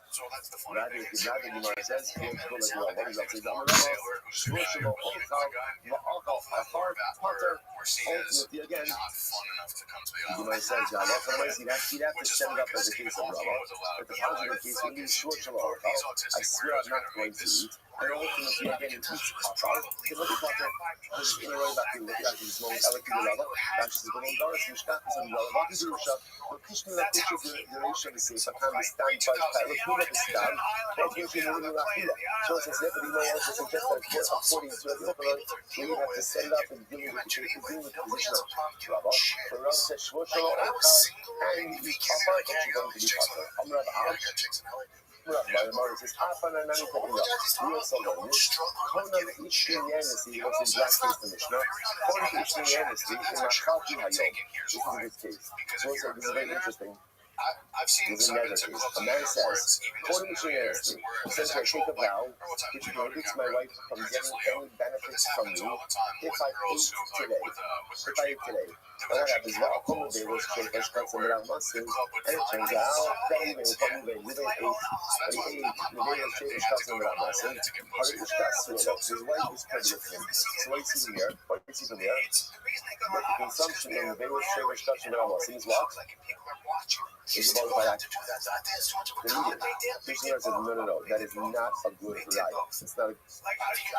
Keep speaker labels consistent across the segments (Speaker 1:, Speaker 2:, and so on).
Speaker 1: So that's the funny
Speaker 2: Rabbi
Speaker 1: thing.
Speaker 2: did not anymore. It says,
Speaker 1: Him and
Speaker 2: what is
Speaker 1: some
Speaker 2: that?
Speaker 1: sailor who's a guy, both of them were seen as not fun enough to come to the island.
Speaker 2: Which
Speaker 1: Which is funny because Stephen Hawking was allowed to fucking for these autistic weirdos are gonna make this real
Speaker 2: again,
Speaker 1: it's probably looked down by most people back then as a guy who had studied in Omaha. So that town he grew up in, so right pre-2000, he was on an island and you get on the plane and the island, there's no kids also, because the people they're dealing with, you mentioned English, nobody has a problem giving them shit. Like, I was single, and if he can't get all these chicks in LA. Yeah, I got chicks in LA.
Speaker 2: Well,
Speaker 1: So all the guys he's talking about, they all struggle with getting chicks. You know, so that's not the only reason it's not as much as a chick wasn't taken. Here's why. Because if you're a billionaire, I've seen some into clubs in New York where it's even just millionaires, where there's actual, like, what's that, you go to Denver, Princess Leo, but this happens all the time with girls who, like, with rich people, they'll actually cattle calls for, like, how to get her where the club would fly money, so with like all the house, that's why they had to go to an island to get pussy. So this is the reason they go on islands, because they're rare and nobody talks like it, people are watching. You still have to do that. That is too much of a con. They did both.
Speaker 2: No, that is not a good ride. It's not a
Speaker 1: like, how do you,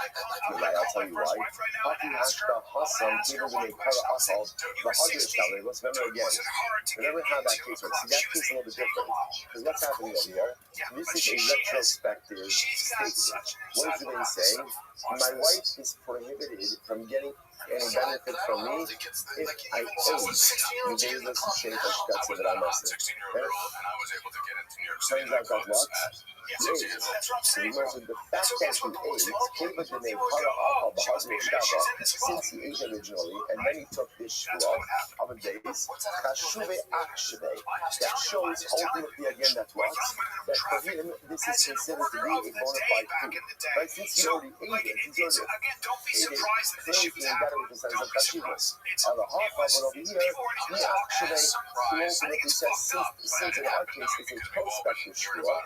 Speaker 2: good ride. I'll tell you why. Hockey has the hustle, people when they call it hustle, the hustle style. Let's remember again. Remember how that case works. See, that case is a little bit different. Because what's happening over here? This is a retrospective statement. What is the man saying? My wife is prohibited from getting any benefit from me if I age in Davis shape of Scots that I must say. Turns out that what? So you mentioned the fact that he aged gave it the name Hara of the Hazmi Shaba since he aged originally, and then he took this shua of a days, Kashuve Akshive, that shows ultimately again that what? That for him, this is considered to be a bona fide food. But since he already ate it, he's already ate it, clearly he got it with the sense of Kashivas. The half of it over here, he Akshive, who ultimately says, since in our case it's a prospective shua,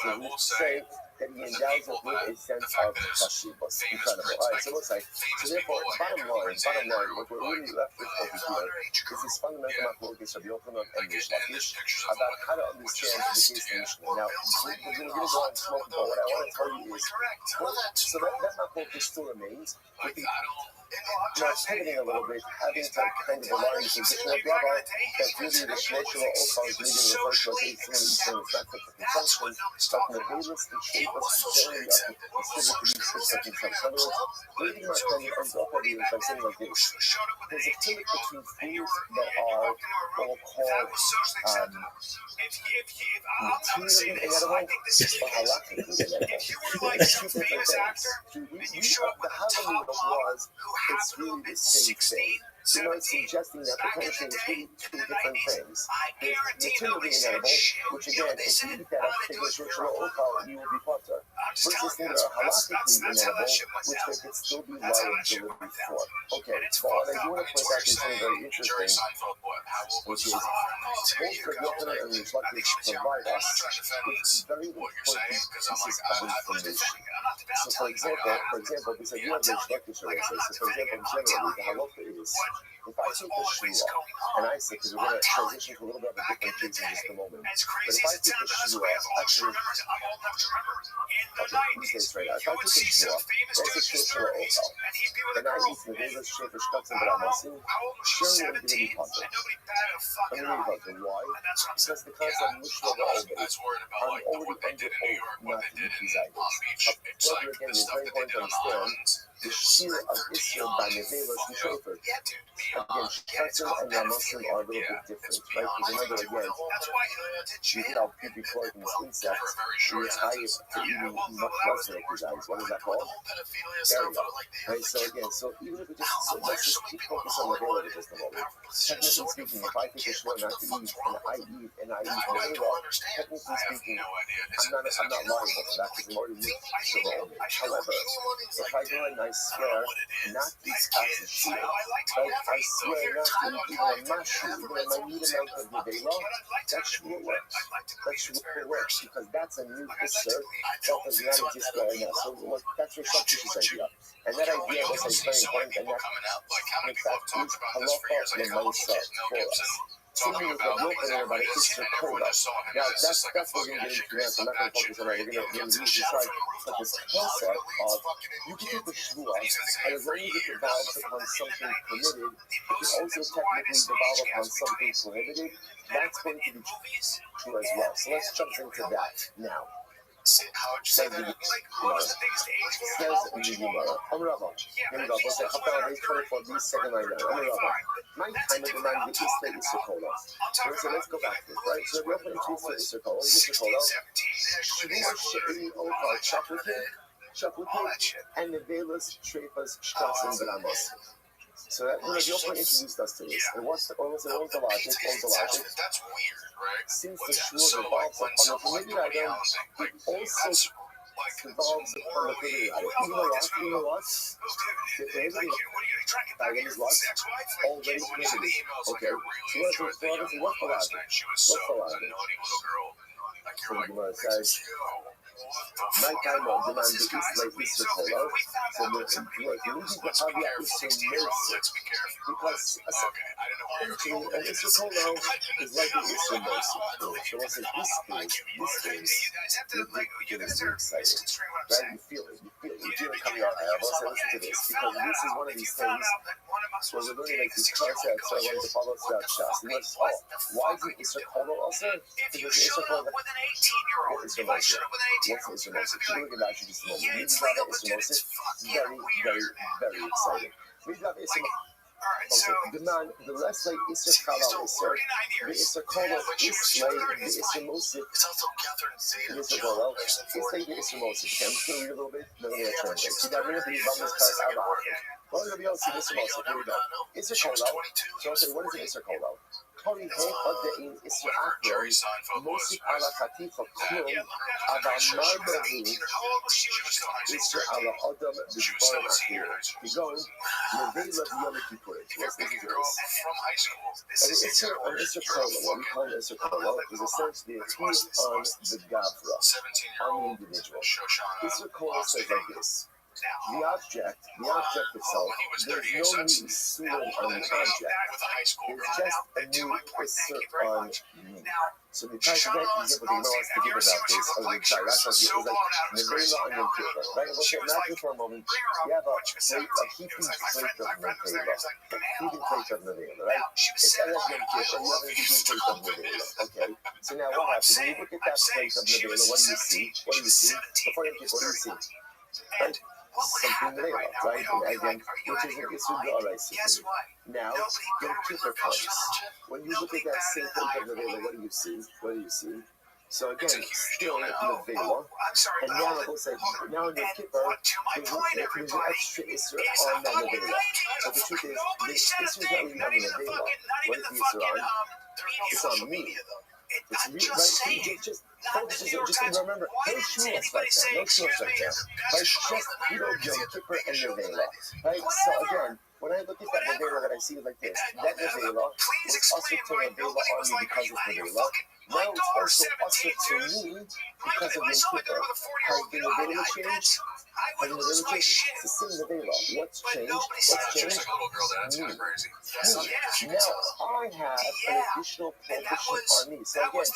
Speaker 2: so we say that he endows it with a sense of Kashivas. Incredible. Alright, so it looks like, so therefore, bottom line, what we're really left with over here is this fundamental machlokes of Yochanan and Rish Lakish about how to understand the case of Mishnah. Now, we're going to go on smoke, but what I want to tell you is, so that machlokes still remains, with the pivoting a little bit, having to kind of align with the additional Rabbi, that really the Shloshima Okal is leading the first one, it's one of the effects of the consumption, but in the Davis, the shape was generally considered to be 6 seconds. In other words, reading my opinion ends up with by saying like this. There's a tip between foods that are what we'll call materially inedible or halachically inedible.
Speaker 1: If you were like some famous actor and you show up with a top model who happened to have been 16,
Speaker 2: So now it's suggesting that potentially it's really two different things. There's materially inedible, which again, if you eat that as ritual okal, you will be potter. Versus things that are halakhically inedible, which they could still be liability for. Okay, so what I do want to point out is something very interesting, which is both the Yochanan and Rish Lakish provide us with very important pieces of information. So for example, we said you have Rish Lakish already. So for example, generally the halacha is, if I take a shua, and I say, because we're going to transition to a little bit of a different case in just a moment, but if I take a shua, actually, okay, let me say this right. If I take a shua, that's a shua okal, and I eat the Davis Shefer Shkatzim B'Ramasim, sure we're going to be puzzled. I'm going to be puzzled. Why? Because the concept of Mushla Ba'obed, I'm already under oath not to eat these items. However, again, it's very important to understand the shear of Israel by Nevelos and Shofer. Again, Shkatzim and Ramasim are a little bit different, right? Because remember, again, you get out creepy chlorine from this insect, you're tired to eating much less than these items. What is that called? There we go. Right, so again, so even if we just, so let's just keep focusing on the Nevelos just a moment. Technically speaking, if I take a shua not to eat, and I eat Nevelos, technically speaking, I'm not liable for that because I'm already eating Shua. However, if I go and
Speaker 1: I swear not to eat passive shield. Right? I swear not to eat even a mashu, even a minute amount of nevela. That shvua works. That shvua works because that's a new isser that does not exist right now. So that's your substitution idea. And that idea was very important, and that in fact is halacha l'maisa for us. Similarly with Rabbi about Isser Kola. Now that's what we're going to get into now, so I'm not going to focus on that. We're going to use this side. But this concept of you can take the shvua, and as long as it develops upon something permitted, it can also technically develop upon something prohibited. That's going to be true as well. So let's jump into that now. Says the Gemara. Amrava. Here we go. We'll say Chapter 24, these second line down. Amrava. My time of the man is the Isser Kola. So let's go back to this, right? So we're opening to Isser Kola. Isser Kola. Shvua she'ini okar chaplukin, and the velas trepas shtas and bramos. So that the Yochanan introduced us to this. And what's the logic? That's weird, right? Since the shvua revolves upon the permitted item, it also revolves upon the permitted item. You know what? The permitted item is what? Already permitted. Okay. So what's the logic? What's the logic? So the Gemara says, my time of demand is like Isser Kola. So the Havia Isser Mercy. Because actually, an Isser Kola is like an Isser Mercy. So what's it? This is very exciting. Right? You feel it. You feel it coming out. I also listen to this because this is one of these things where we're learning like these concepts. So I wanted to follow throughout Shas. And what's why is it Isser Kola also? Because Isser Kola is Isser Mercy. What's Isser Mercy? If you look at that, you just know. Midrash Isser Mercy. Very, very, very exciting. Midrash Isser Mercy. Okay, the less like Isser Kala Isser, the Isser Kola is like the Isser Mosif. The Isser Kola is like the Isser Mosif. Okay, I'm just going to read a little bit, then I'm going to translate. See, that really be Bama's class out of Africa. Well, I'm going to be able to see Isser Mosif. Here we go. Isser Kola. So I'll say, what is an Isser Kola? Kori he Odein Isser Akron, Mosif ala Katifa Klum, Avamar Behu, Isser ala Odom Bishbon Akir. Keep going. Nevela Yom Kippur. Let's listen to this. An Isser Kola, what we call an Isser Kola, is essentially a twist on the Gavra, on the individual. Isser Kola says like this. The object itself, there's no new Isur on the object. There's just a new Isur on me. So the type of example the Gemara wants to give about this, or the Rashi is like Nevela on Yom Kippur. Right? Okay, imagine for a moment, you have a heaping plate of Nevela. Right? It's as Yom Kippur, you have a heaping plate of Nevela. Okay, so now what happens? When you look at that plate of Nevela, what do you see? Before Yom Kippur, what do you see? Right? Something Nevela, right? And again, which is an Isur D'Oraisa. Now, Yom Kippur comes. When you look at that same plate of Nevela, what do you see? So again, still Nevela, and now we'll say, now in Yom Kippur, there's an extra Isur on that Nevela. But the truth is, the Isur is not really on the Nevela. What is the Isur on? It's on me. It's me, right? Just remember, no shmuas like that. No shmuas like that. Right? Just, Yom Kippur and Nevela. Right? So again, when I look at that Nevela, that I see it like this, that Nevela was also to Nevela on me because of Nevela. Now it's also to me because of Yom Kippur. Has the Nevela changed? It's the same Nevela. What's changed? Me. Now I have an additional prohibition on me. So again, there's no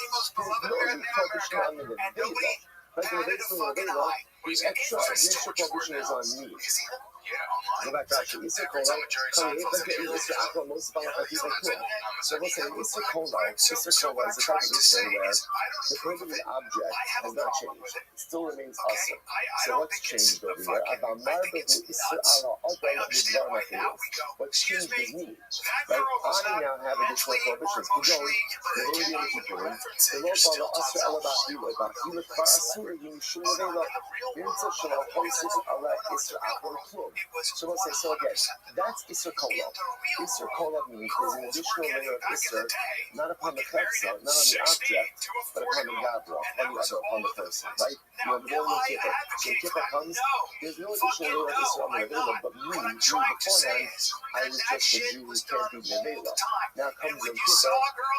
Speaker 1: prohibition on the Nevela. Right? The Nevela, the extra prohibition is on me. Go back to actually Isser Kola. So we'll say Isser Kola is the type of Isser where the prohibited object has not changed. It still remains awesome. So what's changed over here? What's changed is me. Right? I now have additional prohibitions. Keep going. The Lord Father Asr Allah Ba'ila Ba'ila Ba'asur Yimshul Nevela Yimsa Shalom Hosis Allah Isser Akron Klum. So we'll say, so again, that's Isser Kolav. Isser Kolav means there's an additional layer of Isser, not upon the Chetza, not on the object, but upon the Gabra, upon the person, right? You have the Yom Kippur. So Kippur comes, there's no additional layer of Isser on the Nevela, but me beforehand, I was just a Jew who can't be Nevela. Now comes Yom Kippur,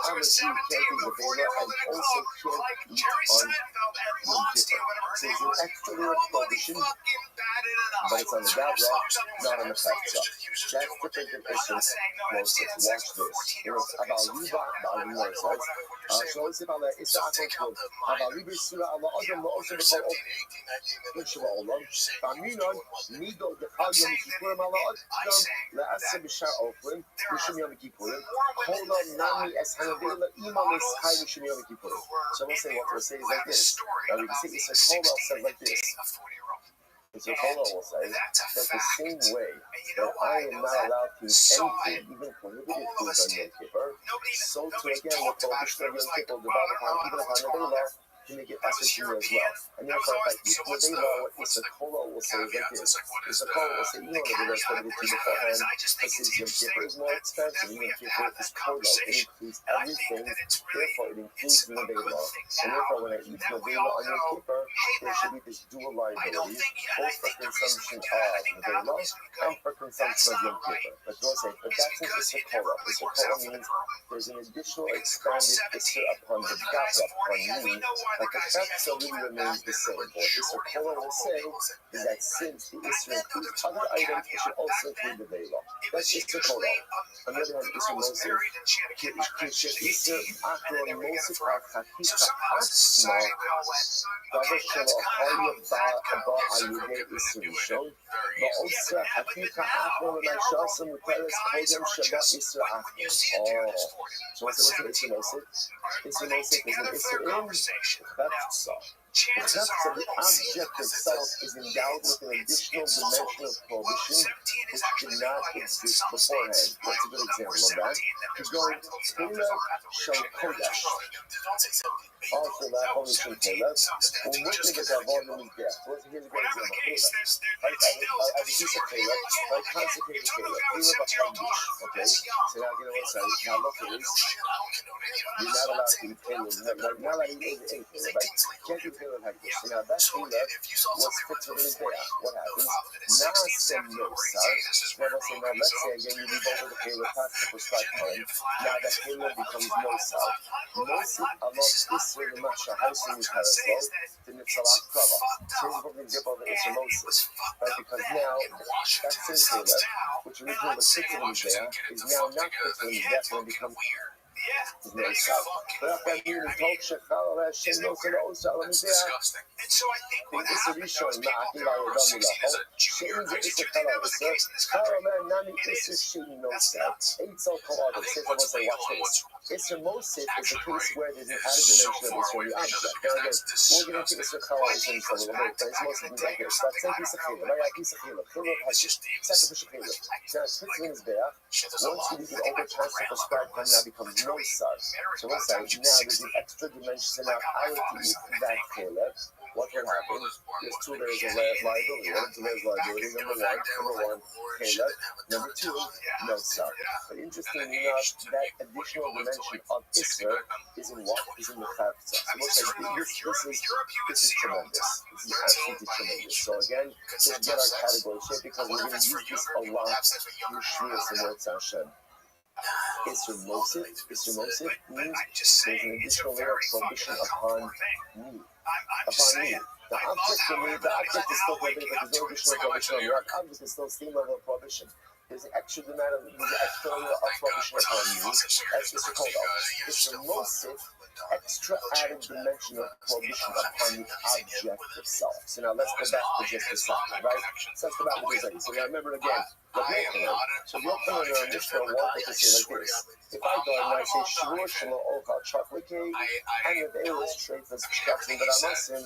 Speaker 1: I'm a Jew who can't be Nevela, and also can't eat on Yom Kippur. So there's an extra layer of prohibition, but it's on the Gabra, not on the Chetza. That's different than Isser Mosif. Watch this. It was about Riba, the Gemara says, Shalosif ala Isser Akol, about Riba Sura ala Adam La'osem B'Kol Yeshua Olam, Ba'minon, Nido Dechal Yom Kippurim ala Adam, La'asem B'Shar Ofrim, Mishum Yom Kippurim, Kolam Nami Es Hanavela, Imam Es Chai Mishum Yom Kippurim. So we'll say what we'll say is like this. Now we can say Isser Kolam says like this. So Kola will say that the same way that I am not allowed to eat anything, even prohibited foods on Yom Kippur, so to again the prohibition of Yom Kippur, even upon the Bela, to make it ascertain as well. And therefore, if I eat the Bela, what Isser Kola will say is like this. Isser Kola will say, you know, the Bela is prohibited to beforehand, but since Yom Kippur is more expensive, Yom Kippur is Kola, it includes everything, therefore it includes the Bela. And therefore, when I eat the Bela on Yom Kippur, there should be this dual liability, both for consumption of the Bela and for consumption of Yom Kippur. But that's an Isser Kola. Isser Kola means there's an additional expanded Isser upon the Gabra, upon me, but the Chetza really remains the same. What Isser Kola will say is that since the Isser includes other items, it should also include the Bela. That's Isser Kola. On the other hand, Isser Mosif, Isser Akron Mosif HaChakika Atzma, Davar Shelo Haya Ba Ayudei Isser Rishon, Ba'osa HaChakika Akron L'Maishasa Muteres Kodem Sheba Isser Akron. So what's the Isser Mosif? Isser Mosif is an Isser in Chetza. The Chetza, the object itself, is endowed with an additional dimension of prohibition which did not exist beforehand. That's a good example of that. He's going, Tela Shal Kodesh. Also, that only Shal Kodesh. We'll look at the volume of death. Here's a good example. As a piece of Tela, like consecrated Tela, Tela of Haggish. Okay? So now, you know what's right? Now, look at this. You're not allowed to eat Tela. Like, not allowed to eat anything. Like, can't eat Tela of Haggish. So now, that Tela was fixed within his day. What happens? Now, some Yosa. Now, let's say again, you leave over the Tela past the prescribed time. Now, that Tela becomes Yosa. Yosa, Allah, Isra, the Masha, Hausa, Mutarasol, the Nitzalat Krava. So here's what we're going to give over Isra Moses. Right? Because now, that same Tela, which originally was fixed in his day, is now not fixed in his day, and become Yosa. But that means the talk Shekhala, that Shem Yosa, the Osa, the Mizah. The Isra Rishon, Ma'akila, Yodamila, Shein the Isra Kala, Karaman, Nami Isra Shein Yosa, Eitzal Kalada. Says I must say, watch this. Isra Mosif is a case where there's an added dimension of Isra the object. Now again, we'll get into Isra Kala in a little bit, but it's mostly like this. That's a piece of Chila, right? A piece of Chila. Chila has sacrificial Chila. Now, Chila is there. Once you leave it over past the prescribed time, now becomes Nosar. So let's say, now there's an extra dimension. So now, I want to eat that Chila. What can happen? There's two layers of liability. What is the layers of liability? Number one, Kela. Number two, no sar. But interestingly enough, that additional dimension of Isra is in what? Is in the Chetza. So looks like this is tremendous. This is absolutely tremendous. So again, to get our category shape, because we're going to use this a lot through Shmiras and Yotz Hashem. Isra Mosif means there's an additional layer of prohibition upon me. Upon me. The object for me, the object is still prohibited, but there's no additional prohibition on the object is still same level of prohibition. There's an extra layer of prohibition upon me. That's Isra Kola. Isra Mosif, extra added dimension of prohibition upon the object itself. So now let's go back to just a second, right? So let's go back to this again. So now remember again, the Yochanan. So Yochanan or Mishnah wanted to say like this. If I go and I say Shvur Shelo Ocha chocolate cake, and if they was straight for chocolate, but I'm asking it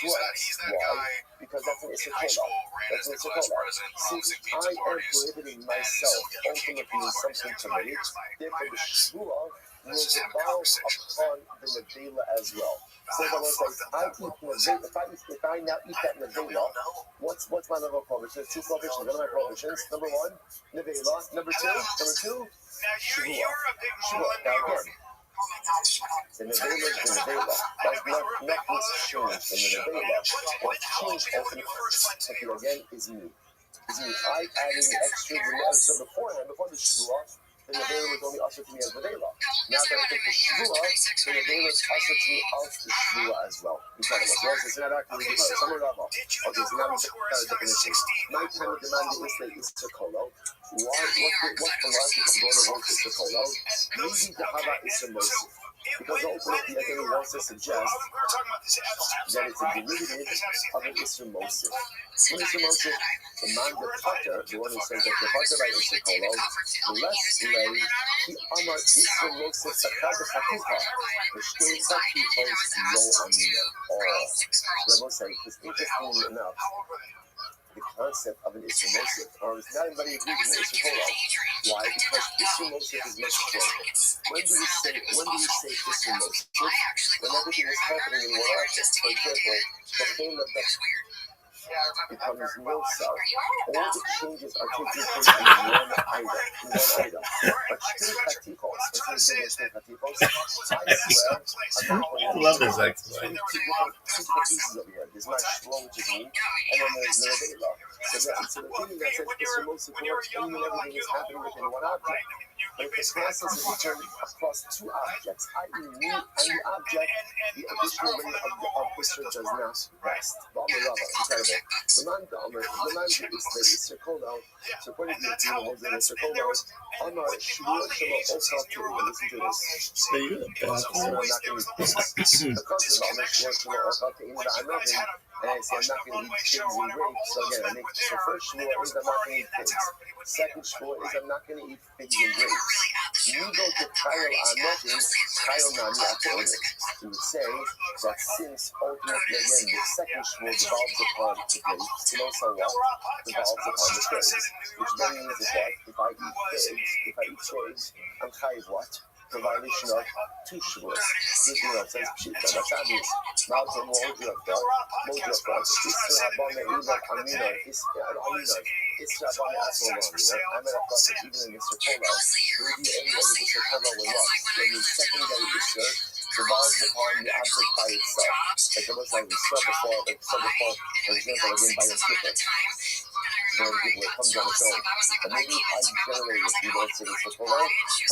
Speaker 1: works. Why? Because that's an Isra Kola. That's an Isra Kola. Since I am prohibiting myself ultimately in something to me, therefore the Shvur devolve upon the nevela as well. So the Lord says, if I now eat that nevela, what's my level of prohibition? There's two prohibitions. What are my prohibitions? Number one, nevela. Number two, shvuah. Now again, the nevela is the nevela. Nothing's changed in the nevela. What's changed ultimately again is me. I added extra so beforehand, before the shvuah, the nevela was only usher to me as nevela. Now that I take the shvuah, the nevela is usher to me as the shvuah as well. Incredible. So it's not actually somewhere level. Okay, so now we got a definition. My time of demand is to kolo. What's the logic of going to work is to kolo? Maybe the hava is to mosi. Because ultimately, I think he wants to suggest that it's a derivative of an Isser Mosif. When Isser Mosif, the man, the potter, the one who says that the potter by Isser Kolo, less lay, he amar Isser Mosif Sakad Chatifa, the Shtei Chatifos Lo Amina. Rabbi say, it's interesting enough. The concept of an Isser Mosif, or is not everybody agrees with Isser Kolo. Why? Because Isser Mosif is much stronger. When do we say Isser Mosif? When everything is happening in one object, for example, the thing that becomes no self. All the changes are taking place in one item. But Shtei Chatifos, let's say Shtei Chatifos, I swear, I'm not going to
Speaker 3: love this explanation.
Speaker 1: two different pieces over here. There's my shlo, which is me, and then there's nevela. So the thing that says Isser Mosif works, even when everything is happening within one object. But if the process is returned across two objects, i.e. me and the object, the additional rate of Isser does not rest. Incredible. The man is the Isser Kolo. So according to the team holds in Isser Kolo, Amar Shvuah Shema Osatu. Listen to this.
Speaker 3: So you're the best.
Speaker 1: So I'm not going to eat pigs. Because of Amar Shvuah Shema Osatu, I'm nothing. And I say I'm not going to eat pigs and grapes. So again, so first Shvuah is I'm not going to eat pigs. Second Shvuah is I'm not going to eat pigs and grapes. You go to Kyle Anotin, Kyle Nani Akonik. You would say that since ultimately again the second Shvuah devolves upon the grapes, you know so what? Devolves upon the pigs. Which then means that if I eat pigs, I'm chayiv what? The violation of two shvuos. This is what it says. That's obvious. Now to Mojo of Isra Abane Ilak Amina. Isra Abane Asolani. I'm at a process even in Mr. Kolo. Maybe any of the Mr. Kolo will lost. When the secondary Isra revolves upon the object by itself. Like it was like we saw before, for example, again by a skipper. When people comes on its own. And maybe I generated you don't say this before. I'm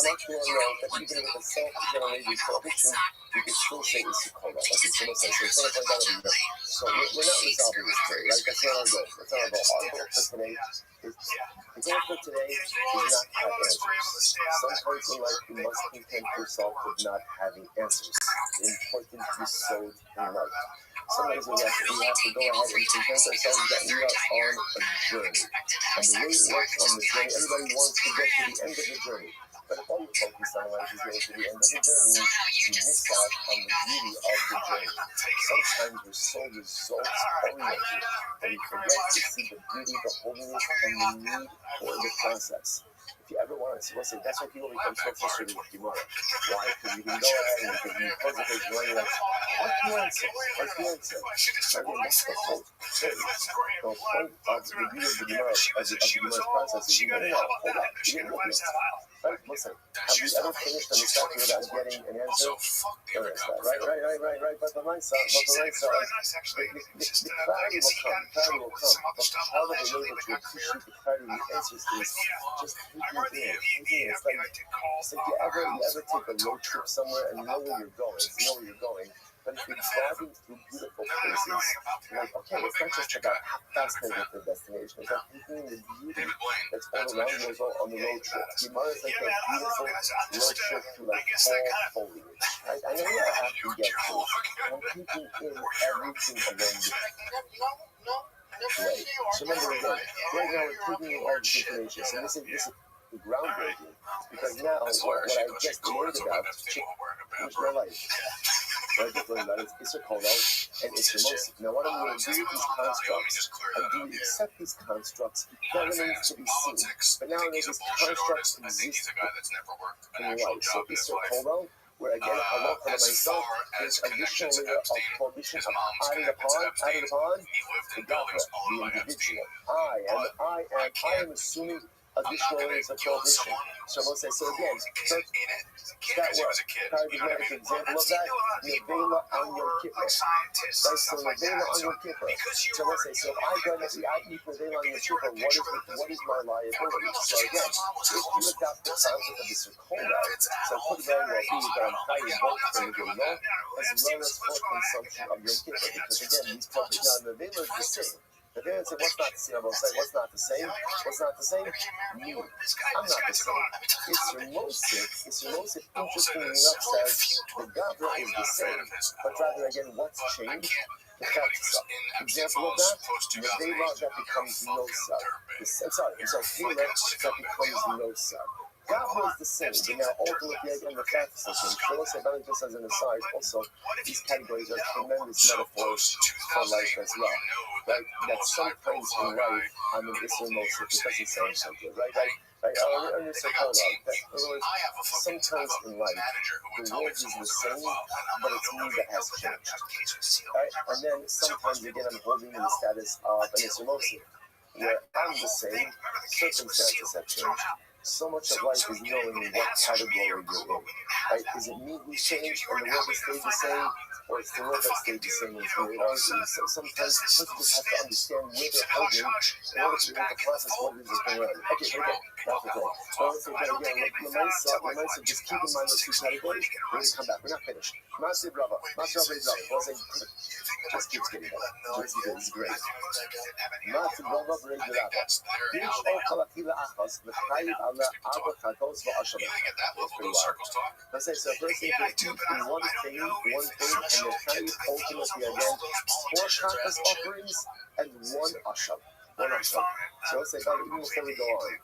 Speaker 1: actually on that even with a self-generated prohibition, you can still say it's a call. Like it's going to say. So it's going to find out over here. So we're not resolving this today, right? That's not our goal. Our goal for today is not have answers. Sometimes in life you must content yourself with not having answers. The importance you sowed in life. Sometimes we have to go ahead and convince ourselves that we are on a journey. And the way it works on the journey, everybody wants to get to the end of the journey. But if all you focus on life is getting to the end of the journey, you miss out on the beauty of the journey. Sometimes we're so results-oriented that we forget to see the beauty, the holiness, and the need for the process. If you ever want to see, that's why people become so frustrated with Gemara. Why? Because you can go ahead and you can close the page and you're like, what's the answer? Again, that's the whole thing. The point of the beauty of the Gemara, of the Gemara's process is you go, hold up, you didn't look at it. Right? Listen, have you ever finished a discussion without getting an answer? There is that. Right. But the mindset, the clarity will come. But how do they know that you appreciate the clarity of the answers to this? Just taking it in. It's like you ever take a road trip somewhere and you know where you're going. But if you're driving through beautiful places, you're like, okay, it's not just about how fast they get to the destination. It's like taking in the beauty that's all around you as well on the road trip. Gemara is like a beautiful road trip through like fall foliage. Right? I know you have to get to it. I'm taking in everything along the way. So remember again, right now we're taking in all this information. So this is groundbreaking. Because now what I just learned about changed my life. What I just learned about is Isser Kolo and Isser Mosif. Now, what I'm going to do with these constructs, I do accept these constructs. That remains to be seen. But now these constructs exist in life. So Isser Kolo, where again, Allah for myself, there's additional layer of prohibition of added upon the Gavra, the individual. I am assuming additional layers of prohibition. So we'll say, so again, that was paradigmatic example of that, Nevela on Yom Kippur. Right, so Nevela on Yom Kippur. So we'll say, so if I eat Nevela on Yom Kippur, what is my liability? So again, if you adopt the concept of the Sukkot, so it could very well be that I'm fighting both for Nevela as well as for consumption of Yom Kippur. Because again, these prohibitions on Nevela is the same. But then it's what's not the same? I will say, what's not the same? What's not the same? Me. I'm not the same. Isser Mosif, interestingly enough, says the Gavra is the same. But rather, again, what's changed? The Chetza. Example of that, Nevela that becomes Nosar. Fila that becomes Nosar. Gavra is the same, but now ultimately, again, the Chetza. So let's say, just as an aside, also, these categories are tremendous metaphors for life as well. Right? That sometimes in life, I'm an Isser Mosif. It doesn't sound so good, right? On your Sukkot, in other words, sometimes in life, the world is the same, but it's me that has changed. Right? And then sometimes, again, I'm holding in the status of an Isser Mosif, where I'm the same, circumstances have changed. So much of life is knowing what category you're in. Right? Is it me who changed and the world has stayed the same? Or it's the world that stayed the same as me? So sometimes people just have to understand where they're heading in order to be able to process what it is that's going on. Okay, here we go. That's the thing. So let's say that again, Lamaisa, just keep in mind those two categories. We're going to come back. We're not finished. Masir Rabbi is up. We'll say, just keeps getting better. Just because it's great. Masir Rabbi brings it up. Each Okalakila Achas, the Chayiv Allah Avochatos Va'ashalah. That's pretty wild. Let's say, so a person can eat in one thing, and the Chayiv ultimately again, 4 Chakas offerings and 1 Asham. So let's say, even before we go on,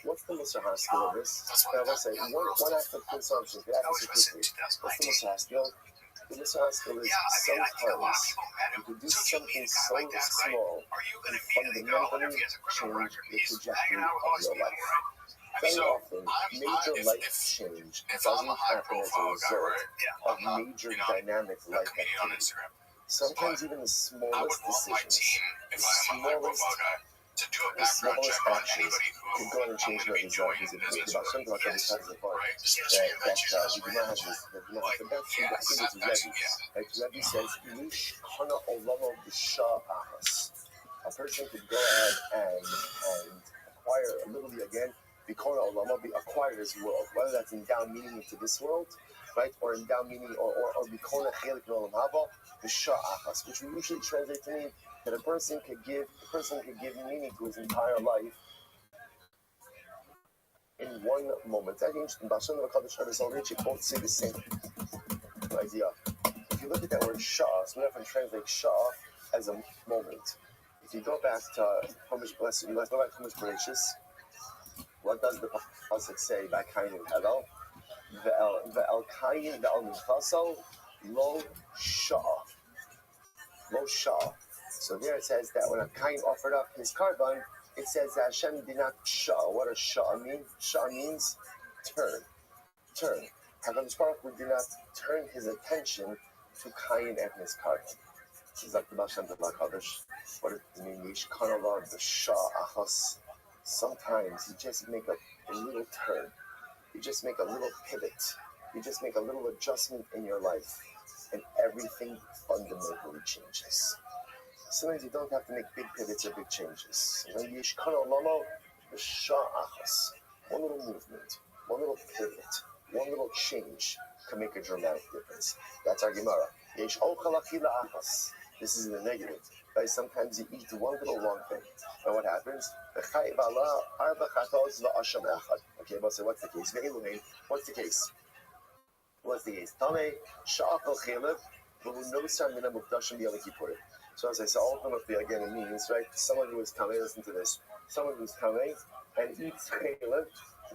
Speaker 1: what's the Mr. Haskell of this? Let's say, one act of consumption, the act of quickly. What's the Mr. Haskell? The Mr. Haskell is sometimes you can do something so small and fundamentally change the trajectory of your life. Very often, major life change doesn't happen as a result of major dynamic life activity. Sometimes even the smallest decisions, the smallest actions can go on and change your result. He's about something like this type of part that you do not have this. But that's I think it's Rabbi. Like Rabbi says, Nish Kana Olamo B'Shah Ahas. A person could go ahead and acquire, literally again, B'Kona Olamo, acquire his world, whether that's endow meaning into this world, right, or endow meaning, or B'Kona Chelik Nolam Haba, B'Shah Ahas, which we usually translate to mean that a person could give meaning to his entire life in one moment. I think in Bashan and Kaddish Rabbi Salvich, both say the same idea. If you look at that word Shah, so we often translate Shah as a moment. If you go back to Chumash Blessed, you guys go back to Chumash Bereshis, what does the pasuk say by Kayin and Hadal? Ve'el Kayin ve'el Minchasal lo Shah. Lo Shah. So there it says that when Kain offered up his carbon, it says that Hashem did not Shah. What does Shah mean? Shah means turn. HaKadosh Baruch Hu did not turn his attention to Kain and his carbon. This is like the Baal Shem Tov HaKadosh. What does it mean? Yishkanallah the Shah Achas. Sometimes you just make a little turn. You just make a little pivot. You just make a little adjustment in your life. And everything fundamentally changes. Sometimes you don't have to make big pivots or big changes. One little movement, one little pivot, one little change can make a dramatic difference. That's our Gemara. This is the negative. Right? Sometimes you eat one little wrong thing. And what happens? Okay, but so what's the case? What's the case? What's the case? So as I said, ultimately, again, it means, right, someone who is coming, listen to this, someone who's coming and eats chalev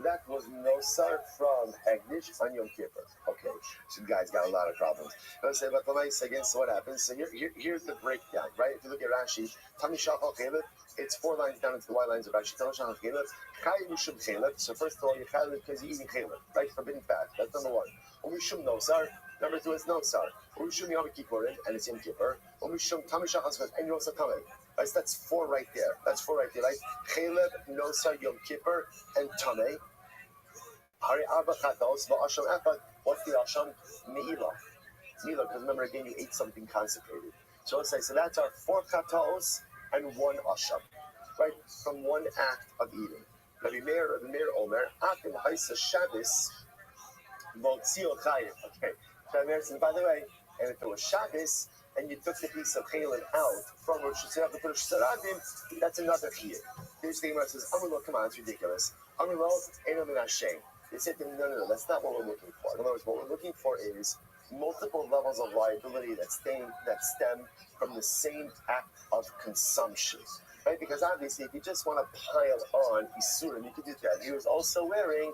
Speaker 1: that was no sar from Hegdish on Yom Kippur. Okay, so you guys got a lot of problems. Let's say, but again, so what happens? So here's the breakdown, right? If you look at Rashi, Tami Shachal Chaleb, it's 4 lines down into the white lines of Rashi. Tami Shachal Chaleb, Chayiv Mishum Chaleb. So first of all, you're Chaleb because you're eating Chaleb, right? Forbidden fat. That's number one. Umishum no sar. Number two is no sar. Umishum Yom Kippurim, and it's Yom Kippur. Umishum Tami Shachal Chaleb, and you also Tamei. Right, so that's 4 right there. That's 4 right there, right? Chaleb, no sar, Yom Kippur, and Tamei. Hari Arba Chatos, Va'asham Echad. What's the Asham? Me'ilah. Me'ilah, because remember again, you ate something consecrated. So let's say, so that's our 4 Chatos and 1 Asham, right? From one act of eating. Rabbi Meir Omer, Akim Haisa Shabbos, Voltzio Chayiv. Okay. Rabbi Meir says, by the way, and if it was Shabbos, and you took the piece of Chaleb out from Rosh Hashanah to put Sharadim, that's another chiyuv. Here's the Gemara says, Amrlo, come on, it's ridiculous. Amrlo, Eino Min Hashem. They said to me, no, that's not what we're looking for. In other words, what we're looking for is multiple levels of liability that stem from the same act of consumption. Right? Because obviously, if you just want to pile on Isurim, you could do that. He was also wearing,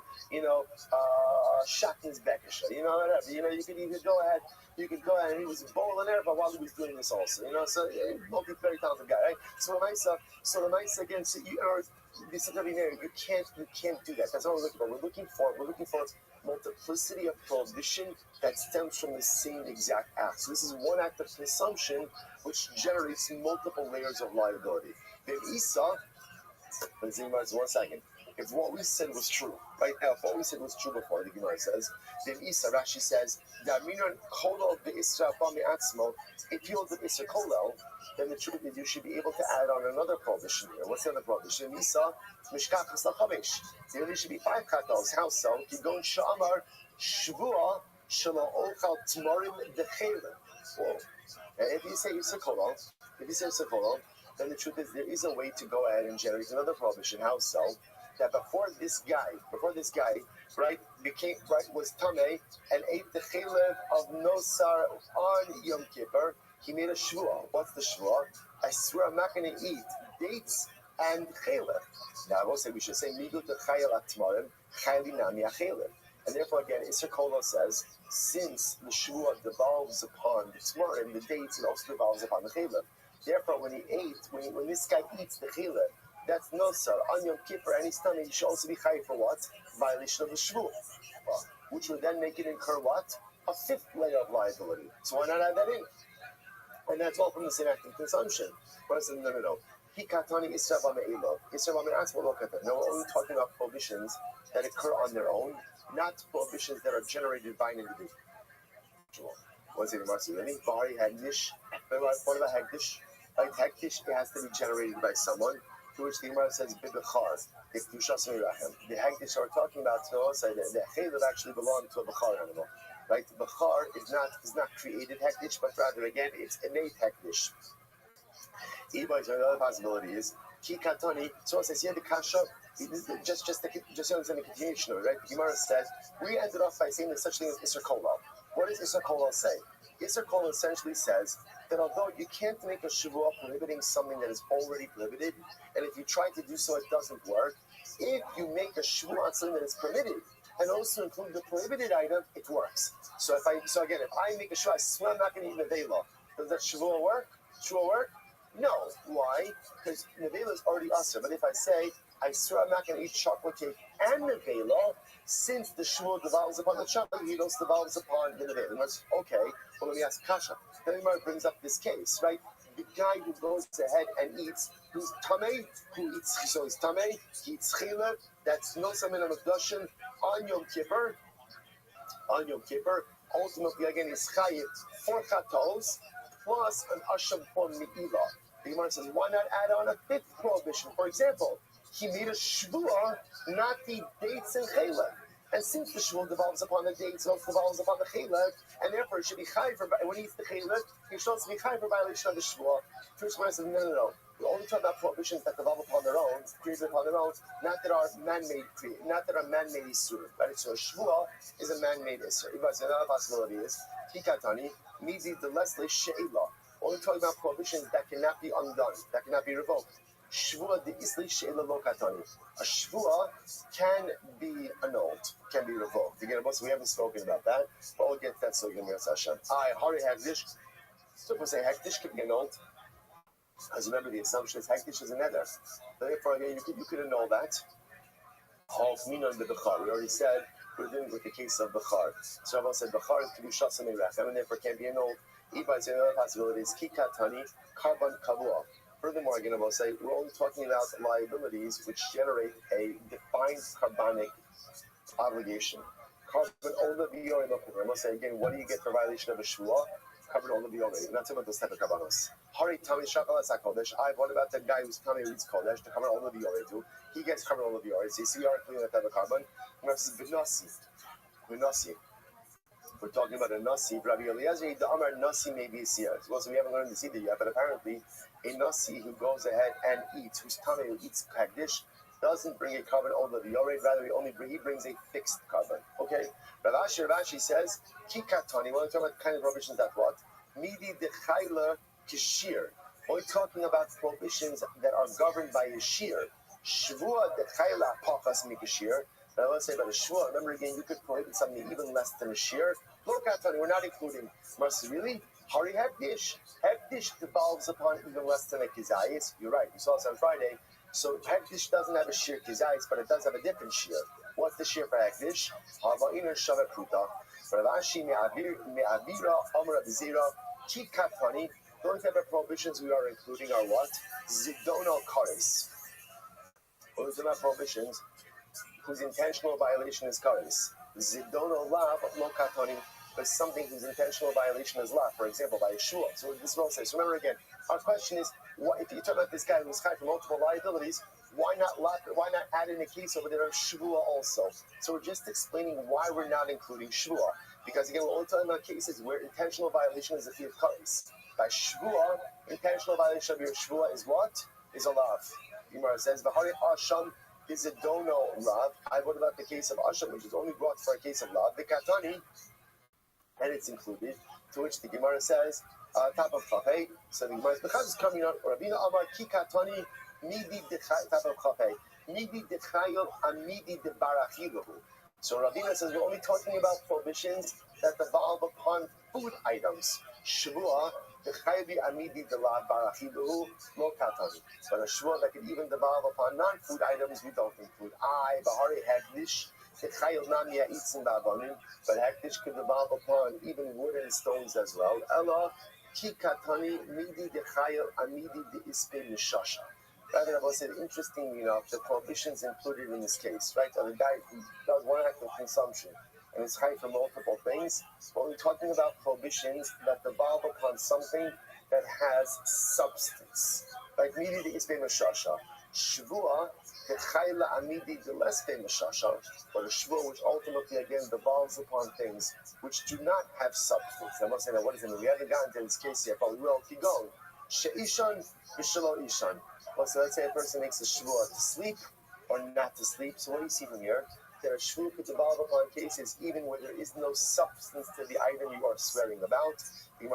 Speaker 1: Shatnez Bekesha, whatever. You could even go ahead. You could go ahead and he was bowling there, but while he was doing this also, so very talented guy, right? So the nice again, so you can't do that. That's what we're looking for. We're looking for multiplicity of prohibition that stems from the same exact act. So this is one act of consumption which generates multiple layers of liability. Then Isa, let's see, 1 second. If what we said was true, right now, if what we said was true before, the Gemara says, then Isa, Rashi says, if you hold the Isra Kolel, then the truth is you should be able to add on another prohibition here. What's the other prohibition? Isa, Mishkach Chamesh. There only should be 5 katos. How so? Kigon Shamar Shvua Shelo Ochal Tmorim Dechelim. And if you say Isra Kolel, then the truth is there is a way to go ahead and generate another prohibition. How so? That before this guy, was tamei and ate the chalev of nosar on Yom Kippur, he made a shvua. What's the shvua? I swear I'm not going to eat dates and chalev. Now I will say we should say migut chayil atmarim chayli nami achalev. And therefore again, Isser Kolo says since the shvua devolves upon the tmarim, the dates, it also devolves upon the chalev. Therefore, when this guy eats the chalev, that's no sir. On Yom Kippur, any stomach, you should also be chayiv for what? Violation of the shvua, which would then make it incur what? A 5th layer of liability. So why not add that in? And that's all from the same act of consumption. But I said, no. Hikatani Isra B'Me'ilo. Isra B'Me'atz will look at that. No, we're only talking about prohibitions that occur on their own, not prohibitions that are generated by an individual. What's it, Marcy? Bari Hagdish. What about Hagdish? Like Hagdish, it has to be generated by someone. To which the Gemara says, B'Bechar, the Hagdish we're talking about, to also the Chalev actually belong to a Bechar animal. Right? Bechar is not created Hagdish, but rather, again, it's innate Hagdish. Another possibility is, Ki Katoni, so it says here the Kasha, just understand the continuation of it, right? The Gemara says, we ended off by saying there's such thing as Isser Kolal. What does Isser Kolal say? Isser Kolal essentially says that although you can't make a shavua prohibiting something that is already prohibited, and if you try to do so, it doesn't work, if you make a shavua on something that is permitted, and also include the prohibited item, it works. So if I make a shavua, I swear I'm not going to eat nevela. Does that shavua work? No. Why? Because nevela is already usher. But if I say, I swear I'm not going to eat chocolate cake and nevela, since the shvua devolves upon the chocolate, he also devolves upon the nevela. Okay, well, let me ask Kasha. Then Gemara brings up this case, right? The guy who goes ahead and eats, who's tamei, he's tamei, he eats chalev, that's no samin amekdashim on Yom Kippur. Ultimately, again, is chayiv 4 chatos plus an asham for me'ilah. The Gemara says, why not add on a 5th prohibition? For example, he made a shvua, not the dates and chalev. And since the shvua devolves upon the dates, it also devolves upon the chalev, and therefore it should be chayiv for, when he eats the chalev, he should also be chayiv for violation of the shvua. First one says, no. We're only talking about prohibitions that devolve upon their own, created upon their own, not that are man-made isurim. Right? So a shvua is a man-made isur. Another possibility is, hikatani, mizi delesle she'ela. Only talking about prohibitions that cannot be undone, that cannot be revoked. Shvua de isli she'ela lo katani. A shvua can be annulled, can be revoked. Again, we haven't spoken about that, but we'll get that so you can hear Hashem. Hari hektish. So if we say hektish can be annulled, because remember the assumption is hektish is a nether. Therefore, again, you could annul that. Half minon the bechar. We already said we're dealing with the case of bechar. So Rabbi said bechar is kedusha semeirachem, and therefore can't be annulled. Even by another possibility is kikatani carbon kavua. Furthermore, again, I will say we're only talking about liabilities which generate a defined carbonic obligation. Carbon only be already. I must say again, what do you get for violation of a shvua? Carbon only be already. Not talking about those type of carbonos. Hari tami shakalas hakodesh. What about the guy who's tami reads kodesh? The carbon only be already too. He gets carbon only be already. So you see, we are including that type of carbon. Versus binasi. We're talking about a nasi. Rabbi Eliezer, the Amar nasi may be a seer. Well, so we haven't learned this either yet, but apparently a nasi who goes ahead and eats, who's tamei, who eats kagdish, doesn't bring a carbon over the yored, rather he brings a fixed carbon. Okay? Rashi says, kikatani, we're talking about kind of prohibitions that what? Midi de chayla kishir. We're talking about prohibitions that are governed by a shear. Shvua de chayla pachas mikashir. Now let's say about a shvua. Remember again, you could prohibit something even less than a shear. Look at we're not including. Marcy, really? Hari hekdish. Hekdish devolves upon even less than a kizayis. You're right. You saw this on Friday. So hekdish doesn't have a shear kizayis, but it does have a different shear. What's the shear for hekdish? Hava'iner shavet pruta. Ravashi me'avira amra b'zira kikatani. The only type of prohibitions we are including are what? Zidono kares. Those are not prohibitions whose intentional violation is kares. Zidono lav lo katani. But something whose intentional violation is lav. For example, by a shua. So this is what says. Remember again, our question is, if you talk about this guy who's high for multiple liabilities, why not add in a case over there of shvua also? So we're just explaining why we're not including shvua. Because again, we're only talking about cases where intentional violation is a fee of kares. By shvua, intentional violation of your shvua is what? Is a lav. Gemara says, "V'hari asham is a dono lav." What about the case of asham, which is only brought for a case of lav? The katani, and it's included. To which the Gemara says, "Top of chafei." So the Gemara is coming out. Rabina Amar ki katani midi dechay top of chafei midi dechayo amidi debarachiluhu. So Rabina says we're only talking about prohibitions that devolve upon food items. Shvua. The chayvi amidi de la barachiluhu lo katani. But a shvua that could even devolve upon non-food items we don't include. Bahari hekdish the chayil namia itzin ba'avonim. But hekdish could devolve upon even wood and stones as well. Ella ki katani midi de chayil amidi de ispe mishasha. Rather, I will say, interestingly enough, the prohibitions included in this case, right? The guy who does one act of consumption and is high for multiple things, but we're talking about prohibitions that devolve upon something that has substance. Like midi de ispe mishasha. Shvua, the chayla amidi de lespe mishasha, but a shvua which ultimately again devolves upon things which do not have substance. I must say that what does it mean? We haven't gotten to this case yet, but we will keep going. She'ishan v'shelo ishan. Well, so let's say a person makes a shvua to sleep or not to sleep. So what do you see from here? That a shvua could devolve upon cases even where there is no substance to the item you are swearing about. Bottom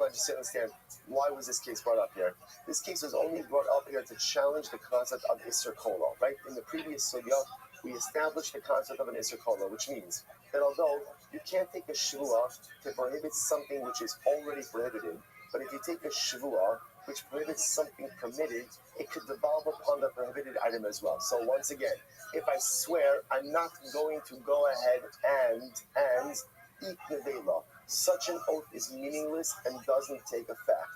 Speaker 1: line, just to understand, why was this case brought up here? This case was only brought up here to challenge the concept of Isser Kola, right? In the previous sugya, we established the concept of an Isser Kola, which means that although you can't take a shvua to prohibit something which is already prohibited, but if you take a shvua which prohibits something permitted, it could devolve upon the prohibited item as well. So once again, if I swear I'm not going to go ahead and eat nevela, such an oath is meaningless and doesn't take effect.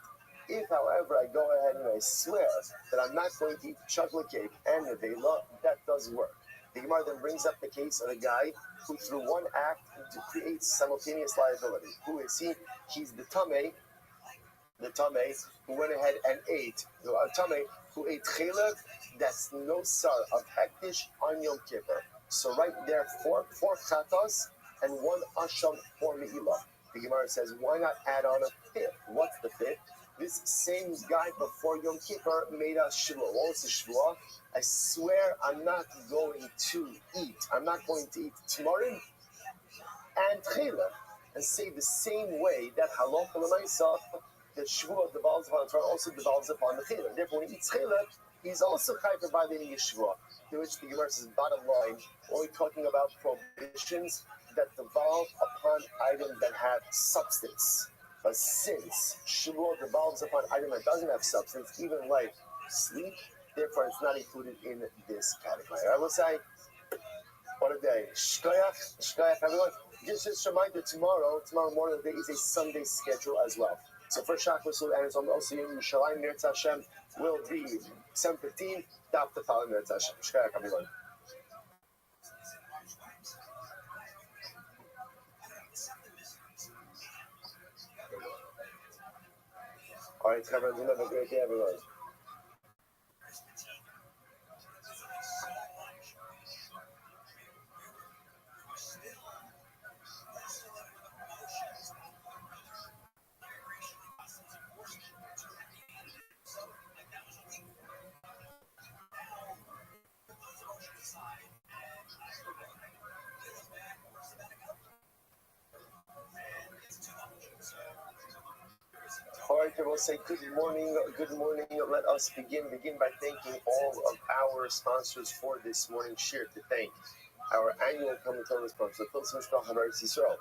Speaker 1: If, however, I go ahead and I swear that I'm not going to eat chocolate cake and nevela, that does work. The Gemara then brings up the case of a guy who, through one act, creates simultaneous liability. Who is he? He's the tamei who went ahead and ate, who ate chelev that's no sar of hektish on Yom Kippur. So right there, four chatos and one asham for me'ilah. The Gemara says, why not add on a fifth? What's the fifth? This same guy before Yom Kippur made a shvua. What was the shvua? I swear I'm not going to eat. I'm not going to eat tamarim and chelev. And say the same way that halacha l'maisa, the Shvuah devolves upon the Torah also devolves upon the Chiluk. Therefore, when he eats Chiluk, he's also chayav for violating his Shvuah. To which the Gemara says, bottom line, only talking about prohibitions that devolve upon items that have substance. But since Shvuah devolves upon item that doesn't have substance, even like sleep, therefore it's not included in this category. I will say, what a day. Shkoyach, everyone. Just a reminder, tomorrow morning there is a Sunday schedule as well. So first Shabbos and it's also in Yerushalayim, Mirtz Hashem, will be 7:15, Daf to follow Mirtz Hashem. Shkoyach, everyone. All right, everyone, have a great day, everyone. All right, we'll say good morning. Let us begin by thanking all of our sponsors for this morning's share. To thank our annual commentary sponsor, Pilsner Shkoch Yisrael,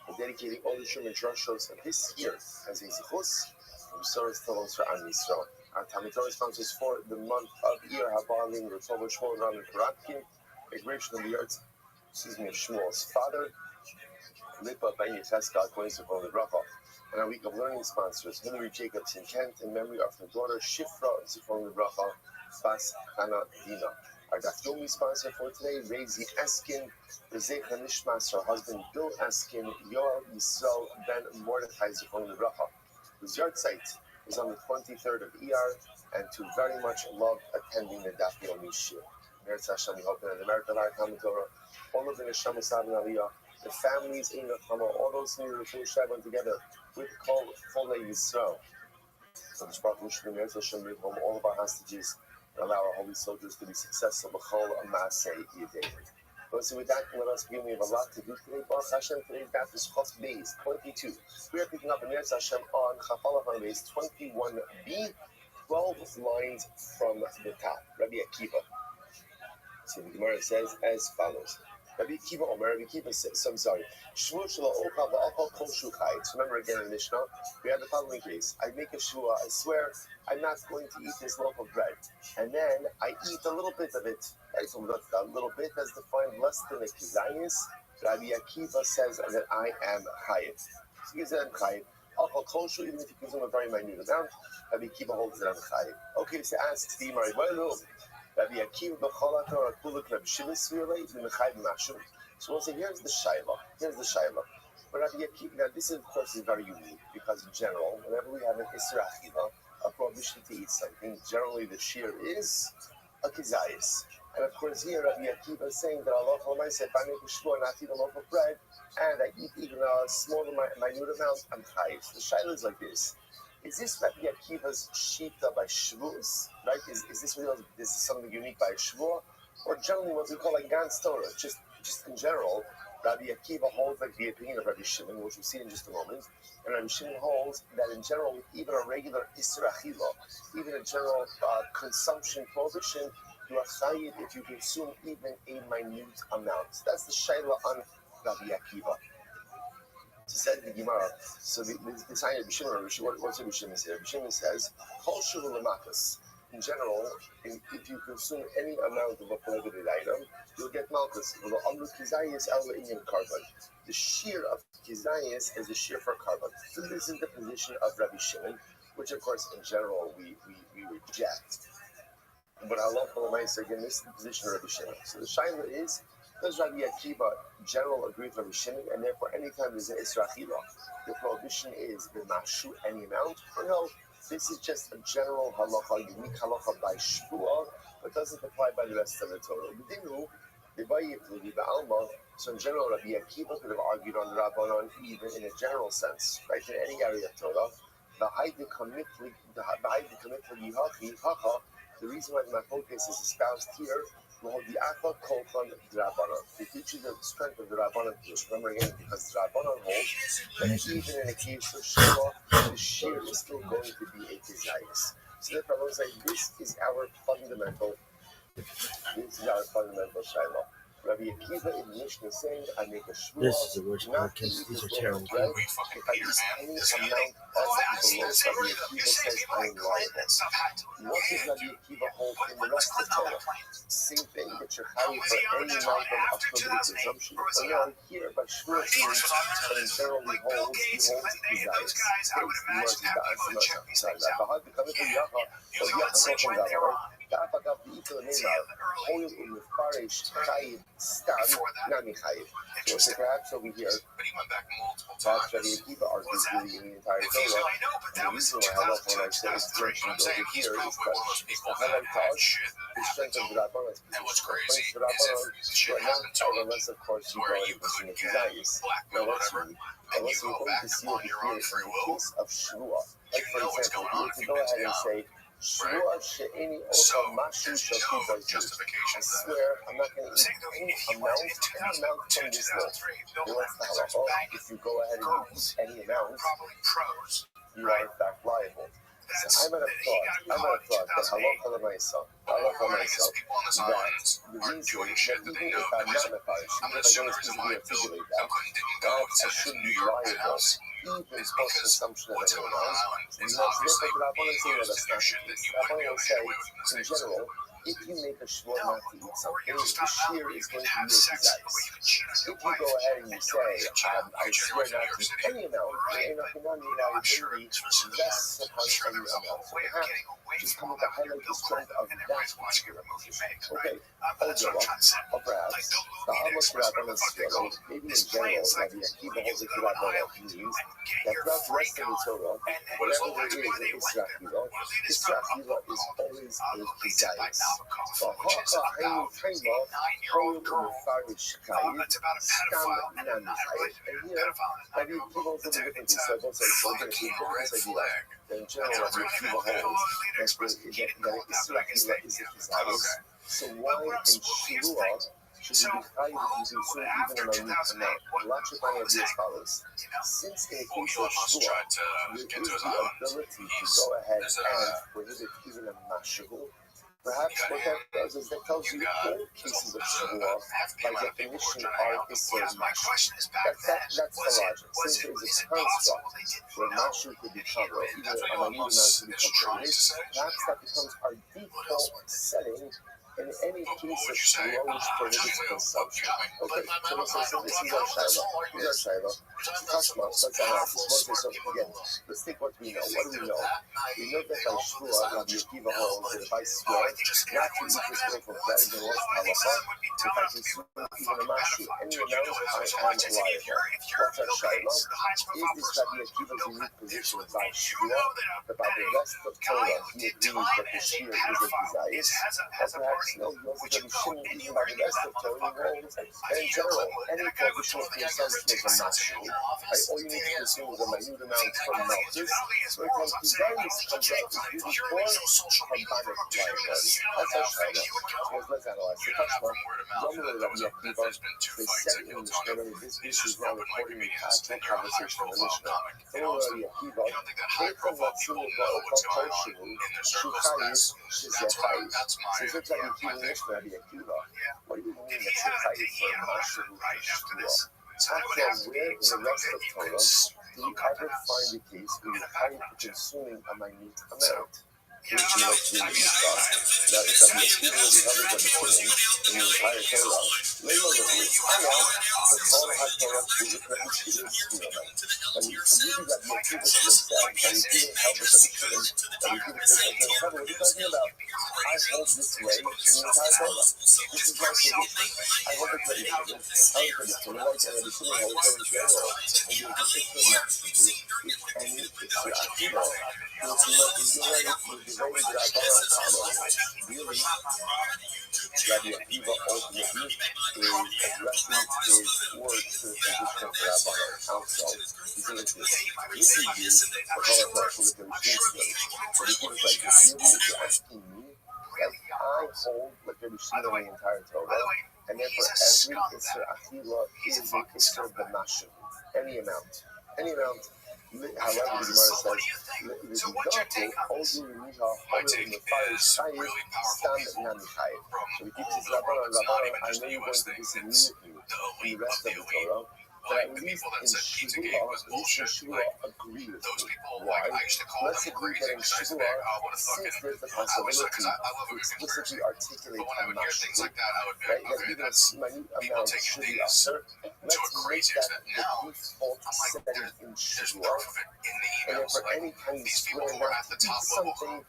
Speaker 1: for dedicating all the Sherman Drushos of this year as a zichus from Soros Tolos for Am Yisrael. Our commentary sponsors for the month of Iyar Habalim, Rotov Shmuel, Ram Karatkin, a creation of the arts, of Shmuel's father, Lipa Ben Yitesca, Kois of Holy Rafa. And our week of learning sponsors, Hillary Jacobs in Kent, in memory of her daughter, Shifra Zichron Bracha, Bas Hana Dina. Our Dafyomi sponsor for today, Rezi Eskin, the Zecha Nishmas, her husband, Bill Eskin, Yoel Yisrael Ben Mordechai Zichron Bracha, whose yard site is on the 23rd of Iyar, and to very much love attending the Dafyomi Shir. Mirtz Hashem, we hope that in the American Life Talmud Torah, all of the Neshama Sabin Aliyah, the families in the Chama, all those who went together with Kol Chole Yisrael. So the Spark Lushim Mirtz Hashem, we home all of our hostages and allow our holy soldiers to be successful. B'chol Masei Yidei. So with that, let us begin. We have a lot to do today. Baruch Hashem, today's daf is Chos Beis 22. We are picking up in Mirtz Hashem on Chafalach on Beis 21b, 12 lines from the top. Rabbi Akiva. So the Gemara says as follows. Rabbi Akiva says, I'm sorry. Remember again in Mishnah, we have the following case. I make a shua, I swear I'm not going to eat this loaf of bread. And then I eat a little bit of it. So a little bit as defined less than a kizayis. Rabbi Akiva says that I am chayiv. So he says I'm chayiv. Even if you consume a very minute amount, Rabbi Akiva holds that I'm chayiv. Okay, so asks the Imari, Rabbi Akiva b'cholata or kuluk Rabbi Shimon Svirei v'mechayv mashu. So we'll say, here's the shaila. But Rabbi Akiva, now this of course is very unique because in general, whenever we have an Isra Achila, a prohibition to eat something, generally the shear is a kizayis. And of course here Rabbi Akiva is saying that Allah said, if I make a shvua not eat a loaf of bread, and I eat even a small minute amount, I'm chayiv. The shaila is like this. Is this Rabbi Akiva's shita by shvuos, right? Is this real? This is something unique by shvuah, or generally what we call like Gans Torah? Just in general, Rabbi Akiva holds like the opinion of Rabbi Shimon, which we'll see in just a moment, and Rabbi Shimon holds that in general, with even a regular Isra Achila, even a general consumption prohibition, you are chayiv if you consume even a minute amount. That's the shayla on Rabbi Akiva. Said the Gemara. So the sign of Bishimon, what's Rabbi Shimon say? Rabbi Shimon says, "Kol shuvu lemakas." In general, if you consume any amount of a prohibited item, you'll get malchus. The shear of kizayis is the shear for carbon. So this is the position of Rabbi Shimon, which of course in general we reject. But Allah again, this is the position of Rabbi Shimon. So the shaila is, does Rabbi Akiva general agree with Rabbi Shimon, and therefore anytime there's an Isra Achila, the prohibition is b'mashu, any amount, or no, this is just a general halacha, unique halacha by shvuah, but doesn't apply by the rest of the Torah. So in general, Rabbi Akiva could have argued on the Rabbanon even in a general sense, right, in any area of Torah. The reason why the Machlokas is espoused here, they teach you the strength of the Rabbanon. Remember again, because the Rabbanon holds that even in a case of Shua, the shear is still going to be a desires. So therefore, I was like, this is our fundamental shaila. Rabbi Akiva in Mishnah saying, I make a shvuah.
Speaker 3: This is the worst
Speaker 1: Not
Speaker 3: podcast. These are
Speaker 1: bread.
Speaker 3: terrible.
Speaker 1: If I use any amount of the most, Rabbi Akiva says I am liable. What does Rabbi Akiva hold in the rest of Torah? Same thing that you're chayiv for any amount of public consumption. But now here, by shvuah, he thoroughly holds desires. ואף אגב באיתו נאמר, הויל ומפרש חייב סתם נמי חייב. So perhaps over here, perhaps Rabbi Akiva argues really in the entire Torah. And the reason why I love when I say it's mentioned over here is that to highlight to us the strength of the Rabbanon. Unless of course you go and listen to desires. Now let's read. Unless we're going to see over here in the case of Shvuah. Like for example, you need to go ahead and say, Shvuah she'eni ocha mashu shafu b'zu. I swear I'm not going to eat any amount from this law. What's the halacha? If you go ahead and eat any amount, you are in fact liable. So I might have thought that halacha l'maisa, that the reason that even if I'm not mefaresh, even if I don't physically articulate that I shouldn't be liable. Even post-consumption of any amount. And that's different, but I want to say that that's not the case. I want to say, in general, if you make a shvuah not to eat something, the shear is going to be your desires. If you go ahead and you say, I swear not to eat any amount, then liability rests upon any amount. So perhaps just come to highlight the strength of that particular position. Okay, or perhaps the Amos Rabbanon struggle, maybe in general, Rabbi Akiva holds it to Rabbanon means that throughout the rest of the Torah, whatever there is in Isra Achila is always a desires. So Ha'cha Hainu Taima, Hainu Mefarish Kaid, Stam Nami Kaid. And here, Rabbi Akiva holds it a different thing. So I don't say, so I'm going to keep this idea. In general, Rabbi Akiva holds that Isra Achila is a desires. So why in Shvuah should you be chayiv if you consume even a minute amount? The logic I have is as follows. Since in a case of Shvuah, there is the ability to go ahead and prohibit even a mashu, perhaps what that does is that tells you all cases of Shvuah, by definition, are Isser Mashu. That's the logic. Since there is a construct where Mashu could become, or even a minute amount could become prohibited, perhaps that becomes our default setting in any case of Shvuah which prohibits consumption. Okay, so this is our Shiloh. Tashma, such analysis. So again, let's take what we know. What do we know? We know that by Shvuah, Rabbi Akiva holds that if I swear not to eat this thing from bread and what's halacha, if I consume even a mashu, any amount, I am liable. What's our Shiloh? Is this Rabbi Akiva's unique position by Shvuah, that by the rest of Torah he agrees that the shear is a desire? Or perhaps no, he also said he shouldn't even by the rest of Torah, and in general, any prohibition of consumption is a mashu. All you need to consume is a minute amount from Malchus. So it comes to Zionist comes out to really poor combined liability. That's our Shiloh. So let's analyze the Tashma. Normally Rabbi Akiva, they said in the Mishnah, this is now recording the actual conversation of the Mishnah. So Rabbi Akiva, Hecha Matzim Ba'ocha Kolshenu, Shuchayiv Shizeh So it's Rabbi Akiva in the Mishnah, Rabbi Akiva. What do you mean that Shuchayiv for Mashu Shvuah? After where in the rest of Torah do you ever find a case where you're chayiv for consuming a minute amount? Which you might see in the Mishnah. That is Rabbi Akiva will be held as a sin in the entire Torah. Leila Lehu, the Torah HaTorah to be Rabbi Akiva Shvuah. And for you, Rabbi Akiva should have said, Rabbi Akiva held us as a sin. Rabbi Akiva said, what are you talking about? I hold this way in the entire Torah. This is my position. I hold it very good. I hold it very good. Like Rabbi Shimon held it very general. And you just take the master with any Isra Achila. So if you're ready to be very good at really, Rabbi Akiva ultimately is addressing his words to the position of Rabbi outside. He's saying this. This is you, the Holocaust for the Jewish But he was like, if you're asking me, that I hold like Rabbi Shimon the entire Torah, and therefore every Isra Achila is an Isra b'mashu, any amount. However, the Gemara says,
Speaker 2: So what's your take on this? My take is really powerful people from all over the world. It's not even just the U.S. thing. It's the elite of the elite. Like the people that said Pizzagate was bullshit. Like those people. Like I used to call them crazy because I used to be like, oh, what a fucking. I was like, because I love a good conspiracy. But when I would hear things like that, I would be like, okay, that's people taking things to a crazy extent. Now I'm like, dude, there's proof of it in the emails. Like these people who are at the top level,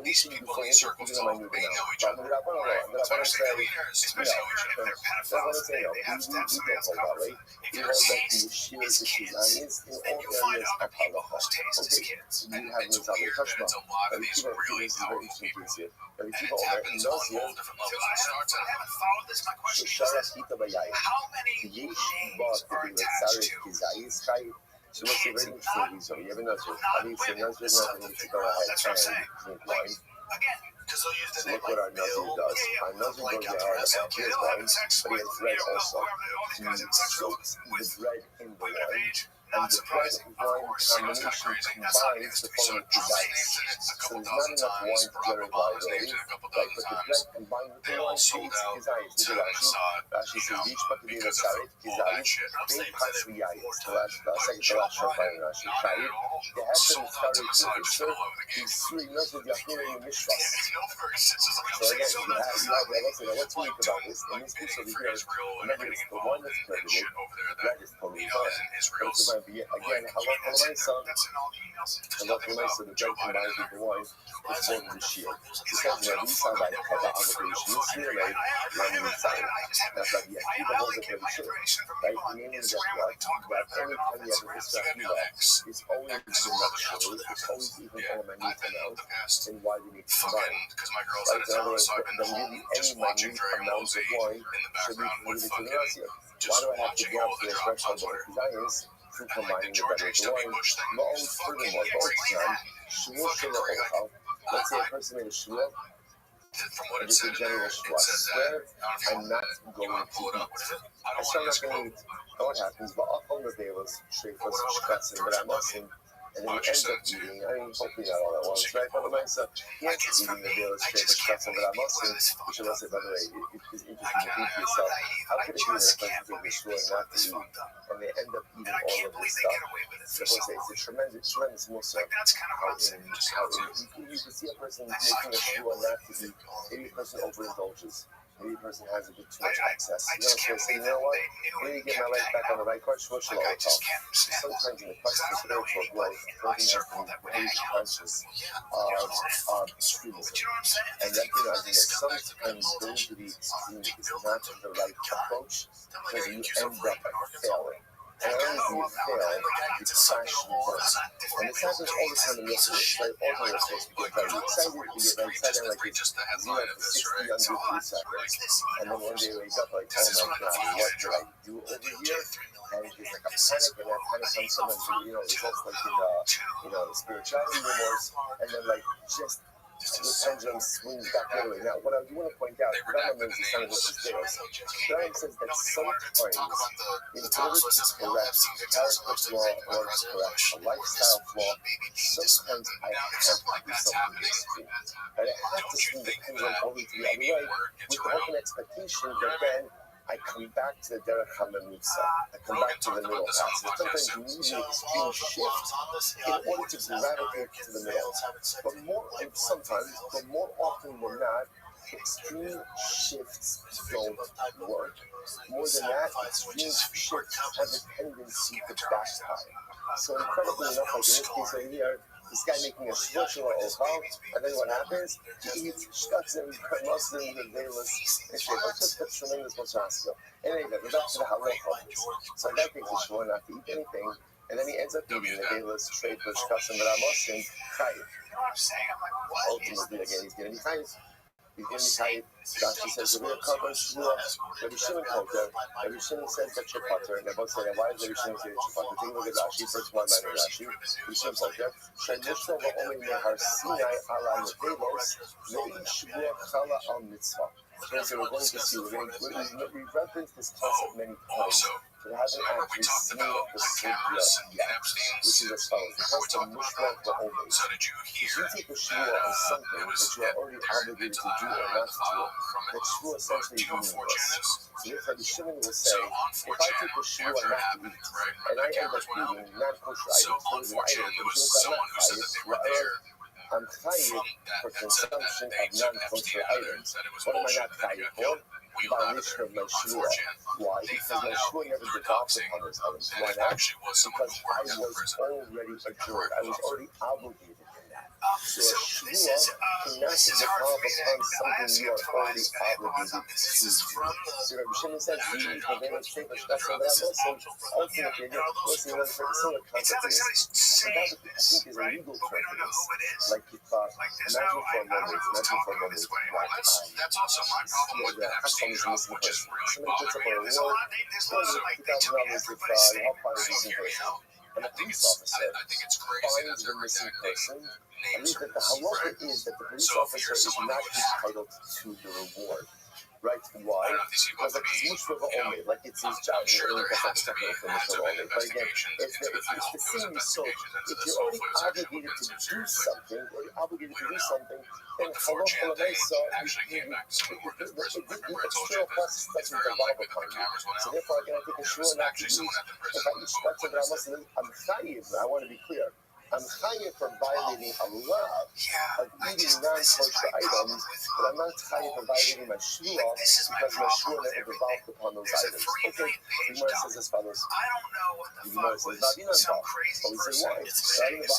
Speaker 2: these people, these circles talk. They know each other, right? So there's the billionaires, especially when they're pedophiles. They have surveillance cameras. If you're seeing these kids, then you find other people whose taste is kids. And it's weird that it's a lot of these really powerful people. And it happens on all different levels. It starts out. I haven't followed this. My question is, how many names are attached to?
Speaker 1: So what's the rating for these? So you have another. I mean, so another
Speaker 2: That's what I'm saying. Like, again, because they'll use the name
Speaker 1: look what our
Speaker 2: like
Speaker 1: Nazi
Speaker 2: Bill.
Speaker 1: does.
Speaker 2: Yeah,
Speaker 1: Our Nazi
Speaker 2: like
Speaker 1: goes out
Speaker 2: SLK,
Speaker 1: about his
Speaker 2: they'll have
Speaker 1: wine,
Speaker 2: sex
Speaker 1: but he
Speaker 2: with,
Speaker 1: has bread also.
Speaker 2: all these guys have sex with
Speaker 1: the bread in the
Speaker 2: women of
Speaker 1: wine.
Speaker 2: age.
Speaker 1: And
Speaker 2: Not
Speaker 1: the
Speaker 2: surprising,
Speaker 1: bread
Speaker 2: of
Speaker 1: wine
Speaker 2: course. That's kind of crazy. That's not news to me. So Trump's names in it a couple dozen times. Barack Obama's names in it a couple dozen times. They all sold out to Mossad, because of all that shit. Trump's name is in it 4 times. But Joe Biden, not at all, sold out to Mossad just fell over the game.
Speaker 1: So again, what's unique about this? And this piece over here, remember, it's the one that's prohibited. That is totally fine. But it's going to be, again, halacha l'maisa, the bread combined with the wine, is going to be shield. This has been a reason by the obligation. This year, like, when we sign, that's like, yeah, people hold it very short. Right? Meaning that what? That every time you have a discussion, it's always been not true. It's always even on a minute amount. And why we need to combine. Right? In other words, then really any minute amount of wine should be included to the ratio. Why do I have to get up to the threshold of desires through combining the better with the wine? Not only furthermore, but over time, shmur shelo. Let's say a person made a shmur, and just a general swear, I'm not going to eat. I start not going to eat. Know what happens? But all the day was straight for shkatzim, but I mustn't. And then you end up eating, I mean, hopefully not all at once, right? But the mindset, he ends up eating the day was straight for shkatzim, but I mustn't. Which I will say, by the way, it's interesting to think to yourself, how could it be that a person takes a shmur not to eat, and they end up eating all of this stuff? So I will say, it's a tremendous muscle how you can see a person making a shmur not to eat. Maybe a person overindulges. Maybe a person has a bit too much access. You know, so say, you know what? I need to get my life back on the right course. What should I talk? Sometimes in the quest for spiritual growth, one thing has to be very conscious of extremism. And recognizing that sometimes going to the extreme is not the right approach because you end up failing. And only you fail, you crash and burn. And this happens all the time in your life, right? All your life, you get very excited, like it's 0 to 60 under 3 seconds. And then one day you wake up like, oh my God, what did I do over here? And it's like a panic, and that panic sometimes, results like in, spirituality remorse, and then like just the pendulum swings back the other way. Now, what I do want to point out, Rabbi is the son of this Rabbi says that sometimes, in order to correct character flaw or to correct a lifestyle flaw, sometimes I have to do something extreme. But I have to swing the pendulum over to the other way with the open expectation that then I come back to the Derech HaMemutza. I come back to the middle path. So sometimes you need an extreme shift in order to gravitate to the middle. But more often than not, extreme shifts don't work. More than that, extreme shifts have a tendency to backfire. So incredibly enough, like in this case right here, this guy making a social ohal, and then what happens? He eats shkatzim, Muslim, the veilus, and shit. That's just tremendous musasco. And anyway, we're back to the halacha of this. So that guy takes a shmur not to eat anything, and then he ends up eating the veilus, straight for shkatzim, but Muslim, chayiv. Ultimately, again, he's going to be chayiv. He's going to be chayiv. Rashi says, we're going to cover shmur. Rabbi Shimon told her. Rabbi Shimon says that you're potter, and they both say, why does Rabbi Shimon say that you're potter? Take a look at Rashi, first one line of Rashi. Rabbi Shimon told her, Shemushra va'omer nehar Sinai ala nevelos, ve'i shmur chala al mitzvah. So we're going to see, we've referenced this concept many times, but haven't actually seen the sugya yet, which is as follows. The concept of mushmak ba'omed. If you take a shua on something that you are already obligated to do or not to do, that shua essentially is meaningless. So therefore, the Shimon will say, if I take a shua not to eat, and I end up eating non-kosher items, those are items, but since I'm not chayiv, I'm chayiv for consumption of non-kosher items. What am I not chayiv for? Violation of my shua. Why? Because my shua never devolved upon those items. Why not? Because I was already adjured. I was already obligated in that. So a shua cannot devolve upon something you are already obligated to do. So Rabbi Shimon says, ultimately, again, listen, you want to the similar concept is, and that I think is a legal term for this. Like if, imagine for a moment, someone's a missing person. Somebody puts up a reward, $250,000 if you help find a missing person. And a police officer finds the missing person, and that the halacha is that the police officer is not entitled to the reward. Right? Why? Because like it's mushva ba'omed, like it's his job. That's not technical for mushva ba'omed. But again, it's the same. So if you're already obligated to do something, then halacha l'maisa, the external process doesn't devolve upon you. So therefore, again, I take a shua not to eat. If I eat shpatza b'ramas, I'm chayiv. I want to be clear. I'm chayiv for violating a law of eating non-kosher items, but I'm not chayiv for violating my shua because my shua never devolved upon those items. Okay, the Gemara says as follows. The Gemara says, "V'adin anba." But we say why?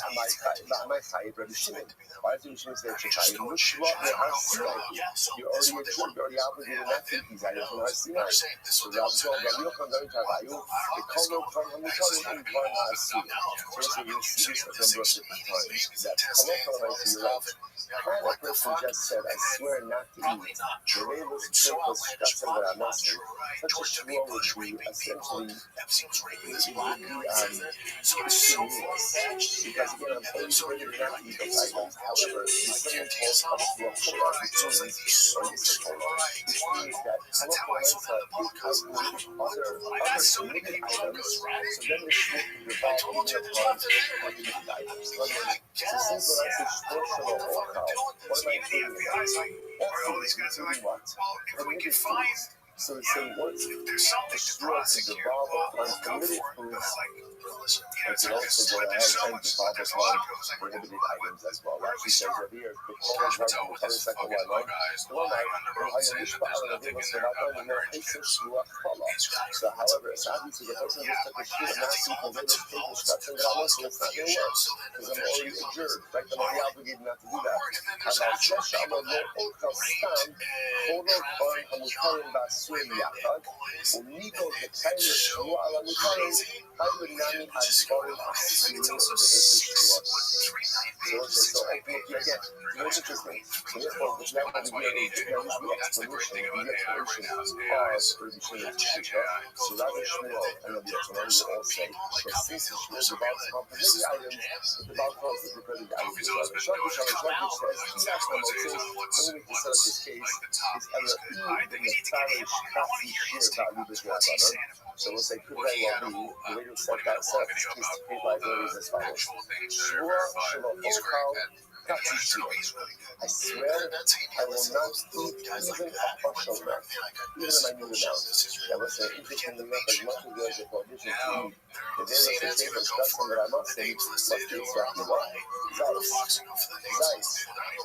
Speaker 1: Am I chayiv? Rabbi Shimon. Why does Rabbi Shimon say it's chayiv? Mushva me'ar sinai. You're already obligated not to eat these items from Har Sinai. So Rabbi Yochanan going to Ravayu, the kol kol hamutarim in kvar ha'asir. So we see this number of different times. That halacha l'maisa, you're right. Had a person just said, I swear not to eat, the way was trickles shkatzim v'ramasim, such a shua would be essentially meaningless. Because again, I'm always ready not to eat those items. However, if someone calls up to a kola, which means, or yisakola, which means that halacha l'maisa, it has other permitted items, so then the shua can revolve even upon prohibited items. So since when I say shloshel or what am I including in that? All foods, including what? Permitted foods. So it's saying once the shua to devolve upon permitted foods, it can also go ahead and devolve upon prohibited items as well. Rashi says over here, the Torah is right in the other second one, so however, it's obviously the person just took a shua not to eat the village, take the structure and it's not going to work. Because I'm already adjured, right? I'm already obligated not to do that. So again, it's interesting. So therefore, which now would be the explanation of Rabbi Shimon's shita. So Rabbi Shmuel and Rabbi Yochanan will all say that since the shua devolves upon permitted items, it devolves upon the permitted items as well. Shakish says, when we can set up this case, is Elohim the Nefarish Kafi Shir Ba'alibas Rabbanon. So we'll say, could very well be, the way to set up this case to create liabilities as follows. Shua Shalom Ochal Kafi Shir. I swear I will not eat even a partial amount, even a minute amount. That was interestingly enough, as much as there's a prohibition to eat, the various statements custom that I must say must be exactly what? Zayis.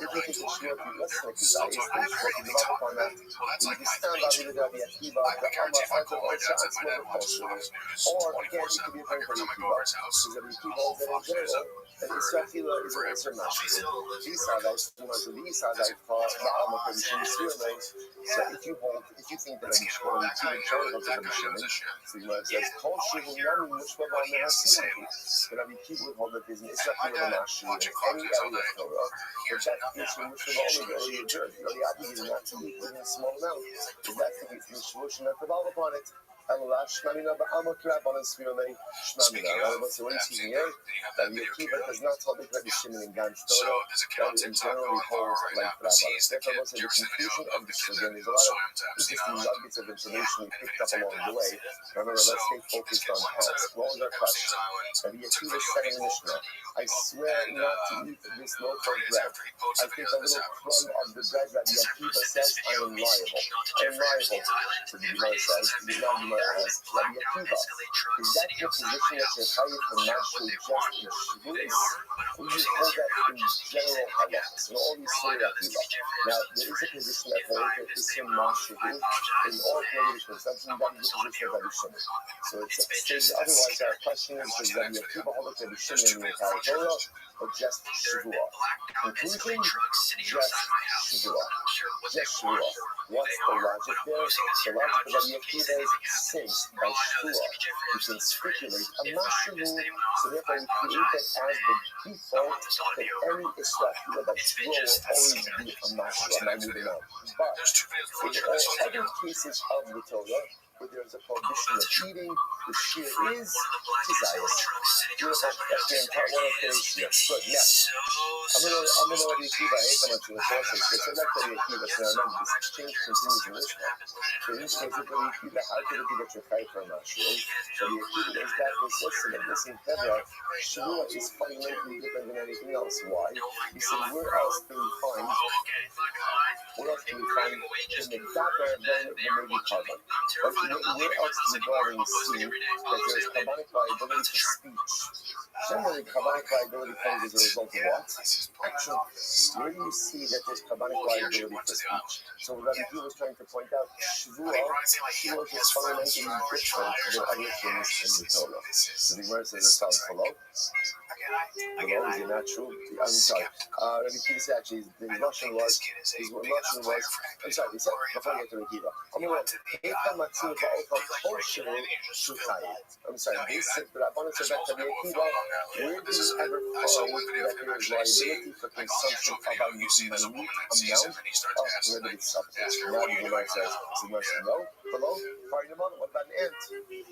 Speaker 1: If you take a shua to less than Zayis, then shua to develop upon that. You can stand by the Rabbi Akiva, the Amma, Arthur, or Sha'at's more culture. Or again, it could be a very Rabbi Akiva. Because Rabbi Akiva holds that in general, and Israfila is an answer mashkin. These are those, these are those parts that are not Rabbi Shimon's feelings. So if you think that Rabbi Shimon, you keep enjoying what Rabbi Shimon, so you might say, Kol Shivim Yami Mushva Ba'ameh HaSinai. But Rabbi Akiva would hold that there's an Israfila mashkin in any area of Torah, but that case when Mushva Ba'ameh, you're already adjured, you're already obligated not to eat within a small amount. If that's the case, the Shua should not devolve upon it. Ella Shmamina Ba'amot Rabbanan Svirame Shmamina. Rabbi says, what do you see here? That Rabbi Akiva does not hold like Rabbi Shimon and Gan Torah, that it generally holds like Rabbi. Therefore, Rabbi says the conclusion of the Shulchan, there's a lot of interesting nuggets of information we picked up along the way. Remember, let's stay focused on past. What was our question? Rabbi Akiva said in the Mishnah, I swear not to eat this loaf of bread. I take a little crumb of the bread. Rabbi Akiva says, I am liable. I am liable. So the Gemara says, the Gemara asks, Rabbi Akiva, is that your position that you're hired for natural just in Shavuos? Or do you hold that in general halachas? And all these say Rabbi Akiva. Now, there is a position that holds that this in Mashavu, in all negative consumption, that is the position of Rabbi Shimon. So it's stated otherwise, our question is, does Rabbi Akiva hold Rabbi Shimon in the entire Torah, or just Shavuot? Conclusion, just Shavuot. Just Shavuot. What's the logic there? The logic of Rabbi Akiva is, since by Shavuot you can stipulate a Mashavu, so therefore we create that as the default that any Israel that will always be a Mashavu, and I move it out. But in all other cases of the Torah, where there's a prohibition of eating, the shear is desirous. That's the entire one of today's shear. Good, next. I'm going to Rabbi Akiva, I hate that much in the process, but so that's Rabbi Akiva, so remember, this exchange continues in this one. So in this case, Rabbi Akiva, how could it be that you're chayv for a Mashavu? Rabbi Akiva goes back and says to them, listen, February, Shavuot is fundamentally different than anything else. Why? He said, where else can we find in the Dabar than the maybe carbon? Where else do we go and see that there's carbonic liability for speech? Generally, carbonic liability comes as a result of what? Action. Where do you see that there's carbonic liability for speech? So what Rabbi Akiva was trying to point out, Shavuot is fundamentally different than other things in the Torah. So the Gemara says it's down below. Below is not true. I'm sorry. Rabbi Akiva said actually his Russian was, I'm sorry, he said, before I get to Rabbi Akiva, I'm sorry, they said, but I want to say back to Rabbi Akiva, where do you ever find that there is liability for consumption of a minute amount of prohibited substance? Now the Gemara says, no, below, party them on, what about an ant?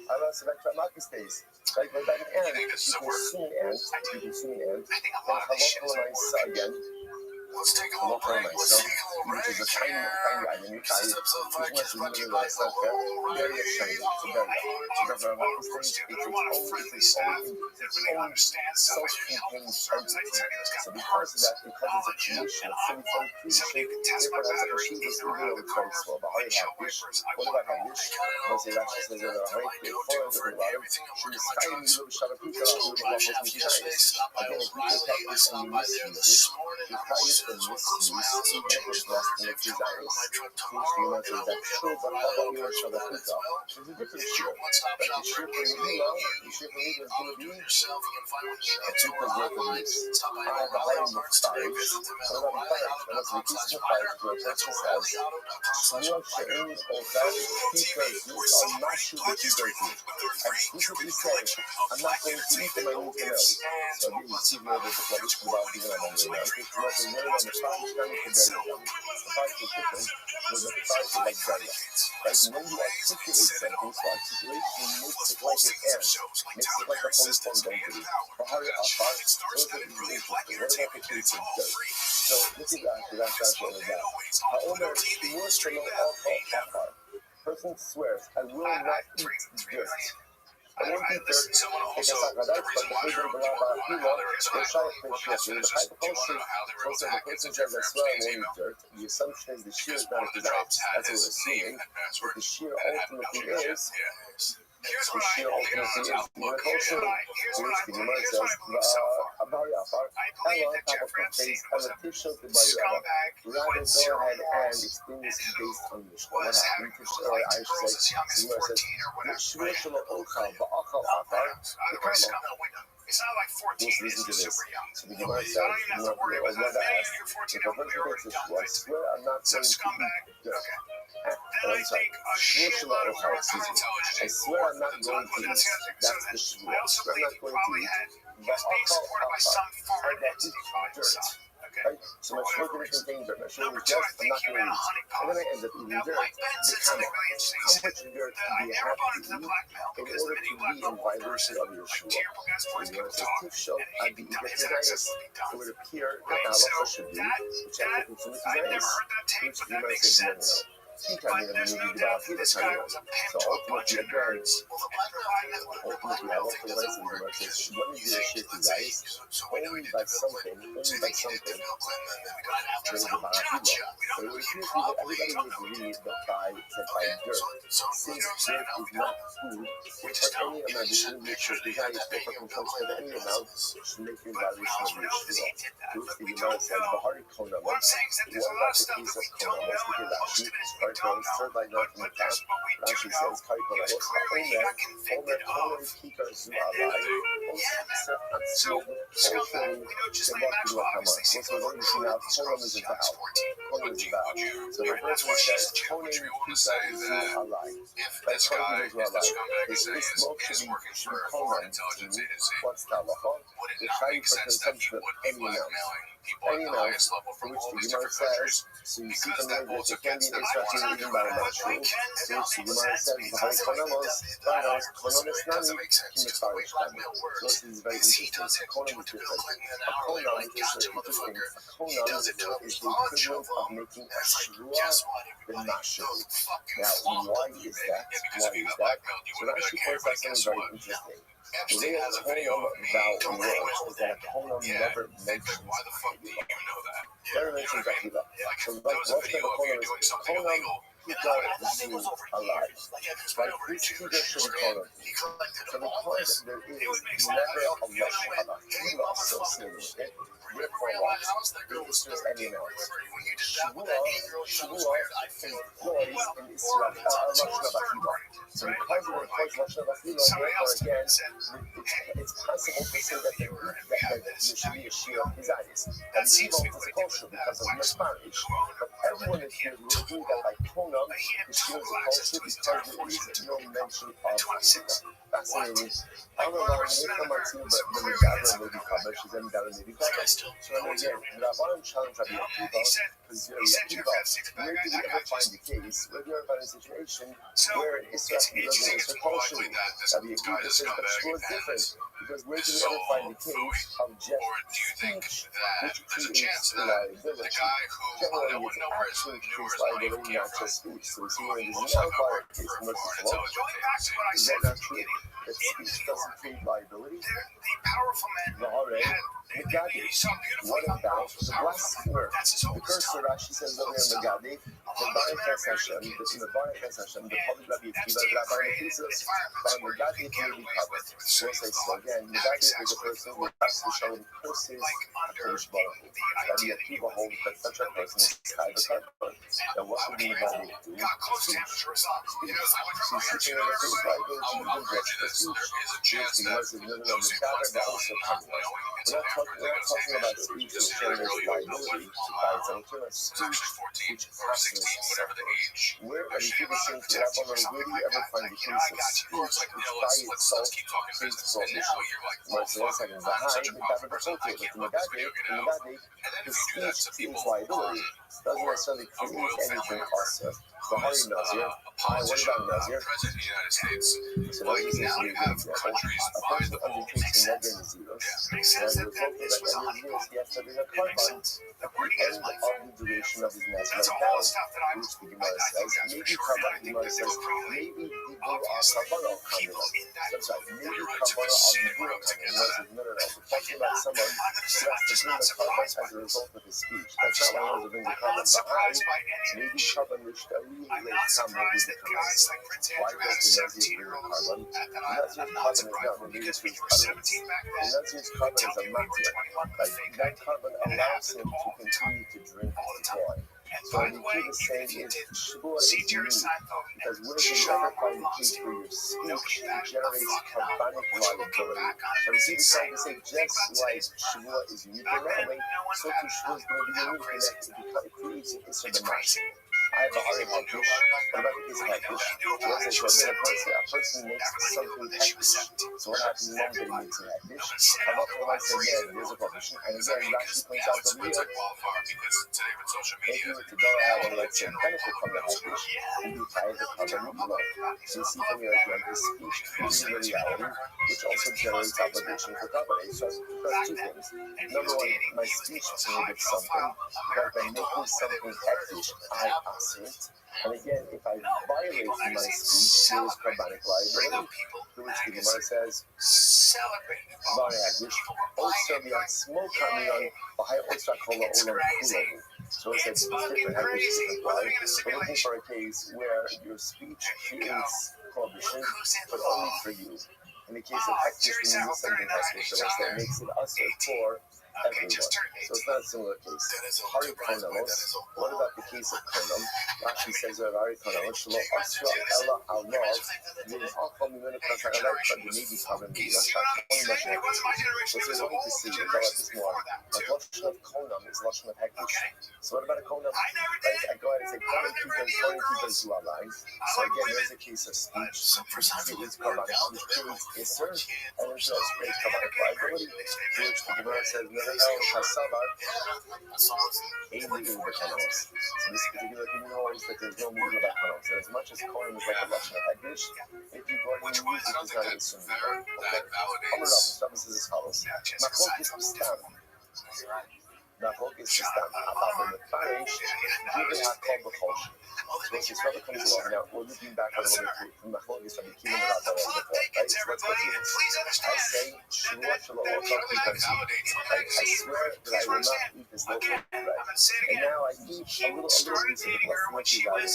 Speaker 1: I want to say back to Ramakis days. Like, what about an ant? You can sue an ant, then halachah again. Halachah which is a tiny item, you tie it, which must be limited by itself there, very shiny, so very good. So therefore, it's its own self-contained entity. So because of that, because it's a creation, a fully formed creation, therefore it has a Hashivas, even though it's very small. But how do you have wish? What about how wish? Once it actually says that a height, the foreign different letter, should be sky in the middle of Shavakuta, or the level of Mikhaïs. Again, if we can take this and we misuse it, Mikhaïs and misuse, even if it's less than its desires. Which we might say that's true, but how about we show the Kuta? There's a different shear. Like the shear for Yehila, the shear for Yehila is going to be a Kuka's worth of use. I have a high of five. What about the five? Unless we teach the five, where a person says, Shmuel She'en Otar Kuka's use are not sure what you don't do. I explicitly said, I'm not going to eat them, I need to know. So again, you see where there's a tradition about giving them on the now. It's not the word on the five, it's not the very the five is different with the five of like Daya. Right? And when you articulate something, so articulation makes it like an air, makes it like a fully formed entity. For how you are, those are interesting. What about the case of dirt? So look at that, that's what it is. However, the words for no alcohol, person swears, I will not eat dirt. I won't eat dirt, take a sakadat, but the person below about Hilo, the shaykh fish, the hypoculture, most of the person says I swear I won't eat dirt. The assumption is the shear is not a desire. That's what we're assuming. But the shear ultimately is, the shear ultimately is the hypoculture, which the Gemara says, Abari Afar, Ella, top of my face, Ella Tisha, the body rather go ahead and explain this based on Mishnah. What happened? I should say, the Gemara says, Shmuel Ochal, Ba'achal Afar, the Kama. Just listen to this. So the Gemara says, never asked, if a person takes this, I swear I'm not going to eat dirt. I'm sorry, Shmuel Ochal, excuse me. I swear I'm not going to eat. That's the Shmuel. I swear I'm not going to eat. Ba'achal Afar, I will eat dirt. Right? So my short different things, but my short is just, I'm not going to eat. And then I end up eating dirt. The camel. How much dirt do you have to eat in order to be in violation of your shua? So the Gemara says, Tifsho, I'd be eager to Zionist. It would appear that the halacha should be, which I think consumer to Zionist. Which the Gemara says, no, no, no. So ultimately, again, ultimately, I love the rights of the Gemara says, when you do a shit to Zionist, only by something, there is a barafila. But it would appear to me that everybody would agree that by dirt, since dirt is not food, or any amount of shit to Zionist, if it comes to any amount, should make you in violation of your shua. To which the Gemara says, Bahari Konamos, what about the case of Konamos? Because Rashi, third line down from the top, Rashi says, Kari Konamos, Omer Kikar Zu Alai, so we're going to see now, Konam is a vow. Konam is a vow. So the person says, Konam Kikar Zu Alai. That's Konam Zu Alai. This smoke should be Konam to what's the halacha? The Chai for consumption of any amount. Any amount, for which the Gemara says, so you see from there that it can be extracted even by a mushroom, so which the Gemara says, Bahai Konamos, Konomis Nani, Kimifarish Nani. So this is very interesting. Konam is different. A konam is interesting. A konam is the equivalent of making a shruah in mashru. Now, why is that? So Rashi points out something very interesting. The way a konam vow works is that a konam never mentions Akila. Never mentions Akila. So like Rosh Konam is konam Kikar Zu Alai. Like this Kikar should be konam. So because there is never a Rosh Akila associated with it, therefore it is just any amount. Shvuah employs an Isra Rosh Akila. So because there employs Rosh Akila, therefore again, it's possible to say that there should be a Shia of Zionist. And the Shiva is kosher because of mismarriage. But everyone in here will agree that by Konam, the Shia is kosher because there is no mention of Akila. Fascinating. I don't know if I'm but the Megabra may be covered. She's a Megabra may be covered. So again, the Rabbanim challenge Rabbi Akiva, because Rabbi Akiva, where do we ever find the case, where do we ever find a situation where an Israel doesn't answer culturally? Rabbi Akiva says that Shua is different, because where do we ever find the case of just speech which creates liability? Generally, it's actually creates liability, not just speech. So we see when there's an outlier case in which it's wrong. Is that not true? That speech doesn't create liability? What about the blasphemer? The cursor, Rashi says over here in Megadi, the Baruch Hashem, the Baruch Hashem, the public Rabbi Akiva, the Rabbi Jesus, but Megadi may be covered. We'll say so again. Megadi is a person who has to show him curses HaKadosh Baruch Hu. Rabbi Akiva holds that such a person is kind of cardboard. Now, what would Megadi do? She's sitting in a face like this, she would just the speech. She was in the middle of the Megadi, that also comes out. We're not talking about speech which generates liability by its own term. Speech which passes something. Where are the people saying to that woman, where do you ever find the case of speech which by itself creates prohibition? Well, so one second, the high, the Megadi, the speech is liability. Doesn't necessarily create anything also. Bahari Nazir. What about Nazir? So Nazir seems to be a good example. A person undertakes a Nazir Naziros, and the result of that Nazir Naziros, he has to bring a carbon at the end of the duration of his Nazir vow, which the Gemara says, maybe carbon, the Gemara says, maybe Dibur al-Kabbalah al-Kamila. I'm sorry, maybe Kabbalah al-Dibur al-Kamila. No, we're talking about someone who has to bring the carbon as a result of his speech. That's not why he has to bring the carbon behind. Maybe carbon which the really Why does the Nazir bring the carbon? The Nazir's carbon is not related to his utterance. The Nazir's carbon is a matir. Like, that carbon allows him to continue to drink the wine. So the key is saying is Shavuot is unique, because where do you ever find the case where your speech generates carbonic liability? So you see the trying to say just like Shavuot is unique in that way, so too Shavuot is going to be unique in that it creates an Issur B'Mashru. I have a hard hektish. What about the case of hektish? Well, it says, well, again, a person makes something hektish. So what happens in the moment that he makes it hektish? Allah might say, again, there's a prohibition. And again, Rashi points out over here, if you were to go ahead and let's say benefit from the hektish, you do try to cover mikvah. So you see from here again, this speech is the reality, which also generates obligation for covenant. So it does two things. Number one, my speech prohibits something, because by making something hektish, I ask it. And again, if I violate my speech, there is corbanic liability, to which the Gemara says, also the smoke coming on Bahai Osra Kola Olam Kulahu. So it says different hektish different apply. We're looking for a case where your speech creates prohibition, but only for you. In the case of hektish, we need something hektish, so it makes it usher for everyone. So it's not a similar case. Hari Konamos, what about the case of Konam? Rashi says that Hari Konamos, Shalo Asra Ella Al-Nov, Yin Akal Mimena Kasagalek, but the Navy Coven, so there's only to see, we'll talk about this more. The Lashon of Konam is Lashon of hektish. So what about a Konam? I go ahead and say, Konam keepers who are lying. So again, there's a case of speech, which creates Korban, which creates Isser, and there's also creates Korban liability, to which the Gemara says, so this particular thing knows that there's no movement about Konom. So as much as Konom is like a Lashon of hektish, if you go and use it, it's not a Isser. Okay? Amar Rabbi says as follows. Machlok is Stam. Machlok is Stam. About the Mefarish, Giving HaKol B'Chol. So this is Rabbi comes along. Now, we're looking back a little bit from Machlok is Rabbi Kiva and Rabbi before, right? So let's go through this. I say, Shua Shalom Ochak Kikansu. I swear that I will not eat this loaf of bread. And now I eat a little piece of it. Let's see what you guys,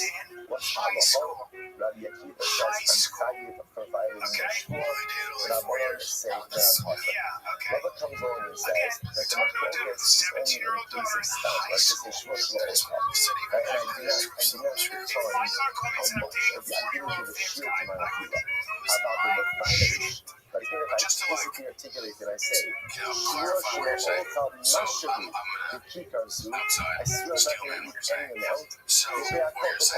Speaker 1: what's halacha? Rabbi Akiva says, I'm tired of providing a shua, but I want to say that I'm awesome. Rabbi comes along and says that the Machlok is only in a piece of stuff, like this is Shua Shalom Ochak. And I do not find how much I didn't give a shield to my Akiva about the Mefarish. But again, if I explicitly articulate and I say, Shua Shalom Mashali, the Kikarzu, I still not going to eat any amount. If we have culpable,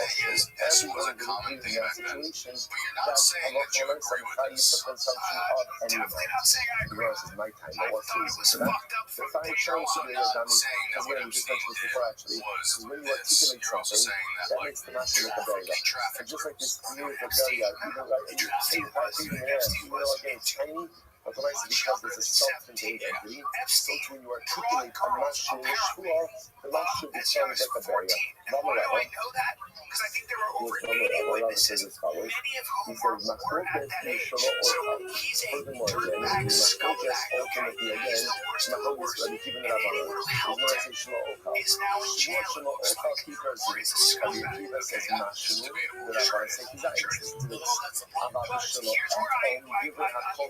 Speaker 1: everyone will agree in that situation that Allah will some value for consumption of any amount. The rest is my time, but what's the reason for that? The fine choice of the Yodami, because again, we just mentioned this before actually, is when you articulate something, that makes the master look a barrier. And just like this beautiful barrier, even like, you say the part even there, even though again, tiny, but the nice because there's a self-contained entity, so when you articulate a mashal shua, the mashal becomes like a barrier. How I know that? Because I think there are over 80 witnesses, many of whom were at that age. So he's a dirtbag scumbag, okay? He's the worst of the worst. And anyone who helped him is now in jail, it looks like, or is a scumbag, okay? It's debatable. Sure, well, that's the point. But here's where I argue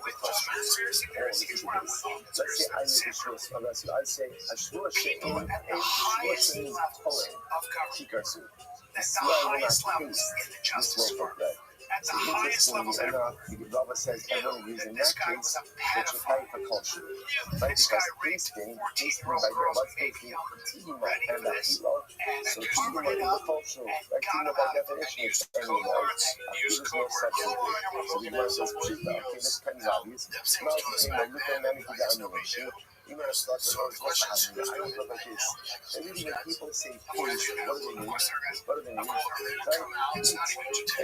Speaker 1: with those conspiracy theories. Here's where I'm wrong. Let's say I say people at the highest levels of government, at the highest levels in the justice department, at the highest levels ever. Rabbi says everyone using
Speaker 2: This
Speaker 1: that
Speaker 2: guy
Speaker 1: case,
Speaker 2: was a
Speaker 1: that you pay for culture.
Speaker 2: pedophile. This guy raped 14-year-old girls and baby ridiculous, and
Speaker 1: So
Speaker 2: covered it up and got him out of it and used code words, used code words.
Speaker 1: So the Gemara says, okay, this kind of obvious. Now, you know, it's what's happening. I don't know like this. And even when people say police, what do they mean? What do they mean?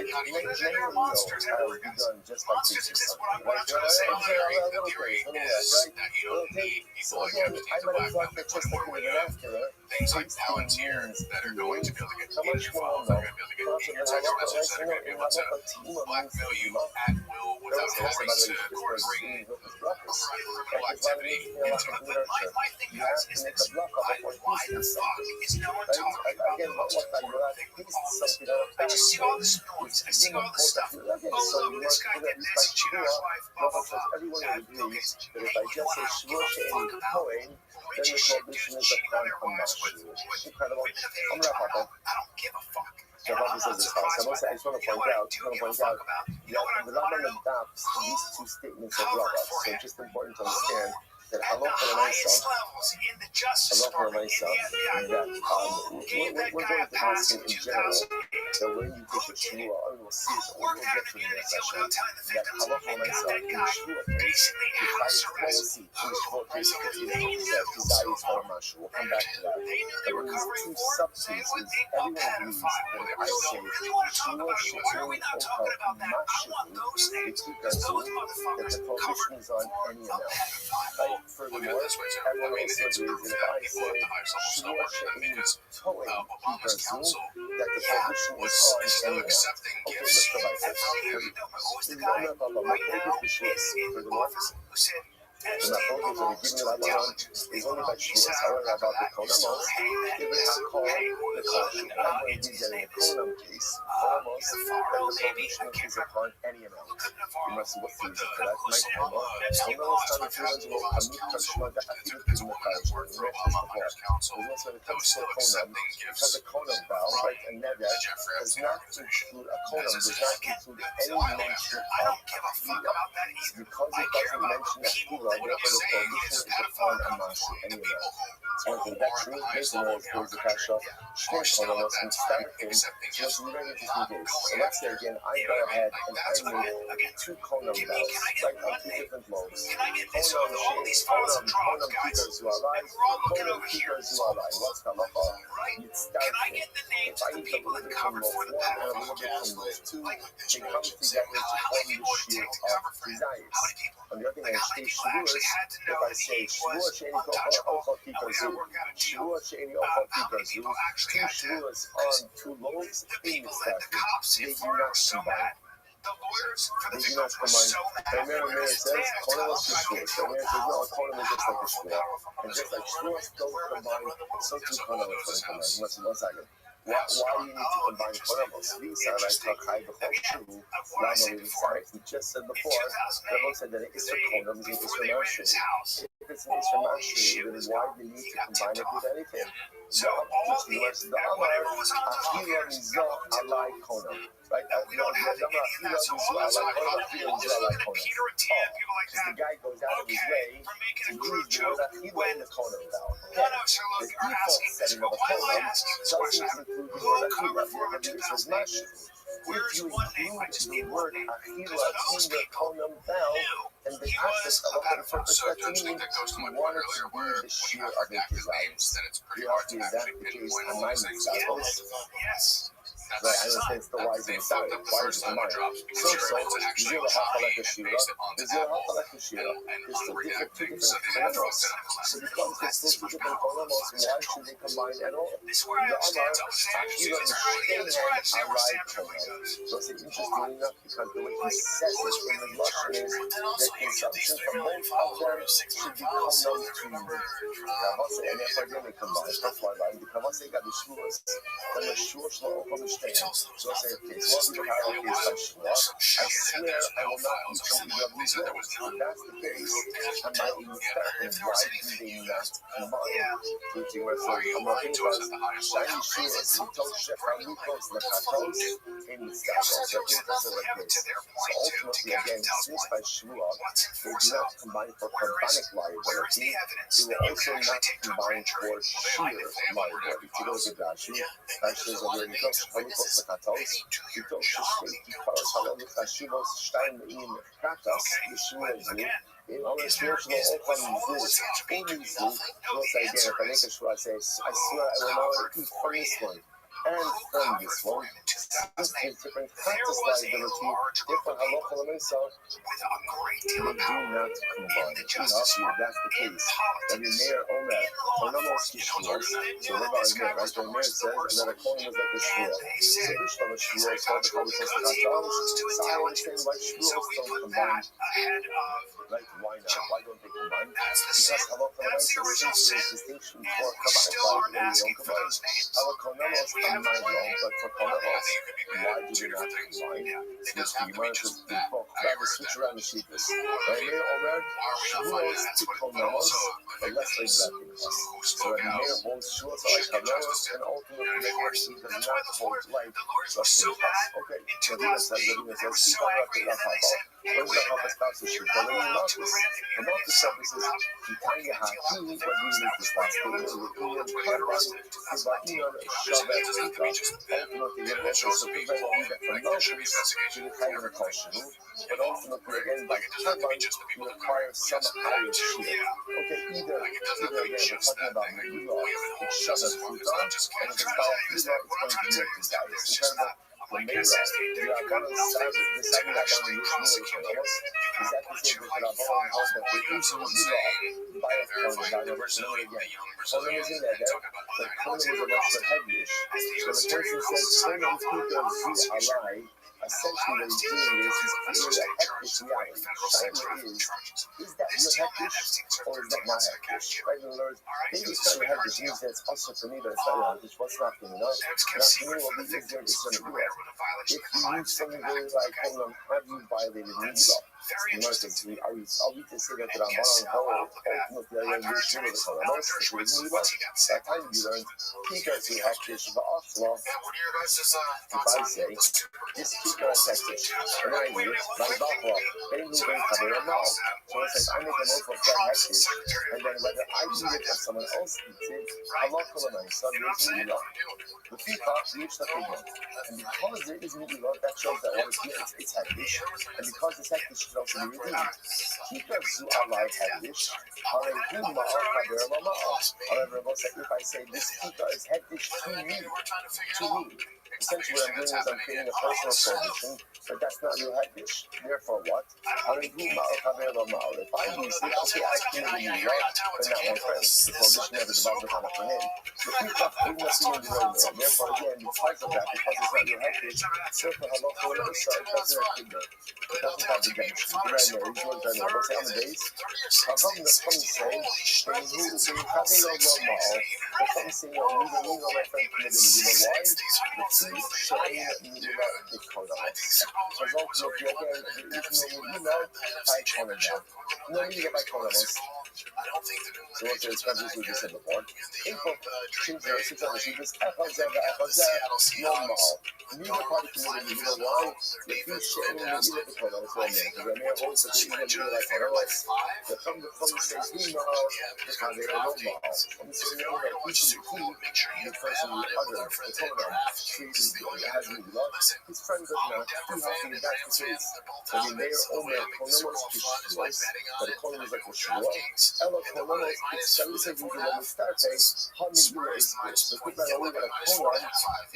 Speaker 1: Many monsters have begun just like this.
Speaker 2: What I'm trying to say here, the theory is that you don't need people like him to take the black belt. Much more when you have things like Palantir that are going to be able to get teams involved, that are going to be able to get your text messages, that are going to be able to blackmail you at will without having to bring criminal activity into it. But my thing, guys, is this. Why the fuck is no one talking about the most important thing with all this? I just see all this noise. I see all this stuff. Oh, look, this guy did this. He cheated on his wife. Blah, blah, blah. Okay, so you know what? I don't give a fuck about rich shit dudes cheating on their wives with women of age turnout. I don't give a fuck. And I'm not surprised by that. You know what I do give a fuck about? You know what I want to know?
Speaker 1: these two statements of Rabbi. So it's just important to understand that halacha l'maisa, we're going to ask in general that when you take a shvua, and we'll see it, we'll get to the next session, that halacha l'maisa in the shvua case, the highest policy in the shvua case is that desires for a mashu. We'll come back to that. But in these two sub-cases, everyone agrees that if I say shvua she'eni ocha mashu, that the prohibition is on any amount. Right? Furthermore, everyone also agrees that if I say shvua she'eni to'en kikazu, that the prohibition is on any amount. Okay, let's go back to this. Furthermore, the focus of giving Rabban is only by shvuas. However, about the konamos, if it's not called the kosher, I'm going to be getting a konam case, konamos, that the prohibition is upon any amount. You must see what's the reason for that. My koma, konamos time if you're going to go hamik kashma da afilu kizma kashma. We mentioned this before. Because once when it comes to a konam, because the konam vow, right, and neder does not include a konam, does not include any mention of afila. Because it doesn't mention afila, therefore the prohibition is upon a mashu, any amount. So if that's true, based on those the kasha, shvur konamos and stacking, so it's a very interesting case. So let's say again, I go ahead and I make two konam vows, right, on two different loaves. Konam keepers who are alive, konam keepers who are alive. What's the halacha? It's stacking. If I eat a little bit from loaf 1 and a little bit from loaf 2, they come together to form the shear of desires. On the other hand, if I say shvur she'eni ocha kikazu, shvur she'eni ocha kikazu, two shvuras on two loaves in the stacking, they do not combine. They do not combine. And Mary says, konamos is shvur. So Mary says, no, konam is just like a shvur. And just like shvuras don't combine, so too konamos don't combine. Listen, 1 second. Why do you need to combine konamos? We just said before, Rabbi said that it's for konam, it's for mashu. If it's an isra mashu, then why do you need to combine it with anything? So, the Amar, Achila Mizo Alai Konam. Right? Because the guy goes out of his way to use the word Achila in the Konam vow. The default setting of a konam doesn't include the word achila. This is mashu. If you include the word achila in the konam vow, then the concept of a purpose that means you want it to be the shear of the desires. You have to adapt the case on my examples. Right, I understand it's the wise and the why is it mine? So, zero hafalek shira, the zero hafalek shira, there's still two different konamos. So because there's still two different konamos, why should they combine at all? The Amar, Achila Mishtehen Arai Konam. So it's interesting enough because the way he says it in the Lashon is that consumption from both of them should be konam to me. And therefore again they combine. That's why the Kavase got the shvuas. When the shvuas shlo okom so I say, okay, so what we have is by shvuah, I swear I will not eat from either of these loaves. If that's the case, I might even start. And why do they not combine? Which is where it says, I'm not because shiny shvuas, mitos shechalikos lechatos, in the staples. So I think that's like this. So ultimately, again, since by shvuah, they do not combine for carbonic liability, they will also not combine for shear liability. To those of Rashi, Rashi is already Katos, מתוך שכיכר חלום וחשיבות שתיים עם קטס ישמעו in all spiritual open views, once again, I make a sure I say, I swear I will not eat from this one and from this one. This is different practice liability, different halacha l'mesa. They do not combine. That's the case. And the mayor Omer, konamos kishvuos. So Rabbi Omer, right? The mayor says that a kohen is like a shvuah. So Bishlam a shvuah is called the Kavos Chatalos. So I understand why shvuos don't combine. Right? Why not? Why don't they combine? Because halacha l'mesa is a distinction for kabbalic liability. They don't combine. Halakonamos combine wrong, but for konamos, why do they not combine? Switch the Gemara to the book. Rather switch around the sheepus. Right? Mayor Omer, shvuos to konamos, but let's say that because. So the mayor holds shvuos like konamos, and ultimately the mayor does not hold like. Okay. So Rabbi says, keep on up to that. when the Hamas passes should tell him Marcus. For Marcus services, he can you have two, but we need this last thing. The Union Carbon, Kiba'inon, Shavet, Ultimately, you also prevent what we get from Marcus to the kind of a caution. But ultimately, again, by Carbon, you require some Irish shield. Okay, either again, we're talking about Megillah, which Shavet, Ultimately, and if it's by Megillah, it's going to be like this. It's incredible. The main route, the Rabbanon started deciding that on the Yishmir Shabbos, is that the same with the Rabbanon held that there is Megillah by a Kohen, by a Rosh again. Kohen is in there, but Kohen is a Rosh Hevish. So the person says, Kohen people who alai, essentially what he's doing is he's creating a hectish reality. Is that your hectish, or is that not hectish? Right, in other words, maybe it's not your hectish, means that it's also for me, but it's not your hectish. What's not for me? Not for me, what we is there is going to do it. If you use something very like, hold on, have you violated Megillah? You know, are we to say that the Rabbanon hold ultimately I am very sure of the Kohanos, the Megillah? That time you learned, Kika is the hectish of the Oshla. If I say, this Kika is hectish, and I use my Bachla, they move in cover or no. So it says, I make an oath of that hectish, and then whether I eat it or someone else eats it, Allah Kolamai, son, there's Megillah. The Kika reached the Megillah. And because there is Megillah, that shows that what is here, it's hectish. And because it's hectish, it can also be redeemed. Kika zu alai hectish, however, if I say this Kika is hectish to me, essentially what I'm doing is I'm creating a personal prohibition, but that's not real hectish. Therefore, what? If I use it, okay, I can really use it, but not my friend. The prohibition never developed on a for him. The Kika is not even the right there. Therefore, again, because of that, because it's not real hectish, therefore, halacha will never start. It doesn't have Kika. It doesn't have redemption. The right there, he's going right now. What's on the base? How come say, they who say, having a normal, but some say, oh, me and my friend committed Megillah. Why? The truth shame Megillah the Kodamas. Because ultimately, again, there is no Megillah by Kodamas. No Megillah by Kodamas. So what's the expenses we just said before? April, change the 600 sheets, normal. Neither party committed Megillah. Why? The truth shame Megillah the Kodamas. Because I may have also been Megillah like Kodamas. The from says, we know because they are normal. From the same way that each of the person who uttered the Torah has Megillah, his friend does not. Too happy that that's the case. I mean, they are only a Konomos Kishwas, but a Konomos like a Shua. Ella Konomos, it's Salisha Megillah Mustarte, how Megillah is this. The people that are only a Konom,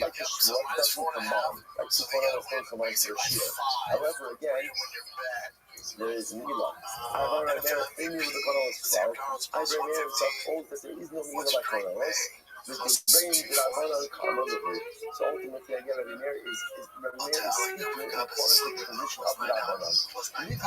Speaker 1: like a Shua, doesn't come on. Like the Konomos don't come on to a Shia. However, again, there is Megillah. However, there are things with the Konomos 12. I bring here some old that there is no Megillah by Konomos. This is bringing the Rabbanon Karmother. So ultimately, again, Rabbi Meir is speaking in accordance with the position of the Rabbanon. Maybe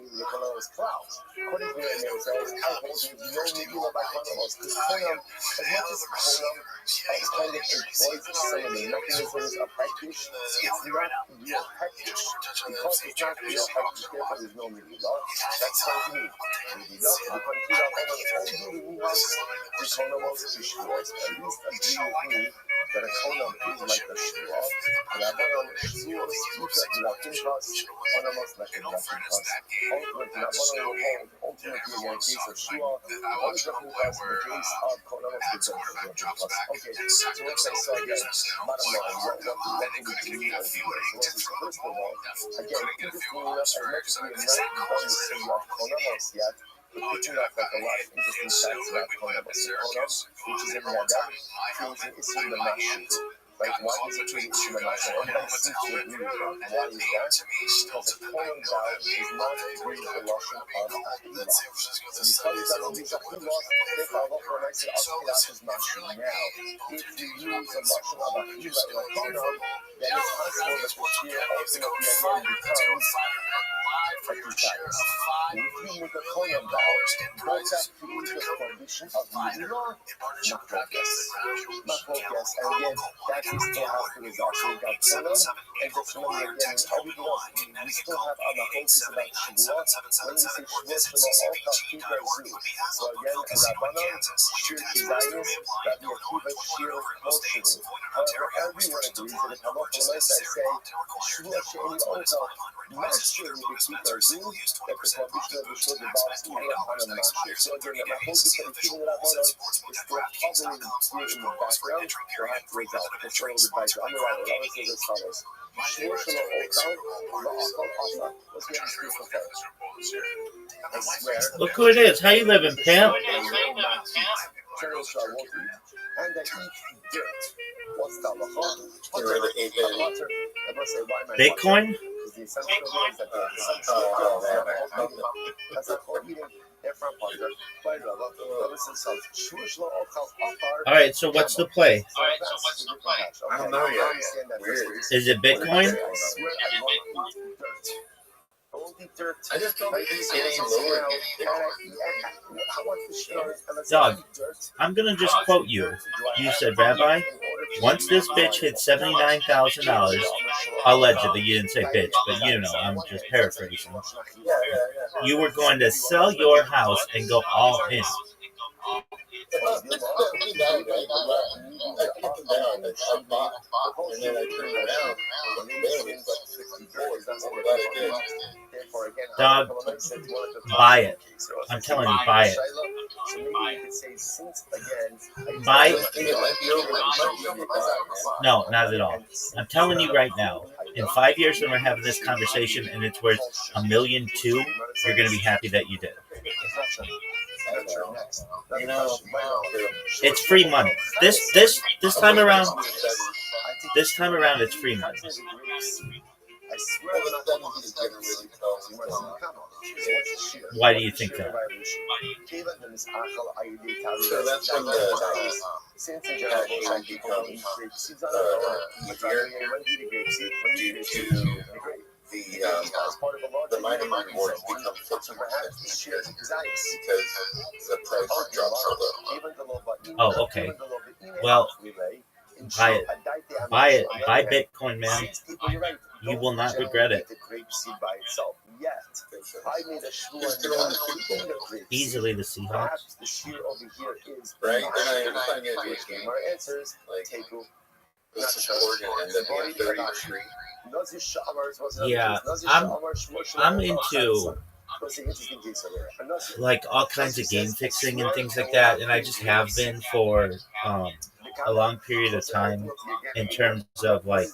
Speaker 1: the Konomos cloud. According to Rabbi Meir says, I hold there is no Megillah by Konomos. This Konom, as much as Konom has kind of employed some of the mechanisms of hectish, it's not real hectish. Because it's not real hectish, therefore there's no Megillah. That tells me Megillah, according to Rabbanon, only the Konomos Kishwas. At least agree with me that a Konom is like a Shua. And Rabbanon Shua speaks at the Pinchas, Konomos like a Pinchas. Ultimately, Rabbanon will hold, ultimately in the case of Shua, only the Pinchas in the case of Konomos with the Pinchas. Okay, so let's say, so again, bottom line, what do we do over here? So first of all, again, in this meaning, as much as we have not done the city of Konomos yet, we're picking up like a lot of interesting facts about Konomos. Konom, which is in the Adam, creates an issue in the Mashiach. Like, why is it creating an issue in the Mashiach? Everybody seems to agree with that. Why is that? Because a Konom vow is not really the Lashon of Achilah. So because that will be Achilah, therefore, what I said, Achilah is Mashiach. Now, if you use the Lashon of Achilah in a Konom, then it's possible that the Shir ultimately again becomes exercise. If you make a Konom vow, does that create the condition of Megillah? Not focus. And again, that is still has to result. So we got Konom, and just remember again, everything else, we still have on the focus about Shavuot. When we say Shavuot, Shavuot, all Kafika Zu. So again, Rabbanon, Shir Kizayis, Rabbi Akiva, Shir Kosheru. However, everyone agrees that if Halacha L'Mais I say, Shavuot She'eni Ota, Master Rebekita that the publisher of the show develops even on a master. So again, my focus on keeping it up on is still hovering here in the background, perhaps result. Let's show the background. I'm right, that was as follows. Shur shelo ochal va'achal asa. What's the answer for that? I swear.
Speaker 2: Look who it is. How you living, pimp?
Speaker 1: Turtles shall won't eat, and they eat dirt. What's that?
Speaker 2: Bitcoin?
Speaker 1: The essential is that the that's not called eating.
Speaker 2: All right, so what's the play?
Speaker 3: I don't know yet.
Speaker 2: Is it Bitcoin?
Speaker 3: I just don't think it's getting lower.
Speaker 2: Dog, I'm going to just quote you. You said, Rabbi, once this bitch hits $79,000, allegedly, you didn't say bitch, but you know, I'm just paraphrasing. You were going to sell your house and go all in. Dog, buy it. I'm telling you, buy it. Buy it. No, not at all. I'm telling you right now, in 5 years when we're having this conversation and it's worth $1.2 million, you're going to be happy that you did.
Speaker 3: You know,
Speaker 2: It's free money. This time around, it's free money. Why do you think that?
Speaker 3: So that's when the the minor rewards become 50% because the price drops so low.
Speaker 2: Oh, okay. Well, buy it. Buy it. Buy Bitcoin, man. You will not regret it. Easily the Seahawks.
Speaker 3: Right? They're not even playing a game. Like, this is Oregon ends up being 33.
Speaker 2: Yeah, I'm into like all kinds of game fixing and things like that, and I just have been for a long period of time in terms of like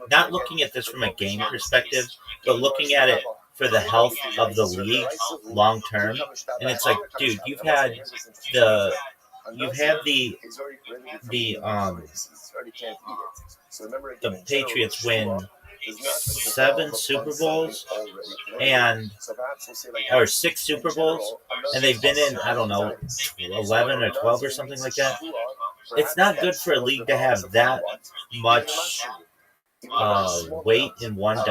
Speaker 2: not looking at this from a game perspective, but looking at it for the health of the league long term. And it's like, dude, you've had the Patriots win 7 Super Bowls or 6 Super Bowls, and they've been in, I don't know, 11 or 12 or something like that. It's not good for a league to have that much weight in one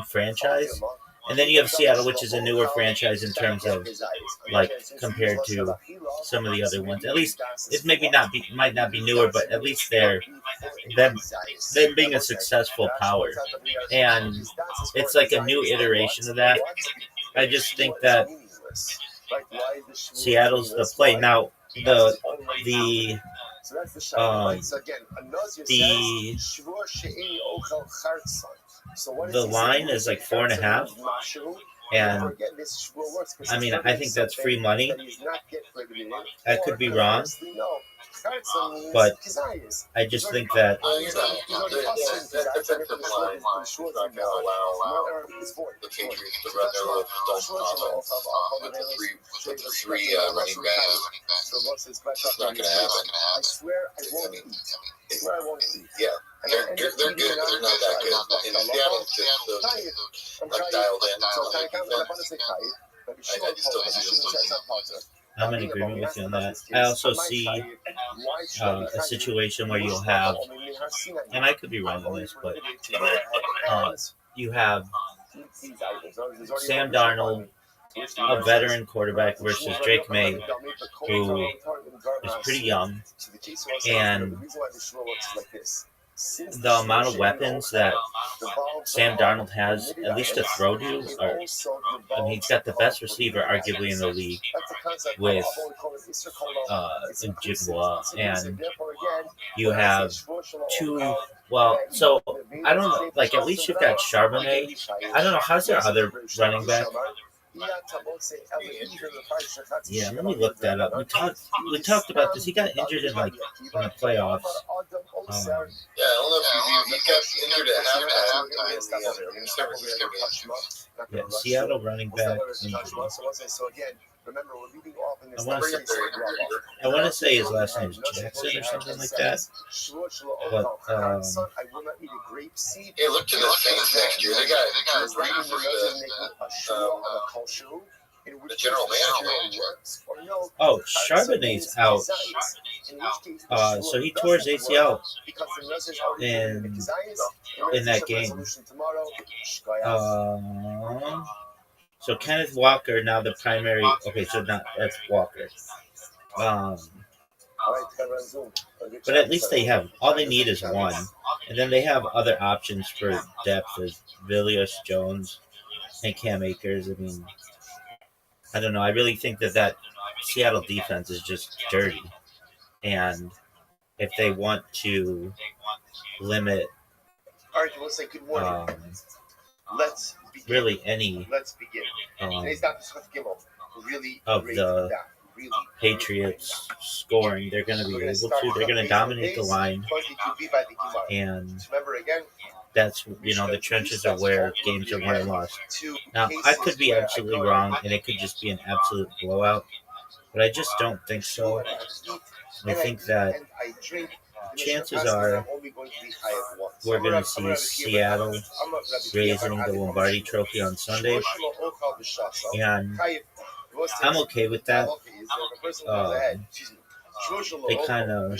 Speaker 2: franchise. And then you have Seattle, which is a newer franchise in terms of like compared to some of the other ones. At least it might not be newer, but at least they're them being a successful power. And it's like a new iteration of that. I just think that Seattle's the play. Now the line is like 4.5, and I mean I think that's free money. I could be wrong, but I just think that
Speaker 3: The defensive line is not going to allow the Patriots to run their little stone offense with the three running backs. It's not going to happen. I mean, yeah, they're good. They're not that good. And Seattle's just so dialed in on their defense. I just don't see them losing.
Speaker 2: I'm in agreement with you on that. I also see a situation where you'll have, and I could be wrong on this, but you have Sam Darnold, a veteran quarterback, versus Drake May, who is pretty young, and the amount of weapons that Sam Darnold has, at least to throw to, I mean, he's got the best receiver, arguably, in the league, with Jigwa, and you have two. Well, so
Speaker 1: I don't know. Like, at least you've got Charbonnet. I don't know. How's their other running back? Yeah, let me look that up. We talked about this. He got injured in the playoffs.
Speaker 3: Yeah, I don't know if he got injured at halftime.
Speaker 1: Yeah, Seattle running back injury. I want to say his last name is Jackson or something like that. But
Speaker 3: hey, look to the Saints next year. They got Rabbi for the general manager.
Speaker 1: Oh, Charbonnet's out. So he tore his ACL in that game. So Kenneth Walker now the primary. Okay, so that's Walker. But at least they have all they need is one, and then they have other options for depth as Villius Jones and Cam Akers. I mean, I don't know. I really think that Seattle defense is just dirty, and if they want to limit, really any of the Patriots scoring, they're going to be able to. They're going to dominate the line, and that's the trenches are where games are won and lost. Now I could be absolutely wrong, and it could just be an absolute blowout, but I just don't think so. I think that chances are we're going to see Seattle raising the Lombardi Trophy on Sunday, and I'm okay with that. They kind of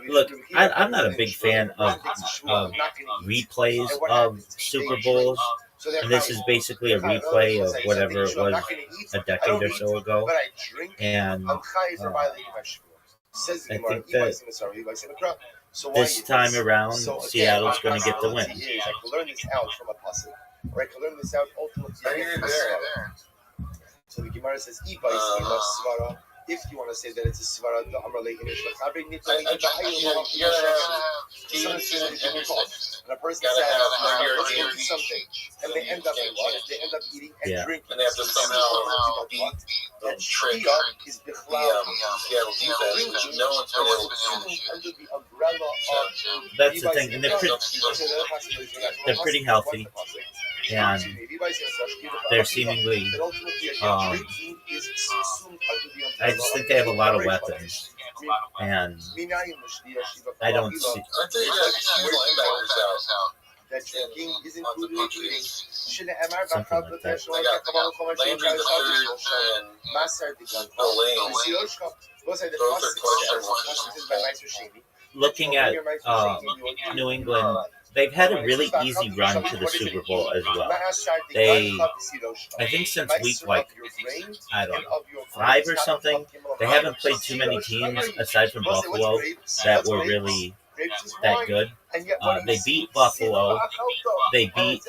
Speaker 1: look. I'm not a big fan of replays of Super Bowls, and this is basically a replay of whatever it was a decade or so ago. And I think that this time around, Seattle's going to get the win.
Speaker 2: So the Gemara says, if you want to say that it's a svara, the Amrale Inish Lachabri, and a person says, let's go eat something, and they end up in what? They end up eating and drinking.
Speaker 3: And they have to somehow beat the trick the Seattle defense, which no one's been able to do
Speaker 2: under the umbrella of.
Speaker 1: That's the thing, and they're pretty healthy, and they're seemingly. I just think they have a lot of weapons, and I don't see.
Speaker 3: Aren't they got two linebackers out?
Speaker 2: That drinking is included in eating.
Speaker 1: Something like that.
Speaker 3: They got Landry the third and Lane. Both are questionable.
Speaker 1: Looking at New England, they've had a really easy run to the Super Bowl as well. I think since week I don't know, 5 or something, they haven't played too many teams aside from Buffalo that were really that good. They beat Buffalo. They beat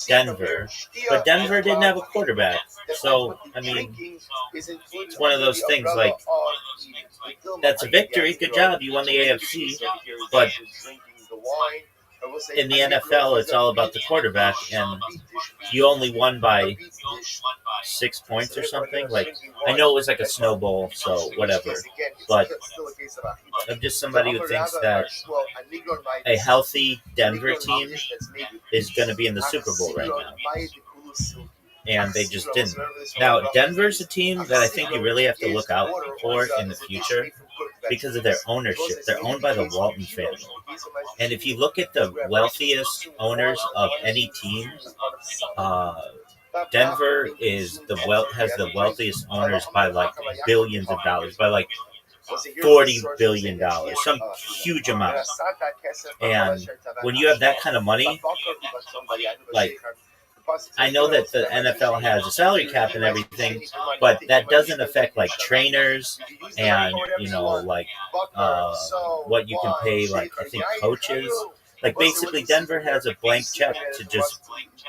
Speaker 1: Denver. But Denver didn't have a quarterback. So, I mean, it's one of those things like, that's a victory. Good job. You won the AFC. But in the NFL, it's all about the quarterback, and you only won by 6 points or something. Like, I know it was like a snowball, so whatever. But I'm just somebody who thinks that a healthy Denver team is going to be in the Super Bowl right now. And they just didn't. Now, Denver's a team that I think you really have to look out for in the future because of their ownership. They're owned by the Walton family. And if you look at the wealthiest owners of any team, Denver has the wealthiest owners by like billions of dollars, by like $40 billion, some huge amount. And when you have that kind of money, like, I know that the NFL has a salary cap and everything, but that doesn't affect like trainers and what you can pay, like I think coaches. Like basically, Denver has a blank check to just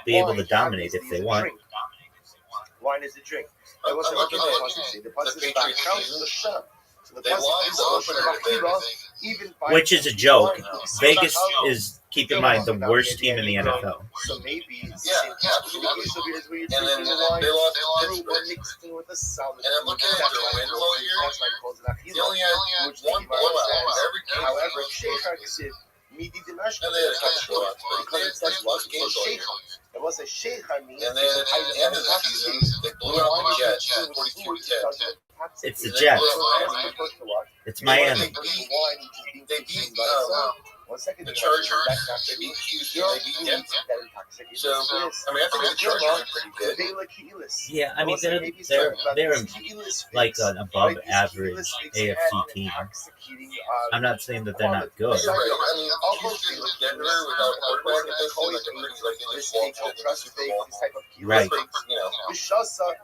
Speaker 1: be able to dominate if they want.
Speaker 2: Wine is a drink.
Speaker 3: I'm looking at the Patriots team. They lost the opener,
Speaker 4: which is a joke. Vegas is, keep in mind, the worst team in the NFL.
Speaker 2: So maybe
Speaker 3: And then they lost to Pittsburgh. And I'm looking at their wins all year. They only had one blowout every game.
Speaker 2: However,
Speaker 3: And they had a couple blowouts, but they played most games all year.
Speaker 2: It was a sheikh.
Speaker 3: And then at the end of the season, they blew out the Jets 42-10.
Speaker 4: It's the Jets. It's Miami.
Speaker 3: They beat the Chargers. They beat Houston. They beat Denver. So, I mean, I think the Chargers are pretty good.
Speaker 4: Yeah, I mean they're like an above average AFC team. I'm not saying that they're not good.
Speaker 3: You're right. I mean, Houston with Denver without a quarterback at this point, like a pretty like English walk to the Super Bowl.
Speaker 4: Right.
Speaker 3: You know,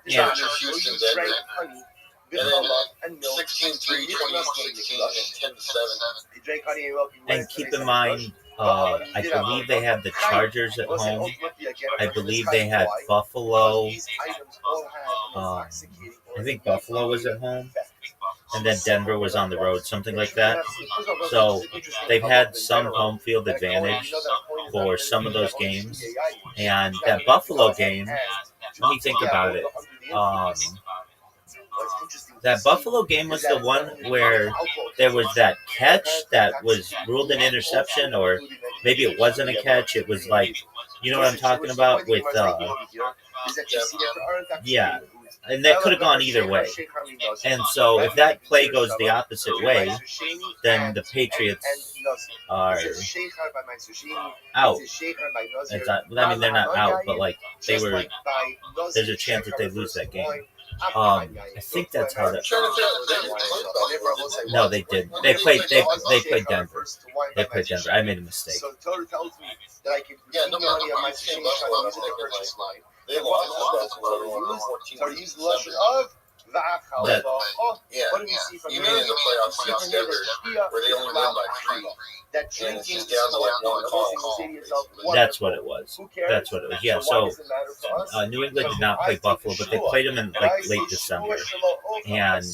Speaker 4: Yeah.
Speaker 3: Chargers, Houston, Denver. And then 16-3, 20-16, and 10-7.
Speaker 4: And keep in mind, I believe they had the Chargers at home. I believe they had Buffalo. I think Buffalo was at home, and then Denver was on the road, something like that. So they've had some home field advantage for some of those games. And that Buffalo game, let me think about it. That Buffalo game was the one where there was that catch that was ruled an interception, or maybe it wasn't a catch. It was like, you know what I'm talking about with, yeah. And that could have gone either way. And so if that play goes the opposite way, then the Patriots are out. It's not, I mean, they're not out, but like there's a chance that they lose that game. I think that's how that. No, they didn't. They played Denver. They played Denver. I made a mistake.
Speaker 2: So Torah tells me that I can
Speaker 3: Yeah, no,
Speaker 2: money on my
Speaker 3: same
Speaker 2: machine
Speaker 3: Buffalo,
Speaker 2: use a purchase line.
Speaker 3: They lost
Speaker 2: Or use the lesson of
Speaker 4: That-
Speaker 3: Yeah.
Speaker 2: What do we see from
Speaker 3: You mean in the playoffs against Denver, where they only won by 3,
Speaker 2: that
Speaker 3: and
Speaker 2: drinking
Speaker 3: it's just down to like one call.
Speaker 4: That's what it was. That's what it was. Yeah. So New England did not play Buffalo, but they played them in like late December. And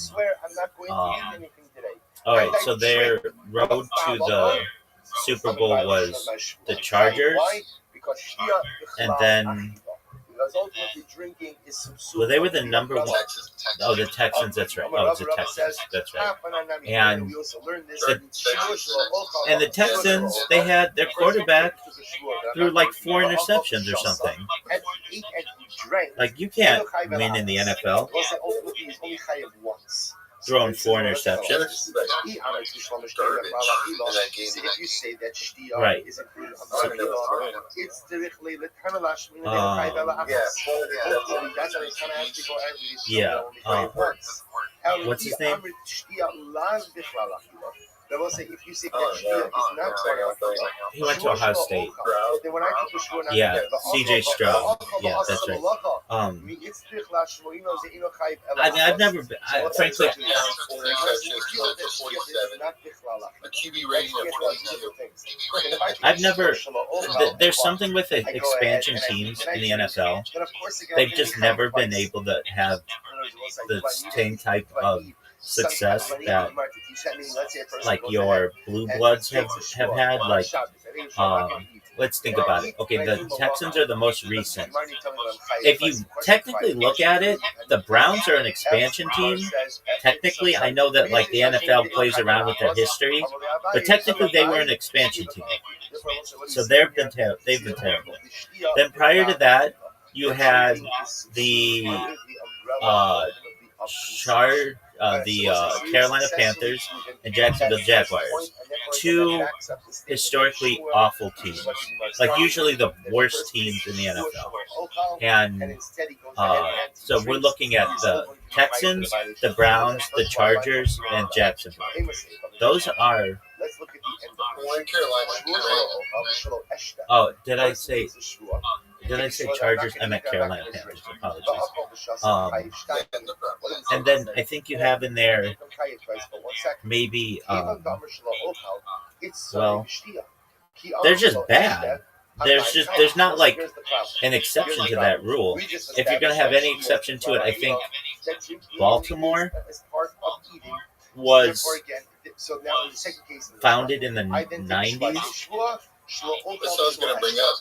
Speaker 4: all right, so their road to the Super Bowl was the Chargers, and then well, they were the number one. Oh, the Texans. That's right. Oh, it's the Texans. That's right. And the Texans, they had their quarterback threw like 4 interceptions or something. Like you can't win in the NFL throwing 4 interceptions. Right. Yeah. What's his name? He went to Ohio State. Yeah, C.J. Stroud. Yeah, that's right. I mean, I've never been, frankly,
Speaker 3: A QB rating of 22.
Speaker 4: I've never, there's something with the expansion teams in the NFL. They've just never been able to have the same type of success that like your Blue Bloods have had. Like, let's think about it. Okay, the Texans are the most recent. If you technically look at it, the Browns are an expansion team. Technically, I know that like the NFL plays around with their history, but technically they were an expansion team. So they've been terrible. Then prior to that, you had the Carolina Panthers and Jacksonville Jaguars, 2 historically awful teams, like usually the worst teams in the NFL. And so we're looking at the Texans, the Browns, the Chargers, and Jacksonville. Those are. Oh, did I say Chargers? I meant Carolina Panthers. Apologies. And then I think you have in there maybe, well, they're just bad. There's not like an exception to that rule. If you're going to have any exception to it, I think Baltimore was
Speaker 2: So now in the second case,
Speaker 4: founded in the
Speaker 2: I then
Speaker 4: 90s.
Speaker 3: That's what I was going to bring up.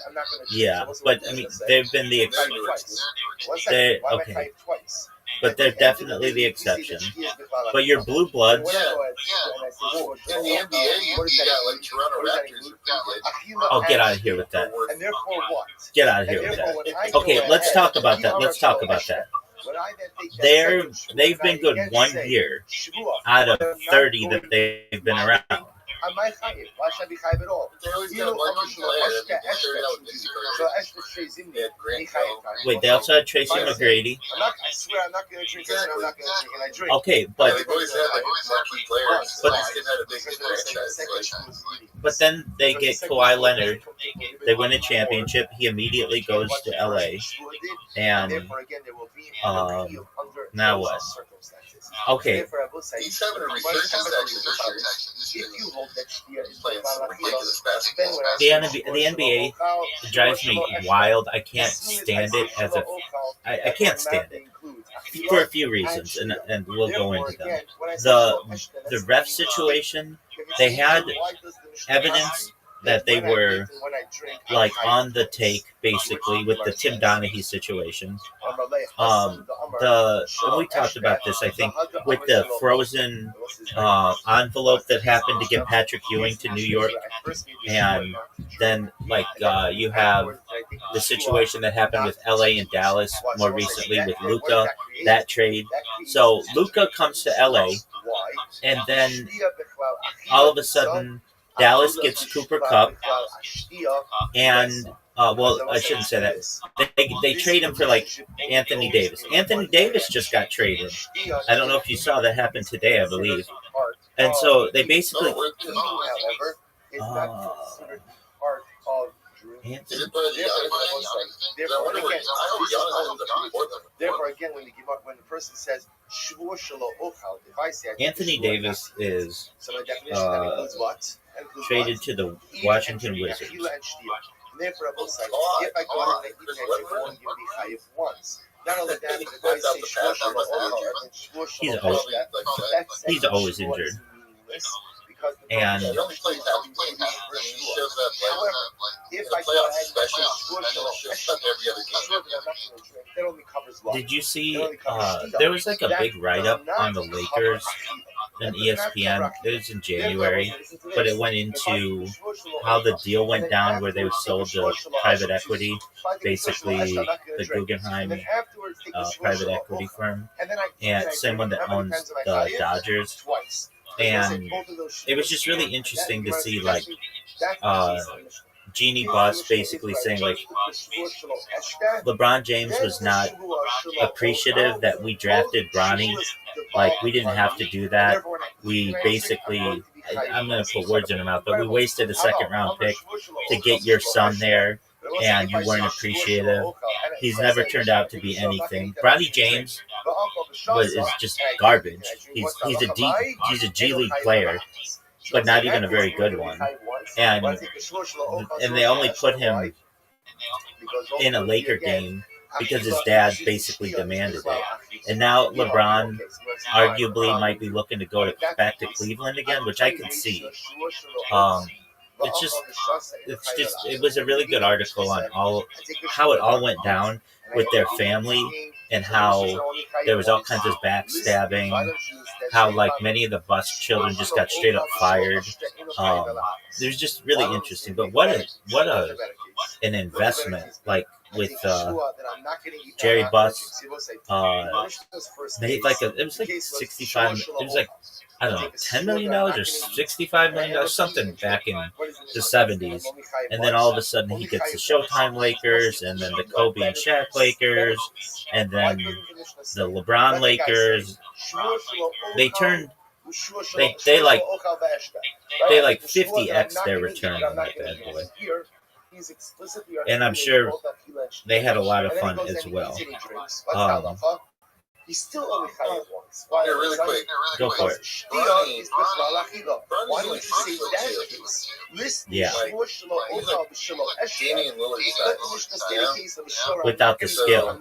Speaker 2: I'm not going to.
Speaker 4: Yeah, but I mean, they've been the exception. They're okay, but they're definitely the exception. But your blue bloods.
Speaker 3: In the NBA, you got like Toronto Raptors.
Speaker 4: Oh, get out of here with that.
Speaker 2: And therefore what?
Speaker 4: Get out of here with that. Okay, let's talk about that. Let's talk about that. They've been good 1 year out of 30 that they've been around.
Speaker 2: Why should I be chayiv at all?
Speaker 4: Wait, they also had Tracy McGrady.
Speaker 2: I swear I'm not going to drink. I'm not going to drink, and I drink.
Speaker 4: Okay, but
Speaker 3: they've always had like marquee players. Had a big franchise.
Speaker 4: But then they get Kawhi Leonard. They win a championship. He immediately goes to LA. And now what? Okay.
Speaker 3: He's having a resurgence actually this year.
Speaker 2: If you hold that Shtia is
Speaker 3: Playing some ridiculous basketball.
Speaker 4: The NBA drives me wild. I can't stand it as a. I can't stand it for a few reasons, and we'll go into them. The ref situation, they had evidence that they were like on the take, basically, with the Tim Donaghy situation. And we talked about this, I think, with the frozen envelope that happened to get Patrick Ewing to New York, and then you have the situation that happened with LA and Dallas more recently with Luka, that trade. So Luka comes to LA, and then all of a sudden Dallas gets Cooper Kupp, and I shouldn't say that. They trade him for like Anthony Davis. Anthony Davis just got traded. I don't know if you saw that happen today, I believe. And so they basically.
Speaker 2: Therefore, again, when the person says if I say
Speaker 4: Anthony Davis is traded to the Washington Wizards.
Speaker 2: Therefore, if I go ahead and eat that, you won't give me chayiv once. Not only that, but if I say
Speaker 4: he's always injured. And
Speaker 2: if I go ahead
Speaker 4: did you see there was like a big write-up on the Lakers on ESPN. It was in January, but it went into how the deal went down where they sold to private equity, basically the Guggenheim private equity firm, and same one that owns the Dodgers. And it was just really interesting to see Jeannie Buss basically saying LeBron James was not appreciative that we drafted Bronny. We didn't have to do that. We basically, I'm going to put words in her mouth, but we wasted a second round pick to get your son there, and you weren't appreciative. He's never turned out to be anything. Bronny James is just garbage. He's a G League player, but not even a very good one. And they only put him in a Laker game because his dad basically demanded it. And now LeBron arguably might be looking to go back to Cleveland again, which I can see. It was a really good article on how it all went down with their family, and how there was all kinds of backstabbing, how many of the Buss children just got straight up fired. It was just really interesting. But what an investment, with Jerry Buss, made it was like 65. It was like, I don't know, $10 million or $65 million, something back in the 70s. And then all of a sudden he gets the Showtime Lakers, and then the Kobe and Shaq Lakers, and then the LeBron Lakers. They 50x their return on that bad boy. And I'm sure they had a lot of fun as well.
Speaker 2: He's still only chayiv once.
Speaker 3: Really quick.
Speaker 4: Go for it.
Speaker 2: Why don't you say that case? Listen,
Speaker 4: yeah.
Speaker 3: Danny and Lillard
Speaker 4: without the skill.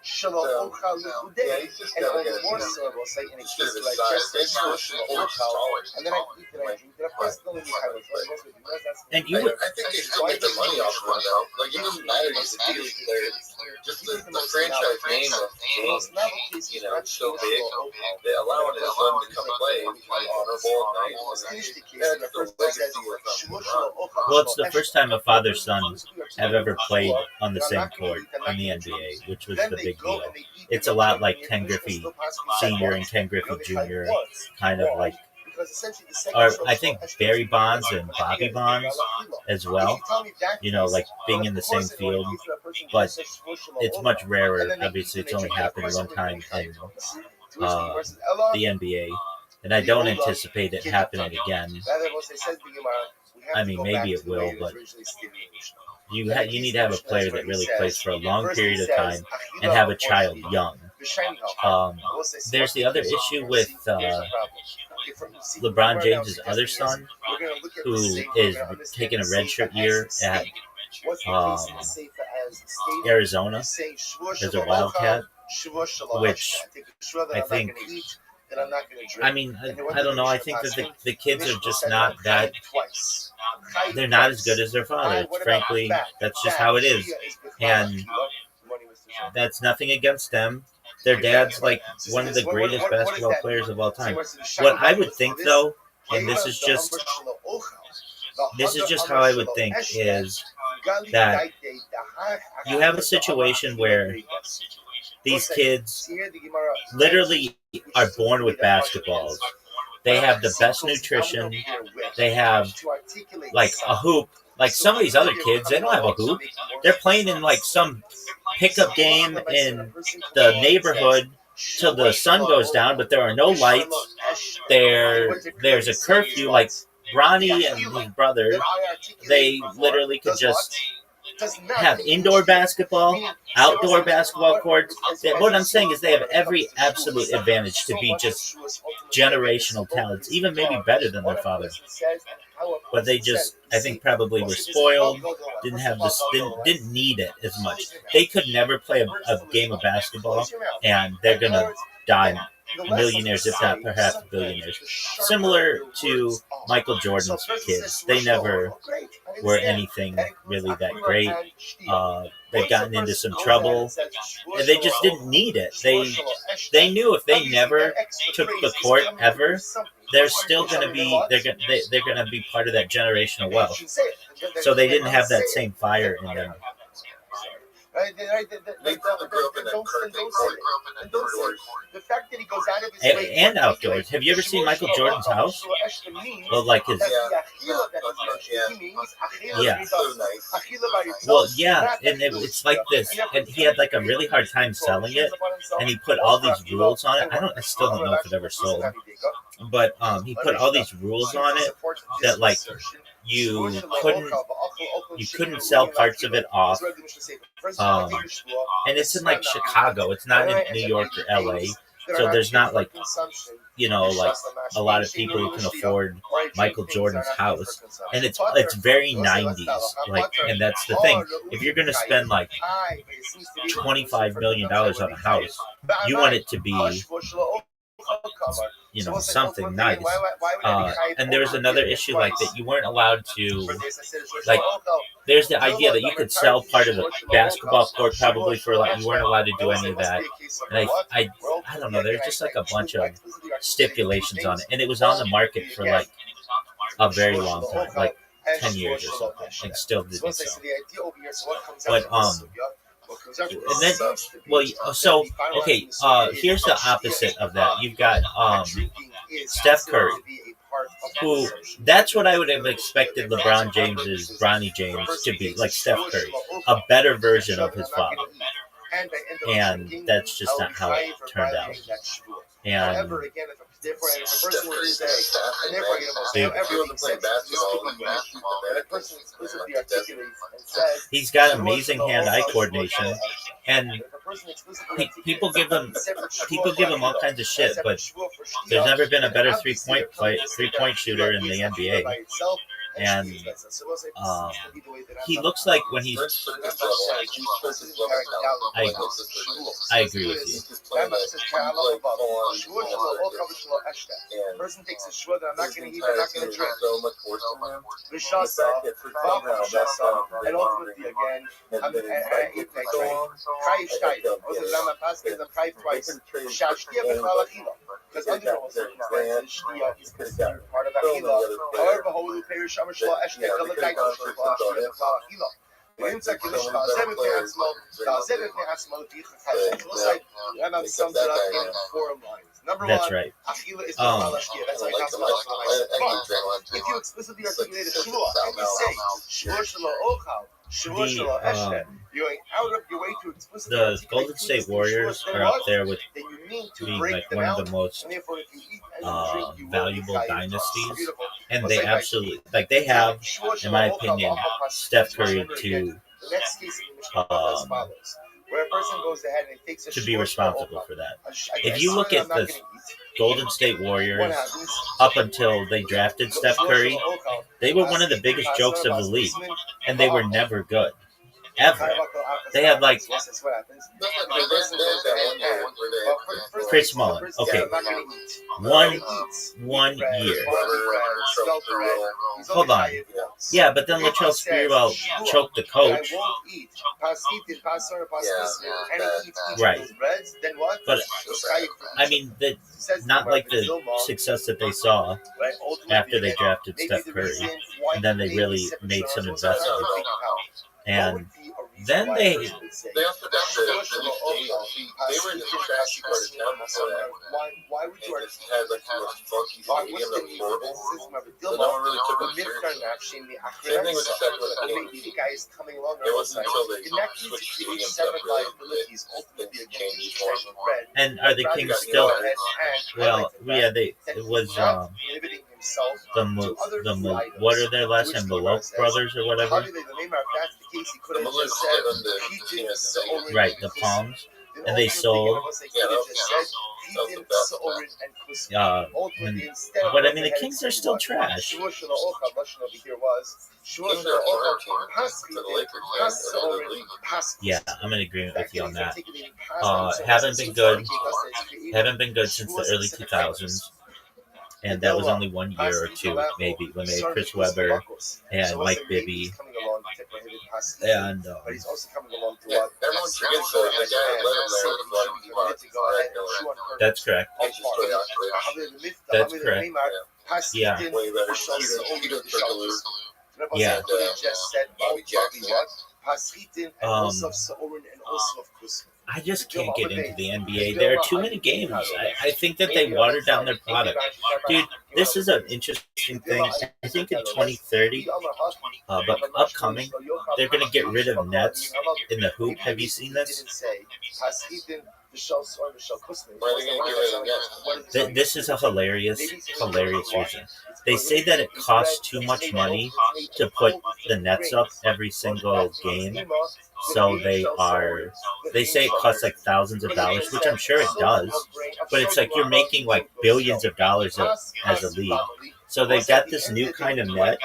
Speaker 3: Yeah, he's just
Speaker 2: and
Speaker 3: gotta
Speaker 2: all
Speaker 3: get
Speaker 2: the more so, I will say, in a case like this, and then I eat it, I drink it. Of course, the
Speaker 4: And you
Speaker 3: I
Speaker 4: would,
Speaker 3: think they still make their money off of it though. Like it doesn't matter he's a deal player. Just the franchise name of James, you know, it's so big. They allow his son to come play, honorable, nice.
Speaker 4: well, it's the first time a father-son have ever played on the same court in the NBA, which was the big deal. It's a lot like Ken Griffey Sr. and Ken Griffey Jr., kind of like, or I think Barry Bonds and Bobby Bonds as well, you know, like being in the same field, but it's much rarer. Obviously, it's only happened one time in the NBA, and I don't anticipate it happening again. I mean, maybe it will, but you need to have a player that really plays for a long period of time and have a child young. There's the other issue with LeBron James' other son, who is taking a redshirt year at Arizona as a Wildcat, which I think, I mean, I don't know. I think that the kids are just not that, they're not as good as their father. Frankly, that's just how it is. And that's nothing against them. Their dad's like one of the greatest basketball players of all time. What I would think, though, and this is just how I would think, is that you have a situation where these kids literally are born with basketballs. They have the best nutrition. They have like a hoop. Like some of these other kids, they don't have a hoop. They're playing in like some pickup game in the neighborhood till the sun goes down, but there are no lights. There's a curfew. Like Ronnie and his brother, they literally could just have indoor basketball, outdoor basketball courts. What I'm saying is they have every absolute advantage to be just generational talents, even maybe better than their father. But they just, I think, probably were spoiled, didn't have this, didn't need it as much. They could never play a game of basketball, and they're gonna die millionaires, if not perhaps billionaires. Similar to Michael Jordan's kids, they never were anything really that great. They've gotten into some trouble, and they just didn't need it. They knew if they never took the court ever, they're still going to be they're going to be part of that generational wealth. So they didn't have that same fire in them. And outdoors. Have you ever seen Michael Jordan's house? Well, like his. Yeah. Well, yeah, and it's like this. And he had like a really hard time selling it, and he put all these rules on it. I still don't know if it ever sold, but he put all these rules on it that like you couldn't sell parts of it off. And it's in like Chicago. It's not in New York or LA. So there's not like, like a lot of people who can afford Michael Jordan's house. And it's very 90s. Like, and that's the thing. If you're going to spend like $25 million on a house, you want it to be, something nice. And there was another issue like that. You weren't allowed to, like, there's the idea that you could sell part of the basketball court probably for like, you weren't allowed to do any of that. And I don't know, there's just like a bunch of stipulations on it. And it was on the market for like a very long time, like 10 years or something, and still didn't sell. But, and then, here's the opposite of that. You've got Steph Curry, who, that's what I would have expected Ronnie James to be, like Steph Curry, a better version of his father. And that's just not how it turned out. And he's got amazing hand-eye coordination, and people give him all kinds of shit, but there's never been a better three-point shooter in the NBA. and he looks like when he's. I agree with you.
Speaker 2: Person takes a shua that I'm not going to eat, I'm not going to drink. And ultimately, again, I'm eating like Chayiv Shtayim. Also, the Rambam Paskin, I'm Chayiv twice. Shashtia b'chal achila. Because under normal circumstances, Shtia is considered part of achila. However, Holu Perish Amar Shlo Eshtek Kalakaito Shlo Shtia b'chal achila. It's like Rambam sums it up in 4 lines. Number
Speaker 4: That's
Speaker 2: one,
Speaker 4: right.
Speaker 2: achila is b'chal. That's why if you explicitly articulate a shua and you say shua shelo ochal, shua shelo eshet, you're going out of your way to explicitly
Speaker 4: The
Speaker 2: articulate
Speaker 4: Golden State Warriors are up there with being like one of the most valuable dynasties, and they absolutely they have, in my opinion, Steph Curry to
Speaker 2: where a person goes ahead and takes a
Speaker 4: to be responsible for that. If you look at the Golden State Warriors up until they drafted Steph Curry, they were one of the biggest jokes of the league, and they were never good. Ever. They had Chris Mullin. Okay. One year. Hold on. Yeah, but then Latrell Sprewell choked the coach. Right. But I mean, not like the success that they saw after they drafted Steph Curry, and then they really made some investments. And then they
Speaker 3: also got they were in the trashy part of town before that.
Speaker 2: Why would you
Speaker 3: just had like a funky stadium that was horrible. So no one really took them seriously. Same thing with the Sacramento Kings. It wasn't until they switched stadiums up really that it changed more.
Speaker 4: And are the Kings still? Well, yeah, it was what are their last name? The Loke brothers or whatever. Right, the Palms, and they sold. But I mean, the Kings are still trash. Yeah, I'm in agreement with you on that. Haven't been good. Haven't been good since the early 2000s. And that was only 1 year or two, maybe, when they had Chris Webber and Mike Bibby. And
Speaker 2: but he's also coming along to
Speaker 3: everyone forgets that guy.
Speaker 4: That's correct. That's correct. Yeah. Yeah. I just can't get into the NBA. There are too many games. I think that they water down their product. Dude, this is an interesting thing. I think in 2030, but upcoming, they're going to get rid of nets in the hoop. Have you seen this? This is a hilarious reason. They say that it costs too much money to put the nets up every single game. So they say it costs like thousands of dollars, which I'm sure it does, but it's like you're making like billions of dollars as a league. So they got this new kind of net.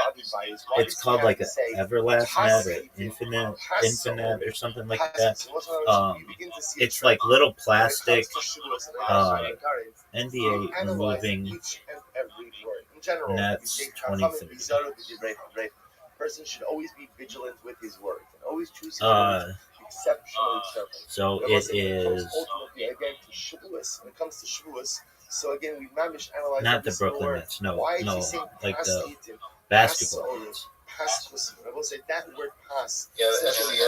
Speaker 4: It's called like an Everlast net or Infinite or something like that. It's like little plastic NBA moving nets 2030.
Speaker 2: Person should always be vigilant with his words and always choose exceptionally careful.
Speaker 4: So it is
Speaker 2: ultimately again to Shavuos. When it comes to Shavuos, so again we managed to analyze
Speaker 4: not the Brooklyn Nets, no, like the basketball Nets.
Speaker 2: I will say that word pass.
Speaker 3: Yeah, actually,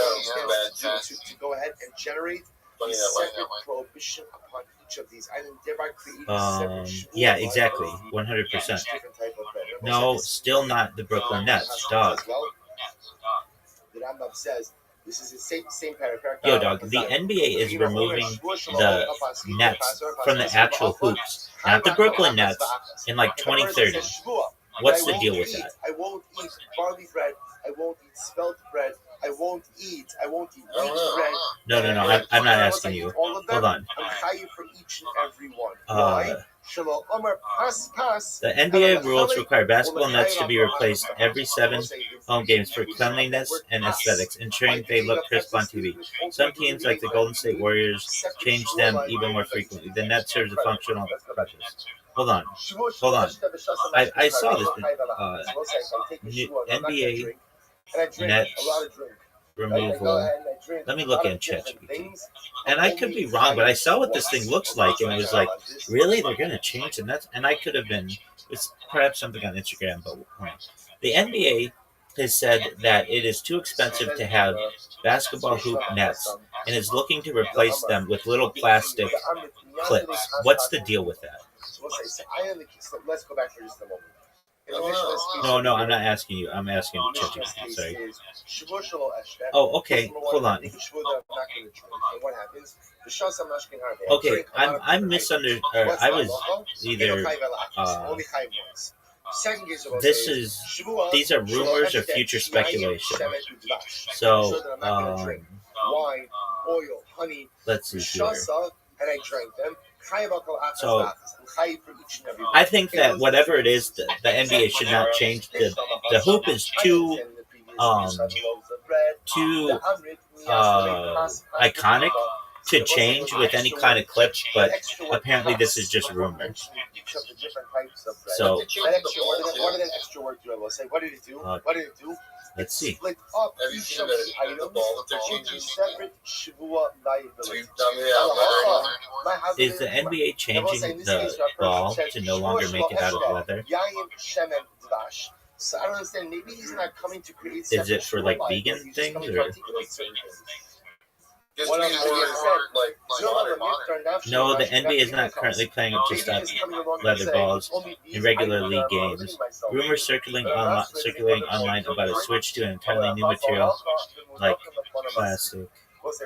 Speaker 2: to go ahead and generate a separate prohibition upon each of these items, thereby creating separate.
Speaker 4: Yeah, exactly, 100%. No, still not the Brooklyn Nets, dog.
Speaker 2: The Rambam says this is the same paragraph.
Speaker 4: Yo, dog, the NBA is removing the nets from the actual hoops, not the Brooklyn Nets, in like 2030. What's the deal with that?
Speaker 2: I won't eat barley bread. I won't eat spelt bread. I won't eat wheat bread.
Speaker 4: No, I'm not asking you. Hold on.
Speaker 2: I'm higher for each and every one. Why?
Speaker 4: The NBA rules require basketball nets to be replaced every 7 home games for cleanliness and aesthetics, ensuring they look crisp on TV. Some teams, like the Golden State Warriors, change them even more frequently. The net serves a functional purpose. Hold on. I saw this NBA net removal. Let me look in ChatGPT. And I could be wrong, but I saw what this thing looks like, and it was like, really? They're going to change the nets? And I could have been, it's perhaps something on Instagram, but the NBA has said that it is too expensive to have basketball hoop nets and is looking to replace them with little plastic clips. What's the deal with that?
Speaker 2: Let's go back for just a moment.
Speaker 4: No, I'm not asking you. I'm asking ChatGPT. Sorry. Oh, okay. Hold on. Okay, I'm misunderstood. I was either. These are rumors or future speculation. So, let's see here.
Speaker 2: And I drank them.
Speaker 4: So, I think that whatever it is, the NBA should not change. The hoop is too iconic to change with any kind of clip, but apparently this is just rumors. So,
Speaker 2: what did that extra word do? I will say, what did it do?
Speaker 4: Let's see.
Speaker 2: Split up each of the items into separate Shavua liabilities.
Speaker 4: Is the NBA changing the ball to no longer make it out of leather?
Speaker 2: So I don't understand. Maybe he's not coming to create.
Speaker 4: Is it for like vegan things or? No, the NBA is not currently playing up to stop leather balls in regular league games. Rumors circulating online about a switch to an entirely new material like plastic.
Speaker 2: The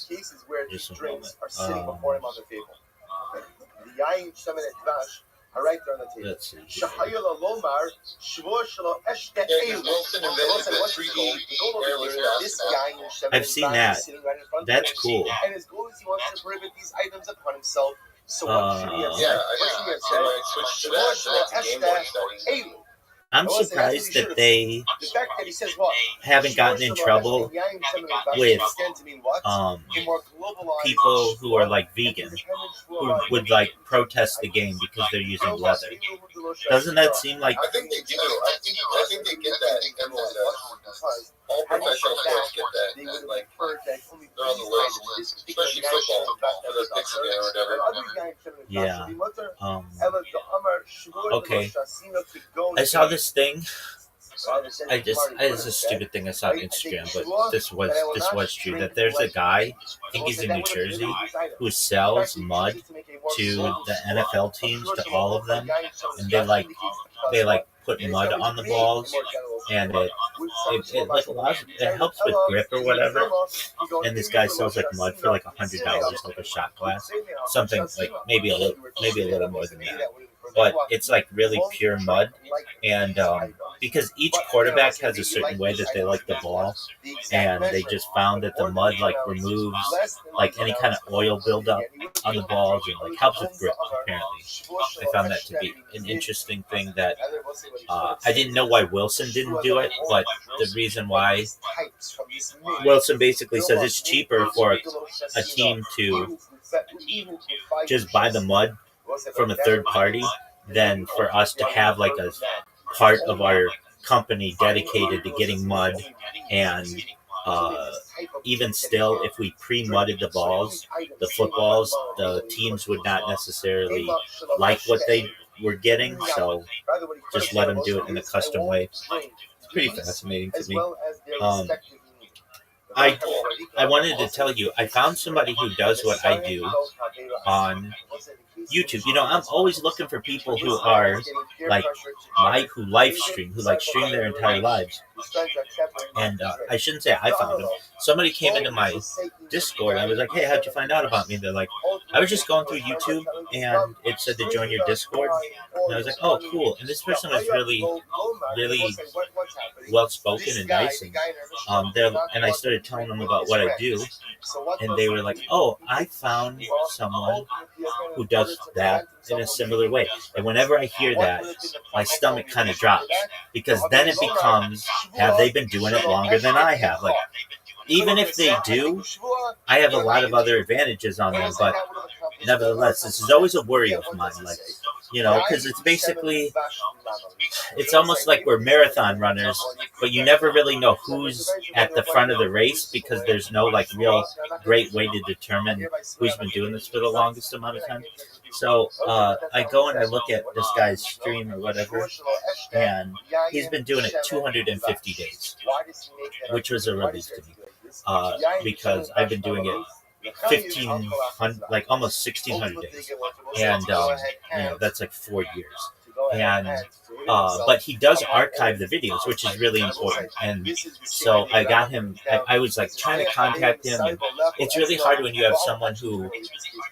Speaker 2: case is where these drinks are sitting before him on the table. The yain, shemen, and dvash are right there on the table.
Speaker 4: Let's see. I've seen that. That's cool.
Speaker 2: And his goal is he wants to prohibit these items upon himself. So what should he have said?
Speaker 4: I'm surprised that they haven't gotten in trouble with people who are like vegan, who would like protest the game because they're using leather. Doesn't that seem like?
Speaker 3: I think they do. I think they get that. Everyone does. All professional players get that. And like, they're on the list, especially football for their picks again or whatever.
Speaker 4: Yeah. Okay. I saw this thing. It's a stupid thing I saw on Instagram, but this was true. That there's a guy, I think he's in New Jersey, who sells mud to the NFL teams, to all of them, and they put mud on the balls, and it helps with grip or whatever. And this guy sells like mud for like $100, like a shot glass, something like maybe a little more than that. But it's like really pure mud, and because each quarterback has a certain way that they like the ball, and they just found that the mud like removes like any kind of oil buildup on the balls and like helps with grip. Apparently, I found that to be an interesting thing that I didn't know why Wilson didn't do it, but the reason why Wilson basically says it's cheaper for a team to just buy the mud from a third party than for us to have like a part of our company dedicated to getting mud. And even still, if we pre-mudded the balls, the footballs, the teams would not necessarily like what they were getting, so just let them do it in a custom way. It's pretty fascinating to me. I wanted to tell you, I found somebody who does what I do on YouTube. You know, I'm always looking for people who are like who live stream, who like stream their entire lives. And I shouldn't say I found them. Somebody came into my Discord and I was like, "Hey, how'd you find out about me?" And they're like, "I was just going through YouTube and it said to join your Discord." And I was like, "Oh, cool." And this person was really well spoken and nice, and and I started telling them about what I do, and they were like, "Oh, I found someone who does that in a similar way." And whenever I hear that, my stomach kind of drops, because then it becomes, have they been doing it longer than I have? Like, even if they do, I have a lot of other advantages on them, but nevertheless, this is always a worry of mine. Like, because it's basically, it's almost like we're marathon runners, but you never really know who's at the front of the race, because there's no like real great way to determine who's been doing this for the longest amount of time. So I go and I look at this guy's stream or whatever, and he's been doing it 250 days, which was a relief to me, because I've been doing it 1,500, like almost 1,600 days, and that's like 4 years. And but he does archive the videos, which is really important. And so I got him. I was like trying to contact him. And it's really hard when you have someone who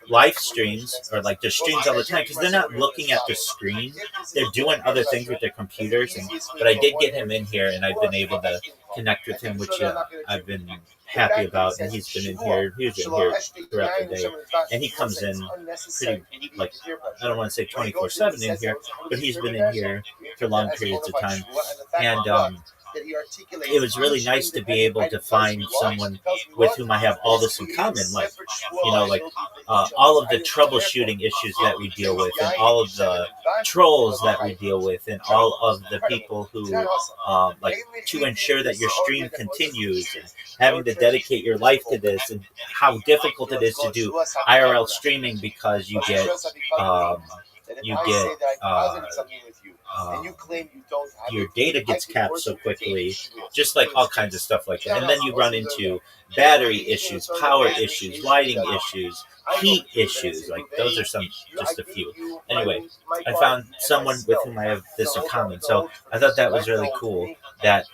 Speaker 4: live streams or like just streams all the time, because they're not looking at the screen; they're doing other things with their computers. But I did get him in here, and I've been able to connect with him, which I've been happy about. And he's been in here throughout the day, and he comes in pretty, like, I don't want to say 24/7 in here, but he's been in here for long periods of time. And it was really nice to be able to find someone with whom I have all this in common, like, all of the troubleshooting issues that we deal with, and all of the trolls that we deal with, and all of the people who, like, to ensure that your stream continues, and having to dedicate your life to this, and how difficult it is to do IRL streaming, because you get your data gets capped so quickly, just like all kinds of stuff like that. And then you run into battery issues, power issues, lighting issues, heat issues. Like, those are just a few. Anyway, I found someone with whom I have this in common. So I thought that was really cool, that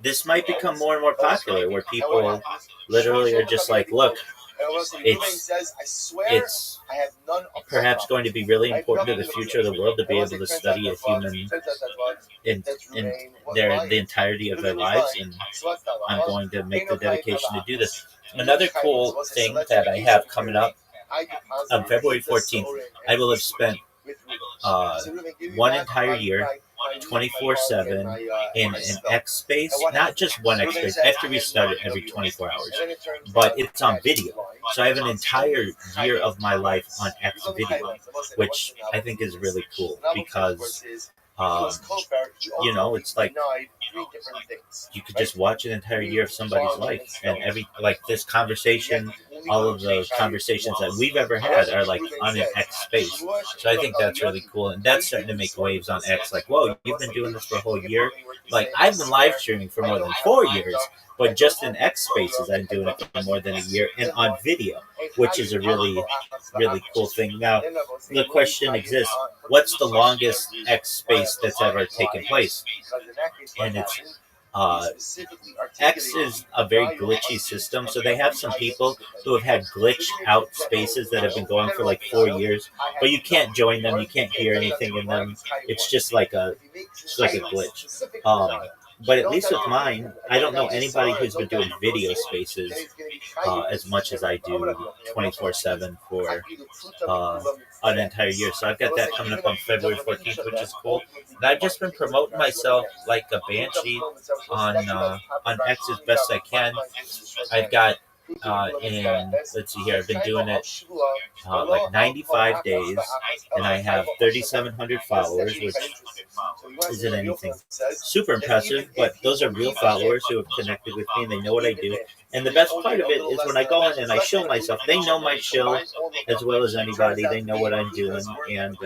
Speaker 4: this might become more and more popular, where people literally are just like, look, it's perhaps going to be really important to the future of the world to be able to study a human in the entirety of their lives, and I'm going to make the dedication to do this. Another cool thing that I have coming up on February 14th, I will have spent one entire year, 24/7, in an X space. Not just one X space. I have to restart it every 24 hours. But it's on video. So I have an entire year of my life on X video, which I think is really cool, because it's like you could just watch an entire year of somebody's life, and this conversation, all of the conversations that we've ever had are like on an X space. So I think that's really cool, and that's starting to make waves on X. Like, whoa, you've been doing this for a whole year? Like, I've been live streaming for more than 4 years, but just in X spaces, I'm doing it for more than a year, and on video, which is a really, really cool thing. Now, the question exists: what's the longest X space that's ever taken place? And it's X is a very glitchy system, so they have some people who have had glitched out spaces that have been going for like 4 years, but you can't join them, you can't hear anything in them. It's just like a glitch. But at least with mine, I don't know anybody who's been doing video spaces as much as I do 24/7 for an entire year. So I've got that coming up on February 14th, which is cool. And I've just been promoting myself like a banshee on X as best I can. I've got let's see here, I've been doing it like 95 days, and I have 3,700 followers, which isn't anything super impressive, but those are real followers who have connected with me, and they know what I do. And the best part of it is when I go in and I show myself, they know my show as well as anybody. They know what I'm doing, and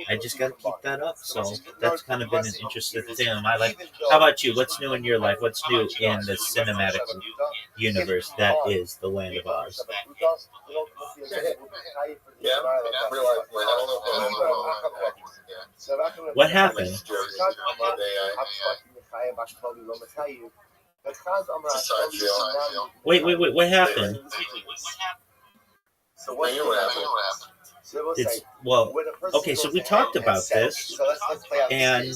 Speaker 4: I just got to keep that up. So that's kind of been an interesting thing in my life. How about you? What's new in your life? What's new in the cinematic universe that is the land of Oz? What happened? Wait, what happened? Okay, so we talked about this, and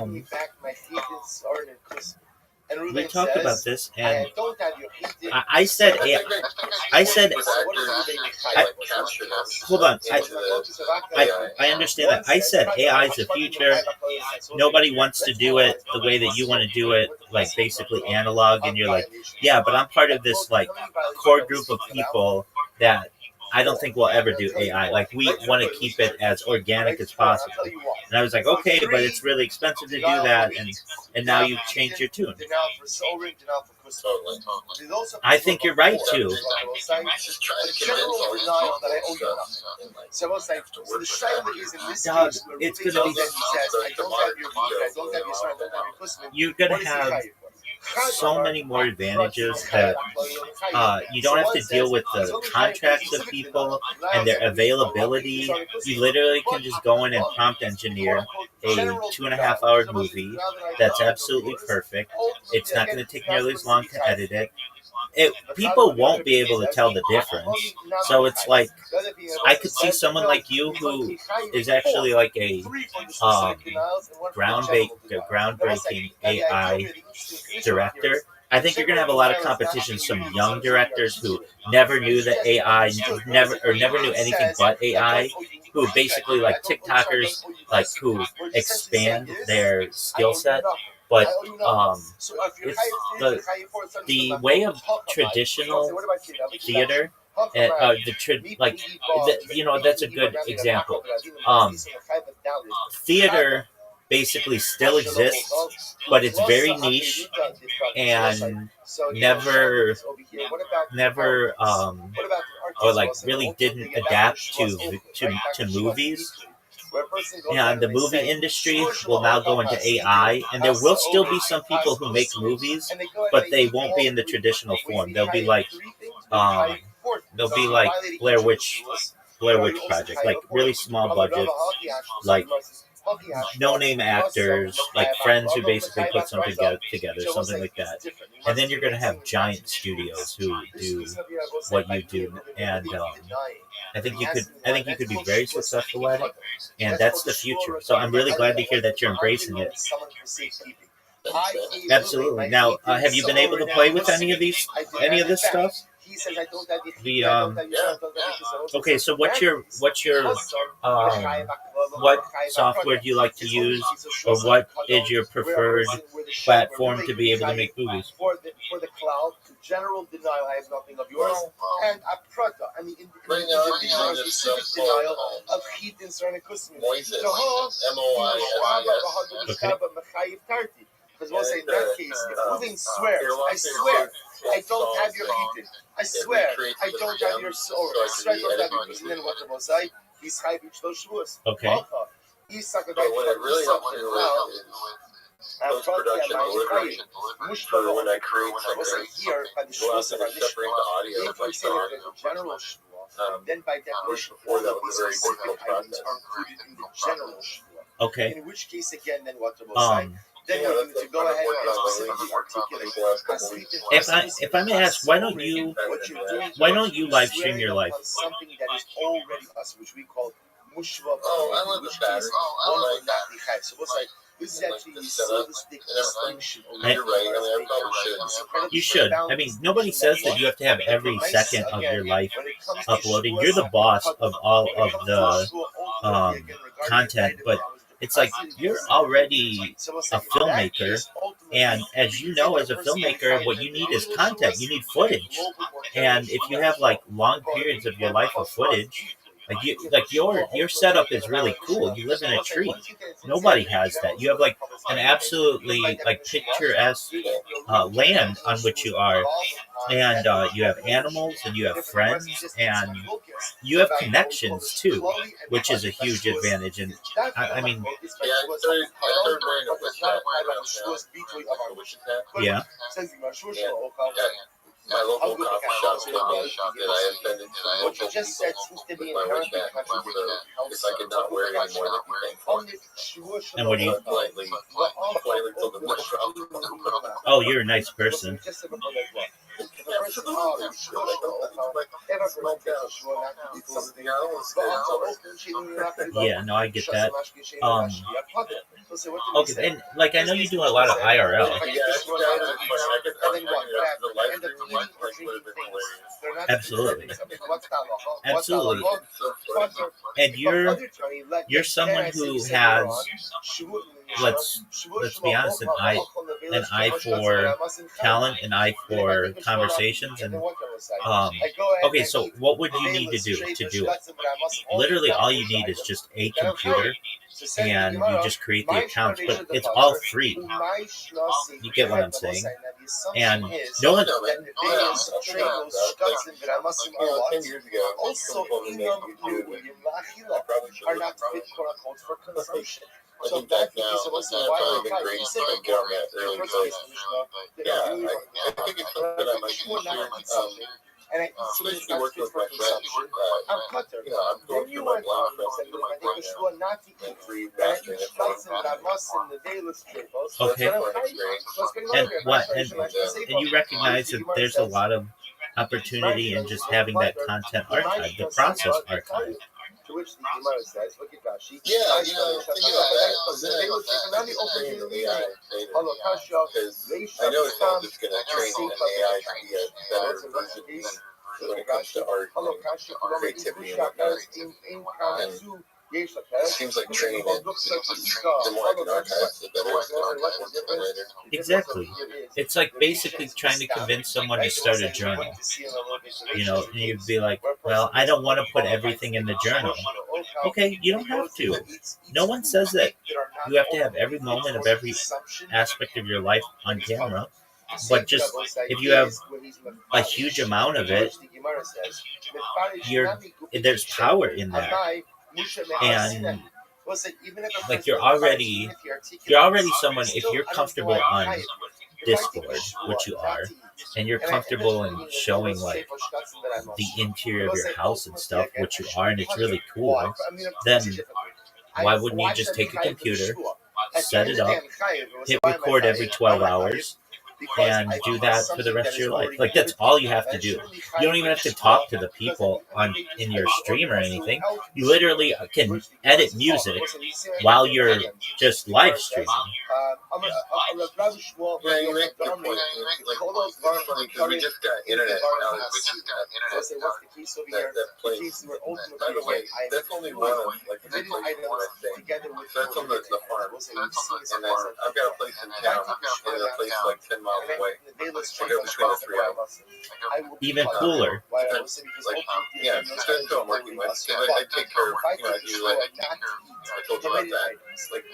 Speaker 2: me back my Chitin Soren and Kusma. And
Speaker 4: we
Speaker 2: Ruben
Speaker 4: talked about
Speaker 2: says,
Speaker 4: this,
Speaker 2: I
Speaker 4: and
Speaker 2: don't have your Chitin.
Speaker 4: I said I said hold on. I understand that. I said AI is the future. Nobody wants to do it the way that you want to do it, like basically analog. And you're like, yeah, but I'm part of this like core group of people that I don't think we'll ever do AI. Like we want to keep it as organic as possible. And I was like, okay, but it's really expensive to do that, and now you change your tune. I think you're right too.
Speaker 3: Just trying to convince all these people
Speaker 2: So it's like, so the shaila is in this
Speaker 4: Dog,
Speaker 2: case, where
Speaker 4: it's
Speaker 2: Ruben
Speaker 4: gonna be-
Speaker 2: says, I don't have your Chitin, I don't have your Soren, I don't have your Kusma.
Speaker 4: You're gonna have so many more advantages that you don't have to deal with the contracts of people and their availability. You literally can just go in and prompt engineer a 2.5 hour movie that's absolutely perfect. It's not going to take nearly as long to edit it. People won't be able to tell the difference. So it's like, I could see someone like you who is actually like a groundbreaking AI director. I think you're going to have a lot of competition. Some young directors who never knew that AI, never knew anything but AI, who basically like TikTokers, like who expand their skill set. But it's the way of traditional theater. That's a good example. Theater basically still exists, but it's very niche and never or like really didn't adapt to movies. And the movie industry will now go into AI, and there will still be some people who make movies, but they won't be in the traditional form. They'll be like Blair Witch Project, like really small budgets, like no-name actors, like friends who basically put something together, something like that. And then you're going to have giant studios who do what you do, and I think you could be very successful at it, and that's the future. So I'm really glad to hear that you're embracing it. Absolutely. Now, have you been able to play with any of this stuff? Okay, so what's your what software do you like to use, or what is your preferred platform to be able to make movies?
Speaker 2: For the cloud, the general denial, I have nothing of yours, and a prata, and the specific denial of Chitin Soren and Kusma. Because we'll say in that case, if Ruben swears, I swear, I don't have your Chitin. I swear, I don't have your Soren. I swear, I don't have your Kusma. Then what the Most High, he's chayv each those shvuos.
Speaker 4: Okay.
Speaker 3: But what I really don't want to do is post-production or production for when I create something.
Speaker 2: Here, by the
Speaker 3: Go out
Speaker 2: shvuos of
Speaker 3: and
Speaker 2: our
Speaker 3: separate the audio
Speaker 2: if
Speaker 3: from
Speaker 2: we say
Speaker 3: the
Speaker 2: that there's a general shvuah, then by definition,
Speaker 3: before that
Speaker 2: all
Speaker 3: was
Speaker 2: the
Speaker 3: a very
Speaker 2: specific
Speaker 3: difficult
Speaker 2: items
Speaker 3: process.
Speaker 2: are included in the general shvuah.
Speaker 4: Okay.
Speaker 2: In which case, again, then what the Most High, then you need to go ahead and specifically articulate.
Speaker 4: If I may ask, why don't you live stream your life?
Speaker 2: Something that is already us, which we call mushva.
Speaker 3: I love the pattern.
Speaker 2: So what's like, this is actually a syllogistic distinction.
Speaker 3: You're right. I probably should.
Speaker 4: You should. I mean, nobody says that you have to have every second of your life uploading. You're the boss of all of the content, but it's like you're already a filmmaker, and as you know, as a filmmaker, what you need is content. You need footage, and if you have like long periods of your life of footage, your setup is really cool. You live in a tree. Nobody has that. You have like an absolutely like picturesque land on which you are, and you have animals, and you have friends, and you have connections too, which is a huge advantage. And I mean,
Speaker 3: I started wearing a witch hat.
Speaker 4: yeah.
Speaker 3: My local coffee shop told me that I offended
Speaker 2: What you just said seems to be inherently contradictory.
Speaker 3: if I could not wear it anymore, they'd be paying for it.
Speaker 4: And what do you?
Speaker 3: Politely told them no problem.
Speaker 4: Oh, you're a nice person. Yeah, no, I get that. Okay, and like I know you do a lot of IRL. Absolutely, absolutely. And you're someone who has, let's be honest, an eye for talent, an eye for conversations, and okay. So what would you need to do it? Literally, all you need is just a computer, and you just create the accounts. But it's all free. You get what I'm saying? And no one.
Speaker 3: 10 years ago,
Speaker 2: also
Speaker 3: probably
Speaker 2: in
Speaker 3: make
Speaker 2: your
Speaker 3: YouTube and
Speaker 2: Lachila are not fit quote unquote for consumption.
Speaker 3: I think that now, that's probably been great to get on that early place. Yeah, I think it's something that I might consider.
Speaker 2: And I
Speaker 3: Especially working with my friends.
Speaker 2: I'm Qatar.
Speaker 3: You know, I'm going through my blog right now. And read mastering it from
Speaker 4: Okay. And what? And you recognize that there's a lot of opportunity in just having that content archive, the process archive.
Speaker 2: To which the Gemara says, look at Rashi.
Speaker 3: Yeah, you know, I know it's not just going to train an AI to be a better version when it comes to art and creativity and whatnot. And it seems like training it, the more I can archive, the better I can archive it later.
Speaker 4: Exactly. It's like basically trying to convince someone to start a journal. You know, and you'd be like, well, I don't want to put everything in the journal. Okay, you don't have to. No one says that you have to have every moment of every aspect of your life on camera. But just if you have a huge amount of it, there's power in that. And like you're already someone, if you're comfortable on Discord, which you are, and you're comfortable in showing like the interior of your house and stuff, which you are, and it's really cool, then why wouldn't you just take a computer, set it up, hit record every 12 hours, and do that for the rest of your life? Like that's all you have to do. You don't even have to talk to the people in your stream or anything. You literally can edit music while you're just live streaming.
Speaker 3: Yeah, you make the point. Because we just got internet now, that place. By the way, that's only one of like a big place one thing. So that's on the farm. And then I've got a place in town and a place like 10 miles away. I go between the 3 hours.
Speaker 4: Even cooler.
Speaker 3: Yeah, that's who I'm working with. I take care of, you know, I do like, I told you about that. Like,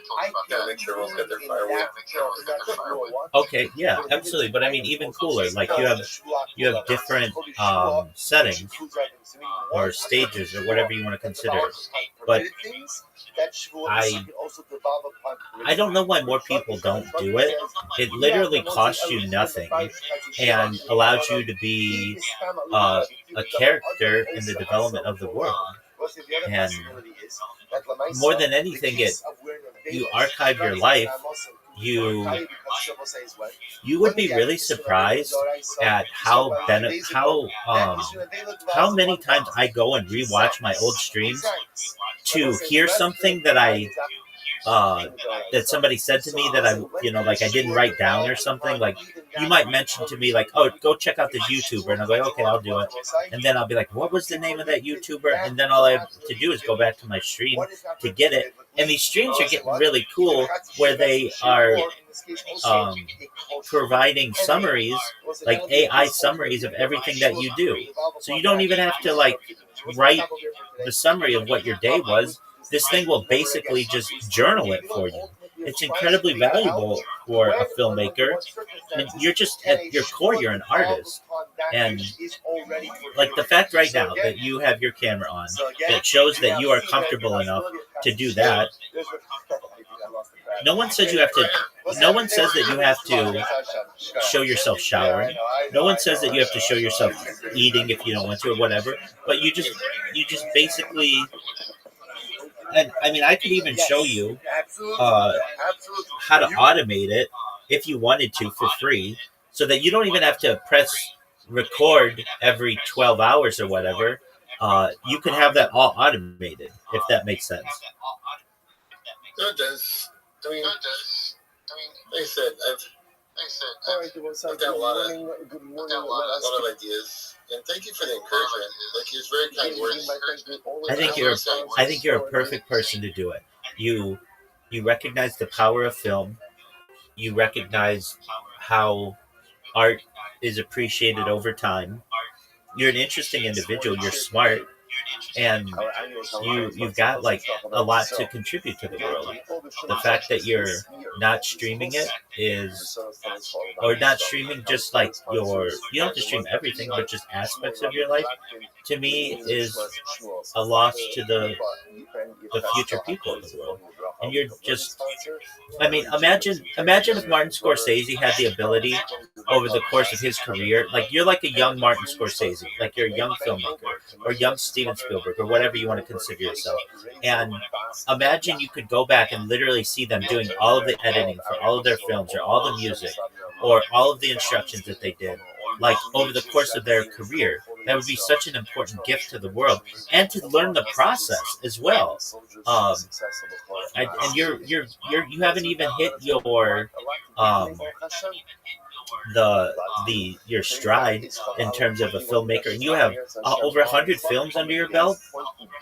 Speaker 3: gotta make sure everyone's got their firewood.
Speaker 4: Okay, yeah, absolutely. But I mean, even cooler. Like you have different settings or stages or whatever you want to consider. But I don't know why more people don't do it. It literally costs you nothing and allows you to be a character in the development of the world. And more than anything, you archive your life. You would be really surprised at how many times I go and rewatch my old streams to hear something that that somebody said to me that like I didn't write down or something. Like you might mention to me like, oh, go check out this YouTuber, and I'll go, okay, I'll do it. And then I'll be like, what was the name of that YouTuber? And then all I have to do is go back to my stream to get it. And these streams are getting really cool where they are providing summaries, like AI summaries of everything that you do. So you don't even have to like write the summary of what your day was. This thing will basically just journal it for you. It's incredibly valuable for a filmmaker. And you're just, at your core, you're an artist. And like the fact right now that you have your camera on, that shows that you are comfortable enough to do that. No one says you have to. No one says that you have to show yourself showering. No one says that you have to show yourself eating if you don't want to or whatever. But you just basically. And I mean, I could even show you how to automate it if you wanted to for free, so that you don't even have to press record every 12 hours or whatever. You can have that all automated, if that makes sense.
Speaker 3: No, it does. I mean, like I said, I've got a lot of ideas, and thank you for the encouragement. Like, he was very kind words.
Speaker 4: I think you're a perfect person to do it. You recognize the power of film. You recognize how art is appreciated over time. You're an interesting individual. You're smart, and you've got like a lot to contribute to the world. The fact that you're not streaming it is, or not streaming just like you don't have to stream everything, but just aspects of your life, to me is a loss to the future people of the world. And you're just, I mean, imagine if Martin Scorsese had the ability over the course of his career, like you're like a young Martin Scorsese, like you're a young filmmaker, or young Steven Spielberg, or whatever you want to consider yourself. And imagine you could go back and literally see them doing all of the editing for all of their films, or all the music, or all of the instructions that they did, like over the course of their career. That would be such an important gift to the world, and to learn the process as well. And you haven't even hit your your stride in terms of a filmmaker, and you have over 100 films under your belt.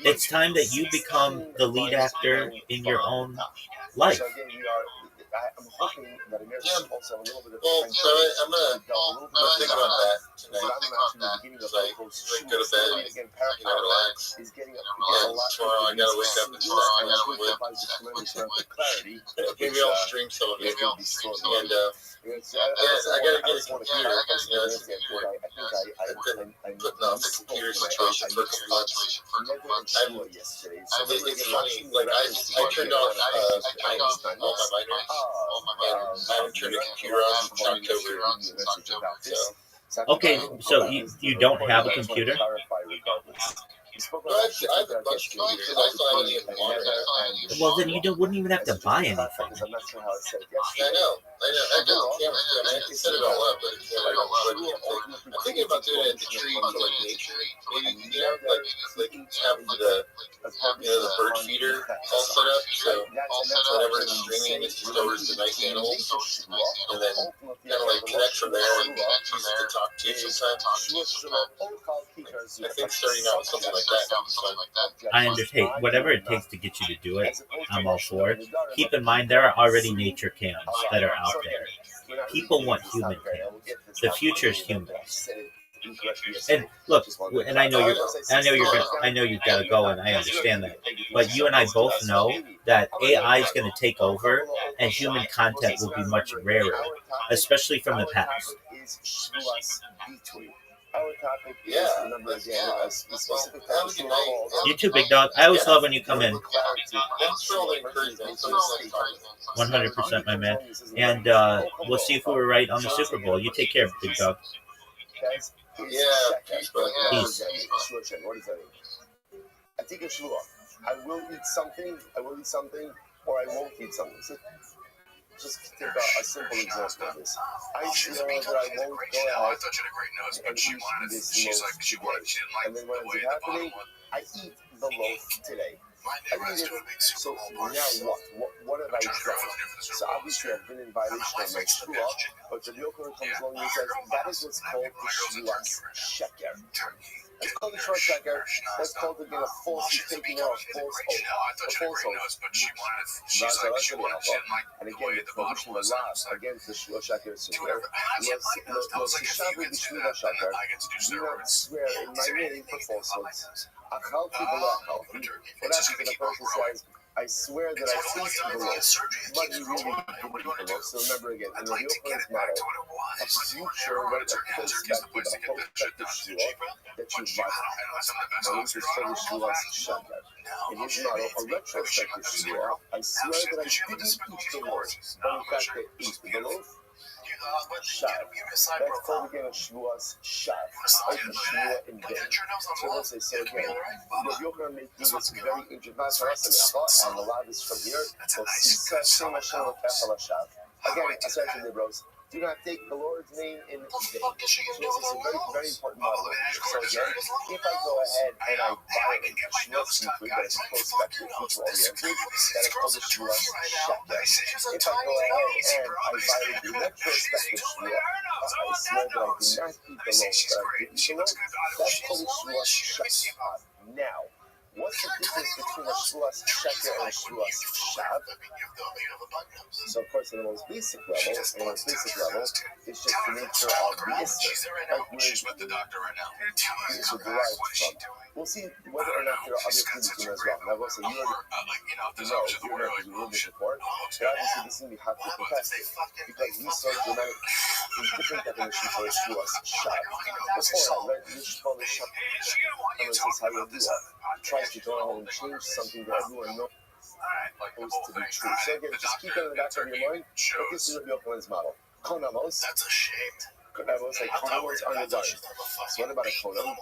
Speaker 4: It's time that you become the lead actor in your own life.
Speaker 2: I'm hoping that Americans also have a little bit of
Speaker 3: I'm gonna think about that tonight. Go to bed, relax. Tomorrow I gotta wake up and maybe I'll stream some of it. And I gotta get a computer. I've been putting off the computer situation for a couple months. It's funny. Like I turned off all my minors. I haven't turned the computer on since October.
Speaker 4: Okay, so you don't have a computer?
Speaker 3: Well, I have a bunch of computers. I still have any of them on.
Speaker 4: Well, then you wouldn't even have to buy anything.
Speaker 3: I know. I can set it all up, but I'm thinking about doing it at the tree, like nature. Maybe, like have the bird feeder all set up, so whenever it's streaming, it just covers the nice animals, and then kind of like connect from there and use it to talk to you sometimes. I think starting out with something like that would be fun.
Speaker 4: I understand. Whatever it takes to get you to do it, I'm all for it. Keep in mind, there are already nature cams that are out there. People want human cams. The future is humans. And look, and I know you've got to go, and I understand that. But you and I both know that AI is going to take over, and human content will be much rarer, especially from the past. You too, big dog. I always love when you come in. 100%, my man. And we'll see if we were right on the Super Bowl. You take care, big dog.
Speaker 3: Peace.
Speaker 2: What does that mean? I take a shvua. I will eat something, or I won't eat something. So just take a simple example of this. I feel that I won't go out and eat this loaf today. And then when it's happening, I eat the loaf today. I eat it. So now what have I done? So obviously I've been in violation of my shvua, but the Yoker comes along and says that is what's called the shvuas sheker. It's called the short sheker. That's called again a false, taking out a false oath. And again, the prohibition of Allah against the shvua sheker is severe. Do not swear in my name for falsehoods. What happens when a person says, I swear that I taste the loaf, but you really didn't eat the loaf? So remember again, in the Yochanan model, a future retrospective shvua that you violate. Now this is for the shvuas sheker. In his model, a retrospective shvua, I swear that I didn't eat the loaf, but in fact I ate the loaf. Shav. That's called again a shvuas shav. Like a shvua in vain. So let's say, so again, you're going to make this very ancient, not for us and a lot of this from here. Again, essentially, bros,
Speaker 1: Do not take the Lord's name in vain. So this is a very, very important model. So again, if I go ahead and I violate the Shavuos food that is prospective, future-oriented, that is called the Shavuos Sheker. If I go ahead and I violate the retrospective Shavuos, I swear that I do not eat the loaf, that I did eat the loaf, that's called the Shavuos Sheker. Now, what's the difference between a Shavuos Sheker and a Shavuos Shav? So, of course, on the most basic level, it's just the nature of the Isser. Like where the Isser derives from. We'll see whether or not there are other foods in as well. Now, also, you already know, if you're not a little bit before, but obviously this is going to be hard to contest it, because we saw dramatic, there's different definitions for a Shavuos Shav. Before I read Yishpal Shav, and it says how you do that. Tries to go ahead and change something that everyone knows to be true. So again, just keep that in the back of your mind. But this is Rabbi Yochanan's model. Konamos. That's a shame. Konamos, like Konamos are the done. So what about a Konam? Oh,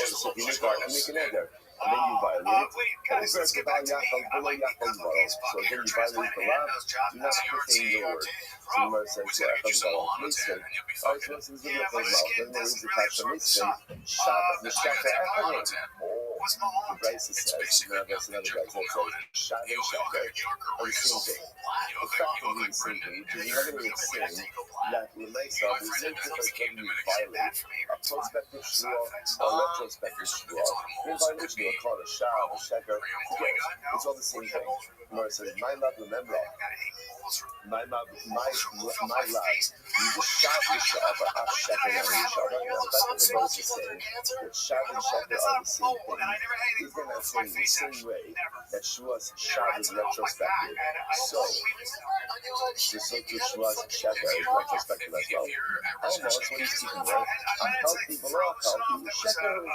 Speaker 1: so if you make an egg, and then you violate it. So again, you violate the law. Do not profane your word. So you might say, so this is Rabbi Yochanan's model. Then there is the type of mitzvah. Shabbat, Mishkata, Echanim. The Bryce says, another guy says, Shad and Sheker are the same thing. Effectively the same thing, because in other words, saying that L'Maisa, there's no difference when you violate a prospective Shavuot or retrospective Shavuot. In violation, you'll call it a Shad, a Sheker, it's all the same thing. Gemara says, my love, remember, my love, you the Shad and Sheker are Sheker and Sheker. Now, that's what the Bryce is saying, that Shad and Sheker are the same thing. He's going to say the same way that Shavuos Shav is retrospective. So, just like Shavuos Sheker is retrospective as well. Almost what he's speaking about, I'm healthy, below healthy. Sheker,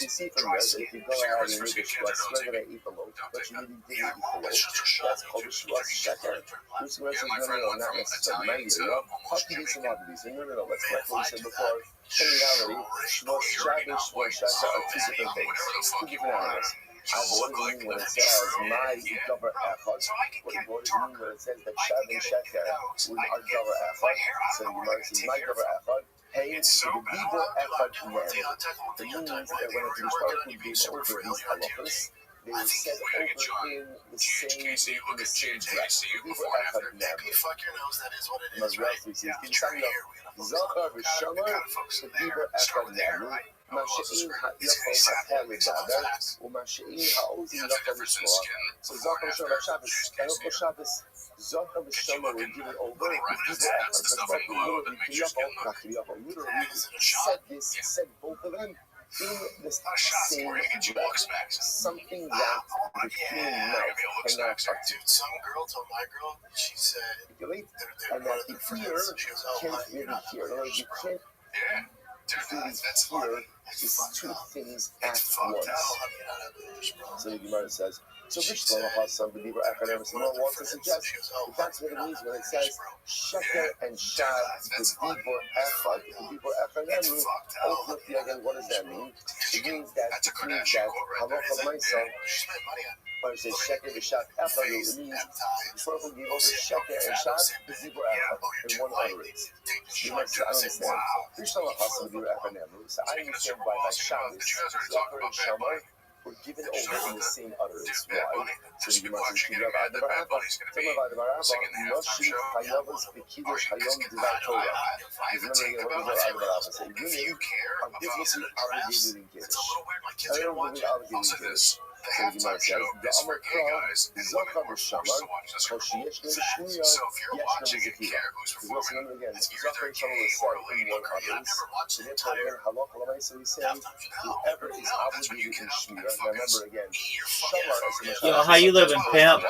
Speaker 1: you see from this, if you go ahead and make a Shavuos, we're going to eat the loaf, but you really didn't eat the loaf. That's called a Shavuos Sheker. Which means not necessarily negative. How can you do some of these? No, let's like what we said before. In reality, Shavuos Shav and Shavuos Sheker are two different things. Two different animals. What does it mean when it says my Dover Echad? What does it mean when it says that Shav and Sheker are Dover Echad? So you might say my Dover Echad. Hey, so the Dibur Echad Mem. It means that when it's Mishpach would be over these halachas, they were said over in the same breath. Dibur Echad Mem. Mazrasi says, Zachar v'Shamar, the Dibur Echad Mem. Masha'in ha'yachol ha'her l'daber, u'masha'in ha'ozi yachol l'shmoah. So Zachar v'Shamar Shabbos, and Ocho Shabbos, Zachar v'Shamar were given over to Dibur Echad. But literally, said both of them in the same breath. Something that the human mouth cannot articulate. Some girl told my girl, she said, and that the ear can't really hear. In other words, you can't hear these two things at once. So the Gemara says, so Bishlam Hassan B'Dibur Echad Someone wants to suggest that that's what it means when it says Sheker and Shav, the Dibur Echad, the Dibur Echad. Ultimately, again, what does that mean? It means that Halacha Maisa, when it says Sheker and Shav Echad, it means the Torah gave over Sheker and Shav, the Dibur Echad, in one utterance. You might say, I understand. Bishlam Hassan B'Dibur Echad. So I understand why by Shabbos, Zachar and Shamar were given over in the same utterance. Why? So the Gemara says, Noshi Hayavas Bekidosh Hayom Divat Torah. Remember what does say? Women are biblically obligated in Kiddush. I don't really obligated in Kiddush. So the Gemara says, the Amar Kral, Zachar v'Shamar, Koshi Yeshno v'Shmuya, Yeshno v'Zekiyah. Because let's remember again, Zachar and Shamar was said in one utterance. So therefore, again, Halakha L'Maisa, we say, whoever is obligated in Shmira. Now remember again, Shamar is
Speaker 4: Yo, how you living, pimp?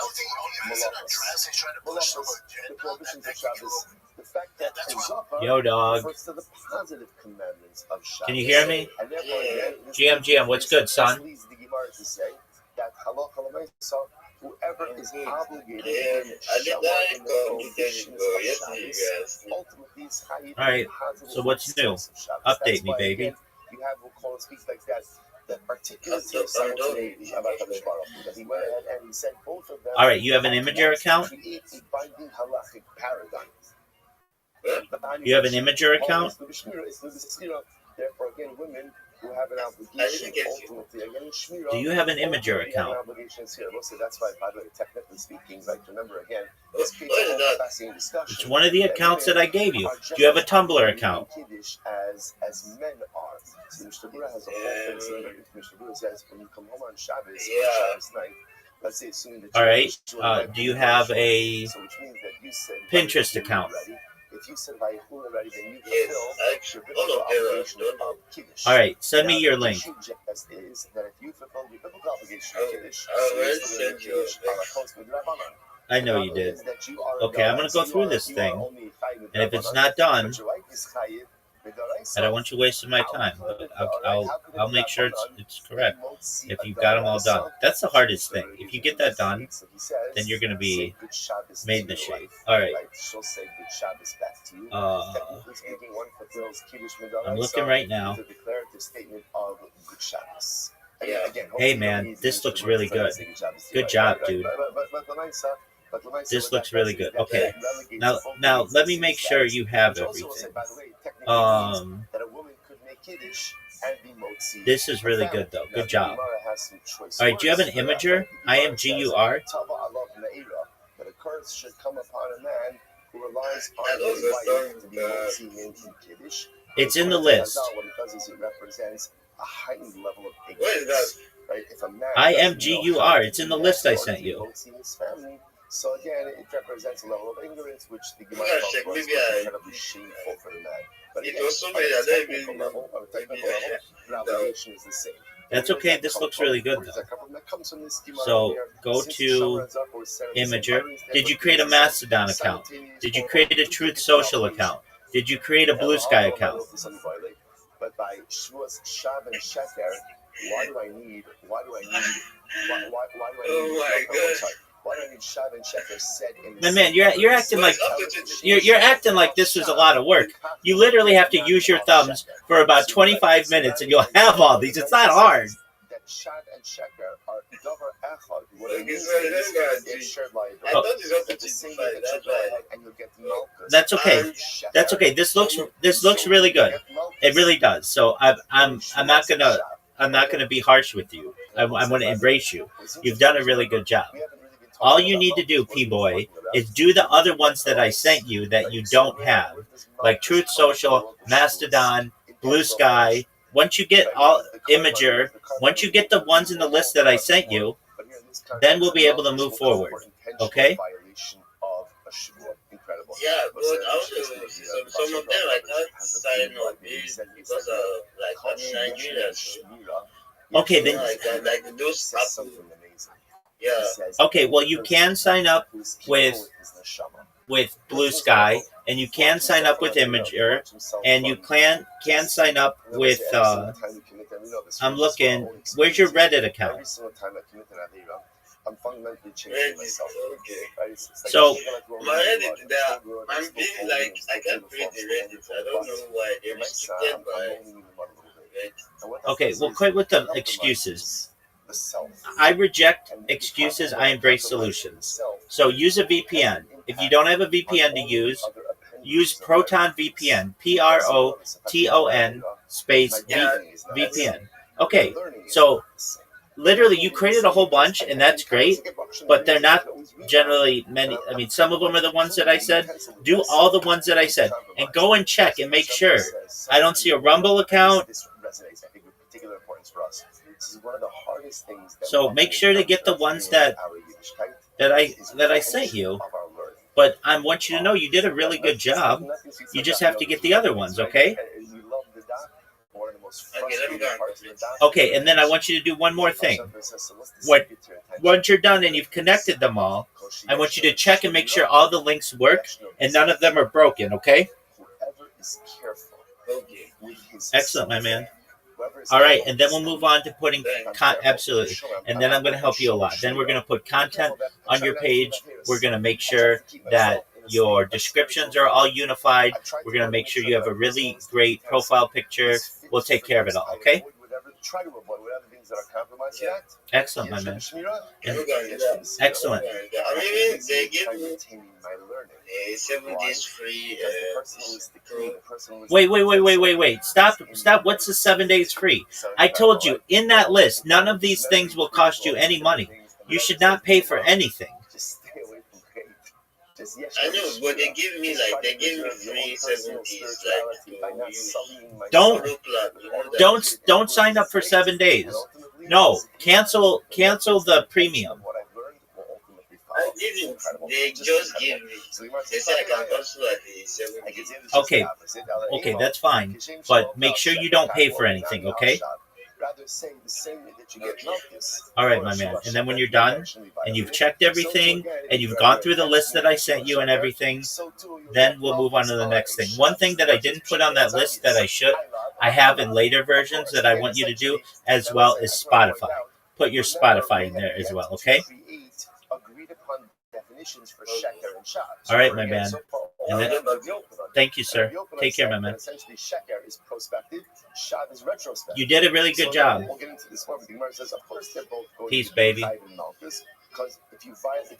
Speaker 1: Malachos, the prohibitions of Shabbos, the fact that Zachar
Speaker 4: Yo, dog.
Speaker 1: refers to the positive commandments of Shabbos.
Speaker 4: Can you hear me?
Speaker 1: And therefore, again,
Speaker 4: GM, what's good, son?
Speaker 1: leads the Gemara to say that Halakha L'Maisa, whoever is obligated in Shamar in the prohibitions of Shabbos, ultimately is chayiv.
Speaker 4: All right, so what's new? Update me, baby.
Speaker 1: Again, you have what we call speaks like that articulates your simultaneity about Hakadosh Baruch Hu. Because he went ahead and he said both of them.
Speaker 4: All right, you have an Imager account?
Speaker 1: Create a binding halachic paradigm.
Speaker 4: You have an Imager account?
Speaker 1: Therefore, again, women who have an obligation ultimately, again,
Speaker 4: Do you have an Imager account?
Speaker 1: So that's why, by the way, technically speaking, like, remember again, this creates a whole fascinating discussion.
Speaker 4: It's one of the accounts that I gave you. Do you have a Tumblr account?
Speaker 1: As men are. So Mishnah Berurah has a whole thing. So Mishnah Berurah says when you come home on Shabbos, Shabbos night, let's say assuming that
Speaker 4: all right. Do you have a
Speaker 1: so which means that you said
Speaker 4: Pinterest account?
Speaker 1: If you said by who already, then you fulfill your biblical obligation of Kiddush.
Speaker 4: All right, send me your link.
Speaker 1: Is that if you fulfill your biblical obligation of Kiddush, so Kiddush
Speaker 4: I know you did. Okay, I'm going to go through this thing, and if it's not done, I don't want you wasting my time, but I'll make sure it's correct if you've got them all done. That's the hardest thing. If you get that done, then you're going to be made in the shade. All right. I'm looking right now. Hey, man, this looks really good. Good job, dude. This looks really good. Okay, now let me make sure you have everything. This is really good, though. Good job. All right, do you have an Imager? IMGUR?
Speaker 1: That a curse should come upon a man who relies on his wife to be motzi him in Kiddush.
Speaker 4: It's in the list.
Speaker 1: What it does is it represents a heightened level of ignorance. Right? If a man
Speaker 4: IMGUR. It's in the list I sent you.
Speaker 1: So again, it represents a level of ignorance which the Gemara calls incredibly shameful for the man. But again, on a technical level, the obligation is the same.
Speaker 4: That's okay. This looks really good, though. So go to Imager. Did you create a Mastodon account? Did you create a Truth Social account? Did you create a Blue Sky account?
Speaker 1: But by Shavuos, Shav, and Sheker, why do I need Shav and Sheker said in the
Speaker 4: Man, you're acting like you're acting like this is a lot of work. You literally have to use your thumbs for about 25 minutes, and you'll have all these. It's not hard.
Speaker 1: That Shav and Sheker are davar echad. What it means is it's shared liability. At the same way that you go ahead and you'll get Malkus.
Speaker 4: That's okay. That's okay. This looks really good. It really does. So I'm not gonna be harsh with you. I'm gonna embrace you. You've done a really good job. All you need to do, P-Boy, is do the other ones that I sent you that you don't have, like Truth Social, Mastodon, Blue Sky. Once you get all Imager, once you get the ones in the list that I sent you, then we'll be able to move forward. Okay?
Speaker 3: Yeah, but also some of them I can't sign up because of like Nigeria.
Speaker 4: Okay, then.
Speaker 3: Like those Apple. Yeah.
Speaker 4: Okay, well, you can sign up with Blue Sky, and you can sign up with Imager, and you can sign up with. I'm looking. Where's your Reddit account?
Speaker 1: I'm fundamentally changing myself.
Speaker 3: Okay.
Speaker 4: So
Speaker 3: my Reddit, I'm being like I can't create the Reddit. I don't know why they're restricted by Reddit.
Speaker 4: Okay, well, quit with the excuses. I reject excuses. I embrace solutions. So use a VPN. If you don't have a VPN to use Proton VPN. PROTON space VPN. Okay, so literally you created a whole bunch, and that's great, but they're not generally many. I mean, some of them are the ones that I said. Do all the ones that I said, and go and check and make sure. I don't see a Rumble account. So make sure to get the ones that I sent you. But I want you to know you did a really good job. You just have to get the other ones, okay? Okay, and then I want you to do one more thing. Once you're done and you've connected them all, I want you to check and make sure all the links work and none of them are broken, okay? Excellent, my man. All right, and then we'll move on to putting absolutely, and then I'm going to help you a lot. Then we're going to put content on your page. We're going to make sure that your descriptions are all unified. We're going to make sure you have a really great profile picture. We'll take care of it all, okay? Excellent, my man. Excellent.
Speaker 2: 7 days free.
Speaker 4: Wait. Stop. What's the 7 days free? I told you, in that list, none of these things will cost you any money. You should not pay for anything.
Speaker 1: Just stay away from hate.
Speaker 2: I know, but they give me free 7 days,
Speaker 4: Don't sign up for 7 days. No, cancel the premium.
Speaker 2: I didn't. They just gave me. They said I can cancel at the 7 days.
Speaker 4: Okay, that's fine. But make sure you don't pay for anything, okay? All right, my man. And then when you're done, and you've checked everything, and you've gone through the list that I sent you and everything, then we'll move on to the next thing. One thing that I didn't put on that list that I have in later versions that I want you to do as well is Spotify. Put your Spotify in there as well, okay? All right, my man. And then, thank you, sir. Take care, my man. You did a really good job. Peace, baby.
Speaker 1: Because if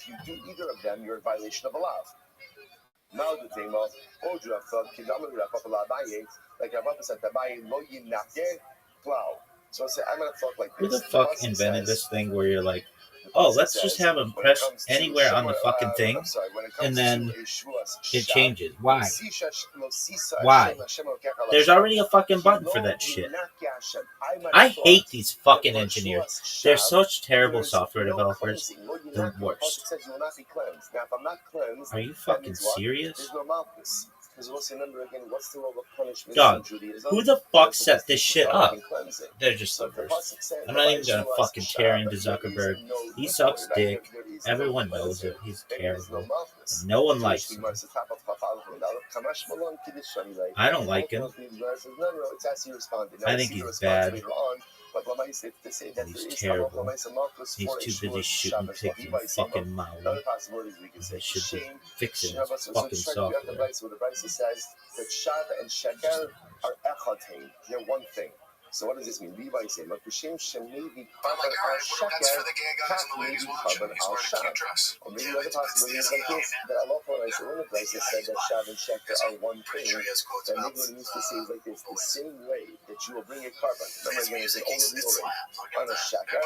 Speaker 1: you do either of them, you're in violation of a law. Now the thing of, like Rabbi said, so I'm gonna talk like this.
Speaker 4: Who the fuck invented this thing where you're like, oh, let's just have them press anywhere on the fucking thing, and then it changes. Why? There's already a fucking button for that shit. I hate these fucking engineers. They're such terrible software developers. The worst. Are you fucking serious? Dog, who the fuck set this shit up? They're just the worst. I'm not even gonna fucking tear into Zuckerberg. He sucks dick. Everyone knows it. He's terrible. No one likes him. I don't like him. I think he's bad. He's terrible. He's too busy shooting pigs in fucking Maui. He should be fixing his fucking software.
Speaker 1: That Shav and Sheker are echatein. They're one thing. So what does this mean? Levi say, "Makushim shemevi karban al Sheker, kach mevi karban al Shav." Or maybe other possibilities like this. That Allah Ta'ala said, one of the places said that Shav and Sheker are one thing. Then maybe what it means to say is like this: the same way that you will bring a karban. Remember again, it's all of the Yored on a Sheker.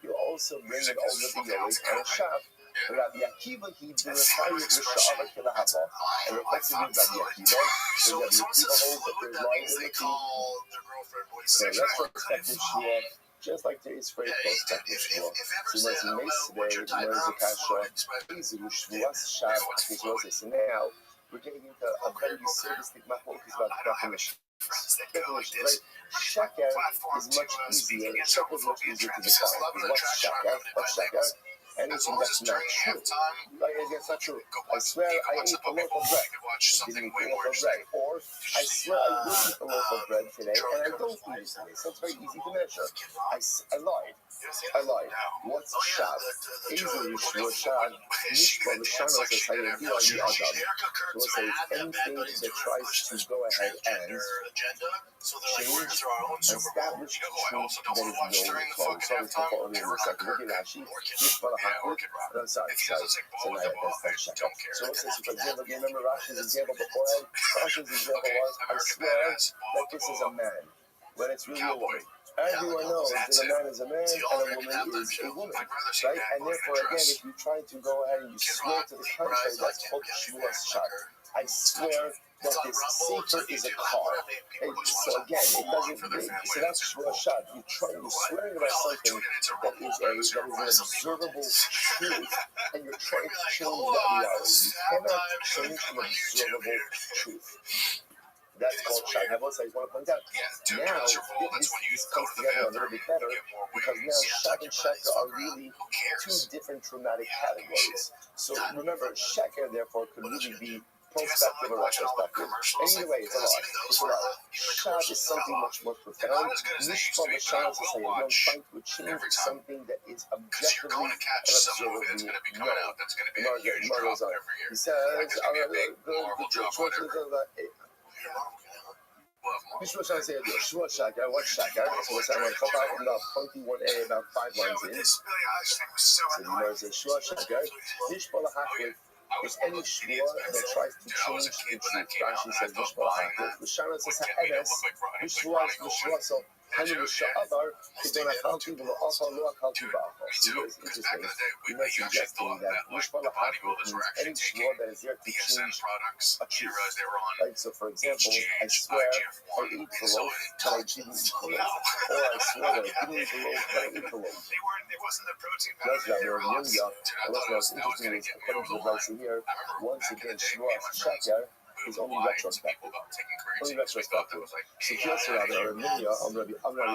Speaker 1: You also bring it all of the Yored on a Shav. Rabbi Akiva, he did a fire with Sha'ava Kilahava. And reflexively, Rabbi Akiva, so Rabbi Akiva holds that there's liability. So retrospective Shua, just like there is for a prospective Shua. So when he makes today, there is a Kasha, Izu Shvuas Shav, so now we're getting into a very service-like mahmoud about definition. Sheker is much easier. Sheker is much easier to define. What's Sheker? Anything that's not true. Like, it's not true. I swear I ate a loaf of bread. I didn't eat a loaf of bread. Or, I swear I will eat a loaf of bread today, and I don't eat it today. So it's very easy to measure. I lied. What's Shav? Easily, Shav, Mishpa, the Shana says, Hayadi, Adi, Adam. So it's anything that tries to go ahead and change, establish truth that is known close. Sorry for following me in a second. Look at Rashi. I'm sorry. So now that's Shav. So it says, for example, do you remember Rashi's example beforehand? Rashi's example was, I swear that this is a man, when it's really a woman. Everyone knows that a man is a man and a woman is a woman, right? And therefore, again, if you try to go ahead and you swear to the contrary, that's called Shvuas Shav. I swear that this sefer is a car. And so again, it doesn't. So that's Shvuas Shav. You're swearing about something that is an observable truth, and you're trying to change that reality. You cannot change an observable truth. That's called Shav. I just want to point out, now this comes together a little bit better because now Shav and Sheker are really two different traumatic categories. So remember, Sheker therefore could really be prospective or retrospective. Either way, it's a lie. Shav is something much more profound. Mishpa L'Shana is saying, I'm trying to achieve something that is objectively and observably known. He says, Mishra Shah said, Shua Shaka, what Shaka? So what's that? I'm going to pop out about 21a, about 5 lines in. So you know, it's Shua Shaka. Mishpa L'Hachrit, is any shvua that tries to change the truth. Rashi says, L'shana says ha'eres, l'shvua, so Hanu l'sha'adar, kidon achalti v'lo afa lo achalti ba'achal. So here is interesting. We might suggesting that l'shvua l'achal means any shvua that is there to change a truth. Right? So for example, I swear I ate the loaf, but I didn't eat the loaf. Or I swear that I didn't eat the loaf, but I ate the loaf. That's Rabbi Yehuda. And what's interesting is, according to the Brisa here, once again, Shvuas Sheker is only retrospective. Only retrospective. So here's Rabbi Yehuda, Rabbi Yochanan,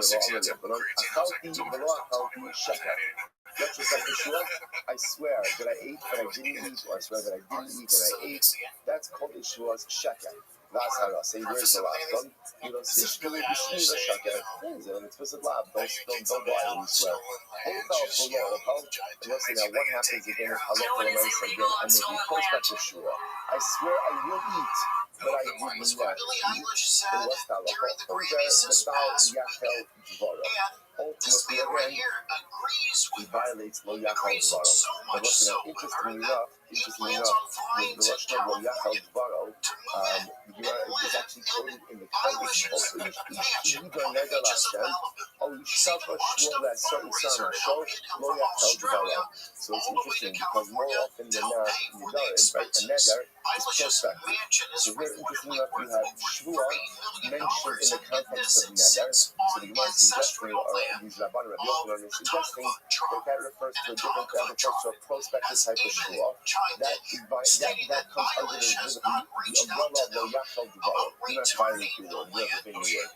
Speaker 1: Achalti v'lo achalti Sheker. Retrospective Shvuah, I swear that I ate, but I didn't eat, or I swear that I didn't eat, and I ate. That's called Shvuas Sheker. That's how I say, where's the lab? You don't see Shvili B'Shvili Sheker. It's an explicit lab. Don't lie when you swear. Let's see now what happens again if halacha l'maisa again. I'm making prospective shura. I swear I will eat, but I did not eat. And what's halacha? Over the Baal Yachel Dvara. Ultimately again, he violates Lo Yachel Dvara. But what's now interestingly enough, the Rosh Hashanah Lo Yachel Dvara is actually quoted in the context of Ish Yidra Neder Lashem. Oh, Yishtafa Shmuel L'Asar Yisar Mashor Lo Yachel Dvara. So it's interesting because more often than not, Yidar, right, a Neder is prospective. So here, interestingly enough, you have Shvuah mentioned in the context of Neder. So the Gemara is suggesting, or these Rabban Rabbi Yochanan is suggesting that refers to a different, to a prospective type of Shvuah. That comes under the umbrella of Lo Yachel Dvara. Do not violate the word. You have the thing in the word.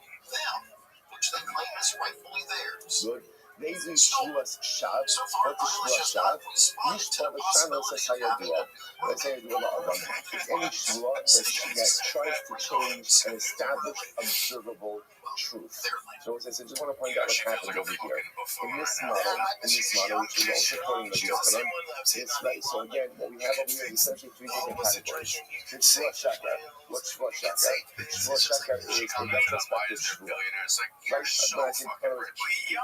Speaker 3: Which they claim is rightfully theirs.
Speaker 1: Good. Lazy Shvuas Shav, what is Shvuas Shav? Yishpa V'Shana says Hayadua. Let's say it's any Shvuah that tries to change an established, observable truth. So I just want to point out what happens over here. In this model, which is also quoting the Yochanan, it's right. So again, what we have over here is essentially three different categories. It's Shvuas Shaker. What's Shvuas Shaker? Shvuas Shaker is a retrospective Shvuah. Right?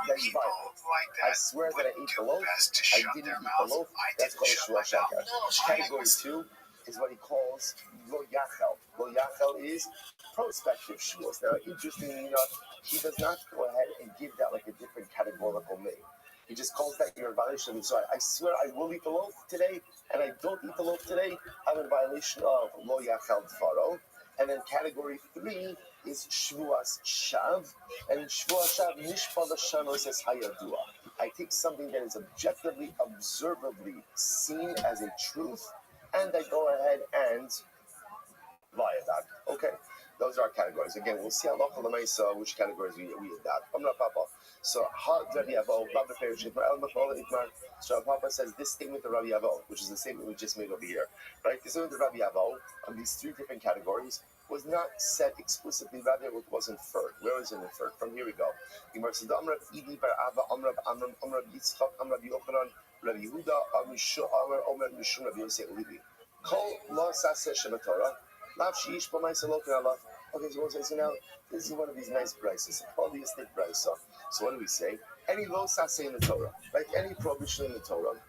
Speaker 1: Then you buy. I swear that I ate the loaf. I didn't eat the loaf. That's called a Shvuah Shaker. Category 2 is what he calls Lo Yachel. Lo Yachel is prospective Shvuos. Now, interestingly enough, he does not go ahead and give that like a different categorical name. He just calls that you're in violation. So I swear I will eat the loaf today, and I don't eat the loaf today. I'm in violation of Lo Yachel Dvaro. And then category 3 is Shvuas Shav, and in Shvuas Shav, Nishpa L'Shano says Hayadua. I take something that is objectively, observably seen as a truth, and I go ahead and lie about it. Okay, those are our categories. Again, we'll see halacha l'maisa which categories we adopt. So Rabbi Yavo, so Papa says this statement of Rabbi Yavo, which is the statement we just made over here, right? The statement of Rabbi Yavo on these three different categories was not said explicitly, rather it was inferred. Where is it inferred? From here we go. Amrab Idi bar Abba, Amrab Yitzchak, Amrab Yochanan, Rabbi Yehuda, Omer Mishum, Rabbi Yosef Levi. Kol lo saseh shematorah, lav sheish b'maisa lo k'alav. Okay, so we'll say, so now, this is one of these nice brises, a polyistic brisa. So what do we say? Any lo saseh in the Torah, right? Any prohibition in the Torah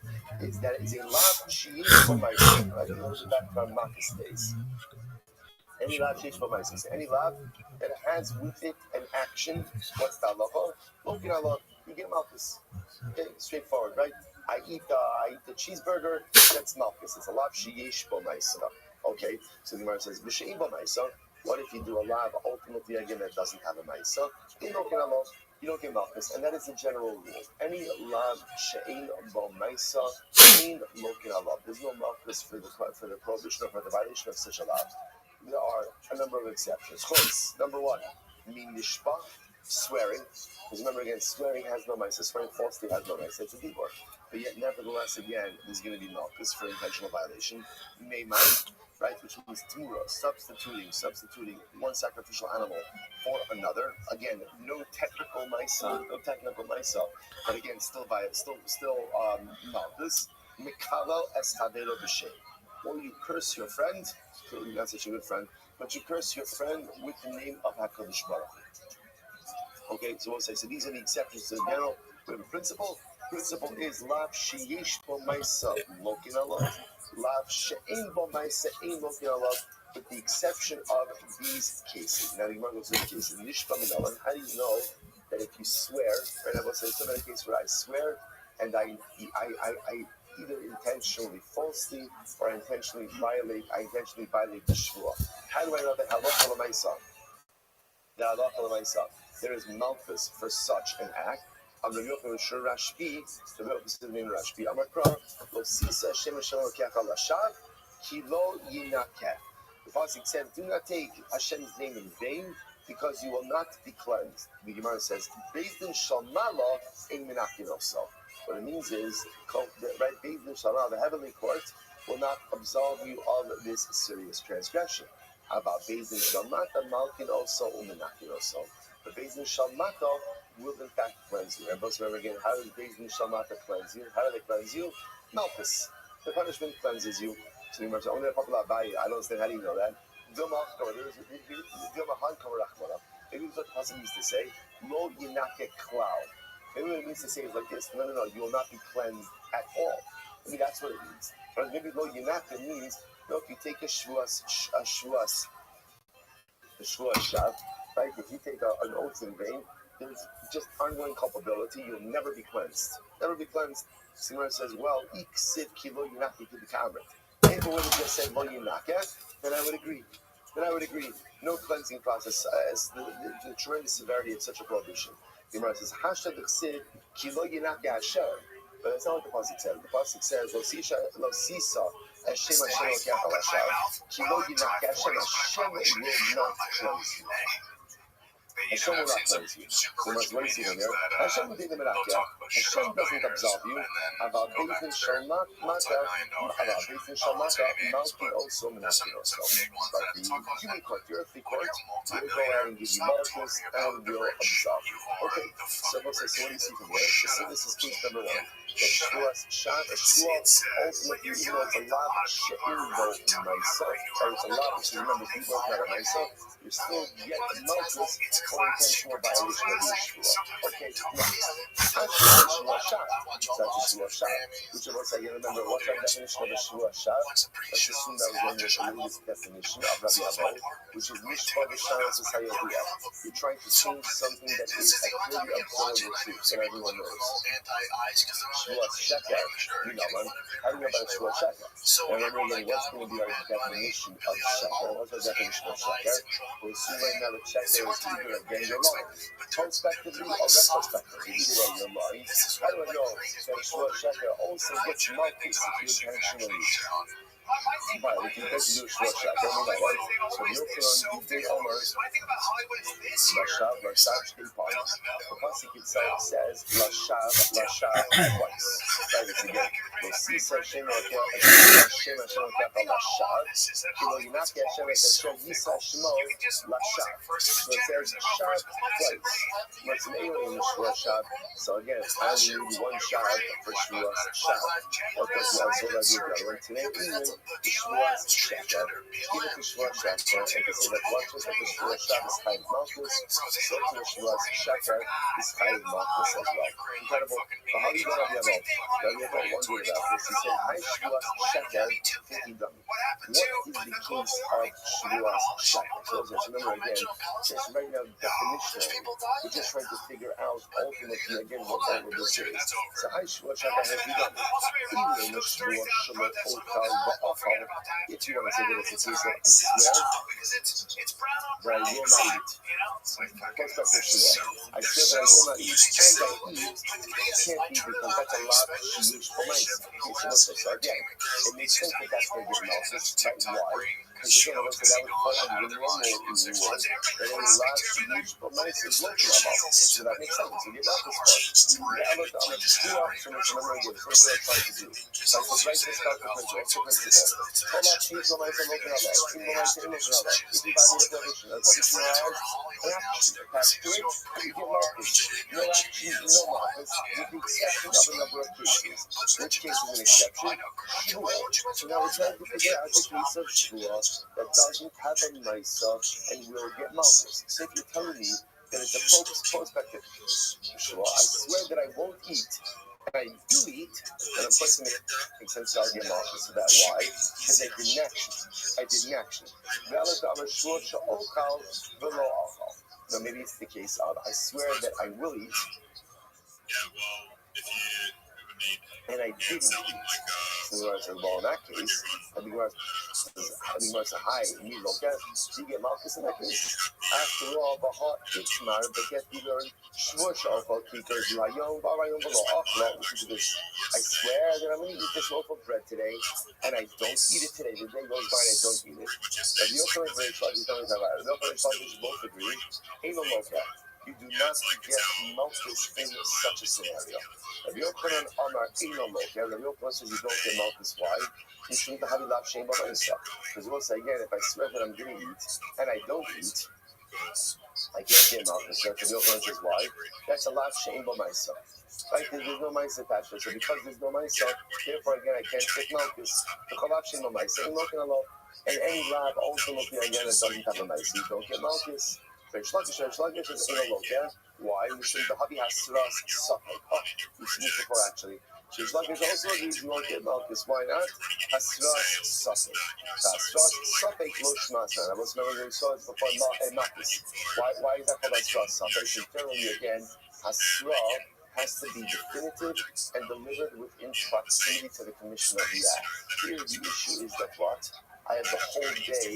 Speaker 1: is that it's a lav sheish b'maisa, right? You know, back from Marcus days. Any lav sheish b'maisa, any lav that has with it an action, what's the halacha? Lo k'alav, you get malchus. Okay, straightforward, right? I eat the cheeseburger, that's malchus. It's a lav sheyesh b'maisa. Okay, so the Gemara says, B'she'im b'maisa. What if you do a lav ultimately again that doesn't have a maisa? You don't get malchus, and that is the general rule. Any lav she'ein b'maisa, ein lokin alav. There's no malchus for the prohibition or for the violation of such a lav. There are a number of exceptions. Chutz, number 1, min nishpach, swearing. Because remember again, swearing has no maisa. Swearing falsely has no maisa. It's a dibur. But yet, nevertheless, again, there's going to be malchus for intentional violation. Meimai, right, which means timura, substituting one sacrificial animal for another. Again, no technical maisa, but again, still malchus. Mikalo es havelo b'shem. Or you curse your friend, clearly not such a good friend, but you curse your friend with the name of HaKadosh Baruch Hu. Okay, so we'll say, so these are the exceptions to the general. We have a principle. Principle is lav sheyesh bo maisa lokin alav. Lav she'ein bo ma'aseh ein mokin alav, with the exception of these cases. Now the Gemara goes through the cases. Nishpa minalan. How do you know that if you swear, right? I will say some other case where I swear and I either intentionally falsely or I intentionally violate the shvua. How do I know that halacha l'maisa? There is malchus for such an act. The Pasuk said, do not take Hashem's name in vain, because you will not be cleansed. The Gemara says, Beis Din Shalmala ein minakin also. What it means is, right, Beis Din Shalmala, the heavenly court, will not absolve you of this serious transgression. How about Beis Din Shalmata, Malkin also, Uminakin also. But Beis Din Shalmata will in fact cleanse you. Everybody remember again, how does Beis Din Shalmata cleanse you? How do they cleanse you? Malchus. The punishment cleanses you. So the Gemara says, only a popular Abaye. I don't understand, how do you know that? Maybe what the Pasuk used to say, Lo Yinake Klal. Maybe what it means to say is like this, no, you will not be cleansed at all. Maybe that's what it means. But maybe Lo Yinake means, no, if you take a shvuas shav, right? If you take an oath in vain, there's just ongoing culpability. You'll never be cleansed. Never be cleansed. Simon says, well, iksiv ki lo yinake to the kamret. If it would have just said lo yinake, then I would agree. No cleansing process. As the tremendous severity of such a prohibition. The Gemara says, hashtag iksiv ki lo yinake Hashem. But that's not what the pasuk says. The pasuk says, lo sisa Hashem lokech al hashav, ki lo yinake Hashem. Hashem will not cleanse you. Hashem will not cleanse you. So much what do you see here? Hashem will be the Menachia. Hashem doesn't absolve you. About Beis Din Shalmata, Malki also Menachia also. But the human court, the earthly court, will go out and give you Malchus and will absolve you. Okay, so what do you see from here? So this is case number one. The Shvuas Shav, ultimately, even though it's a lot of shit in both myself, or it's a lot of shit, remember, you both not a myself, you're still yet Malchus for intentional violation of the Shvuah. Okay, next. That's the Shvuah Shav. Which of us, I remember, what's our definition of a Shvuah Shav? Let's assume that was one of the latest definition of Rabbi, which is Mishpah V'Shav V'Sayodiyah. You're trying to change something that is a clearly observable truth that everyone knows. Shvuah Sheker, you know, how do you know about a Shvuah Sheker? And remember, what's going to be our definition of Sheker? What's our definition of Sheker? We'll see right now that Sheker is either again your lying, prospectively or retrospectively, either way you're lying. How do I know that Shvuah Sheker also gets Malchus if you intentionally? Right, if you take the Shvuah Sheker, then we know, right? So you're from the Omer, Lashav, Shkipon. The pasuk itself says Lashav twice. Try this again. Yosisa Hashem Hashem Lashav. Kilo Yinake Hashem Hashem Yisa Shemo Lashav. So it says Shav twice. What's an alien in Shvuah Shav? So again, I only need one Shav for Shvuah Shav. What does the also that you got? Right today, even the Shvuah Sheker. Even the Shvuah Sheker, and to say that what was that the Shvuah Shav is high Malchus, so to the Shvuah Sheker is high Malchus as well. Incredible. But how do you know Rabbi Abel? Rabbi Abel wondered about this. He said, "High Shvuah Sheker, thinking them. What is the case of Shvuah Sheker?" So remember again, just right now definitionally, we're just trying to figure out ultimately again what all of this is. So high Shvuah Sheker has begun. Even in the Shvuah Shalom Okal Ba'achal, if you want to say that it's a case of I swear, but I will not eat. Prospective Shvuah. I swear that I will not eat, and I eat. Can't be because that's a lot of Shilush Pomace. So again, it makes sense that that's going to give Malchus. Right? Why? Because again, that was part of the normal rule that only large Shilush Pomace is local about. So that makes sense. You get Malchus part. Yeah, I looked on the two options which remember again. Here's what I'm trying to do. So I said, right, this start the principle. What's the principle? Hold on, Shilush Pomace and local about. Shilush Pomace and local about. If you buy the definition, that's what it's realized. Attached to it, you get Malchus. No action, no Malchus, with the exception of a number of cases. Which case is an exception? Shvuah. So now we're trying to figure out the case of Shvuah that doesn't have a Maisa and will get Malchus. So if you're telling me that it's a prospective Shvuah, I swear that I won't eat, and I do eat, then of course it makes sense to argue Malchus for that. Why? Because I didn't actually. Now maybe it's the case of I swear that I will eat, and I didn't eat. So the Gemara says, well, in that case, the Gemara says, hi, me look at, do you get Malchus in that case? After all, Baha Itmar, Beget Diver, Shvush Alpha, Kikas, Layom, Barayom, Below, Achla, listen to this. I swear that I'm going to eat this loaf of bread today, and I don't eat it today. The day goes by and I don't eat it. Now, the Yochanan and Reish is telling me about it. The Yochanan and Reish both agree. Ain't no Loka. You do not get Malchus in such a scenario. Rabbi Yochanan Amar Eino Loka. Rabbi Yochanan says you don't get Malchus. Why? You shouldn't have a lav shame by myself. Because we'll say again, if I swear that I'm going to eat and I don't eat, I can't get Malchus. So Rabbi Yochanan says why? That's a lav shame by myself. Right? There's no mice attached to it. So because there's no mice, therefore again I can't take Malchus. The lav shame by myself. I'm looking alone. And any lab ultimately again it doesn't have a mice. You don't get Malchus. Sluggish is in a look, yeah? Why? You see, the hubby has thrust suffix. Oh, you've seen this before actually. So sluggish also means you won't get Malchus. Why not? Has thrust suffix. Thrust suffix lo shmasa. I was remembering we saw it before Malchus. Why is that called a thrust suffix? And generally again, hasra has to be definitive and delivered within proximity to the commission of the act. Here the issue is that what? I have the whole day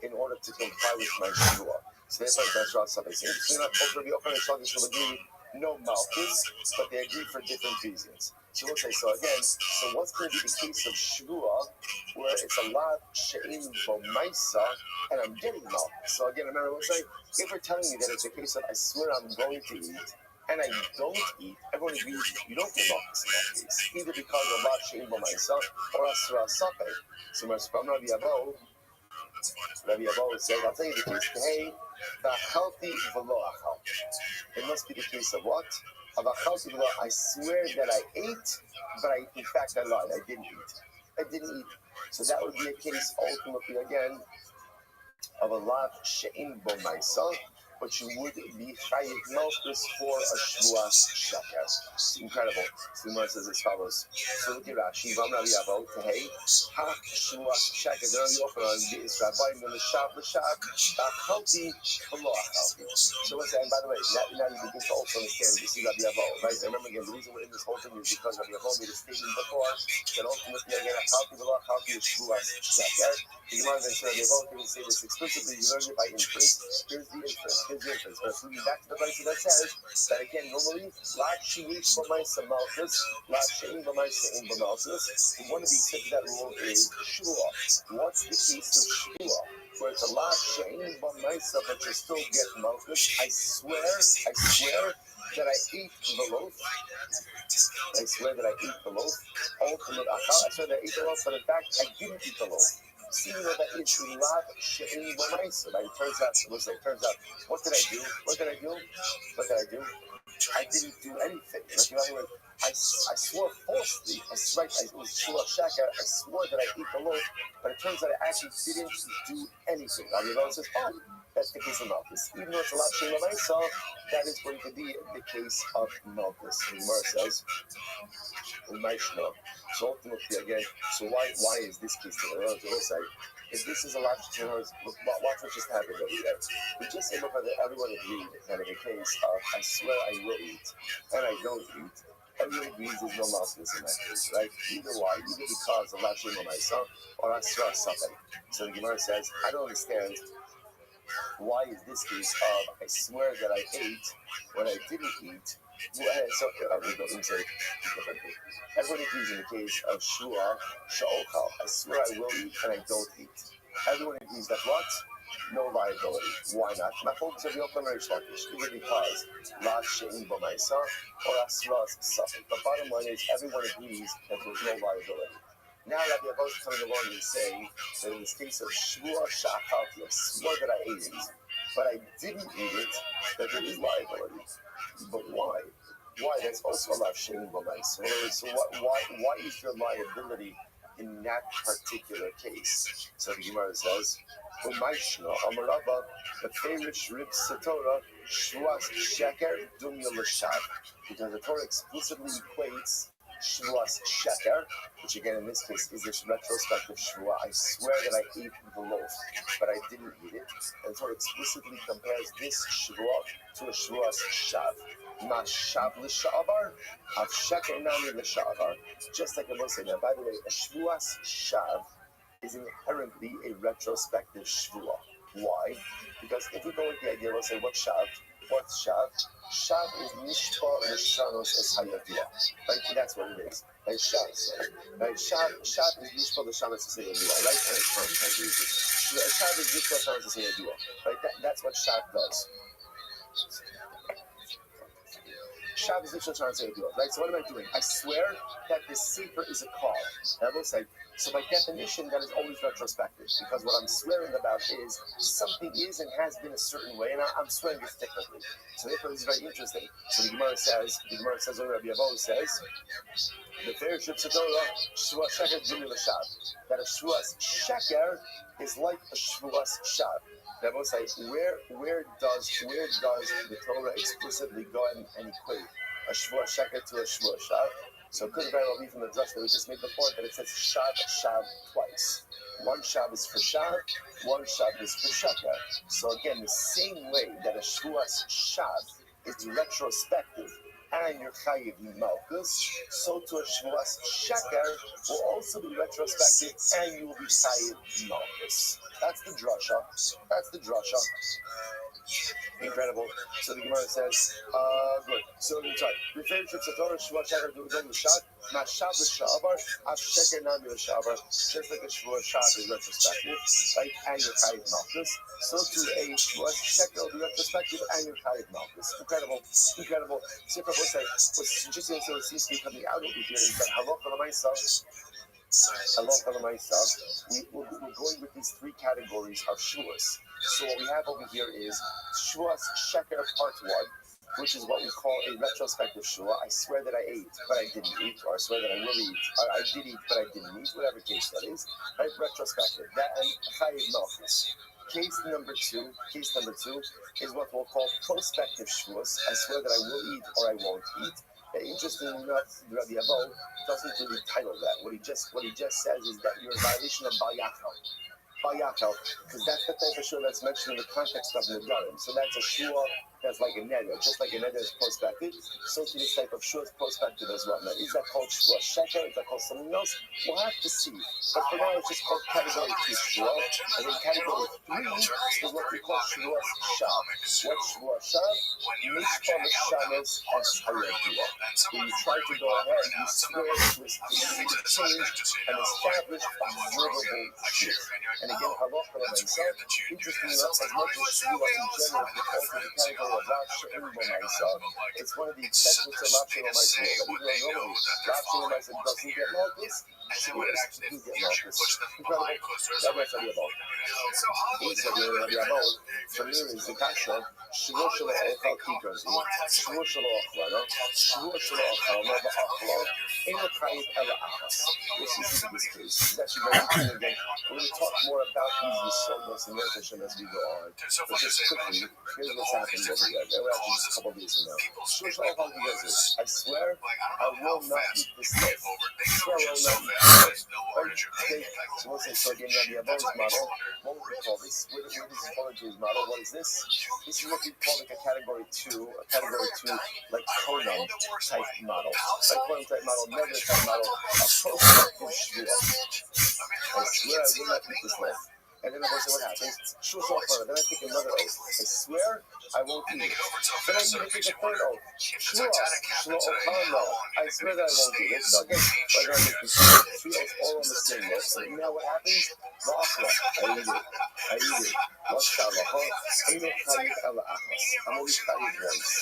Speaker 1: in order to comply with my shua. So that's like that's Rosh Hashanah. So you're not both Rabbi Yochanan and Shlokish will agree no Malchus, but they agree for different reasons. So we'll say, so again, so what's going to be the case of Shvua, where it's a lot she'im b'maisa, and I'm getting Malchus. So again, remember, we'll say, if you're telling me that it's a case of I swear I'm going to eat, and I don't eat, everyone agrees you don't get Malchus in that case, either because of a lot she'im b'maisa, or asra sapeh. So Rabbi Rabbi said, I'll tell you the case. Hey, the healthy v'lo achal. It must be the case of what? Of a healthy v'lo. I swear that I ate, but in fact I lied. I didn't eat. So that would be a case ultimately again of a lav she'in bo myself, but you would be chayiv Malchus for a shvuas sheker. It's incredible. So the Gemara says as follows. So look at Rashi. Vam Rabbi Avo tehei ha shvuas sheker. Then Rabbi Yochanan is Rabbi min l'shav healthy v'lo healthy. So let's say, and by the way, now you begin to also understand. You see Rabbi Avo, right? And remember again, the reason we're in this whole thing is because Rabbi Avo made a statement before that ultimately again a healthy v'lo healthy is shvuas sheker. The Gemara then said Rabbi Avo didn't say this explicitly. You learned it by inference. Here's the inference. But moving back to the verse that says that again, normally, lav she'im b'maisa Malchus, lav she'im b'maisa in b'malchus. And one of the exceptions to that rule is shua. What's the case of shua? Where it's a lav she'im b'maisa, but you still get Malchus. I swear that I ate the loaf. I swear that I ate the loaf. Ultimate achal. I swear that I ate the loaf, but in fact, I didn't eat the loaf. Seeing that it's lav she'im b'maisa. Right? It turns out, what did I do? I didn't do anything. Like, in other words, I swore falsely. It was shua shaka. I swore that I ate the loaf, but it turns out I actually didn't do anything. Now, the Rabbi says, oh, that's the case of Malchus. Even though it's a lot shame of myself, that is going to be the case of Malchus. The Gemara says, so ultimately, again, so why is this case? The Rabbi will say, if this is a lot of watch what just happened over there. We just said that everyone agreed that in the case of I swear I will eat and I don't eat, everyone agrees there's no Malchus in that case, right? Either because of Lashim on myself or Asra something. So the Gemara says, I don't understand why is this case of I swear that I ate when I didn't eat. So we don't say differently. Everyone agrees in the case of Shua, Sha'okal. I swear I will eat and I don't eat. Everyone agrees that what? No liability. Why not? My focus of the Yochanan and Shlokish, either because Lav She'im B'maisa or Asras Safek. The bottom line is everyone agrees that there's no liability. Now Rabbi Avo is coming along and saying that in this case of Shua Sha'achalti, I swore that I ate it, but I didn't eat it, that there is liability. But why? Why? That's also a Lav She'im B'maisa. So why is there liability in that particular case? So the Gemara says,
Speaker 2: Umayshna, Amarabba, the favorite Rib Satorah, Shvuas Sheker, Dumya L'Shav. Because the Torah explicitly equates Shvuas Sheker, which again in this case is this retrospective Shvuah. I swear that I ate the loaf, but I didn't eat it. And the Torah explicitly compares this Shvuah to a Shvuas Shav. Ma Shav L'Sha'avar, Av Sheker Nami L'Sha'avar. Just like I will say. Now, by the way, a Shvuas Shav is inherently a retrospective Shvuah. Why? Because if we go with the idea, we'll say, what's Shav? What's Shav? Shav is Mishpa L'Shanos Es Hayadua. Right? That's what it is. Right? Shav. Right? Shav is Mishpa L'Shanos Es Hayadua. Right? And it's fine. Shav is Mishpa L'Shanos Es Hayadua. Right? That's what Shav does. Shav is literally trying to say a deal, right? So what am I doing? I swear that this sefer is a call. And I will say, so by definition, that is always retrospective, because what I'm swearing about is something is and has been a certain way, and I'm swearing this technically. So therefore, this is very interesting. So the Gemara says, or Rabbi says, the fair ship Satorah, Shvuas Sheker Jimmy L'Shav, that a Shvuas Sheker is like a Shvuas Shav. That will say, where does the Torah explicitly go and equate a Shvuah Sheker to a Shvuah Shav? So it could very well be from the drush that we just made before that it says Shav twice. One Shav is for Shav, one Shav is for Sheker. So again, the same way that a Shvuah Shav is retrospective and you're chayiv malchus, so to a Shvuas Sheker will also be retrospective and you will be chayiv malchus. That's the drasha. Incredible. So the Gemara says, good. So sorry. The favorite trips of Torah, Shvuas Sheker, do the shot. Not Shav L'Sha'avar, Av Sheker Nami L'Sha'avar. Just like a Shvuas Shav is retrospective, right? And you're chayiv malchus. So to a Shvuas Sheker will be retrospective and you're chayiv malchus. Incredible. So if I will say, what's interesting also seems to be coming out over here is that halacha l'maisa. We're going with these three categories of Shvuas. So what we have over here is Shvuas Sheker Part 1, which is what we call a retrospective Shvuah. I swear that I ate, but I didn't eat, or I swear that I will eat, or I did eat, but I didn't eat, whatever case that is. Right? Retrospective. That and chayiv malchus. Case number two is what we'll call prospective Shvuas. I swear that I will eat or I won't eat. Interestingly enough, Rabbi doesn't really title that. What he just says is that you're in violation of Bal Yachal, because that's the type of shua that's mentioned in the context of Nedarim. So that's a shua that's like a neder, just like a neder is prospective. So to this type of shua is prospective as well. Now, is that called shua sheker? Is that called something else? We'll have to see. But for now, it's just called category 2 shua. And then category 3 is what we call shua shav. What's shua shav? Mishpa l'shanos es hayadua. When you try to go ahead, you swear to change and establish observable truth. And again, halacha l'maisa, interestingly enough, as much as shua in general falls into the category of Rav She'en l'maisa, it's one of the exceptions of Rav She'en l'maisa. That even though normally Rav She'en l'maisa doesn't get malchus, shua do get malchus. Incredible. That might tell you about. So here is the kasha, shua shelo ochal tigazi, shua shelo ochlano, shua shelo ochal no ba'achlo, eno chayiv ela achas. This is this case. It's actually very interesting again. We're going to talk more about these yisodos and Rosh Hashem as we go on. But just quickly, here's what's happening over here. We're actually just a couple of days from now. Shua shelo ochal tigazi. I swear I will not eat this loaf. I swear I will not eat this loaf. So we'll say, so again, Rabbi Abba's model, what would we call this? Where this is falling to his model, what is this? This is what we call like a category 2, like Conan type model. Like Conan type model, Mega type model, a prospective shvuah. I swear I will not eat this loaf. And then I will say what happens. Then I take another oath. I swear I won't eat it. Then I even take a third oath. I swear that I won't eat it. So again, we're going to make these 3 oaths all on the same oath. So now what happens? I eat it. I'm only chayiv once.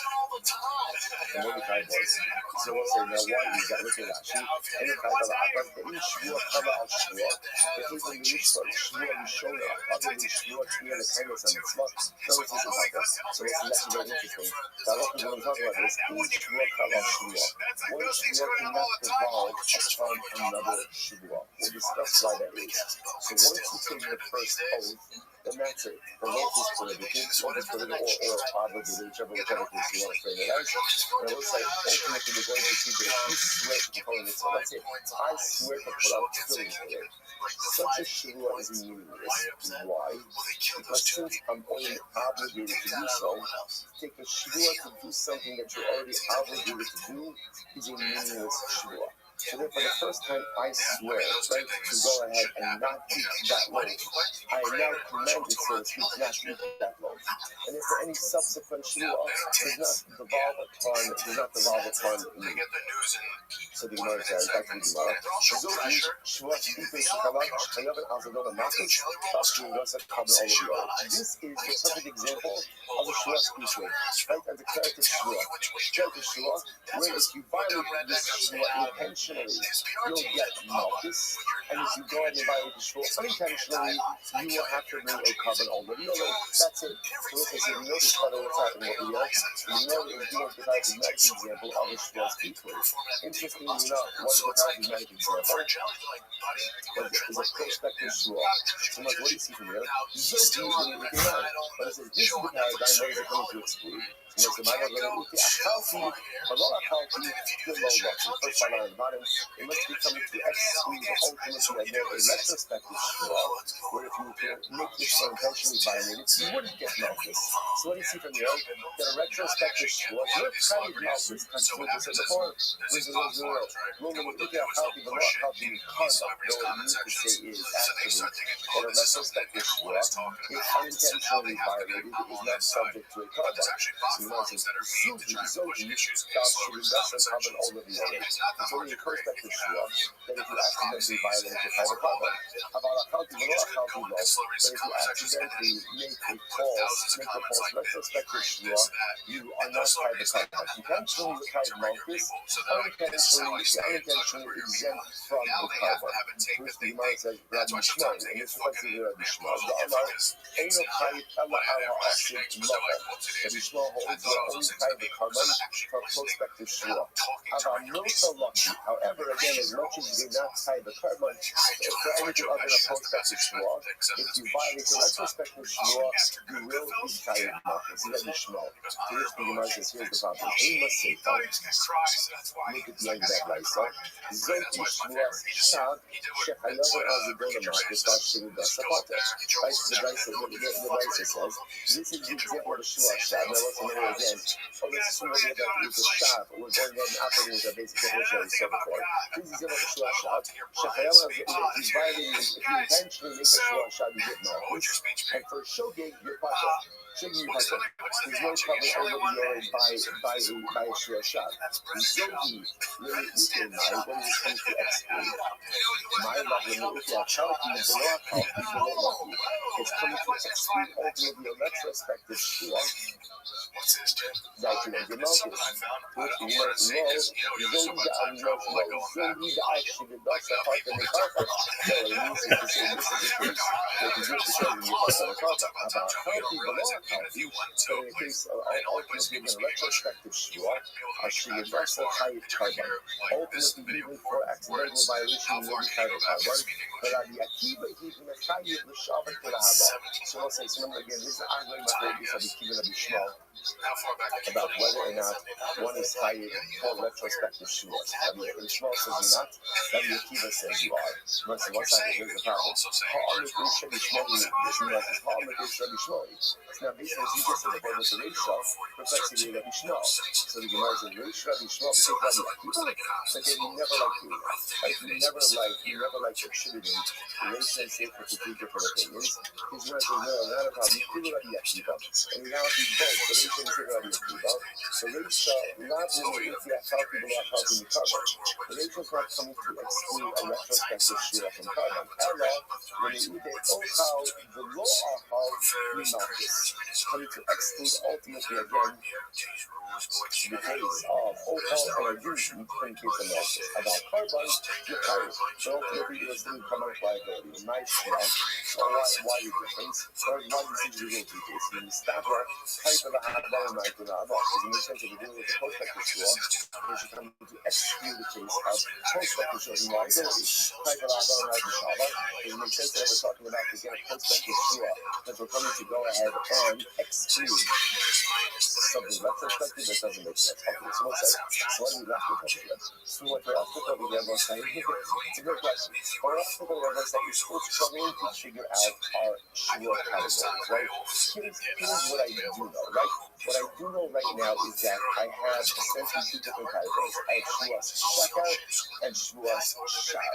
Speaker 2: So we'll say, now why is that? Look at Rashi. If he's in the Yishpa, Shmuel Yishona, other than Shmuel Tmiyah, the kindness and mitzvah, no, it's not like that. So it's actually very interesting. So what I'm talking about is, Shmuel Kala Shmuel. One Shmuel cannot devolve upon another Shmuel. We'll discuss why that is. So once you take the first oath,
Speaker 1: then that's it. The loaf is prohibited, or obligated, whichever case you want to frame it as. And it looks like ultimately we're going to see that if you swear to follow it, so let's say I swear to put out tefillin today. Such a shivua is meaningless. Why? Because since I'm only obligated to do so, take a shivua to do something that you're already obligated to do is a meaningless shivua. So then for the first time, I swear, right, to go ahead and not eat that loaf. I am now commanded, so to speak, not to eat that loaf. And if for any subsequent shivua does not devolve upon me. So the Gemara says, back to the Gemara, this is the perfect example of a shivua speaking, right, as a character shivua, where if you violate this shivua intentionally, you'll get malchus, and if you go ahead and violate the shivua unintentionally, you will have to bring a carbon over. That's it. So let's say, we know this part of what's happening over here. We know that if you want to provide the next example of a shivua speaking. Interestingly enough, one of the paradigmatic example is a prospective shivua. So like, what do you see from here? This is the paradigm where they're going to exclude. So it must be coming to exclude ultimately a retrospective shivua, where if you make this so intentionally violated, you wouldn't get malchus. So what do you see from here? That a retrospective shivua, your kind of malchus comes to what you said before, which is Roman Udia Halki Velo Halki Mikanda. Though what you need to say is actually that a retrospective shivua, if unintentionally violated, is not subject to a carbon. So you know, it says, Zogi, thou shouldst carbon over the other. It's only a prospective shivua that if you accidentally violate the private carbon. About a Halki Velo Halki Lo, but if you accidentally make a false retrospective shivua, you are not private carbon. Intentionally you private malchus, unintentionally exempt from the carbon. Which the Gemara says, Rabbi Shmuel, and this reflects the Rabbi Shmuel. The Amar, Eino Chayit Ella Ala Asid Locha. Rabbi Shmuel holds the only private carbon for prospective shivua. About Milta Lucky, however, again, as much as you do not tie the carbon, for anything other than a prospective shivua, if you violate the retrospective shivua, you will be tied malchus. Rabbi Shmuel. So this the Gemara says, here's the problem. He must say, look at the end of that right, so Zoki shivua shav shechayav azidona malchus v'ashinu dasapata. Right, so the Raisa says, this is the example of a shivua shav. Now let's remember again, let's assume that it's a shav, we're going ahead and operating with our basic definition of the said before. This is the example of a shivua shav. Shechayav azidona, if you intentionally make a shivua shav, you get malchus. And for shogeg, you're pata. Shogeg, you're pata. There's no carbon over the yard by a shivua shav. Zogi, when you eat it, when it comes to exclude, my love, when you eat it, it's coming to exclude ultimately a retrospective shivua. That you don't get malchus. Which you might know, Zogi the actually does the part of the carpet. So it means to say this is the case. Because you have to say when you pass on the carpet. About healthy below healthy. So in the case of ultimately a retrospective shivua, actually does the high carbon. Ultimately, even for accidental violation, you may be tied to carbon. But on the Akiva, he's in the Chayyid, the Shabbat, the Haba. So let's say, so remember again, this is arguing about the Akiva, Rabbi Shmuel, about whether or not one is hired for retrospective shivua. Rabbi Shmuel says you're not. Rabbi Akiva says you are. What's happening? Here's the problem. Ha'amek Rish Rabbi Shmuel. Ha'amek Rish Rabbi Shmuel. Now, basically, as you just said before, with the Rish reflects the Rabbi Shmuel. So the Gemara says Rish Rabbi Shmuel because Rabbi Akiva. But they never like you. You never like your shidduchim. Rish and say for strategic for opinions. His Gemara says no, not a problem. You feel Rabbi Akiva, and you now have to both. The Rish and say Rabbi Akiva. The Rish not really if you have healthy but not healthy in carbon. The Rish is not coming to exclude a retrospective shivua from carbon. Ella, when you eat it, how the law of how we malchus coming to exclude ultimately again the case of Ochal and Adush in case of malchus. About carbon, you're tired. So ultimately there's still common liability. Nice now. So why the difference? Or why the situation is the case? When you stop her, type of a hot ball night with a box. Because in this sense, if you're dealing with a prospective shivua, you should come to exclude the case of prospective showing liability. Type of law, it makes sense that we're talking about again a prospective shua, that we're coming to go ahead and exclude something retrospective that doesn't make sense. Okay, so what's that? So what are we left with over here? So what we're left with over here, we're saying, it's a good question. We're left with over here, that we're still struggling to figure out our shua categories, right? Here's what I do know, right? What I do know right now is that I have essentially two different categories. I have shua sheker and shua shar.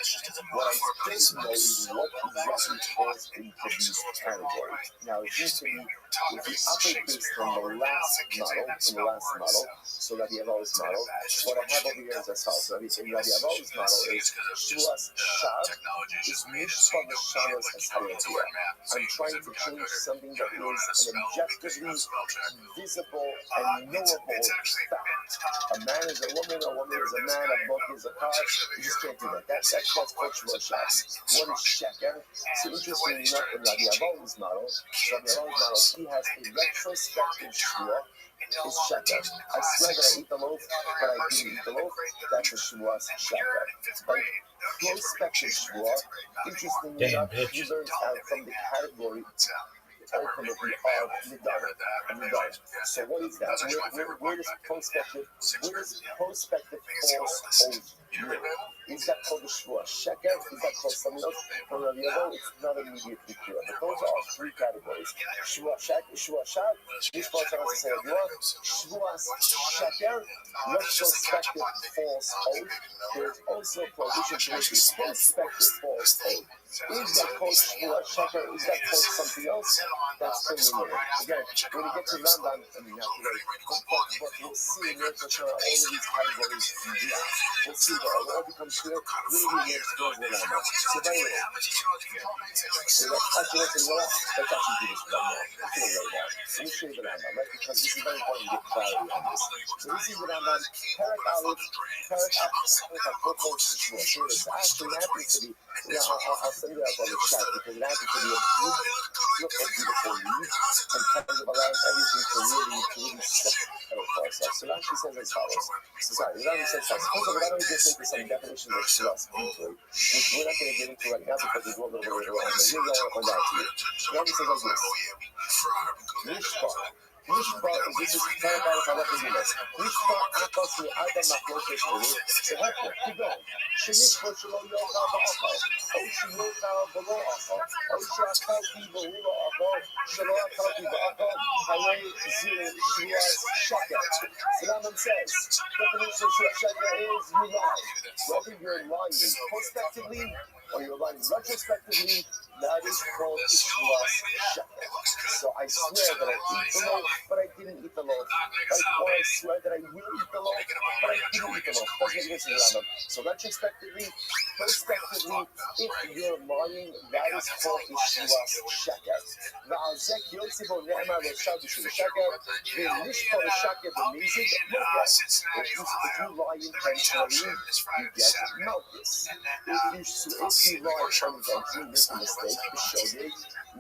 Speaker 1: What I don't know is what exactly falls into these categories. Now, it seems to me, if we operate based on the last model, so Rabbi Ava's model, what I have over here is as follows. So Rabbi Ava's model is shua shar is mishpa v'sharos as I'm trying to change something that is an objectively visible and knowable fact. A man is a woman is a man, a book is a car. You just can't do that. That's called shua shar. What is sheker? So interestingly enough, in Rabbi Ava's model, he has a retrospective shua. Is sheker. I swear that I ate the loaf, but I didn't eat the loaf. That's a shua sheker. Right? Prospective shua, interestingly enough, he learns out from the category ultimately of Nidar. So what is that? Where does prospective false hold you? Is that called the shua sheker? Is that called something else? For Rabbi Ava, it's not immediately clear. But those are three categories. Shua sheker, shua shar, shua sheker, retrospective false hold. There's also a prohibition to make a prospective false hold. Is that called shua sheker? Is that called something else? That's preliminary. Again, when we get to Rambam, but we'll see in Rosh Hashanah all of these categories in depth. We'll see that it all becomes clear really next door to Rambam. So by the way, so let's actually do this right now. Let's do it right now. Let me show you the Rambam, right? Because this is very important to get clarity on this. So this is the Rambam, Parak Aleph, Parak Aleph, actually happens to be, I'll send you out on the chat because it happens to be a beautiful read and kind of allows everything to really step for ourselves. So it actually says as follows. So sorry, it only says follows. First of all, why don't we just into some definitions of shua briefly, which we're not going to get into right now because we'll go a little bit later on. But here's what I want to point out to you. It only says like this. Mishpa is this is terrible halachimus. Mishpa atos mi adam machloket elu. Tehefel, keep going. Shenishpa shelo yochal ba'achal, o sheyochal b'lo achal, o she'akalti b'hu lo achal, shelo akalti ba'achal, harei zu shua sheker. So Rambam says, definition of shua sheker is you lie. Whether you're lying prospectively or you're lying retrospectively, that is called shua sheker. So I swear that I eat the loaf, but I didn't eat the loaf. Or I swear that I will eat the loaf, but I didn't eat the loaf. Doesn't make sense, Rambam. So retrospectively, prospectively, if you're lying, that is called shua sheker. V'alzeh kiyotzibo ne'emar l'shad shua sheker, v'nishpo sheker b'mizid malchus. If you lie intentionally, you get malchus. If you lie unintentionally, make a mistake, b'shodei,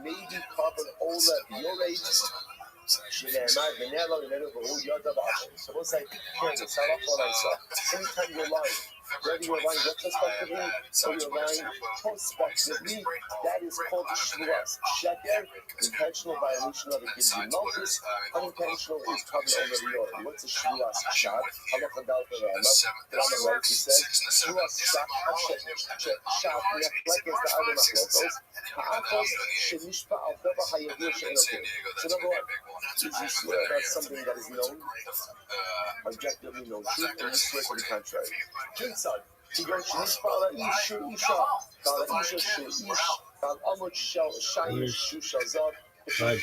Speaker 1: maybe carbon ola b'yorei. So we'll say, anytime you're lying, whether you're lying retrospectively or you're lying prospectively, that is called shua sheker. Intentional violation of it gives you malchus. Unintentional is covered over the order. What's a shua shar? Halacha dal the Rambam writes, he says, shua shar neflekes the other machlokos. Ha'achos shenishpa al dava hayavir she'elokim. So number one, did you swear about something that is known, objectively known truth, and you swear to the contrary? Kitzad, you go shenishpa ala isha isha, ala isha she'ish, al amot shel shayim shu shel zav. Remember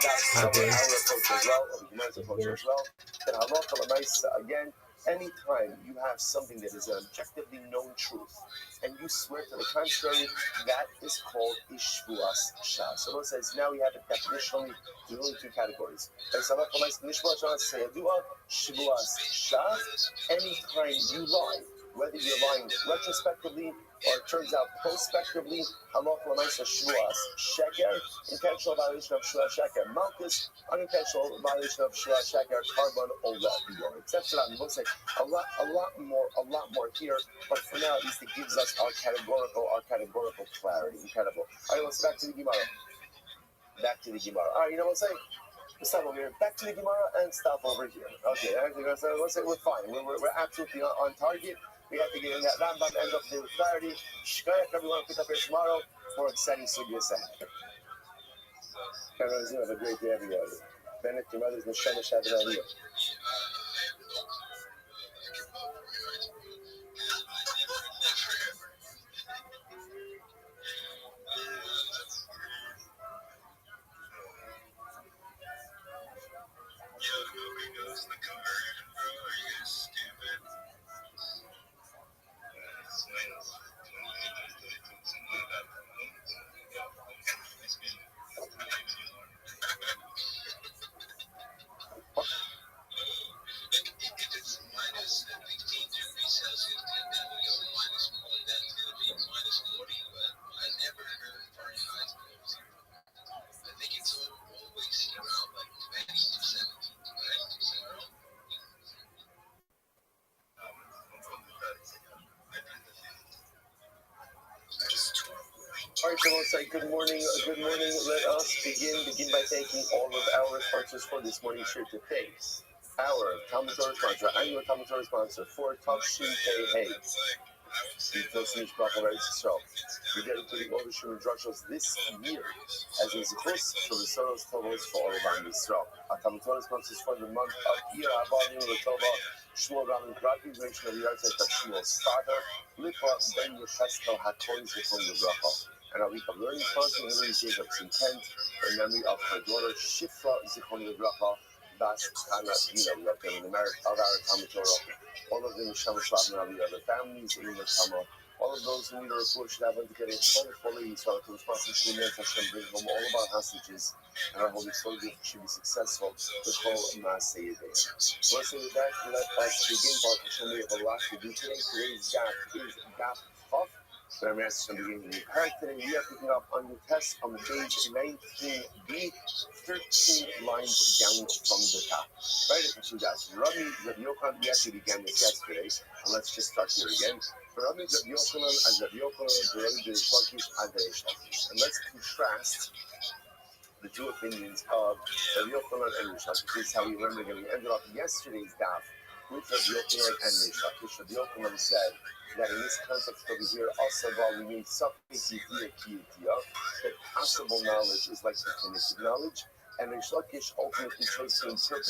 Speaker 1: that's our approach as well, or the Gemara's approach as well. Then halacha l'maisa again. Anytime you have something that is an objectively known truth, and you swear to the contrary, that is called shua shar. So it says now we have it definitionally. There's only two categories. Shua shar. Anytime you lie, whether you're lying retrospectively or it turns out prospectively, halacha l'maisa shvuas sheker, intentional violation of shvuas sheker. Malchus, unintentional violation of shvuas sheker, carbon ola biyom. Except for that, we'll say a lot more here. But for now, at least it gives us our categorical clarity. Incredible. All right, let's back to the Gemara. All right, you know what I'm saying? We'll stop over here. Back to the Gemara and stop over here. Okay, let's say we're fine. We're absolutely on target. We have to get in that Rambam, end up there with clarity. Shkoyach, everyone, pick up here tomorrow for exciting sugyas ahead. Have a great day, everybody. Bennett, your mother's Neshama Shabbat Aliyah. All right, so we'll say good morning. Let us begin by thanking all of our sponsors for this morning's shirt to thanks. Our Talmud Torah sponsor, annual Talmud Torah sponsor for Tavshin Pei Hey. We're dedicating all the Shem Drushos this year as a zichus for the Soros Tovos for all of Am Yisrael. Our Talmud Torah sponsors for the month of Iyar Haba L'Tova, Shmuel Ramin Graduation of the Yahrzeit of Shmuel's father, Lipa Ben Yecheskel HaKohen Zichron L'Bracha. And our week of learning sponsor, Hillary Jacobs in Kent, in memory of her daughter Shifra Zichron L'Bracha, Bas Chana Dina. We have them in the merit of our Talmud Torah. All of them is Shem Shabbat and the other families in the Tama. All of those who need a report should have indicated total quality so that the responsibility to Hashem bring home all of our hostages and our holy soldiers should be successful. The whole Maaseh Yedei. So let's say with that, let us begin. Baruch Hashem, we have a lot to do today. Today's daf is daf Chof. But I'm asking from the beginning of the parak today. We are picking up on the test on page 19b, 13 lines down from the top. Right at the that's Rabbi Yochanan. We actually began this yesterday, and let's just start here again. Rabbi Yochanan as Rabbi Yochanan, Rabbi Reish Lakish as Reish Lakish, and let's contrast the two opinions of Rabbi Yochanan and Reish Lakish. This is how we learned again. We ended up yesterday's daf with Rabbi Yochanan and Reish Lakish. Rabbi Yochanan said that in this context over here, also while we need something that possible knowledge is like definitive knowledge, and Reish Lakish ultimately chose to interpret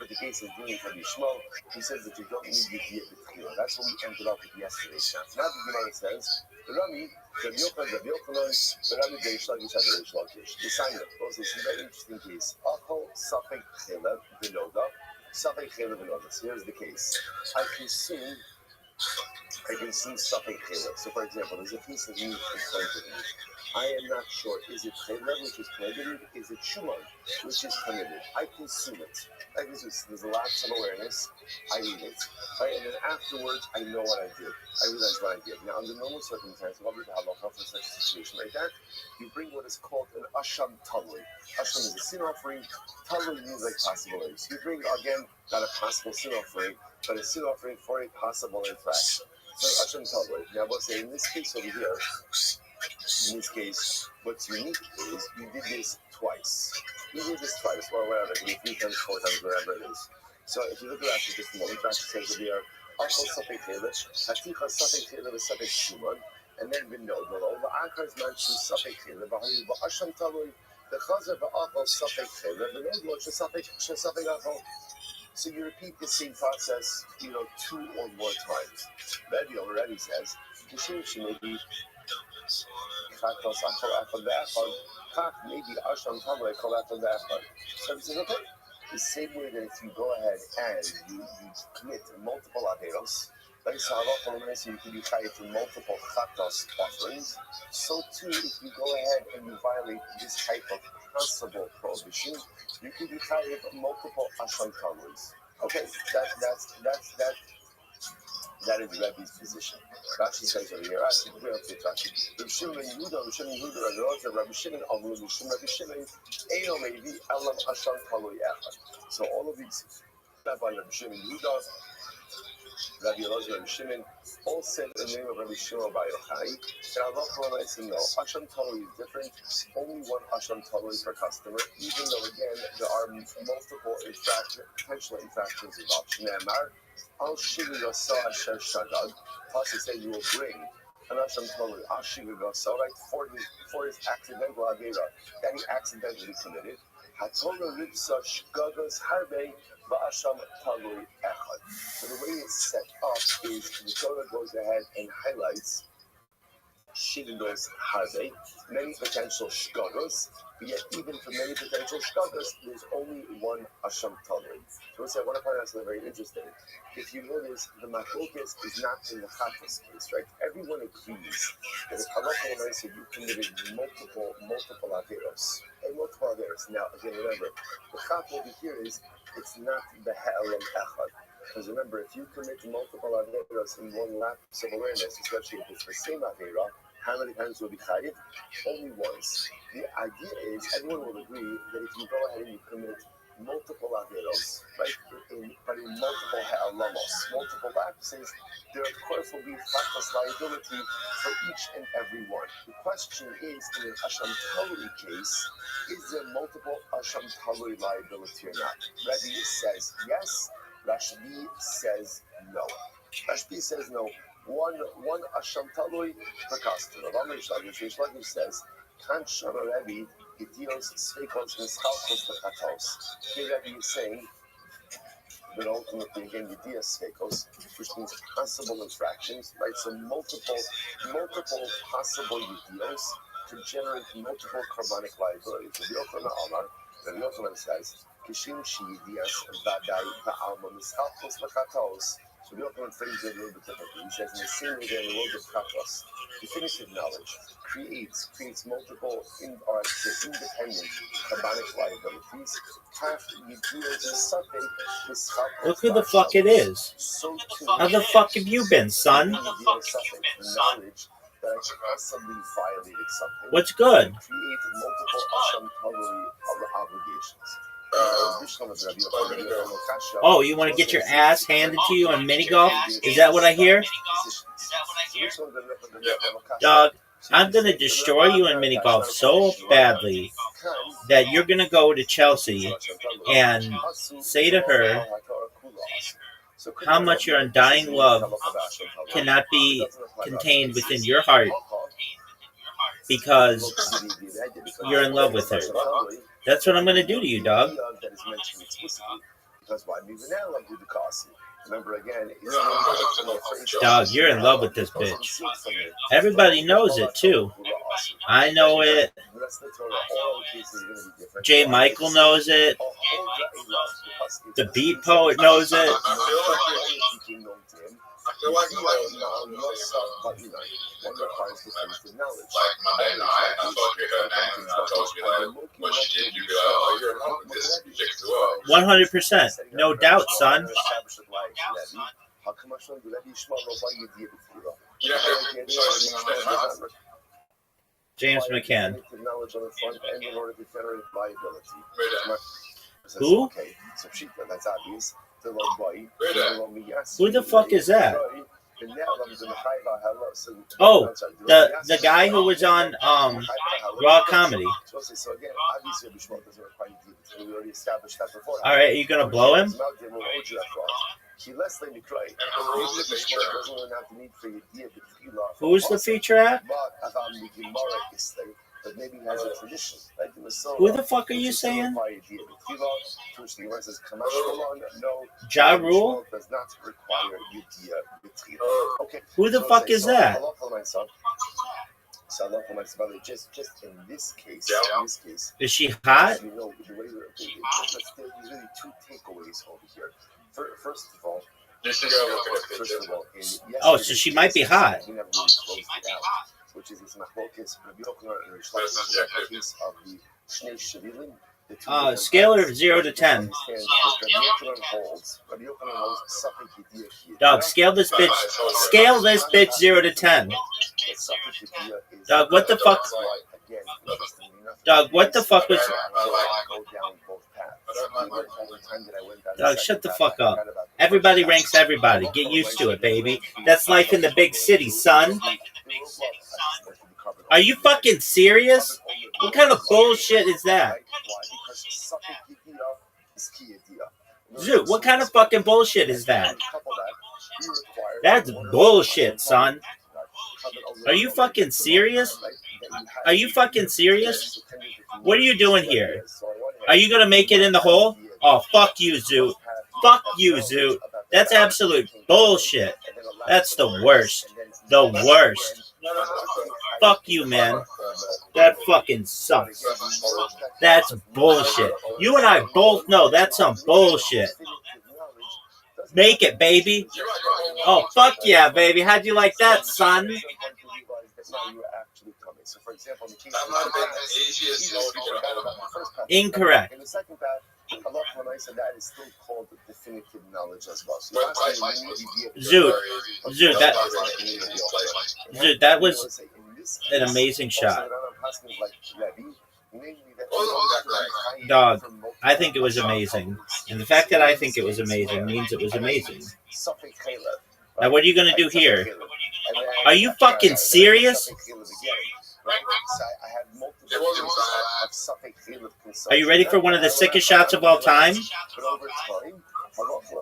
Speaker 1: the case as doing for Yishmael. He says that you don't need Yediyah B'Tchila. That's what we ended up with yesterday. Now the Gemara says, Rabbi Yochanan, the Rabbi Reish Lakish and Reish Lakish. The sign of those is a very interesting case. Achol Safek Chelev V'Noda. Safek Chelev V'Noda. So here's the case. I consume Safek Chelev. So for example, there's a piece of meat in front of me. I am not sure. Is it Chelev, which is prohibited? Is it Shuman, which is permitted? I consume it. Like this is, there's lots of awareness. I eat it. Right? And then afterwards, I know what I did. I realize what I did. Now, under normal circumstances, what we have for such a situation like that, you bring what is called an Asham Talui. Asham is a sin offering. Talui means like possibilities. You bring, again, not a possible sin offering, but a sin offering for a possible infraction. So Asham Talui. Now, we'll say in this case over here, in this case, what's unique is you did this twice. You did this twice, or whatever, 3 times, 4 times, whatever it is. So if you look at Rashi just a moment, Rashi says over here, Achol Safek Chelev, Haticha Safek Chelev is Safek Shuman, and then V'Nod V'Lo, V'Akar is Manchu Safek Chelev, V'Hayu V'Asham Talui, V'Chazer V'Achol Safek Chelev, V'Nod V'Lo Safek Achol. So you repeat the same process, 2 or more times. Rabbi already says, Kishim Shemedi, maybe Asham Talui Kol Echad V'Echad. So he says, okay. The same way that if you go ahead and you commit multiple averos, like you could be chayav for multiple chatos offerings, so too if you go ahead and you violate this type of possible prohibition, you could be chayav multiple asham taluis. Okay,
Speaker 2: That is Rabbi's position. Rashi says over here, Rashi, Rabbi Shimon Yehuda, Rabbi Shimon, Rabbi Shimon, Eino Mevi, Elam Asham Taloi Echad. So all of these, Rabbi Shimon Yehuda, Rabbi Elazar, Rabbi Shimon, all said in the name of Rabbi Shimon Bar Yochai. And Allah said, no, Asham Taloi is different. Only one Asham Taloi per customer, even though, again, there are multiple potential infractions involved. Shneimar, Al Shivi Gasa Asher Shagad, Pasuk say you will bring an Asham Taloi, Al Shivi Gasa, right, for his accidental Avera that he accidentally committed. HaTorah Ribsa Shgagas Harbe Va'asham Taloi Echad. So the way it's set up is the Torah goes ahead and highlights Shigos Harbe, many potential Shgagos, but yet even for many potential Shgagos, there's only one Asham Taloi. So I want to point out something very interesting. If you notice, the Machlokas is not in the Chatos case, right? Everyone agrees that if Halacha said you committed multiple Averos, Now, again, remember, the Chat over here is, it's not the Ha'elam Echad. Because remember, if you commit multiple Averos in one lapse of awareness, especially if it's the same Avera, how many times will be Chayiv? Only once. The idea is, everyone will agree that if you go ahead and you commit multiple Averos, right, but in multiple Ha'elamos, multiple lapses, there of course will be Chatos liability for each and every one. The question is, in an Asham Taloi case, is there multiple Asham Taloi liability or not? Rabbi says yes, Rashbi says no. Rashbi says no. One Asham Taloi per customer. Reish Lakish says, Kan Shama Rabbi, Gedios Sveikos Mischalkos Lechatos. Here Rabbi is saying that ultimately, again, Gedios Sveikos, which means possible infractions, right? So multiple possible Gedios to generate multiple carbonic liabilities. Rabbi Yochanan says, Kishim Shidias Vadai Ba'alma Mischalkos Lechatos. So the Yochanan phrases it a little bit differently. He says, in the same way that in the world of Chatos, definitive knowledge creates multiple independent carbonic liabilities.
Speaker 4: Look who the fuck it is.
Speaker 2: So too,
Speaker 4: How the fuck have you been, son?
Speaker 2: Knowledge that I possibly violated something.
Speaker 4: What's good?
Speaker 2: Create multiple Asham Taloi obligations.
Speaker 4: Oh, you want to get your ass handed to you on mini golf? Is that what I hear? Dog, I'm going to destroy you in mini golf so badly that you're going to go to Chelsea and say to her how much your undying love cannot be contained within your heart because you're in love with her. That's what I'm going to do to you, dog. Dog, you're in love with this bitch. Everybody knows it, too. I know it. J. Michael knows it. The Beat Poet knows it.
Speaker 3: I feel like one requires definitive knowledge. Like Monday night, I told you her name, and I told you like what she did. You be like, oh, you're in love with this chick as well.
Speaker 4: 100%, no doubt, son. James McCann. Who?
Speaker 2: That's obvious.
Speaker 4: Who the fuck is that? Oh, the guy who was on Raw Comedy. All right, are you gonna blow him? Who's the feature at? Who the fuck are you saying? Ja Rule? Who the fuck is that?
Speaker 2: Just in this case,
Speaker 4: Is she hot?
Speaker 2: there's really two takeaways over here. First of all,
Speaker 4: Oh, so she might be hot.
Speaker 2: we never really closed it out, which is this machlokes Rabbi Yochanan and Reish Lakish case of the Shnei Shavilim,
Speaker 4: Scale of 0 to 10. Dog, scale this bitch. Scale this bitch 0 to 10. Dog, what the fuck? Dog, what the fuck was? Dog, shut the fuck up. Everybody ranks everybody. Get used to it, baby. That's life in the big city, son. Are you fucking serious? What kind of bullshit is that? Zoo, what kind of fucking bullshit is that? That's bullshit, son. Are you fucking serious? Are you fucking serious? What are you doing here? Are you gonna make it in the hole? Oh, fuck you, Zoo. Fuck you, Zoot. That's absolute bullshit. That's the worst. The worst. Fuck you, man. That fucking sucks. That's bullshit. You and I both know that's some bullshit. Make it, baby. Oh, fuck yeah, baby. How'd you like that, son? Incorrect. Zoot, that was an amazing shot. Dog, I think it was amazing. And the fact that I think it was amazing means it was amazing. Now, what are you going to do here? Are you fucking serious? Are you ready for one of the sickest shots of all time?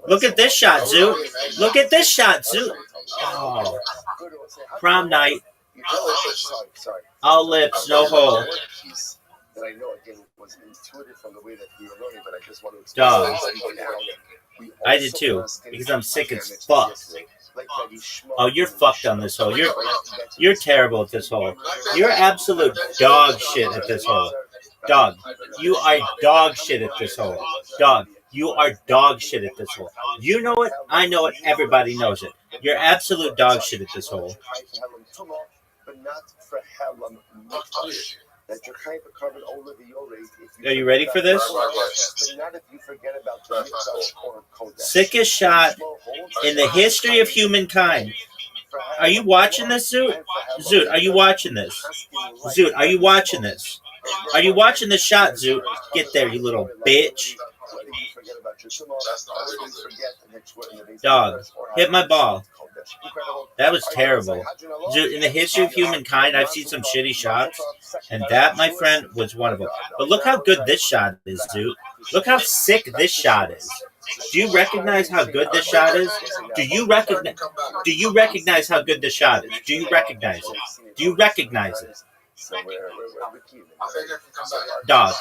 Speaker 4: Look at this shot, Zoot. Look at this shot, Zoot. Oh. Prom night. All lips, no hole. Dog. I did too, because I'm sick as fuck. Oh, you're fucked on this hole. You're terrible at this hole. You're absolute dog shit at this hole. Dog, you are dog shit at this hole. Dog, you are dog shit at this hole. You know it, I know it, everybody knows it. You're absolute dog shit at this hole. Are you ready for this? Sickest shot in the history of humankind. Are you watching this, Zoot? Zoot, are you watching this? Zoot, are you watching this? Are you watching this shot, Zoot? Get there, you little bitch. Dog, hit my ball. That was terrible. Dude, in the history of humankind, I've seen some shitty shots, and that, my friend, was one of them. But look how good this shot is, dude. Look how sick this shot is. Do you recognize how good this shot is? Do you recognize how good this shot is? Do you recognize it? Do you recognize it? Dog,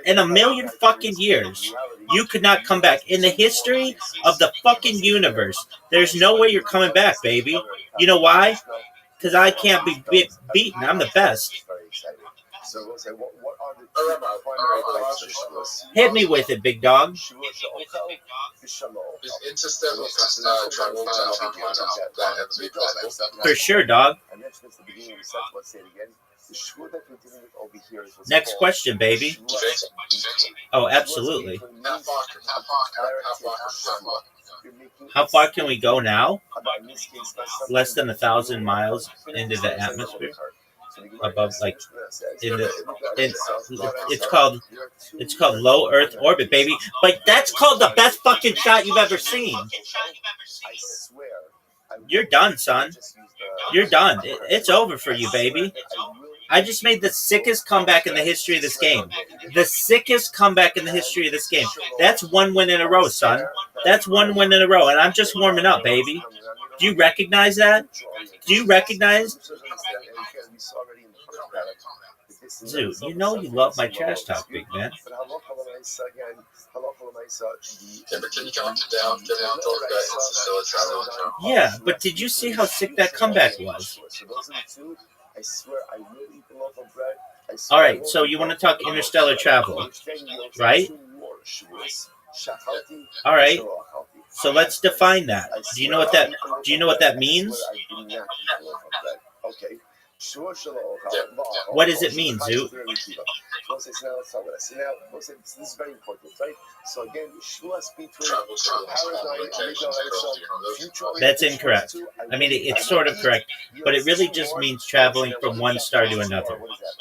Speaker 4: in a million fucking years, you could not come back. In the history of the fucking universe, there's no way you're coming back, baby. You know why? Because I can't be beaten. I'm the best. Hit me with it, big dog. For sure, dog. Next question, baby. Oh, absolutely. How far can we go now? Less than 1,000 miles into the atmosphere. Above, like, it's called low Earth orbit, baby. But that's called the best fucking shot you've ever seen. You're done, son. You're done. It's over for you, baby. I just made the sickest comeback in the history of this game. The sickest comeback in the history of this game. That's one win in a row, son. That's one win in a row, and I'm just warming up, baby. Do you recognize that? Do you recognize? Dude, you know you love my trash talk, big man. Yeah, but did you see how sick that comeback was? All right, so you want to talk interstellar travel, right? All right. So let's define that. Do you know what that means? What does it mean, Zoot?
Speaker 1: We'll say, so now let's talk about this. So now, we'll say, this is very important, right? So again, Shvuas between
Speaker 4: That's incorrect. I mean, it's sort of correct, but it really just means traveling from one star to another.
Speaker 1: What is that?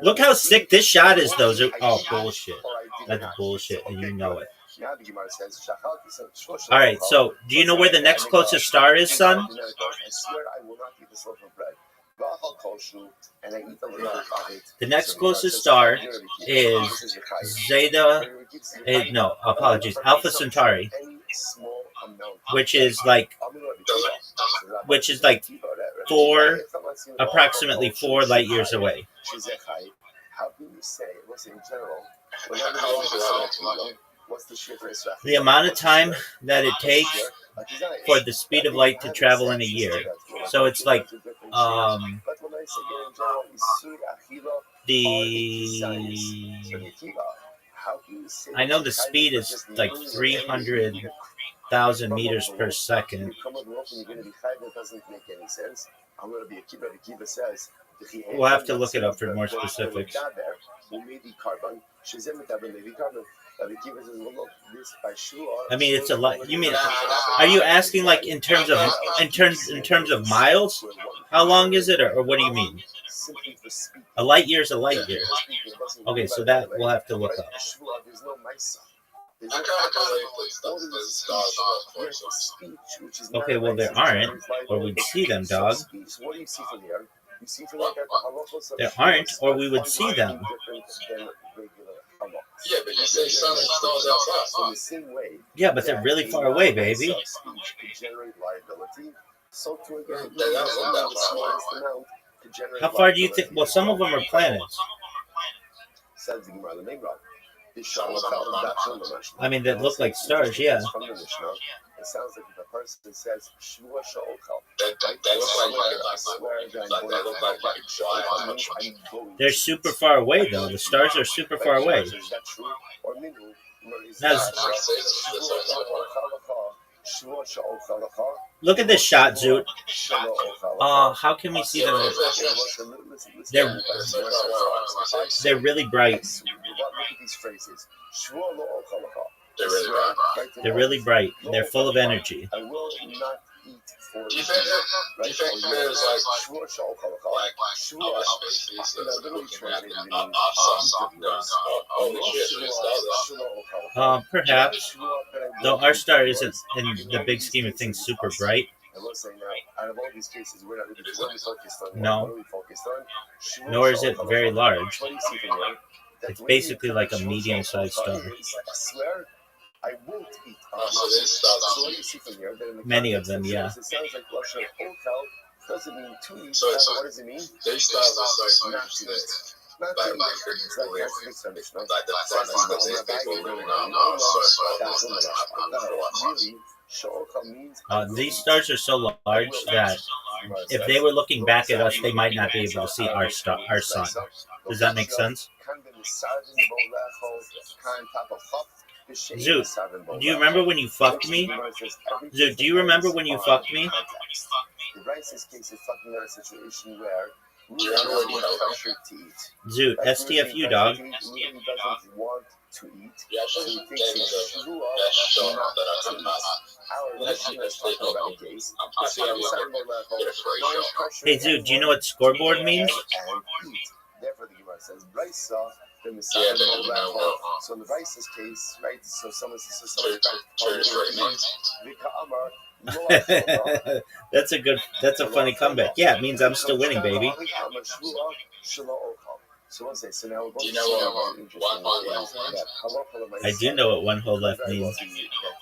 Speaker 4: Look how sick this shot is, though. Oh, bullshit. That's bullshit, and you know it. All right, so do you know where the next closest star is, son?
Speaker 1: I swear I will not eat this loaf of bread.
Speaker 4: The next closest star is Zeta. No, apologies, Alpha Centauri, which is like approximately 4 light years away.
Speaker 1: How can you say, what's in general? What's the shifra?
Speaker 4: The amount of time that it takes for the speed of light to travel in a year. So it's like I know the speed is like 300,000 meters per second. We'll have to look it up for more specifics. I mean, it's a lot. You mean? Are you asking like in terms of miles? How long is it, or what do you mean? A light year is a light year. Okay, so that we'll have to look up. Okay, well there aren't, or we'd see them, dog. There aren't, or we would see them.
Speaker 3: Yeah, but you say sun and stars outside.
Speaker 4: Yeah, but they're really far away, baby. How far do you think? Well, some of them are planets. I mean, that look like stars, yeah.
Speaker 1: It sounds like if a person says Shvua Sha'ochal.
Speaker 4: They're super far away, though. The stars are super far away. Now, look at this shot, Zoot. How can we see them? They're really bright. They're really bright. They're full of energy.
Speaker 1: I will not eat for
Speaker 3: do you think there's like other species that's looking at our sun going, holy shit,
Speaker 4: perhaps. Though our star isn't, in the big scheme of things, super bright.
Speaker 1: I will say now, out of all these cases, we're not really focused on.
Speaker 4: No.
Speaker 1: What are we focused on?
Speaker 4: Nor is it very large.
Speaker 1: What do you see from here?
Speaker 4: It's basically like a medium-sized star.
Speaker 1: I swear, I won't eat.
Speaker 3: so this stars
Speaker 1: So what do you see from here?
Speaker 4: Many of them, yeah.
Speaker 1: It sounds like Russia hotel doesn't mean to eat.
Speaker 3: So
Speaker 1: What does it mean?
Speaker 3: these stars are so
Speaker 1: Not to eat. Not
Speaker 3: like
Speaker 1: to eat. It's like
Speaker 3: weird.
Speaker 1: that's a good solution, no?
Speaker 3: Like the planet that these people really know.
Speaker 4: These stars are so large that if they were looking back at us, they might not be able to see our sun. Does that make sense? Zoot, do you remember when you fucked me? Zoot, do you remember when you fucked me?
Speaker 1: The Rice's case is fucking in a situation where
Speaker 4: Zoot, STFU, dog.
Speaker 1: doesn't want to eat.
Speaker 3: Yeah,
Speaker 1: So he thinks it's Shvua, not to eat. Our listeners talk about gays.
Speaker 4: Hey, Zoot, do you know what scoreboard means?
Speaker 1: And eat. Therefore, the Gemara says, Brisa, the Messiah. So in the Rice's case, right? So someone's
Speaker 4: That's a funny comeback. Yeah, it means I'm still winning, baby.
Speaker 1: So we'll say, so now we're going
Speaker 3: Do you know what one whole left means?
Speaker 4: I do know what one whole left means.
Speaker 1: That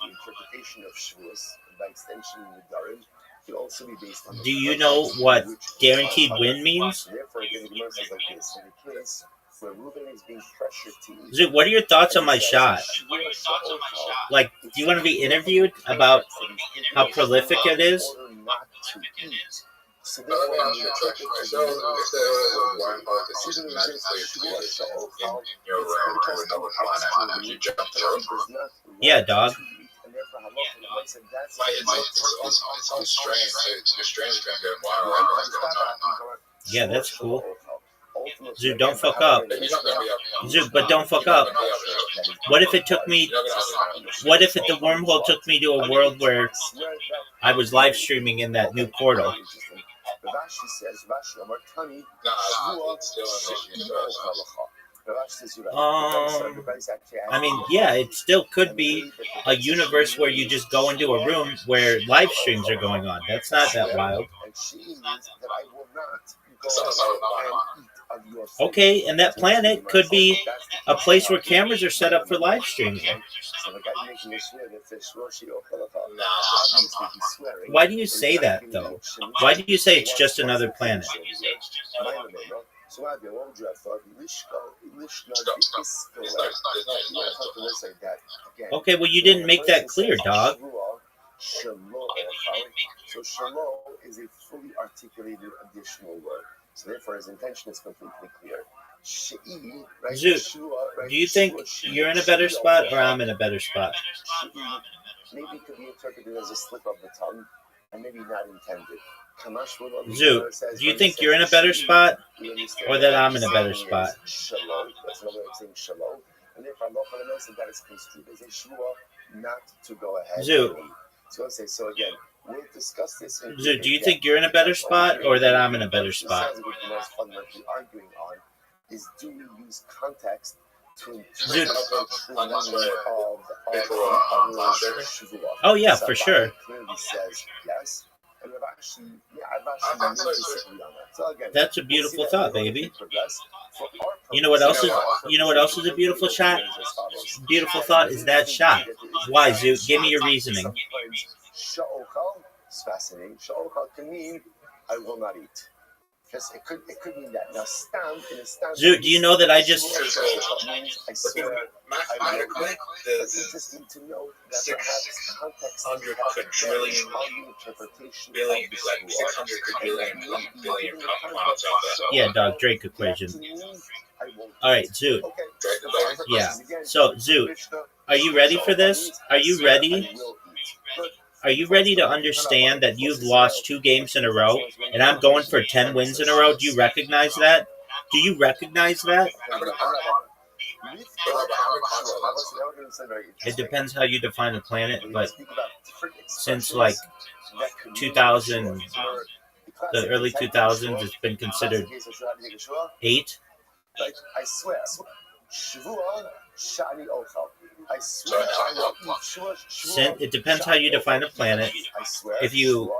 Speaker 1: the interpretation of Shavuos, by extension Nidarim, can also be based on.
Speaker 4: Do you know what guaranteed win means?
Speaker 1: Therefore, again, the Gemara says like this: in the case where Reuben is being pressured to eat.
Speaker 4: Zoot, what are your thoughts on my shot? Like, do you want to be interviewed about how prolific it is?
Speaker 1: So
Speaker 3: But let me ask you a question. So if there was one part that just magically appeared in your realm or another planet, would you jump through?
Speaker 4: Yeah, dog.
Speaker 3: It's so strange. It's strange to go, wow, everyone's going on.
Speaker 4: Yeah, that's cool.
Speaker 1: Ultimately,
Speaker 4: Zoo,
Speaker 1: again,
Speaker 4: don't fuck
Speaker 1: however,
Speaker 4: up.
Speaker 1: in the
Speaker 3: You're not gonna be
Speaker 1: Mishnah,
Speaker 3: able to.
Speaker 4: Zoo, but don't fuck up. What if it took me? What if the wormhole took me to a world where I was live streaming in that new portal?
Speaker 1: Rashi says, Rashi Amar Tani,
Speaker 3: Nah, it's still in the universe.
Speaker 1: Rashi says you're right.
Speaker 4: I mean, yeah, it still could be a universe where you just go into a room where live streams are going on. That's not that wild.
Speaker 1: And she means that I will not go
Speaker 3: That's not
Speaker 1: and eat of your food.
Speaker 4: Okay, and that planet could be a place where cameras are set up for live streaming.
Speaker 1: So the guy making a swear that says, obviously he's swearing.
Speaker 4: Why do you say that, though? Why do you say it's just another planet?
Speaker 1: So what would you have thought?
Speaker 4: Okay, well, you didn't make that clear, dog.
Speaker 1: So shalo is a fully articulated additional word. So therefore, his intention is completely clear. She'i, right?
Speaker 4: Zoot, do you think you're in a better spot or I'm in a better spot?
Speaker 1: Maybe could be interpreted as a slip of the tongue, and maybe not intended.
Speaker 4: Zoot, do you think you're in a better spot or that I'm in a better spot?
Speaker 1: Shalom. That's another way of saying shalom. And therefore, Allah said that is construed as a shua not to go ahead.
Speaker 4: Zoot.
Speaker 1: So I say, so again, we'll discuss this.
Speaker 4: Zoot, do you think you're in a better spot or that I'm in a better spot?
Speaker 1: The most fundamentally arguing on is, do we use context to
Speaker 4: Zoot.
Speaker 1: Oh
Speaker 4: yeah, for sure.
Speaker 1: Clearly says yes. And I've actually disagree on that. So again,
Speaker 4: that's a beautiful thought, baby. You know what else is? You know what else is a beautiful shot? Beautiful thought is that shot. Why, Zoot? Give me your reasoning.
Speaker 1: Sha'okal is fascinating. Sha'okal can mean I will not eat. Because it could mean that. Now,
Speaker 4: Zoot, do you know that I just...
Speaker 1: I swear,
Speaker 3: mathematically,
Speaker 1: you just need to know that
Speaker 3: 600 quadrillion billion, like 600 quadrillion planets out there.
Speaker 4: Yeah, dog, Drake equation. All right, Zoot. Yeah. So, Zoot, are you ready for this? Are you ready? Are you ready to understand that you've lost 2 games in a row, and I'm going for 10 wins in a row? Do you recognize that? Do you recognize that? It depends how you define a planet, but since like 2000, the early 2000s, it's been considered 8.
Speaker 1: I swear.
Speaker 4: It depends how you define a planet. If you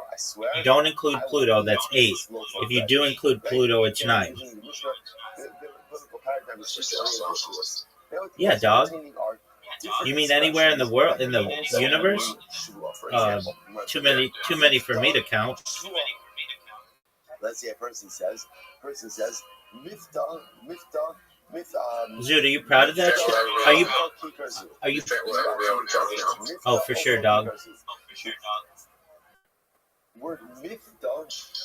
Speaker 4: don't include Pluto, that's 8. If you do include Pluto, it's 9. Yeah, dog. You mean anywhere in the world, in the universe? Too many for me to count.
Speaker 1: Let's see. A person says, Mifta.
Speaker 4: Zoot, are you proud of that shit? Are you? Oh, for sure, dog.
Speaker 1: Word Mifta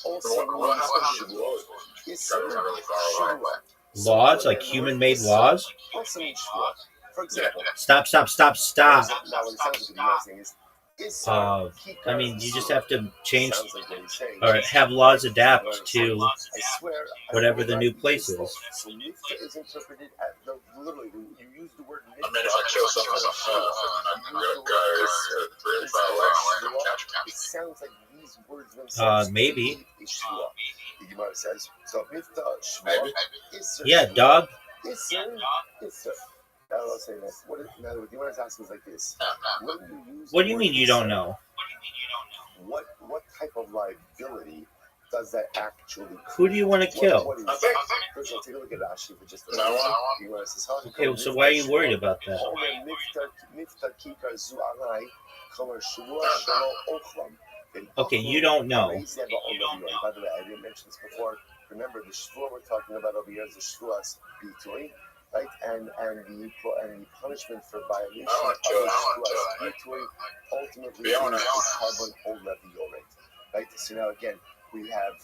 Speaker 1: also means
Speaker 4: Laws, like human-made laws?
Speaker 1: For example,
Speaker 4: Stop.
Speaker 1: now what it sounds like is
Speaker 4: I mean, you just have to change or have laws adapt to whatever the new place is.
Speaker 1: So Mifta is interpreted as literally. You use the word Mifta.
Speaker 3: I mean, if I kill someone with a phone and I go really far away, I'm going to catch him.
Speaker 1: It sounds like these words themselves.
Speaker 4: Maybe.
Speaker 1: The Gemara says so. Mifta
Speaker 3: Maybe.
Speaker 4: Yeah, dog.
Speaker 1: Isser. I'll say this. What the Gemara is asking is like this.
Speaker 4: What do you mean you don't know?
Speaker 1: What type of liability does that actually?
Speaker 4: Who do you want to kill?
Speaker 1: First of all, take a look at Rashi for just a
Speaker 3: minute.
Speaker 4: Okay, so why are you worried about that? Okay, you don't know.
Speaker 1: By the way, I didn't mention this before. Remember, the shvua we're talking about over here is the shvuas bitui, right? And the punishment for violation of the shvuas bitui ultimately is carbon ol leviorate, right? So now again, we have.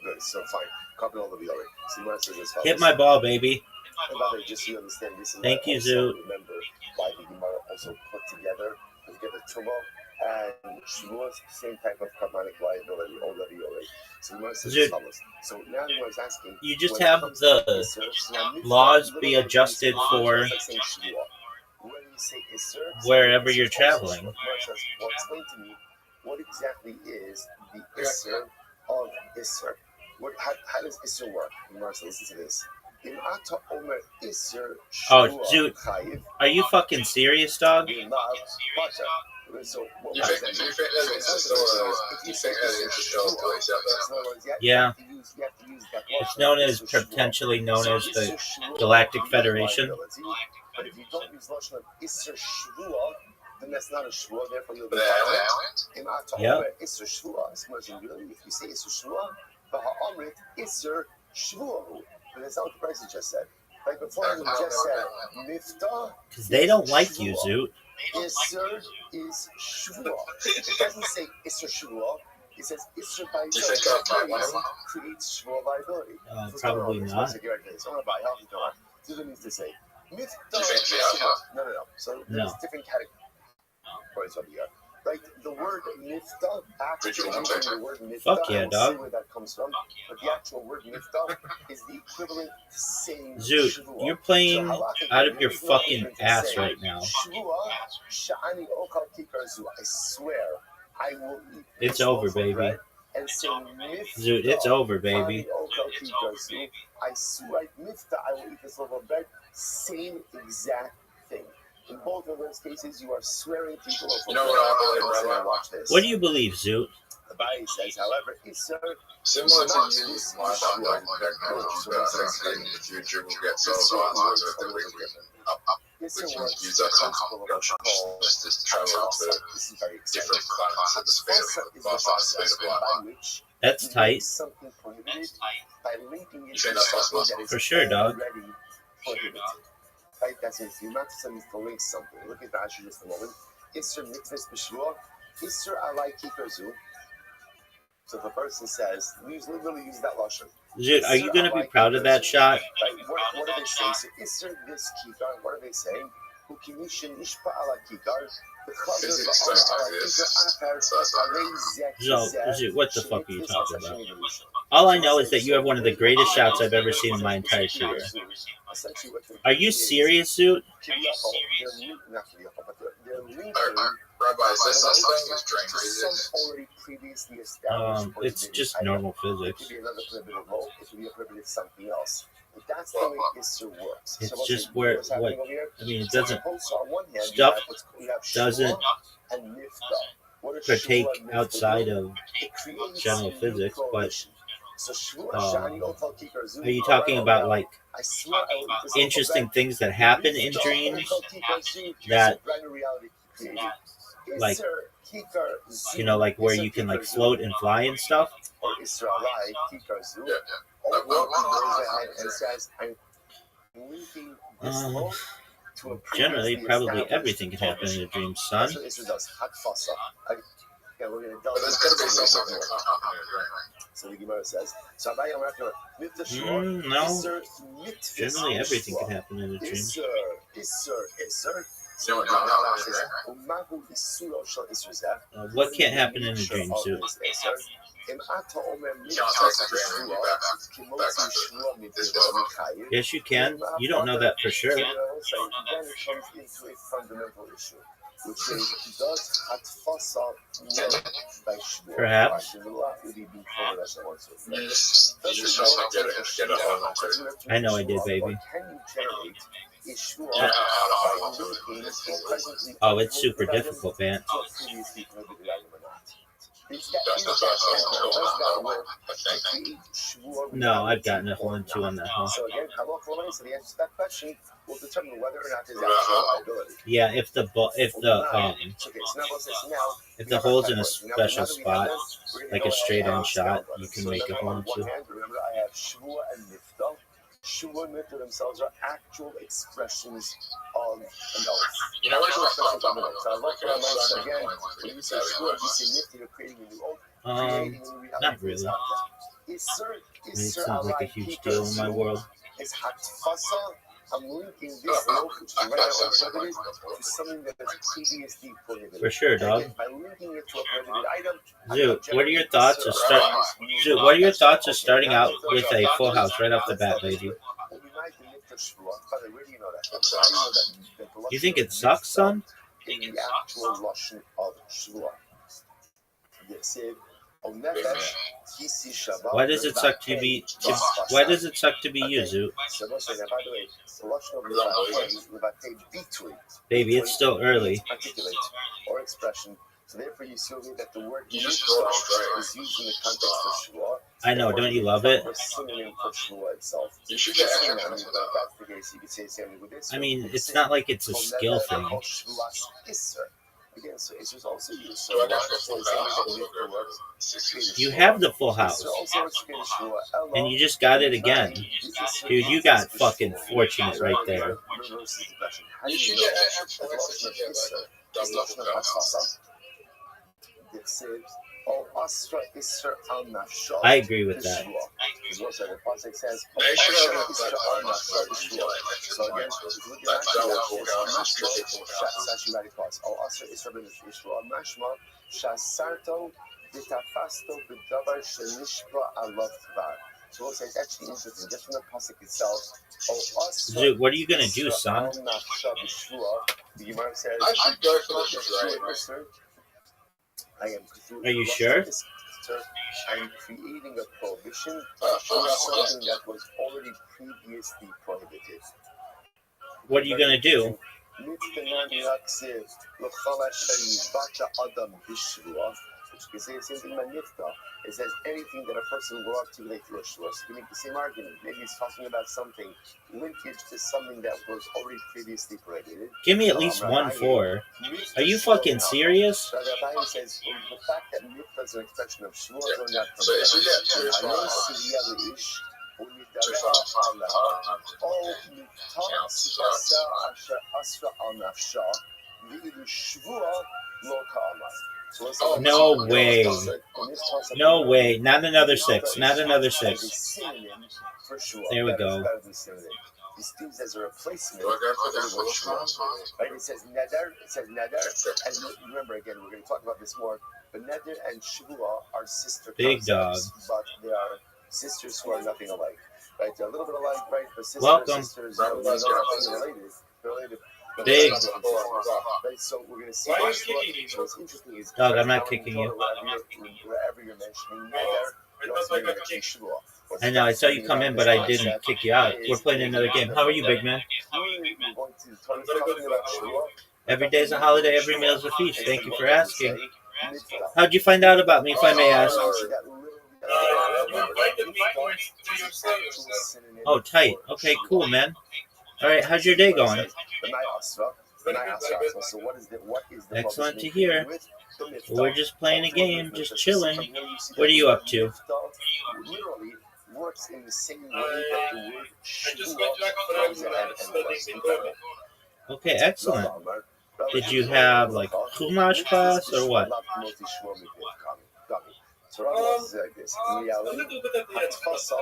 Speaker 1: Good, so fine. Carbon ol leviorate. So you want to say this?
Speaker 4: Hit my ball, baby.
Speaker 1: And by the way, just so you understand, this is
Speaker 4: thank you, Zoot.
Speaker 1: Remember why the Gemara also put together Tumah and Shavuos, same type of carbonic liability, ol leviorate. Really. So the says
Speaker 4: Dude,
Speaker 1: so now the is asking.
Speaker 4: You just have the laws be adjusted for wherever you're traveling.
Speaker 1: Well, explain to me what exactly is the Isser of Isser. How does Isser work? Marcel, listen to this.
Speaker 4: Oh, dude, are you fucking serious, dog?
Speaker 1: So what
Speaker 3: You think that it's just show place out there?
Speaker 4: Yeah. It's known as potentially known as the Galactic Federation.
Speaker 1: But if you don't use Lashon of Isser Shvua, then that's not a Shvua, therefore you'll be violent.
Speaker 4: Yep.
Speaker 1: Isser Shvua. If you say Isser Shvua, the Ha'amrit Isser Shvua. But that's not what the person just said. Like before, we just said Mifta.
Speaker 4: Because they don't like you, Zoot.
Speaker 1: Isser is Shvua. It doesn't say Isser Shvua. It says Isser by itself creates Shvua viability.
Speaker 4: Probably not.
Speaker 1: So what needs to say. No. So there's different categories over here. Right? The word mifta, actually the word mifta,
Speaker 4: Fuck yeah, dog.
Speaker 1: I don't see where that comes from, but the actual word mifta is the equivalent to saying
Speaker 4: Zoot, you're playing out of your fucking ass right now.
Speaker 1: I swear, I will eat.
Speaker 4: It's over, baby.
Speaker 1: And say mifta.
Speaker 4: Zoot, it's over, baby.
Speaker 1: I swear, mifta, I will eat this loaf of bread. Same exact thing. In both of those cases, you are swearing people over.
Speaker 3: You know what I believe, Rabbi?
Speaker 1: Watch this.
Speaker 4: What do you believe, Zoot?
Speaker 1: The Bible says, however, Isser
Speaker 3: similar to you, my if you will get so which means use that some consciousness to travel to different planets at the speed of light.
Speaker 4: That's tight.
Speaker 1: Something prohibited by linking it
Speaker 3: You think that's possible?
Speaker 4: For sure, dog.
Speaker 1: Prohibited. Right? That's if you not something to link something. Look at that just a moment. Isser mitzvahs b'shvua, Isser alai kikarzu. So if a person says, literally use that lashon.
Speaker 4: Zoot, are you going to be proud of that shot?
Speaker 1: Right? What are they saying? So Isser this kikar, what are they saying? Ukimishin ishpa ala kikar.
Speaker 4: Zoot, what the fuck are you talking about? All I know is that you have one of the greatest shots I've ever seen in my entire career. Are you serious, Zoot?
Speaker 3: Rabbi, is this something as drain
Speaker 4: It's just normal physics.
Speaker 1: It could be another prohibitive law. It could be a prohibitive something else. But that's the way Isser works.
Speaker 4: It's just where what I mean. It doesn't
Speaker 1: stuff
Speaker 4: doesn't partake outside of general physics, but are you talking about like interesting things that happen in dreams that like like where you can like float and fly and stuff? Generally, probably everything can happen in a dream, son.
Speaker 3: But there's got to be something
Speaker 1: So the Gemara says,
Speaker 4: no. Generally, everything can happen in a dream. What can't happen in a dream, Zoot? Yes, you can. You don't know that for sure.
Speaker 1: Then it comes into a fundamental issue, which is, does Hatfasa work by Shmuel?
Speaker 4: Perhaps. I know I did, baby. Oh, it's super difficult, man. No, I've gotten a hole in two on that hole.
Speaker 1: So again, so the answer to that question will determine whether or not there's actual liability.
Speaker 4: Yeah, if the hole's in a special spot, like a straight end shot, you can make a hole in two.
Speaker 1: Remember, I have Shvua and Mifta. Shvua and Mifta themselves are actual expressions of an oath.
Speaker 3: You know what?
Speaker 1: So I look at my mind again. When you say Shvua, you say Mifta, you're creating a new oath.
Speaker 4: Not really. It sounds like a huge deal in my world.
Speaker 1: Is Hatfasa I'm linking this note, which is right now prohibited, to something that is previously prohibited.
Speaker 4: For sure, dog.
Speaker 1: Again, by linking it to a prohibited item,
Speaker 4: Zoo, what are your thoughts of starting out with a full house right off the bat, baby? You think it sucks, son?
Speaker 1: In the actual lashon of shvua.
Speaker 4: Why does it suck to be? Why does it suck to be you, Zoo? Baby, it's still early.
Speaker 1: Articulate or expression. So therefore, you see that the word is used in the context of shvua.
Speaker 4: I know, don't you love it?
Speaker 1: Or synonym for shvua itself.
Speaker 4: I mean, it's not like it's a skill thing.
Speaker 1: Again, so it's also used.
Speaker 4: You have the full house, and you just got it again. Dude, you got fucking fortunate right there. I agree with that.
Speaker 1: So it's actually interesting, just from the pasuk itself.
Speaker 4: Dude, what are you gonna do, son?
Speaker 1: The Gemara says,
Speaker 4: Are you sure?
Speaker 1: I'm creating a prohibition on something that was already previously prohibited.
Speaker 4: What are you gonna do?
Speaker 1: Which can say the same thing about nifta. It says anything that a person will go up to late Rosh Hashanah. So you can make the same argument. Maybe it's talking about something linkage to something that was already previously prohibited.
Speaker 4: Give me at least 1-4. Are you fucking serious?
Speaker 1: Rabbi says the fact that nifta is an expression of shvua is not from
Speaker 4: No way. No way. Not another 6. Not another 6. There we go.
Speaker 1: It's used as a replacement. Right? It says neder. And remember, again, we're going to talk about this more. But neder and shvua are sister
Speaker 4: Big
Speaker 1: concepts,
Speaker 4: dog.
Speaker 1: but they are sisters who are nothing alike. Right? They're a little bit alike, right? But sisters,
Speaker 4: Welcome.
Speaker 1: sisters, they're related.
Speaker 4: Big.
Speaker 1: Right? So we're going to see what's interesting is
Speaker 4: Dog, I'm not kicking you.
Speaker 1: Wherever you're mentioning neder, you're also mentioning shvua.
Speaker 4: I know, I saw you come in, but I didn't kick you out. We're playing another game. How are you, big man? Every day's a holiday, every meal's a feast. Thank you for asking. How'd you find out about me, if I may ask? Oh, tight. Okay, cool, man. All right, how's your day going? Excellent to hear. We're just playing a game, just chilling. What are you up to?
Speaker 1: Works in the same way that the word shvua goes ahead and was.
Speaker 4: Okay, excellent. Did you have like Chumash class or what?
Speaker 1: So Rabbi says like this. In reality, Hatfasa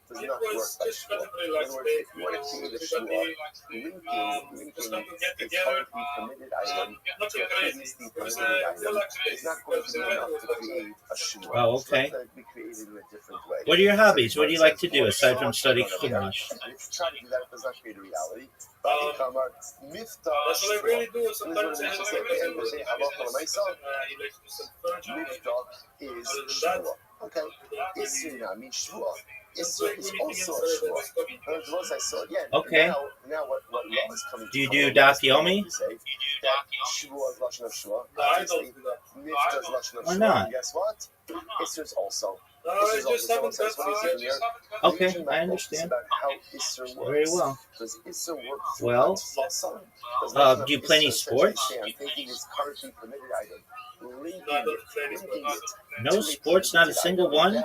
Speaker 1: does not work by shvua. In other words, if you want to create a shvua, linking a currently permitted item to a previously permitted item is not going to be enough to create a shvua.
Speaker 4: Oh, okay.
Speaker 1: It's going to be created in a different way.
Speaker 4: What are your hobbies? What do you like to do aside from study Chumash?
Speaker 1: If you try to do that, it does not create a reality. Mifta is shvua. Okay, Isra means shvua. Isra is also a shvua. Once I saw again.
Speaker 4: Okay.
Speaker 1: Now what law is coming?
Speaker 4: Do you do Daf Yomi?
Speaker 1: That shvua is lashon of shvua. Obviously, Mifta is lashon of shvua.
Speaker 4: Why not?
Speaker 1: And guess what? Isra is also.
Speaker 4: Okay, I understand. Very well. Well, do you play any sports? No sports, not a single one?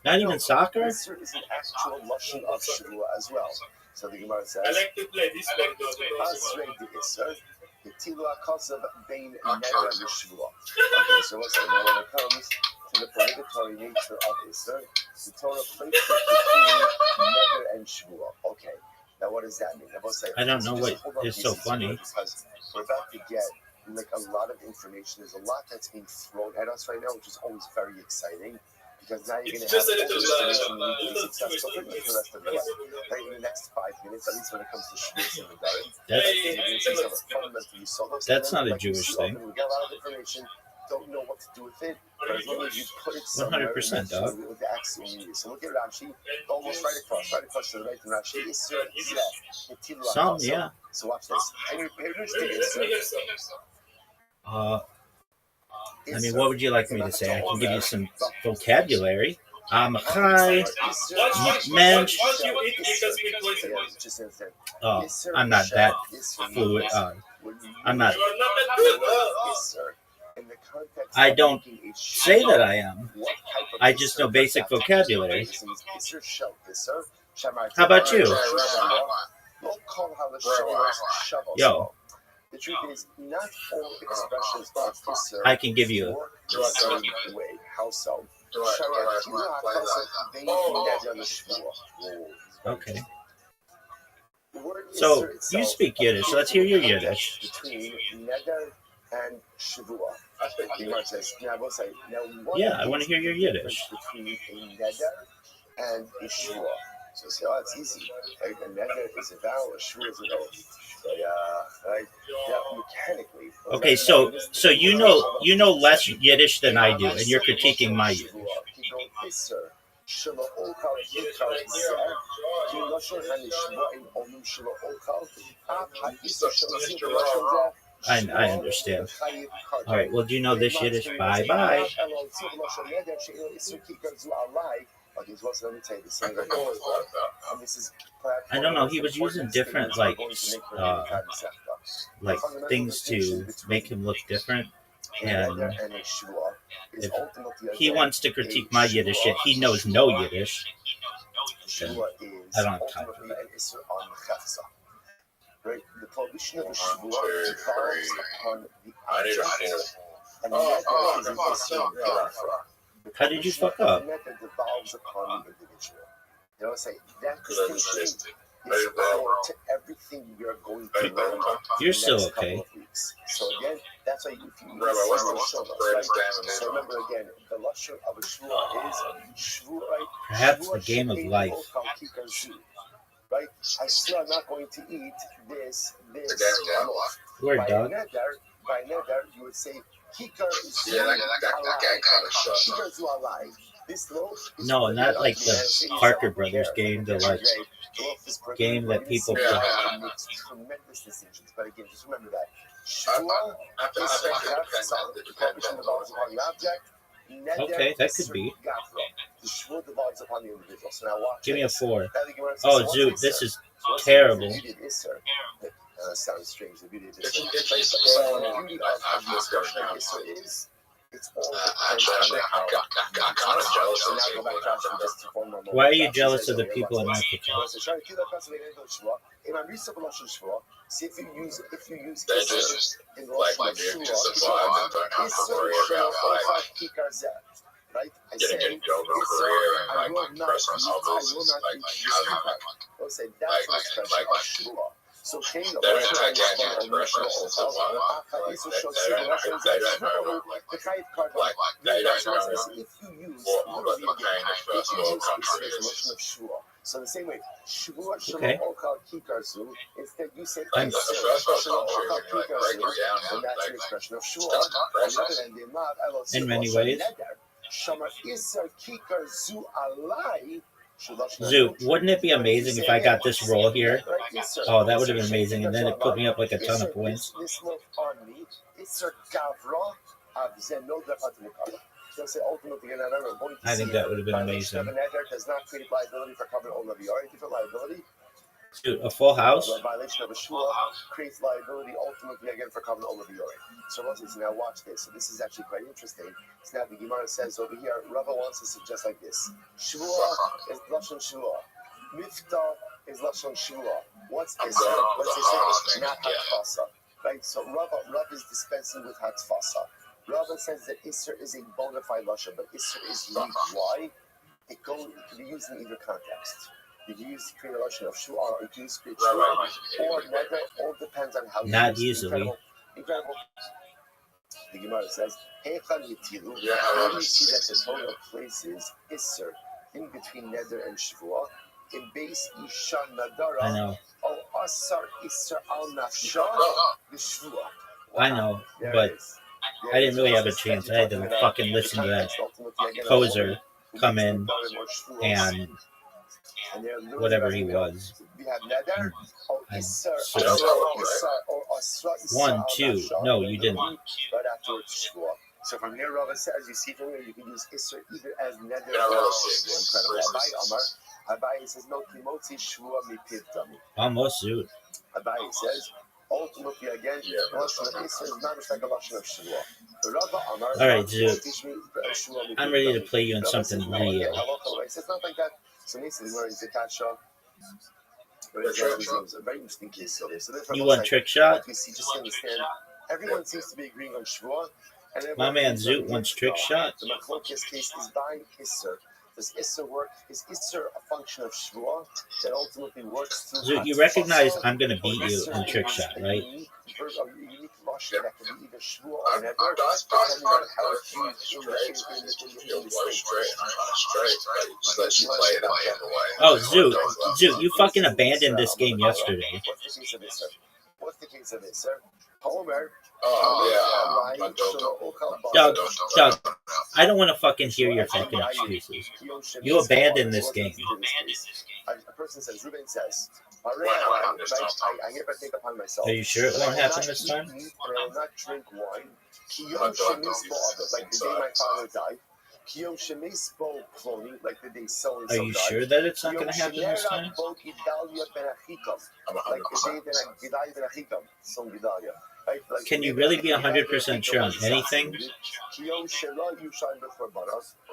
Speaker 4: Not even soccer?
Speaker 1: Is an actual lashon of shvua as well. So the Gemara says,
Speaker 2: I like to play this like
Speaker 1: the Tilua Kosav Bain Neder and Shvua. Okay, so what's that? Now when it comes to the prohibitory nature of Isser, the Torah places between Neder and Shvua. Okay. Now, what does that mean? Now, both say,
Speaker 4: I don't know
Speaker 1: just
Speaker 4: what
Speaker 1: hold on
Speaker 4: is
Speaker 1: to
Speaker 4: so
Speaker 1: these
Speaker 4: funny.
Speaker 1: because we're about to get like a lot of information. There's a lot that's being thrown at us right now, which is always very exciting. Because now you're going to have all the information you need to be successful for the rest of your life. Right, in the next 5 minutes, at least when it comes to Shavuos and Regalim, you're going to see some fundamentally solos.
Speaker 4: That's not a
Speaker 1: like
Speaker 4: Jewish thing.
Speaker 1: We got a lot of information, don't know what to do with it, but as long as you put it somewhere,
Speaker 4: 100%, dog.
Speaker 1: with the axiom you use. So look at Rashi, almost right across to the right, and Rashi is
Speaker 4: Some, yeah.
Speaker 1: So watch this. And you're
Speaker 4: I mean, what would you like me to say? I can give you some vocabulary. I'm a high mensch. Oh, I'm not that fluid. I'm not. I don't say that I am. I just know basic vocabulary. How about you? Yo.
Speaker 1: The truth is, not all expressions of Isser
Speaker 4: I can give you
Speaker 1: work the same way. How so?
Speaker 4: Okay. So you speak Yiddish. Let's hear your Yiddish.
Speaker 1: Between Neder and Shavua.
Speaker 4: Yeah, I want to hear your Yiddish.
Speaker 1: Between a Neder and a Shavua. So say, oh, it's easy. Like a Neder is a vow, a Shavua is an oath. Right? Yeah, mechanically.
Speaker 4: Okay, so you know less Yiddish than I do, and you're critiquing my Yiddish. I understand. All right, well, do you know this Yiddish? Bye-bye. I don't know. He was using different like things to make him look different, and if he wants to critique my Yiddish, yet he knows no Yiddish. I don't have time for that.
Speaker 1: Right, the prohibition of a Shavua devolves upon the object, and that is an issue.
Speaker 4: How did you fuck up?
Speaker 1: That devolves upon the individual. You know, say that distinction is core to everything you're going to learn.
Speaker 4: You're still okay.
Speaker 1: So again, that's why if you right? So remember again, the lashon of a Shavua is Shavua.
Speaker 4: Perhaps the game of life.
Speaker 1: Right? I still am not going to eat this.
Speaker 4: Word, dog.
Speaker 1: By neder, you would say, Kikar is
Speaker 4: No, not like the Parker Brothers game, the like game that people play.
Speaker 1: Makes tremendous distinctions. But again, just remember that. Shua is the object.
Speaker 4: Okay, that could be.
Speaker 1: The shvur divides upon the individual. So now watch.
Speaker 4: Give me a 4.
Speaker 1: Oh,
Speaker 4: Zoot, this is terrible.
Speaker 1: Sounds strange. The beauty of this. It's all
Speaker 3: I'm kind of jealous of the people in Africa.
Speaker 4: Why are you jealous of the people in Africa?
Speaker 1: See if you use
Speaker 3: They're just like they're just a vibe and don't have to worry about
Speaker 1: right? I
Speaker 3: getting
Speaker 1: say,
Speaker 3: a job or career and like express myself as like
Speaker 1: so
Speaker 3: they don't take any expression as a one. They don't know they don't know what the kind of first world country is.
Speaker 1: So the same way,
Speaker 4: Okay.
Speaker 1: instead you say
Speaker 3: Like the first world country when you like break it down
Speaker 1: and that's an
Speaker 3: like
Speaker 1: expression of shua.
Speaker 3: that's not process.
Speaker 4: In many ways. Zoot, wouldn't it be amazing if I got this roll here? Oh, that would have been amazing, and then it put me up like a ton of points. I think that would have been amazing. Dude, a full house?
Speaker 1: The violation of a shua creates liability ultimately again for covenant olaviori. So now watch this. So this is actually quite interesting. So now the Gemara says over here, Rabbi wants to suggest like this. Shua is lashon shua. Mifta is lashon shua. What's this? What's this? Not hatfasa. Right? So Rabbi is dispensing with hatfasa. Rabbi says that Isser is a bona fide lashon, but Isser is unique. Why? It can be used in either context.
Speaker 2: You can use to create a Lashon of Shua, or you can use to create Shua, or Neder, all depends on how you
Speaker 4: Not
Speaker 2: use it.
Speaker 4: easily.
Speaker 2: Incredible. The Gemara says, Heichal Yitilu,
Speaker 3: Yeah,
Speaker 2: when you see that the Torah places Isser in between Neder and Shua, in base Isha Nadara,
Speaker 4: I know.
Speaker 2: or Asar Isser al Nafsha, the Shua.
Speaker 4: I know, but I didn't really have a chance. I had to fucking listen to that poser come in and whatever he was. And so, 1, 2. No, you didn't.
Speaker 2: Right afterwards, Shua. So from here, Rabbi says, you see from here, you can use Isser either as Neder or Shua. Abai says, no, Kimotzi Shua mi Pivdami.
Speaker 4: Almost suit.
Speaker 2: Abai says, ultimately, again, Lashon of Isser is not like a Lashon of Shua.
Speaker 4: All right, Zoot. I'm ready to play you in something real.
Speaker 2: It's not like that. So basically, where he's a kasha. Very interesting case of this.
Speaker 4: You want trick shot?
Speaker 2: We see, just understand, everyone seems to be agreeing on Shua.
Speaker 4: My man Zoot wants trick shot.
Speaker 2: The Machlokes case is buying Isser. Does Isser work? Is Isser a function of Shua that ultimately works through?
Speaker 4: Zoot, you recognize I'm going to beat you in trick shot, right?
Speaker 2: Unique Lashon that can be either Shua or Neder, depending on how it's used in the
Speaker 4: Oh, Zoot, you fucking abandoned this game yesterday.
Speaker 2: What's the case of Isser? Homer.
Speaker 4: Doug, I don't want to fucking hear your fucking excuses. You abandoned this game.
Speaker 2: A person says, Ruben says, I hereby take upon myself.
Speaker 4: Are you sure it won't happen this time?
Speaker 2: I will not drink wine. Like the day my father died. Like the day so and so
Speaker 4: died. Are you sure that it's not going to happen this time?
Speaker 2: Like the day that Gedalia ben Achikam,
Speaker 4: Can you really be 100% sure on anything?
Speaker 2: Or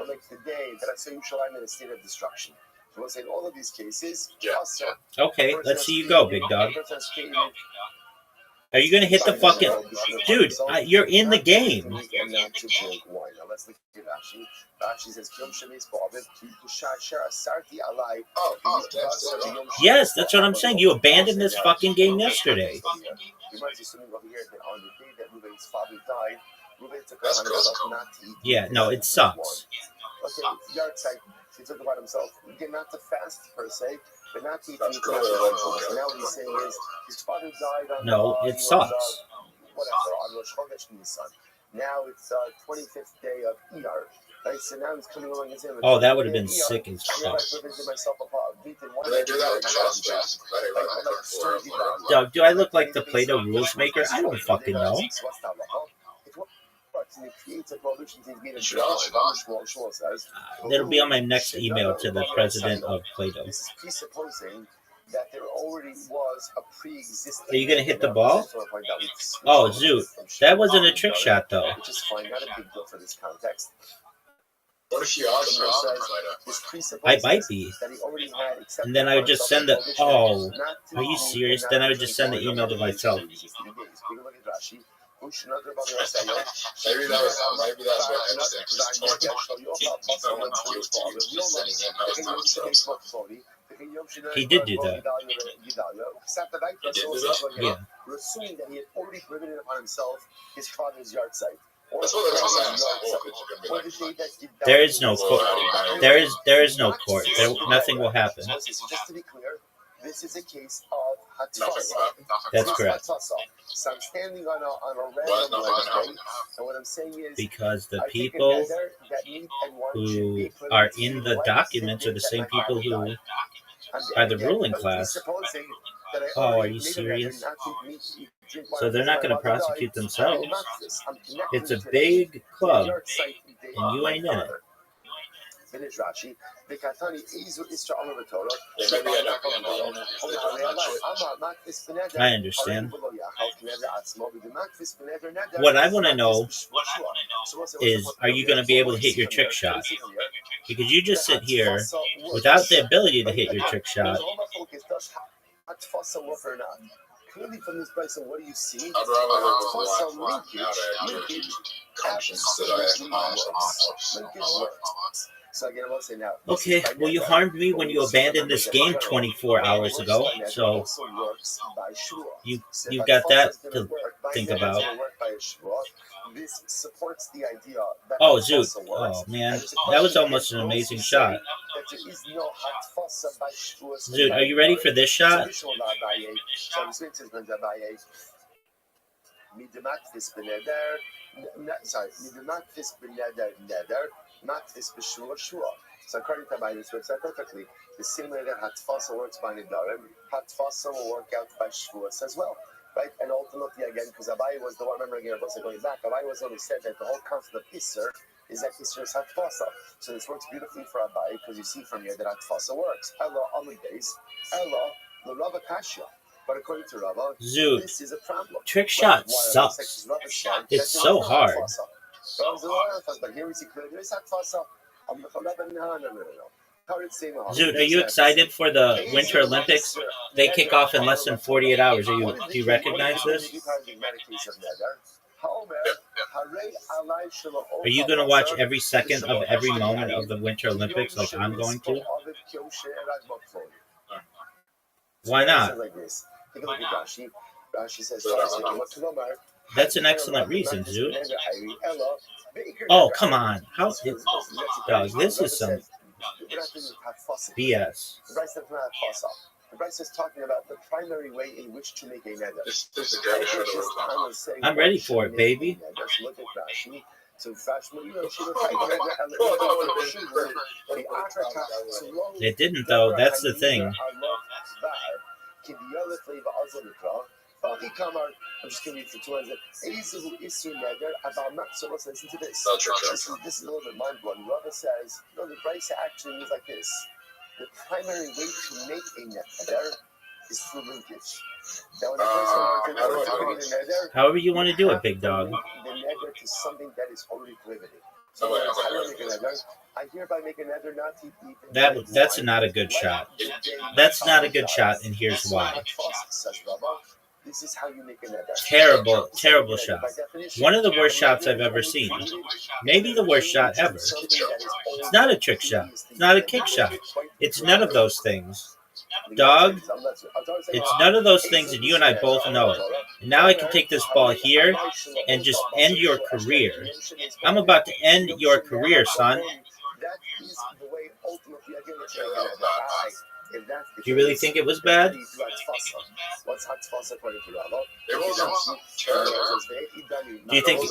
Speaker 2: like the day that I say Yerushalayim in a state of destruction. So we'll say in all of these cases,
Speaker 4: okay, let's see you go, big dog. Are you going to hit the fucking... Dude, you're in the game.
Speaker 2: Not to drink wine. Now let's look at Rashi. Rashi says,
Speaker 4: yes, that's what I'm saying. You abandoned this fucking game yesterday.
Speaker 2: You might be assuming over here that on the day that Reuben's father died, Reuben took upon himself not to eat.
Speaker 4: Yeah, no, it sucks.
Speaker 2: Okay, yard side, he took upon himself, again, not to fast per se, but not to eat meat. Now what he's saying is, his father died on
Speaker 4: no, it sucks.
Speaker 2: Whatever, on Rosh Chodesh Nisan. Now it's 25th day of Iyar. Right, so now he's coming along and saying,
Speaker 4: oh, that would have been sick as fuck. Doug, do I look like the Play-Doh rules maker? I don't fucking know. That'll be on my next email to the president of Play-Doh.
Speaker 2: This is presupposing that there already was a pre-existing...
Speaker 4: Are you going to hit the ball? Oh, Zoot. That wasn't a trick shot, though.
Speaker 2: Which is fine, not a big deal for this context.
Speaker 3: What if she also
Speaker 4: I might be. And then I would just send the... Oh, are you serious? Then I would just send the email to myself.
Speaker 3: Maybe that's what
Speaker 4: He did do that. Yeah.
Speaker 2: We're assuming that he had already prohibited upon himself his father's yard site.
Speaker 4: There is no court. There is no court. Nothing will happen.
Speaker 2: Just to be clear, this is a case of hatfasa.
Speaker 4: That's correct.
Speaker 2: So I'm standing on a random Wednesday, and what I'm saying is
Speaker 4: because the people who are in the documents are the same people who are the ruling class. Oh, are you serious? So they're not going to prosecute themselves. It's a big club, and you ain't in it. I understand. What I want to know is, are you going to be able to hit your trick shot? Because you just sit here without the ability to hit your trick shot.
Speaker 2: Clearly from this person, what do you see?
Speaker 3: I'd rather
Speaker 2: some linkage. Linkage absolutely works. So again, I will say now.
Speaker 4: Okay, well, you harmed me when you abandoned this game 24 hours ago, so you got that to think about.
Speaker 2: This supports the idea that
Speaker 4: Oh, Zoot. Oh, man. That was almost an amazing shot. Zoot, are you ready for this shot?
Speaker 2: So according to Rabbi, this works out perfectly. The same way that Hatfasa works by Nidarim, Hatfasa will work out by Shavuos as well. Right? And ultimately, again, because Rabbi was the one, remember again, going back, Rabbi was only said that the whole concept of Isser is that Isser is Hatfasa. So this works beautifully for Rabbi because you see from here that Hatfasa works. Ella on the base, Ella, the Rava Kashya. But according to Rava,
Speaker 4: Zoot,
Speaker 2: this is a problem.
Speaker 4: trick shot sucks. It's so hard.
Speaker 2: But here we see clearly there is Hatfasa.
Speaker 4: Zoot, are you excited for the Winter Olympics? They kick off in less than 48 hours. Do you recognize this? Are you going to watch every second of every moment of the Winter Olympics like I'm going to? Why not? That's an excellent reason, Zoot. Oh, come on. Dog, this is some BS.
Speaker 2: The Bryce is talking about the primary way in which to make a neder.
Speaker 4: I'm ready for it, baby.
Speaker 2: Look at Rashi. So
Speaker 4: It didn't, though. That's the thing.
Speaker 2: I'm just going to read for 2 minutes. Listen to this. This is a little bit mind-blowing. Rabbi says, no, the Bryce actually means like this. The primary way to make a neder is through linkage. Now, when the person wants to create a neder,
Speaker 4: however you want to do it, big dog.
Speaker 2: the neder to something that is already prohibited. So when I make a neder, I hereby make a neder not to eat.
Speaker 4: That's not a good shot. That's not a good shot, and here's why.
Speaker 2: This is how you make a neder.
Speaker 4: Terrible shot. One of the worst shots I've ever seen. Maybe the worst shot ever. It's not a trick shot. It's not a kick shot. It's none of those things. Dog, it's none of those things, and you and I both know it. And now I can take this ball here and just end your career. I'm about to end your career, son. Do you really think it was bad? Do you think...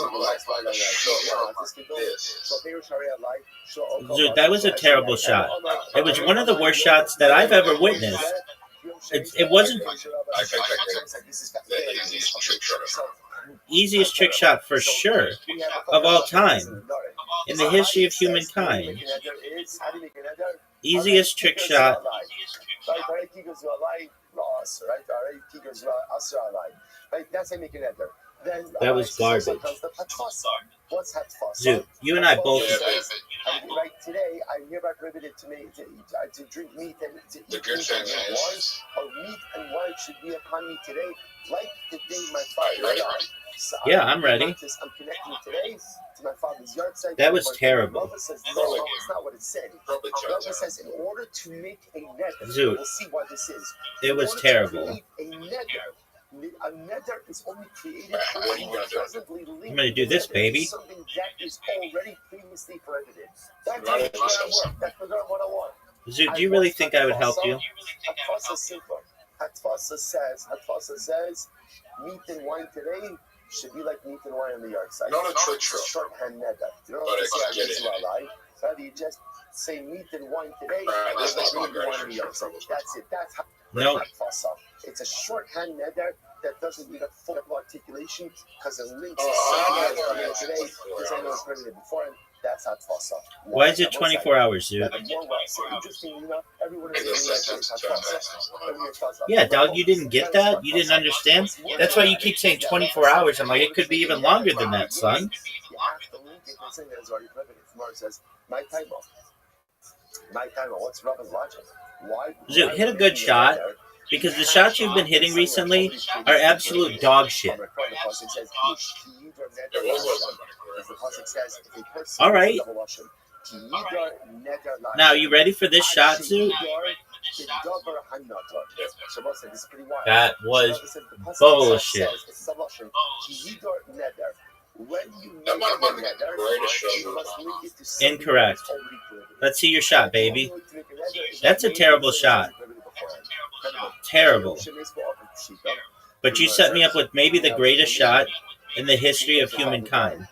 Speaker 4: Dude, that was a terrible shot. It was one of the worst shots that I've ever witnessed. It wasn't... Easiest trick shot for sure of all time in the history of humankind. Easiest trick shot. That was garbage. Dude, you and I both.
Speaker 2: Right today, I'm hereby prohibited to drink meat and to eat meat and drink wine, or meat and wine should be upon me today, like the day my father died. So
Speaker 4: yeah, I'm ready.
Speaker 2: I'm connecting today to my father's yard site.
Speaker 4: That was terrible.
Speaker 2: Rabbi says, no, it's not what it said. Rabbi says, in order to make a neder, we'll see what this is.
Speaker 4: It was terrible.
Speaker 2: A neder is only created when you presently link.
Speaker 4: I'm going to do this, baby.
Speaker 2: Something that is already previously prohibited. That's not what I want. That's not what I want.
Speaker 4: Zoot, do you really think I would help you?
Speaker 2: Hatfasa is simpler. Hatfasa says, meat and wine today should be like meat and wine on the yard side.
Speaker 3: Not a trick
Speaker 2: shot. Shorthand neder. You know what I'm saying? Rather you just say meat and wine today,
Speaker 3: that's
Speaker 2: like
Speaker 3: not
Speaker 2: meat and wine on the yard side. That's it. That's how.
Speaker 4: No.
Speaker 2: It's a shorthand neder that doesn't need a full articulation because it links today because I know it's prohibited before, and that's how Hatfasa.
Speaker 4: Why is it 24 hours, dude? Yeah, dog, you didn't get that? You didn't understand? That's why you keep saying 24 hours. I'm like, it could be even longer than that, son.
Speaker 2: What's Rabbi's logic?
Speaker 4: Zoot, hit a good shot. Because the shots you've been hitting recently are absolute dog shit. All right. Now, you ready for this shot, Zoot? That was bullshit. Incorrect. Let's see your shot, baby. That's a terrible shot. Terrible. But you set me up with maybe the greatest shot in the history of humankind.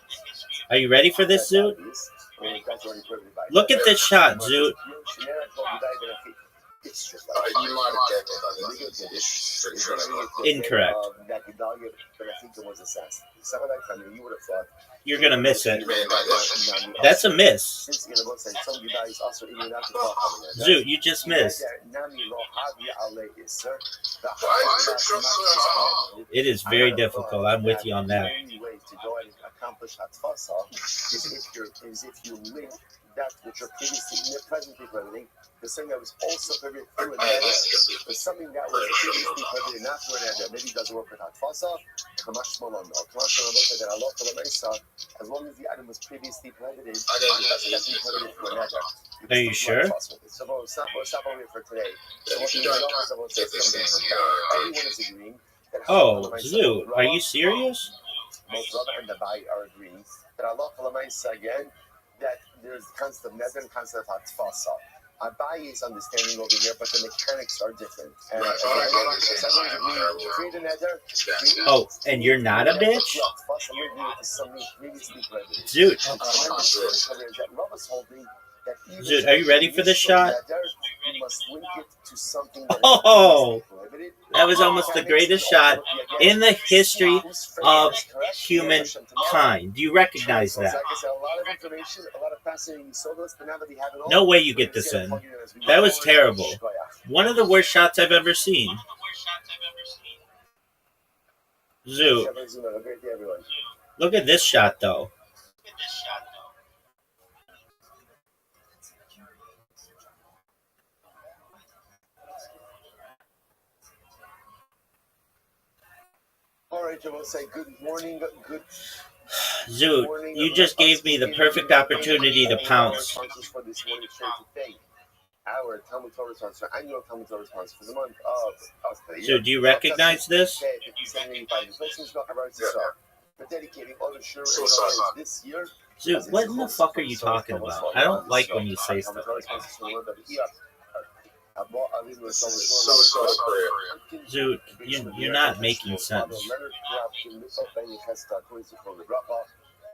Speaker 4: Are you ready for this, Zoot? Look at this shot, Zoot. Incorrect. You're going to miss it. That's a miss. Zoot, you just missed. It is very difficult. I'm with you on that.
Speaker 2: That which are previously in the present equivalent, the thing that was also prohibited through another, but something that was previously prohibited not through another, maybe it doesn't work with Hatfasa, Kamash Malon, or Kamash Malon said that Allah for the Mesa, as long as the item was previously prohibited, it doesn't have to be prohibited through another.
Speaker 4: Are you sure?
Speaker 2: So we'll stop over here for today. So everyone is agreeing that
Speaker 4: Oh, Zoot, are you serious?
Speaker 2: Both Rabbi and Rabbi are agreeing that Allah for the Mesa again, that there's the concept of nether and concept of hatfasa. Abai is understanding over here, but the mechanics are different. And create a nether.
Speaker 4: Oh, and you're not a bitch? Zoot. Zoot, are you ready for this shot? Oh, that was almost the greatest shot in the history of humankind. Do you recognize that? No way you get this in. That was terrible. One of the worst shots I've ever seen. Zoot. Look at this shot, though.
Speaker 2: All right, I will say good morning, good.
Speaker 4: Zoot, you just gave me the perfect opportunity to pounce.
Speaker 2: Our Talmud Torah sponsor, annual Talmud Torah sponsor for the month of
Speaker 4: So, do you recognize this?
Speaker 2: We're dedicating all the sure this year.
Speaker 4: Zoot, what in the fuck are you talking about? I don't like when you say stuff like that. Zoot, you're not making sense.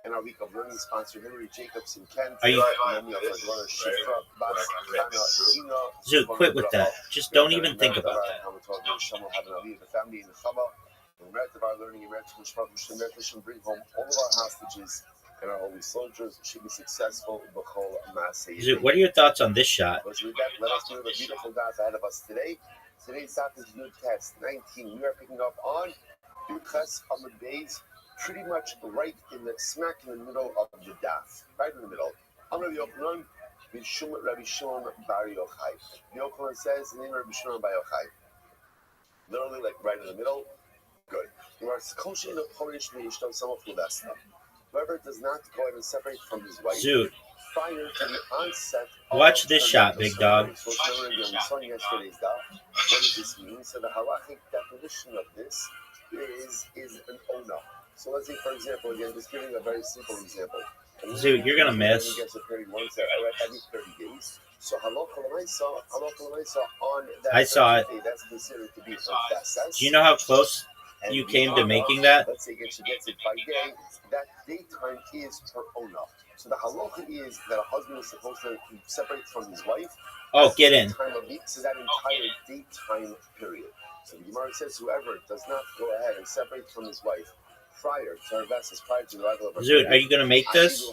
Speaker 2: And our week of learning sponsor, Henry Jacobs in Kent.
Speaker 4: Are you? Zoot, quit with that. Just don't even think about that.
Speaker 2: Bring home all of our hostages and our holy soldiers should be successful.
Speaker 4: Zoot, what are your thoughts on this shot?
Speaker 2: Let us do the beautiful daf ahead of us today. Today's daf is Yud Test 19. We are picking up on Yuches Amud Beis, pretty much right in the smack in the middle of the daf, right in the middle. Amr Yochanan, Rabbi Shimon Bar Yochai. Yochanan says the name of Rabbi Shimon Bar Yochai. Literally, like right in the middle. Good. Whoever does not go ahead and separate from his wife
Speaker 4: Zoot,
Speaker 2: prior to the onset.
Speaker 4: watch this shot, big dog.
Speaker 2: What does this mean? So the halachic definition of this is an ona. So let's say, for example, again, just giving a very simple example.
Speaker 4: Zoot, you're gonna miss.
Speaker 2: Every 30 days. So on that
Speaker 4: I saw it.
Speaker 2: day, that's considered to be a
Speaker 4: Do you know how close you came to making that?
Speaker 2: Let's say she gets it by day. That daytime is her ona. So the halacha is that a husband is supposed to separate from his wife.
Speaker 4: Oh, get in.
Speaker 2: So that entire daytime period. So the Gemara says whoever does not go ahead and separate from his wife prior to her vessels, prior to the arrival of her
Speaker 4: Zoot, are you gonna make this?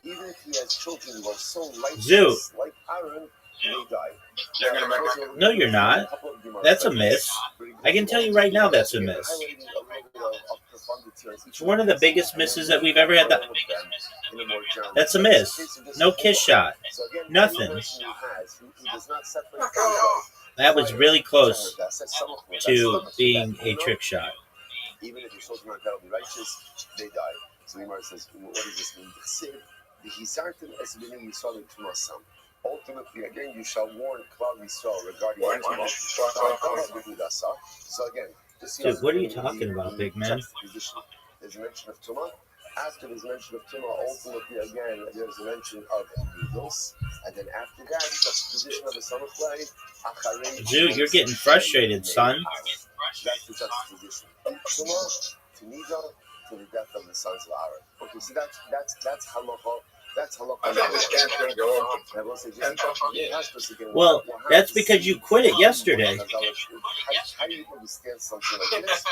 Speaker 2: Even if he has children who are so
Speaker 4: Zoot.
Speaker 2: like Aaron, they die.
Speaker 4: No, you're not. That's a miss. I can tell you right now that's a miss. It's one of the biggest misses that we've ever had. That's a miss. No kiss shot. Nothing. That was really close to being a trick shot.
Speaker 2: Even if your children are incredibly righteous, they die.
Speaker 1: So the Gemara says, what does this mean? The Hizartim es b'nei Yisrael tumasam. Ultimately, again, you shall warn Klal Yisrael regarding Tumah. So again,
Speaker 4: Dude, what are you talking about, big man?
Speaker 1: There's a mention of Tumah. After there's mention of Tumah, ultimately, again, there's a mention of needles. And then after that, the position of the son of clay.
Speaker 4: Dude, you're getting frustrated, son.
Speaker 1: That's the juxtaposition. Tumah to needle to the death of the sons of Aaron. Okay, so that's halacha. That's halacha.
Speaker 3: I think this game's going to go on for 10 years.
Speaker 4: Well, that's because you quit it yesterday.
Speaker 1: How do you understand something like this?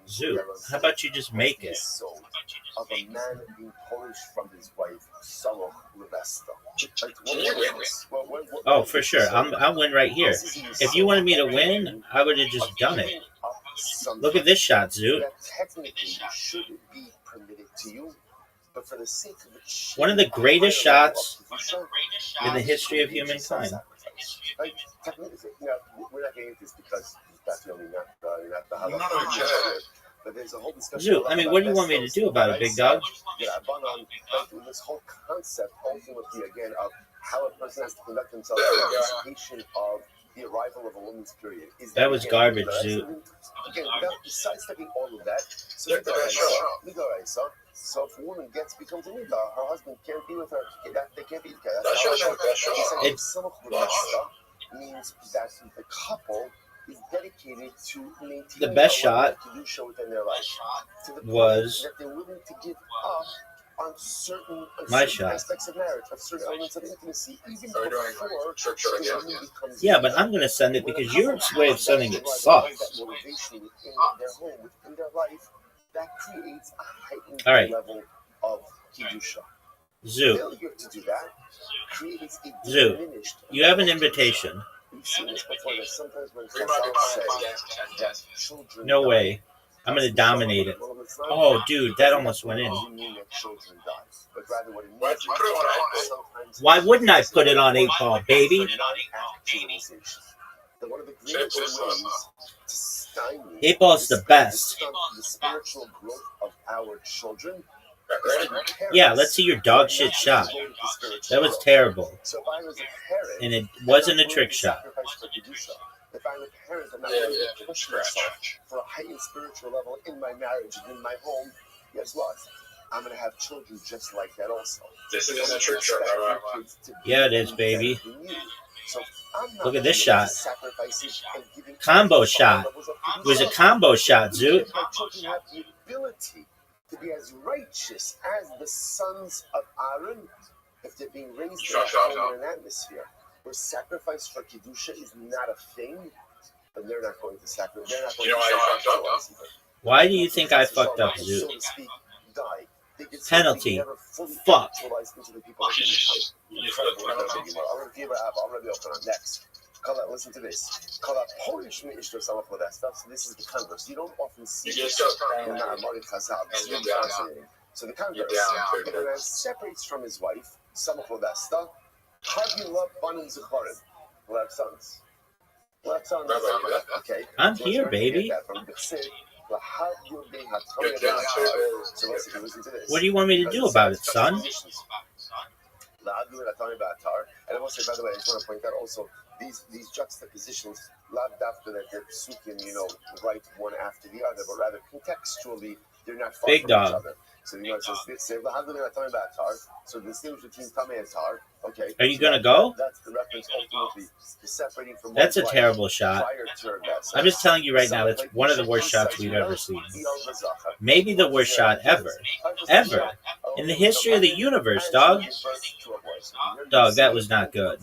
Speaker 4: Zoo, how about you just make it?
Speaker 1: Of a man being punished from his wife, Salah Levesta.
Speaker 4: Oh, for sure. I'll win right here. If you wanted me to win, I would have just done it. Look at this shot, Zoo.
Speaker 1: That technically should be permitted to you, but for the sake of it,
Speaker 4: one of the greatest shots in the history of humankind.
Speaker 1: Like, technically, we're not getting into this because that's definitely not the halacha. But there's a whole discussion.
Speaker 4: Zoo, I mean, what do you want me to do about it, big dog?
Speaker 1: Yeah, this whole concept ultimately again of how a person has to conduct himself in anticipation of the arrival of a woman's period.
Speaker 4: That was garbage, Zoo.
Speaker 1: Again, besides stepping all of that, so if a woman becomes a nida, her husband can't be with her. They can't be together. Means that the couple is dedicated to maintaining
Speaker 4: the best shot
Speaker 1: within their life.
Speaker 4: Was
Speaker 1: that they're willing to give up on certain aspects of marriage, of certain elements of intimacy, even before the woman becomes.
Speaker 4: Yeah, but I'm going to send it because your way of sending it sucks.
Speaker 1: That motivation within their home, within their life, that creates a heightened level of Kiddusha.
Speaker 4: Zoo.
Speaker 1: Failure to do that creates a
Speaker 4: diminished. You have an invitation.
Speaker 1: We've seen this before. That sometimes when say that children
Speaker 4: no way. I'm going to dominate it. Oh, dude, that almost went in. Why wouldn't I put it on 8-ball, baby? 8-ball's the best.
Speaker 1: The spiritual growth of our children.
Speaker 4: Yeah, let's see your dog shit shot. That was terrible. And it wasn't a trick shot.
Speaker 1: If I'm a parent, I'm not going to push myself for a heightened spiritual level in my marriage and in my home. Guess what? I'm going to have children just like that also.
Speaker 3: This is a trick shot.
Speaker 4: Yeah, it is, baby.
Speaker 1: So
Speaker 4: look at this shot. Combo shot. It was a combo shot, Zoot.
Speaker 1: My children have the ability to be as righteous as the sons of Aaron if they're being raised in an atmosphere where sacrifice for Kedusha is not a thing, then they're not going to sacrifice. They're not going to
Speaker 4: why do you think I fucked up, Zoot?
Speaker 1: So to speak, die.
Speaker 4: Penalty. Fuck.
Speaker 1: Next. Listen to this. Polish stuff. So this is the converse. You don't often see this in Amari Chazal. This is really fascinating. So the converse. When a man separates from his wife, Samachodesta, Hagila Banim Zecharim. We'll have sons. Okay.
Speaker 4: I'm here, baby. What do you want me to do about it, son?
Speaker 1: And I will say, by the way, I just want to point out also these juxtapositions, not after that they're psukim, right one after the other, but rather contextually, they're not far
Speaker 4: big
Speaker 1: from
Speaker 4: dog.
Speaker 1: each other. So so distinguish between Tameh and Tar. Okay.
Speaker 4: Are you gonna go?
Speaker 1: That's the reference ultimately to separating from.
Speaker 4: That's a terrible shot. I'm just telling you right now, it's one of the worst shots we've ever seen. Maybe the worst shot ever. Ever. In the history of the universe, dog. Dog, that was not good.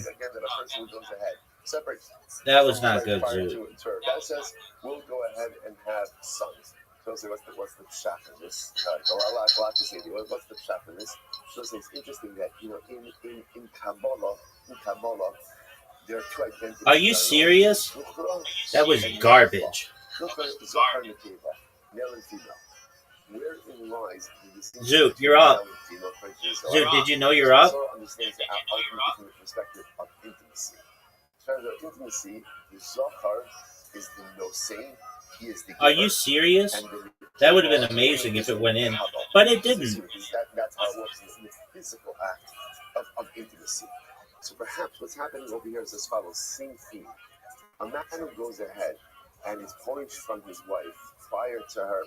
Speaker 4: That was not good, dude.
Speaker 1: That says we'll go ahead and have sons. So what's the shot in this? A lot to say. What's the shot in this? So it's interesting that in Kabbalah, there are two identities.
Speaker 4: Are you serious? That was garbage.
Speaker 1: Male and female. Wherein lies the
Speaker 4: Zoot, you're up. Zoot, did you know you're up?
Speaker 1: Understands the argument from the perspective of intimacy. In terms of intimacy, the Zohar is the nosei, He is the
Speaker 4: Are
Speaker 1: giver,
Speaker 4: you serious?
Speaker 1: and the
Speaker 4: That would have been amazing if it went in, but it didn't.
Speaker 1: That's how it works in the physical act of intimacy. So perhaps what's happening over here is as follows: same theme. A man who goes ahead and is polished from his wife prior to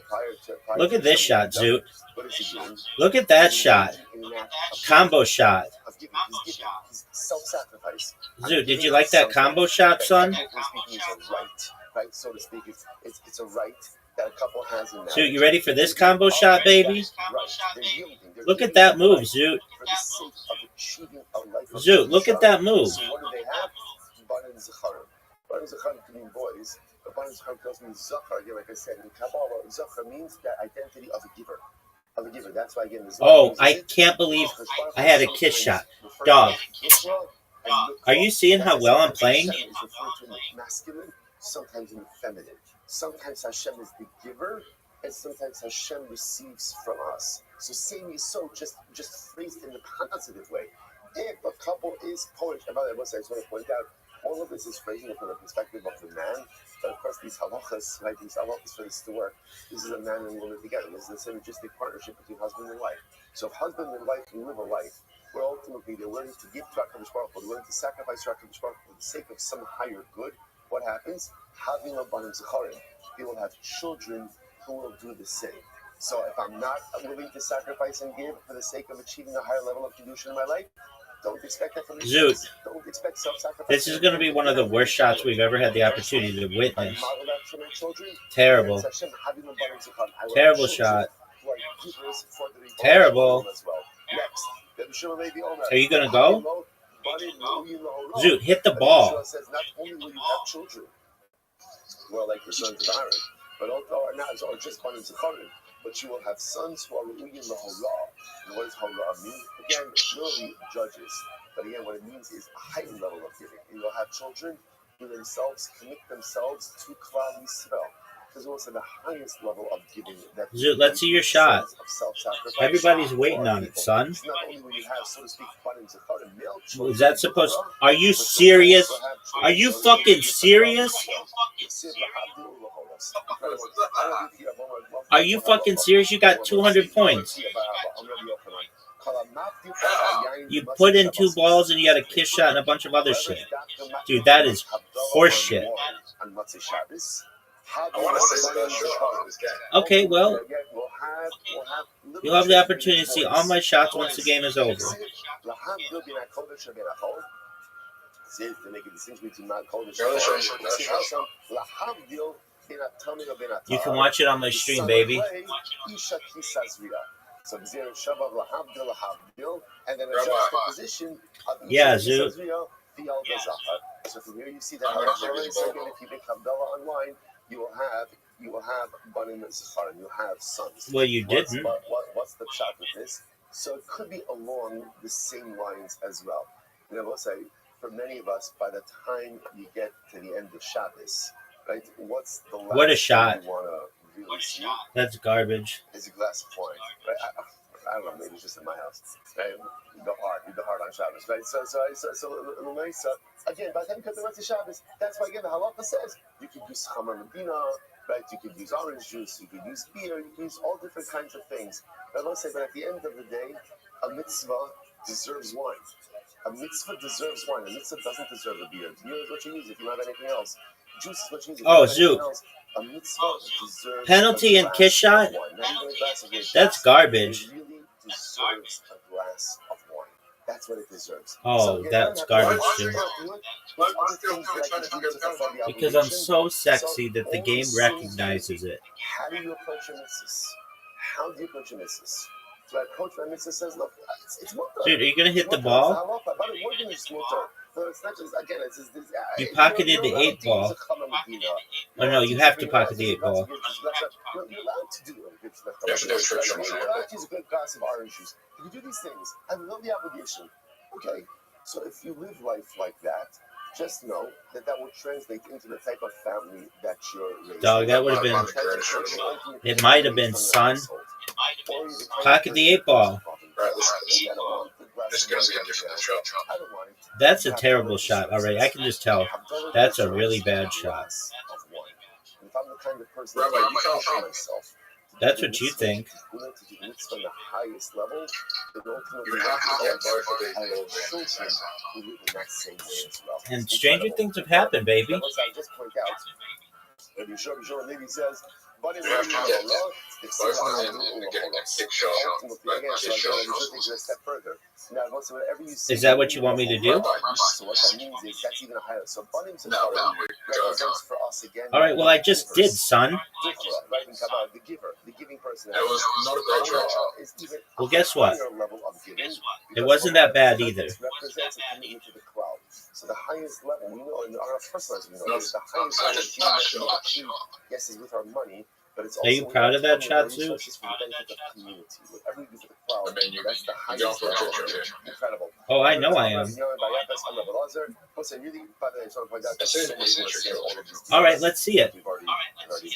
Speaker 4: Look at this shot, Zoot.
Speaker 1: what is he doing?
Speaker 4: Look at that shot.
Speaker 1: In an act of
Speaker 4: Combo shot.
Speaker 1: giving. He's giving. He's self-sacrifice.
Speaker 4: Zoot, did you like that combo shot, son?
Speaker 1: Technically speaking, is a right, so to speak. It's a right that a couple has in marriage.
Speaker 4: Zoot, you ready for this combo shot, baby? Look at that move, Zoot.
Speaker 1: For the sake of achieving a life of
Speaker 4: Zoot, look at that move.
Speaker 1: So what do they have? Banim Zacharim. Banim Zacharim can mean boys, but Banim Zacharim tells me Zachar. Again, like I said, in Kabbalah, Zachar means the identity of a giver. That's why, again, this.
Speaker 4: Oh, I can't believe I had a kiss shot. Dog. Are you seeing how well I'm playing?
Speaker 1: Hashem is referred to in the masculine, sometimes in the feminine. Sometimes Hashem is the giver, and sometimes Hashem receives from us. So same is so just phrased in the positive way. If a couple is Polish, and by the way, I just want to point out, all of this is phrasing it from the perspective of the man, but of course these halachas, right? These halachas for this to work. This is a man and woman together. This is a synergistic partnership between husband and wife. So if husband and wife can live a life where ultimately they're willing to give to HaKadosh Baruch Hu, they're willing to sacrifice to HaKadosh Baruch Hu for the sake of some higher good, what happens? Having a banim zacharim, they will have children who will do the same. So if I'm not willing to sacrifice and give for the sake of achieving a higher level of kedusha in my life, don't expect that from me.
Speaker 4: Zoot,
Speaker 1: Don't expect self-sacrifice.
Speaker 4: this is going to be one of the worst shots we've ever had the opportunity to witness. Terrible. Terrible shot. Terrible. Are you going to go? Zoot, hit the ball.
Speaker 1: Not only will you have children who are like the sons of Aaron, but also or just banim zacharim, but you will have sons who are ru'uyin lahorah. And what does horah mean? Again, really judges. But again, what it means is a heightened level of giving. And you'll have children who themselves commit themselves to Klal Yisrael. Because also the highest level of giving.
Speaker 4: Zoot, let's see your shot. Everybody's waiting on it, son.
Speaker 1: It's not only when you have, so to speak, banim zacharim, male children.
Speaker 4: Is that supposed? Are you serious? Are you fucking serious? Are you fucking serious? You got 200 points. You put in 2 balls and you got a kiss shot and a bunch of other shit. Dude, that is horse shit. Okay, well, you'll have the opportunity to see all my shots once the game is over. You can watch it on my stream, baby.
Speaker 1: So and then a juxtaposition of
Speaker 4: yeah, Zoot.
Speaker 1: So from here you see that if you make Havdalah online, you will have banim zacharim, you have sons.
Speaker 4: Well, you didn't.
Speaker 1: What's the shot with this? So it could be along the same lines as well. And I will say, for many of us, by the time you get to the end of Shabbos, right? What's the last
Speaker 4: what a shot!
Speaker 1: You want to really see?
Speaker 4: That's garbage.
Speaker 1: It's a glass of wine, right? I don't know. Maybe it's just in my house. Right? The heart on Shabbos, right? So again, by the time you come to the rest of Shabbos, that's why again the halacha says you could use chamar medina, right? You could use orange juice, you could use beer, you could use all different kinds of things. But I want to say, but at the end of the day, a mitzvah deserves wine. A mitzvah deserves wine. A mitzvah doesn't deserve a beer. Beer is what you use if you don't have anything else. Juice is what you use.
Speaker 4: Oh, Zoot.
Speaker 1: A mitzvah deserves
Speaker 4: penalty and kiss shot? That's garbage.
Speaker 1: It really deserves a glass of wine. That's what it deserves.
Speaker 4: Oh, that's garbage too. Because I'm so sexy that the game recognizes it.
Speaker 1: How do you approach your missus? How do you approach your missus? So I approach my missus says, look, it's mutter.
Speaker 4: Dude, are you going to hit the ball? You pocketed the 8 ball. Oh no, you have to pocket the 8 ball.
Speaker 1: You're allowed to do it. You're allowed to use a good glass of orange juice. You can do these things. I love the obligation. Okay, so if you live life like that, just know that will translate into the type of family that you're raising.
Speaker 4: Dog, that would have been... It might have been, son. Pocket the 8 ball.
Speaker 3: This is going to be a different show.
Speaker 4: That's a terrible shot already. I can just tell. That's a really bad shot.
Speaker 1: kind of person
Speaker 3: Rabbi, you can't
Speaker 1: push
Speaker 3: think.
Speaker 1: myself.
Speaker 4: That's what you think.
Speaker 1: To do mitzvah on the highest level, then ultimately
Speaker 3: You have to get both of these
Speaker 1: I have
Speaker 3: movements.
Speaker 1: children who live in that same way as well.
Speaker 4: And stranger things have happened, baby.
Speaker 1: I just point out, Rabbi Shor maybe says, but
Speaker 3: You have to get both of them and getting that kick shot.
Speaker 1: ultimately, again, so Rabbi Shor takes it a step further. Now, whatever you see,
Speaker 4: Is that what you want me to do?
Speaker 1: so what that means is that's even a higher. So Banim
Speaker 3: No,
Speaker 1: represents for us again.
Speaker 4: All right, well, I just did, son.
Speaker 1: Right in Kabbalah, the giver, the giving person.
Speaker 3: It was not a great shot.
Speaker 4: Well, guess what?
Speaker 1: Level of giving,
Speaker 4: It wasn't that bad either.
Speaker 1: it represents a commitment to the cloud. So the highest level, we know, in our first lesson, we know,
Speaker 3: No,
Speaker 1: is the highest level of giving that we achieve, yes, is with our money, but it's also
Speaker 4: Are you proud of that shot, Sue?
Speaker 1: resources for the benefit of community. Whatever you do for the cloud,
Speaker 3: I mean, you
Speaker 1: that's the
Speaker 3: go
Speaker 1: highest
Speaker 3: for a
Speaker 1: level.
Speaker 3: picture.
Speaker 1: Incredible.
Speaker 4: Oh, I know I am. All right, let's see it.
Speaker 1: We've already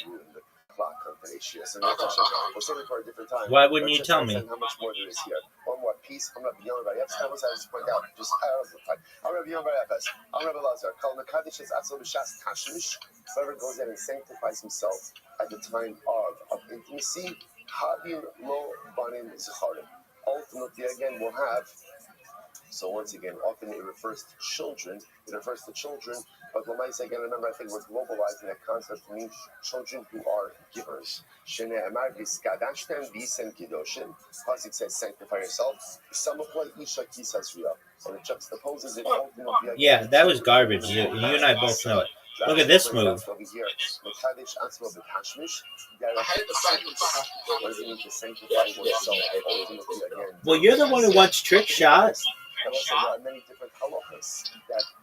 Speaker 1: ruined the clock on today's share. So we'll save it for a different time.
Speaker 4: Why wouldn't you
Speaker 1: Let's
Speaker 4: tell
Speaker 1: just
Speaker 4: me?
Speaker 1: understand how much more there is here. One more piece. I'm not beyond Rabbi Epps. I was just point out. Just I'm Rabbi beyond Rabbi Epps. I'm Rabbi Lazar. Kol Mekadosh is Atzol B'Shas Tashmish. Whoever goes in and sanctifies himself at the time of intimacy, Habim Lo Banim Zecharim. Ultimately, again, we'll have. So once again, often it refers to children. It refers to children, but Lamaisa, again, remember, I think we're globalizing that concept to mean children who are givers. Shene'emar v'skadashtem v'isen kidoshin. Pasuk says, sanctify yourself. Samachla isha kisasriya. And it juxtaposes it ultimately.
Speaker 4: Yeah, that was garbage. You and I both know it. Look at this move.
Speaker 3: I hate the fact that
Speaker 4: Well, you're the one who wants trick shots.
Speaker 1: And also, there are many different halachas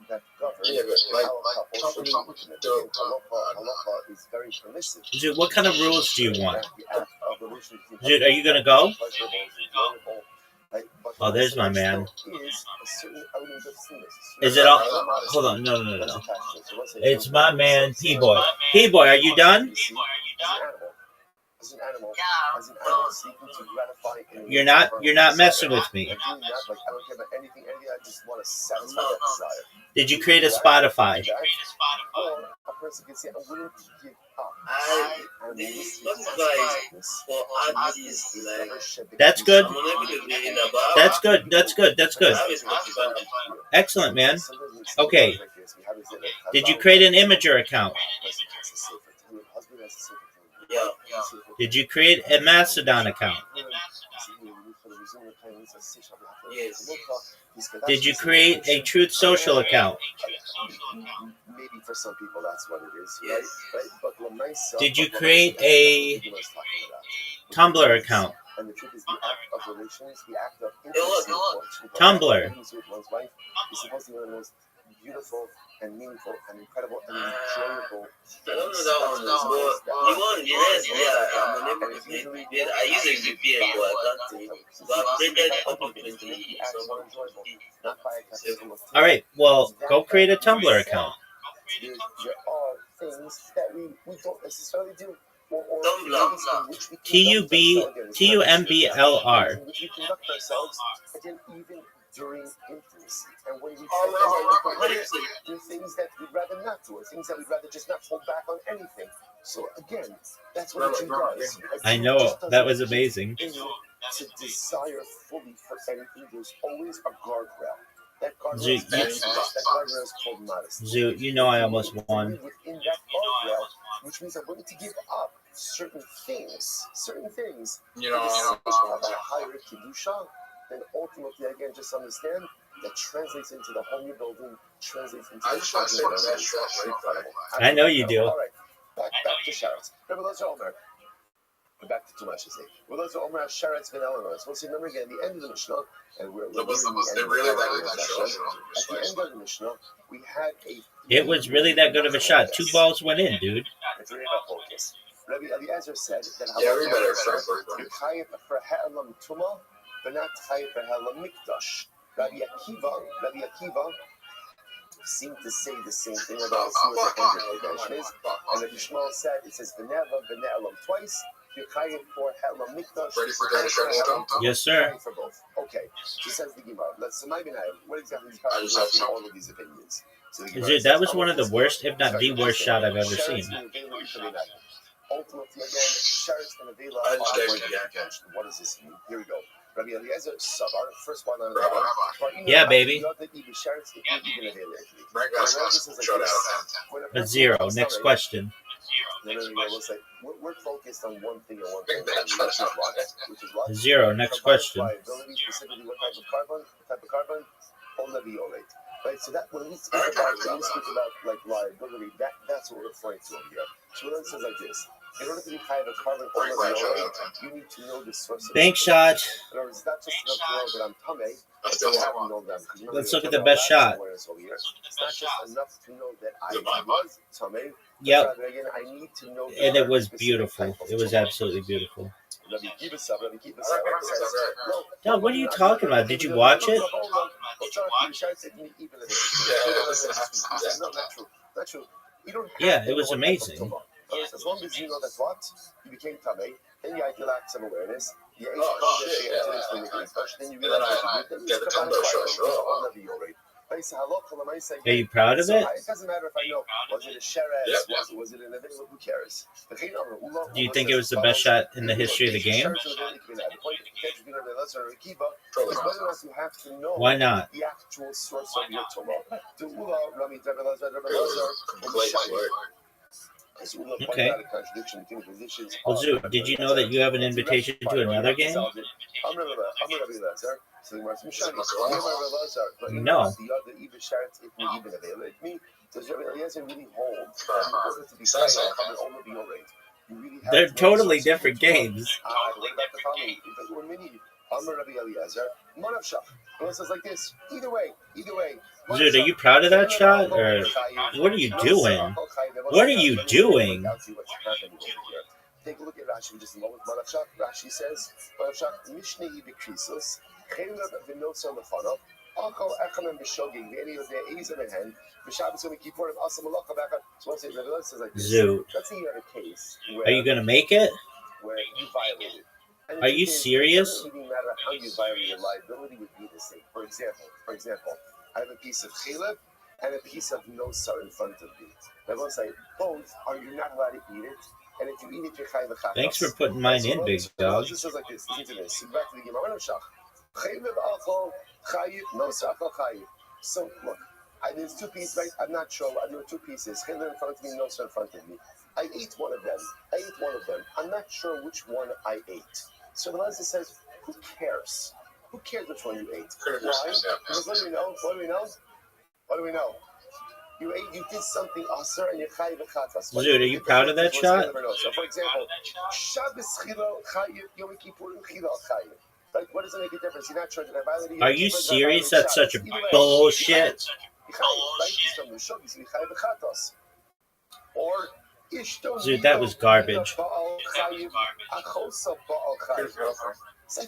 Speaker 1: that govern
Speaker 3: Yeah, but
Speaker 1: how a couple should
Speaker 3: don't-
Speaker 1: be intimate.
Speaker 3: don't-
Speaker 1: Halacha is very permissive.
Speaker 4: Dude, what kind of rules do you want?
Speaker 1: The act of relationship between
Speaker 4: Dude, are you gonna go?
Speaker 1: pleasurable, enjoyable, right? But
Speaker 4: Oh, there's
Speaker 1: also
Speaker 4: my
Speaker 1: there
Speaker 4: man.
Speaker 1: still is a certain element of sinless.
Speaker 4: Is it all? Hold on, no. It's my man, P-Boy. P-Boy, are you done?
Speaker 1: As an animal seeking to gratify an
Speaker 4: You're not messing with me.
Speaker 1: and doing that, like, I don't care about anything, I just want to satisfy that desire.
Speaker 4: Did you create a Spotify?
Speaker 1: Or a person can say, I'm willing to give up. And this
Speaker 2: for artists, like,
Speaker 4: That's good.
Speaker 2: I'm unable to be in the bar.
Speaker 4: That's good. Excellent, man. Okay. Did you create an Imager account?
Speaker 2: Yeah.
Speaker 4: Did you create a Mastodon account?
Speaker 2: Yes.
Speaker 4: Did you create a Truth Social account?
Speaker 1: Maybe for some people that's what it is.
Speaker 2: Yes.
Speaker 1: Right?
Speaker 4: Did you create a Tumblr account?
Speaker 1: And the truth is, the act of relations, the act of
Speaker 4: Tumblr.
Speaker 1: intimacy with one's wife is supposed to be one of the most beautiful and meaningful and incredible and enjoyable
Speaker 2: I don't know that one, but the one, the rest, yeah, I'm unable to be. I use a VPN, but I can't. But I've created up to 20 someone.
Speaker 4: All right. Well, go create a Tumblr account.
Speaker 1: There are things that we don't necessarily do.
Speaker 4: TUMBLR.
Speaker 1: Which we conduct ourselves, again, even during intimacy. And when we do things that we'd rather not do, or things that we'd rather just not hold back on anything. So again, that's what a Jew does.
Speaker 4: I know, that was amazing.
Speaker 1: To desire fully for anything, there's always a guardrail. That
Speaker 4: Zoo,
Speaker 1: guardrail is called modesty.
Speaker 4: Zoo, you know I almost won.
Speaker 1: Within that guardrail, which means I'm willing to give up certain things.
Speaker 3: You know,
Speaker 1: of a higher kedusha, then ultimately, again, just understand that translates into the home you're building, translates into
Speaker 3: I
Speaker 1: the
Speaker 3: just want to say
Speaker 1: children
Speaker 3: that short, right?
Speaker 4: I know you do.
Speaker 1: All right, back to Sharetz. Remember, those are Omer. Back to Tumash, I say. Well, those are Omer Sharetz ben Eleanor. So, remember again, the end of the Mishnah, and we're
Speaker 3: They really that short.
Speaker 1: At the end of the Mishnah, we had a.
Speaker 4: It was really that good of a shot. 2 balls went in, dude.
Speaker 1: It's really about focus. Rabbi Eliezer said that
Speaker 3: Yeah, we better start
Speaker 1: you're chayiv for ha'elam tuma, but not chayiv for ha'elam mikdash. Rabbi Akiva seemed to say the same thing about as soon as the end of the is. And Rabbi Shmuel said, it says v'neva v'ne'elam twice. You're chayiv for ha'elam mikdash.
Speaker 3: Ready for that?
Speaker 4: Yes, sir.
Speaker 1: For both. Okay. So says the Gemara. Let's so maybe what exactly is
Speaker 3: I just have some.
Speaker 1: all of these opinions. So
Speaker 4: Dude, that was one of the worst, if not the worst shot I've ever seen.
Speaker 2: ultimately again, Sheretz and Avila are going to get against. What does this mean? Here we go. Rabbi Eliezer Savar, first one on the
Speaker 4: Yeah, baby. A zero. Next question.
Speaker 2: We're focused on one thing and one thing only, which is what?
Speaker 4: Zero. Next question.
Speaker 2: Liability, specifically what type of carbon? Olaviolate. Right, so that when we speak about like liability, that's what we're referring to over here. So it says like this: in order to be high of a carbon olaviolate, you need to know the source of
Speaker 4: Bank shot.
Speaker 2: In other words, it's not just enough to know that I'm tame.
Speaker 4: Let's look at the best shot.
Speaker 2: It's not just enough to know that I was tame.
Speaker 4: Yep.
Speaker 2: Again, I need to know.
Speaker 4: And it was beautiful. It was absolutely beautiful. No, what are you talking about? Did you watch it?
Speaker 2: Not true.
Speaker 4: Yeah, it was amazing.
Speaker 2: As long as you know that what you became tamei, then you lack some awareness. You ate then you realize
Speaker 4: Are you proud of it?
Speaker 2: It doesn't matter if I know, was it a sheretz, was it an event, who cares?
Speaker 4: Do you think it was the best shot in the history of the game? Why not?
Speaker 2: The actual source of your
Speaker 4: Okay. Well, Zoo, did you know that you have an invitation to another game? No. They're totally different games.
Speaker 2: Like this. Either way.
Speaker 4: Dude, are you proud of that shot? Or what are you doing? What are you doing?
Speaker 2: Take a look at Rashi just a moment. Rashi says, Mishnei B'Krisos, Chelav V'Nosa Lefanav, Achal Echanem B'Shogig, V'Eni Yodei Ezer B'Hen, B'Shabbos Yom Kippurim, Asa Malacha B'Echad. So once it says like this.
Speaker 4: Zoo.
Speaker 2: Let's say you have a case
Speaker 4: Are you gonna make it?
Speaker 2: Where you violated.
Speaker 4: Are you serious?
Speaker 2: It doesn't matter how you violated, liability would be the same. For example, I have a piece of chelav and a piece of nosar in front of me. Now, both say both are you not allowed to eat it, and if you eat it, you're chayav v'chatos.
Speaker 4: Thanks for putting mine in, big dog.
Speaker 2: This says like this. Listen to this. Back to the Gemara. Chelav achol chayiv, nosar achol chayiv. So look, there's two pieces. Right? I'm not sure. There were two pieces. Chelav in front of me, nosar in front of me. I ate one of them. I'm not sure which one I ate. So the Leza says, who cares? Who cares which one you ate? Why? Because what do we know? You did something aser and you're chayiv v'chatas.
Speaker 4: Dude, are you proud of that shot?
Speaker 2: So for example, Shabbos chila chayiv, Yom Kippurim chila chayiv. Like, what does it make a difference? You're not sure that I violated.
Speaker 4: Are you serious? That's such a bullshit.
Speaker 2: Or
Speaker 4: dude, that was garbage.
Speaker 2: So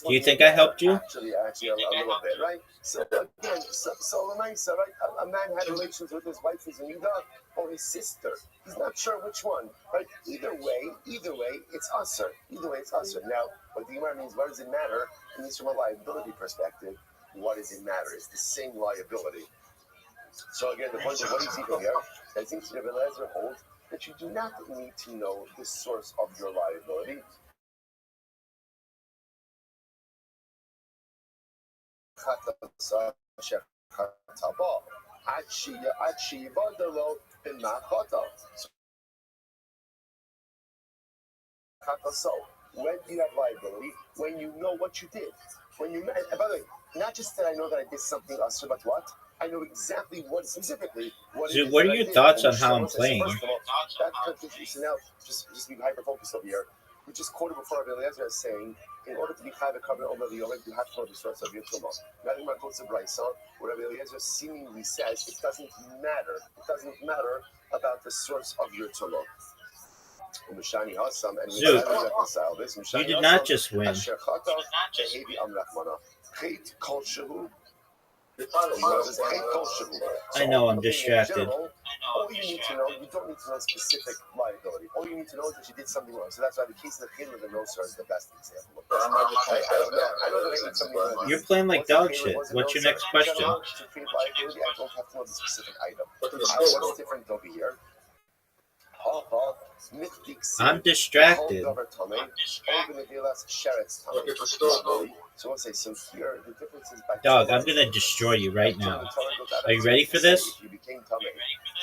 Speaker 4: Do you think I helped you?
Speaker 2: Actually, a little bit, right? So again, right? A man had relations with his wife, his Nida, or his sister. He's not sure which one, right? Either way, it's usher. Now, what the Gemara means, what does it matter? And this from a liability perspective, what does it matter? It's the same liability. So again, the point of what do you see from here? I think the Rabbi Eliezer holds that you do not need to know the source of your liability. So when do you have liability? When you know what you did. When you, and by the way, not just that I know that I did something else, but what? I know exactly what specifically.
Speaker 4: Dude, what are your thoughts on how I'm playing?
Speaker 2: So now, just be hyper focused over here. We just quoted before Rabbi Eliezer as saying, in order to be chayv v'karban over the yolev, you have to know the source of your tumah. Now, the Gemara quotes a brayso where Rabbi Eliezer seemingly says it doesn't matter. It doesn't matter about the source of your tumah.
Speaker 4: Dude, you did not just win. I know, I'm distracted.
Speaker 2: All you need to know, you don't need to know specific liability. All you need to know is that you did something wrong. So that's why the case of the chilul and the nosar is the best example. I know that I ate something wrong.
Speaker 4: You're playing like dog shit. What's your next question?
Speaker 2: I don't have to know the specific item. What's different over here?
Speaker 4: I'm distracted.
Speaker 2: So we'll say, so here the difference is by
Speaker 4: Dog, I'm gonna destroy you right now. Are you ready for this?
Speaker 2: If you became tamei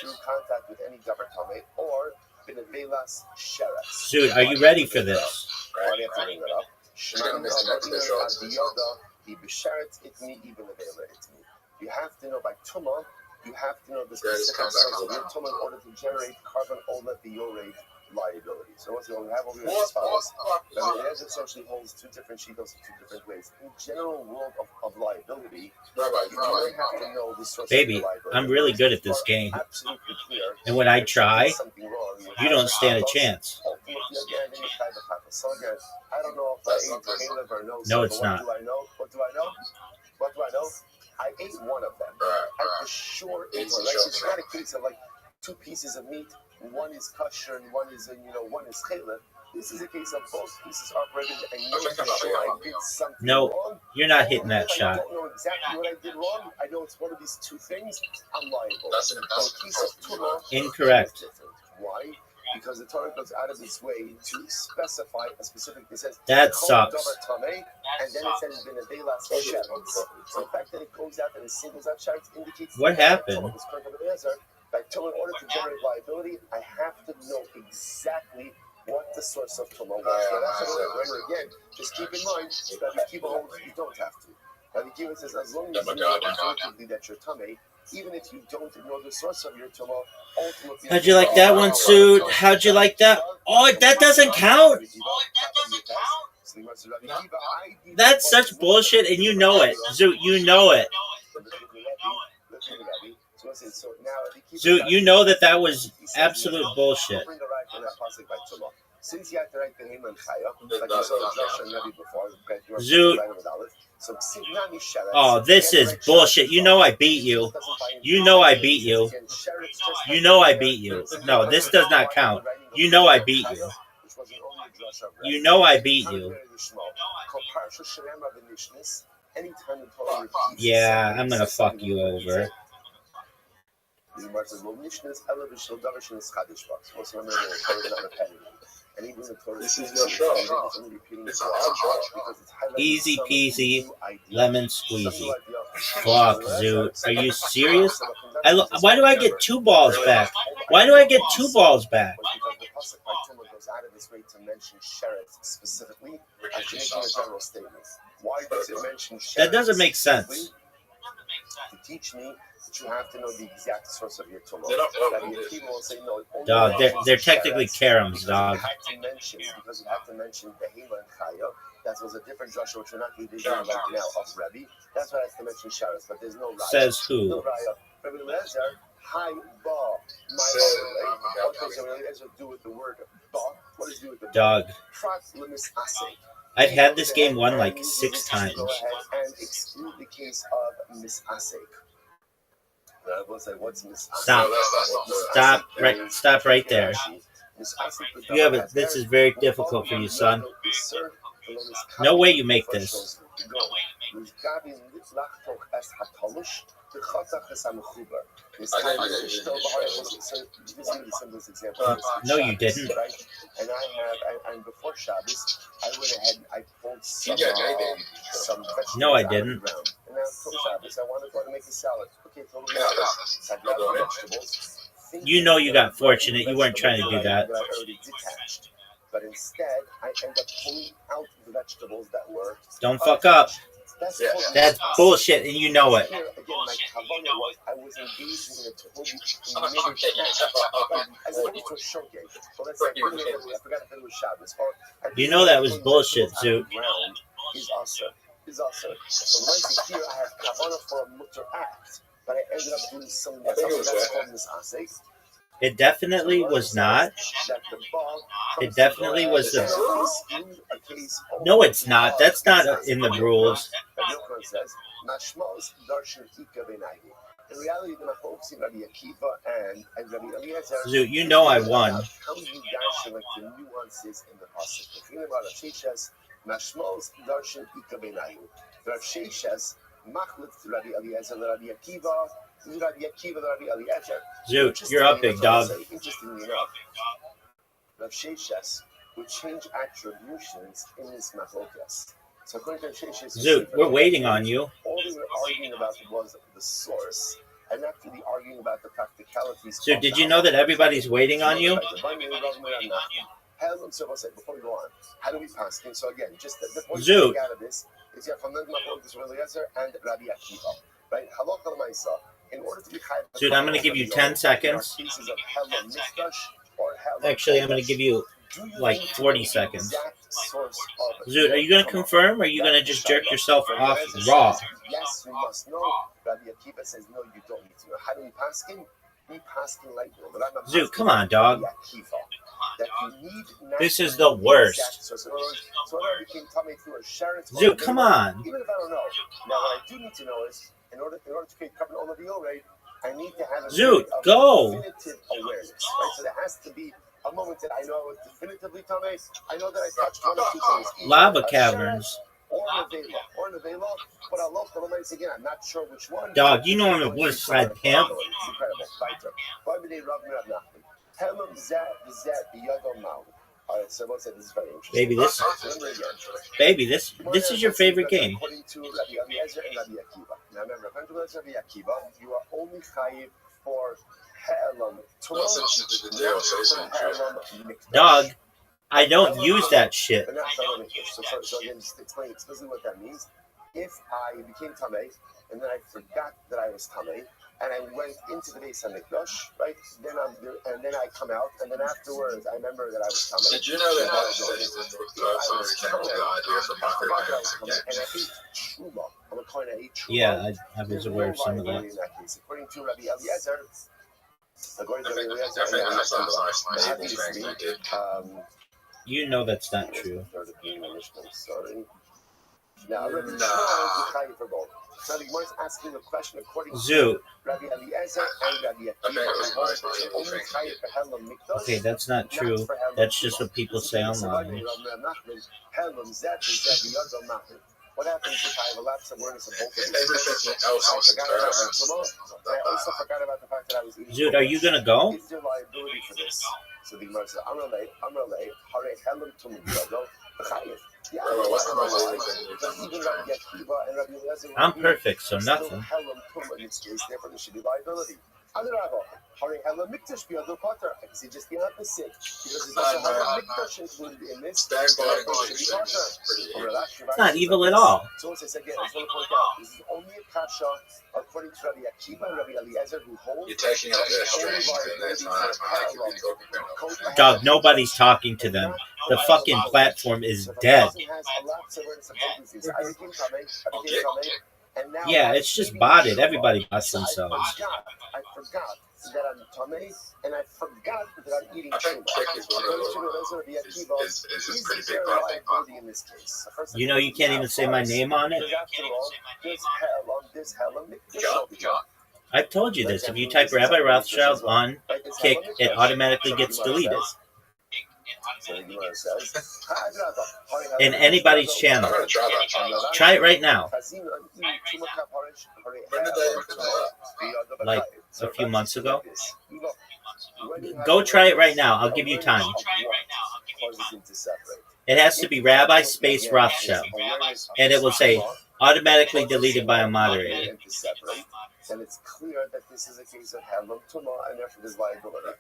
Speaker 2: through contact with any davar tamei or b'nevelas sheretz.
Speaker 4: Dude, are you ready for this?
Speaker 2: Why do you have to bring that up? You have to know by tumah. You have to know the specific source of your tumah in order to generate carbon olet biorate liability. So what we have over here is as follows. It essentially holds two different shitos in two different ways. In general world of liability,
Speaker 3: Rabbi,
Speaker 2: you really have to know the source
Speaker 4: Baby,
Speaker 2: of the liability.
Speaker 4: I'm really good at this game.
Speaker 2: Absolutely clear.
Speaker 4: And when I try,
Speaker 2: something wrong,
Speaker 4: you don't stand a chance.
Speaker 2: Ultimately, again, so again, I don't know if I ate Caleb or no.
Speaker 4: No, it's not.
Speaker 2: What do I know? What do I know? What do I know? I ate one of them. I for sure ate one. Like, it's not a case of like two pieces of meat. One is kosher and one is Caleb. This is a case of both pieces operated and you know for sure I did something wrong.
Speaker 4: You're not hitting that shot.
Speaker 2: I don't know exactly what I did wrong. I know it's one of these two things. I'm liable.
Speaker 3: That's
Speaker 2: a piece of tuna.
Speaker 4: Incorrect.
Speaker 2: Why? Because the Torah goes out of its way to specify a specific. It says
Speaker 4: that sucks.
Speaker 2: And then it says So the fact that it goes out and it singles out shards indicates
Speaker 4: what happened.
Speaker 2: Like, in order to generate liability, I have to know exactly what the source of tumah was. So that's remember again. Just keep in mind that the kiva holds you don't have to. Now the kiva says as long as you know intuitively that you're tamei, even if you don't know the source of your tumah, ultimately.
Speaker 4: How'd you like that one, Suit? How'd you like that? Oh, that doesn't count. That's such bullshit, and you know it, Zoot. You know it. Zoot, you know that was absolute bullshit. Zoot. Oh, this is bullshit. You know I beat you. You know I beat you. You know I beat you. No, this does not count. You know I beat you. You know I beat you. Yeah, I'm gonna fuck you over. Easy peasy, lemon squeezy. Fuck, Zoot. Are you serious? Why do I get two balls back? Why do I get two balls back?
Speaker 2: Out of its way to mention Sheretz specifically as making a general statement. Why does it mention Sheretz?
Speaker 4: That doesn't make sense.
Speaker 2: To teach me that you have to know the exact source of your tumah. People will say no.
Speaker 4: Dog, they're technically caroms, dog.
Speaker 2: Because you have to mention Behema and Chaya. That was a different Joshua, which we're not reading right now of Rabbi. That's why I have to mention Sheretz, but there's no Raya.
Speaker 4: Says who?
Speaker 2: No Raya. Rabbi Lezer, Hi Ba. What does Rabbi Lezer do with the word Ba? What does it do with the
Speaker 4: dog? I've had this game won like 6 times.
Speaker 2: Go ahead and exclude the case of misasek. What's misasek?
Speaker 4: Stop right there. You have it. This is very difficult for you, son. No way you make this. No, you didn't.
Speaker 2: And before Shabbos, I went ahead and I pulled some vegetables.
Speaker 4: No, I didn't.
Speaker 2: And now for Shabbos, I wanted to make a salad. Okay, totally. Vegetables.
Speaker 4: You know you got fortunate. You weren't trying to do that.
Speaker 2: But instead, I end up pulling out the vegetables that were.
Speaker 4: Don't fuck up. That's bullshit, and you know it.
Speaker 2: Again, my kavana was I was engaging in a totally as opposed to a showcase. So let's say I forgot if it was Shabbos.
Speaker 4: You know that was bullshit, Zoot.
Speaker 2: Is also. So right here, I have kavana for a mutter act, but I ended up doing something else. That's called misasek.
Speaker 4: It definitely was not. It definitely was the. No, it's not. That's not in the rules. Zoot, you know I won. Zoot, you're up, big dog.
Speaker 1: Interestingly enough, Rav Sheshes would change attributions in this machlokas. So according to Rav Sheshes,
Speaker 4: Zoot, we're waiting on you.
Speaker 1: all they were arguing about was the source, and not really arguing about the practicalities.
Speaker 4: Zoot, did you know that everybody's waiting on you?
Speaker 1: Before we go on, how do we pass? And so again, just the point
Speaker 4: Zoot.
Speaker 1: out of this is you have Hamad Machlokas Rabbi Eliezer and Rabbi Akiva, right? Halakha l'maisa. In order to be chayav,
Speaker 4: Dude, I'm going to give you 10 seconds. Actually, I'm going to give you like 40 seconds. Zoot, are you going to confirm, or are you going to just jerk yourself off raw?
Speaker 1: Yes, we must know. Rabbi Akiva says, no, you don't need to know. How do we pass him? We pass him like
Speaker 4: Zoot, come on, dog.
Speaker 1: That you need
Speaker 4: This is the worst. Zoot, come on.
Speaker 1: Even if I don't know. Now, what I do need to know is, in order to create carbon on the deal rate, I need to have a
Speaker 4: Zoot, go.
Speaker 1: definitive awareness, right? So there has to be a moment that I know I was definitively tamei. I know that I touched one or two things.
Speaker 4: Lava caverns.
Speaker 1: Or an avela, but Allah again, I'm not sure which one.
Speaker 4: Dog, you know I'm a West Side pimp.
Speaker 1: It's incredible. So this is very interesting.
Speaker 4: Baby, this is your favorite game.
Speaker 1: According to Rabbi Eliezer and Rabbi Akiva. Now remember, according to Rabbi Akiva, you are only chayiv for he'elam.
Speaker 4: Dog, I don't use that shit.
Speaker 1: But not so again, just explain explicitly what that means. If I became tamei and then I forgot that I was tamei, and I went into the Beis Hamikdash, right? Then I come out, and then afterwards I remember that I was tamei.
Speaker 3: Did you know that I ate
Speaker 1: truma. I'm a kind of ate truma.
Speaker 4: Yeah, I was aware of some of that.
Speaker 1: In that case, according to Rabbi Eliezer,
Speaker 4: You know that's not true.
Speaker 1: Sorry. Now, Rabbi for both. So the Gemara is asking a question according
Speaker 4: Zoot.
Speaker 1: to Rabbi Eliezer and Rabbi Akiva.
Speaker 4: Okay, that's not true. That's just what people say online.
Speaker 1: What happens if I have a lapse of awareness of both of these?
Speaker 3: everything else
Speaker 1: I forgot about the fact that I was eating.
Speaker 4: Zoot, are you gonna go?
Speaker 1: Is there liability for this? So the Gemara says, I'm relay, Hare Helam Tum Yado, Chayiv.
Speaker 4: I'm perfect, so nothing.
Speaker 1: In this case, therefore there should be liability. Hare Helam Mikdash Biyado Potter. I can see just the opposite. Because there's also Hare Mikdash included in this.
Speaker 4: It's not evil at all.
Speaker 1: So once I said again, I just want to point out, this is only a kasha according to Rabbi Akiva and Rabbi Eliezer who hold.
Speaker 3: You're taking out their strength at that time.
Speaker 4: Dog, nobody's talking to them. The fucking platform is dead. Yeah, it's just botted. Everybody bots themselves.
Speaker 1: I forgot that I'm tamei, and I forgot that I'm eating
Speaker 3: I think kick is one of those is pretty big liability
Speaker 1: in this case.
Speaker 4: You know you can't even say my name on it? I've told you this. If you type Rabbi Rothschild on Kick, it automatically gets deleted. In anybody's channel. Try it right now. Like a few months ago. Go try it right now. I'll give you time. It has to be Rabbi space Rothschild. And it will say automatically deleted by a moderator.
Speaker 1: And it's clear that this is a case of Helam Tumah and therefore there's liability.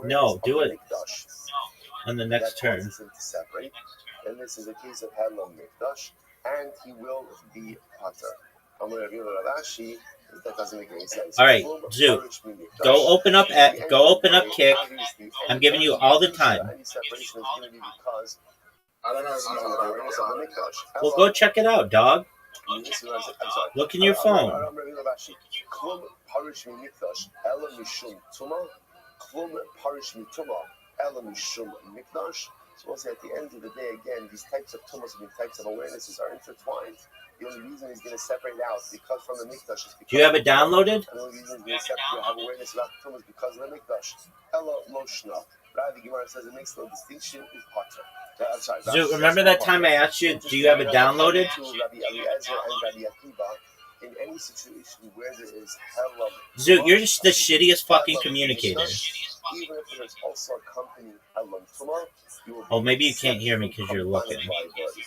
Speaker 4: No, do it on the next turn.
Speaker 1: And this is a case of Helam Mikdash, and he will be Potter. That doesn't make any sense.
Speaker 4: All right, Zoot, go open up Kick. I'm giving you all the time.
Speaker 3: I don't know.
Speaker 4: Well, go check it out, dog. Look in your phone.
Speaker 1: So at the end of the day, again, these types of tumas and these types of awarenesses are intertwined. The only reason he's going to separate out because from the mikdash is because.
Speaker 4: Do you have it downloaded?
Speaker 1: And the only reason he's going to have awareness about tumas because of the mikdash. Ella loshna.
Speaker 2: Rather, the Gemara says it makes no distinction. Is potter. I'm sorry.
Speaker 4: Zoot, remember that time I asked you, do you have it downloaded?
Speaker 2: Rabbi Eliezer and Rabbi Akiva, in any situation where there is hell of
Speaker 4: Zoot, you're just the shittiest fucking communicator.
Speaker 2: even if there's also a company along tomorrow,
Speaker 4: Oh, maybe you can't hear me because you're looking.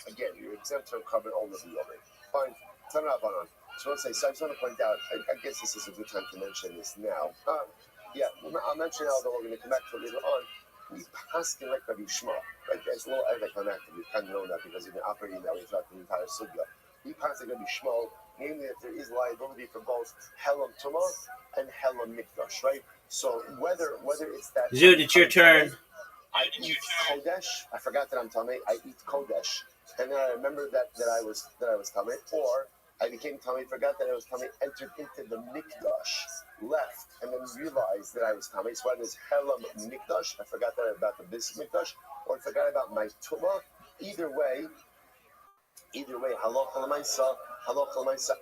Speaker 2: Again, you're exempt from covering all of the other. Fine. Turn up on. So I just want to point out, I guess this is a good time to mention this now. Yeah, I'll mention how we're going to come back to it later on. We paskin like Rabbi Shema, right? It's a little anticlimactic. You kind of know that because you've been operating that way throughout the entire sugya. We paskin like Rabbi Shema, namely that there is liability for both Helam Tumah and Helam Mikdash, right? So whether it's that
Speaker 4: Zoot, it's your turn.
Speaker 2: I eat Kodesh. I forgot that I'm Tameh. I eat Kodesh, and then I remembered that I was Tameh, or I became Tameh, forgot that I was Tameh, entered into the Mikdash, left, and then realized that I was Tameh. So whether it's Helam Mikdash, I forgot that about the Bis Mikdash, or I forgot about my Tumah. Either way, Halach L'Maisa,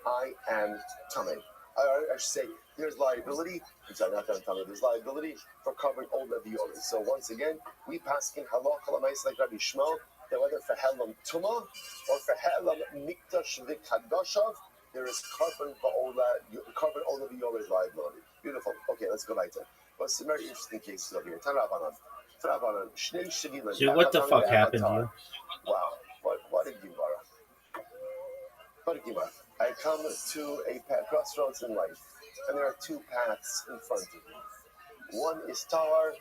Speaker 2: I am Tameh. I should say, there's liability. I'm sorry, not that I'm Tameh. There's liability for covering all the violas. So once again, we pass in Halach L'Maisa like Rabbi Shmuel, that whether for Helam Tumah or for Helam Mikdash V'Kadoshav, there is covering all the violas liability. Beautiful. Okay, let's go back to it. Well, some very interesting cases over here. Tarabanan.
Speaker 4: Dude, what the fuck happened to you?
Speaker 2: Wow. What a Gemara. What a Gemara. I come to a crossroads in life, and there are two paths in front of me. One is Tahar,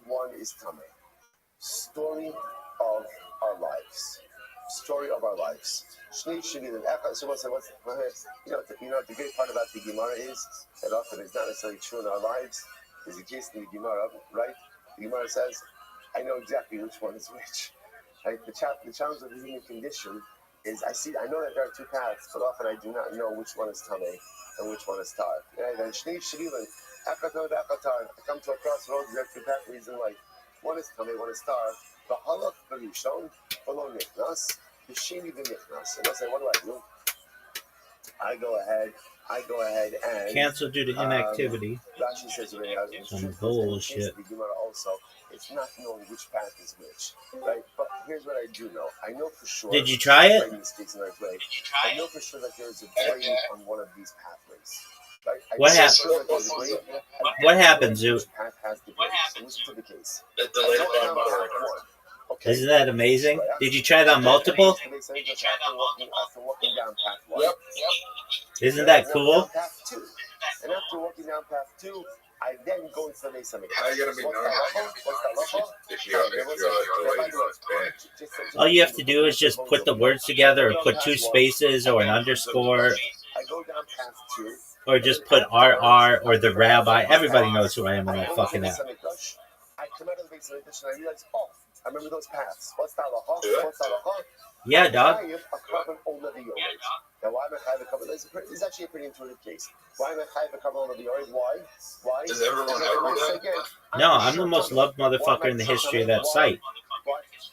Speaker 2: one is Tameh. Story of our lives. Story of our lives. So what's you know what the great part about the Gemara is that often it's not necessarily true in our lives. There's a case in the Gemara, right? The Gemara says, I know exactly which one is which. Right? The challenge of the human condition is I know that there are two paths, but often I do not know which one is Tameh and which one is Tar. Right? And Shnei Shvilin, Akatar, I come to a crossroads, there are two pathways in life. One is Tameh, one is Tar. The Halach Barishon, below Nichnas, the Sheni B'Nichnas. And I say, what do? I go ahead and
Speaker 4: cancel due to inactivity.
Speaker 2: Rashi says
Speaker 4: some bullshit.
Speaker 2: The Gemara also, it's not knowing which path is which, right? But here's what I do know. I know for sure.
Speaker 4: Did you try it?
Speaker 2: I know for sure that there is a grade on one of these pathways. Right?
Speaker 4: What happened, Zoot?
Speaker 2: Which path has the grades? So listen to the case. Okay.
Speaker 4: Isn't that amazing? Did you try that on multiple?
Speaker 2: Yep.
Speaker 4: Isn't that cool?
Speaker 2: And after walking down path 2, I then go into the Mesa Mikdash.
Speaker 3: How are you going to be
Speaker 4: All you have to do is just put the words together, or put two spaces, or an underscore,
Speaker 2: I go down path 2.
Speaker 4: or just put RR or the Rabbi. Everybody knows who I am in that fucking app.
Speaker 2: I come out of the Mesa Mikdash and I realize, I remember those paths. What's the halacha?
Speaker 4: Yeah, dog.
Speaker 2: Now, why am I chayav a couple? This is actually a pretty intuitive case. Why am I chayav a couple of the orange? Why?
Speaker 3: Does everyone know that?
Speaker 4: No, I'm the most loved motherfucker in the history of that site.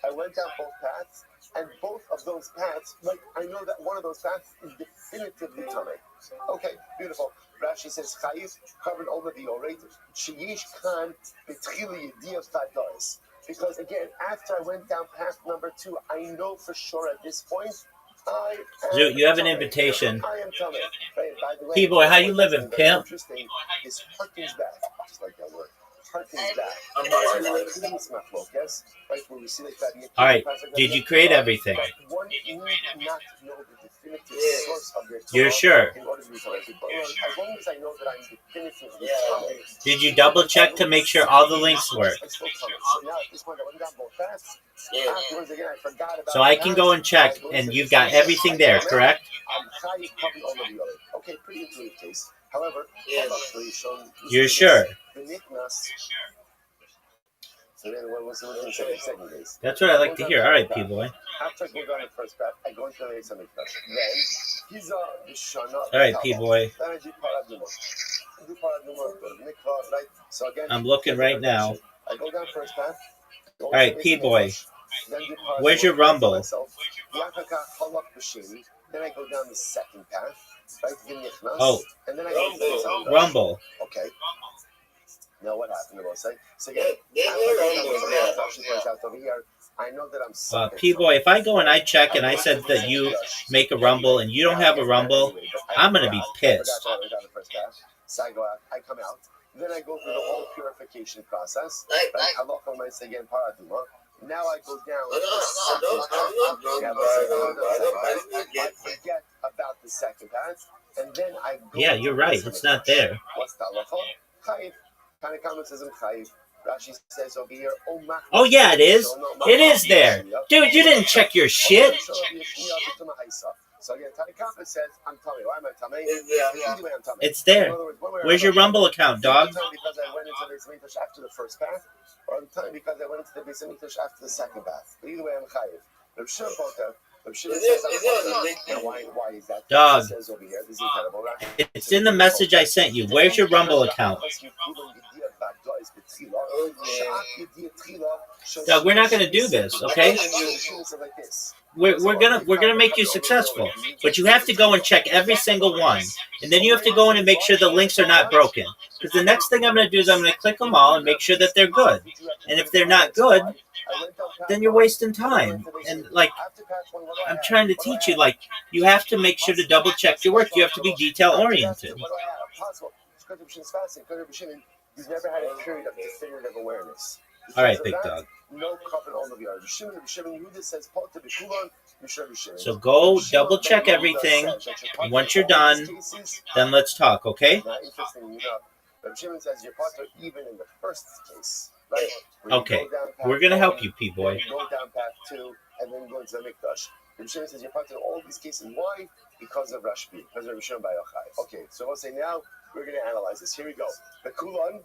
Speaker 2: I went down both paths, and both of those paths, like I know that one of those paths is definitively Tameh. Okay, beautiful. Rashi says chayiv covered over the orange. Sheyish kan betchili yediyah fadaris. Because again, after I went down path number 2, I know for sure at this point,
Speaker 4: Zoot, you have an invitation.
Speaker 2: I am Tameh. Right, by the way,
Speaker 4: P-boy, how you living, pimp?
Speaker 2: Interesting is harkens back. I just like that word. Harkens back. Yes? Right, where we see like that.
Speaker 4: All right, did you create everything?
Speaker 2: One need not know the definitive source of their
Speaker 4: You're sure?
Speaker 2: In order to be Tameh. As long as I know that I'm definitively Tameh.
Speaker 4: Did you double check to make sure all the links work?
Speaker 2: So now at this point, I went down both paths. Afterwards, again, I forgot about
Speaker 4: So I can go and check, and you've got everything there, correct?
Speaker 2: Okay, pretty intuitive case. However,
Speaker 4: You're sure?
Speaker 2: So then what's the second case?
Speaker 4: That's what I like to hear. All right, P-boy.
Speaker 2: After I go down the first path, I go into the Mesa Mikdash. Then, he's the Shana.
Speaker 4: All right, P-boy.
Speaker 2: Then I do Paraduma. Right? So again,
Speaker 4: I'm looking right now.
Speaker 2: I go down first path.
Speaker 4: All right, P-boy. Where's your Rumble?
Speaker 2: Then I go down the second path. Right?
Speaker 4: Oh,
Speaker 2: and then I go
Speaker 4: Rumble.
Speaker 2: Okay.
Speaker 1: Now what happened? So again, points out over here. I know that I'm
Speaker 4: P-Boy, if I go and I check and I said that you make a rumble and you don't have a rumble, I'm going to be pissed.
Speaker 1: So I go out, I come out, then I go through the whole purification process. Right? Halacha might say again, paraduma. Now I go down to the second path. I forget about the second path, and then I go.
Speaker 4: Yeah, you're right. It's not there.
Speaker 1: What's the halacha? Chayiv. Tanakama says in Chayiv. Rashi says over here,
Speaker 4: oh yeah, it is. It is there. Dude, you didn't check your shit.
Speaker 1: So again, Tanakama says, I'm tummy. Why am I tummy?
Speaker 4: It's there. Where's your Rumble account, dog?
Speaker 1: I'm tummy because I went into the Beis Hamikdash after the first path, or I'm tummy because I went into the Beis Hamikdash after the second path. But either way, I'm chayiv. Reb Shimon says, why is that?
Speaker 4: Dog.
Speaker 1: Says over here, this is incredible.
Speaker 4: It's in the message I sent you. Where's your Rumble account? Doug, we're not going to do this, okay? We're gonna make you successful, but you have to go and check every single one, and then you have to go in and make sure the links are not broken. Because the next thing I'm gonna do is I'm gonna click them all and make sure that they're good. And if they're not good, then you're wasting time. And like, I'm trying to teach you, like, you have to make sure to double check your work. You have to be detail oriented.
Speaker 1: He's never had a period of definitive awareness.
Speaker 4: All right, big dog.
Speaker 1: No covenant all of you.
Speaker 4: So go double check everything. And once you're done, then let's talk, okay?
Speaker 1: Interesting, Rabbi Shimon says you're part of even in the first case, right?
Speaker 4: Okay, we're gonna help you, P-Boy.
Speaker 1: Go down path 2 and then go into the Mikdash. Rabbi Shimon says you're part of all these cases. Why? Because of Rashbi, because of Rabbi Shimon Bar Yochai. Okay, so we'll say now we're going to analyze this. Here we go. The Kulon.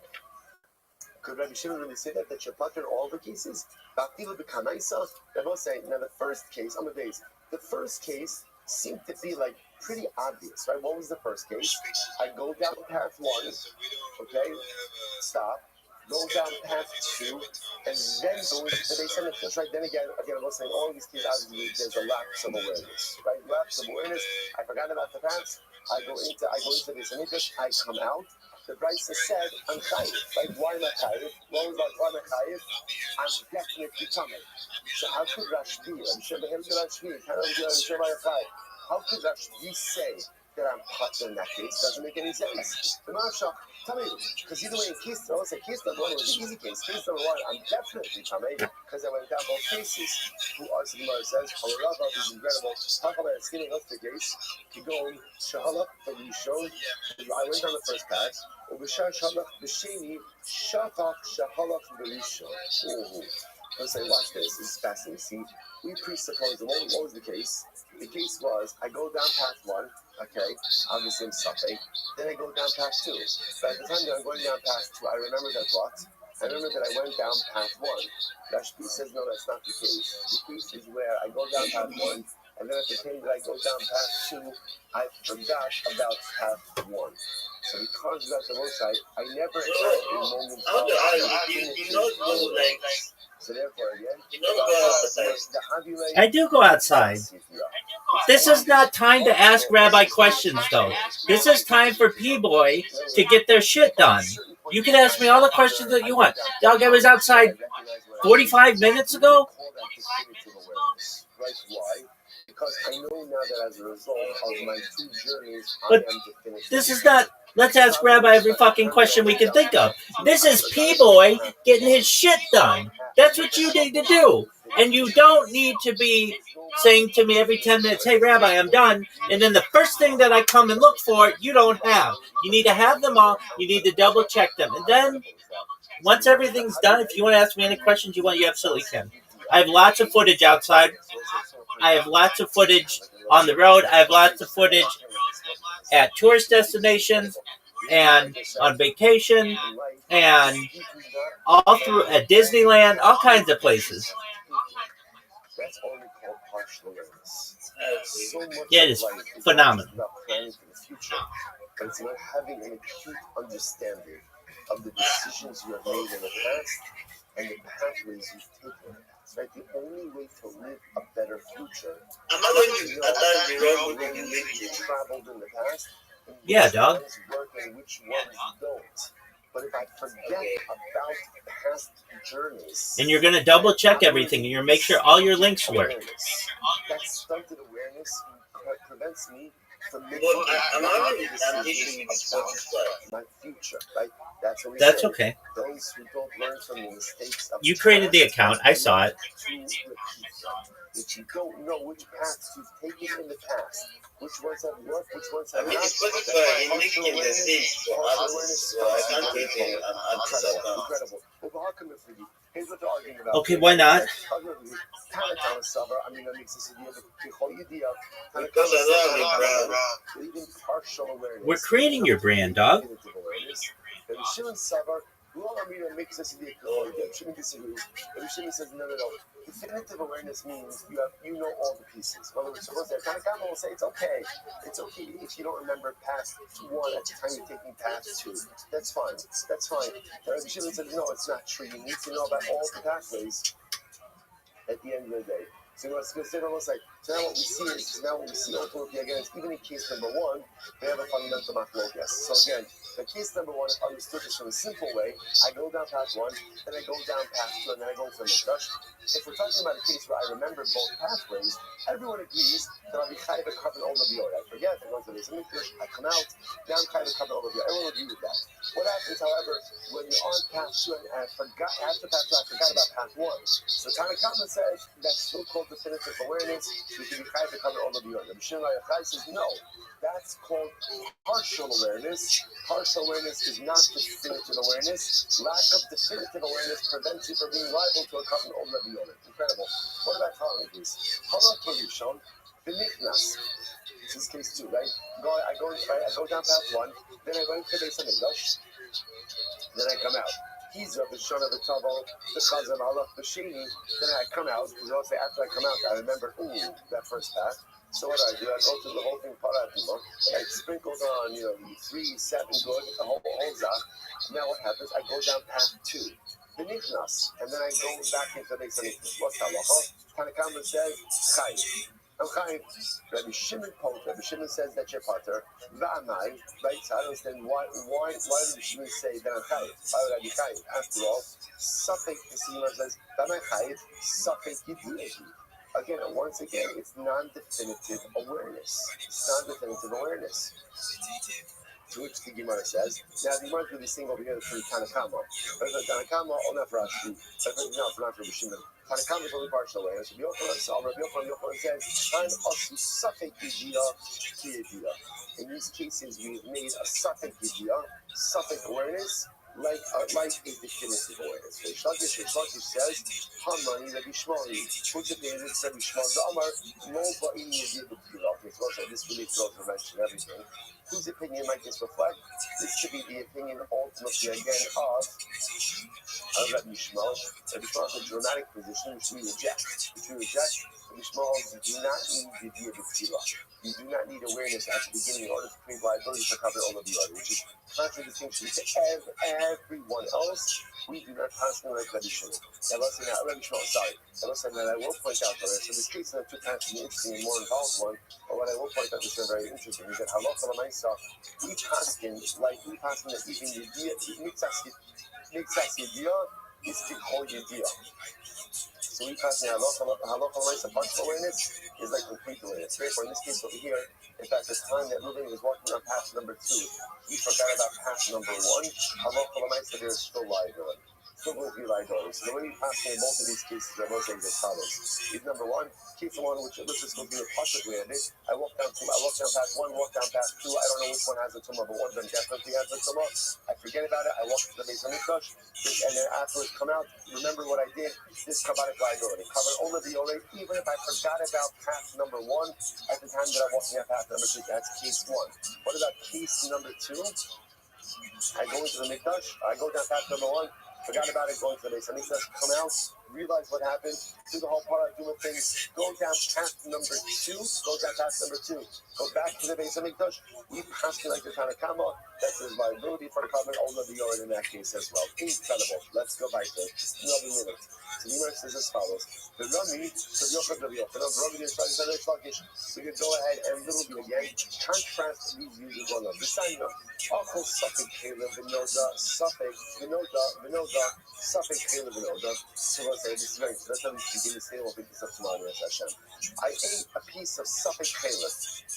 Speaker 1: Could Rabbi Shimon really say that you're part in all the cases? They're both saying, now the first case, on the base, the first case seemed to be like pretty obvious, right? What was the first case? I go down path 1, okay, stop, go down path 2, and then go into the Beis Hamikdash, right? Then again, I was saying all these cases, obviously, there's a lapse of awareness, right? Lapse of awareness. I forgot about the paths. I go into the Beis Hamikdash. I come out. The Brisa said, I'm chayiv. Like, why am I chayiv? What was like, why am I chayiv? I'm definitely coming. So how could Rashbi, how could Rashbi say that I'm potter in that case? Doesn't make any sense. The Marsha, tell me, because either way, in case number 1, case number 1 was the easy case. Case number 1, I'm definitely coming because I went down both cases. Who also the Gemara says, Halarava, this is incredible. Talk about skinning up the case. You go on Shahalak, but you showed. I went down the first path. Ubishar Shahalak, Bisheni, Shafak, Shahalak, Belisho. Let's say, watch this. This is fascinating. See, we presuppose what was the case? The case was I go down path 1, okay, obviously I'm suffering. Then I go down path 2. But at the time that I'm going down path 2, I remember that what? I remember that I went down path 1. Rashbi says, no, that's not the case. The case is where I go down path 1, and then at the time that I go down path 2, I forgot about path 1. So because of that, the most I never had a moment of so therefore, again,
Speaker 4: I do go outside. This is not time to ask Rabbi questions, though. This is time for P-Boy to get their shit done. You can ask me all the questions that you want. Dog, I was outside 45 minutes ago.
Speaker 1: Because I know now that as a result of my 2 journeys, I
Speaker 4: but
Speaker 1: am to finish.
Speaker 4: This is not. Let's ask Rabbi every fucking question we can think of. This is P-Boy getting his shit done. That's what you need to do. And you don't need to be saying to me every 10 minutes, hey, Rabbi, I'm done. And then the first thing that I come and look for, you don't have. You need to have them all. You need to double check them. And then once everything's done, if you want to ask me any questions you want, you absolutely can. I have lots of footage outside. I have lots of footage on the road. I have lots of footage at tourist destinations and on vacation and all through at Disneyland, all kinds of places.
Speaker 1: That's only called partial awareness. So much
Speaker 4: Yeah, it is phenomenal.
Speaker 1: about planning for the future, but it's about having an acute understanding of the decisions you have made in the past and the pathways you've taken. It's like the only way to live a better future. You traveled in the past.
Speaker 4: Yeah, dog.
Speaker 1: Work and which ones don't. But if I forget about past journeys,
Speaker 4: And you're going to double check everything and you're make sure all your links work.
Speaker 1: That stunted awareness prevents me from making decisions about my future, right? That's what we
Speaker 4: That's
Speaker 1: say.
Speaker 4: okay.
Speaker 1: Those who don't learn from the mistakes of
Speaker 4: You created the account. I saw it.
Speaker 1: If you don't know which paths you've taken in the past, which ones have worked, which ones have not. Incredible. Here's what they're arguing about.
Speaker 4: Okay, why not? We're creating your brand, dog.
Speaker 1: Shimon says, no. Definitive awareness means you know all the pieces. In other words, Tanakama will say it's okay if you don't remember past one at the time you're taking past two. That's fine. Rabbi Shimon says, no, it's not true. You need to know about all the pathways at the end of the day. So what's going to say almost like, so now what we see ultimately again is even in case number one, they have a fundamental machlokas. So again, the case number one, if I understood this in a simple way, I go down path one, then I go down path two, and then I go for the mikdash. If we're talking about a case where I remember both pathways, everyone agrees that I'll be chayav covered all of the order. I forget, I go to the mikdash, I come out, now I'm chayav covered all of the order. Everyone will agree with that. What happens, however, when you're on path two and after path two, I forgot about path one. So Tanakama says that's still called definitive awareness. You can be chayav covered all of the order. Mishim Yachai says no. That's called partial awareness. Partial awareness is not definitive awareness. Lack of definitive awareness prevents you from being liable to a covenant of Rabbi Yonet. Incredible. What about following these? Halach Rishon, V'nichnas. This is case two, right? I go down path one, then I go into the Beis Hamikdash, then I come out. He's Rabbi Shon of the Tavel, the Chazan Allah, the Sheni. Then I come out because also after I come out, I remember that first path. So what do? I go through the whole thing, Paradima, and I sprinkled on, 3, 7, good, the whole zach. Now what happens? I go down path 2, the Nichnas, and then I go back into the Beis Hamikdash. What's halacha? Tanakama says, Chayiv. I'm Chayiv. Rabbi Shimon says that you're pater. Va'amai, right? So I don't understand why did Shimon say that I'm Chayiv? Why would I be Chayiv? After all, Safek, the Shimon says, Va'amai Chayiv, Safek Yidiyehi. Again, once again, it's non-definitive awareness. To which the Gemara says, now the Gemara is really saying over here for Tanakama. Tanakama, not for Rashi, not for Rabbi Shimon. Tanakama is only partial awareness. Rabbi Yochanan says, "Time asu safek yidiyah." In these cases, we've made a safek yidiyah, safek awareness, like a definitive awareness. Shakish says, "Hamani Rabbi Shmoni." Who's the opinion? It's Rabbi Shmoni. The Amar, no ba'in yidiyah b'tfilah. Okay, so this really throws a wrench in everything. Whose opinion might this reflect? This should be the opinion ultimately again of Rabbi Yishmael. Rabbi Yishmael is a dramatic position which we reject. Rabbi Yishmael, you do not need the idea of tefillah. You do not need awareness at the beginning in order to create liability to cover all of the other, which is contrary distinction to everyone else. We do not constantly like Rabbi Shimon. Now let's say Rabbi Yishmael, sorry. Now let's say that I will point out that so this case that took time to be interesting and more involved one. But what I will point out is very interesting is that halacha l'maisa, we paskin that even yediyah, mitzas yediyah is tikkol yediyah. So we paskin halacha l'maisa, partial awareness is like complete awareness. Therefore, in this case over here, in fact, the time that Reuben was walking on path number 2, he forgot about path number 1. Halacha l'maisa, there is still liability. Still will be liability. So the way we pass in both of these cases are both things as follows. Is number 1, case 1, which let's just go through it possibly a bit. I walk down path 1, walk down path 2. I don't know which one has the tumah, but one of them definitely has the tumah. I forget about it. I walk to the Beis Hamikdash, and then afterwards come out. Remember what I did. This kabbalah liability. Cover all of the olay, even if I forgot about path number 1 at the time that I'm walking at path number 2. That's case 1. What about case number 2? I go into the Mikdash. I go down path number 1. Forgot about it, going to the Beis Hamikdash, come out, realize what happened, do the whole Paraduma thing, go down path number 2, go back to the base of Mikdash, we pass like the Tanakama, that says liability for carbon, all of the Yored in that case as well. Incredible. Let's go back to another minute. So the Gemara says as follows. The Rami, so Yochad Rabbi Yochanan, Rabbi Yisrael, we can go ahead and little bit again, contrast these views with one another. The sign of Achol Safek Caleb Vinoda, Safek Vinoda, Safek Caleb Vinoda. So let's say this is very interesting. Let's have this begin to say we'll pick this up tomorrow, Yes Hashem. I ate a piece of Safek Caleb.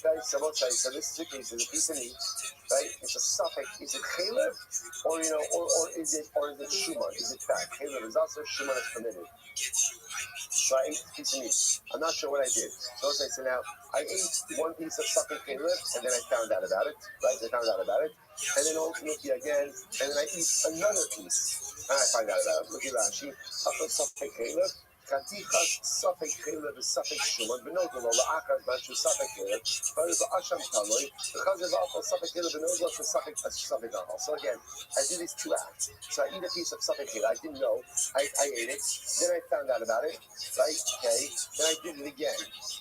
Speaker 1: Right? So let's say, so this is the case, it's a piece of meat, right? It's a Safek. Is it Caleb? Or or is it Shuman? Is it fat? Caleb is also Shuman is permitted. So I ate a piece of meat. I'm not sure what I did. So let's say, so now I ate one piece of Safek Caleb, and then I found out about it, right? I found out about it, and then ultimately again, and then I eat another piece, and I find out about it. Look at Rashi. After Safek Caleb. Katichas Safek Caleb is Safek Shuman, Benodolo, La'akar, Bashu Safek Caleb, but it's Asham Taloi, because of Alpha Safek Caleb, Benodolo, Safek Ahal. So again, I do these two acts. So I eat a piece of Safek Caleb, I didn't know, I ate it, then I found out about it, right? Okay, then I did it again,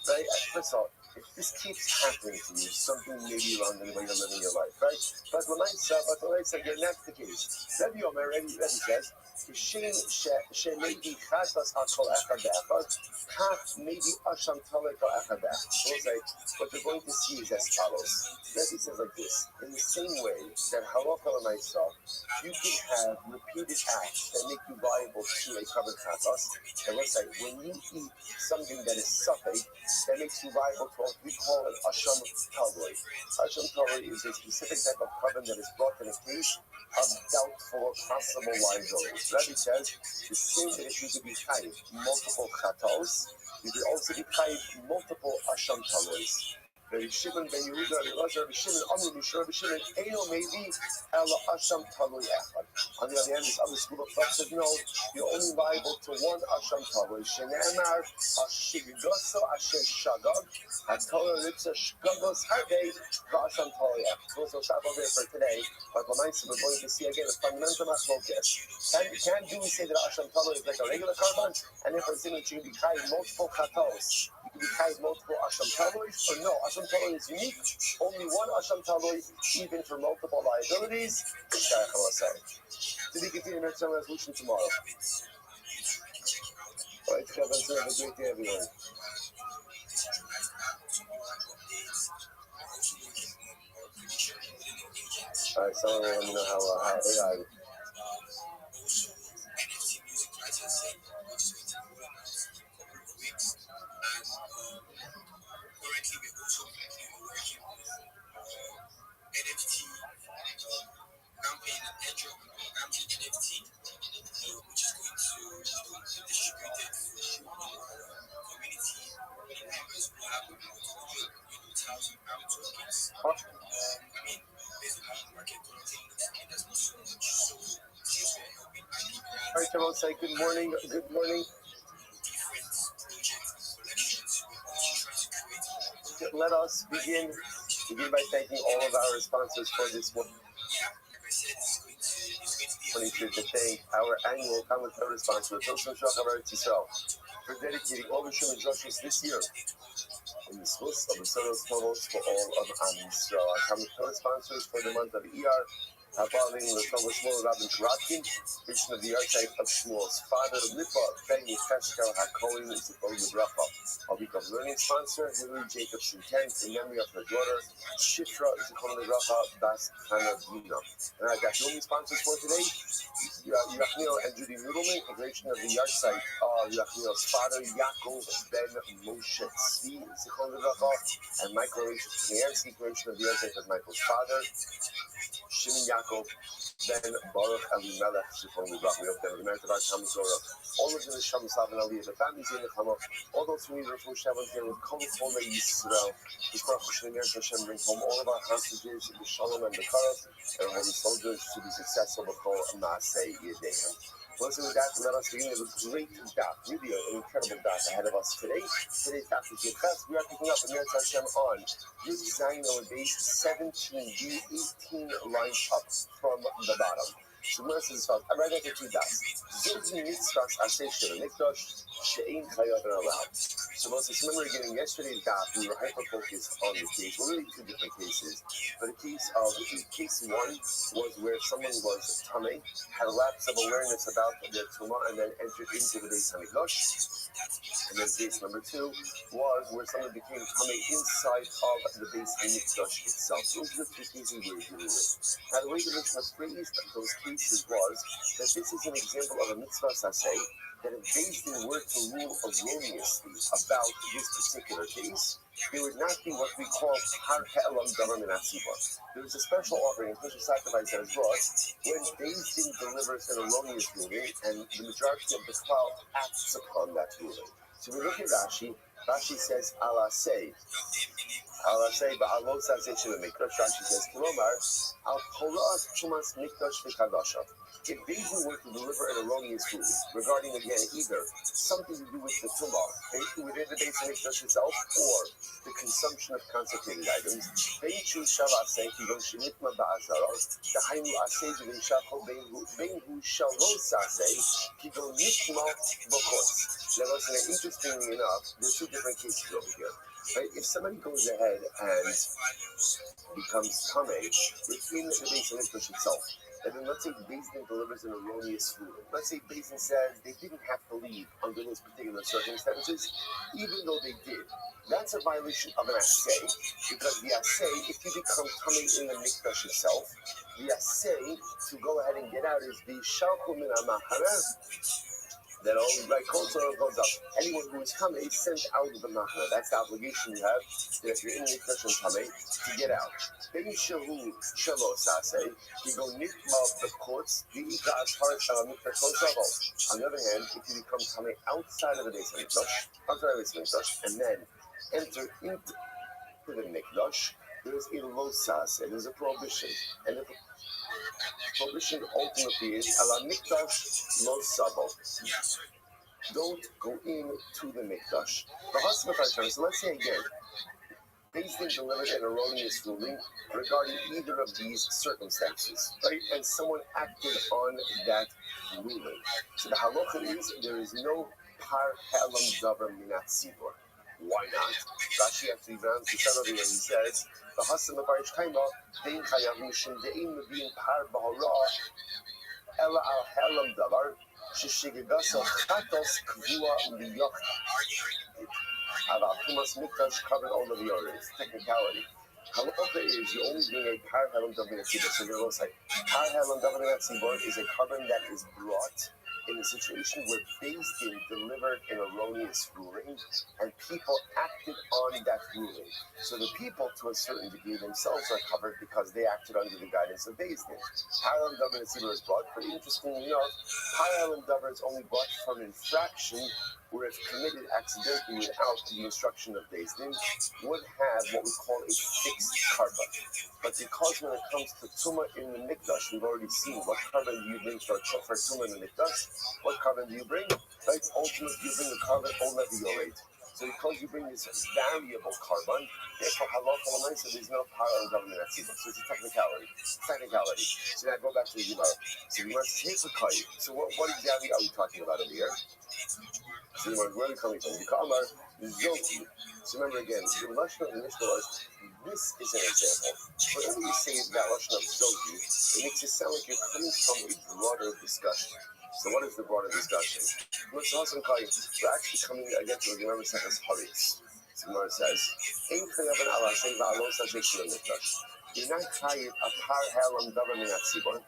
Speaker 1: right? First of all, if this keeps happening to you, something may be wrong in the way you're living your life, right? But when I say, again, that's the case. Rabbi Omer, Rabbi says, maybe Asham Taleka Echadeh. So we'll say, what you're going to see is as follows. Rabbi says like this, in the same way that Halacha L'Maisa, you can have repeated acts that make you liable to a covered chatas. And let's say, when you eat something that is safek, that makes you liable to what we call an Asham Taloi. Asham Taloi is a specific type of carbon that is brought in a case of doubtful or possible liabilities. Rabbi says, the same that if you could be chayiv multiple chatos, you could also be chayiv multiple Asham Talois. Rabbi Shimon ben Yehuda, Rabbi Shimon, Amru Mishra, Rabbi Shimon, Eino maybe Ela Asham Taloi Echad. On the other hand, this other school of thought said, no, you're only liable to one Asham Taloi. Shene'emar, Ashiggoso Asher Shagog, HaTorah Ritza Shgogos Harvei, Asham Taloi Echad. So stop over there for today, but we're going to see again a fundamental focus. Can we say that Asham Taloi is like a regular carbon, and if we're saying that you can be chayiv multiple chatos, you can be chayiv multiple Asham Talois, or no, Asham Taloi is unique, only one Asham Taloi, even for multiple liabilities. To be continued next time resolution tomorrow. All right, Kevin, have a great day, everyone. All right, so let me know how AI. All right, everyone, say good morning. Good morning. Let us begin by thanking all of our sponsors for this one. 23 to thank our annual Talmud Torah sponsor, ROTHSCHILD, for dedicating all the Shem instructions this year in the schools of the Soros Tovos for all of Am Yisrael. Our Talmud Torah sponsors for the month of Iyar, Habalim, the Tovos Shmuel, Rabbi Shratkin, Vision of the archetype of Shmuel's father, Lipa, Ben Yecheskel, HaKohen, Zipol Bracha. A week of learning sponsor, Hillary Jacobson Kent, in memory of her daughter, Shifra, Zipol Bracha, Bas Hanadina. And I got the sponsors for today. Yachmiel and Judy Rudelman, creation of the yard site of Yachmiel's father, Yaakov ben Moshe Tzvi, Zichron Levacha, and Michael Nancy, creation of the yard site of Michael's father, Shimon Yaakov ben Baruch Elimelech, Zichron Levacha. We hope that the merit of our Talmud Torah, all of the Neshama Sav and Aliyah, the families in the Chama, all those who need Rafu Shabbat here with Kol Chomei Yisrael, the Baruch Hashem Hashem bring home all of our hostages, the Shalom and the Karas, and all the soldiers to be successful before Maaseh Yedehem. Well, so with that, let us begin with a great dot, really an incredible dot ahead of us today. Today's dot is Yechas. We are picking up Amir Hashem on Yud Zayin on base 17B, 18 lines up from the bottom. So Gemara says, right after two dots. Zogi mitzvahs aseh shel mikdash she'ein chayav allowed. So Moses, remember again, in yesterday's daf, we were hyper-focused on the case. Well, really two different cases. But case one was where someone was tamei, had a lapse of awareness about their tumah, and then entered into the Beis Hamikdash. And then case number two was where someone became tamei inside of the Beis Hamikdash itself. Those are the two cases we were dealing with. Now, the way the Mishnah phrased those cases was that this is an example of a mitzvah saseh, that if Beis Din were to rule erroneously about this particular case, there would not be what we call har he'elam davar min hatzibur. There is a special offering, a special sacrifice that is brought when Beis Din delivers an erroneous ruling and the majority of the klal acts upon that ruling. So we look at Rashi. Rashi says, Alasei ba'alot saseh shel mikdash. Rashi says, Kilomar, al kolas chumas mikdash v'chadasha. If Beis Din were to deliver an erroneous ruling regarding, again, either something to do with the tumah within the Beis Hamikdash itself or the consumption of consecrated items, they choose shavaseh kigon shenitma ba'azara, the hainu aseh v'nishachol benhu shalom saseh kigon nitma b'chutz. Now, interestingly enough, there's two different cases over here. Right? If somebody goes ahead and becomes tamei within the Beis Hamikdash itself, and then let's say Beis Din delivers an erroneous ruling. Let's say Beis Din says they didn't have to leave under those particular circumstances, even though they did. That's a violation of an assay, because the assay, if you become tamei in the mikdash itself, the assay to go ahead and get out is the shalku min ha'machana. That all right, goes up. Anyone who is tamei is sent out of the machana. That's the obligation you have. That if you're in the mikdash and tamei, to get out. Ben shehu shelo saseh, you go nitma the courts. The ika ashar shel mikdash lo savo. On the other hand, if you become tamei outside of the Beis Hamikdash, and then enter into the mikdash, there is a lo saseh. There's a prohibition, and the prohibition ultimately is ala mikdash lo savo. Don't go into the mikdash. So let's say again, Beis Din delivered an erroneous ruling regarding either of these circumstances, right? And someone acted on that ruling. So the halacha is there is no par he'elam davar min hatzibur. Why not? Rashi actually rounds this out over here. He says, the Hasan Mefarish Kaima, Dein Chayavim Shem Dein Mevin Par Bahara Ela Al He'elam Davar Sheshigagasa Chatos Kvua Liyach Aval Tumas Mikdash covered all of the others. Technicality. Halacha is you only bring a Par He'elam Davar Min Hatzibur. So you're going to say, Par He'elam Davar Min Hatzibur is a carbon that is brought in a situation where Beis Din delivered an erroneous ruling and people acted on that ruling. So the people, to a certain degree, themselves are covered because they acted under the guidance of Beis Din. Par He'elam Davar Min Hatzibur is brought, but interestingly enough, Par He'elam Davar is only brought from infraction where if committed accidentally without the instruction of Beis Din, would have what we call a fixed carbon. But because when it comes to tumah in the mikdash, we've already seen what carbon do you bring for tumah in the mikdash. What carbon do you bring? Right? Ultimately, you bring the carbon oleviolate. So because you bring this variable carbon, therefore halacha l'maisa there's no power of government at Tzibur. So it's a technicality. So now go back to the Gemara. So Gemara says, so what exactly are we talking about over here? So where are we coming from? The Kamar Zoki. So remember again, the Lashon of the Mishnah was, this is an example. Whenever you say that Lashon of Zoki, it makes it sound like you're coming from a broader discussion. So what is the broader discussion? We're actually coming again to the Gemara Seches Haris. So Gemara says, Ein chayav ala shay va'alo saseh shel mikdash. You're not chayav a par he'elam davar min hatzibur.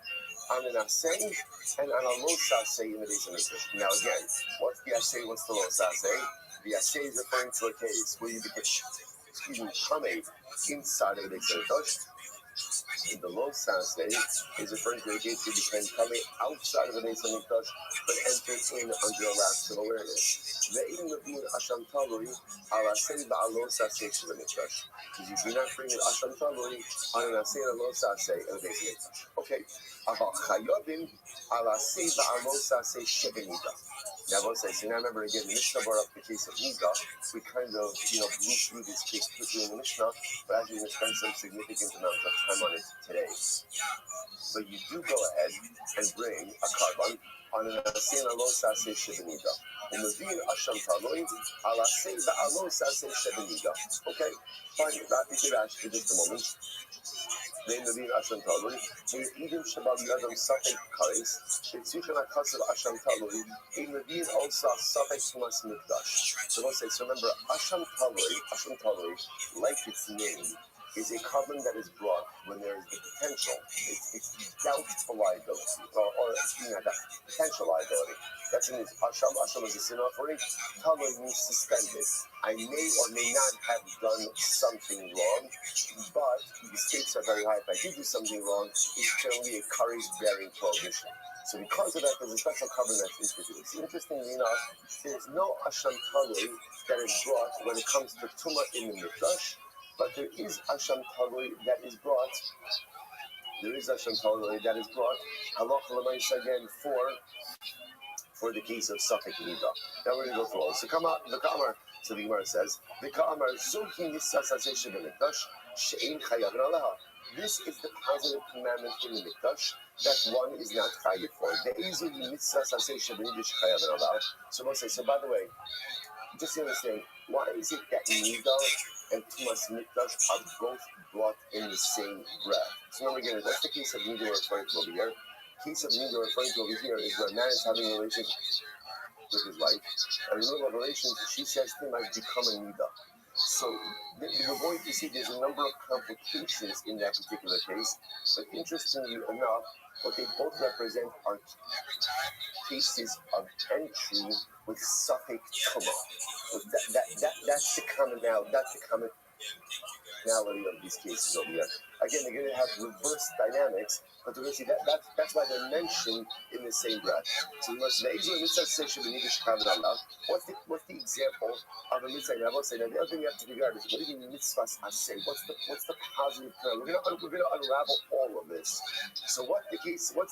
Speaker 1: On an asay and on a lo saseh in the Beis Hamikdash. Now again, what's the asay? What's the lo saseh? The asay is referring to a case where you become, tamei inside of the Beis Hamikdash. The lo saseh is referring to a case where you become tamei outside of the Beis Hamikdash, but entered in under a lapse of awareness. Ve'im mevin asham talui al asay ba'alo saseh shel mikdash. Because you do not bring an asham talui on an asay and a lo saseh in the Beis Hamikdash. Okay. About chayovim ala seiva alosa se shebenida. Now, I say, so now remember again, the Mishnah brought up the case of Nida. We kind of, blew through this case quickly in the Mishnah, but actually, we spent some significant amount of time on it today. But you do go ahead and bring a carbon on an asena lo sase shebenida. Umavin asham taloi ala se ba'alo sase shebenida. Okay, fine. Rabbi Kirash did it a moment. They mavin asham taloi. Even shabal yadam safek kares. It's Kasav Asham Taloi, a Mavin also Safek Tumas Mikdash. So let's say, so remember, Asham Taloi, like its name, is a carbon that is brought when there is the potential. It's doubtful liability, or that potential liability. That's in Asham is a sin offering. Taloi means suspended. I may or may not have done something wrong, but the stakes are very high. If I did do something wrong, it's generally a courage-bearing prohibition. So because of that, there's a special carbon that's introduced. Interestingly enough, there's no Asham Taloi that is brought when it comes to Tumah in the Mikdash, but there is Asham Taloi that is brought. Halacha l'maisa again for the case of Safek Nida. Now we're going to go through all. So the Gemara says, the Ka'amar Zoki Nisa Saseh Shebemikdash She'ein Chayav Nalaha. This is the positive commandment in the Mikdash that one is not chayiv for. So we'll say, so by the way, just to understand, why is it that Nida and Tumas Mikdash are both brought in the same breath? So remember again, that's the case of Nida we're referring to over here. The case of Nida we're referring to over here is where a man is having a relationship with his wife, and in the middle of a relationship, she says to him, I've become a Nida. So we're going to see there's a number of complications in that particular case, but interestingly enough, what they both represent are cases of entry with Safek Tumah. That's the commonality. That's the commonality of these cases over here. Again, they're going to have reverse dynamics, but we're going to see that's why they're mentioned in the same breath. So we must what's the example of a mitzvah? Now, the other thing you have to figure out is what do you mean mitzvahs asay? What's the positive term? We're going to unravel all of this. So what's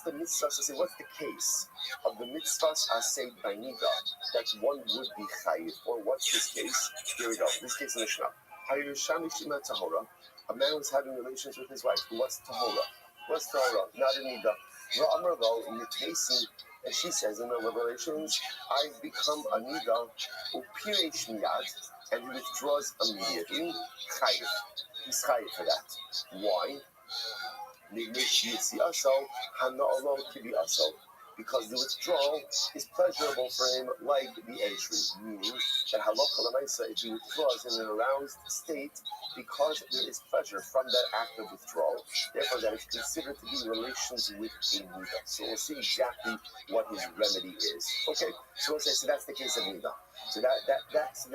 Speaker 1: the mitzvahs asay? What's the case of the mitzvahs asay by nida that one would be chayiv? Or what's this case? Here we go. This case in the Mishnah. A man was having relations with his wife. What's tahora? Not a nida. And she says in the Revelations, I've become a nida, upiresh miyad, and he withdraws immediately. Chayiv. He's chayiv for that. Why? Because the withdrawal is pleasurable for him like the entry, meaning that halacha l'maisa, if he withdraws in an aroused state, because there is pleasure from that act of withdrawal, therefore that is considered to be relations with a nida. So we'll see exactly what his remedy is. Okay, so we'll say, so that's the case of nida. So that's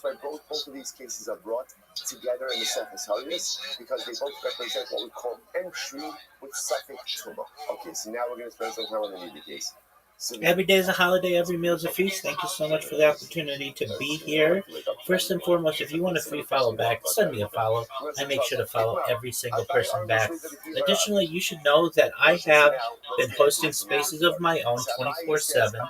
Speaker 1: why both of these cases are brought together in the Sefes Haris, because they both represent what we call entry with Safek Tumah. Okay, so now we're going to spend some time on the nida case.
Speaker 4: Every day is a holiday, every meal is a feast. Thank you so much for the opportunity to be here. First and foremost, if you want a free follow back, send me a follow. I make sure to follow every single person back. Additionally, you should know that I have been hosting spaces of my own 24/7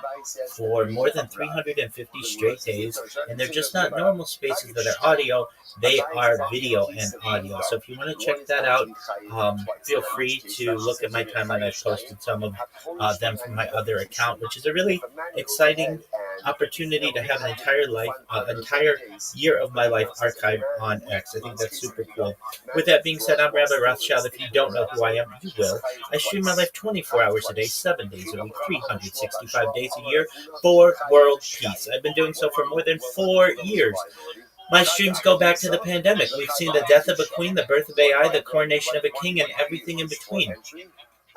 Speaker 4: for more than 350 straight days, and they're just not normal spaces that are audio, they are video and audio. So if you want to check that out, feel free to look at my timeline. I've posted some of them from my other account, which is a really exciting opportunity to have an entire year of my life archived on X. I think that's super cool. With that being said, I'm Rabbi ROTHSCHILD. If you don't know who I am, you will. I stream my life 24 hours a day, 7 days a week, 365 days a year for world peace. I've been doing so for more than 4 years. My streams go back to the pandemic. We've seen the death of a queen, the birth of AI, the coronation of a king, and everything in between.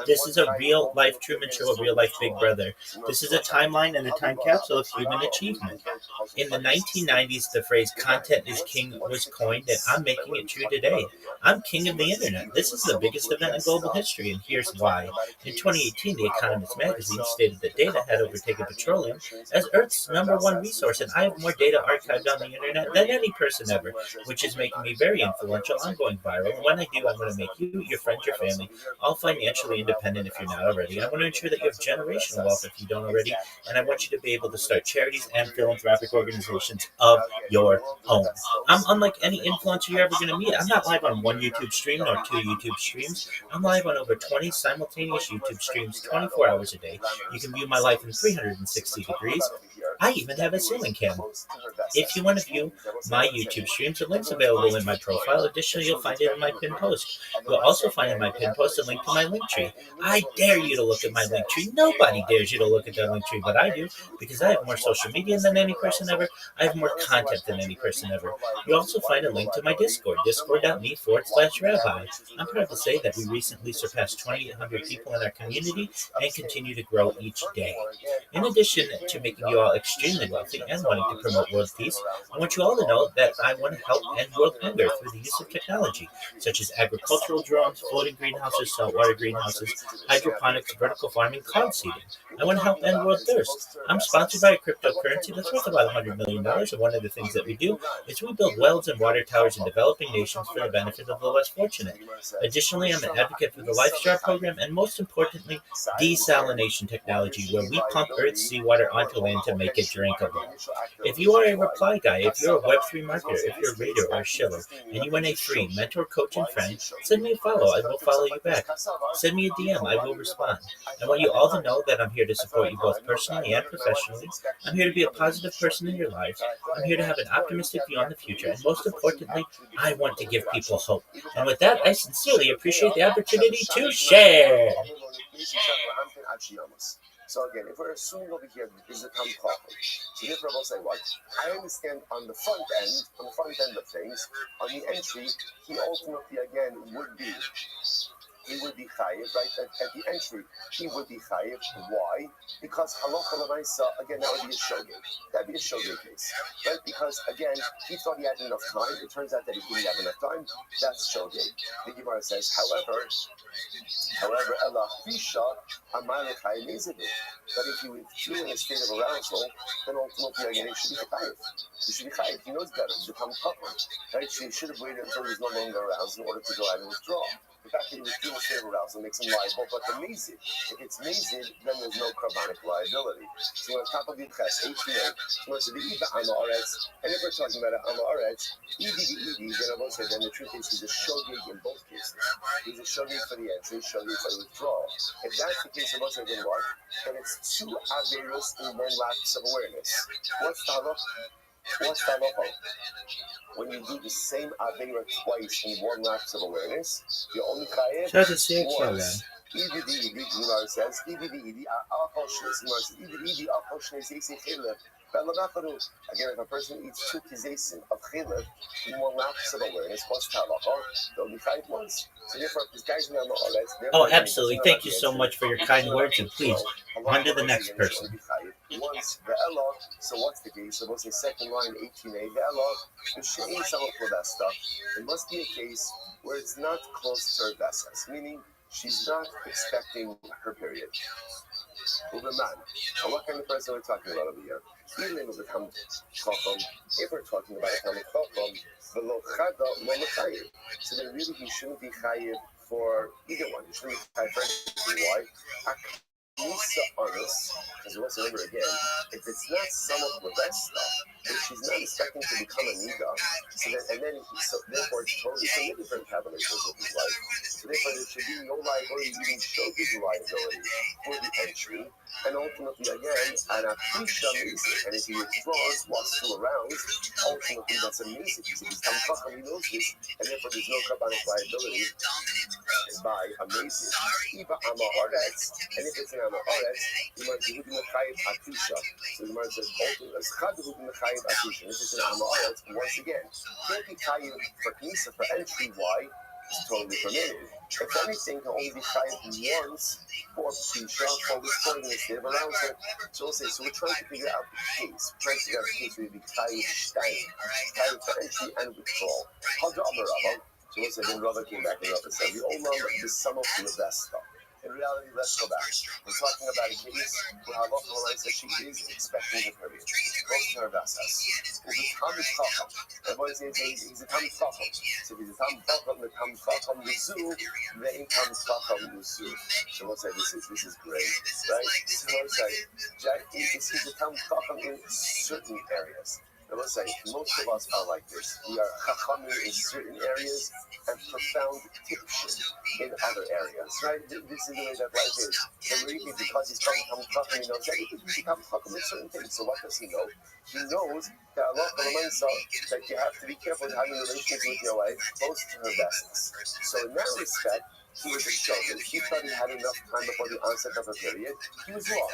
Speaker 4: This is a real-life Truman Show, a real-life Big Brother. This is a timeline and a time capsule of human achievement. In the 1990s, the phrase "content is king" was coined, and I'm making it true today. I'm king of the internet. This is the biggest event in global history, and here's why. In 2018, The Economist magazine stated that data had overtaken petroleum as Earth's #1 resource, and I have more data archived on the internet than any person ever, which is making me very influential. I'm going viral, and when I do, I'm going to make you, your friends, your family, all financially independent if you're not already. I want to ensure that you have generational wealth if you don't already. And I want you to be able to start charities and philanthropic organizations of your own. I'm unlike any influencer you're ever going to meet. I'm not live on one YouTube stream nor two YouTube streams. I'm live on over 20 simultaneous YouTube streams 24 hours a day. You can view my life in 360 degrees. I even have a ceiling cam. If you want to view my YouTube streams, the link's available in my profile. Additionally, you'll find it in my pinned post. You'll also find in my pinned post a link to my link tree. I dare you to look at my link tree. Nobody dares you to look at that link tree, but I do, because I have more social media than any person ever. I have more content than any person ever. You'll also find a link to my Discord, discord.me/Rabbi. I'm proud to say that we recently surpassed 2,800 people in our community and continue to grow each day. In addition to making you all extremely wealthy and wanting to promote world peace, I want you all to know that I want to help end world hunger through the use of technology, such as agricultural drones, floating greenhouses, saltwater greenhouses, hydroponics, vertical farming, cloud seeding. I want to help end world thirst. I'm sponsored by a cryptocurrency that's worth about $100 million, and one of the things that we do is we build wells and water towers in developing nations for the benefit of the less fortunate. Additionally, I'm an advocate for the LifeStar program, and most importantly, desalination technology, where we pump Earth's seawater onto land to make it drinkable. If you are a reply guy, if you're a Web3 marketer, if you're a reader or a shiller, and you want a free mentor, coach, and friend, send me a follow. I will follow you back. Send me a DM. I will respond. I want you all to know that I'm here to support you both personally and professionally. I'm here to be a positive person in your lives. I'm here to have an optimistic view on the future. And most importantly, I want to give people hope. And with that, I sincerely appreciate the opportunity to share.
Speaker 1: So again, if we're assuming over here that this is a Tam Chacham, so therefore I will say what? I understand on the front end of things, on the entry, he ultimately again would be chayiv, right? At the entry, he would be chayiv. Why? Because halacha l'maisa, again, that would be a shogeg. That'd be a shogeg case, right? Because again, he thought he had enough time. It turns out that he didn't have enough time. That's shogeg. The Gemara says, however, ela fisha amalek hayizidu. That if he withdrew in a state of arousal, then ultimately again he should be chayiv. He should be chayiv. He knows better. He's become chacham, right? So he should have waited until he's no longer aroused in order to go out and withdraw. The fact that he was doing a state of arousal makes him liable, but the mezid, if it's mezid, then there's no carbonic liability. So on top of the ches, 18, so the Ida Amaretz, and if we're talking about Amaretz, Edi, then the truth is he's a shogeg in both cases. He's a shogeg for the entry, shogeg for the withdrawal. If that's the case, it must have been what? Then it's two averos in one lapse of awareness. What's the halacha? When you do the same avera twice in one lapse of awareness, you only chayev once. Gemara says, again, if a person eats 2 kizesim of chilev in one lapse of awareness, plus talacha, they'll be chayev once. So therefore, if this guy's in the
Speaker 4: Oh, absolutely. Thank you so much for your kind words, and please, on to the next person.
Speaker 1: Once the elo, so what's the case? So what's the second line, 18a, the elo, it must be a case where it's not close to her vessels, meaning she's not expecting her period. Uberman. And what kind of person are we talking about over here? Even with the Tam Chacham, if we're talking about a Tam Chacham, below Chada, lo mechayev. So then really he shouldn't be chayev for either one. He shouldn't be chayev for anything. Why? Nisa honest, because once remember again, if it's not some of the best stuff, if she's not expecting to become a nida, so therefore it's totally so different combinations of his life. So therefore there should be no liability, even show his liability for the entry, and ultimately again, and a prisha music, and if he withdraws while still around, ultimately that's amazing. Because if he's Tam Chacham, he knows this, and therefore there's no carbonic liability by amazing. Iba Amaretz, and if it's an Amaretz, you might be looking at Chayiv Atusha. So you might say, as Chad looking at Chayiv Atusha. If it's an Amaretz, once again, can't be Chayiv for Knisa, for entry, why? It's totally permitted. If anything, can only be Chayiv once for Pisha, for withholding a state of arousal. So we'll say, so we're trying to figure out the case. Where it'd be Chayiv Stein, Chayiv for entry and withdrawal. Hadra Amarabah. So we'll say, then Rabbi came back and Rabbi said, we all know the sum of the best stuff. In reality, let's go back. We're talking about a case where halacha says she is expecting the period. It's close to her vasas. He's a tam chacham. So if he's a tam chacham, the tam chacham l'zu, the in tam chacham l'zu. So we'll say this is great, right? So we'll say he's a tam chacham in certain areas. Now let's say most of us are like this. We are chachamim in certain areas and profound tipshim in other areas, right? This is the way that life is. And really, because he's from chacham, he knows that he can become chacham in certain things. So what does he know? He knows that Allah that you have to be careful in having relations with your wife close to her vessels. So in that respect, he was a shogeg. He thought he had enough time before the onset of a period. He was wrong.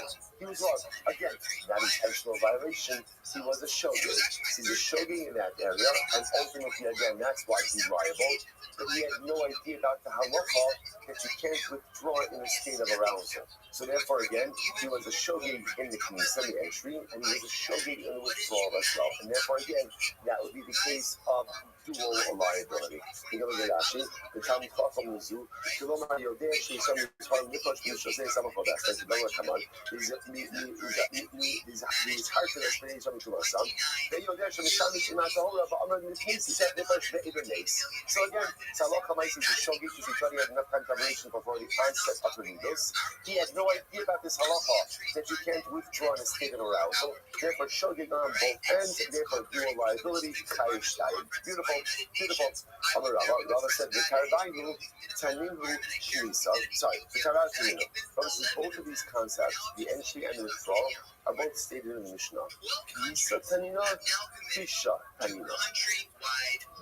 Speaker 1: Again, not intentional violation. He was a shogeg. He's a shogeg in that area, and ultimately, again, that's why he's liable. But he had no idea about the halacha that you can't withdraw in a state of arousal. So therefore, again, he was a shogeg in the knisa, the entry, and he was a shogeg in the withdrawal as well. And therefore, again, that would be the case of dual liability. You know, the Rashi, the Tam Chacham Mizu, Kilomar Yodeh, she some time Nikosh Mishose, some of that, like the Doma Kaman, these hard to explain some to us. They Yodeh, she Misham Mishimata, but Amar Mishmis, he said, Nikosh, the Ibn. So again, Salah Kamais is a shogeg because he thought he had enough contamination before the onset of the needles. He had no idea about this halacha that you can't withdraw in a state of arousal. Therefore, shogeg on both ends, therefore, dual liability, chayish diet. Beautiful. Amar Rava said, the Karabayu, Taninu, Knisa. Sorry, the Karabayu. Rava says both of these concepts, the entry and the withdrawal, are both stated in the Mishnah. Knisa Tanina, Krisha Tanina.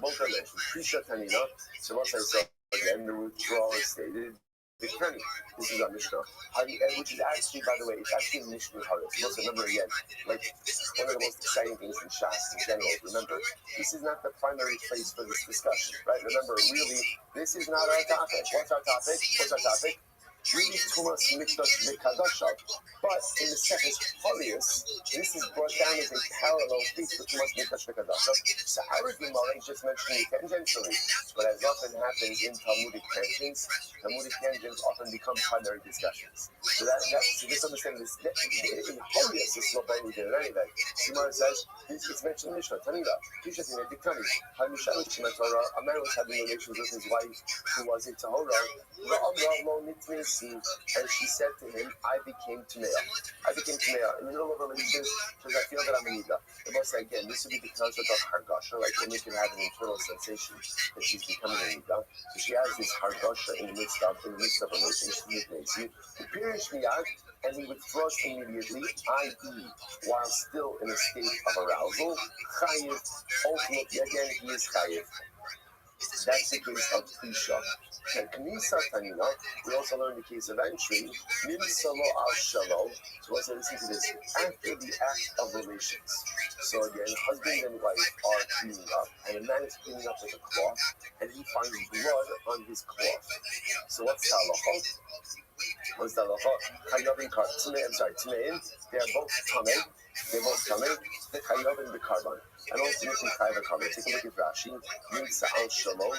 Speaker 1: Both are mentioned. Krisha Tanina. So once I said again, the withdrawal is stated. The Kenny, this is our Mishnah, which is actually, by the way, it's actually Mishnah Haris. Let's remember again, like one of the most exciting things in Shas in general. Remember, this is not the primary place for this discussion, right? Remember, really, this is not our topic. What's our topic? Really, Tumas Mikdash Mikadasha. But in the second Holius, this is brought down as a parallel piece for Tumas Mikdash Mikadasha. So our Gemara is just mentioning it tangentially, but as often happens in Talmudic tangents often become primary discussions. So just understand this. In Holius, it's not very good anyway. Gemara says it's mentioned in Mishnah. Tanila, Kishat in Edikani, Hamishalish Torah. A man was having relations with his wife who was a Tahora. And she said to him, I became Tamea. In the middle of a relationship, because I feel that I'm a Nida. And most again, this would be the concept of Hargasha, like when you can have an internal sensation that she's becoming a Nida. So she has this Hargasha in the midst of a relationship. And he withdraws immediately, i.e., while still in a state of arousal. Chayiv, ultimately, again, he is Chayiv. That's the case of Isha. Knisa Tanina, we also learn the case of entry, Nimsalo al Shalom. So let's listen to this. After the act of relations. So again, husband and wife are cleaning up, and a man is cleaning up with a cloth, and he finds blood on his cloth. So what's the halacha? Tmein, they are both coming. The Chayav and the Karban. And ultimately, Chayav and Karban. Take a look at Rashi. Yinsa al Shalom.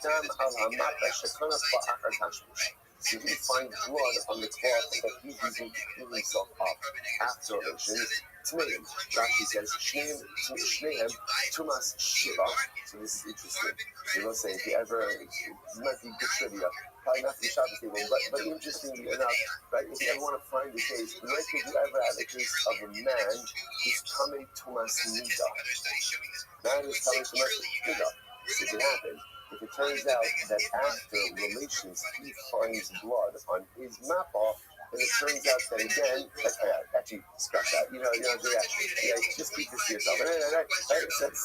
Speaker 1: Dam al Hamata Shekana Fa'akar Tashmish. So he finds blood on the cloth that he's using to clean himself up after relations. Tmeim. Rashi says, Shneim Tumas Shiva. So this is interesting. You know, saying if you ever, it might be good trivia. Probably not the Shabbos table, but interestingly enough, right, if you ever want to find the case, when did you ever have a case of a man who's coming to Masnida? Man is coming to Masnida. This can happen. If it turns out that after relations he finds blood on his mappa, and it turns out that again, actually, scratch that. Just keep this to yourself. Right? So the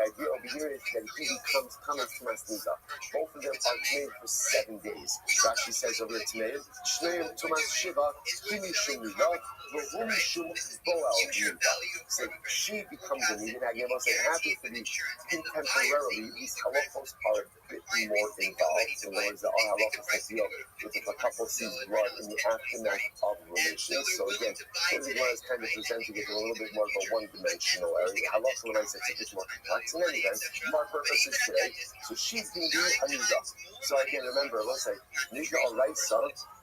Speaker 1: idea over here is that he becomes coming to Masnida. Both of them are made for 7 days. Rashi says over here, Shneim Tumas Shiva, Kimishum Nida, Vahumishum Boel Nida. So she becomes a Nida. Now, Gemara says, happy to be contemporarily, these halachos are a bit more involved. In other words, there are halachos that deal with if a couple sees blood in the aftermath of relations. So again, the Gemara is kind of presenting it in a little bit more of a one-dimensional area. Halacha when I say it's a bit more complex. In any event, our purpose is today. So she's going to be a nida. So again, remember, let's say nida or raisa.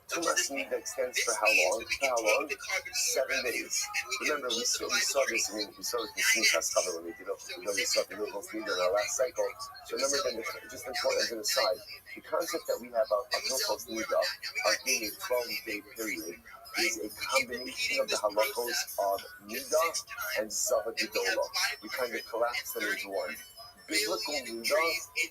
Speaker 1: Tumas nida extends for how long? 7 days. Remember, we saw this. I mean, we saw this in Simchas Chaver when we did we saw the Milvos nida in our last cycle. So remember, then just important as an aside, the concept that we have of Milvos nida of being a 12-day period is a combination of the halachos of nida and zava gedola. We kind of collapse them into one. Biblical nida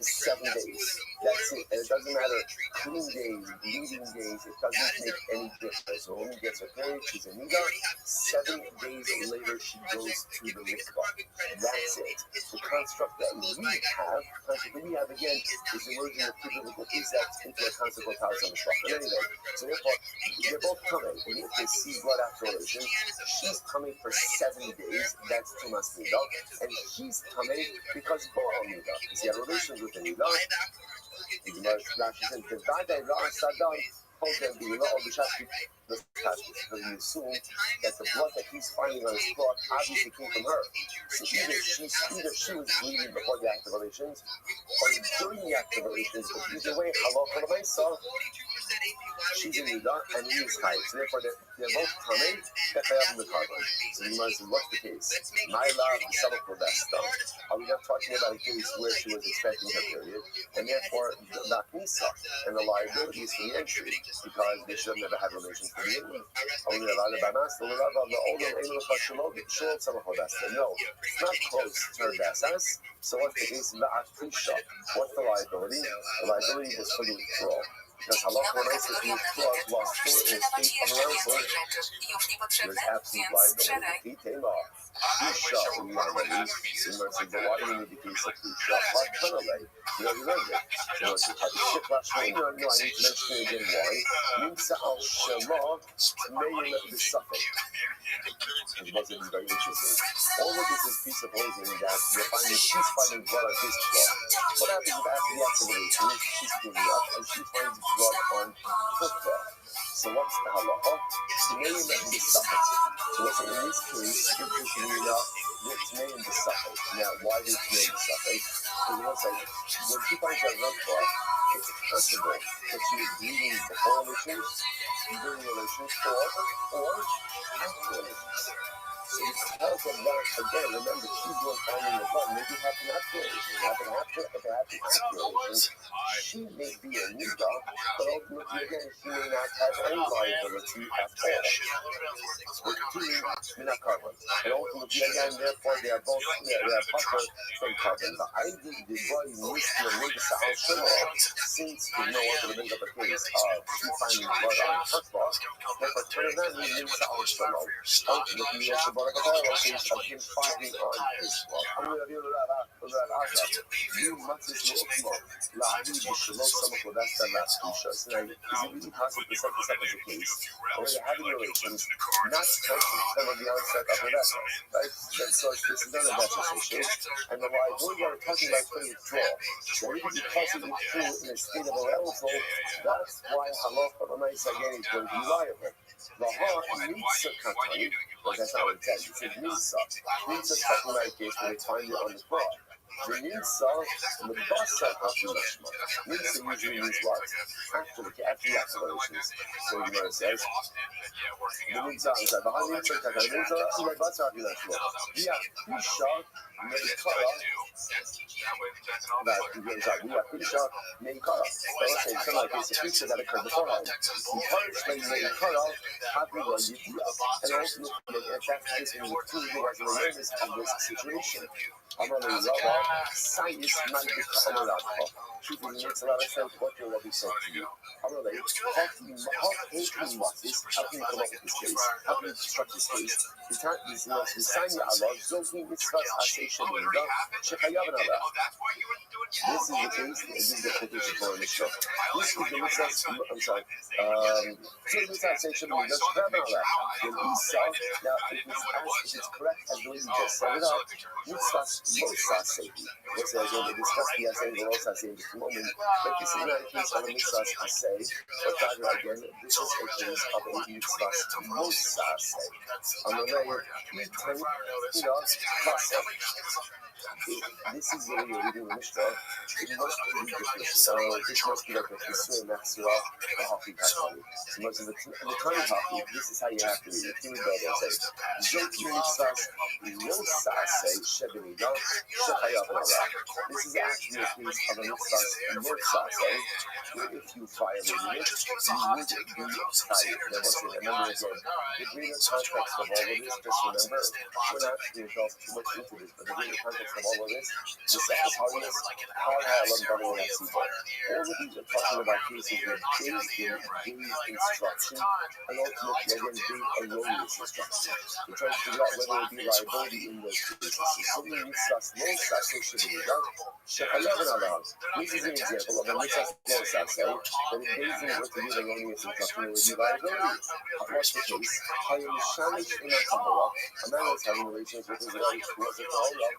Speaker 1: is 7 days. That's it. And it doesn't matter clean days, bleeding days. It doesn't make any difference. When a woman gets her period, she's a nida. 7 days later, she goes to the mikvah. That's it. The construct that we have, again, is the merging of two biblical precepts into a concept of house on the shop. Anyway, so therefore, they're both coming. And if they see blood after relations, she's coming for 7 days. That's Tumas Nida. And he's coming because Nida. Because he had relations with the Nida. The Gemara says, because you assume that the blood that he's finding on his cloth obviously came from her. So either she was bleeding before the act of relations, or during the act of relations, but either way, halacha l'maisa, she's a nida and he is chayv. So therefore, they're both coming that they have in the carbon. So you might say, what's the case? My love, the for that stuff. Are we not talking about a case where she was expecting her period, and therefore the knisa and the liability is for the entry because they should have never had relations to begin with? No, it's not close to her basas. So what's the case? What's the liability? The liability is for the withdrawal. Because halacha when I said the withdrawal was still in a state of arousal, there's absolute liability. Isha, we are ready. Similar to the why do you need the case of Isha? What kind of way? You know, remember. No, I need to mention it again why. Nimsa al Shema may be suffering. It wasn't very interesting. All of this is presupposing that she's finding blood on his cloth. What happens if after the activation, she's cleaning up and she finds blood on her cloth? So what's the halacha? May be suffering. So what's in this case, if we can read out it's may be suffering. Now, why is may be suffering? Because it was like, when she finds out her cloth, it's possible that she was bleeding before relations, during relations, or after relations. So because of that, again, remember, she's the one finding the blood. Maybe it happened after relations. It happened after relations. She may be a nida, but ultimately, again, she may not have any liability at all. With two, they're not carbon. And ultimately, again, therefore, they are both, they are proper from carbon. The idea, the body needs to make a since we know what to bring up a case of she finding blood on her cloth, therefore, turn it on, we need to ultimately, we also brought up a parallel case of him finding on his cloth. You must is it really possible to set this up as a case where they're having relations, not touching some of the outset of the vessel, right? So this is not a vessel issue, and the liability we're talking about for withdrawal. So even because it withdrew in a state of arousal, that's why halacha l'maisa again is going to be liable. The heart needs a katani, but that's not what it says. It says nisa. Nisa is talking about a case where they find it on the cloth. The nisa, the basa hafimashma. Nisa usually means what? After the activations. So the Gemara says, the nisa is like, the nisa is like, the nisa is like basa hafimashma. Yeah, isha, meikara. That the Gemara says, yeah, isha, meikara. So let's say something like this, a feature that occurred beforehand. Encouragement meikara, hafimashma yidia. And ultimately, that's this in the two as an awareness of this situation. Amrali Rabbi, science might become a Rabbi. Truth makes a lot of sense what your Rabbi said to you. Amrali, how can you come up with this case? How can you construct this case? The sign Allah, Zohi Mitzvah Asay Sheminda, Shechayav Allah. This is the case, this is the quotation for a Mishnah. This is the Mitzvah, I'm sorry, Zohi Mitzvah Asay Sheminda, Shechayav Allah. The Isa, now if it's correct as the way you just set it up, Mitzvah Mosase. What's that again? We discussed the assay, we'll also say in just a moment. But this is not a case of a mitzvah's assay, but rather again, this is a case of a mitzvah's mosa assay. Amalei, Itan, Kasa. This is the way you're reading the Mishnah. It must be different. So this must be like a Kisur Maxua, a Hafi Kakali. So most of the time Hafi, this is how you have to read it. Here we go, they'll say, Zoti Mitzvahs, Rosa say, Shebeniga, Shechayavanara. This is actually a case of a Mitzvahs, Rosa say, where if you violated it, you would be tied. Now, once again, remember again, the greater context of all of this, just remember, we're not going to delve too much into this, but the greater context of all of this, the Secretarius, how Halam Government and Siva. All of these are talking about cases where gave instruction, and ultimately, again, gave erroneous instruction. We're trying to figure out whether there would be liability in those cases. So, something Mitzvahs Losa, so should be done. This is an example of a Mitzvahs Losa, that if Bezdin were to give erroneous instruction, there would be liability. What's the case? Hayim Shamish in a Kabbalah, a man was having relations with his wife who was a Ta'ala.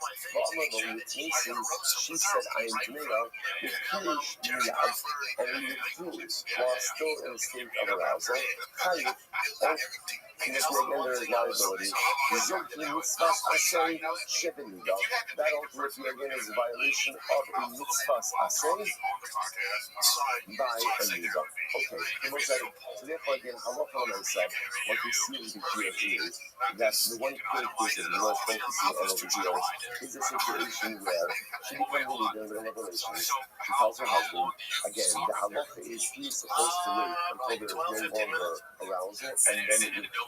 Speaker 1: She said, I am Jamila, with Kirish Miyad, and he refused while still in a state of arousal. Hayim, and this again, there is liability. Zoti Mitzvahs Asay, Shebeniga. That ultimately again is a violation of a Mitzvahs Asay by a Niga. Okay, so therefore again, halacha myself, what we see in the here is that the one clear case that we are focusing on over here is a situation where she becomes a leader in revelations. She tells her husband, again, the halacha is he is supposed to wait until there is no longer arousal and then withdraw.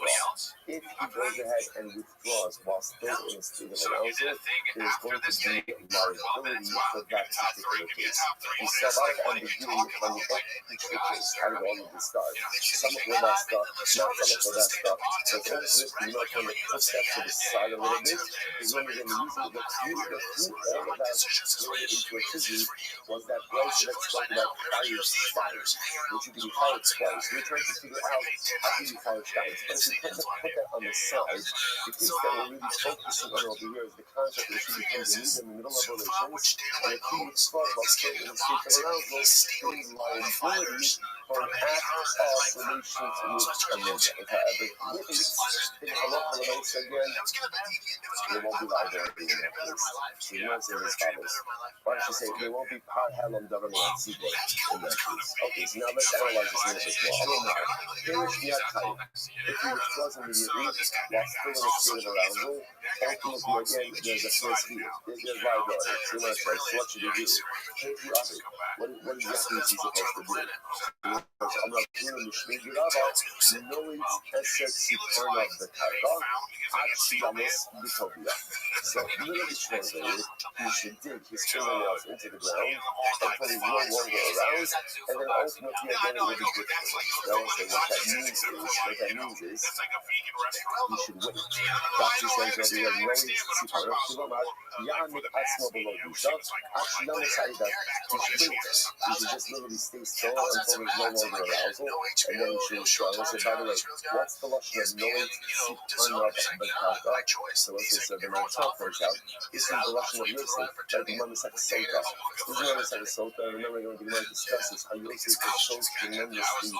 Speaker 1: If he goes ahead and withdraws while still in a state of arousal, there is going to be liability for that particular case. We saw a lot of ambiguity from the case. How did all of this start? Some of that stuff, not some of that stuff. So first, you know, kind of push that to the side a little bit. Because when we're going to use it, the fruit all of that related into a tizzy was that branch that spoke about fire spires, which you can be fired spires. We're trying to figure out how to be fired spires. But if we tend to put that on the side, the piece that we're really focusing on over here is the concept that she becomes a leader in the middle of relations, and if he withdraws while still in a state of arousal, there is liability for an act of relations with a ninja. However, in halacha l'maisa again, there won't be liability in that case. So you want to say this follows. Why don't you say there won't be par halam davar mitzvah in that case? Okay, so now let's analyze this a little bit more. Perish miyad chayim. If he withdraws immediately while still in a state of arousal, ultimately again there's a first fear. There's liability. So you want to say, so what should he do? What exactly is he supposed to do? I'm not doing the Shmigi Rabba, knowing Esek Siporn of the Karka, Akshiyamis Bitobia. So, literally translated, he should dig his fingernails into the ground until he's no longer aroused, and then ultimately again it will be good for him. Now, I'll say what that means is, he should wait. Rashi says that we have knowing Siporn of Kivamar, Yamik Asma below Bisha, Akshiyamis Aida, he should wait. He should just literally stay still until there's no longer arousal, and then he should show. I said, by the way, what's the lashon of knowing Siporn of the Karka? So let's just say the Malta points out, this is the lashon of Yosef, like the Mamasek Sota. This is Mamasek Sota, and remember when the Gemara discusses how Yosef was so tremendously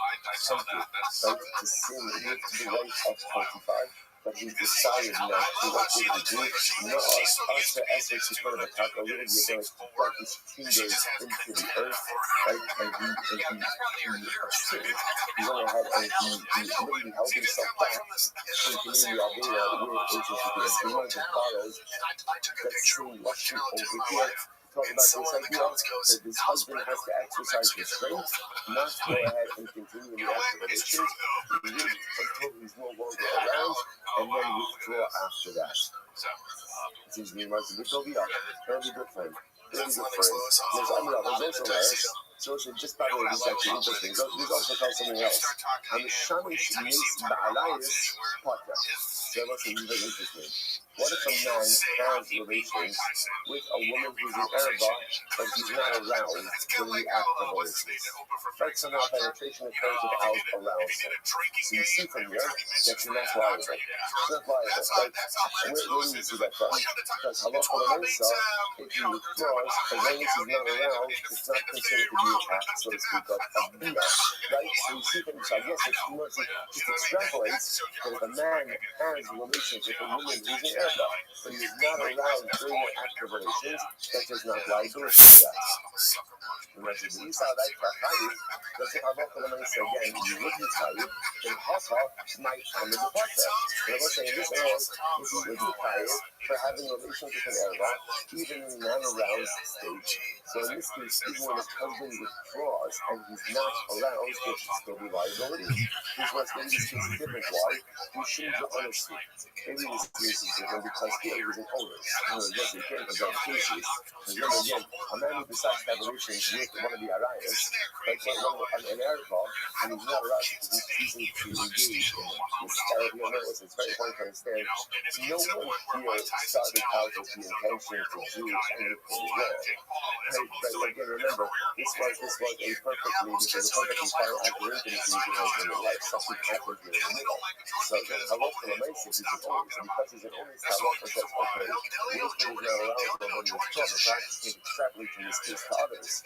Speaker 1: tempted, right, to sin with the right of 45. But he decided not to what he would do. No, us the Esek Siporn of the Karka, literally going to plug his fingers into the earth, right, and he sinned. He went ahead and he literally held himself back from committing the idea with HSCP. He wanted to borrow that same lashon over here. Talk about this idea that this husband has to exercise restraint, not go ahead and continue in the act of relations, wait until he's no longer around, and then withdraw after that. It seems to me like a good Tobiah, very good friend. There's also less. So just by the way, this is actually interesting. This also tells something else. I'm a shamish mis ba'alayis podcast. So that's very interesting. What if a man has relations with a woman who's an Araba, but he's not aroused during the act of relations? Right, so now penetration occurs without arousal. So you see from here that you're not liable. It's not liable. Like, where do you see that from? Because halacha l'maisa, if you withdraws, as long as he's not aroused, it's not considered to be an act, so to speak, of bina. Right? So you see from this, I guess it's more like just extrapolates that if a man has relations with a woman who's an Araba, but he's not aroused during the act of relations, that there's not liability for that. Remember, when you saw that Chayim, let's say halacha l'maisa again, you wouldn't Chayim, then Hasa might come in the process. But let's say in this area, if you wouldn't Chayim for having relations with an Araba, even in an unaroused stage. So in this case, even when his husband withdraws and he's not aroused, there should still be liability. This was maybe this case is different. Why? We shouldn't be honest. Maybe this case is different because here he was an owner. Yes, he can't have cases. Remember again, a man who decides to have relations with one of the Arayas, like an Araba, and he's not aroused because he's choosing to engage in this therapy. It's very important to understand. No one here started out with the intention to do anything wrong. But again, remember, this was a perfectly fine act of intimacy between husband and wife. Something happened here in the middle. So again, halacha l'maisa, he's an owner. So because he's an owner, halacha says, okay, this thing is not aroused when you're trouble. Perhaps you can extrapolate from this case to others.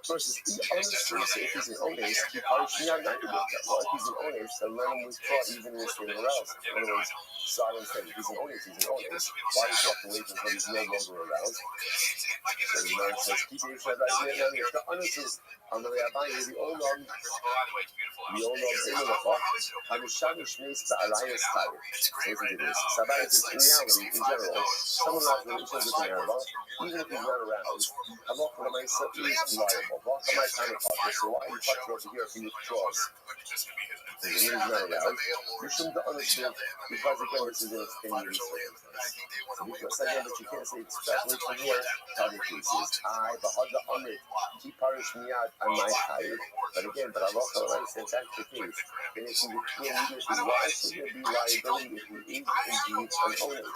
Speaker 1: Versus honestly, if he's an honest, he probably not going to get that. Well, if he's an honest, then let him withdraw even in a state of arousal. In other words, so I don't say if he's an honest, he's an honest. Why does he have to wait until he's no longer aroused? So the man says, keep your head right here. If the honest is on the Rabbi, the old one, Hamishani Shmis Ba'alayas Tayyip. So listen to this. Sabbath is in reality, in general, someone has relations with an Araba, even if he's not aroused, halacha l'maisa is liable. Halacha my time of pocket, so why are you touching over here if he withdraws? So he's not aroused. You shouldn't understand, because again, this is an extenuating circumstance. So because again, but you can't say extrapolate from here to other cases. Bahadla Amrit, he parish miyad on my side. But again, but halacha l'maisa, that's the case. And if you withdraw immediately, why should there be liability if he is indeed an honest?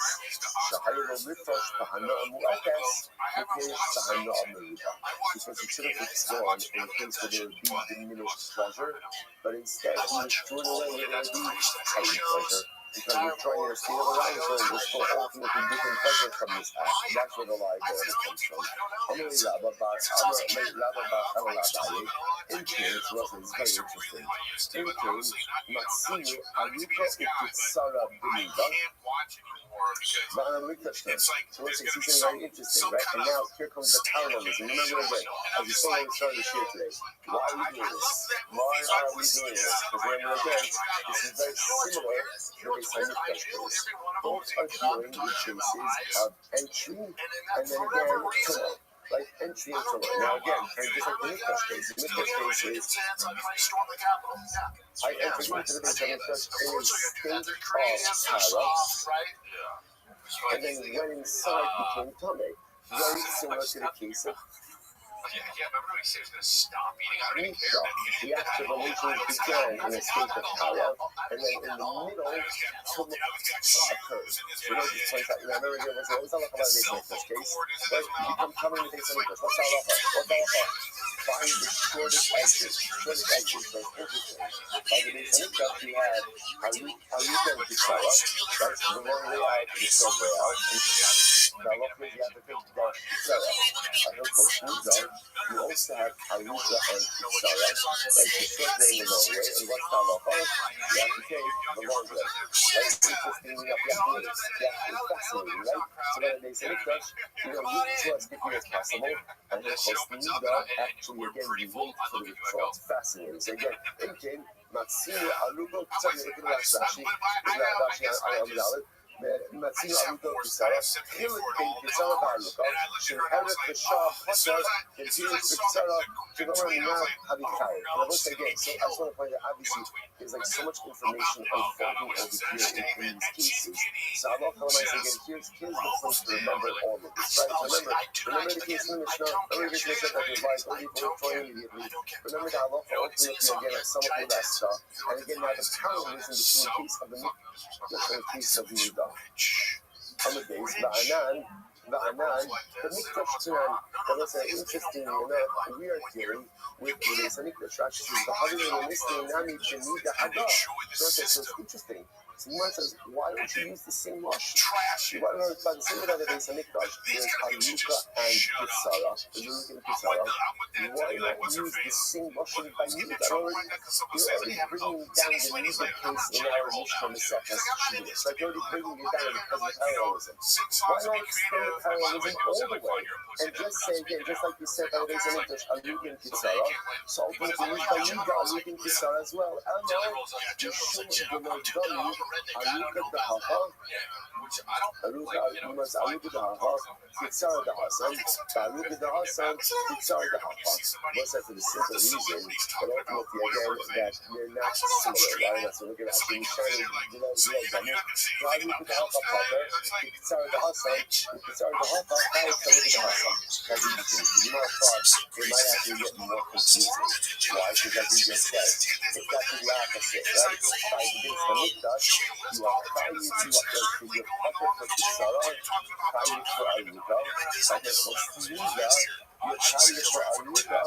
Speaker 1: Shahayel Rifrosh Bahana Mu'akas, Bahana Amuda. Because he should have withdrawn in a case where there would be diminished pleasure, but instead he withdrew away where there would be heightened pleasure. Because withdrawing in a state of arousal will still ultimately give him pleasure from this act. That's where the liability comes from. In case, Russell is very interesting. In case, Matsini Aruka Ukitsara Biniga. So what's this very interesting, right? And now here comes the parallelism. Remember again, as we saw when we started the share today, why are we doing this? Because remember again, this is very similar to the Semitic case. Both are dealing with cases of entry and then again tunnel. Like entry and tunnel. Now again, and just like the Mikdash case, the Mikdash case is I entered into the Mikdash in a state of Tara, and then went inside became Tomei. Very similar to the case of the act of relations began in a state of power, and then in the middle, tumult occurred. So what this point out, remember again, what's the halacha in this case? But you come covering the case of English. What's the halacha? Find the shortest exit. Shortest exit is very interesting. By the case of English, we had Aruka and Kisara. That's the long way out, the short way out. The halacha is you have to take the Kisara. I hope for Shmuza. You also have Aruka and Kisara, like the short way and the long way. And what's the halacha? You have to take the long way. That's interesting enough. You have to wait. It's fascinating, right? So when they say English, you know, you try as quickly as possible. And then Shmuza actually, again, you wait for the withdrawal. It's fascinating. So again, thinking, Matsini Aruka, something like Rashi, Matsini Aruka Kisara, Hilik Ben Kisara Baruka, Shemharik Bashar Hassar, and Hilik Kisara, Shemharik Habikai. And I will say again, so I just want to point out, obviously, there's like so much information unfolding over here in these cases. So Allah Khalamai again, here's the place to remember all of this, right? Remember the case in the Mishnah, remember the case that there's lies only for Troy immediately. Remember that Allah opened up again at some of that stuff. And again, now the parallelism between the case of the case of Yehuda. on the base, Va'anan, the Mikdash Tunan. That was an interesting, weird theory with the base of Mikdash. Rashi says, the Havim and Nisni Nami Cheni the Hadah. So it's interesting. So Gemara says, why don't you use the same Lashon? By the same way that the base of Mikdash, there's Aluka and Kisara. Why not use the same Lashon by Yud? You're already bringing down the Yud case in our Mishnah Mesechus Shmos. Like you're already bringing it down because of parallelism. Why not extend the parallelism all the way and just say again, just like you said by the base of Mikdash, Aluka and Kisara. So ultimately use by Yud Aluka and Kisara as well. And now you should do Aluka Dahaha, you must Aluka Dahaha, Kitzara Dahasan, Aluka Dahasan, Kitzara Dahaha. What's that for the simple reason, but ultimately again, that they're not similar, right? So look at that, so you shine Aluka Dahaha Papa, Kitzara Dahasan, Kitzara Dahaha, Aluka Dahasan. That's interesting. You might have thought they might actually get more confusing. Why? Because as we just said, it's actually the opposite, right? By the base of Mikdash, you are trying to your pocket for Kisara, trying for Aluka, and it's Yuda, you're trying for Aluka,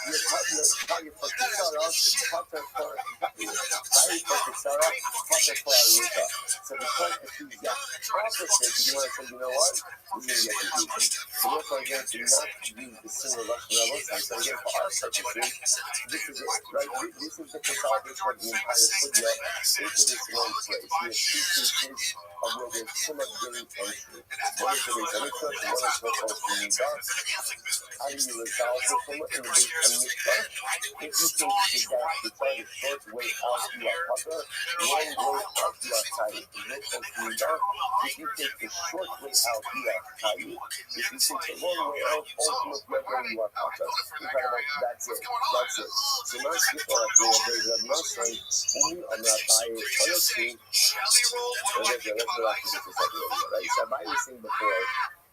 Speaker 1: you're trying for Kisara, pocket for Kisara, pocket for Aluka. So because it's the exact opposite, you want to say, you know what? We're going to get confused. So therefore, again, do not use the similar Lashon Rabbi. So again, for our purposes, this is it, right? This is the consolidation of the entire Sugya into this one place. We have two cases of where there's so much great tension. One is the base of Mikdash, and one is what calls the Midah. How do you resolve the Summa in the base of Mikdash? If you think that the try the short way out to your Papa, long way out to your Tayi, if you take the short way out to your Tayi, if you take the long way out, ultimately you are Papa. That's it. So now skip off the way of Nasai, only on that by honestly, let's go back to this a second earlier, right? So Rabbi was saying before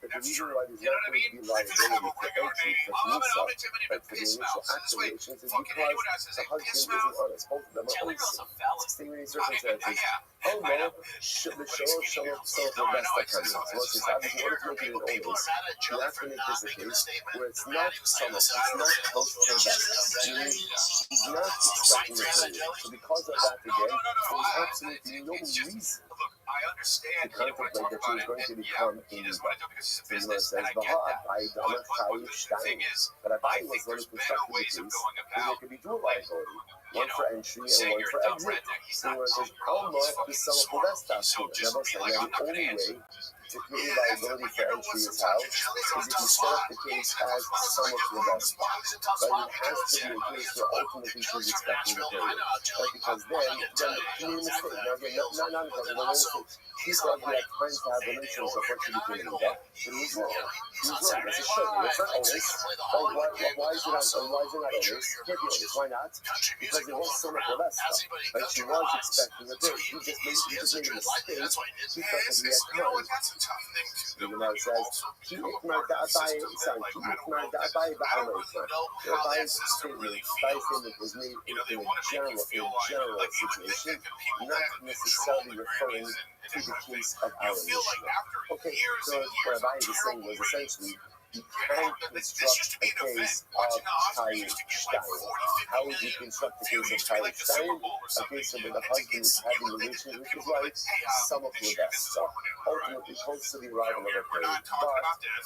Speaker 1: that the reason why there's not going to be liability for entry for Nisa, right, for the initial activations, is because the husband isn't honest. Both of them are innocent. Extenuating circumstances. Oh no, the show shall the best that comes out. So what's this? Obviously, in order to make it an onus, you have to make this a case where it's not someone, it's not close to the best. Meaning, he's not expecting a period. So because of that, again, there's absolutely no reason to contemplate that she is going to become a Nisa. So Gemara says, but Rabbi was going to construct the case where there could be dual liability. One for entry and one for exit. So Gemara says, Alma is some of the best Rabbi said that the only way to create liability for entry is how? Is if you set up the case as some of the best. But it has to be a case where ultimately she's expecting the period. Right? Because then she made a mistake. Now again, not because of the mistake. She thought we had time to have relations before she became a Nida, but it was wrong. It was wrong. It's a shame. It's not honest. Why is it not honest? It can't be honest. Why not? Because it was some of the best stuff. Right? She was expecting a period. She just made a mistake. She thought that we had time. The Gemara says, "Ki ikmar da'abai son, ki ikmar da'abai ba'aloikmar." Rabbi's statement was made in a general situation, not necessarily referring to the case of our Mishnah. Okay, so what Rabbi was saying was essentially, you can't construct a case of Tayyid Stein. How would you construct a case of Tayyid Stein? A case where the husband is having relations with his wife, some of the best stuff. Ultimately, close to the arrival of a period. But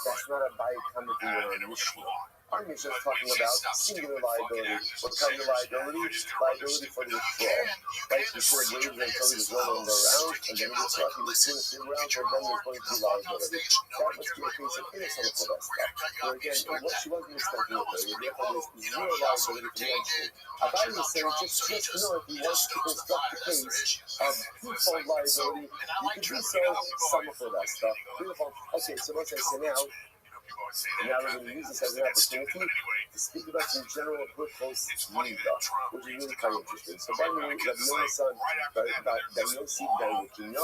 Speaker 1: that's not a Ba'i commenting on a Mishnah. Our Mishnah is talking about singular liability. What kind of liability? Liability for the withdrawal. Right? You should have waited until he was no longer around, and then he was going to sit around, and then there's going to be liability. That must be a case of innocent for that stuff. So again, what she wasn't expecting a period, therefore there's zero liability for the entry. Abai was saying, just know if you want to construct the case of twofold liability, you can do so, some of that stuff. Beautiful. Okay, so let's say, so now we're going to use this as an opportunity to speak about some general Brooklyn's Nida, which is really kind of interesting. So by the way, Rabbi Yonasan ben Yossi ben Yekinya,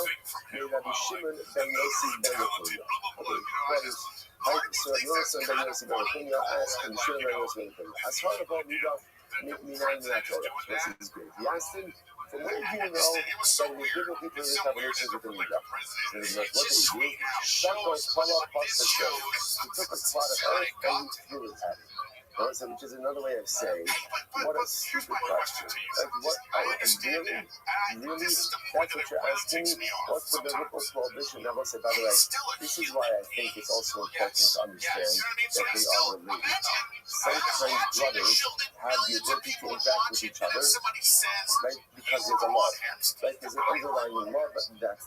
Speaker 1: Rabbi Shimon ben Yossi ben Yekinya. Okay, that is, so Rabbi Yonasan ben Yossi ben Yekinya asked Rabbi Shimon ben Yossi ben Yekinya, as far as about Nida, This is great. He asked him, from where do you know that it was given people this combination with the leader? And he goes, what did he do? Shakos Pala Pasta Show. He took a spot of earth and he threw it at him. Which is another way of saying, what a stupid question. Like, what, really? That's what you're asking me? What's the biblical prohibition? Now, listen, by the way, this is why I think it's also important to understand that they are related. Sometimes brothers have the ability to interact with each other, right? Because there's a law, right? There's an underlying law, but that's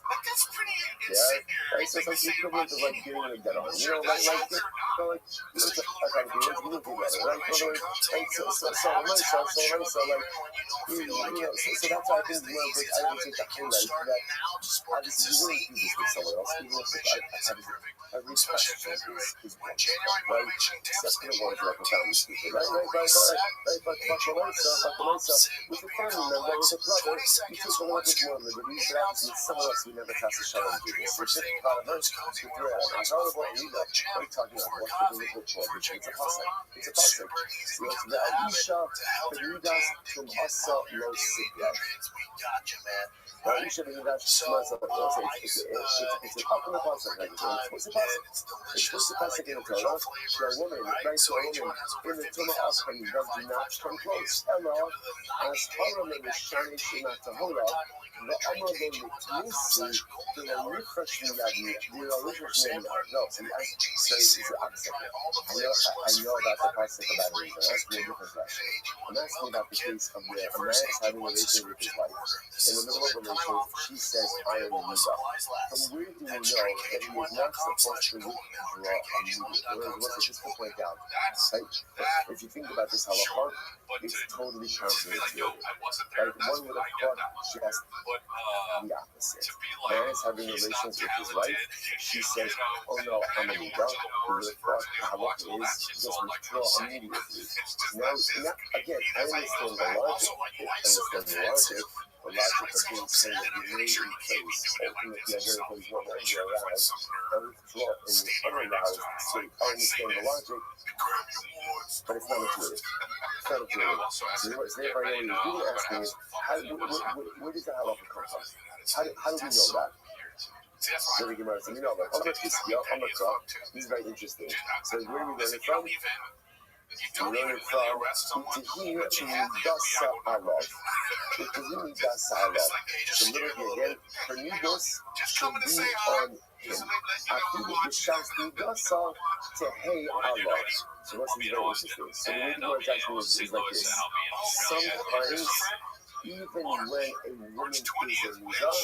Speaker 1: right? So some people have like getting a dead on, right? Right? So that's why I think I don't think the highlight that obviously you wouldn't do this with someone else, even if I respect his point, right? Except in a word like a family speaker, right? But with a family member, with a brother, you take a little bit more liberties, but obviously with someone else, we never pass a shalom to this. We're sitting about a verse, with the real. I'm not about you, what are you talking about? What's the biblical prohibition? It's a pasuk. It's a pasuk. So it's the Aisha, the Yudas, from Asa, no Sikya. Aisha, the Yudas, from Asa, no Sikya. It's a popular pasuk. What's a pasuk? It's just a pasuk in the Torah. For a woman, right? So a woman in the Torah offering, do not come close. Ella, as Torah, the Shani, Shema, Tahola, the Amr, the Mitnisi, the refresh me, the refresh me. No, so it's the opposite. I know about the pasuk about it. I'm asking a different question. I'm asking about the case of where a man is having a relationship with his wife. In the middle of a relationship, she says, I am a Yudah. From where do we know that he is not supposed to withdraw immediately? What's just to point out, right? If you think about this halakha, it's totally counterintuitive. Right? One would have thought she has the opposite. Man is having relations with his wife. She says, oh no, I'm a Yudah. We would have thought the halakha is just withdraw immediately. Now, again, I understand the logic. The logic of being saying that you remain in place, ultimately identifies one way you're aroused, and withdraw in the unaroused state. I understand the logic, but it's not intuitive. It's not intuitive. So therefore, what you're really asking is, where does the halakha come from? How do we know that? So we can learn from, this is very interesting. So where do we learn it from? We learn it from Utihim Dasa Alav. Utihim Dasa Alav. So literally again, her nidus should be on him. Afidu B'Shas Nidasa Tehei Alav. So what's very interesting? So the way the word actually is like this. Sometimes, even when a woman is a Yudah,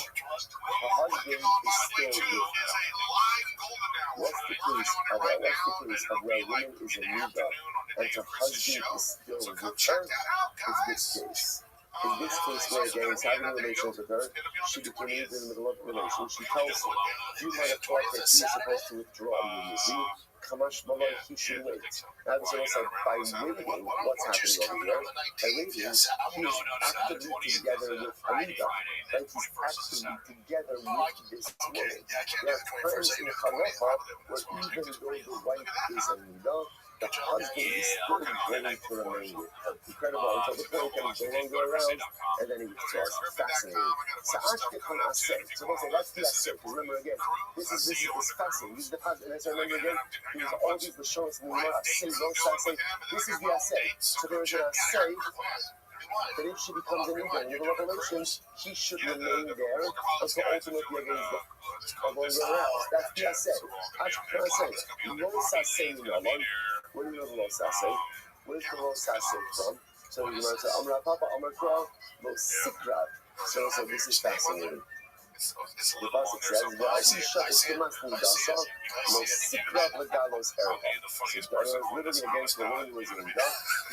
Speaker 1: her husband is still with her. What's the case of that? What's the case of where a woman is a Yudah and her husband is still with her? Is this case. In this case, where again he's having relations with her, she became in the middle of a relation. She tells him, you might have thought that he's supposed to withdraw immediately. Kamash Malay, he should wait. Now, this also by waiting, what's happening over here? By waiting, he's actively together with Anita. Right? He's actively together with this woman. There are times in Halacha where even though the wife is Anita, the husband is still willing to remain with her. Incredible, until the point that he's no longer around, and then he withdraws. Fascinating. So that's the asset. Remember again, this is fascinating. This is the fascinating. And so remember again, there's all these Lashonas, this is the asset. So there is an asset that if she becomes an Indian in the revelations, he should remain there until ultimately against the going around. That's the asset. Where do you know the Los Sase? Where's the Los Sase from? So you're going to say, Amra Papa, Amra Kra, Los Sikrav. So this is fascinating. The pasuk says, "Va'isha eskemas nidasa, Los Sikrav legalos erva." So it was literally against the woman who was in Nida,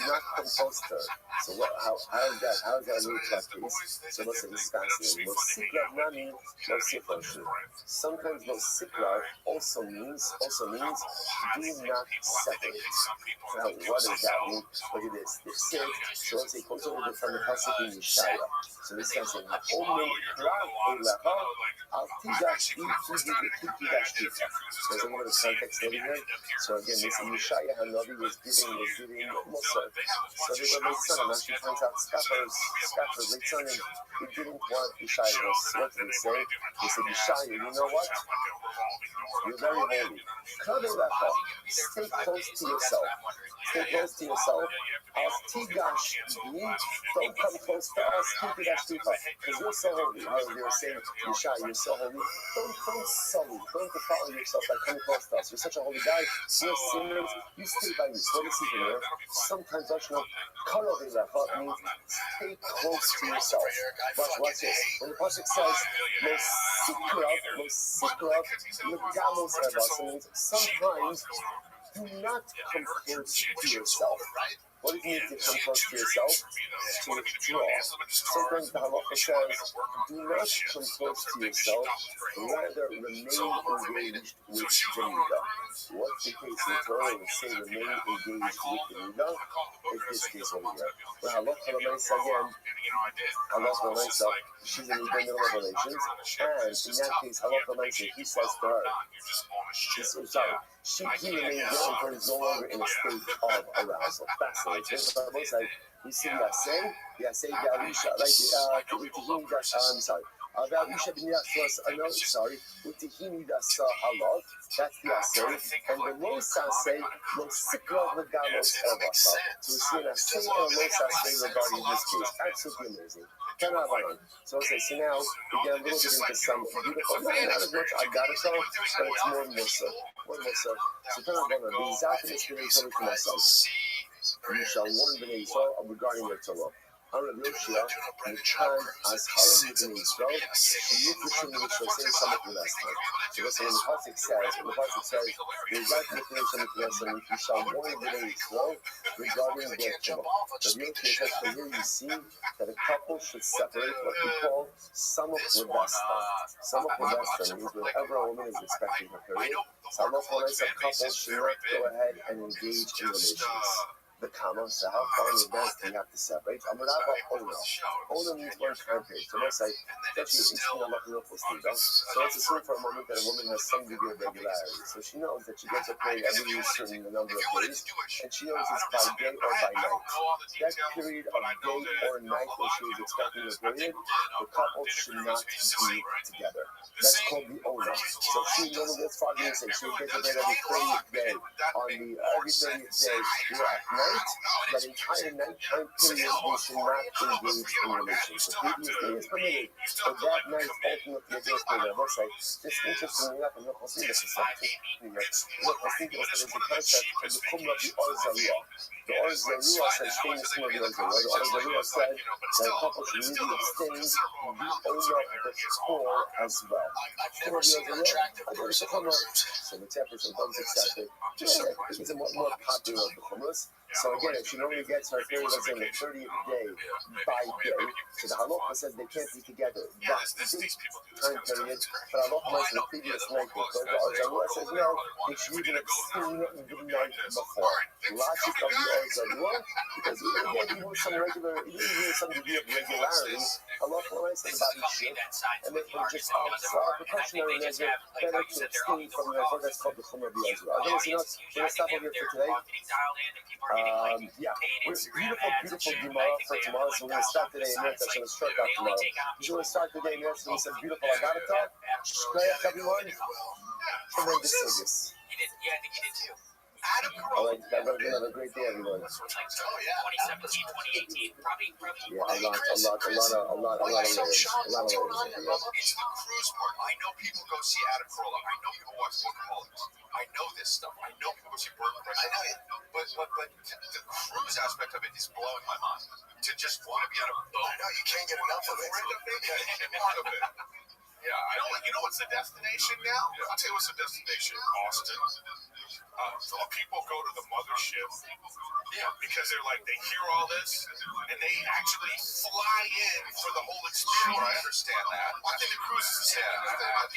Speaker 1: not composed her. So how is that new practice? So this is fascinating. Los Sikrav nami, Los Sikrav. Sometimes Los Sikrav also means do not separate. Now what does that mean? Look at this. It says, so let's say, from the pasuk in Yeshaya. So this guy said, "Omen krav elecha." Al Tigash Tigash. There's a little bit of context over here. So again, this Yeshaya Hanavi was giving Musar. So they were Leitzon, and she finds out Scaffer Leitzon, and he didn't want Yeshaya. What did he say? He said, Yeshaya, you know what? You're very holy. Stay close to yourself. Stay close to yourself. As Tigash, don't come close to us. Tigash, because you're so holy. They were saying, Yeshaya, you're so holy. Don't sully. Don't defile yourself by coming close to us. You're such a holy guy. We're sinners. You stay by me. Slow to see here. Sometimes, Karovilecha means stay close to yourself. Watch this. When the Pasuk says, Lo sikrav, legamos erbasa, means sometimes do not come close to yourself. What does it mean to come close to yourself? To withdraw. Sometimes the halacha says, do not come close to yourself, rather remain engaged with the midah. What's the case in the Torah when we say remain engaged with the midah? It's this case over here. When halacha l'maisa again, halacha l'maisa, she's in the middle of relations, and in that case, halacha l'maisa, he says to her, he remains there until he's no longer in a state of arousal. Fascinating. You see Yaseh Ya'isha, right? I'm sorry. Ya'isha b'niyas sorry. Utihini dasa alav. That's the Yaseh. And the Lo Saseh, Lo Sikrav Legamos Elvasa. So we see an Yaseh and a Lo Saseh regarding this case. Absolutely amazing. So okay, so now we get a little bit into some beautiful, not as much I gotta tell, but it's more Musa. So Tanabana, the exact experience of myself. You shall warn Bnei Yisrael regarding their Torah. Rabbi Yoshia, and Chan as Haram Bnei Yisrael, and Yifrishim Yisrael, saying something with us. So listen, when the Pasuk says, the exact definition of the you shall warn Bnei Yisrael regarding their Torah. Rabbi Yoshia says, from here you see that a couple should separate what we call Samach Rebesta. Samach Rebesta means whenever a woman is expecting her period, Samach Rebesta couple should not go ahead and engage in relations. The comma, so how far in advance do you have to separate? Amarava Ona. Ona means one time period. So let's say, so let's assume for a moment that a woman has some degree of regularity. So she knows that she gets a period every certain number of days, and she knows it's by day or by night. That period of day or night when she is expecting a period, the couple should not be together. That's called the Ona. So she knows that's 5 years, and she gets a period every 30th day. On the every 30th day, you're at night. That entire nighttime period, we should not engage in relations. The previous day is permitted, but that night ultimately against the website. Just interestingly enough, I'm not considering this a subject. I'm not considering this as a concept of the Kumra of the Orzarua. The Orzarua says, famous Kumra of the Orzarua. The Orzarua said that a couple should really abstain the owner of the core as well. Kumra of the Orzarua, I don't know Kumra. So the temperate sometimes accepted. It's a more popular of the Kumras. So again, if she only gets her period, let's say on the 30th day by day, so the halacha says they can't be together. That's the time period. But halacha might the previous night because the Arzarua says no, they should even abstain the night before. Logic of the Arzarua, because even with some degree of regularity, halacha might say about each shift, and then just for a precautionary measure, better to abstain from the what that's called the Chumrah of the Arzarua. Okay, so we're gonna stop over here for today. Beautiful Gemara for tomorrow. So we're going to start today and that's going to start out tomorrow. We're going to start today and that's going to say beautiful Agadata. Shkoyach everyone. And then the service.
Speaker 2: Yeah, I think he did too.
Speaker 1: All right, have a great day, everyone.
Speaker 2: 2017, 2018. Rabbi.
Speaker 1: Yeah, a lot of layers.
Speaker 3: Into the cruise part. I know people go see Adam Carolla. I know people watch Workaholics. I know this stuff. I know people go see Burger. I know it. But the cruise aspect of it is blowing my mind. To just want to be on a boat. I know you can't get enough of it. Yeah, you know what's the destination now? Yeah. I'll tell you what's the destination. Austin. People go to the mothership because they're like, they hear all this and they actually fly in for the whole experience. I understand that. I think the cruise is the same.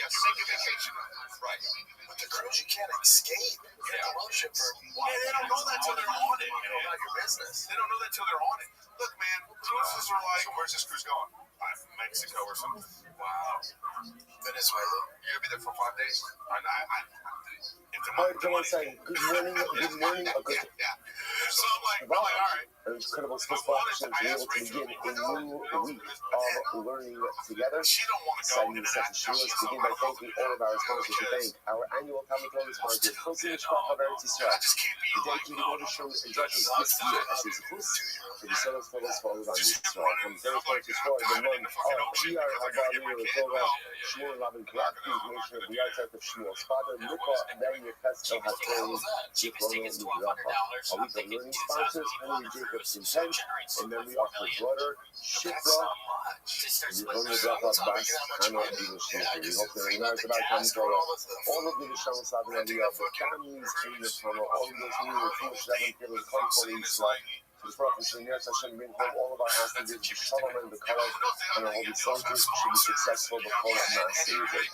Speaker 3: Take a vacation. Right. But the cruise, you can't escape. You're at the mothership for they don't know that till they're on it. You know about your business. They don't know that till they're on it. Look, man, cruises are like, so where's this cruise going?
Speaker 2: Mexico or something. Wow. Venezuela. You're gonna be there for 5 days?
Speaker 1: All right, John, saying good morning, or good.
Speaker 2: Yeah. So I'm like, all right.
Speaker 1: An incredible satisfaction to be able to begin a new week of learning together. Exciting session. Let's begin by thanking all of our sponsors. To thank our annual Talmud Torah sponsors, Chosei Mishpach of Eretz Yisrael. The dedicated order and judges this year as his host for the Solos for those followers on Yisrael. From their sponsors for the month of Iyar Haba Lira Torah, Shmuel Rabin Clark, the information of the architect of Shmuel's father, Luka, then your Pestel HaTorah, Jikrono Midracha. A week of learning sponsors, Henry Jacobs in 10, and then we offer brother Shifra, Jikrono Midracha Bas, Hannah Divish. We hope they're nice about Talmud Torah. All of the Vishal Sabin and the other families in the Torah, all of those new Jewish Levin Killers, Conference, to the Prophet Shnei Hashem, bring home all of our hostages, the Shalom and the Kalav, and our holy soldiers should be successful before our master day.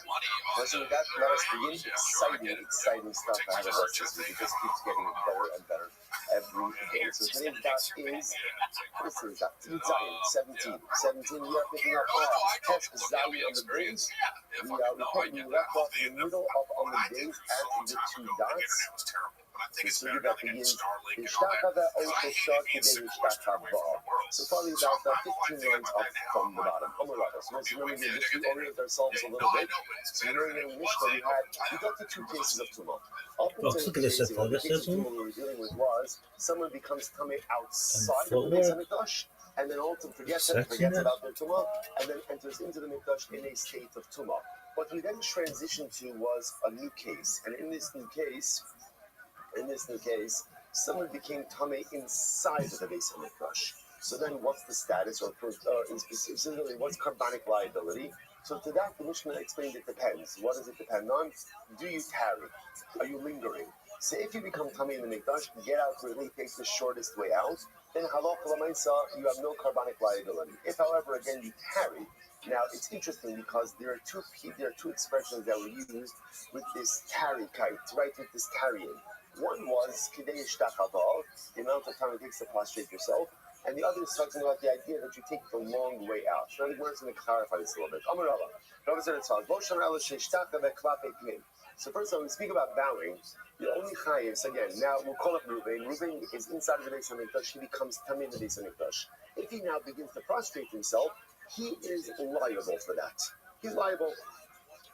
Speaker 1: So with that, let us begin. Exciting stuff ahead of us this week. It just keeps getting better and better every day. So today's dot is, what is today's dot? Zion, 17. We are picking up test Zion on the days. We left off in the middle of on the days at the two dots. So that begins Hishtachava also start today Hishtachava. So probably about 15 lines up from the bottom. So let's remember just to orient ourselves a little bit. So you're in the Mishnah we got to two cases of Tumah. Up until the case of Tumah we were dealing with was someone becomes Tameh outside of the Beis HaMikdash, and then ultimately forgets about their Tumah, and then enters into the Mikdash in a state of Tumah. What we then transitioned to was a new case, and in this new case, someone became Tameh inside of the Beis HaMikdash. So then what's the status, or specifically, what's carbonic liability? So to that, the Mishnah explained it depends. What does it depend on? Do you tarry? Are you lingering? So if you become Tameh in the Mikdash, get out quickly, take the shortest way out, then halach l'maisa, you have no carbonic liability. If, however, again, you tarry, now it's interesting because there are two expressions that were used with this tarry kite, right, with this tarrying. One was Kidei Hishtachava, the amount of time it takes to prostrate yourself, and the other is talking about the idea that you take the long way out. So I think we're going to clarify this a little bit. So first of all, when we speak about bowing, the only chayiv, again, now we'll call up Reuven. Reuven is inside of the Beis HaMikdash. He becomes Tameh in the Beis HaMikdash. If he now begins to prostrate himself, he is liable for that. He's liable.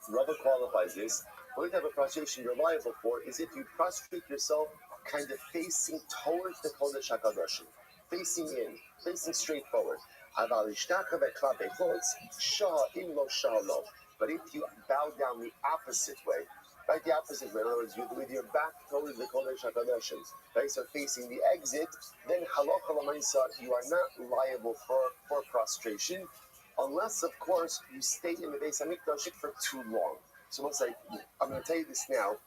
Speaker 1: Rabbi qualifies this. The only type of prostration you're liable for is if you prostrate yourself kind of facing towards the Kodesh HaKadoshim, facing in, facing straight forward. But if you bow down the opposite way, right, the opposite way, in other words, with your back towards the Kodesh HaKadoshim, right, so facing the exit, then halacha l'maisa, you are not liable for prostration, unless, of course, you stay in the Beis HaMikdash for too long. So let's say, I'm going to tell you this now,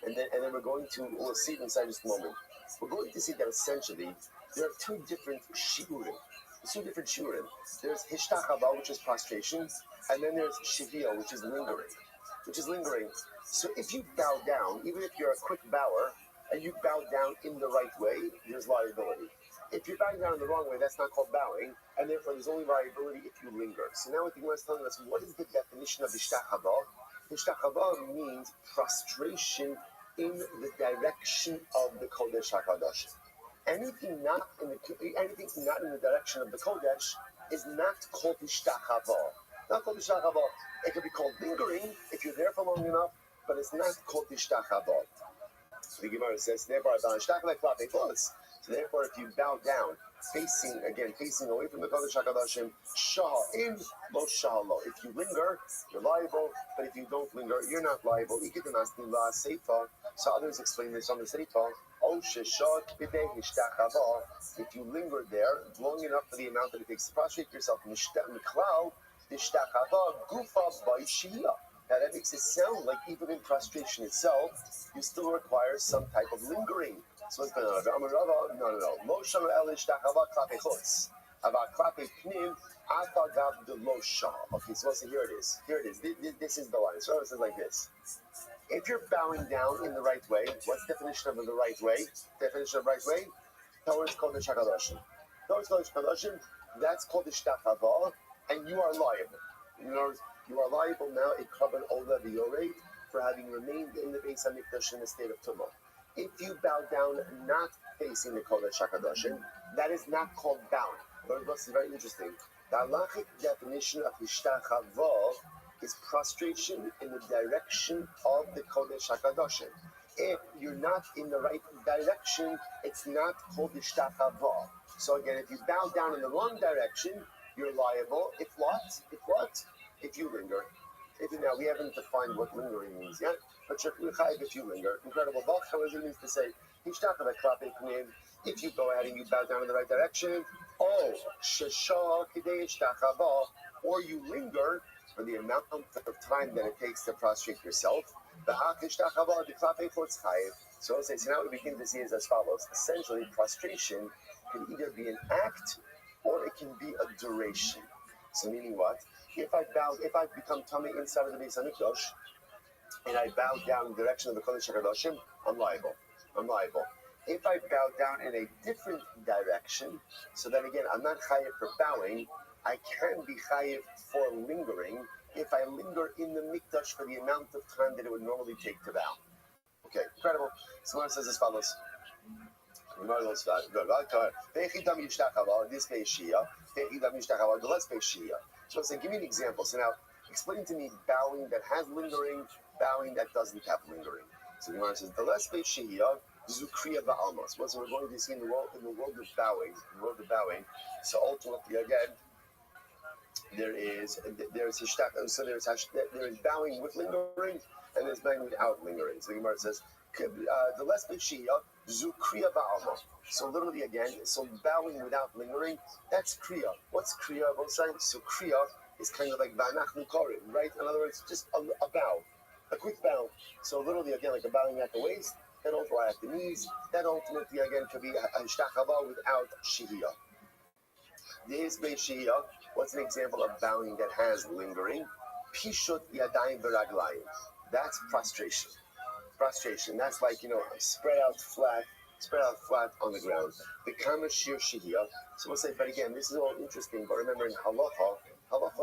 Speaker 1: and then we'll see it inside just a moment. We're going to see that essentially there are two different shiurim. There's hishtachava, which is prostration, and then there's shivia, which is lingering. So if you bow down, even if you're a quick bower, and you bow down in the right way, there's liability. If you're bowing down in the wrong way, that's not called bowing, and therefore there's only liability if you linger. So now what the Gemara is telling us, what is the definition of hishtachava? Hishtachava means prostration in the direction of the Kodesh HaKadosh. Anything not in the direction of the Kodesh is not called hishtachava. Not called hishtachava. It could be called lingering if you're there for long enough, but it's not called hishtachava. So the Gemara says, therefore, if you bow down, facing away from the Kodesh HaKadoshim, shah in, lo shah lo. If you linger, you're liable, but if you don't linger, you're not liable. So others explain this on the Seifa. If you linger there long enough for the amount that it takes to prostrate yourself, now that makes it sound like even in prostration itself, you still require some type of lingering. So what's going on? No. Okay, so here it is. This is the line. So it says like this. If you're bowing down in the right way, what's the definition of the right way? Definition of right way? Towards Kodesh HaKadoshim. That's called the Hishtachava, and you are liable. In other words, you are liable now a carbon ola v'yorei for having remained in the Beis Hamikdash in the state of tumah. If you bow down not facing the Kodesh HaKadoshim, that is not called bowing. But this is very interesting. The halachic definition of hishtachava is prostration in the direction of the Kodesh HaKadoshim. If you're not in the right direction, it's not called hishtachava. So again, if you bow down in the wrong direction, you're liable. If what? If you linger. Now, we haven't defined what lingering means yet, but you're chayiv if you linger. Incredible. What it means to say, if you go ahead and you bow down in the right direction, or you linger for the amount of time that it takes to prostrate yourself. So now we begin to see it as follows. Essentially, prostration can either be an act or it can be a duration. So meaning what? If I become tummy inside of the Beis Hamikdash and I bow down in the direction of the Kodesh HaKadoshim, I'm liable. If I bow down in a different direction, so then again, I'm not chayiv for bowing, I can be chayiv for lingering if I linger in the Mikdash for the amount of time that it would normally take to bow. Okay, incredible. Someone says as follows. So I say, give me an example. So now, explain to me bowing that has lingering, bowing that doesn't have lingering. So the Gemara says, the less shehiyah, zukriya ba'almos. What we're going to see in the world of bowing. So ultimately, again, there is bowing with lingering, and there's bowing without lingering. So the Gemara says, the less shehiyah, zukriya ba'almos. So literally again, so bowing without lingering, that's kriya. What's kriya? Both sides. So kriya is kind of like v'anachnu korim, right? In other words, just a bow, a quick bow. So literally again, like a bowing at the waist, then also at the knees. That ultimately again could be a hishtachava without shehiyah. This beis shehiyah. What's an example of bowing that has lingering? Pishut yadayim v'raglayim. That's prostration. That's like spread out flat on the ground. The kamashir shehiyah. So we'll say, but again, this is all interesting. But remember, in halacha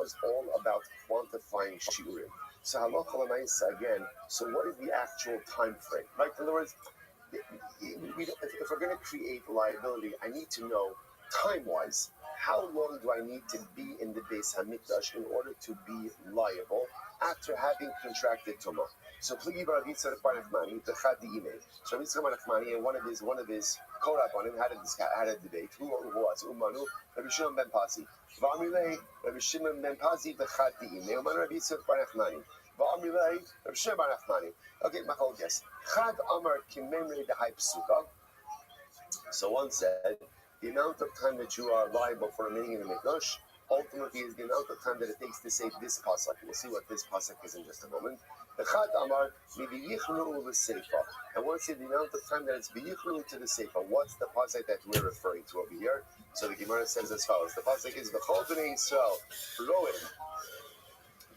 Speaker 1: is all about quantifying shiurim. So halacha l'maisa again. So what is the actual time frame? Right? In other words, if we're going to create liability, I need to know time-wise how long do I need to be in the Beis Hamikdash in order to be liable after having contracted tumah. So Pligi Bar Rabbi Yitzchak Bar Nachmani, the Chad Di'imei. So Rabbi Yitzchak Bar Nachmani and one of his co-rabbanim had a debate. Who was Umanu? Rabbi Shimon ben Pazi. V'amrilei Rabbi Shimon ben Pazi the Chad Di'imei. Umanu Rabbi Yitzchak Bar Nachmani. V'amrilei Rabbi Shimon Bar Nachmani. Okay, Machal guess. Chad Amar Kimemrei Dehai Psuka. So one said, the amount of time that you are liable for remaining in the Mikdash ultimately is the amount of time that it takes to say this pasuk. We'll see what this pasuk is in just a moment. The Chad Amar Mibiyichnu L'Seifa. And once the amount of time that it's Biyichnu to the Seifa, what's the pasuk that we're referring to over here? So the Gemara says as follows. The pasuk is V'chol B'nei Yisrael Roim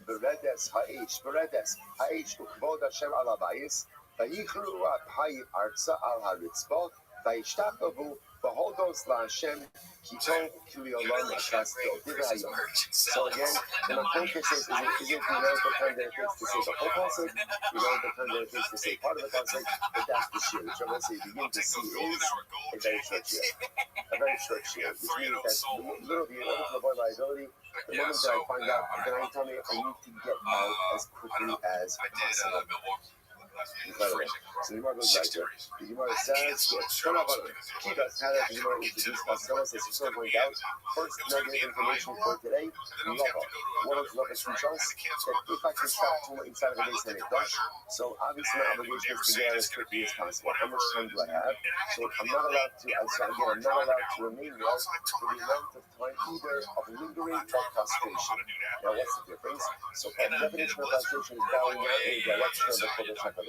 Speaker 1: Beredes Ha'ish Ukvod Hashem Al Habayis Vayichnu Ha'im Arza Al HaRitzbah Vayishtachavu V'hodos LaHashem Kitov Kiliolam Akasto. So again, the focus is the amount of time that it takes to say the whole pasuk, the amount of time that it takes to say part of the pasuk, but that's the shiur. Which I'm going to say begin to see is a very short shiur. Which means that literally in order to avoid liability, the moment that I find out, then I tell me I need to get out as quickly as possible. Incredible. So the Gemara goes right there. The Gemara says, Kidas had the Gemara introduced Pascal says, you sort of point out, first nugget of information for today, Lava. What is Lava Shishas? That if I can stop tumah inside of the Beis Hamikdash, so obviously my obligation is to get out as quickly as possible. How much time do I have? So I'm not allowed to remain there for the amount of time either of lingering or prostration. Now what's the difference? So the definition of prostration is bowing down in the direction of the Kodesh HaKadosh.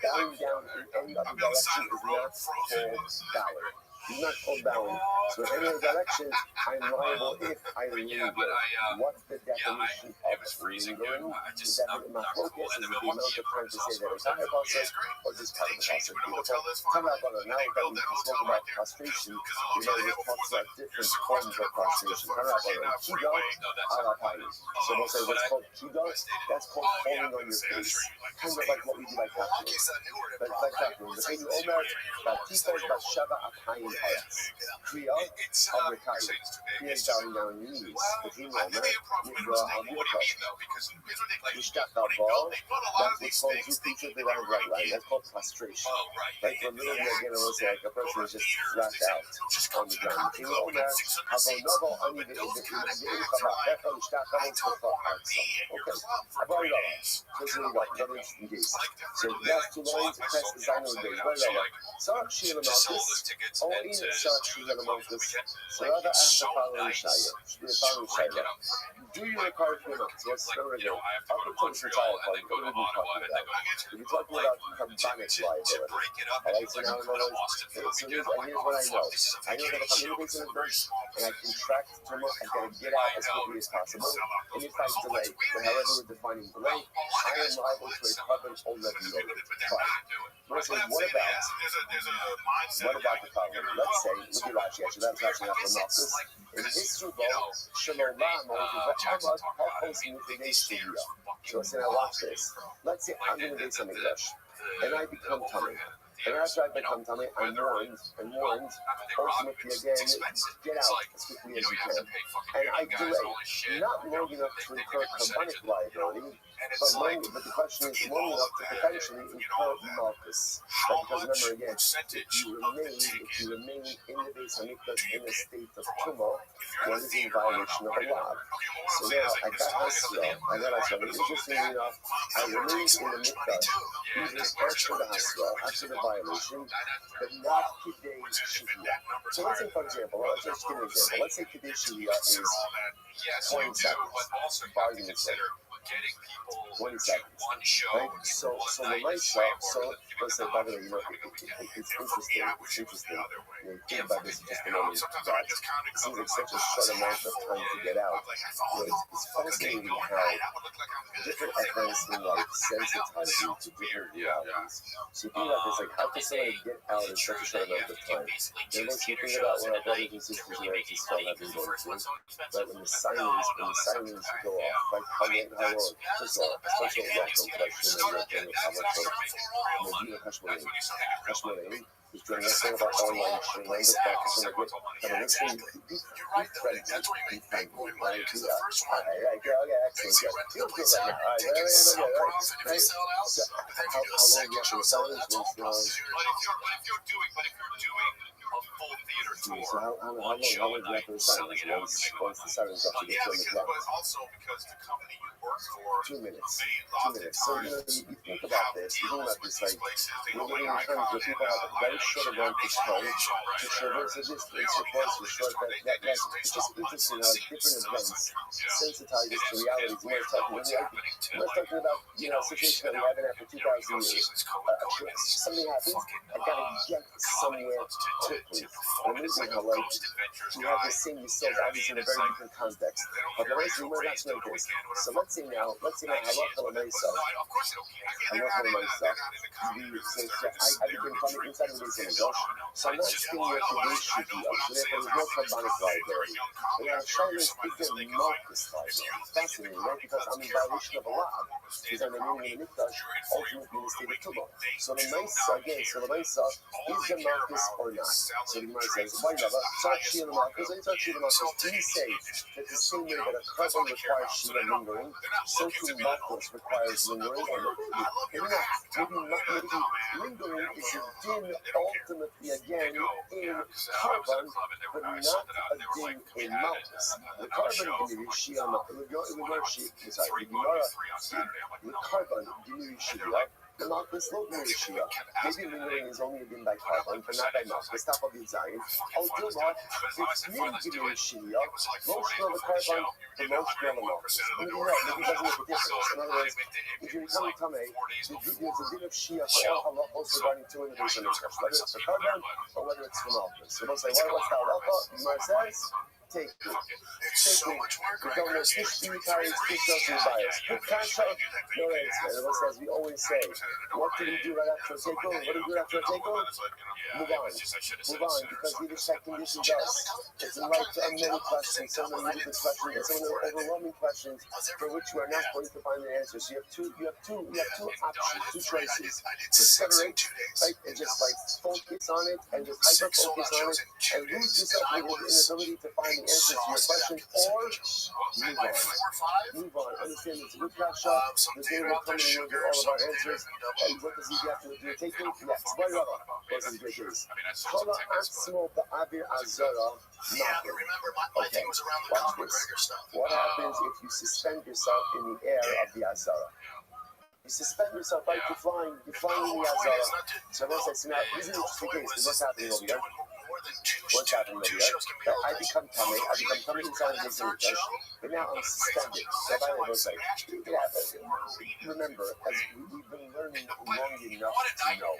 Speaker 1: Bowing down in any other direction is not called bowing. He's not pulled down. So in any direction, I'm liable if I linger. What's the definition of lingering? The definition of focus is the amount of time to say that entire process or just part of the process. Beautiful. Come up on it. Now that we spoke about prostration, we know it talks about different forms of prostration. Come up on it. Kiga, arapai. So we'll say what's called kiga, that's called falling on your face. Kind of like what we do by capturing. Like capturing. The thing you omer, Batifos Bashava Apayim Hayas. Kriya of Rekai. Kriya is bowing down on your knees. The thing you omer, Nikra of Yoko. Mishtach Abal, that's what's called Zupicha the right line. That's called prostration. Like for a little bit again, it'll say like a person is just flat out on the ground. The thing you omer, Havonovo Ani the Ilkaba, Echo Mishtach Abal. Okay. Abal Yala. This is really like another interesting case. So that's two lines, press the sign of the day. Sarach Shir Malchus, or in Sarach Shir Malchus, so rather ask the following Shaya. Do you require 3 months? What's the original? Up until the entire point, what are we talking about? If you're talking about carbonic liability, alright, so now in other words, so here's what I know. I know that if I'm in a base in advance and I contract terminal, I've got to get out as quickly as possible. And if I delay, but however we're defining delay, I am liable to a carbon already over. Fine. So what about the following? Let's say, look at Rashi, actually, that's actually not the Malchus. In his Subo, Shalom, so let's say I watch this. Let's say I'm going to do something rush, and I become tummy. And after I become tummy, I'm warned, ultimately again, get out as quickly as you can. And I delay, not long enough to incur carbonic liability, but the question is long enough to potentially incur Malchus. Because remember again, if you remain in the base Hamikdash in a state of tumult, one is in violation of a law. So now I got Hasra, interestingly enough, I remain in the Mikdash even after the Hasra, after the violation, but not Kidei Shivya. So let's say, for example, let's give an example. Let's say Kidei Shivya is 20 seconds, bargaining sake. 20 seconds, right? So the light shot, so let's say, by the way, it's interesting, you think about this just a moment, that it seems like such a short amount of time to get out. It's fascinating how different events in life sensitize you to different realities. So you think about this, like, how can somebody get out in such a short amount of time? And once you think about what our brothers and sisters in America still have been going through, right, when the sirens go off, like how long, first of all, special welcome to that human and how much of Medina Kashmir is joining us all about online streaming. Let's back to some of it. And the next thing you thread to be thankful, right? Do that. Okay, excellent. Feel good right now. All right. So how long do you have to sell this? So how long do you have to sell this once the sirens up to get to the clock? 2 minutes. So you think about this. Like we're living in times where people have a very short amount of time to traverse a distance. Of course, we're short it's just interesting how different events sensitize us to realities. We're talking about a situation that we haven't had for 2,000 years. Something happens, I've got to get somewhere quickly. And amazing how you have the same yourself, obviously in a very different context. But the reason we're not doing this. So let's say now, halacha l'meisa. I became coming inside of the base of the Gosh. So I'm not saying what the base should be up. So therefore, there's no carbonic liability. And now, Charlotte, is there Malchus liability? Fascinating, right? Because I'm in violation of a law. Because I'm remaining in the Mikdash, ultimately in the state of Tumah. So the Meisa, again, is there Malchus or not? So the Gemara says, why not? Sarach Shir Malchus, do you say that the same way that a carbon requires Shir lingering, so too Malchus requires lingering? Maybe lingering is a din ultimately again in carbon, but not a din in Malchus. The carbon diminish Shir, the carbon diminish Shir, the Malchus Lot Shia. Maybe lingering is only been by carbon, but not by Malchus. Top of the Zion. Ultima, it's new Gimel Shia. Most of the carbon, the most of the Malchus. Maybe not. Maybe it doesn't make a difference. In other words, if you become Tameh, there's a bit of Shia for all halachos regarding two individuals in the church, whether it's for carbon or whether it's for Malchus. So they'll say, what's the halacha? Gemara says, take it. Take it. We don't know 50 carries, 50 bias. Put kasha, no answer. And as we always say, what do we do right after a takeover? What do we do after a takeover? Move on. Move on, because we respect conditions us. It's in life to many questions, some of the limited questions, and some of the overwhelming questions for which we are not going to find the answer. So you have two options, two choices. Just separate, right, and just like focus on it, and just hyper-focus on it, and lose yourself with the inability to find the answers to your question, or move on. Move on. Understand it's a good kasha. The day will come and we'll get all of our answers. And what does he have to do? Take it? Yes. Very well. This is good news. Kala atzmo ba'avir azara ma'avir. Okay, watch this. What happens if you suspend yourself in the air of the azara? You suspend yourself right to flying. You're flying in the azara. So everyone says, now, this is an interesting case. Because what's happening over here? What's happening over here? That I become tummy inside of the flesh, but now I'm suspended. So by the way, it's like, remember, as we've been learning long enough to know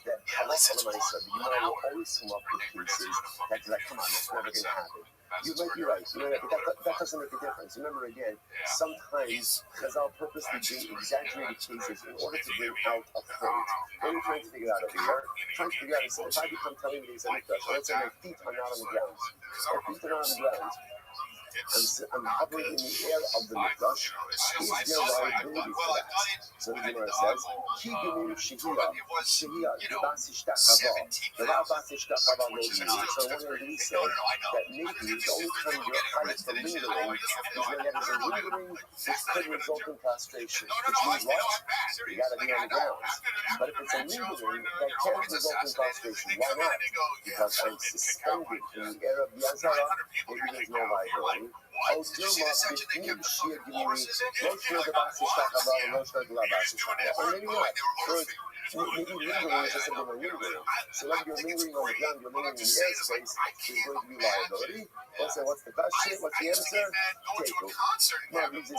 Speaker 1: that halacha l'maisa, the Gemara will always come up with cases that you're like, come on, that's never going to happen. You might be right, but that doesn't make a difference. Remember again, sometimes Chazal purposely bring exaggerated cases in order to bring out a point. What are you trying to figure out over here? Trying to figure out is if I become telling me these anecdotes, let's say my feet are not on the ground. My feet are not on the ground. I'm hovering in the air of the mikdash. Is there liability for that? So the Gemara says, Ki gemir shehiyah, the basishtachava, the la basishtachava lo gemir. So when we say that maybe the only time you're height for lingering is when there is a lingering which could result in prostration. Which means what? You got to be on the ground. But if it's a lingering that can't result in prostration, why not? Because I'm suspended in the air of the azara, maybe there's no liability. Maybe lingering is just something like lingering. So when you're lingering on the ground, you're lingering in the airspace, there's going to be liability. Also, what's the question? What's the answer? Take it. Now, leave this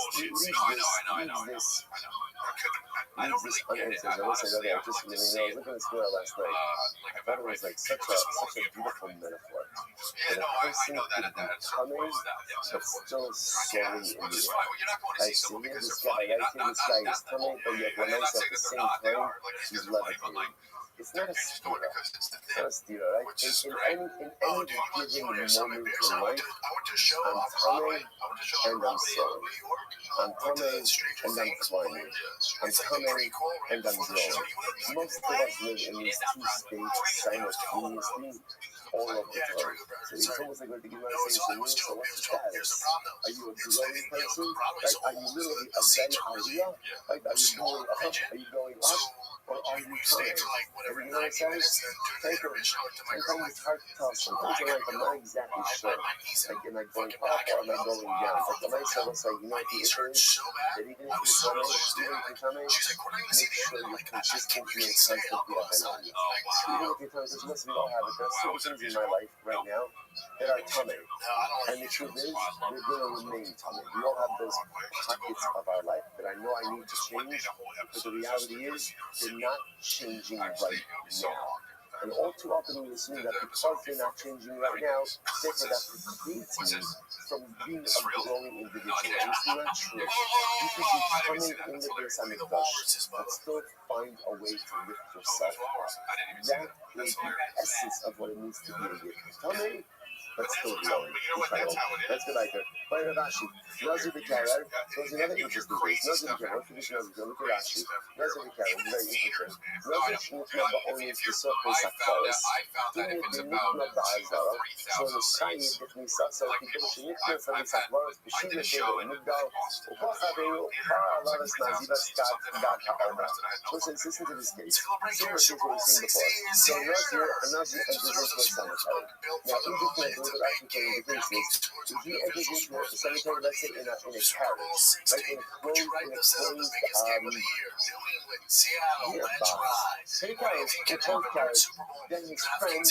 Speaker 1: unanswered. I will say that I was just looking at this square last night. I thought it was like such a beautiful metaphor. That a person could be coming, but still soaring in the air. I see this guy is coming, but yet when I at the same time, he's levitating. It's not a steer. It's not a steer, right? In any given moment in life, I'm coming and I'm soaring. I'm coming and I'm climbing. I'm coming and I'm growing. Most of us live in these two states simultaneously all of the time. So it's almost like we're thinking about saying to me, so what's the status? Are you a growing person? Like, are you literally a Ben Aliyah? Like, are you going up? Are you going up? Or are you trying? You know what I'm saying? Sometimes it's hard to tell. Sometimes you're like, I'm not exactly sure. Like, am I going up or am I going down? Like, the nice one was like, you know what the issue is? That even if you're coming, make sure you're consistently and constantly up and on. Even if you're coming, because listen, we all have it. There are certain things in my life right now that are tummy. And the truth is, they're going to remain tummy. We all have those pockets of our life that I know I need to change, but the reality is, they're not changing right now. And all too often we assume that because they're not changing right now, therefore that precludes me from being a growing individual. And it's not true. You could be coming in the Beis HaMikdash, but still find a way to lift yourself up. That is the essence of what it means to be a yid. Coming, but still growing. That's good, like it. But Rashi, Nazir B'Karer, there's another interesting case. Nazir B'Karer, what tradition Nazir B'Karer? Look at Rashi. Nazir B'Karer, very interesting. Nazir Shnukna Ba'onis B'Sofes HaKoros, Dinit B'Nukna Ba'azara, so the Shayid B'Knisa, so Kiddom Shnukna B'Sofes HaKoros, B'Shim B'Shem B'Migdal, U'Koch HaVeru, Ha'alaras Nazir B'Skat B'Dat HaOmer. Listen to this case. Similar to what we've seen before. So Nazir enters into a cemetery. Now, in between what actually came the case is, if he enters into a cemetery, let's say in a carriage, like in a closed, carriage, then his friend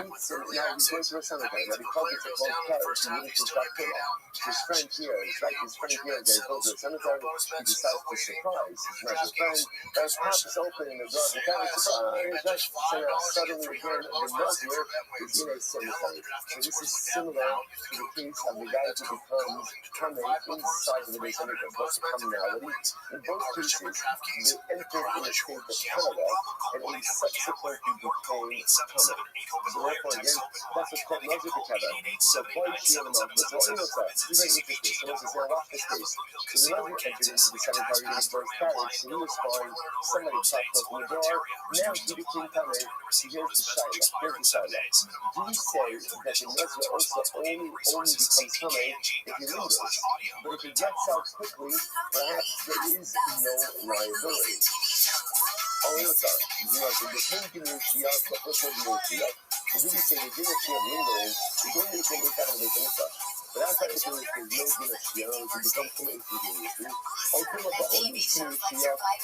Speaker 1: meets him. Now he's going to a cemetery. Now because it's a closed carriage, he wouldn't feel his friend here, it's like his friend here that goes to a cemetery, he decides to surprise his magic friend, and pops open in the door of the carriage, surprise, suddenly again, the Nazir is in a cemetery. So this is similar to the case of the guy who becomes coming inside of the cemetery, what's the commonality? In both cases, they entered in a state of terror, and only subsequently became coming. So therefore, again, that's what's called Nazir together. So why she and the Nazir, very interesting. So let's say, watch this case. So the Nazir entered into the cemetery in his first carriage, so he was fine, somebody popped open the door, now he became coming. Here's the shaila. Do we say that the Nazir also only becomes coming if he lingers? But if he gets out quickly, perhaps there is no liability. Do we say the din of lingering is only if they kind of make an effect? But after it is no din of shia, it becomes coming instantaneously. Ultimately,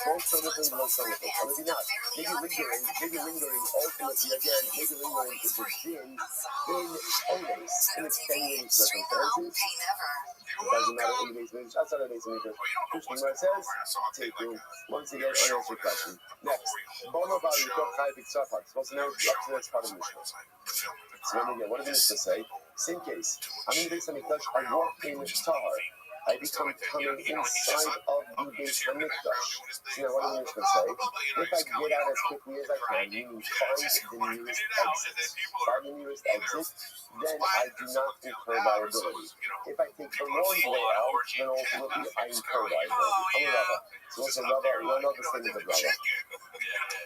Speaker 1: both something below something. Or maybe not. Maybe lingering, ultimately again, maybe lingering is a din in always in extenuating circumstances. It doesn't matter in the base outside of the base makers. Krishna says, take you. Once again, unanswered question. Next, Bono value, don't high big suffix. What's the name? Up to the next part of the Mishnah. So then again, what did the Mishnah say? Same case. I'm in the base Hamikdash, I walk in Tahar. I become coming inside of the base Hamikdash. So now what did the Mishnah say? If I get out as quickly as I can, meaning find the nearest exit, then I do not incur liability. If I take the long way out, then ultimately I incur liability. I'm a Rabbi. So what's a Rabbi? One of the statements of Rabbi.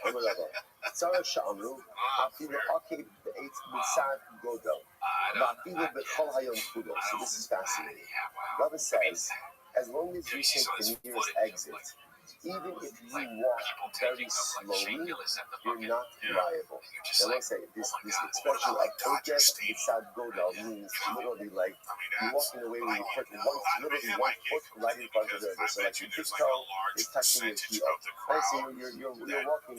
Speaker 1: I'm a Rabbi. Tzara Sha'amru, Afilu Akid Be'etz B'Sad Godel, Va'afilu B'Chol Hayom Kudo. So this is fascinating. Rabbi says, as long as you take the nearest exit, even if you walk very slowly, you're not liable. Now let's say this expression of Ojet B'Sad Godel means literally like you're walking away where you put literally one foot right in front of the other. So like your big toe is touching your heel. Right? So you're walking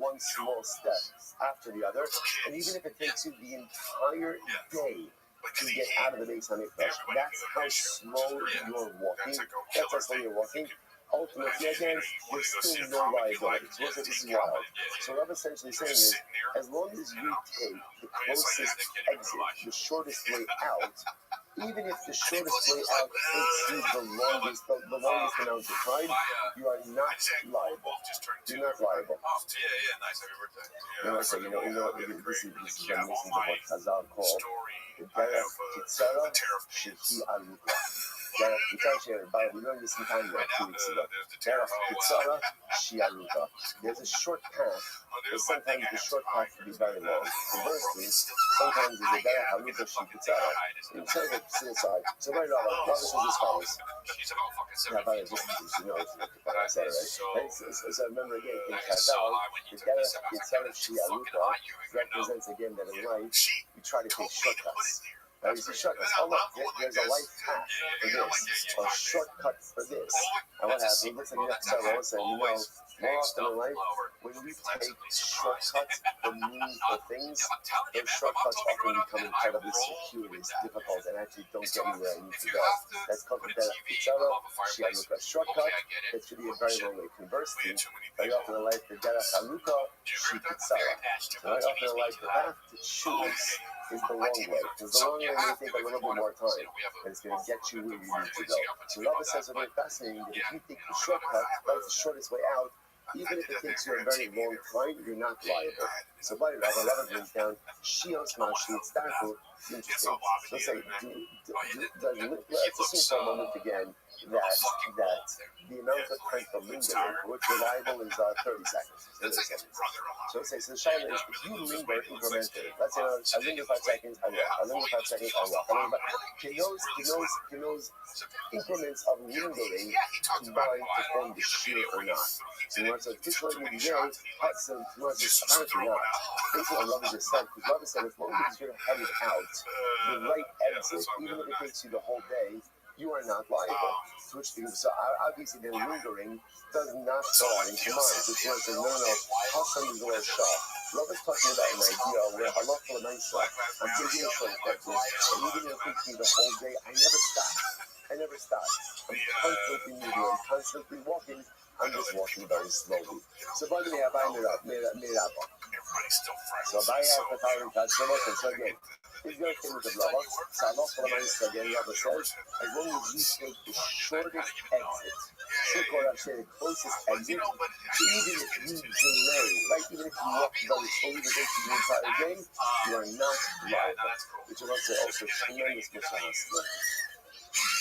Speaker 1: one small step after the other. And even if it takes you the entire day to get out of the base Hamikdash, that's how slow you're walking. That's how slow you're walking. Ultimately, again, there's still no liability. So this is wild. So what I'm essentially saying is, as long as you take the closest exit, the shortest way out, even if the shortest way out takes you the longest amount of time, you are not liable. You're not liable. So this is reminiscent of what Chazal called the Derech Kitzara Shehi Aruka. We learned this in time 2 weeks ago. There's a short path, but sometimes the short path can be very long. Conversely, sometimes there's a derech haruka shekitzara. You take it to the side. So very long. Rabbi says as follows. Rabbi, just you know, what I say, right? So remember again, in Chazal, the derech kitzara she'aruka represents again that in life we try to take shortcuts. Now you see shortcuts. Oh look, there's a life path for this, or a shortcut for this. And what happens? It looks like you have to start all saying, you know, more often in life, when you take shortcuts for meaningful things, those shortcuts often become incredibly circuitous, difficult, and actually don't get you where you need to go. That's called the derech kitzara. She had a shortcut. It should be a very long way. Conversely, very often in life, the derech haruka she kitzara. Very often in life, the path to choose is the long way. Because the long way may take a little bit more time, and it's going to get you where you need to go. So Rabbi says something fascinating, that if you take the shortcut, that's the shortest way out, even if it takes you a very long time, you're not liable. So by Rabbi brings down Shios Mashi Tzdaku. Interesting. Let's say, let's assume for a moment again that the amount the time for lingering, which reliable is 30 seconds. 30 seconds. So let's say, so the shayla is, if you linger incrementally, let's say I linger 5 seconds, I walk. I linger 5 seconds, I walk. Can those increments of lingering combine to form the shear or not? So you want to officially maybe there, so you want to apparently not. Basically on Rabbi just said, because Rabbi said, as long as you're headed out, the right exit, even if it takes you the whole day, you are not liable. So obviously the lingering does not go out in command. So it's like, no, Hassan is the shah. Rabbi's talking about an idea where halacha l'maisa, I'm taking a short effective, and even if it takes me the whole day, I never stop. I'm constantly moving, I'm constantly walking, I'm just walking very slowly. So by the way, Rabbi made up. So Rabbi has the current touch, so again, he's going to finish the blabba. So halacha l'maisa again, Rabbi says, as long as you take the shortest exit, the closest exit, even if you delay, like even if you walk very slowly to take the entire day, you are not liable. Which is also tremendous mitzvah.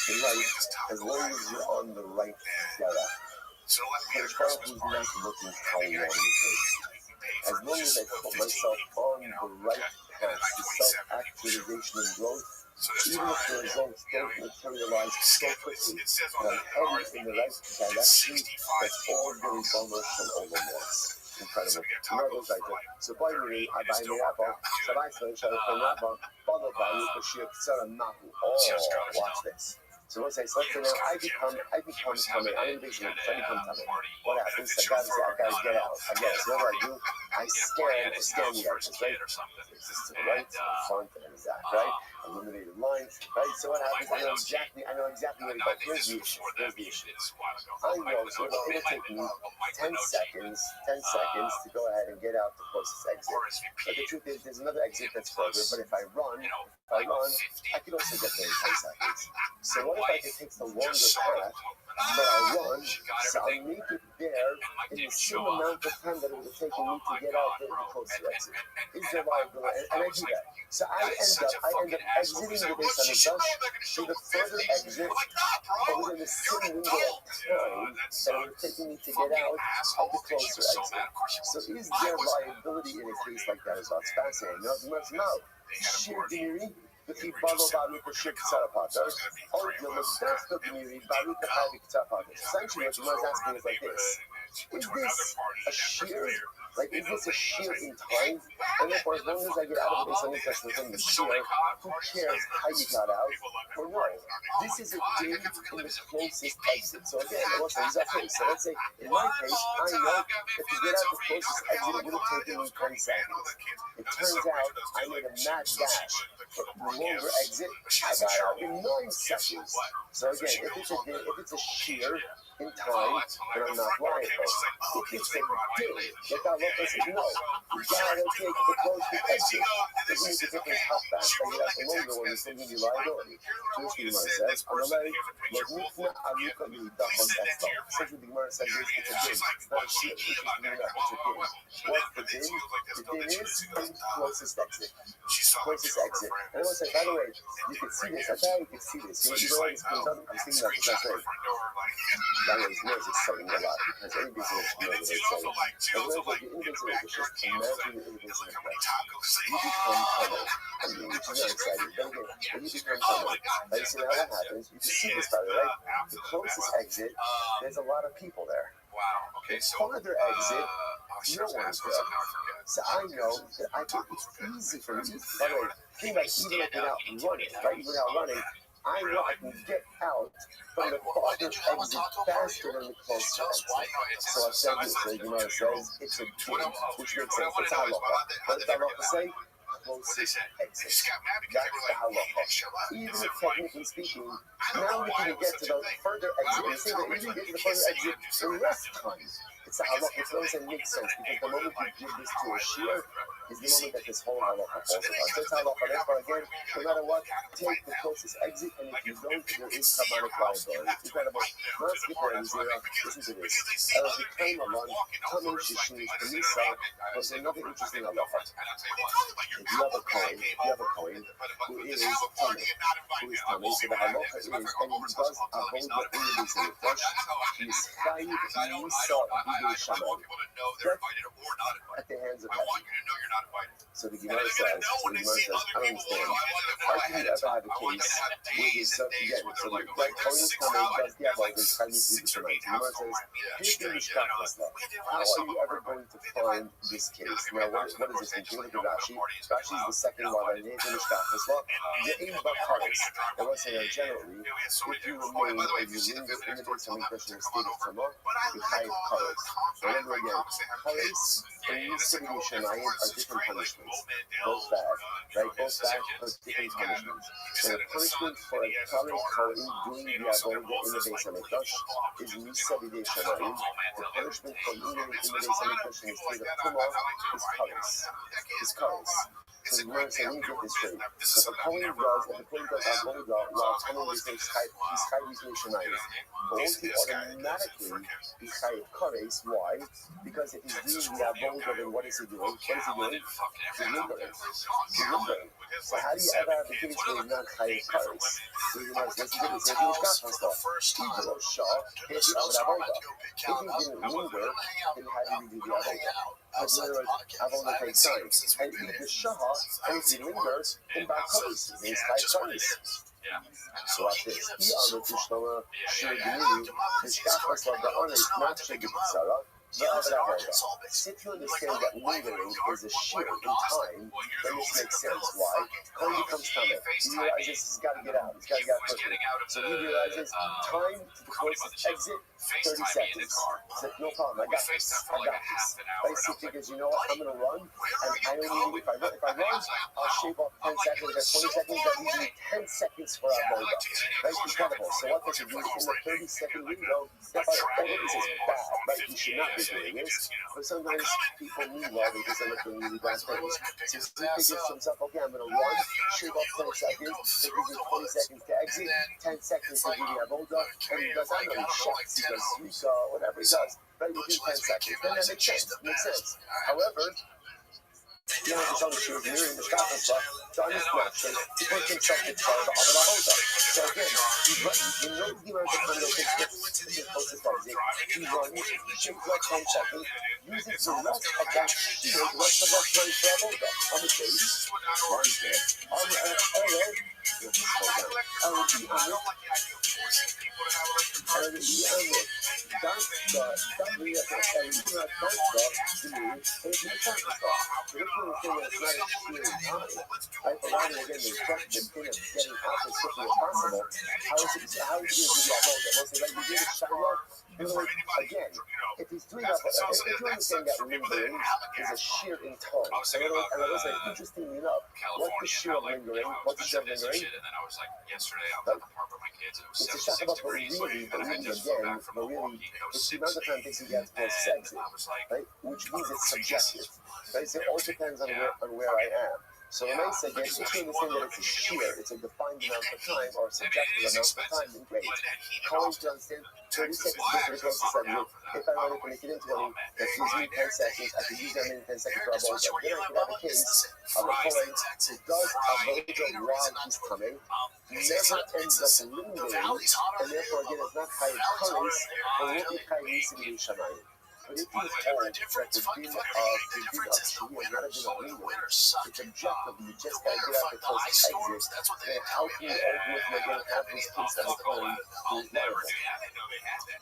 Speaker 1: In life, as long as you're on the right track, Kodesh Baruch Hu is not looking how long it takes. As long as I put myself on the right path to self-actualization and growth, even if the results don't materialize so quickly, but I'm headed in the right direction, that's all very bummer from overwhelms. Incredible. You know those ideas. So by the way, I buy me Rabbi, so I say, followed by you, because she said, watch this. So let's say, now I become Tamei. I'm in the basement, I become Tamei. What happens? I gotta get out. I guess. So what do? I scan the edges, right? This is to the right, to the front, and exact, right? Illuminated lines, right? So what happens? I know exactly where to go. Here's the issue. I know, so it'll take me 10 seconds to go ahead and get out the closest exit. But the truth is, there's another exit that's further, but if I run, I can also get there in 10 seconds. So what if I can take the longer path, but I'll run, so I'll make it there in the same amount of time that it would have taken me to get out the closer exit. Is there liability? And I do that. So I end up exiting the base on the dash to the further exit, but within the same window of time that it would have taken me to get out of the closer exit. So is there liability in a case like that as well? It's fascinating. No. Sheer theory. Essentially, what you was asking is like this: is this a sheer? Is this a sheer in time? And therefore, as long as I get out of this uninterest within the sheer, who cares how you got out? Or no, this is a day in the closest exit. So again, so let's say, in my case, I know that to get out the closest exit, it would have taken me 10 seconds. It turns out I made a mad dash. For the longer exit, I got out in 9 seconds. So again, if it's a sheer in time, then I'm not liable. If it's a day, like I look and say, no, you gotta take the closest exit. Doesn't make a difference how fast I get out the longer one, it's still gonna be liability. Jewish Gemara says, essentially the Gemara says it's a din. It's not a sheer, it's a din. What's the din? The din is the closest exit. And I was like, by the way, you can see this. That's how you can see this. You know what this comes up? I'm thinking about this. That's right. By the way, he knows it's something a lot because every business knows what it's saying. And when the invincible is just imagine the invincible flesh. You become tunnel. Which is not exciting. But again, when you become tunnel, you see how that happens. You can see this, by the way. The closest exit, there's a lot of people there.
Speaker 3: Wow. Okay, so
Speaker 1: farther exit, no one's there. So I know that I think it's easy for me. By the way, think about even without running, right? Even without running, I know I can get out from the farther exit faster than the closer exit. So I said this, so Gemara says it's a din, which makes sense. It's halacha. What does halacha say? Closest exit. That's the halacha. Even if technically speaking, now we can get to the further exit. We say that we can get to the further exit in less time. It's a halacha. It's always makes sense because the moment you give this to a shear, is the moment that this whole halacha falls apart. So it's halacha. Therefore, again, no matter what, take the closest exit, and if you don't, there is kabbalic liability. Incredible. Not skip or zero. Listen to this. The claim of one, Tamil Shishni, Kanisa, was another interesting halacha. If you have a coin who is Tamil, so the halacha is, and he does avoid the enemies in the flesh, he is chayiv Nisa b'dei Shammai. At the hands of heaven. So the Gemara says, I don't understand. How can you ever have a case where you start to get it? So the Kohen is coming, does the avoid, and chayiv Nisa b'dei Shammai. The Gemara says, how are you ever going to find this case? Now, what is this? If you look at Rashi, Rashi is the second one. I named the Mishkachas law. The aim of Karis. I want to say generally, if you remain and you linger in the base of impression of state of Tamar, you hide Karis. Remember again, Karis and Yisrael Shemayim are different punishments. Both bad, right? Both bad, but different punishments. So the punishment for a Karis Kohen doing the avodah in the base of Mikdash is Yisrael Shemayim. The punishment for lingering in the base of Mikdash in the state of Tamar is Karis. So the Gemara says, let me get this straight. If a Kohen does avodah while Tamar is he's chayiv Yisrael Shemayim, won't he automatically be chayiv Kares? Why? Because if he's doing the avodah, then what is he doing? He's lingering. So how do you ever have a case where he's not chayiv Kares? So the Gemara says, listen to this. If he didn't linger, then how do you do the avodah? In other words, avodah takes time. And if the shah, and if he lingers, then by Kares, he's chayiv Kares. So watch this. He honored to Shlomo Shirgini, Mishkachas of the honor is not Shirgini. If you understand that lingering is a shear in time, then this makes sense. Why? Kohen becomes tameh. He realizes he's got to get out. He's got to get out quickly. So he realizes time to the closest exit, 30 seconds. So no problem. I got this. Right? So he figures, you know what? I'm going to run. And I don't need, if I run, I'll shave off 10 seconds. At 20 seconds, that leaves me 10 seconds for avodah. Right? Incredible. So what does he do in the 30-second window? This is bad. Right? He should not be doing this, but sometimes people need love because they're looking really bad things. So he figures to himself, okay, I'm going to run, shave off 10 seconds, so it gives you 20 seconds to exit, 10 seconds to do the avodah, and he does, I know he chefs, he does yusa, whatever he does, right within 10 seconds. Then that makes sense. However, you know, it's only true if you're in the Scotland stuff, so on this question, he puts himself in charge of an avodah. So again, you know the amount of time it takes to get closest exit. He runs, shakes like 10 seconds, uses the rest of that shield, the rest of that time for avodah. On the base, runs there. On the again, if he's doing that, if you understand that lingering is a sheer in time, so and I was like, interestingly enough, what's the sheer of lingering? What's the sheer of lingering? It's a shot about, but really, again, it's the amount of time it takes you to get to close exit, right? Which means it's subjective, right? So it all depends on where I am. So when I say, again, if you understand that it's a sheer, it's a defined amount of time or a subjective amount of time, then great. College to understand 30 seconds to the closest exit. If I want to make it in 20, that gives me 10 seconds. I can use that in 10 seconds for avodah. Then I can have a case of a Kohen who does avodah while he's coming, never ends up lingering, and therefore, again, it's not chayiv kares, but won't be chayiv Yisrael Shemayim. But if you hold that the din of Shia, not a din of lingering, it's objective, you just got to get out the closest exit, then how can you ultimately again have this case of a Kohen who is married?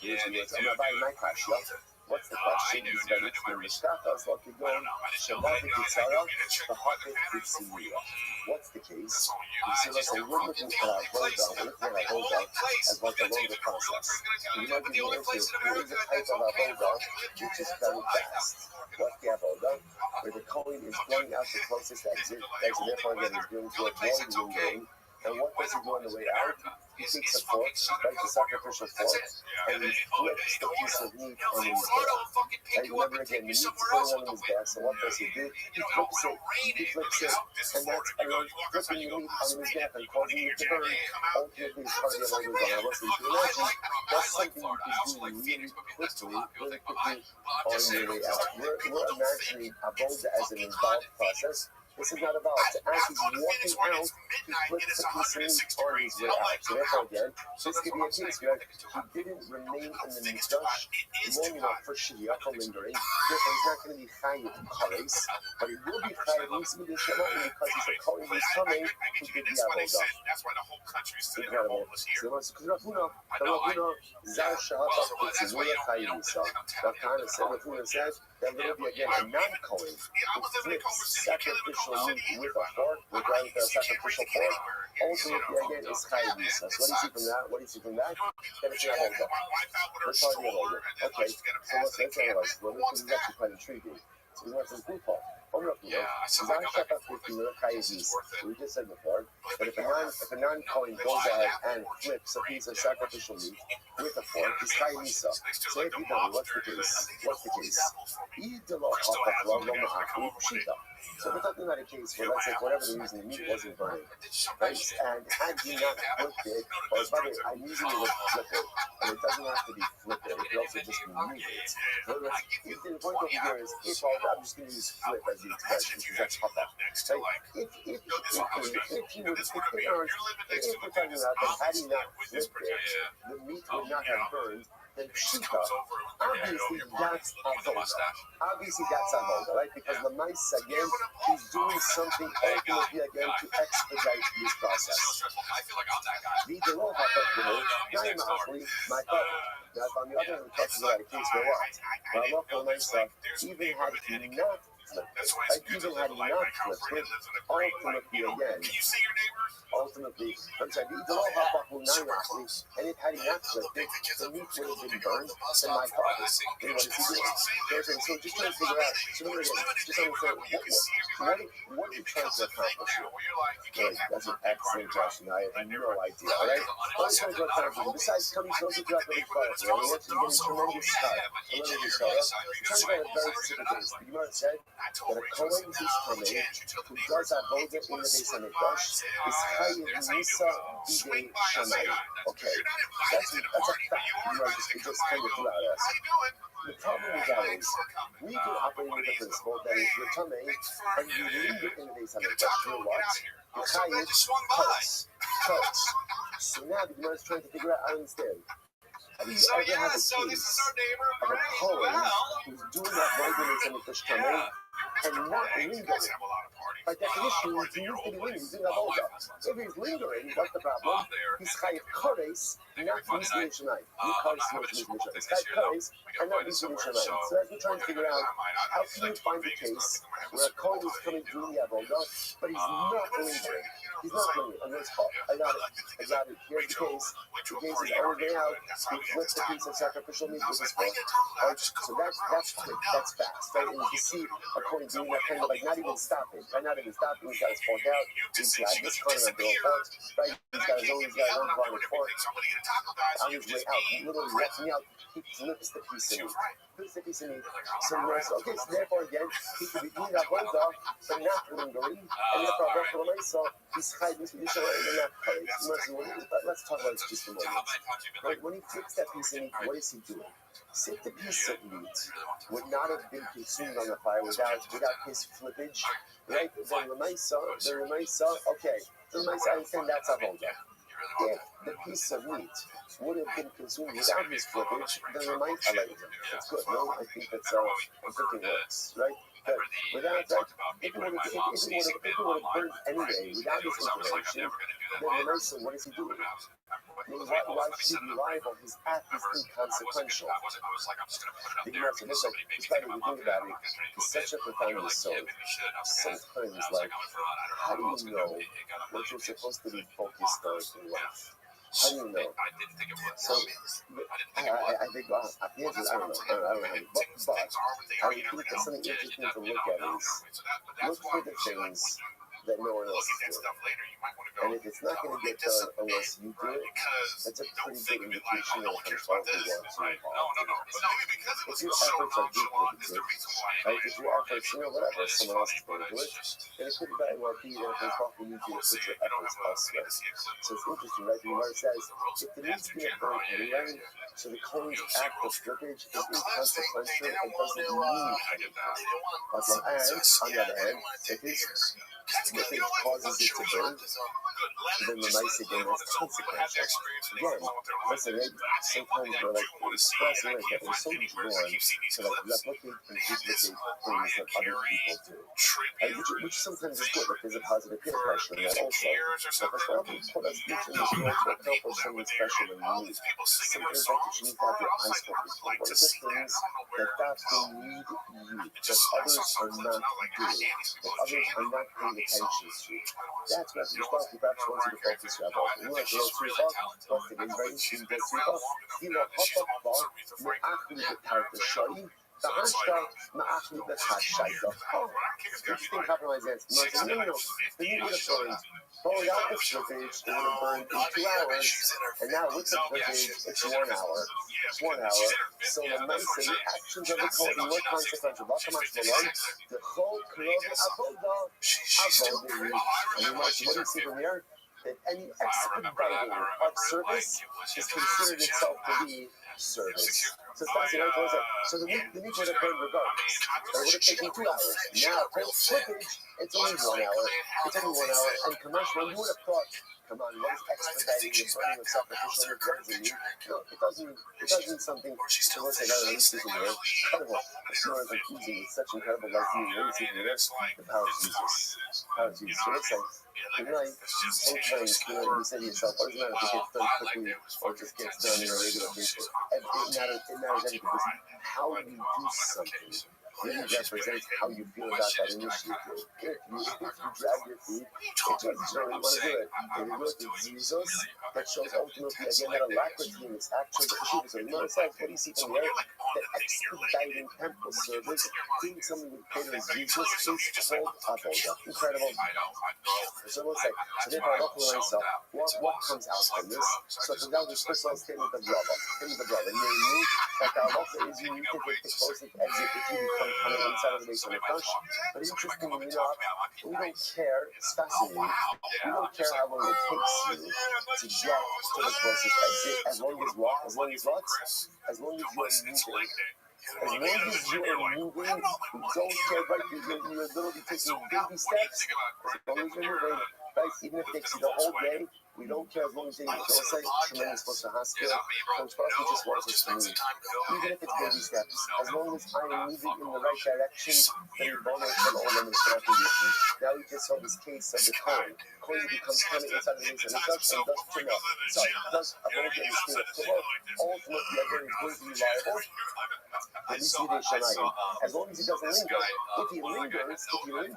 Speaker 1: I'm not buying my crash, yeah? What's the question? Is that it's the Mishkachas, like you're going, Shabbat B'Kitzara, B'Hafet B'Tzimiyah. What's the case? So let's say we're looking at avodah, as like a longer process. You might be able to use a type of avodah which is very fast. What's the avodah? Where the Kohen is going out the closest exit, therefore again he's going to avoid lingering, And what does he do on the way out? He takes a fork, right, the sacrificial fork, and he flips the piece of meat on his back. And remember again, the meat's going on his back, so what does he do? He flips it, and that's flipping the meat on his back and causing it to burn. Ultimately, it's part of the orders on our. So you can imagine, that's something you can do really quickly on your way out. We're imagining avoda as an involved process. This is not about it. As he's walking out, he flips a piece of meat on his way out. So therefore, again, this could be a case where he didn't remain in the mikdash long enough for shia, for lingering. Therefore, he's not going to be chayiv kares, but he will be chayiv nismi d'shamayim because he's a kohen who's coming to do the avodah. Incredible. So Rav Huna, zar shahata b'tzivura chayiv nisa. Rav Huna said that there will be again a non-kohen who flips sacrificial meat with a fork, with a sacrificial fork. Ultimately, again, is chayiv nisa. So what do you see from that? What do you see from that? That it's not avodah. Let's talk about it. Okay, so let's analyze it. This is actually quite intriguing. So we want some proof of. We just said before, but if a non-kohen goes ahead and flips a piece of sacrificial meat with a fork, it's chayiv nisa. So if you tell me, what's the case? So we're talking about a case where, let's say, for whatever reason, the meat wasn't burning, right? And had he not flipped it, or by the way, I'm using the word flip it, and it doesn't have to be flip it, it could also just be move it. So the point over here is, I'm just going to use flip as the expression, because that's hot. Right? If we're talking about that, had he not flipped it, the meat would not have burned. Then pshita, obviously that's avoda. Obviously that's avoda, right? Because the mice again is doing something ultimately again to expedite this process. The law my thought. Now, on the other hand, we're talking about a case where what? Well, local nice stuff, even had he not flipped it, even had he not flipped it, ultimately, I'm sorry, the law and if had he not flipped it, the meat would have been burned, and my cause. And what is he doing? So just trying to figure out, so again, just understand, what are you trying to accomplish here? Right, that's an excellent question. I have no idea, right? What are you trying to accomplish? Besides coming closer to that very far, right? You're getting tremendous stuff. You're trying to go a very specific case. The Gemara said that a Kohen who's coming, who does avoda in the Beis HaMikdash, is chayiv nisa b'dei shamayim. Okay, that's a fact. It just kind of flew out at us. The problem with that is, we can operate with the principle that if you're tamei and you linger in the Beis HaMikdash, you're what? You're chayiv kares. So now the Gemara is trying to figure out, I understand. Have you ever had a case of a Kohen who's doing that avoda in the Beis HaMikdash and not lingering? By definition, he needs to be lingering. He's doing avoda. If he's lingering, what's the problem? He's chayiv kares, not nismi d'shamayim. He's chayiv kares and not nismi d'shamayim. So as we're trying to figure out, how can you find a case where a Kohen is coming doing the avoda, but he's not lingering? He's not lingering. I got it. Here's the case. The case is on the way out. He flips a piece of sacrificial meat with his fork. Right? So that's quick. That's fast. Right? And you can see a Kohen doing that kind of like not even stopping. Right? Not even stopping. He's got his fork out. He's got this kind of a fork. Right? He's got his own part of fork. On his way out, literally walking out, he flips the piece of meat. So therefore again, he could be doing avoda, but not lingering, and therefore he's chayiv nisa b'dei and not chayiv. Let's talk about this just a moment. Right? When he flips that piece of meat, what is he doing? If the piece of meat would not have been consumed on the fire without his flippage, right? Then the Remaisa, okay, the Remaisa, I understand that's avoda. If the piece of meat would have been consumed without his flippage, then the Remaisa later. That's good, no? I think that's how cooking works, right? But without that, if it would have burned anyway, without his intervention, then the Remaisa, what is he doing? Why should he be liable? His act is inconsequential. The Gemara said, it's like, when you think about it, it's such a profound assault. Sometimes, like, how do you know what you're supposed to be focused on in life? How do you know? So, I think, the answer is, I don't know. But I think there's something interesting to look at is, look for the things that no one else is doing. And if it's not going to get done unless you do it, that's a pretty good indication that it probably wants you involved. If your efforts are equal to it, right? If your efforts, whatever, someone else is going to do it, then it could very well be that it's not going to need you to put your efforts elsewhere. So it's interesting, right? The Gemara says, if there needs to be a burn anyway, so the Kohen's act of slippage is inconsequential and doesn't mean anything. And on the other hand, if his slippage causes it to burn, then the nice again is consequential. Again, listen, sometimes we're like expressing like that we're so drawn to like replicate and duplicate things that other people do. Which sometimes is good, like there's a positive peer pressure in that also. So for example, put us each in this world to accomplish something special and unique. Sometimes that you need to have your eyes focused on. What are the things that will need you, that others are not doing, that others are not paying attention to? That's what you're talking about. Perhaps once you focus your about. You want to go through that, but the very soon get through that. You know, hop up, the actually the part of the show. The hashtag, the actually the hashtag. Oh, this thing compromise answer. No. The new would have burned. Throwing out the slippage, it would have burned in 2 hours. And now with the slippage, it's 1 hour. It's 1 hour. So the Maisa, the actions of the code are more consequential. The whole Kurov Avoda, Avoda. And you might, what do you see from here? That any expediting of service is considered itself to be service. So it's fascinating, right? So the meat would have burned regardless. It would have taken 2 hours. Now, for slippage, it's only 1 hour. It's only 1 hour. And commercial, you would have thought, come on, what is expediting the burning of sacrificial meat? No, it doesn't something to look at other reasons in there. Incredible. It's more confusing. It's such incredible life in there. The power of Jesus. Power of Jesus. So listen, sometimes, you say to yourself, what does it matter if it gets done quickly or just gets done in a regular basis? It matters everything because how you do something really represents how you feel about that initiative. If you drag your feet, it just really want to do it. If you look at Jesus, that shows ultimately again that alacrity in its actions of the So you notice that, what do you see from there? The expediting temple service, doing something with greater Jesus is called Avoda. Incredible. So we'll say, so therefore I look for myself, what comes out from this? So for example, this first statement of Rabbi, namely, that the halacha is you need to take the closest exit if you become coming inside of the base of the Mikdash. But interestingly enough, we don't care, it's fascinating, we don't care how long it takes you to get to the closest exit, as long as what? As long as what? As long as you're moving. As long as you are moving, we don't care, right? You're literally taking baby steps, as long as you're moving, right? Even if it takes you the whole day, we don't care as long as you don't say tremendous close to hospital. Coach Buffy just wants us to move. Even if it's baby steps, as long as I am moving in the right direction, then we don't know all of them is not condition. Now we just saw this case of the coin. Coin becomes coming inside of the base and does Tumah. Sorry, does avoid the state of Tumah. Ultimately, again, is going to be liable. As long as he doesn't linger. If he lingers, then he's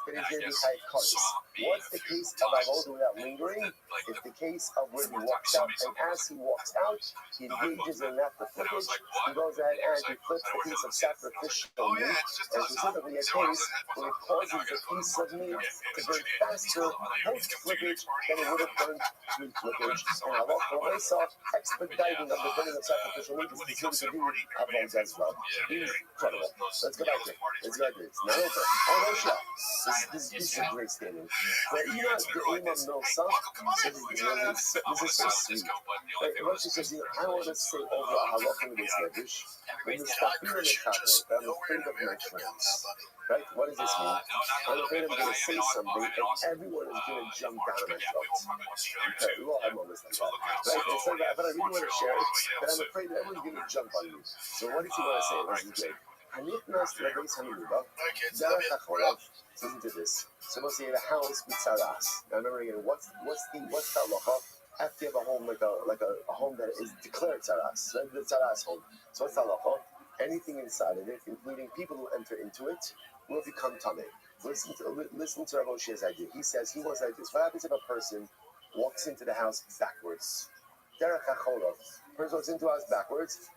Speaker 1: going to be high cars. What's the case of avodah without lingering? It's the case of where he walks out, and as he walks out, he engages in that flippage. He goes ahead and he flips the piece of sacrificial meat, and specifically a case where it causes the piece of meat to burn faster post flippage than it would have burned pre-flippage. And I love for myself, expediting of the burning of sacrificial meat is going to do avodah as well. Incredible. Let's go back here. It's not over. Oh, no, shut. This is a great statement. But you know, the Imam Milsa, this is so sweet. What she says, I want to say over a halacha with this levish, when you stop being in the cabinet, I'm afraid of my friends. Right? What does this mean? I'm afraid I'm going to say something and everyone is going to jump down on my throat. Okay, well, I'm almost like that. Right? It's like that, but I really want to share it, but I'm afraid everyone's going to jump on me. So what does he want to say? This is good. Listen to this. So we'll say the house with tzaras. Now remember again, what's the halacha? After you have a home like a home that is declared tzaras, the tzaras home. So what's the halacha? Anything inside of it, including people who enter into it, will become tamei. Listen to Rabbi Moshe's idea. He says he wants like this. What happens if a person walks into the house backwards? Derech hacholov. Person walks into the house backwards.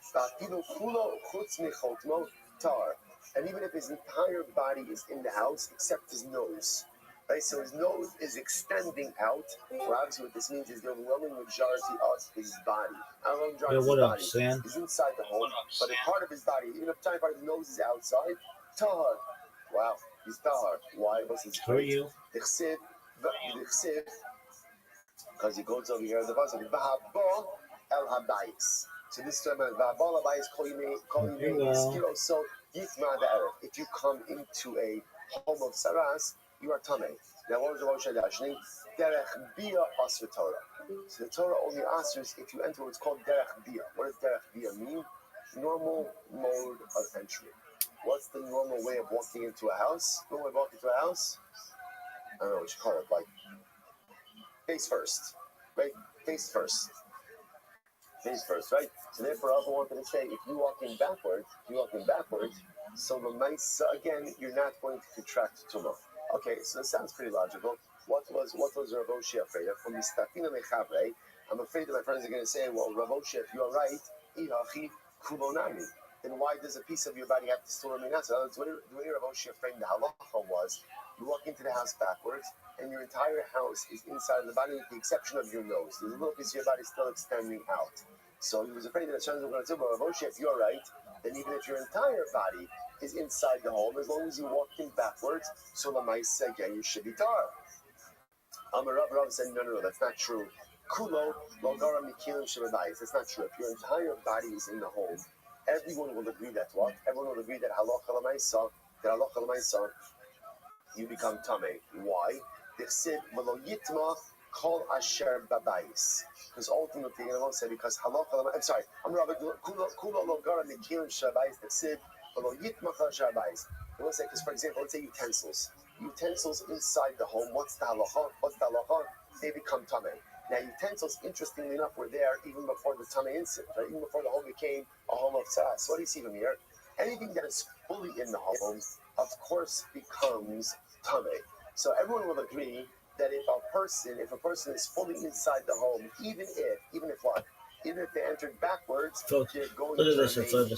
Speaker 1: And even if his entire body is in the house except his nose, Right, so his nose is extending out. Well, obviously, what this means is the overwhelming majority of his body. Overwhelming majority of his body is inside the home, but a part of his body, even if a tiny part of his nose is outside, tahar. Wow, he's tahar. Why? Because it's
Speaker 4: Who are you?
Speaker 1: Because he goes over here in the pasuk, v'haba el habayis. So this time, v'haba el habayis kol yimei iskiro. So yitma da'erev. If you come into a home of saras, you are tamei. Now, what was the Moshe Dashni? Derech bia asr Torah. So the Torah only answers if you enter what's called derech bia. What does derech bia mean? Normal mode of entry. What's the normal way of walking into a house? Normal way of walking into a house? I don't know what you call it. Like face first, right? Face first. Face first, right? So therefore, I also wanted to say, if you walk in backwards, so the mice, again, you're not going to contract tumah. Okay, so this sounds pretty logical. What was Rav Oshi afraid of? From Mistatina Mechavrei, I'm afraid that my friends are going to say, well, Rav Oshi, if you're right, Ihachi Kulonami. Then why does a piece of your body have to still remain outside? So the way Rav Oshi framed the halacha was, you walk into the house backwards, and your entire house is inside of the body with the exception of your nose. There's a little piece of your body still extending out. So he was afraid that Hashem was going to say, well, Rav Oshi, if you're right, then even if your entire body is inside the home, as long as you walk in backwards, so the mice again, you should be tar. Rav said, no, that's not true. Kulo, logara mikilim shebebayis. That's not true. If your entire body is in the home, everyone will agree that what? Everyone will agree that halacha l'maisa, you become tamei. Why? Dichsid v'lo yitma kol asher babayis. Because ultimately, I won't say because halacha l'maisa. I'm sorry. Rabbi kulo logara mikilim shebebayis. Dichsid v'lo yitma kol asher babayis. I won't say because, for example, let's say utensils. Utensils inside the home. What's the halacha? They become tamei. Now, utensils, interestingly enough, were there even before the tamei incident, right? Even before the home became a home of tzara. So what do you see from here? Anything that is fully in the home, of course, becomes tamei. So everyone will agree that if a person is fully inside the home, even if what? Even if they entered backwards, they're going to remain tamei. The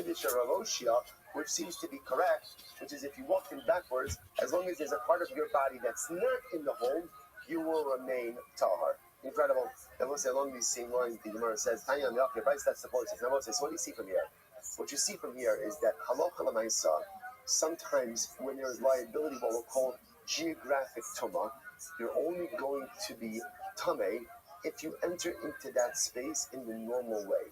Speaker 1: Chiddush of Rav Oshia, which seems to be correct, which is if you walk in backwards, as long as there's a part of your body that's not in the home, you will remain tahar. Incredible. And we'll say along these same lines, the Gemara says, Tanya Milk, price that supports it. Now we'll say, so what do you see from here? What you see from here is that halacha l'maisa, sometimes when there is liability, what we'll call geographic tumah, you're only going to be tamei if you enter into that space in the normal way.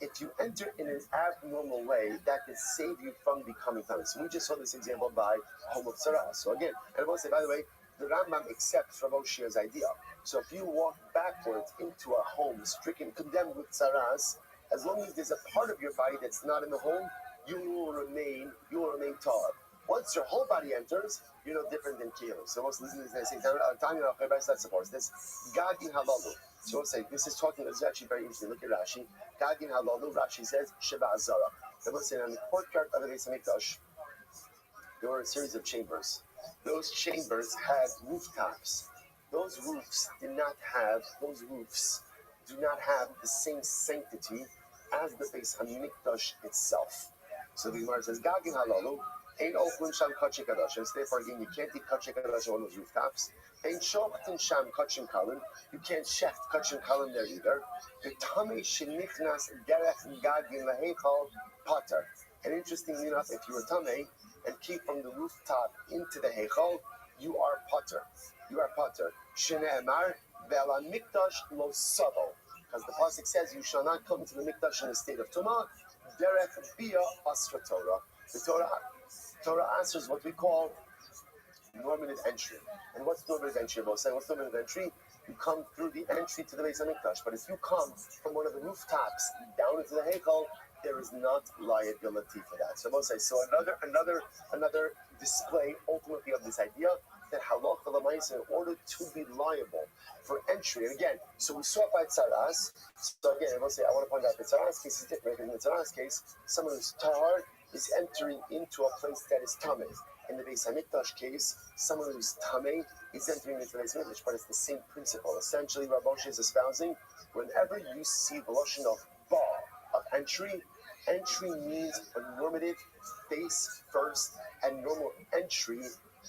Speaker 1: If you enter in an abnormal way, that can save you from becoming tamei. So we just saw this example by home of tzara. So again, and I want to say, by the way, the Rambam accepts Rav Oshia's idea. So if you walk backwards into a home stricken, condemned with tzaras, as long as there's a part of your body that's not in the home, you will remain tar. Once your whole body enters, you're no different than kilo. So most listeners they say, that supports this. Gagin halalu. So we'll say this is actually very interesting. Look at Rashi. Gagin halalu. Rashi says Sheba Azara. And we'll say on the courtyard of the Beis Hamikdash, there were a series of chambers. Those chambers had rooftops. Those roofs do not have the same sanctity as the Beis Hamikdash itself. So the Gemara says, Gagin halalu, ain't open sham kachim kadosh. And therefore again, you can't eat kachim kadosh on those rooftops. Ain't shoftin sham kachim kalim. You can't chef kachim kalim there either. The tamei shenichnas derech gagin laheichal pater. And interestingly enough, if you were tamei and keep from the rooftop into the heichal, you are pater. Shene'emar ve'ala mikdash lo savo. Because the pasuk says, you shall not come to the mikdash in a state of tumah. Derech bia asra Torah. The Torah answers what we call normative entry. And what's normative entry? What's normative entry? You come through the entry to the Beis Hamikdash. But if you come from one of the rooftops down into the heichal, there is not liability for that. So Moshe, so another display ultimately of this idea that halacha l'maisa, in order to be liable for entry, and again, so we saw it by tzaras. So again, I want to point out the tzaras case is different. In the tzaras case, someone who's tahar is entering into a place that is tamei. In the Beis Hamikdash case, someone who's tamei is entering into the Beis Hamikdash, but it's the same principle. Essentially, Rabbi Moshe is espousing, whenever you see the lashon of ba, of entry means a normative face first, and normal entry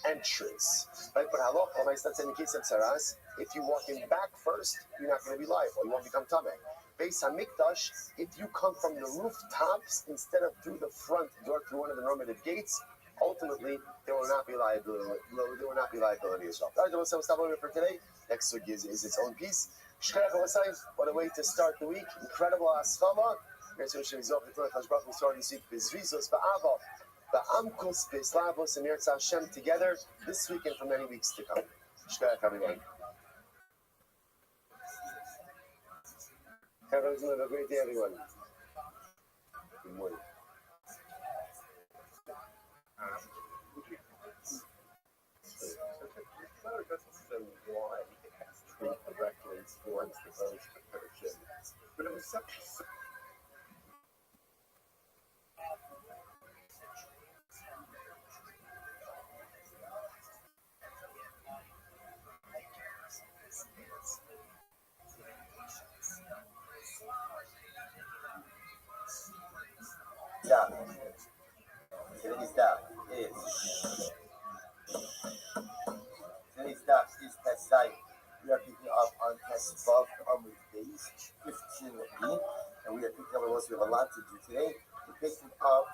Speaker 1: entrance. Right? But halacha, my son said in the case of Saras, if you walk in back first, you're not going to be liable. You won't become tameh. Beis Hamikdash, if you come from the rooftops instead of through the front door, through one of the normative gates, ultimately there will not be liability. There will not be liability as well. All right, so we'll stop over for today. Next week is its own piece. What a way to start the week! Incredible asfama. We started this week bezrizos ba'ava, ba'amkus b'slavos and Yirtzeh Hashem together this week and for many weeks to come. Shkach, everyone. Have a great day, everyone. Good morning. Why it has to be correctly towards the vote person. But it was such a
Speaker 2: Today's daf is Pesach. We are picking up on Pesach Amud Beis 15b, and we are picking up. We have a lot to do today. We're picking up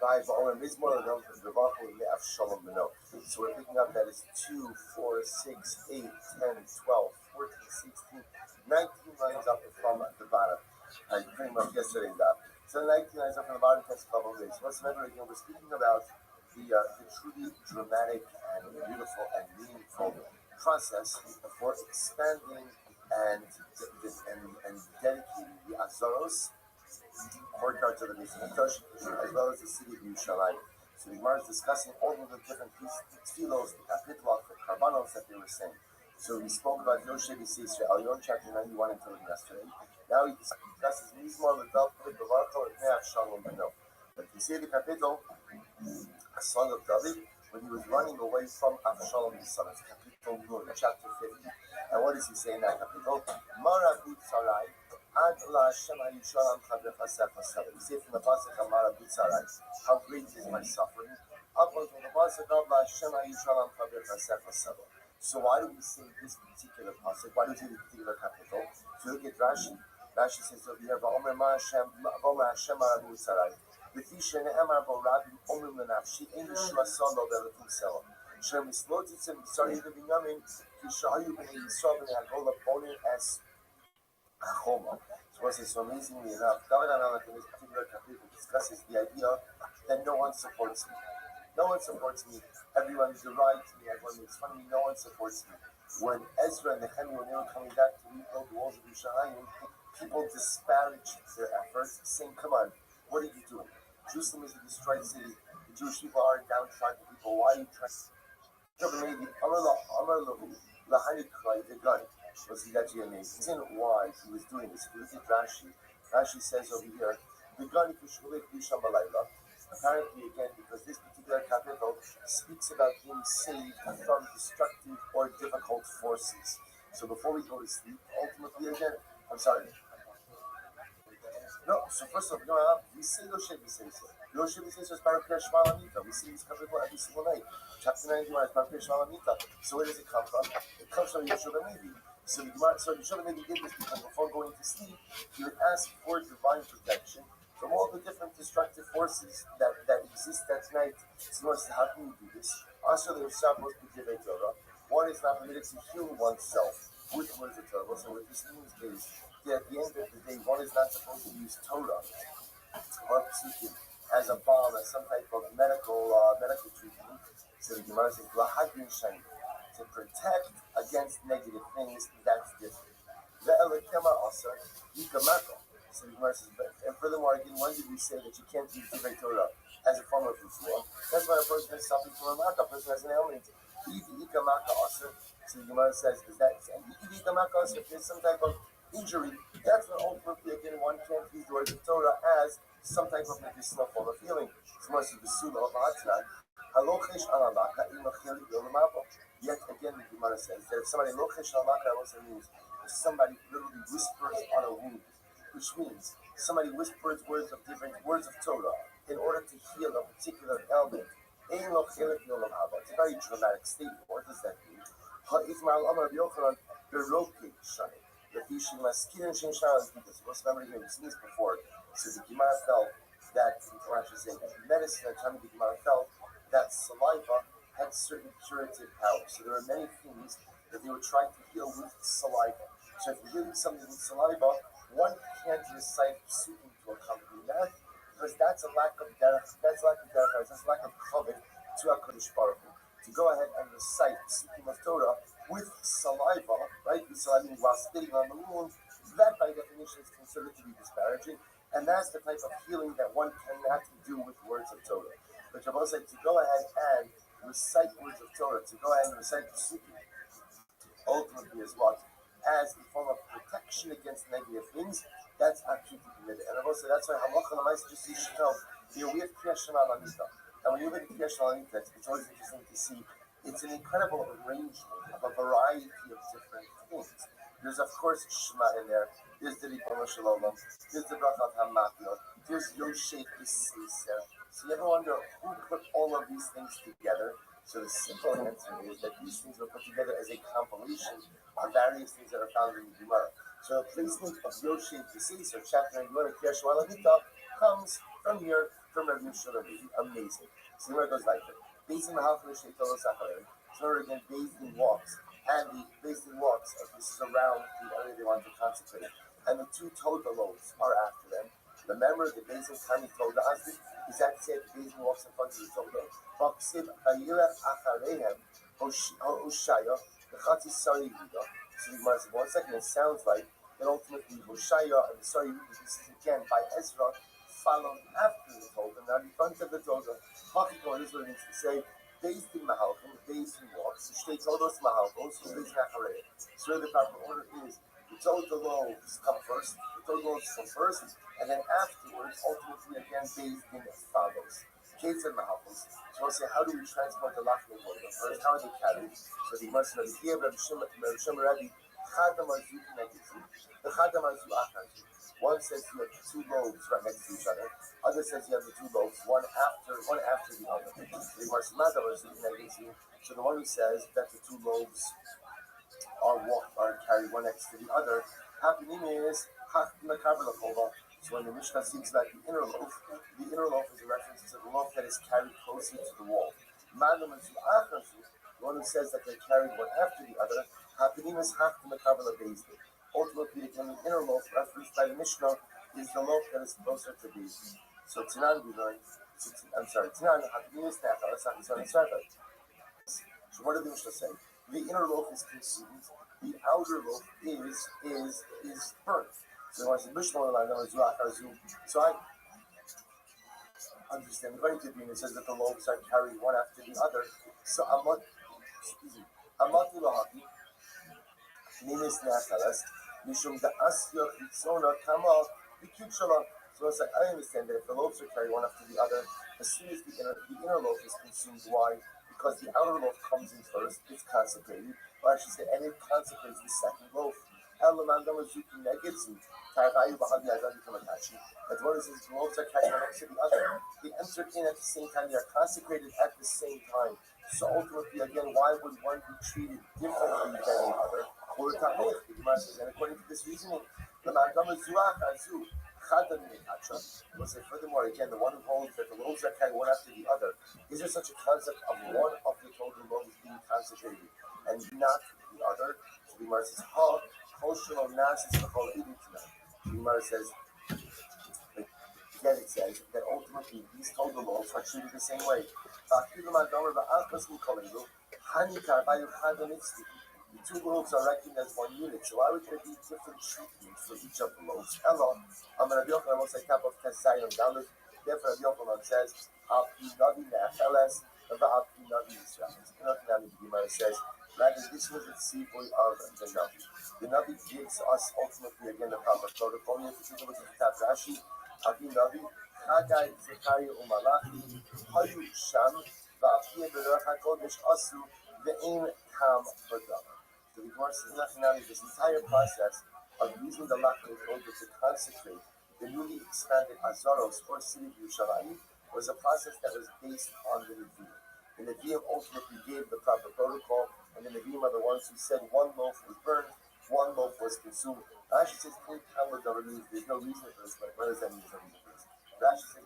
Speaker 2: by Ba'olam Mizmor Le'af Shalom Beno. So we're picking up that is 2, 4, 6, 8, 10, 12, 14, 16, 19 lines up from the bottom. Pretty much yesterday's daf. So 19 lines up from the bottom. Pesach Amud Beis. Let's remember again. We're speaking about the truly dramatic and beautiful and meaningful process for expanding and dedicating the Azaros courtyards of the Beis Hamikdash as well as the city of Yerushalayim. So the Gemara is discussing all of the different pieces, the tefillos, the kapitlach, the karbanos that they were saying. So we spoke about Yoshe B'Sei Yisrael, chapter 91 until yesterday. Now he discusses Mizmor L'Dav B'Varcho L'Pnei Shalom B'No. But you see the kapitel, a son of David, when he was running away from Avshalom his son. It's Kapitel Nun, chapter 50. And what does he say in that Kapitel? Marabut Sarai, Ad La Hashem HaYishalam Chavecha Sefer Sefer. We say from the pasuk of Marabut Sarai, how great is my suffering. Up until the pasuk of La Hashem HaYishalam Chavecha Sefer Sefer. So why do we say this particular pasuk? Why do we say this particular Kapitel? If you look at Rashi, Rashi says over here, Va'omer Hashem Marabut Sarai. לפי שנאמר בו רבי אומרים לנפשי אין ישוע סולו ולתום סלו אשר מסלוט אצל בשרי ובנימין כשהיו בני ישראל בני הגולה בונים אס החומה. So it's amazingly enough, David Amelech in this particular chapter discusses the idea that no one supports me. No one supports me. Everyone derided me. Everyone makes fun of me. No one supports me. When Ezra and Nehemiah, when they were coming back to rebuild the walls of Yerushalayim, people disparaged their efforts, saying, come on, what are you doing? Jerusalem is a destroyed city. The Jewish people are downtrodden people. Why are you trying to... Was he actually amazing? Isn't why he was doing this? If you look at Rashi, Rashi says over here, apparently again, because this particular capital speaks about being saved from destructive or difficult forces. So before we go to sleep, ultimately again, I'm sorry. No, so first of all, we say Yoshe B'Sei Yoshe B'Sei is Baruch Shema Lamita. We see this capital every single night. Chapter 91 is Baruch Shema Lamita. So where does it come from? It comes from Yeshua ben Levi. So Yeshua ben Levi did this because before going to sleep, he would ask for divine protection from all the different destructive forces that exist at night. So how can you do this? Also, there's supposed to give a Torah. One is not permitted to heal oneself with words of Torah. So what this means is that at the end of the day, one is not supposed to use Torah or psukim as a balm, as some type of medical treatment. So the Gemara says, "Lahagin shayim," to protect against negative things. That's different. Ve'elekema also yikamaka. So the Gemara says, and furthermore, again, when did we say that you can't use Divrei Torah as a form of refuah? That's why a person is suffering from a maka. A person has an ailment. Yikamaka also. So the Gemara says, is that yikamaka also? If there's some type of injury, that's when ultimately again one can't use the words of Torah as some type of medicinal form of healing. So much of the Sula of Ha'atnan, halochesh alamaka imachil yolamabo. Yet again the Gemara says that if somebody lochesh alamaka also means if somebody literally whispers on a wound, which means somebody whispers words of Torah in order to heal a particular ailment It's a very dramatic statement. What does that mean? Remember, we've seen this before. So the Gemara felt that, or I should say, medicine at the time of the Gemara felt that saliva had certain curative powers. So there are many things that they were trying to heal with saliva. So if you're healing something with saliva, one can't recite psukim to accompany that, because that's a lack of derech, that's a lack of kavod to HaKadosh Baruch Hu. To go ahead and recite psukim of Torah with saliva, right? With saliva while spitting on the wound, that by definition is considered to be disparaging, and that's the type of healing that one cannot do with words of Torah. But Rabbi said to go ahead and recite words of Torah, to go ahead and recite psukim, ultimately is what? As a form of protection against negative things, that's actually permitted. And Rabbi said that's why Halacha L'Maisa, just so you should know, we have Kriya Shema L'Amita. And when you look at Kriya Shema L'Amita, it's always interesting to see. It's an incredible arrangement of a variety of different things. There's of course Shema in there. There's the Ribono Shel Olam. There's the Brachat HaMakiot. There's Yoshek B'Seiser. So you ever wonder who put all of these things together? So the simple answer is that these things were put together as a compilation of various things that are found in the Gemara. So the placement of Yoshek B'Seiser, chapter 91 of Kriya Shema L'Amita, comes from here, from Rabbi Shulavi. Amazing. So the Gemara goes like this. Based in the house of the Sheikh so again, based in walks. And the based in walks, this is around the area they want to consecrate. And the two Toda loaves are after them. Remember, the Beis Kami Toda Asli is that said the Beis walks in front of the Toda. Vaksiv Vayirach Acharehem Hoshaya the Chatzi Sari Yuda. So the Gemara says, 1 second, it sounds like that ultimately Hoshaya and the Sari Yuda, this is again by Ezra, followed after the Toda, now in front of the Toda. Machikon is what it means to say. Based in Mahalchim, based in walks, the Shtei Todos Mahalchos, so based in Acharei. So the proper order is the Toda loaves come first, and then afterwards, ultimately again based in follows. Kates and Mahalchos. So we'll say, how do we transport the Lachmi Toda? First, how are they carried? So the Gemara says, here, Rabbi Shimon Rabbi, Chadam Azu Kinegitzu, the Chadam Azu Achazu. One says you have two loaves right next to each other. Other says you have the two loaves, one after the other. So the one who says that the two loaves are carried one next to the other, happening is so when the Mishnah speaks about the inner loaf is a reference to the loaf that is carried closer to the wall. The one who says that they're carried one after the other, happening is ultimately, again, the inner loaf referenced by the Mishnah is the loaf that is closer to the. So Tanan we learned. Tanan Hakmius Nachal. That's not the Sarfat. So what did the Mishnah say? The inner loaf is consumed. The outer loaf is burnt. So I said Mishnah So I understand. According to the it says that the loaves are carried one after the other. So Amati Lahaki. Nimis Nachalas. Mishum the Asya Chitzona Kama the Kibshala. So it's like I understand that if the loaves are carried one after the other, as soon as the inner loaf is consumed, why? Because the outer loaf comes in first, it's consecrated, or I should say, and it consecrates the second loaf. But the one who says the loaves are carried one next to the other, they enter in at the same time, they are consecrated at the same time. So ultimately, again, why would one be treated differently than the other? Or and according to this reasoning, we'll say furthermore, again, the one who holds that the loaves are carried one after the other, is there such a concept of one of the total loaves being consecrated and not the other? So the Gemara says, the Gemara says, again, it says that ultimately these total loaves are treated the same way. The two loaves are reckoned as one unit, so why would there be different treatments for each of the loaves? Hello, I'm going to be open. I will say top of Tessayon down. Therefore, Rabbi Yochanan says, "Al-Pi Navi Ne'acheles, Al-Pi Navi Yisrael." The Gemara says, rather, this was the sequel of the Navi. The Navi gives us ultimately again the proper protocol. If you look at the top Rashi, Al-Pi Navi, Chagai, Zechariah, Umalachi, Hayu Sham, Va'afiyah B'Ruach HaKodesh Asu, Ve'im Tam B'Dam. So the Gemara says, this entire process of using the Lachmi Toda to consecrate the newly expanded Azaros or city of Yerushalayim was a process that was based on the Nevi'im. The Nevi'im ultimately gave the proper protocol, and the Nevi'im are the ones who said one loaf was burned, one loaf was consumed. Rashi says, there's no reason for this, but what does that mean? There's no reason for this? Rashi says,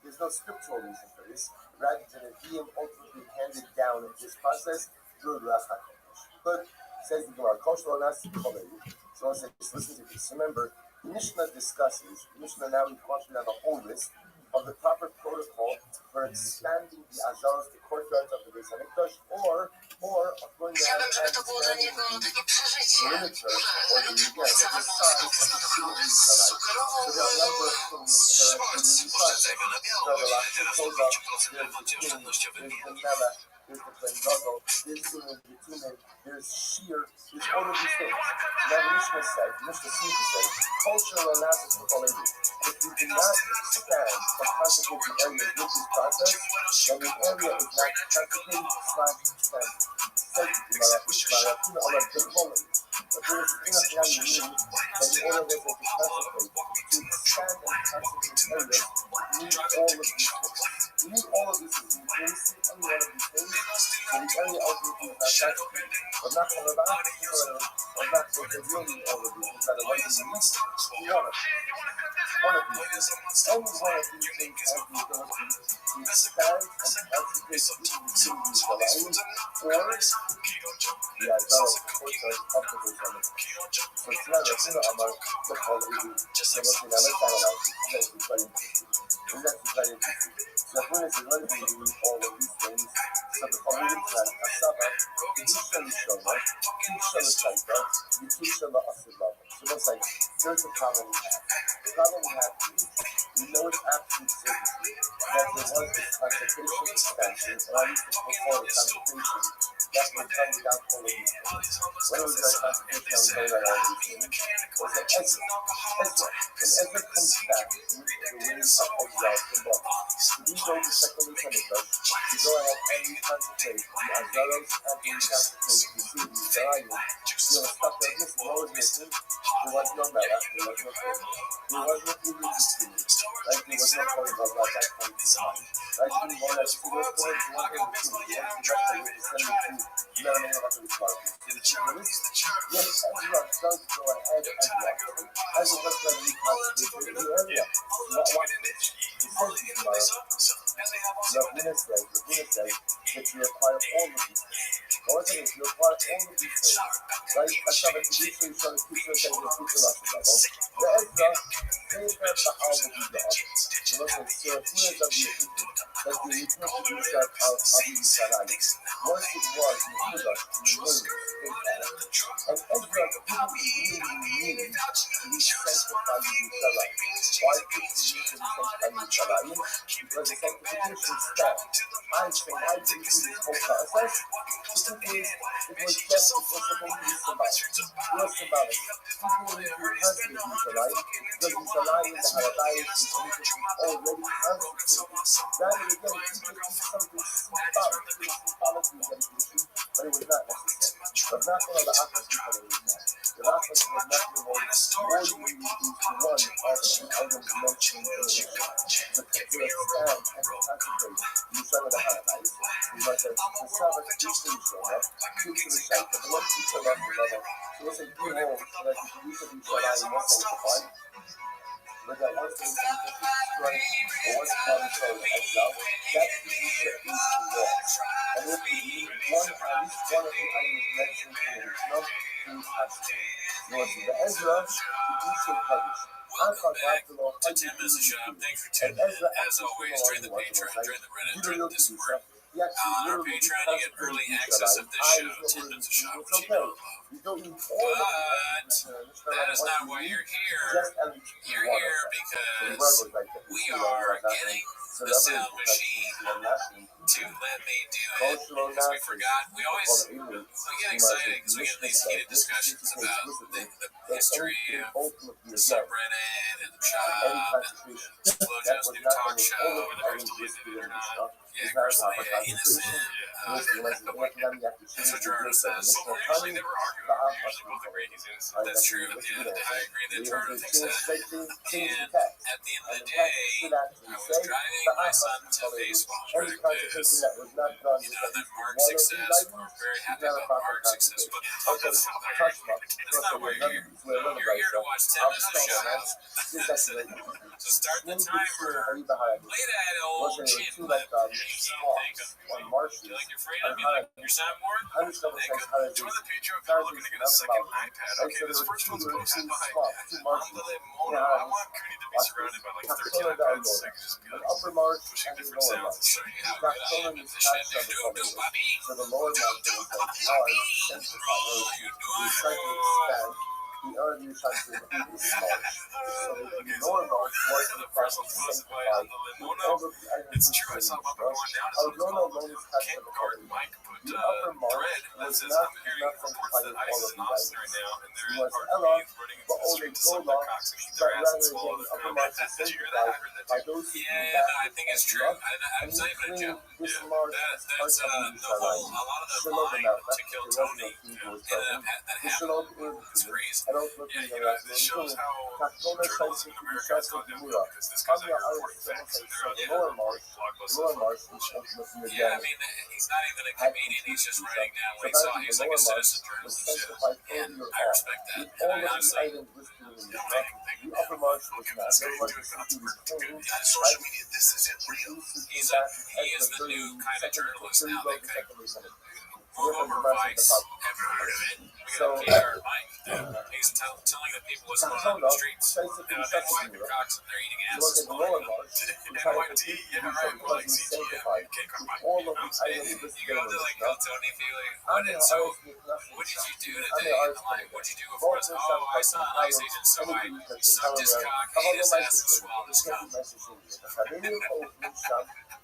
Speaker 2: there's no scriptural reason for this. Rather, the Nevi'im ultimately handed down this process through the Ruach HaKodesh. But, says the Gemara, so I said, listen to this. Remember, the Mishnah discusses, now we've gone through the whole list of the proper protocol for expanding the azaros, the courtyards of the Beis Hamikdash, or of going down and expanding the perimeter or the size of the city of Yerushalayim. So there are a number of things that are in the Yerushalayim. There's the plain Gadol, there's the Bitumen, there's Shear, there's all of these things. Now the Mishnah seems to say, cultural analysis of all of it. If you do not expand or consecrate the area with this process, then the area is not consecrated / expanded. But there is enough that in order to consecrate, to expand and consecrate areas, you need all of these things. You need all of these things. You can see any one of these things. So the area ultimately is not consecrated. But not all of that, or not what they really need all of these things. That are what you need. You want it. One of these things. Only one of these things has the ability to expand and consecrate even the city of Yerushalayim, or the Azaros, the courtyard of the Beis Hamikdash. So tonight, Rabbi Amar, the Chol Evi, so looking at let's analyze it. This is very interesting. So Rabbi says, when we do all of these things, so the Chol Evi says, Asaba, Yisha Lishona, Yisha L'Shaita, Yisha L'Asilava. So let's say, here's the problem we have. The problem we have is, we know with absolute certainty that there was this consecration expansion, and I used to before the consecration, that would come without all of these things. When was that consecration that was done all these things? Was that Ezra. When Ezra comes back with the ways of exile from Babylon, we go to second Beis Hamikdash to go ahead and reconsecrate the Azaros and reconsecrate the city of Yerushalayim. You know, stuff like this, what was missing? There was no Melech, there was no Kohen. There was no religious city. Like, there was no Kohen of that point in time. Like, you know, like, if you go to the one in the city, you have to dress like with the 72, you don't know what to do about it. Yes, Ezra does go ahead and walk. Ezra does go ahead and reconsecrate the area. What is it? He says this tomorrow. Rabbi says that you acquire all of these things. What is it? You acquire all of these things. Right? Hashem, if you do so, you should have taken the future last level. The Ezra, they have the hour of the God. So listen, so who is of you? That the return to do that of Yerushalayim. Once it was in Judah, in the wilderness, and Ezra didn't really need to be sanctified in Yerushalayim. Why did he need to be sanctified in Yerushalayim? Because the sanctification step. I think why did he do this whole process? The thing is, it was just supposed to be symbolic. It was symbolic. People need to be constant in Yerushalayim, because Yerushalayim, the Harabayim, is already consecrated. Rather again, people need something symbolic. It was symbolically dedication, but it was not necessary. But not all the opposite of it was not. The opposite was not the one ordinary is one of the items mentioned in the Mishnah. To expand and to consecrate the son of the Harabayim, we must have the Sabbath teach the Yisrael, teach the Shaita, but let's teach the rest of the so let's say, you know, that the use of Yerushalayim was sanctified. But that once the sanctification is destroyed, or once part of the exile, that's the use of these laws. And if we need one, at least one of the items mentioned in the Mishnah, please ask it. Notice the Ezra, the use of Kaddish.
Speaker 5: To Tim Messisham, thanks for tuning in. As always, join the Patreon, join the Reddit, join the Discord. On our Patreon, you get early access of this show, Tim Messisham, which you know love. But that is not why you're here. You're here because we are getting the sound machine to let me do it, because we forgot. We get excited because we get these heated discussions about the history of the subreddit and
Speaker 2: any concentration that was not on all of the items listed in the stuff is not a proper concentration. Unless you have to change the list of initial honey, the
Speaker 5: That's true. At the end of the day, I agree that Toronto thinks that.
Speaker 2: change
Speaker 5: And
Speaker 2: the text.
Speaker 5: at the end of
Speaker 2: And
Speaker 5: the
Speaker 2: the
Speaker 5: day,
Speaker 2: text
Speaker 5: I was driving my son to baseball
Speaker 2: any concentration that was not done with
Speaker 5: that
Speaker 2: at least
Speaker 5: Mark
Speaker 2: one of these
Speaker 5: success.
Speaker 2: items
Speaker 5: We're very
Speaker 2: is
Speaker 5: happy
Speaker 2: not a
Speaker 5: about
Speaker 2: proper
Speaker 5: Mark's success,
Speaker 2: concentration.
Speaker 5: but
Speaker 2: Okay,
Speaker 5: that's not
Speaker 2: touch mark.
Speaker 5: why you're here. You're here to watch Tim as a show. So start the timer. Play that old chin clip.
Speaker 2: On March,
Speaker 5: You like your freedom? You like your soundboard? Join the Patreon if you're looking to get a second iPad. Okay, this first one's posted by Unbelievable. I want Cooney to be surrounded by like 13 iPads so I can just be like
Speaker 2: upper March
Speaker 5: pushing
Speaker 2: and the
Speaker 5: different
Speaker 2: lower
Speaker 5: sounds and
Speaker 2: March.
Speaker 5: showing you how good I am at this shit.
Speaker 2: So the lower March is like how I simplify the earlier trying to improve this March. So the lower March was the process to simplify all of the items.
Speaker 5: It's true, I saw Bubba going down as I was calling Ken Card Mike put
Speaker 2: the upper March
Speaker 5: thread that
Speaker 2: was
Speaker 5: says
Speaker 2: not
Speaker 5: I'm hearing reports that ICE is in
Speaker 2: all of
Speaker 5: Austin
Speaker 2: these
Speaker 5: right now and they're
Speaker 2: was
Speaker 5: in
Speaker 2: Ella,
Speaker 5: running
Speaker 2: but
Speaker 5: into the
Speaker 2: only
Speaker 5: street to suck
Speaker 2: Gola,
Speaker 5: their cocks and eat
Speaker 2: but
Speaker 5: their ass
Speaker 2: rather
Speaker 5: and
Speaker 2: than
Speaker 5: swallow
Speaker 2: the
Speaker 5: their
Speaker 2: upper
Speaker 5: cum.
Speaker 2: March
Speaker 5: Did you hear that? I heard that
Speaker 2: by
Speaker 5: too.
Speaker 2: those who
Speaker 5: Yeah, no, I think it's true. I'm not even a joke.
Speaker 2: this
Speaker 5: Yeah.
Speaker 2: March
Speaker 5: That's the whole, a lot of the line to kill Tony that happened. It's crazy. Yeah, you know, this shows how journalism in America has gone down because this guy's out here reporting facts and they're on the
Speaker 2: lower March,
Speaker 5: yeah, I mean, he's not even a comedian. He's just writing down what he saw. He's like a citizen journalist, and I respect that. And I honestly don't make him think
Speaker 2: the upper March was not
Speaker 5: social media. This isn't real. He is the new kind of journalist now. They kind of move over Vice. Ever heard of it? We got K.R. Mike. He's telling the people what's going on in the streets. They wipe their cocks and they're eating ass. NYT, yeah, right. We're like CGM, K.R. Mike. You know what I'm saying? You go to like Tony and be like, so what did you do today? I'm like, what'd you do before us? Oh, I saw an ICE agent, so I sucked his cock, ate his ass, and swallowed his cum.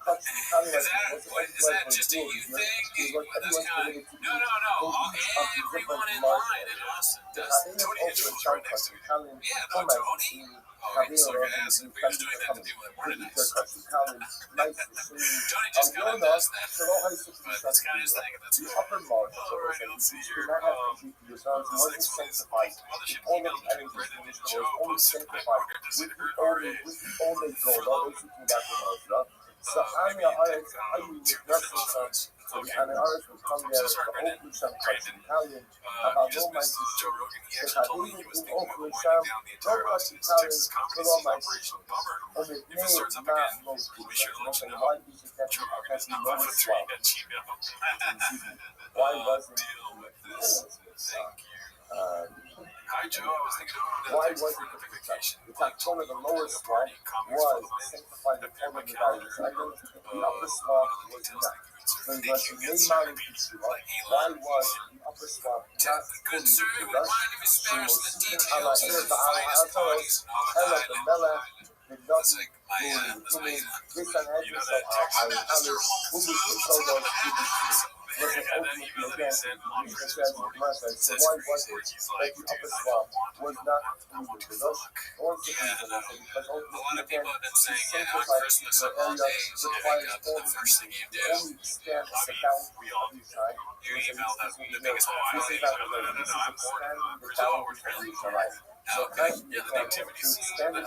Speaker 5: Is that just a you thing? That's kind of, no. Everyone in line in Austin does. Tony Hitchell's right next to me. Yeah, no, Tony. Oh, he sucked ass. He was doing that to people that weren't nice. Tony just kind of does that. But that's kind of his thing. That's cool. Alright, let's see here. This explains mothership email to Brendan and Joe posted by Margaret Disintegrate
Speaker 2: So I'm the artist, I use reference songs. And the artist will come there with the open some Italian about no my
Speaker 5: Joe Rogan, he
Speaker 2: because
Speaker 5: actually told me
Speaker 2: I
Speaker 5: he was
Speaker 2: didn't
Speaker 5: thinking of
Speaker 2: open
Speaker 5: winding
Speaker 2: some
Speaker 5: down the entire
Speaker 2: no much
Speaker 5: Austin,
Speaker 2: Italian
Speaker 5: Texas comedy
Speaker 2: put on
Speaker 5: scene
Speaker 2: my
Speaker 5: operation. Bummer.
Speaker 2: of it
Speaker 5: If it starts up
Speaker 2: not
Speaker 5: again,
Speaker 2: most
Speaker 5: we should let you know.
Speaker 2: why you should get
Speaker 5: Joe Rogan is
Speaker 2: the
Speaker 5: not
Speaker 2: lowest
Speaker 5: 5'3"
Speaker 2: one.
Speaker 5: at Gmail.
Speaker 2: Why wasn't
Speaker 5: Deal with this. Thank you. Hi Joe, I was thinking of
Speaker 2: why
Speaker 5: going to
Speaker 2: was
Speaker 5: Texas for
Speaker 2: it
Speaker 5: vacation.
Speaker 2: the top one of the lowest one was sanctified the form of the values. I don't think the upper swamp was not. So it was the main mountain picture. Why was the upper swamp not
Speaker 5: Good
Speaker 2: fully
Speaker 5: sir, we
Speaker 2: because
Speaker 5: mind if you spare us the details of the
Speaker 2: the
Speaker 5: finest parties in all of
Speaker 2: the Mela, the
Speaker 5: That's
Speaker 2: Nut,
Speaker 5: like my,
Speaker 2: this and
Speaker 5: you know
Speaker 2: everything.
Speaker 5: that text.
Speaker 2: I will be so those
Speaker 5: And that email that he sent on Christmas morning.
Speaker 2: So
Speaker 5: That's
Speaker 2: why was
Speaker 5: crazy.
Speaker 2: it
Speaker 5: He's
Speaker 2: that
Speaker 5: like,
Speaker 2: the
Speaker 5: dude,
Speaker 2: upper
Speaker 5: I
Speaker 2: swamp
Speaker 5: don't
Speaker 2: was
Speaker 5: want
Speaker 2: not
Speaker 5: I want to
Speaker 2: because
Speaker 5: fuck.
Speaker 2: one thing
Speaker 5: Yeah,
Speaker 2: is
Speaker 5: no.
Speaker 2: because
Speaker 5: A lot of people have been saying, yeah, on
Speaker 2: sanctified
Speaker 5: Christmas
Speaker 2: the
Speaker 5: of all
Speaker 2: area
Speaker 5: days, you
Speaker 2: requires
Speaker 5: wake up and the first thing you do,
Speaker 2: only stand
Speaker 5: I
Speaker 2: the
Speaker 5: mean,
Speaker 2: bound
Speaker 5: we all do.
Speaker 2: time.
Speaker 5: You email that the biggest, oh, I don't email, no, I'm bored. Brazil, we're really bored. Okay, yeah, the activities. The aroma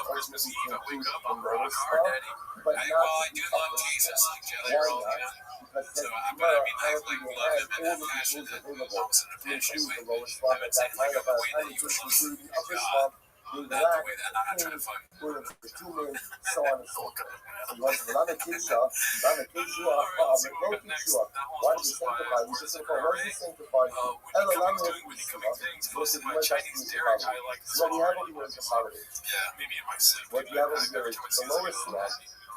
Speaker 5: of Christmas Eve, I wake up, I'm rock hard, Daddy.
Speaker 2: But
Speaker 5: I do love Jesus, like Jelly Roll, you know? So, but I mean, I like love him in that fashion that almost in a passionate way. I've been saying like a way that you would love God, not the way that I'm not trying to fuck.
Speaker 2: So on and so forth. So a lot of kids are, why do you sanctify? We just sanctify. Why do you sanctify?
Speaker 5: What Cummings doing when he Cummings things, posted by Chinese Derek, I like this one.
Speaker 2: What you have over here is the holidays.
Speaker 5: Yeah, maybe in my sleep.
Speaker 2: What you have over here is the lowest one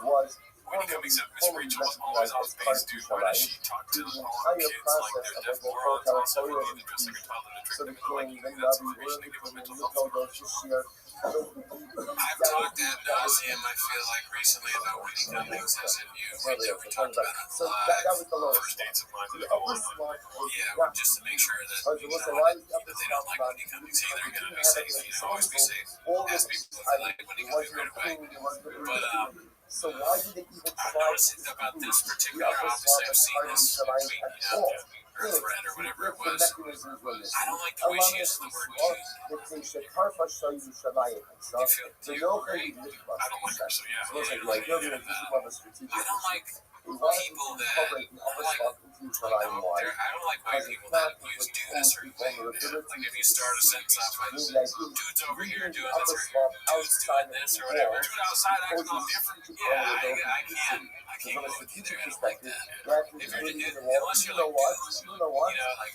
Speaker 2: was
Speaker 5: when he comes up, Miss Rachel was always off base, dude. Why does she talk to all the kids like they're deaf morons and also really to dress like a toddler to drink them like that's information to give them mental health information. I've talked ad nauseum, I feel like, recently about Whitney Cummings, as in you. We talked about it live. First dates of mine to go on. Yeah, just to make sure that, that they don't like Whitney Cummings either. You gotta be safe. Always be safe. Ask people if they like Whitney Cummings right away. But,
Speaker 2: so why did they even
Speaker 5: I've noticed about this particular office. I've seen this tweet, or thread, or whatever it was. I don't like the way she uses the word dude. Do you agree? I don't like her, so yeah. I don't like people that, I don't like white people that use dude a certain way. Like if you start a sentence off by dude's over here doing this, or dude's doing this, or whatever. Dude outside acting all different. Yeah, I can't go with you there. I don't like that. If you're, unless you're like, like, like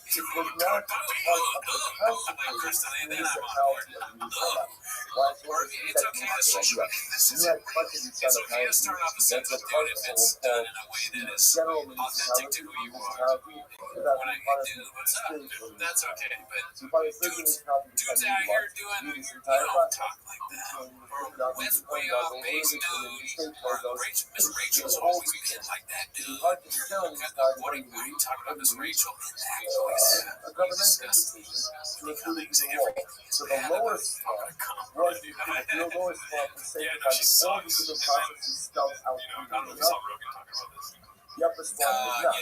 Speaker 5: Kristen, then I'm on board. Or it's okay to social media. It's okay to start off a sentence with dude if it's done in a way that is authentic to who you are. When I do, what's up? That's okay. But dudes out here doing, don't talk like that. Or with way off base, dude. Or Miss Rachel's always been like that, dude. What are you talking about, Miss Rachel? That voice. Disgusting.
Speaker 2: So the lower spot was the lowest spot was saved by the quality of the process spelled out. The upper spot was not.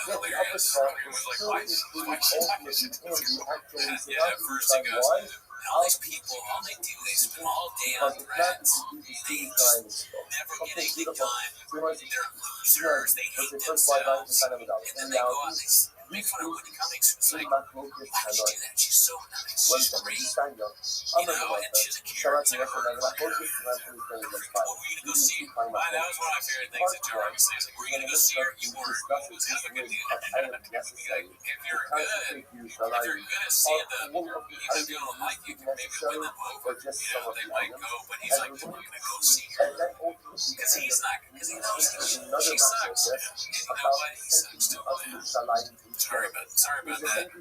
Speaker 2: Yet the upper spot was still including ultimate in the actually why?
Speaker 5: All these people, all they do, they spend all day on threads. They never get anything done. They're losers. They hate themselves. And then they go out and they make fun of Whitney Cummings. It's like, why would you do that? She's so nice. She's great. And she's a character. What were you going to go see her? That was one of my favorite things that Joe always says. Like, were you going to go see her? You weren't. It was kind of a good deal. If you're good at seeing them, even if you don't like you, maybe win them over. They might go, but he's like, we're going to go see her. Because he's not, because he knows she sucks. And you know what? He sucks too. Sorry about that.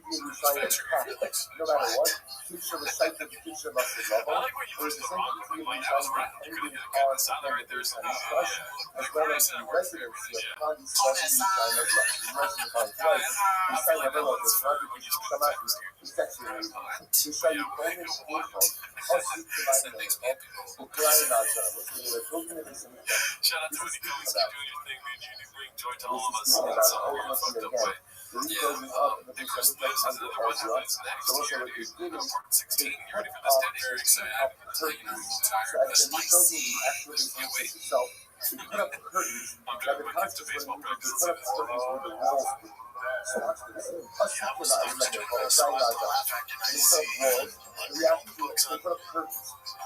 Speaker 2: No matter what, teacher recite the teacher must be loved.
Speaker 5: I like what you used the wrong one. That was right. You could have got this out right there. So,
Speaker 2: as well as the residency of condescension sign of love. The sign of love is not to be traumatic, sexually. The sign of bonus info, also providing Ukraine-Naza, which is a broken edition.
Speaker 5: Shout out to Whitney Cummings. Keep doing your thing, man. You bring joy to all of us. That's all we're fucked up way. The Chris knows is the other one that's next. You're ready for 16. You're ready for this dead Eric. So, I'm tired. This spicy. Can't wait. I'm doing my kids to baseball practice.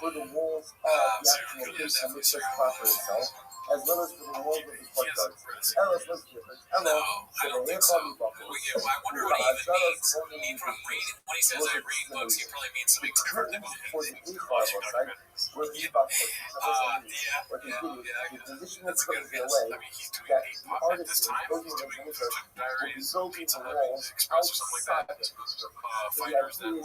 Speaker 2: For the walls of the actual case and research proper itself, as well as for the walls of the court guards. Ellis was different. Hello,
Speaker 5: I don't think so. I wonder what he even means. When he says I read books, he probably means something different than
Speaker 2: for the e-file website, where the e-book what they do is the position of putting it away that the artist is building the research will be building the walls outside of it. So the idea is you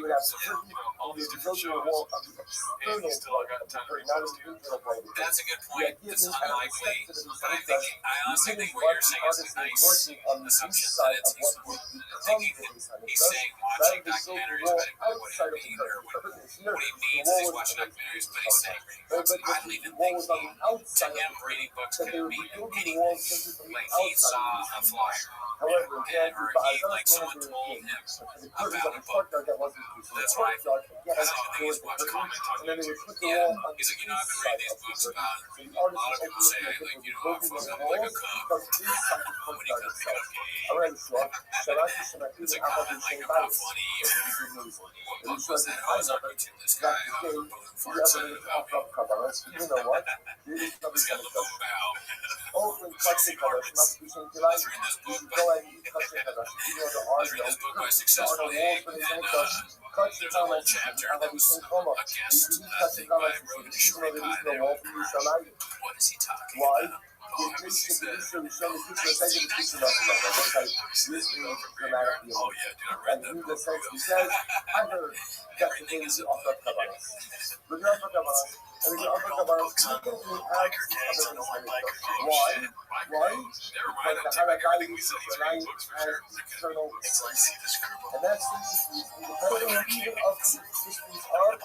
Speaker 2: would have certain building a wall of the external part of the curtain, not the internal part of the curtain.
Speaker 5: That's a good point. It's unlikely, but I honestly think what you're saying is a nice assumption that he's saying watching documentaries, but what he means is he's watching documentaries, but he's saying reading books. I don't even think to him reading books could mean anything. Like he saw a flyer, or someone told him about a book. That's why I don't think he's watched comment on YouTube. Yeah, he's like, I've been reading these books about. A lot of people say, I fuck up like a cook. When he comes to it's a comment like about funny. What book was that? I was on YouTube. This guy farts out about me.
Speaker 2: You know what?
Speaker 5: He's got a little bow.
Speaker 2: Open cutting colors must be
Speaker 5: I was reading this book by successful egg, and there's a whole chapter that was a guest thing by Rogan Shorty Pie there. What is he talking about? Oh yeah, dude, I read that book.
Speaker 2: He says, I heard that's the thing you offer Kabbalah. But you offer Kabbalah, and if you offer Kabbalah, you don't really have Why? Why? Because the Haragai is right as eternal. And that's independent even of the existence of the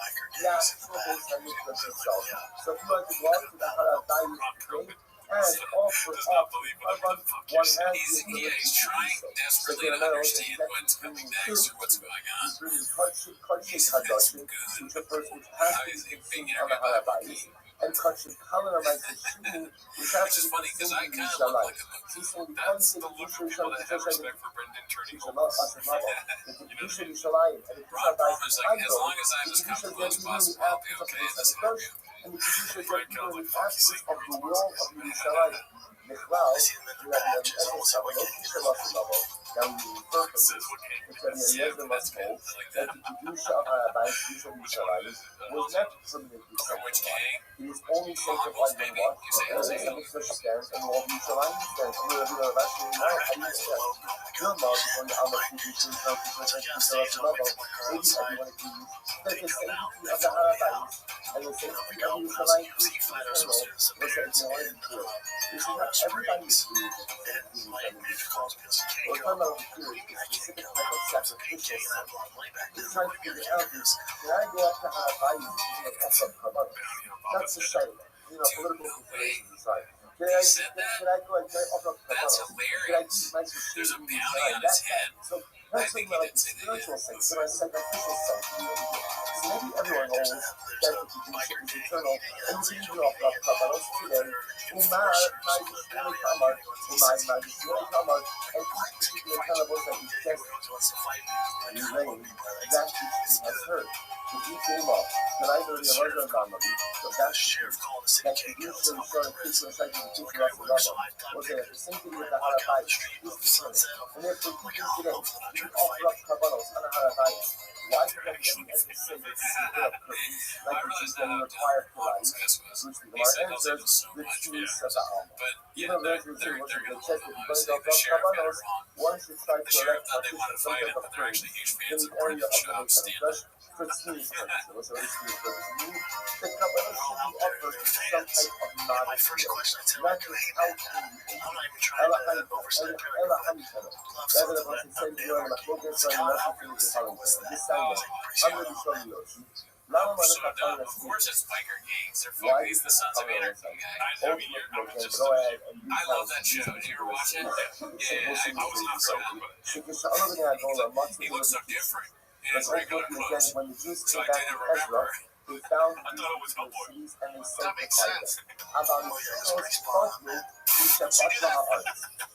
Speaker 2: actual base and itself. So if you want to go out to the Haragai today, and offer up one has
Speaker 5: he's trying desperately to understand what's coming next or what's going on.
Speaker 2: Which a person has to be on the Harabai. And Kachim Kalanamization,
Speaker 5: which is funny because I kind of look like a monkey. That's the look of people that have respect for Brendan turning homeless. Ron promised, like, as long as I was comfortable as possible, I'll be okay in this interview.
Speaker 2: And the Kedusha is like even the absence of the wall of Yerushalayim. Nechlal, you have the essence of the level. Now we refer to this, which is the Yezer must hold, that the Kedusha of Harabai, Kedusha of Yerushalayim, was not permitted to be sanctified. It is only sanctified when what? And the Mitzvah stands and the wall of Yerushalayim stands. And you have to actually know how you stand. Your love is when the Amar Kedusha is not Kedusha of level. Maybe everyone agrees that the sanctity of the Harabai and the sanctity of Yerushalayim is eternal, was that it's not true. This is not everybody agrees that it is we're talking about a specific type of sacrificial sin. We're trying to figure out is, can I go up to Harabai and offer Kabbalah? That's a shame. Political considerations aside. Can I go and offer Kabbalah?
Speaker 5: That's hilarious. There's a bounty on his head.
Speaker 2: So that's something like a spiritual sense, but a sacrificial sense. So maybe everyone knows that the Kedusha is eternal, and we can offer up Kabbalah today. Umar, my Yishmei Kamar, Umar, and each particular Kabbalah that is just relaying that which he has heard. If he came up, then I know the American Gamma, so that's that Kedusha is showing Krishna Shaitan the Kedusha of the level, was the same thing with the Harabai. And therefore, we can today, we can offer up Kabbalahs on the Harabai. Why do they say this is a bit of curtains, like which is then required for life, which the Gemara answers, the truth of the Alma. Even though there's a check that you bring up Kabbalahs, once you try to elect partition something of curtains in the area of the nation of flesh, for excuse purposes, or excuse purposes, the Kabbalah should be offered in some type of modesty, not just out in the Ella Hamikana. Rather than what he said here in the Machloket, so I'm not going to this Sunday, I'm going to be showing you.
Speaker 5: Of course it's biker gangs. They're fucking the Sons of Anarchy guy. I love that show. Did you ever watch it? Yeah, I was not so good. He looks so different. Yeah, it's very good at clothes.
Speaker 2: When the Jews
Speaker 5: So
Speaker 2: came
Speaker 5: I
Speaker 2: back
Speaker 5: did
Speaker 2: to
Speaker 5: never
Speaker 2: Ezra,
Speaker 5: remember.
Speaker 2: they found
Speaker 5: I thought it was Hellboy.
Speaker 2: cities and they
Speaker 3: That makes
Speaker 2: sanctified
Speaker 3: sense.
Speaker 2: them. About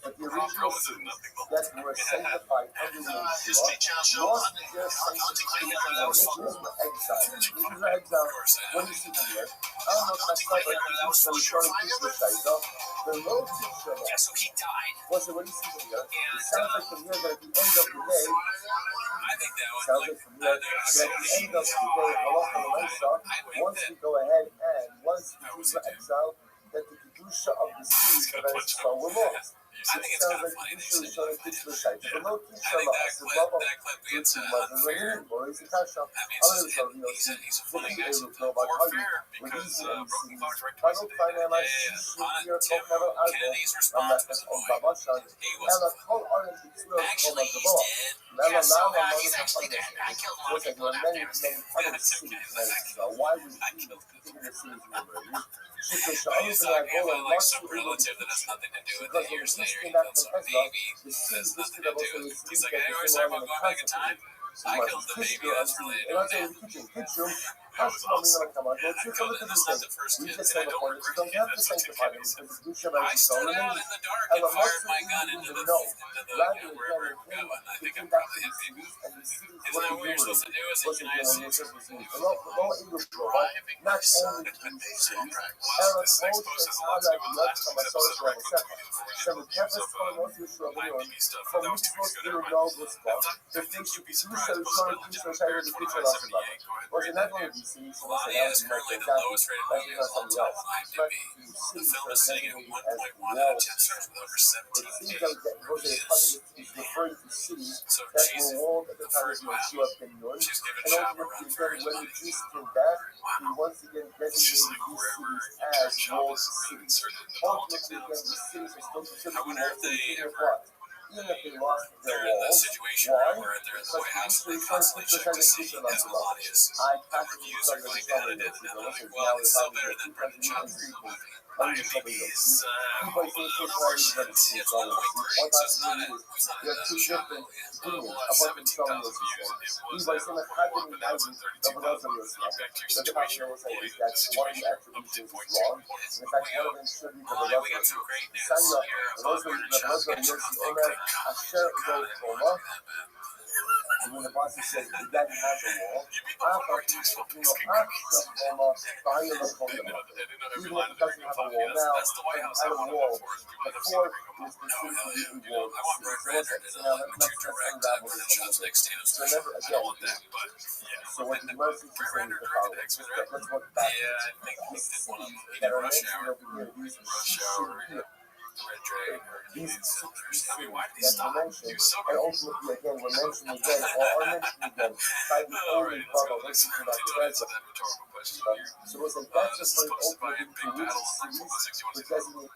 Speaker 2: but the original cities that were sanctified under the
Speaker 3: History Channel show
Speaker 2: lost their sanctification when the Jews were exiled. The Jews were exiled. What do you see here? I don't know if that's not like the short the low picture
Speaker 5: So he died.
Speaker 2: was it what do you see here? It sounds like from here that at the end of the day,
Speaker 5: I think that was
Speaker 2: sounds
Speaker 5: like,
Speaker 2: like from here that at the end of the day, once we go ahead and once the Jews were exiled, that the Kedusha of the cities of Israel were lost.
Speaker 5: I think it's kind of funny that you said that. I think that clip gets unfair. I mean, he's a funny guy, or fair, because Broken Clock's right twice a day. On Tim Kennedy's response was annoying. He was actually, he's dead. Yeah, so he's actually dead. I killed a lot of people in Afghanistan. Yeah, Tim Kennedy's like, I killed him. He's talking about like some relative that has nothing to do with it. Years later, he killed some baby that has nothing to do with it. He's like, hey, we're talking about going back in time. I killed the baby that's related to him. That was awesome. That's not the first kid, and I don't regret it. That's what Tim Kennedy said. I stood out in the dark and fired my gun into the wherever it would go, and I think I probably hit baby. Isn't that what you're supposed to do as a United States? Driving my son to the baseball practice. The sex post has a lot to do with last week's episode of Red Cook 24. IMDb stuff. That was 2 weeks ago, never mind. I thought 15 should be surprised. Most of the prepared 2578. Go ahead, read that news.
Speaker 2: cities. So
Speaker 5: Melania is currently the lowest rated media hotel on IMDb. The film is sitting at 1.1 out of 10 stars with over 17
Speaker 2: It seems
Speaker 5: million
Speaker 2: like that Jose
Speaker 5: reviews.
Speaker 2: is referring to cities
Speaker 5: So
Speaker 2: that
Speaker 5: she's
Speaker 2: were walled at the
Speaker 5: the
Speaker 2: time
Speaker 5: first
Speaker 2: of
Speaker 5: wow.
Speaker 2: Yeshua ben Nun.
Speaker 5: She's given
Speaker 2: And
Speaker 5: shop a run
Speaker 2: ultimately,
Speaker 5: for
Speaker 2: again,
Speaker 5: his
Speaker 2: when
Speaker 5: money.
Speaker 2: the Jews came back, he
Speaker 5: Wow.
Speaker 2: once again
Speaker 5: It's just
Speaker 2: designated
Speaker 5: like
Speaker 2: these
Speaker 5: wherever
Speaker 2: cities
Speaker 5: you
Speaker 2: as
Speaker 5: turn shop
Speaker 2: walled
Speaker 5: is really
Speaker 2: cities.
Speaker 5: inserted in the politics
Speaker 2: Ultimately,
Speaker 5: now.
Speaker 2: again, these cities are still considered
Speaker 5: I
Speaker 2: to be
Speaker 5: wonder if
Speaker 2: walled
Speaker 5: they
Speaker 2: cities. Even if
Speaker 5: ever
Speaker 2: what? Even if they lost their
Speaker 5: they're in that
Speaker 2: walls.
Speaker 5: situation
Speaker 2: Why?
Speaker 5: where they're in the
Speaker 2: Because
Speaker 5: White House and they
Speaker 2: the
Speaker 5: constantly check to see as Melania's
Speaker 2: I
Speaker 5: reviews are going down and then they're like, well, he's still better than Brendan Schaub's movie. IMDb is almost at it's 1.3, so it's not a well, 17,000 views. It was at 1.1, but now it's at 32,000. Getting back to your situation where we're pulling the situation up to 2.2 points. Melania, we got some great news here about Brendan Schaub's getting off that great comment.
Speaker 2: And when the boss says the daddy has a wall,
Speaker 5: Before he talks about Mexican cookies.
Speaker 2: even if it doesn't have a wall now,
Speaker 5: That's the White House I
Speaker 2: had a
Speaker 5: want to
Speaker 2: wall
Speaker 5: vote for. People never
Speaker 2: before
Speaker 5: see
Speaker 2: it was
Speaker 5: No, hell yeah.
Speaker 2: considered to be a wall.
Speaker 5: I want Brett Ratner to direct Brendan Schaub's next stand-up
Speaker 2: So
Speaker 5: special.
Speaker 2: never
Speaker 5: I don't want
Speaker 2: again.
Speaker 5: that, but yeah.
Speaker 2: So what the mercy is
Speaker 5: Brett
Speaker 2: saying
Speaker 5: Ratner
Speaker 2: is the
Speaker 5: directed
Speaker 2: following.
Speaker 5: X-Men, right?
Speaker 2: Let's work back.
Speaker 5: Yeah, I think he
Speaker 2: These
Speaker 5: did one of them.
Speaker 2: cities
Speaker 5: He
Speaker 2: that
Speaker 5: did
Speaker 2: are
Speaker 5: Rush
Speaker 2: mentioned
Speaker 5: Hour.
Speaker 2: over here, these
Speaker 5: Rush Hour,
Speaker 2: cities,
Speaker 5: Red Dragon,
Speaker 2: these
Speaker 5: Hercules, Sellers. I mean,
Speaker 2: cities
Speaker 5: why did he
Speaker 2: that
Speaker 5: stop?
Speaker 2: were mentioned,
Speaker 5: He was so
Speaker 2: and
Speaker 5: good.
Speaker 2: ultimately again were mentioned again, or are mentioned again, by the only
Speaker 5: Alright, let's go
Speaker 2: brother
Speaker 5: to the next
Speaker 2: mentioned
Speaker 5: one.
Speaker 2: about
Speaker 5: Don't
Speaker 2: the
Speaker 5: answer that rhetorical question here.
Speaker 2: So was like that's
Speaker 5: This is
Speaker 2: just
Speaker 5: posted by
Speaker 2: ultimately
Speaker 5: Big
Speaker 2: to
Speaker 5: Battle
Speaker 2: which
Speaker 5: on
Speaker 2: cities
Speaker 5: 94161.
Speaker 2: was designated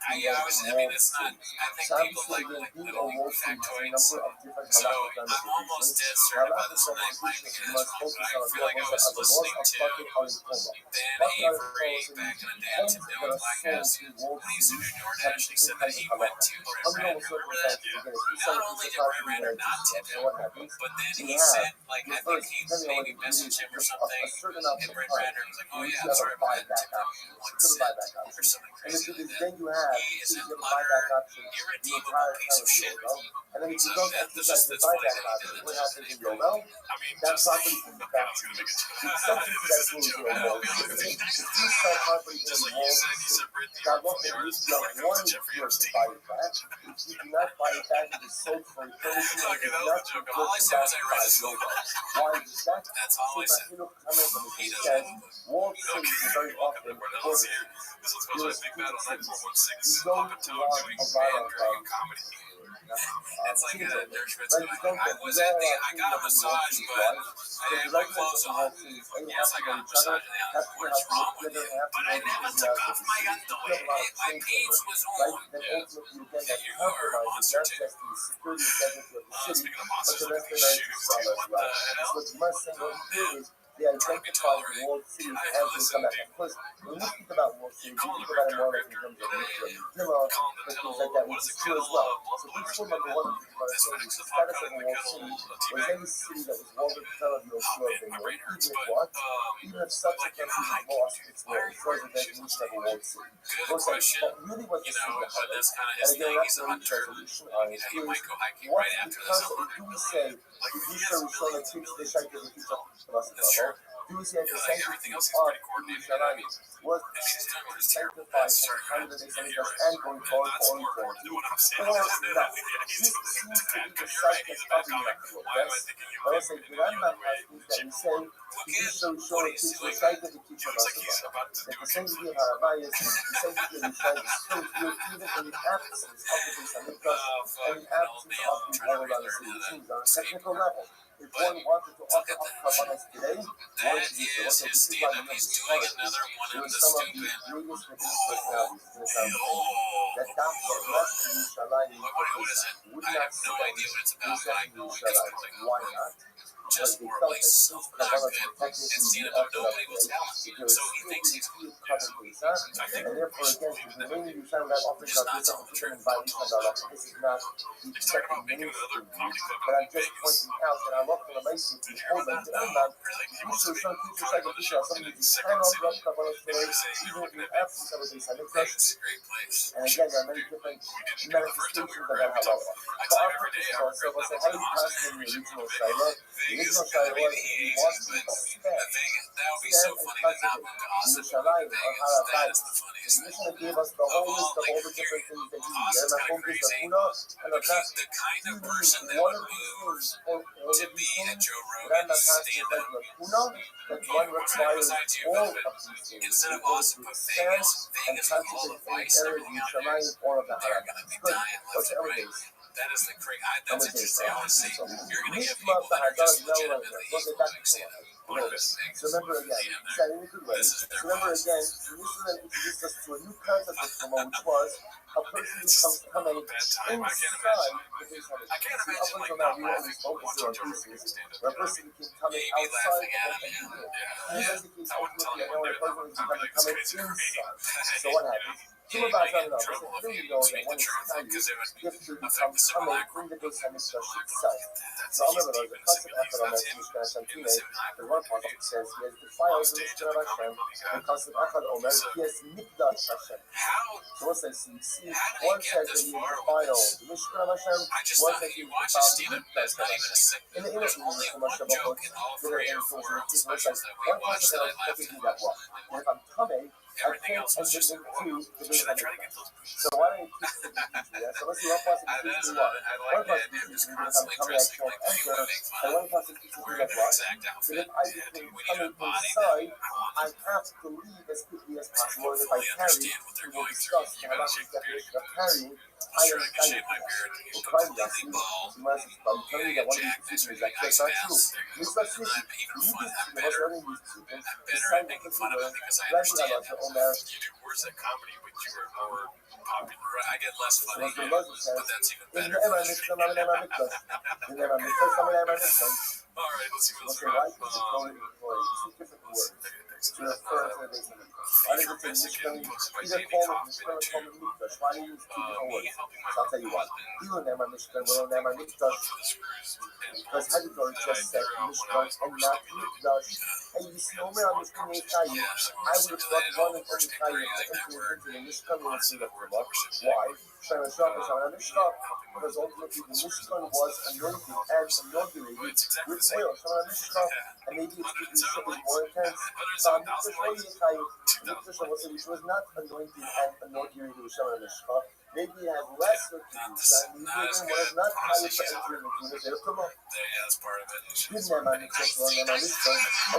Speaker 5: I mean, it's not. I think people like
Speaker 2: being
Speaker 5: little
Speaker 2: a wall city has a
Speaker 5: factoids.
Speaker 2: number of different
Speaker 5: So
Speaker 2: halakhic
Speaker 5: I'm almost
Speaker 2: ramifications.
Speaker 5: dead certain by
Speaker 2: Halakhic
Speaker 5: this night might be
Speaker 2: ramifications must
Speaker 5: wrong, but
Speaker 2: focus
Speaker 5: I
Speaker 2: on
Speaker 5: feel like I was
Speaker 2: as a loss
Speaker 5: listening
Speaker 2: of
Speaker 5: to
Speaker 2: bucket on its coma.
Speaker 5: Dan
Speaker 2: Bucket on its
Speaker 5: Avery
Speaker 2: coma
Speaker 5: back in the day on
Speaker 2: homes
Speaker 5: Tim
Speaker 2: that
Speaker 5: Dillon's
Speaker 2: are sold
Speaker 5: podcast.
Speaker 2: to walled
Speaker 5: When he used to do
Speaker 2: cities
Speaker 5: DoorDash,
Speaker 2: have
Speaker 5: and he
Speaker 2: different
Speaker 5: said that
Speaker 2: types
Speaker 5: he
Speaker 2: of
Speaker 5: went
Speaker 2: halakha.
Speaker 5: to Brett
Speaker 2: Under
Speaker 5: Ratner.
Speaker 2: normal
Speaker 5: Remember that?
Speaker 2: circumstances, again, if you
Speaker 5: Not
Speaker 2: sell a
Speaker 5: only
Speaker 2: piece
Speaker 5: did
Speaker 2: of
Speaker 5: Brett
Speaker 2: property
Speaker 5: Ratner
Speaker 2: that
Speaker 5: not
Speaker 2: is
Speaker 5: tip
Speaker 2: so
Speaker 5: him,
Speaker 2: what happens?
Speaker 5: but then
Speaker 2: You
Speaker 5: he
Speaker 2: have
Speaker 5: sent, like, I
Speaker 2: your
Speaker 5: think
Speaker 2: first,
Speaker 5: he
Speaker 2: depending on what
Speaker 5: maybe
Speaker 2: you do,
Speaker 5: messaged him or
Speaker 2: a
Speaker 5: something,
Speaker 2: certain amount
Speaker 5: and
Speaker 2: of
Speaker 5: Brett
Speaker 2: time.
Speaker 5: Ratner was like, oh
Speaker 2: You
Speaker 5: yeah,
Speaker 2: have
Speaker 5: I'm
Speaker 2: a
Speaker 5: sorry, but I
Speaker 2: buyback
Speaker 5: didn't tip you
Speaker 2: option.
Speaker 5: one
Speaker 2: It's a
Speaker 5: cent,
Speaker 2: buyback
Speaker 5: or
Speaker 2: option.
Speaker 5: something
Speaker 2: And
Speaker 5: crazy
Speaker 2: if
Speaker 5: like
Speaker 2: it's
Speaker 5: that.
Speaker 2: then you have,
Speaker 5: He is
Speaker 2: since
Speaker 5: an
Speaker 2: you have a buyback option, the
Speaker 5: irredeemable
Speaker 2: entire
Speaker 5: piece of
Speaker 2: time of
Speaker 5: shit.
Speaker 2: your well. And then if you
Speaker 5: So
Speaker 2: don't
Speaker 5: that's
Speaker 2: exercise
Speaker 5: just
Speaker 2: the
Speaker 5: it's funny
Speaker 2: buyback
Speaker 5: that he
Speaker 2: option,
Speaker 5: did it.
Speaker 2: what happens in your well?
Speaker 5: I mean,
Speaker 2: That
Speaker 5: just
Speaker 2: property comes
Speaker 5: okay, I
Speaker 2: back
Speaker 5: was
Speaker 2: to
Speaker 5: gonna
Speaker 2: you.
Speaker 5: make a joke.
Speaker 2: It's subject to
Speaker 5: This
Speaker 2: that
Speaker 5: is a
Speaker 2: rules
Speaker 5: joke.
Speaker 2: your
Speaker 5: I
Speaker 2: wall.
Speaker 5: don't know.
Speaker 2: If you sell property in
Speaker 5: Just
Speaker 2: a
Speaker 5: like you
Speaker 2: walled
Speaker 5: said, you
Speaker 2: city,
Speaker 5: separate the
Speaker 2: God
Speaker 5: art from
Speaker 2: love
Speaker 5: the
Speaker 2: it,
Speaker 5: artist.
Speaker 2: you
Speaker 5: When
Speaker 2: have
Speaker 5: it comes
Speaker 2: one
Speaker 5: to Jeffrey
Speaker 2: year to
Speaker 5: Epstein.
Speaker 2: buy it back. If you do not buy it back, it is sold for eternity.
Speaker 5: Okay, that was a joke. All I said was I read his book.
Speaker 2: Why is that?
Speaker 5: That's all I said. He doesn't have a book.
Speaker 2: Walled cities are very
Speaker 5: Welcome
Speaker 2: often
Speaker 5: to Brett
Speaker 2: border
Speaker 5: Ellis here.
Speaker 2: cities.
Speaker 5: This was posted by Big Battle 9416.
Speaker 2: You don't
Speaker 5: Up until
Speaker 2: want
Speaker 5: doing
Speaker 2: a lot
Speaker 5: Van
Speaker 2: of
Speaker 5: Dragon comedy. It's like a
Speaker 2: children.
Speaker 5: Dershowitz
Speaker 2: Like,
Speaker 5: going.
Speaker 2: you don't
Speaker 5: I
Speaker 2: get
Speaker 5: was
Speaker 2: there
Speaker 5: at the.
Speaker 2: are
Speaker 5: I
Speaker 2: people
Speaker 5: got a
Speaker 2: that
Speaker 5: massage,
Speaker 2: walk
Speaker 5: but
Speaker 2: life.
Speaker 5: I had my clothes on. Yes, I got a massage now. What is wrong with you? But I never took off my underwear. My pants was on.
Speaker 2: Right? Then
Speaker 5: Yeah.
Speaker 2: ultimately you get that
Speaker 5: You are a
Speaker 2: compromise
Speaker 5: monster,
Speaker 2: not
Speaker 5: too.
Speaker 2: just the security and integrity of the city,
Speaker 5: Speaking of
Speaker 2: but
Speaker 5: monsters,
Speaker 2: the
Speaker 5: look
Speaker 2: rest
Speaker 5: at
Speaker 2: of
Speaker 5: these
Speaker 2: the
Speaker 5: shoes,
Speaker 2: Israel
Speaker 5: dude.
Speaker 2: as
Speaker 5: What
Speaker 2: well.
Speaker 5: the hell?
Speaker 2: So the most thing what we do is they
Speaker 5: Trying to be
Speaker 2: identify
Speaker 5: taller,
Speaker 2: the
Speaker 5: right?
Speaker 2: walled cities
Speaker 5: I
Speaker 2: as they
Speaker 5: listen,
Speaker 2: come back.
Speaker 5: dude.
Speaker 2: Of course, when we speak about walled cities, we
Speaker 5: Call him
Speaker 2: think
Speaker 5: the
Speaker 2: about it more
Speaker 5: Riptor.
Speaker 2: like in terms of
Speaker 5: Yeah.
Speaker 2: Nimrod,
Speaker 5: Call him the
Speaker 2: and
Speaker 5: kettle.
Speaker 2: things like that,
Speaker 5: What
Speaker 2: which
Speaker 5: is
Speaker 2: is
Speaker 5: it?
Speaker 2: true as
Speaker 5: Kettle,
Speaker 2: well. So
Speaker 5: multiple
Speaker 2: each
Speaker 5: or
Speaker 2: one
Speaker 5: something
Speaker 2: of the
Speaker 5: like
Speaker 2: one
Speaker 5: that?
Speaker 2: of the
Speaker 5: This
Speaker 2: things,
Speaker 5: mix
Speaker 2: the
Speaker 5: of hot
Speaker 2: status of
Speaker 5: cutting
Speaker 2: a
Speaker 5: the
Speaker 2: walled
Speaker 5: kettle,
Speaker 2: city
Speaker 5: a
Speaker 2: was
Speaker 5: teabag.
Speaker 2: any city that was walled at the time of
Speaker 5: Oh
Speaker 2: Yoshua
Speaker 5: man,
Speaker 2: ben
Speaker 5: my
Speaker 2: Nun,
Speaker 5: brain hurts,
Speaker 2: even if
Speaker 5: but
Speaker 2: what? Even if
Speaker 5: like
Speaker 2: subsequently lost its
Speaker 5: why are
Speaker 2: walls,
Speaker 5: you
Speaker 2: was
Speaker 5: wearing
Speaker 2: the
Speaker 5: these shoes on
Speaker 2: definition of a
Speaker 5: stage?
Speaker 2: walled city.
Speaker 5: Good question.
Speaker 2: But really what
Speaker 5: You
Speaker 2: this
Speaker 5: know,
Speaker 2: is
Speaker 5: but that's kind of
Speaker 2: and
Speaker 5: his
Speaker 2: again,
Speaker 5: thing.
Speaker 2: that's
Speaker 5: He's a
Speaker 2: the
Speaker 5: hunter.
Speaker 2: resolution on it
Speaker 5: He might go hiking
Speaker 2: what's
Speaker 5: right
Speaker 2: the
Speaker 5: after this.
Speaker 2: concept? Do we say,
Speaker 5: Like,
Speaker 2: if
Speaker 5: he
Speaker 2: you
Speaker 5: has
Speaker 2: say Rishon
Speaker 5: millions and
Speaker 2: teach the
Speaker 5: millions
Speaker 2: Shaykh
Speaker 5: of
Speaker 2: to teach
Speaker 5: views.
Speaker 2: us
Speaker 5: That's true.
Speaker 2: do we say the
Speaker 5: Like, everything else is
Speaker 2: of
Speaker 5: pretty coordinated. You know what I mean?
Speaker 2: was
Speaker 5: I mean, he's doing what is terrible.
Speaker 2: sanctified
Speaker 5: That's
Speaker 2: as
Speaker 5: true.
Speaker 2: a kind of the
Speaker 5: Yeah, you're right.
Speaker 2: and going forward
Speaker 5: That's
Speaker 2: for
Speaker 5: more important than what I'm saying.
Speaker 2: Or
Speaker 5: Yeah,
Speaker 2: not.
Speaker 5: he's
Speaker 2: This
Speaker 5: doing
Speaker 2: seems to be the
Speaker 5: You're right.
Speaker 2: subject
Speaker 5: He's a
Speaker 2: of
Speaker 5: bad
Speaker 2: the
Speaker 5: comic.
Speaker 2: miracle.
Speaker 5: Why am I
Speaker 2: Yes.
Speaker 5: thinking
Speaker 2: I
Speaker 5: of
Speaker 2: will
Speaker 5: him
Speaker 2: say
Speaker 5: in
Speaker 2: the
Speaker 5: any
Speaker 2: Rambam
Speaker 5: other way?
Speaker 2: has things that we say,
Speaker 5: Look
Speaker 2: you
Speaker 5: at
Speaker 2: show
Speaker 5: what he's
Speaker 2: teach the
Speaker 5: doing.
Speaker 2: Shaykh to teach
Speaker 5: He looks like he's about to do
Speaker 2: the
Speaker 5: a
Speaker 2: same
Speaker 5: kickflip.
Speaker 2: thing Rabbi is the same thing in Shaykh is still good even in the absence of the Islamic trust and the absence of the world on the city on a technical level. If one wanted to offer up Kabbalah today,
Speaker 5: That is his stand-up. He's doing another one of the stupid. What is it? I have no idea what it's about, but I know it because it's like,
Speaker 2: why not?
Speaker 5: just horribly so not good. And stand-up, nobody will tell him. So he thinks he's good. I think
Speaker 2: And therefore, again, the remaining you found that offering
Speaker 5: just
Speaker 2: God
Speaker 5: not
Speaker 2: this
Speaker 5: telling the truth.
Speaker 2: by
Speaker 5: Don't
Speaker 2: these
Speaker 5: tell
Speaker 2: kind
Speaker 5: the
Speaker 2: of
Speaker 5: truth.
Speaker 2: this is not
Speaker 5: He's talking about making another comedy club
Speaker 2: but
Speaker 5: out
Speaker 2: I'm
Speaker 5: in
Speaker 2: just
Speaker 5: Vegas.
Speaker 2: pointing out that I love the amazing
Speaker 5: Did you hear about that?
Speaker 2: I'm
Speaker 5: No,
Speaker 2: not
Speaker 5: really? He wants to
Speaker 2: Teachers,
Speaker 5: make
Speaker 2: some teachers
Speaker 5: comedy
Speaker 2: like
Speaker 5: club
Speaker 2: to
Speaker 5: shows
Speaker 2: some
Speaker 5: in
Speaker 2: of
Speaker 5: the
Speaker 2: these
Speaker 5: second
Speaker 2: cannot
Speaker 5: city.
Speaker 2: love Kabbalah
Speaker 5: They
Speaker 2: today,
Speaker 5: were saying you're
Speaker 2: even
Speaker 5: looking
Speaker 2: in
Speaker 5: at
Speaker 2: the absence of a Islamic trust.
Speaker 5: Vegas is a great place.
Speaker 2: And again, there are many different
Speaker 5: We didn't do it the first time we
Speaker 2: manifestations
Speaker 5: were
Speaker 2: of
Speaker 5: there.
Speaker 2: that halakha.
Speaker 5: I
Speaker 2: For
Speaker 5: tell
Speaker 2: our
Speaker 5: you every day,
Speaker 2: purposes
Speaker 5: I
Speaker 2: also,
Speaker 5: regret
Speaker 2: we'll say,
Speaker 5: that
Speaker 2: how do you
Speaker 5: was
Speaker 2: pass
Speaker 5: in
Speaker 2: in the
Speaker 5: Austin. We should
Speaker 2: original
Speaker 5: move to
Speaker 2: Shaila?
Speaker 5: Vegas. thing is, I mean, he ages, but the thing that would be so funny to not move to Austin from Vegas. That is the funniest thing.
Speaker 2: Mishnah gave us the whole list of all the
Speaker 5: Here,
Speaker 2: different things that you need.
Speaker 5: Austin's
Speaker 2: They're
Speaker 5: kind of crazy, but he's the kind of person that would move to be at Joe Rogan's stand-up.
Speaker 2: that one requires
Speaker 5: Besides you,
Speaker 2: all
Speaker 5: but
Speaker 2: of these things.
Speaker 5: instead of
Speaker 2: It goes
Speaker 5: Austin,
Speaker 2: to
Speaker 5: put
Speaker 2: expand
Speaker 5: Vegas
Speaker 2: and
Speaker 5: with all the
Speaker 2: concentrate
Speaker 5: vice and
Speaker 2: in
Speaker 5: everything
Speaker 2: areas
Speaker 5: out
Speaker 2: of
Speaker 5: there.
Speaker 2: all of the
Speaker 5: They're
Speaker 2: haram.
Speaker 5: going to be
Speaker 2: Good.
Speaker 5: dying
Speaker 2: What's
Speaker 5: left and
Speaker 2: every
Speaker 5: right.
Speaker 2: day?
Speaker 5: That is the crazy. That's interesting. I want to see. You're going to get
Speaker 2: Mishma
Speaker 5: people that are just
Speaker 2: Bahadar
Speaker 5: legitimately equal to stand-up. One of those things.
Speaker 2: So remember again, said in a good way. So remember again, Jerusalem introduced us to a new concept of Shema, which was a person who comes coming inside the base of it.
Speaker 5: I can't
Speaker 2: See,
Speaker 5: imagine
Speaker 2: up until
Speaker 5: like
Speaker 2: now,
Speaker 5: not
Speaker 2: we always
Speaker 5: laughing
Speaker 2: focused
Speaker 5: watching
Speaker 2: on
Speaker 5: Joe
Speaker 2: pieces
Speaker 5: Rogan stand-up.
Speaker 2: where a person became coming
Speaker 5: Maybe
Speaker 2: outside
Speaker 5: laughing
Speaker 2: of
Speaker 5: at
Speaker 2: what
Speaker 5: him.
Speaker 2: they do.
Speaker 5: Yeah.
Speaker 2: And this is the case
Speaker 5: I wouldn't tell
Speaker 2: ultimately,
Speaker 5: anyone
Speaker 2: I know
Speaker 5: there.
Speaker 2: a person who's
Speaker 5: I'd be like, this
Speaker 2: coming
Speaker 5: guy's
Speaker 2: inside.
Speaker 5: crazy.
Speaker 2: So what happens?
Speaker 5: Yeah,
Speaker 2: Two
Speaker 5: you
Speaker 2: of us
Speaker 5: might get
Speaker 2: don't
Speaker 5: in
Speaker 2: know.
Speaker 5: trouble if
Speaker 2: Clearly
Speaker 5: you
Speaker 2: know that
Speaker 5: speak
Speaker 2: when
Speaker 5: the
Speaker 2: it's
Speaker 5: truth,
Speaker 2: time,
Speaker 5: because it would
Speaker 2: you have to
Speaker 5: affect
Speaker 2: become
Speaker 5: the simulacrum.
Speaker 2: coming in the base of itself.
Speaker 5: That's
Speaker 2: So
Speaker 5: a
Speaker 2: I'm
Speaker 5: huge
Speaker 2: going to
Speaker 5: demon
Speaker 2: concept
Speaker 5: simulation.
Speaker 2: after
Speaker 5: That's
Speaker 2: the
Speaker 5: him
Speaker 2: Mishkan
Speaker 5: in
Speaker 2: Shantine.
Speaker 5: the simulacrum.
Speaker 2: The one part it says he has defiled the
Speaker 5: Stage
Speaker 2: Mishkan
Speaker 5: of the
Speaker 2: of Hashem.
Speaker 5: comedy
Speaker 2: The
Speaker 5: God.
Speaker 2: concept Achad Omer, he has Mikdash Hashem.
Speaker 5: How
Speaker 2: So what says you see?
Speaker 5: How did
Speaker 2: One
Speaker 5: he
Speaker 2: says
Speaker 5: get
Speaker 2: that
Speaker 5: this
Speaker 2: he
Speaker 5: far
Speaker 2: has
Speaker 5: with
Speaker 2: defiled
Speaker 5: this?
Speaker 2: the Mishkan of Hashem.
Speaker 5: I just
Speaker 2: One
Speaker 5: thought
Speaker 2: says he
Speaker 5: you
Speaker 2: has
Speaker 5: watch
Speaker 2: defiled
Speaker 5: Stephen,
Speaker 2: the
Speaker 5: that's not
Speaker 2: Mikdash
Speaker 5: even a
Speaker 2: Hashem.
Speaker 5: sick.
Speaker 2: In the
Speaker 5: There's
Speaker 2: interview,
Speaker 5: only
Speaker 2: so
Speaker 5: one
Speaker 2: much about
Speaker 5: joke in all
Speaker 2: that are
Speaker 5: 3
Speaker 2: in
Speaker 5: or 4
Speaker 2: social
Speaker 5: of the
Speaker 2: people. It's
Speaker 5: specials
Speaker 2: like
Speaker 5: that we
Speaker 2: one
Speaker 5: watched
Speaker 2: concept
Speaker 5: that I
Speaker 2: that I
Speaker 5: laughed
Speaker 2: can
Speaker 5: at
Speaker 2: do that
Speaker 5: most.
Speaker 2: well. And if I'm coming, I
Speaker 5: Everything
Speaker 2: can't
Speaker 5: else was just,
Speaker 2: enter into the base
Speaker 5: should I
Speaker 2: of
Speaker 5: try to get
Speaker 2: Mikdash.
Speaker 5: those boots?
Speaker 2: So why don't you keep it easy? Yeah? So let's see what possible
Speaker 5: I
Speaker 2: teaches me
Speaker 5: like
Speaker 2: what. One
Speaker 5: that
Speaker 2: possible
Speaker 5: idea of
Speaker 2: teaches
Speaker 5: just
Speaker 2: me that I'm
Speaker 5: constantly
Speaker 2: coming, I
Speaker 5: dressing
Speaker 2: can't
Speaker 5: like people
Speaker 2: enter.
Speaker 5: would make fun
Speaker 2: And
Speaker 5: of.
Speaker 2: one possible teaches me
Speaker 5: Wearing
Speaker 2: that
Speaker 5: their
Speaker 2: what?
Speaker 5: exact
Speaker 2: That
Speaker 5: outfit.
Speaker 2: if I
Speaker 5: Yeah,
Speaker 2: became
Speaker 5: dude, we need
Speaker 2: coming
Speaker 5: a body
Speaker 2: inside,
Speaker 5: that I want
Speaker 2: I
Speaker 5: to
Speaker 2: have to leave as quickly as possible. And if I
Speaker 5: fully
Speaker 2: carry,
Speaker 5: understand what
Speaker 2: we
Speaker 5: they're
Speaker 2: will
Speaker 5: going through.
Speaker 2: discuss
Speaker 5: You
Speaker 2: the
Speaker 5: gotta
Speaker 2: Halachic
Speaker 5: shave the beard.
Speaker 2: definition of carrying.
Speaker 5: I'm
Speaker 2: I
Speaker 5: sure
Speaker 2: am
Speaker 5: I could shave my
Speaker 2: carrying.
Speaker 5: beard and
Speaker 2: Well,
Speaker 5: get
Speaker 2: carrying,
Speaker 5: completely bald.
Speaker 2: I'm telling you that one of
Speaker 5: Jack,
Speaker 2: these
Speaker 5: next
Speaker 2: teachers
Speaker 5: week,
Speaker 2: is
Speaker 5: ice
Speaker 2: not
Speaker 5: baths.
Speaker 2: true.
Speaker 5: There you
Speaker 2: This
Speaker 5: go.
Speaker 2: is
Speaker 5: And I'm even fun. I'm
Speaker 2: what's
Speaker 5: better.
Speaker 2: running these people.
Speaker 5: I'm better at making fun of it because I understand it. You do worse at comedy, but you are more popular. I get less funny, but that's even better. All right, let's see what I have. All right, let's see what's
Speaker 2: Why
Speaker 5: around.
Speaker 2: is it going for two different words to refer to the base of it? Why does it say Mishkan? Either call it Mishkan or call it Mikdash. Why do you use two different words? So I'll tell you why. Ilu Nema Mishkan, Velo Nema Mikdash. Because Hagidor just said Mishkan and not Mikdash. And you see, Omer on Mishkan Nechayu. I would have thought one and only Chayu to enter into the Mishkan when it's in the Kurma. Why? Shana Shach is on Mishkan. Because ultimately the Mishkan was anointed and inaugurated with oil. Shana Mishkan. And maybe it's to be something more intense. Which was not anointed and inaugurated with Shana Mishkan. Maybe it had less of Kedusha, and maybe it was not higher for entering into the Zeh Tumah.
Speaker 5: That's part of it.
Speaker 2: And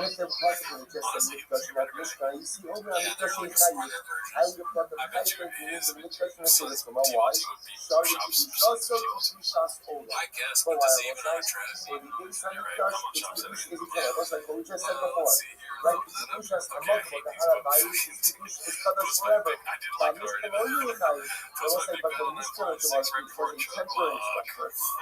Speaker 2: if they're possible, just a Mikdash, not Mishkan, you see, over on Mikdash in Chayyim, I would have thought the higher influence of Mikdash in the Zeh Tumah. Why? Started to be just so Kedusha's older.
Speaker 5: I guess,
Speaker 2: For a
Speaker 5: but
Speaker 2: while,
Speaker 5: does even on a trash?
Speaker 2: when we did some Mikdash, it's Kedusha is equal. It was like what we just said before. Like Kedusha's Hamad, but the Harabayis is Kedusha is Kadosh forever. By Mishkan, only in Chayyim. But the Mishkan was a temporary structure.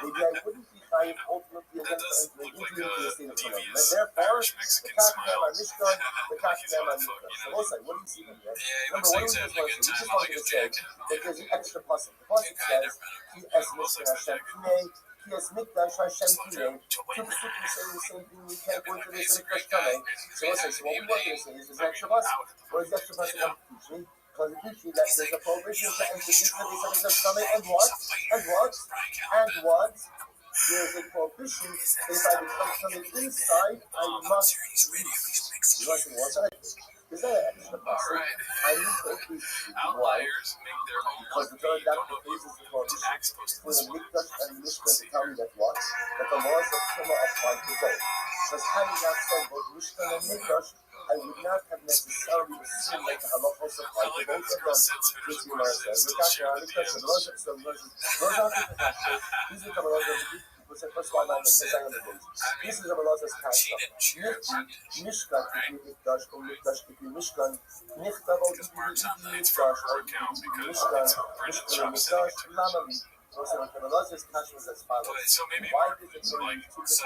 Speaker 2: Maybe I wouldn't be chayiv ultimately again for entering into the state of Tumah. And therefore, the Kachnem on Mishkan, the Kachnem on Mikdash. So we'll say, what do you see here? Remember, what do we just want to do? We just wanted to say that there's an extra pasuk. The pasuk says, Ki es Mishkan Hashem Kinei, Ki es Mikdash Hashem Kinei. Two pasukim say the same thing. We can't go into this Mikdash Tamei. So we'll say, so what we want to say is there's an extra pasuk. What is the extra pasuk going to teach me? Because it teaches me that there's a prohibition to enter into the base of Mikdash Tamei, and what? And what? And what? There's a prohibition that if I become coming inside, I must. You want to see what's that? Is that an extra pasuk? I need to appreciate why. Because the third doctor faces the prohibition for the Mikdash and Mishkan to tell me that what? That the laws of Tumah apply to both. Because had he not said both Mishkan and Mikdash, I would not have necessarily assumed that the halachos apply to both of them. Which you might say. These are the first one on the design of the base. This is a Melaz's Kasha. Mishkan, Mikdash, or Mikdash, Mishkan, Nichtav, Mikdash, Mishkan, Mikdash, Lamali. So the Melaz's Kasha was as follows. Why did it bring two different words in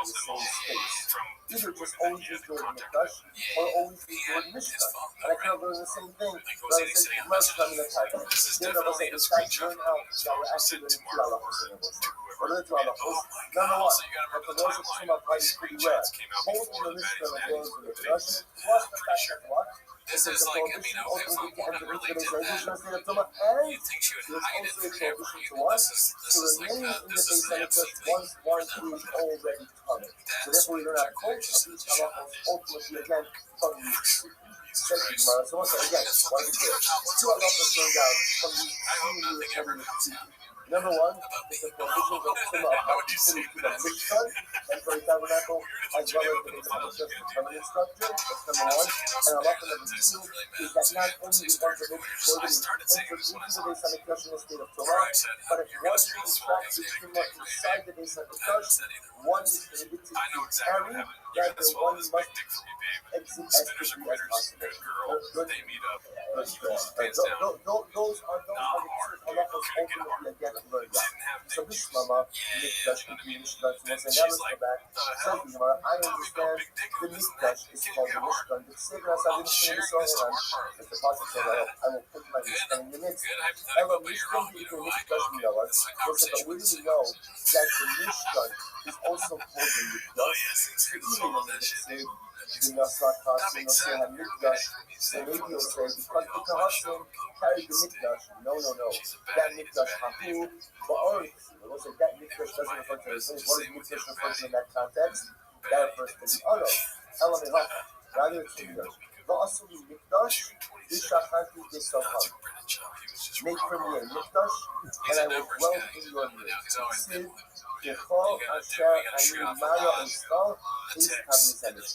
Speaker 2: the same space? Either just always use the word Mikdash, or always use the word Mishkan. And I kind of learned the same thing. But I said, Mishkan, I'm in the title. Then I was like, it's time to learn out that we're actually learning two halachos in the Muslim. Or learn two halachos. Number one, that the laws of Tumah apply pretty well. Both in the Mishkan and those in the Mikdash, plus the fact that what?
Speaker 5: This is like, I mean, okay, fine, we're not really into that. You'd think she would hide it forever, but this is like, this is the absolute thing.
Speaker 2: once one is already covered. So therefore, you don't have culture, ultimately again from the second Gemara. So once again, why is it? Two halachas turned out from the number one is the provision of Tumah to the Mishkan and for the tabernacle, as well as the Mishkan permanent structure. That's number one. And halacha number two is that not only is one forbidden clothing entered into the Beis Hamikdash in the state of Torah, but if one is practiced Tumah inside the Beis Hamikdash, one is permitted to carry that the one must exit as quickly as possible. Those are the halachas ultimately again learned out. So this mama, Mikdash, Mishkan, once I never go back, says the Gemara, I understand the Mikdash is called the Mishkan. The Savior has not been so around. As the Pasuk says, I will put my Mishkan in the midst. Ella Mishkan, the Mikdash, Miyawat. But we didn't know that the Mishkan is also called the Mikdash. Even in the Savior. The Nasrat Hashem also had Mikdash, so maybe you'll say, because the Kahashim carried the Mikdash. No. That Mikdash Hahu, Ba'or, we'll say that Mikdash doesn't refer to the same. What does Mikdash refer to in that context? That refers to the other. Element Hacha, rather it's Mikdash. Va'asuli Mikdash, Vishachanti Desavhan. Make for me a Mikdash, and I will dwell in your midst. Yechol Asher Ani Maya Install is Kabbalah Semish.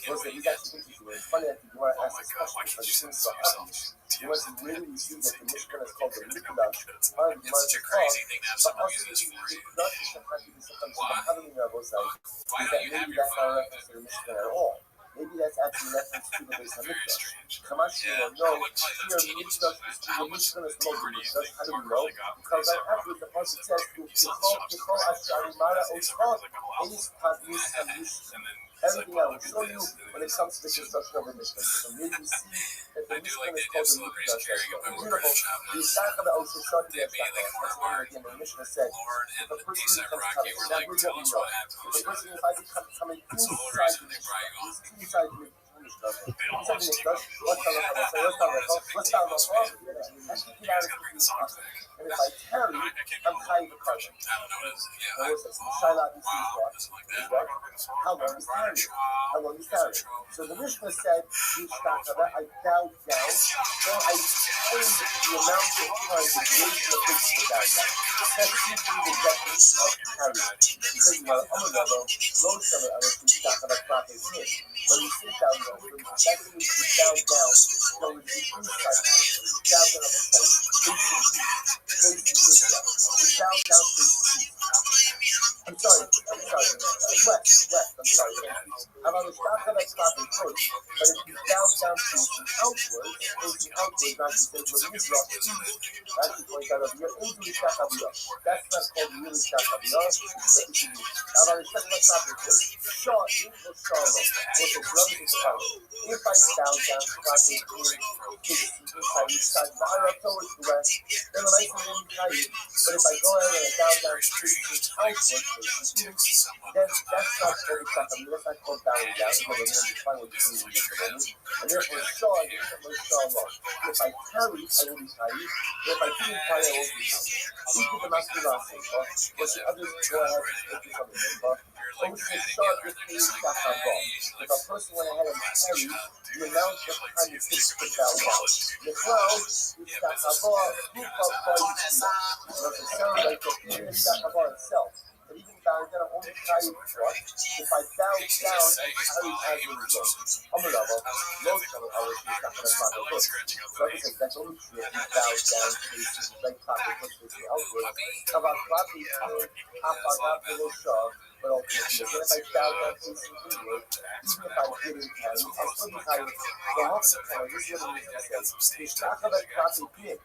Speaker 2: Listen, he's actually interesting. It's funny that the Gemara asked this question because it seems so obvious. You must really see that the Mishkan is called the Mikdash.
Speaker 5: It's such a crazy thing to have someone use this for you. Why? Why don't you have your phone?
Speaker 2: Maybe that's actually reference to the Beis Hamikdash. Kamashi will know here Mikdash is the Mishkan is called the Mikdash. How do we know? Because right after the Pasuk says, Yechol Asher Ani Maya Install is Kabbalah and Mishkan. Everything I will show you when it comes to the construction of the Mishkan. So maybe you see that the Mishkan is called the Mikdash as well. Beautiful. The Isaac of the Oshel Shadi again, the Mishnah said, if a person becomes coming, now here's what we know. If a person is coming inside the Mishkan, he's inside the Mishkan. Inside the Mikdash, what's the and if I carry, I'm carrying the carbon. How long is carrying? How long is carrying? So the Mishnah said, I bowed down, and I paid the amount of time, the duration of which to bow down. That's usually the definition of carrying. Because you are on a level, low summer, I was stuck on a proper hit. When you sit down, that means you bow down, so it's the inside, bow down on the face, I'm sorry, west, I'm sorry. I'm on the stop of that stop in coach, but if you down facing outward, not to say what is rock, that's the point out of your into the Shachaviyah. That's not called really Shachaviyah. I'm on the stop of that stop in coach, short, equal sorrow, with the brother is power. If I down stopping inside each side, up towards the west, then I can really tell you. But if I go ahead and down facing outward, then that's not very Shachaviyah. That's not called down, because we're going to be fine with the community at the moment. And therefore, Shaw, if I carry, I will be tired. If I didn't carry, I won't be tired. Equal the masculine, but the others go ahead and take something. If a person went ahead and carried the amount of time it takes to bow down, the cloud is Shachavah, who doesn't sound like the Shachavah itself. But even bowing down, I'm only carrying front. If I bow down, I carry as a result. On the level, most of our Shachavah is so I think that's only true if you bow down facing right pocket, pushing outward. About pocket, half on half below shaw. But ultimately, if I bow down facing inward, even if I didn't carry, I'll still be tired. The half of the time, this is what it is to say. Shachavah properly big.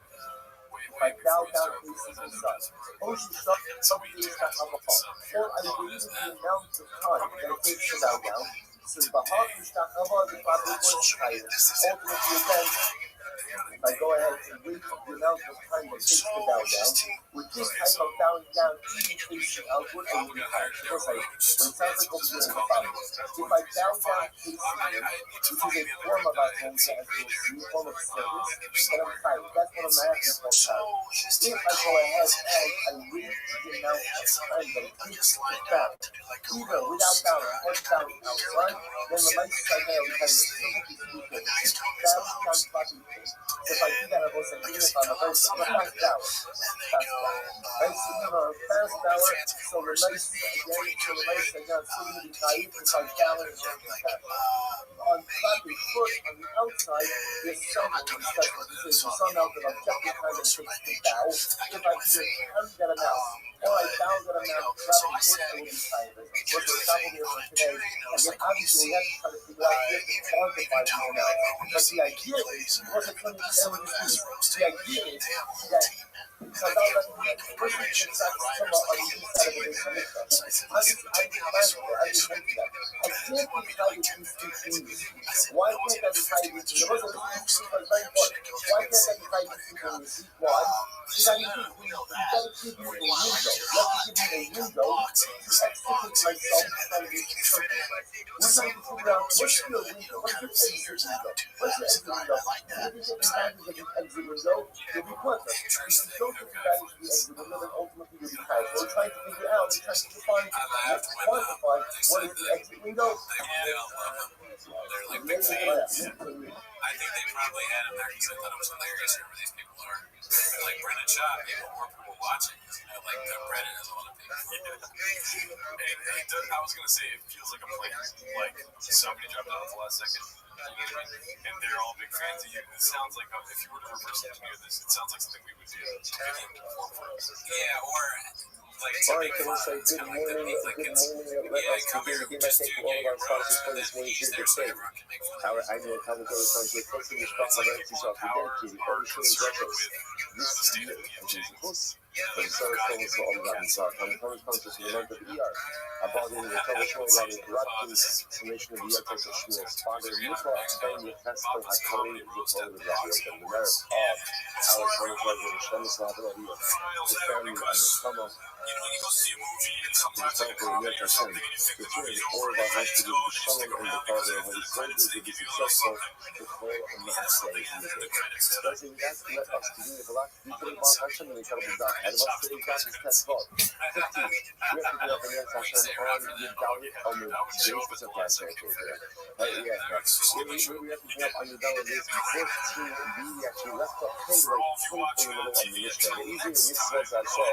Speaker 2: If I bow down facing the sun, Ocean something is Shachavah. Or I believe the amount of time that it takes to bow down. So the half of Shachavah is probably worth tired. Ultimately, again, if I go ahead and wait the amount amount of time that takes to bow down, with this type of bowing down, even facing outward, I will be tired. Of course, when it sounds like opening the body. If I bow down facing in, which is a form of our home, as you'll see, a form of service, then I'm tired. That's one of my actions called tired. If I go ahead and I read the amount of time that it takes to bow, either without bowing or bowing outside, then the mice right now we have a perfectly speaking bowing down body face. If I do that, I will say, even if I'm a very fast bower, right? So you are a fast bower, so the mice again, still going to be tight if I bow it and fast. On clapping foot on the outside, there's some special decisions, some out of objective time that it takes to bow. If I either carry that amount or I bow that amount, clapping foot, I will be tired. What's the top of here for today? Again, obviously, we have to try to figure out if to quantify the amount. But the idea is, what's it going to be? The idea is that so now that the person can start to come up on the east side of the base of Mikvah. I just think that. I can't decide these two things. Why can't I decide these things? There was a thing that was very important. Why can't I decide these things? Why? Because I think we've got to give you a window. Let's give you a window to extricate myself from this circle. We're trying to figure out what's your window? What's your exit window? What's your exit window? If you take advantage of the exit window, you'll be perfect. If you don't take advantage of the exit window, then ultimately you'll be tired. We're trying to figure out, we're trying to define, let's quantify what is the exit window.
Speaker 5: They're like big fans. I think they probably had him there because they thought it was hilarious whoever these people are. They're like Brennan Shaw, more people watching. Like Brennan has a lot of people. I was going to say, it feels like a plan. Like somebody dropped out at the last second. And they're all big fans of you. It sounds like, if you were to reverse engineer this, it sounds like something we would do. Yeah, or like,
Speaker 1: all right, can we say good morning? Good morning. Let us begin. Again, I thank all of our sponsors for this name here today. Our annual Talmudori Council, Posting the Spot of Eretz Yisrael, Fidelity, all the students records. This year, Jesus. But the service calls for all of that inside. And the Talmud sponsors for the month of ER. About in the Talmud Show, Rabbi Corruptions, summation of the ER Talmud Shmuel's father, Yuka, Ben, the festival, Hakari, the Talmud of Rabbi, and the merit of our Talmud Rabbi, the Shlemus Rabbi, the family, and the Talmud. The Talmud of Hashem, the three, all of our house to do the Shalom and the Father of Holy Soldiers to be successful with all of the Hashem in the day. Does it not let us to do the black people about Hashem and the Talmud of and what's today's God is test God. 15. We have to get up against Hashem on the Dalit on the basis of that territory. Right, we have to get up on the Dalit base 14b. We actually left off kind of like 20 in the middle of the Mishnah. The easier the Mishnah as I say,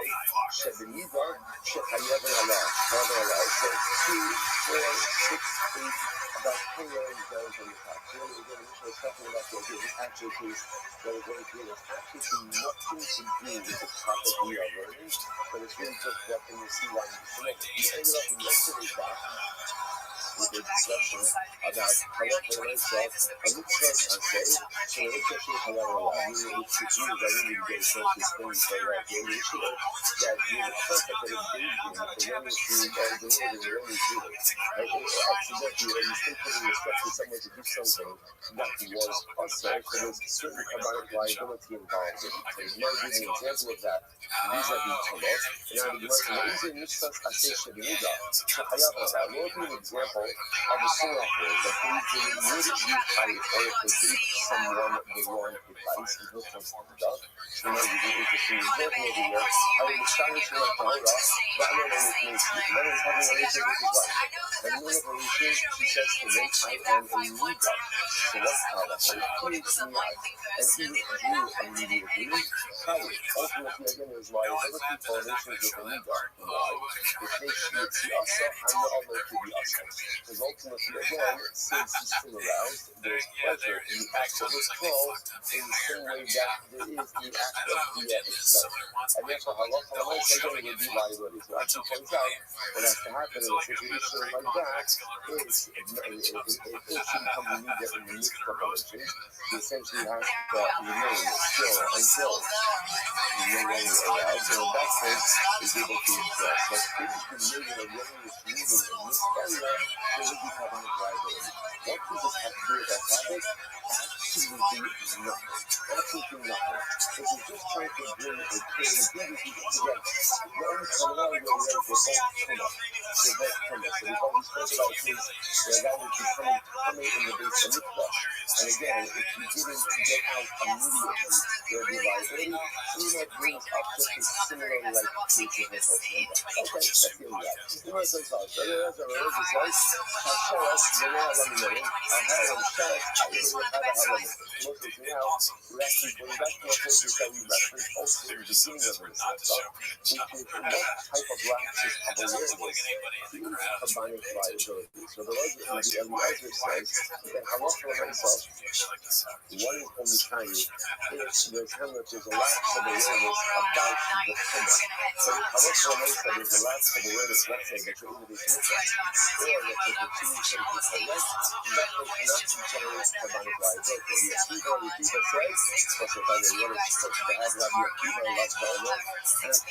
Speaker 1: Shebeniva, Shechayev and Allah. However, Allah. So 2, 4, 6, 8, about 10 yards down from the top. So again, the Mishnah is talking about the actual case that we're going through. It's actually nothing to do with the topic we are learning, but it's really just that in the sea line. We ended up in yesterday's class with a discussion about halach itself, a mitzvah I say, so the mitzvah should halach Allah. Meaning it's the Jews, I really get so to explain it very well. The issue that you're the perfect that engaged in, the learning through all the world and learning through it. Accidentally, or mistakenly instructed someone to do something that was also, so there's a certain amount of liability involved in it. So you might give an example of that vis-a-vis Talmud. And now the Gemara says, what is a mitzvah aseh shebeniga? Chayav Allah. What would be an example of a surah that they wouldn't be tight or if they gave someone the wrong advice in her consider. So now you can interesting example over here. How in the Spanish Torah, that man is Macy. Man is having a relationship with his wife. And in the relationship, she says to him, I am a Nida. So what's that? So he is me out. And he withdrew immediately. Ultimately, again, there's liability for relations with a Nida. Why? Because she would see us, and the other to be us. Because ultimately, again, since he's still aroused, there's pleasure in the act of withdrawal in the same way that there is in the act of the itself. And therefore, halacha again would be liability. So actually turns out what has to happen in a situation like that is it should become the need that in the midst of relations, he essentially has to remain still until no longer allowed. So in that case, is able to enforce. But if the million of willingness to moving in this area, there would be covenant liability. What does this have to do with our topic? Absolutely nothing. Absolutely nothing. This is just trying to bring a clean dignity together. The only commonality where we are both tumah. They're both tumah. So because we spoke about things where a guy would be coming in the base of mikdash. And again, if you didn't get out immediately, there would be liability. So you might bring up just a similar like case of okay, that's the only guy. The rest of us, the rest of us, like, Hasheras, the way I love you, I have a Sheras, I will have a halalim. Most of you now, we're actually going back to our focus that we referenced also in the beginning of this chapter, which is what type of lapses of awareness creates combined liability. So the Eliezer says that halacha myself, one is only tiny if there's a lapse of awareness about the tumah. So halacha myself is a lapse of awareness, let's say that you're in the base of or that you continue to correct, that does not generate combined liability. The Akiva says, especially by the one is supposed to have Rabbi Akiva and lots of other absolutely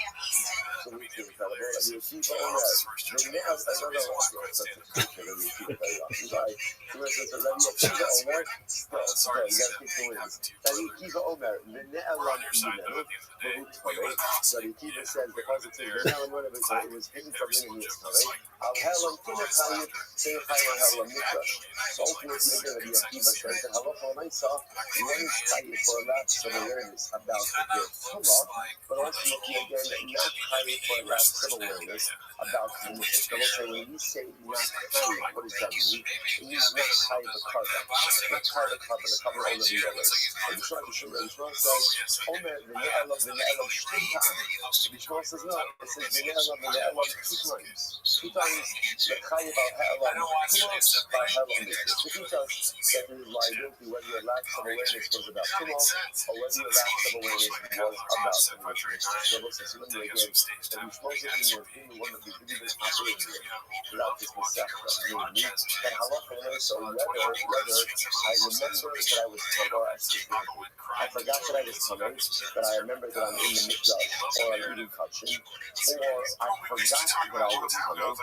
Speaker 1: incredible. Rabbi Akiva Omer, the Ne'el, I don't know what's such a picture of Rabbi Akiva very often. Rabbi Akiva Omer, still, you gotta keep doing this. Rabbi Akiva Omer, the Ne'el Ram Imenu, Rabbi Akiva says, because it's in the Ne'el and whatever, it was hidden from him in his tummy. Al-Helam Timotayim, Saying Chayim Helam Mikdash. So ultimately, Rabbi Akiva says that halacha l'maisa, one is chayiv for a lapse of awareness about the tumah, but ultimately again not chayiv for a lapse of awareness about the mikdash. So let's say when we say not chayiv, what does that mean? It means not chayiv a carbon, not chayiv a carbon, a carbon all of the others. And the Shmuel says, Omer v'ne'elav shtim ta'am. The Shmuel says no, it says v'ne'elav two times the chayiv al-ha'elam tumah by ha'elam mikdash. So he tells that there is liability whether your lapse of awareness was about tumah or whether your lapse of awareness was about the mikdash. So let's assume again that we suppose that in your opinion one of the biggest operating throughout this Masechta, meaning that halacha l'maisa, whether I remember that I was tumah, I forgot that I was tumah, but I remember that I'm in the mikdash or I'm eating kachim, or I forgot that I was tumah.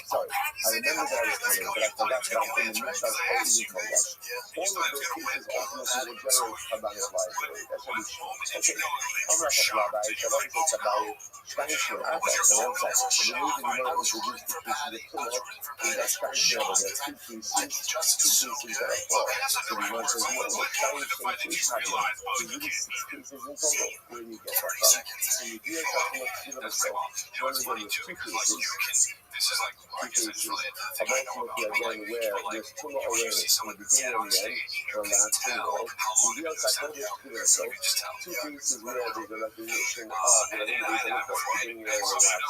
Speaker 1: Sorry, I remember that I was tumah, but I forgot that I'm in the mikdash or eating kodesh. All of those cases ultimately will generate combined liability. That's what we should. Okay, I'm not a rabbi, so let me talk about Steinschmidt. I thought for one second. The reason we want to introduce the piece of the tumah is that Steinschmidt over there, two pieces that are full. So we want to know what Steinschmidt is happening. There's really 6 pieces in total. Where do you get that from? So you hear something like the yourself. One of them is 2 pieces.
Speaker 5: This is like
Speaker 1: Of ultimately again where there's tumah awareness from the beginning and the end, from that tumah. We real psychologists to themselves, 2 pieces where there's a recognition of the beginning and the last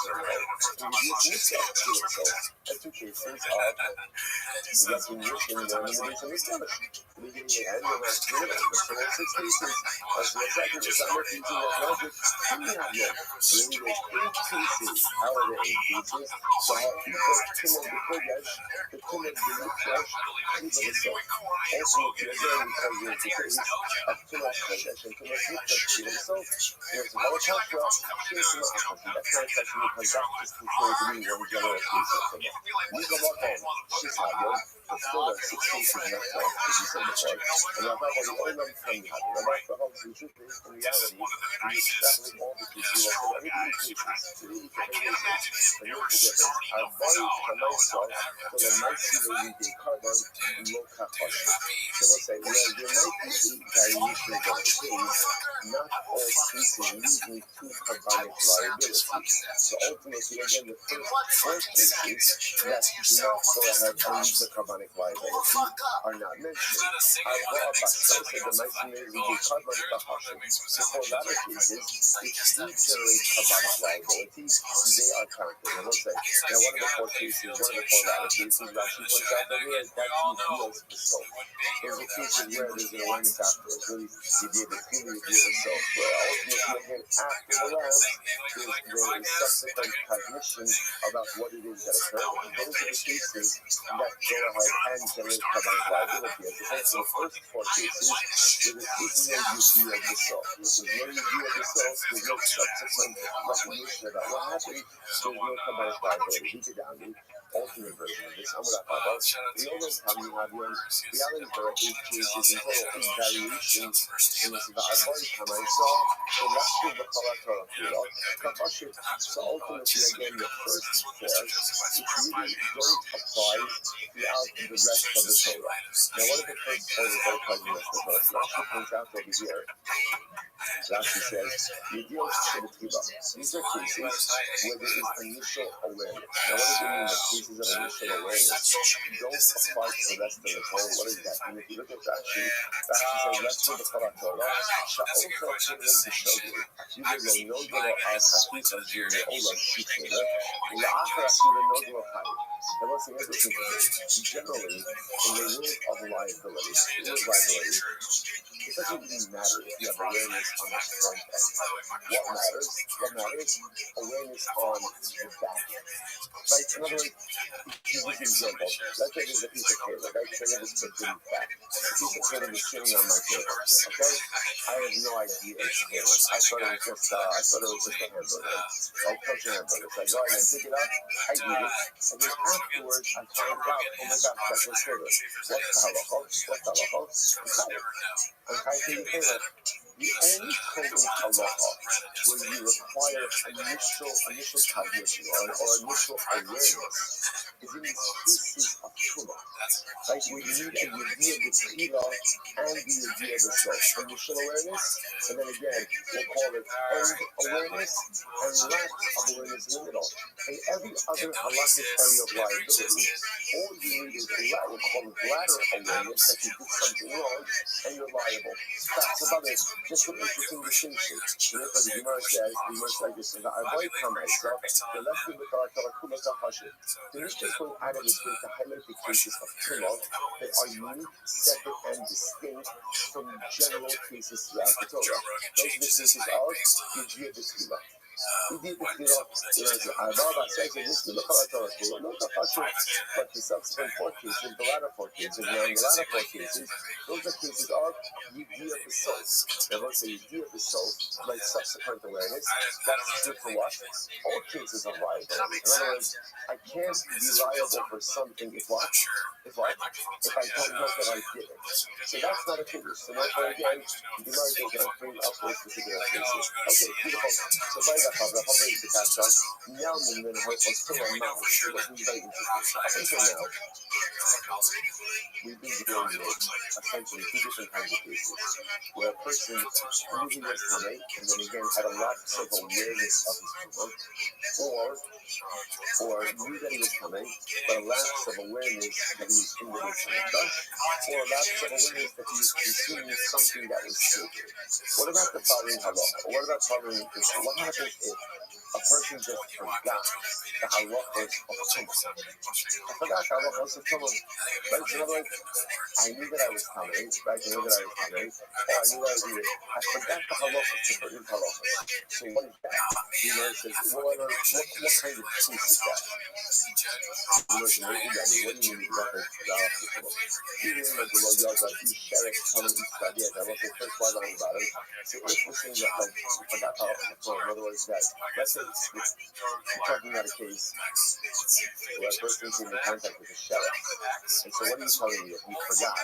Speaker 1: tumah. We reduce mikdash to themselves, and 2 cases of recognition and the base of mikdash. The beginning and end, the last tumah. So there's 6 pieces. As the second is I'm not using that logic. We have yet. Really there's 8 pieces. How are the 8 pieces? So how tumah the kodesh, the tumah the mikdash, even the self. Ultimately, again, because there's the case of tumah kodesh and tumah mikdash to themselves, there's a halakha, there's tumah akashi. That's not a question because that is considered to be one general case of tumah. Nika makom, shishayim, but still there are 6 cases in that self, as you said before. And Rabbi the olam from the habit. Rabbi holds the truth is, in reality, we extrapolate all the cases, we look at every cases, to the equation, but here's the difference. Our body for myself, for the nicely related carbon, low kapashi. So let's say, there might be variations of the case, not all cases leading to carbonic liability. So ultimately, again, the first 4 cases that do not go ahead and lead to carbonic liability are not mentioned. Our body the nicely related carbon kapashi. The 4 latter cases, which do generate carbonic liability, they are counted. And let's say, now one of the 4 cases, one of the 4 latter cases, Rashi points out that here, that reveals the soul. There's a case where there's an awareness afterwards, where you be able to fully reveal the soul. Where ultimately, again, after the lapse, there is subsequent cognition about what it is that occurred. And those are the cases that go ahead and generate carbonic liability. As opposed to the first 4 cases, where there is no reveal of the soul. There is no reveal of the self, there's no subsequent recognition about what happened, there's no commercial liability. He did down the ultimate version of this. I'm going to talk about the other time you have your reality directly changes in total variations in this body time. I saw the rest of the Torah, so ultimately, again, the first force, which really don't apply throughout the rest of the Torah. Now, one of the first points that applies in the rest of the Torah, so Rashi points out over here, Rashi says, these are cases where there is initial awareness. Now, what does it mean that cases of initial awareness don't apply to the rest of the Torah? What does that mean? If you look at Rashi, Rashi says, rest of the Torah, Sha'ol Torah to show you, even though no al Hafik of June, Olam Shikne, La'achar Akiva no Hai. And what's the interesting generally, in the world of liability, it doesn't really matter if you have awareness on the front end. What matters? Awareness on the back end. Right? In other words, give you an example. Let's say there's a piece of paper, right? So I have this picture in fact. The piece of paper is sitting on my table. Okay? I have no idea it's paper. I thought it was just a hamburger. Like kosher hamburger. So I go and I pick it up, I eat it, and then afterwards I find out, oh my gosh, that was paper. What's the halacha? I'm trying to eat paper. The only total halacha where you require initial cognition or initial awareness is in these cases of tuma. Right? Where you need a idea of the tefillah and the idea of the soul. Initial awareness, and then again, we'll call it end awareness and lack of awareness in the middle. In every other halakhic area of liability, all you need is we'll call it bladder awareness that you did something wrong and you're liable. That's about it. Just an interesting distinction. Therefore, the Gemara says, like this, the avoid myself, the left of the Torah, Kumas Hashim. So this just goes out of this way to highlight the cases of tumult that are unique, separate, and distinct from general cases throughout the Torah. Those are the cases of Yijia B'Tfilah. But the subsequent 4 cases, the latter 4 cases, and the latter 4 cases, those are cases of Yidiyah of the soul. Now, let's say Yidiyah of the soul, like subsequent awareness, that's good for what? All cases of liability. In other words, I can't be liable for something if what? If I don't know that I did it. So that's not a case. So therefore, again, the Gemara is going to bring up those particular cases. Okay, beautiful. So by that, the Rabbi is the catch on. Now, then, was still a mouth. It wasn't very interesting. Up until now, we've been dealing with essentially 2 different kinds of cases. Where a person really was coming, and then again had a lot of awareness of his tumor, or knew that he was coming, but a lapse of awareness that he was in the Mitzvah, or a lapse of awareness that he was consuming something that was sacred. What about the following halacha? What about following this? What happens if a person just forgot the halachas of tumah? I forgot the halachas of tumah. Right? So in other words, I knew that I was coming, right? I knew that I was coming, or I knew that I was eating. I forgot the halachas, the certain halachas. So what is that? The Gemara says, what kind of case is that? What do you mean that even though the Lord yells out, you share it, come and eat that. Yeah, that was the first part on the bottom. So if we're saying that, like, I forgot how to phone, in other words, that, let's say we're talking about a case where a person came in contact with a sheriff. And so what are you telling me if you forgot?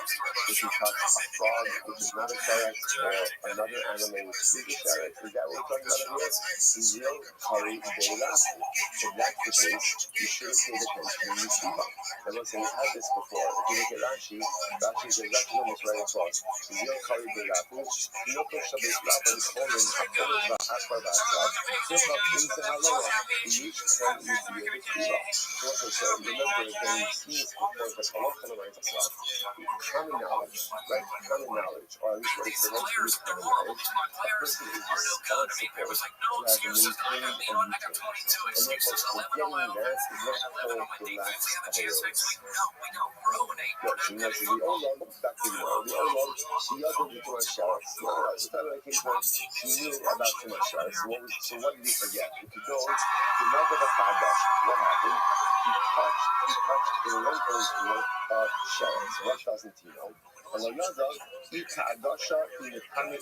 Speaker 1: If you touch a frog, which is not a sheriff, or another animal which is a sheriff, is that what we're talking about here? Zil, Kari, Beilafi. If that's the case, you should have paid attention when you see them. And let's say we had this before. If you look at Rashi says Rashi almost right across. Zil, Kari, Beilafi. Yoko Shabbat Rabbi Kohen, Hakohen, Va'akbar, Va'akbar. Zil, Into Halawa, each time you do it, so remember, again, you've seen this before, but halacha reminds us of common knowledge, right? Common knowledge, or at least what is the most use common knowledge. A person is responsible to have maintained and retained. And therefore, forgetting that is not called the lack of awareness. Good. So you know, so the Olam, back to the Olam, the other than too much showers. It's not like a case where you knew about too much showers. So what did you forget? If you don't, you never the Chadash. What happened? He touched the lentils worth of showers. What doesn't he know? And another, he Kadasha in the Tana.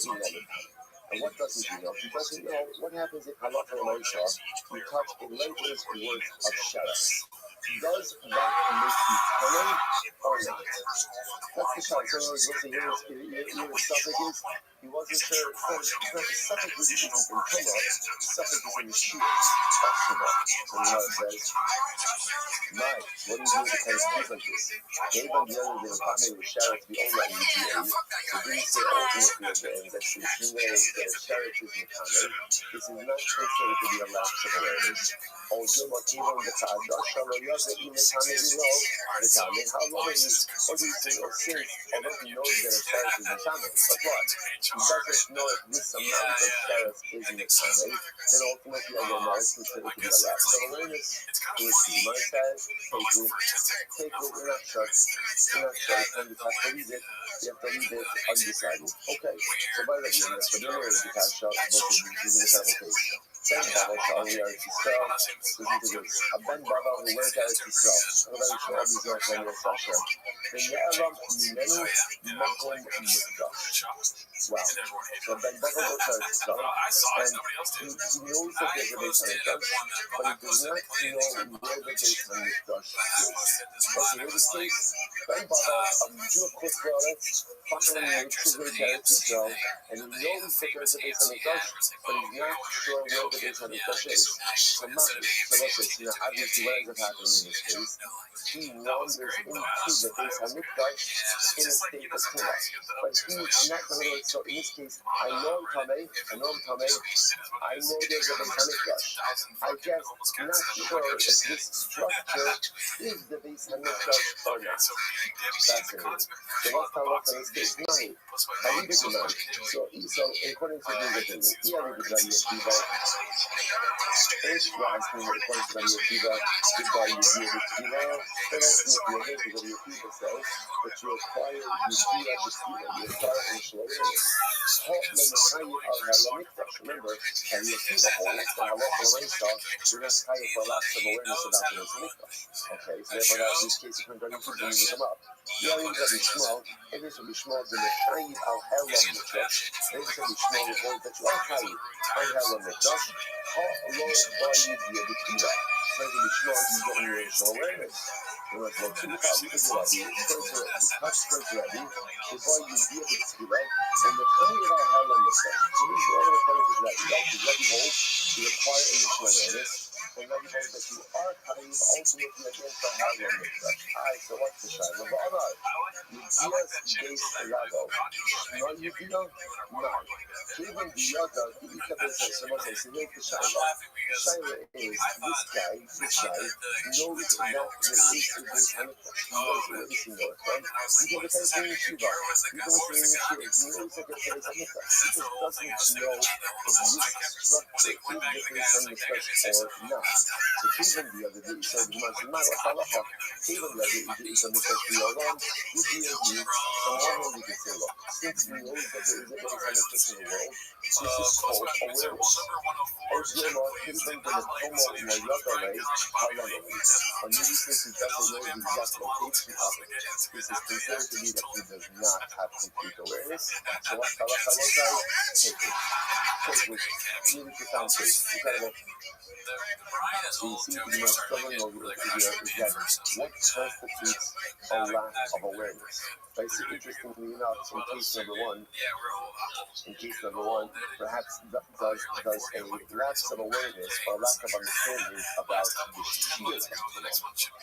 Speaker 1: And what doesn't he know? He doesn't know what happens if halacha l'maisa you touch a layper's worth of sheretz. Does that make you tummy or not? That's the shot. So your suffix is, he wasn't sure, it's not the suffix isn't in tumah, the suffix is in the shiur. That's tumah. So the Gemara says, Mike, what do you do with the kind of case like this? Gave on the other day, the family was sheretz the old like UGA. So didn't say ultimately at the end that the shingay that a sheretz is in tumah. This is not considered to be a lapse of awareness. Also, what even the Kadash, how long is it? How long is it? Obviously, or since already knows that a sheriff is a shaman. But what? He doesn't know if this amount of sheriff is in the shaman. Then ultimately, again, that is considered to be a lapse of awareness. Which the Gemara says, take it, we're not sure. And you have to leave it. You have to leave it undecided. Okay. So by the way, that's what you're going to cash out. But this is a case. Ben Baba Charlie Eretz Yisrael. Listen to this. A Ben Baba who went to Eretz Yisrael. I'm very sure all these guys are from Hashem. Ben Ye'elam Mimenu Makom Mikdash. Wow. So Ben Baba goes to Eretz Yisrael, and he knows that there's a Beis HaMikdash, but he does not know where the Beis HaMikdash is. Okay, here's the case. Ben Baba, a Jew of Chutz La'aretz, fucking Eretz Yisrael, and he knows that there's a Beis HaMikdash, but he's not sure where the Beis HaMikdash is. So obviously what ends up happening in this case, he wanders into the Beis HaMikdash in a state of tumah. But he's not going to, so in this case, I know I'm Tameh, I know there's a Beis HaMikdash. I just not sure if this structure is the Beis HaMikdash or not. Fascinating. So what's the halacha in this case? Nine. I leave it to nine. So according to the thing, First, we're asking what the question of your Yeshiva, goodbye Yeshiva Yeshiva. Then asking if you're here because your Yeshiva says that you acquire Yeshiva Yeshiva, you acquire initial awareness. Remember, and Yeshiva holds the halacha l'maisa, you're not chayav for a lapse of awareness about the Beis HaMikdash. Okay, so therefore that these cases come down to bringing them up. Yarim Rabbi Shmuel, it is Rabbi Shmuel, the Mechayiv al Helam Mikdash. It is Rabbi Shmuel who holds that you are chayiv al Helam Mikdash. How long are you the Yeshiva? So Rabbi Shmuel, you get your initial awareness. You know, so two thousand Rabbi, touch first Rabbi, before you be the Yeshiva, and the Chayiv al Helam Mikdash. So these are all the points of Rabbi. Rabbi holds you acquire initial awareness. And Rabbi holds that you are chayiv ultimately against the Helam Mikdash. So what's the shayla? You just base Rago. No, you do not. No. Even the other, you can say, someone says, you know, the shayla. Shayla is this guy knows that there is a Beis HaMikdash. He knows where is he knows, right? You can depend on Yeshiva. You can listen to Yeshiva. He knows that there's a Beis HaMikdash. He just doesn't know if this structure is the Beis HaMikdash or not. So even the other day, he said, even the other day, so one we can say, look, since we know that there is a Beis HaMikdash in the world, this is called awareness. As you know, even in the Tomo in the other way, how long it is. And maybe since he doesn't know the exact location of it, this is considered to be that he does not have complete awareness. So what halacha was that? Take it. Really profound case. Incredible. So you see, the most struggling over here is that what constitutes a lack of awareness. Basically, interestingly enough, in case number one, perhaps does a lapse of awareness or lack of understanding about the sheer of Torah.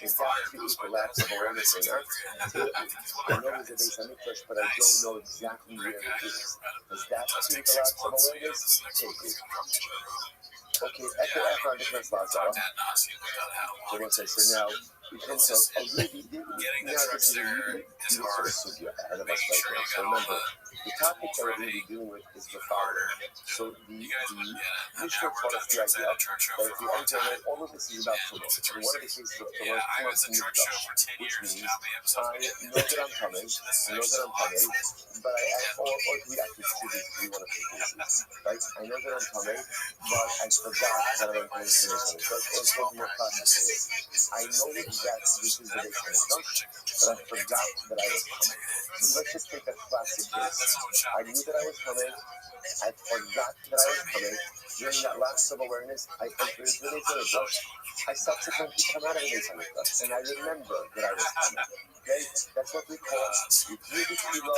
Speaker 1: Is that create a lapse of awareness or not? I know there's a Beis HaMikdash, but I don't know exactly where it is. Does that create a lapse of awareness? Take it. Okay, after I different spots are. So let's say, so now we come to a really, now this is a really beautiful sugya ahead of us right now. So remember, the topic that we're going to be dealing with is the following. So the Mishnah taught us the idea that if you enter it, all of this is about Torah. And one of the cases of Torah comes in Mikdash, which means I know that I'm coming, but or we actually see these to be one of the cases, right? I know that I'm coming, but I forgot that I'm going to do this. So it's going to be more practical. I know that this is the Beis HaMikdash, but I forgot that I was coming. So let's just take a classic case. I knew that I was coming, I forgot that I was coming. During that lapse of awareness, I entered into the Beit HaMikdash. I subsequently come out of the Beit HaMikdash, and I remember that I was coming. Okay? That's what we call Yudhi B'Tfilo,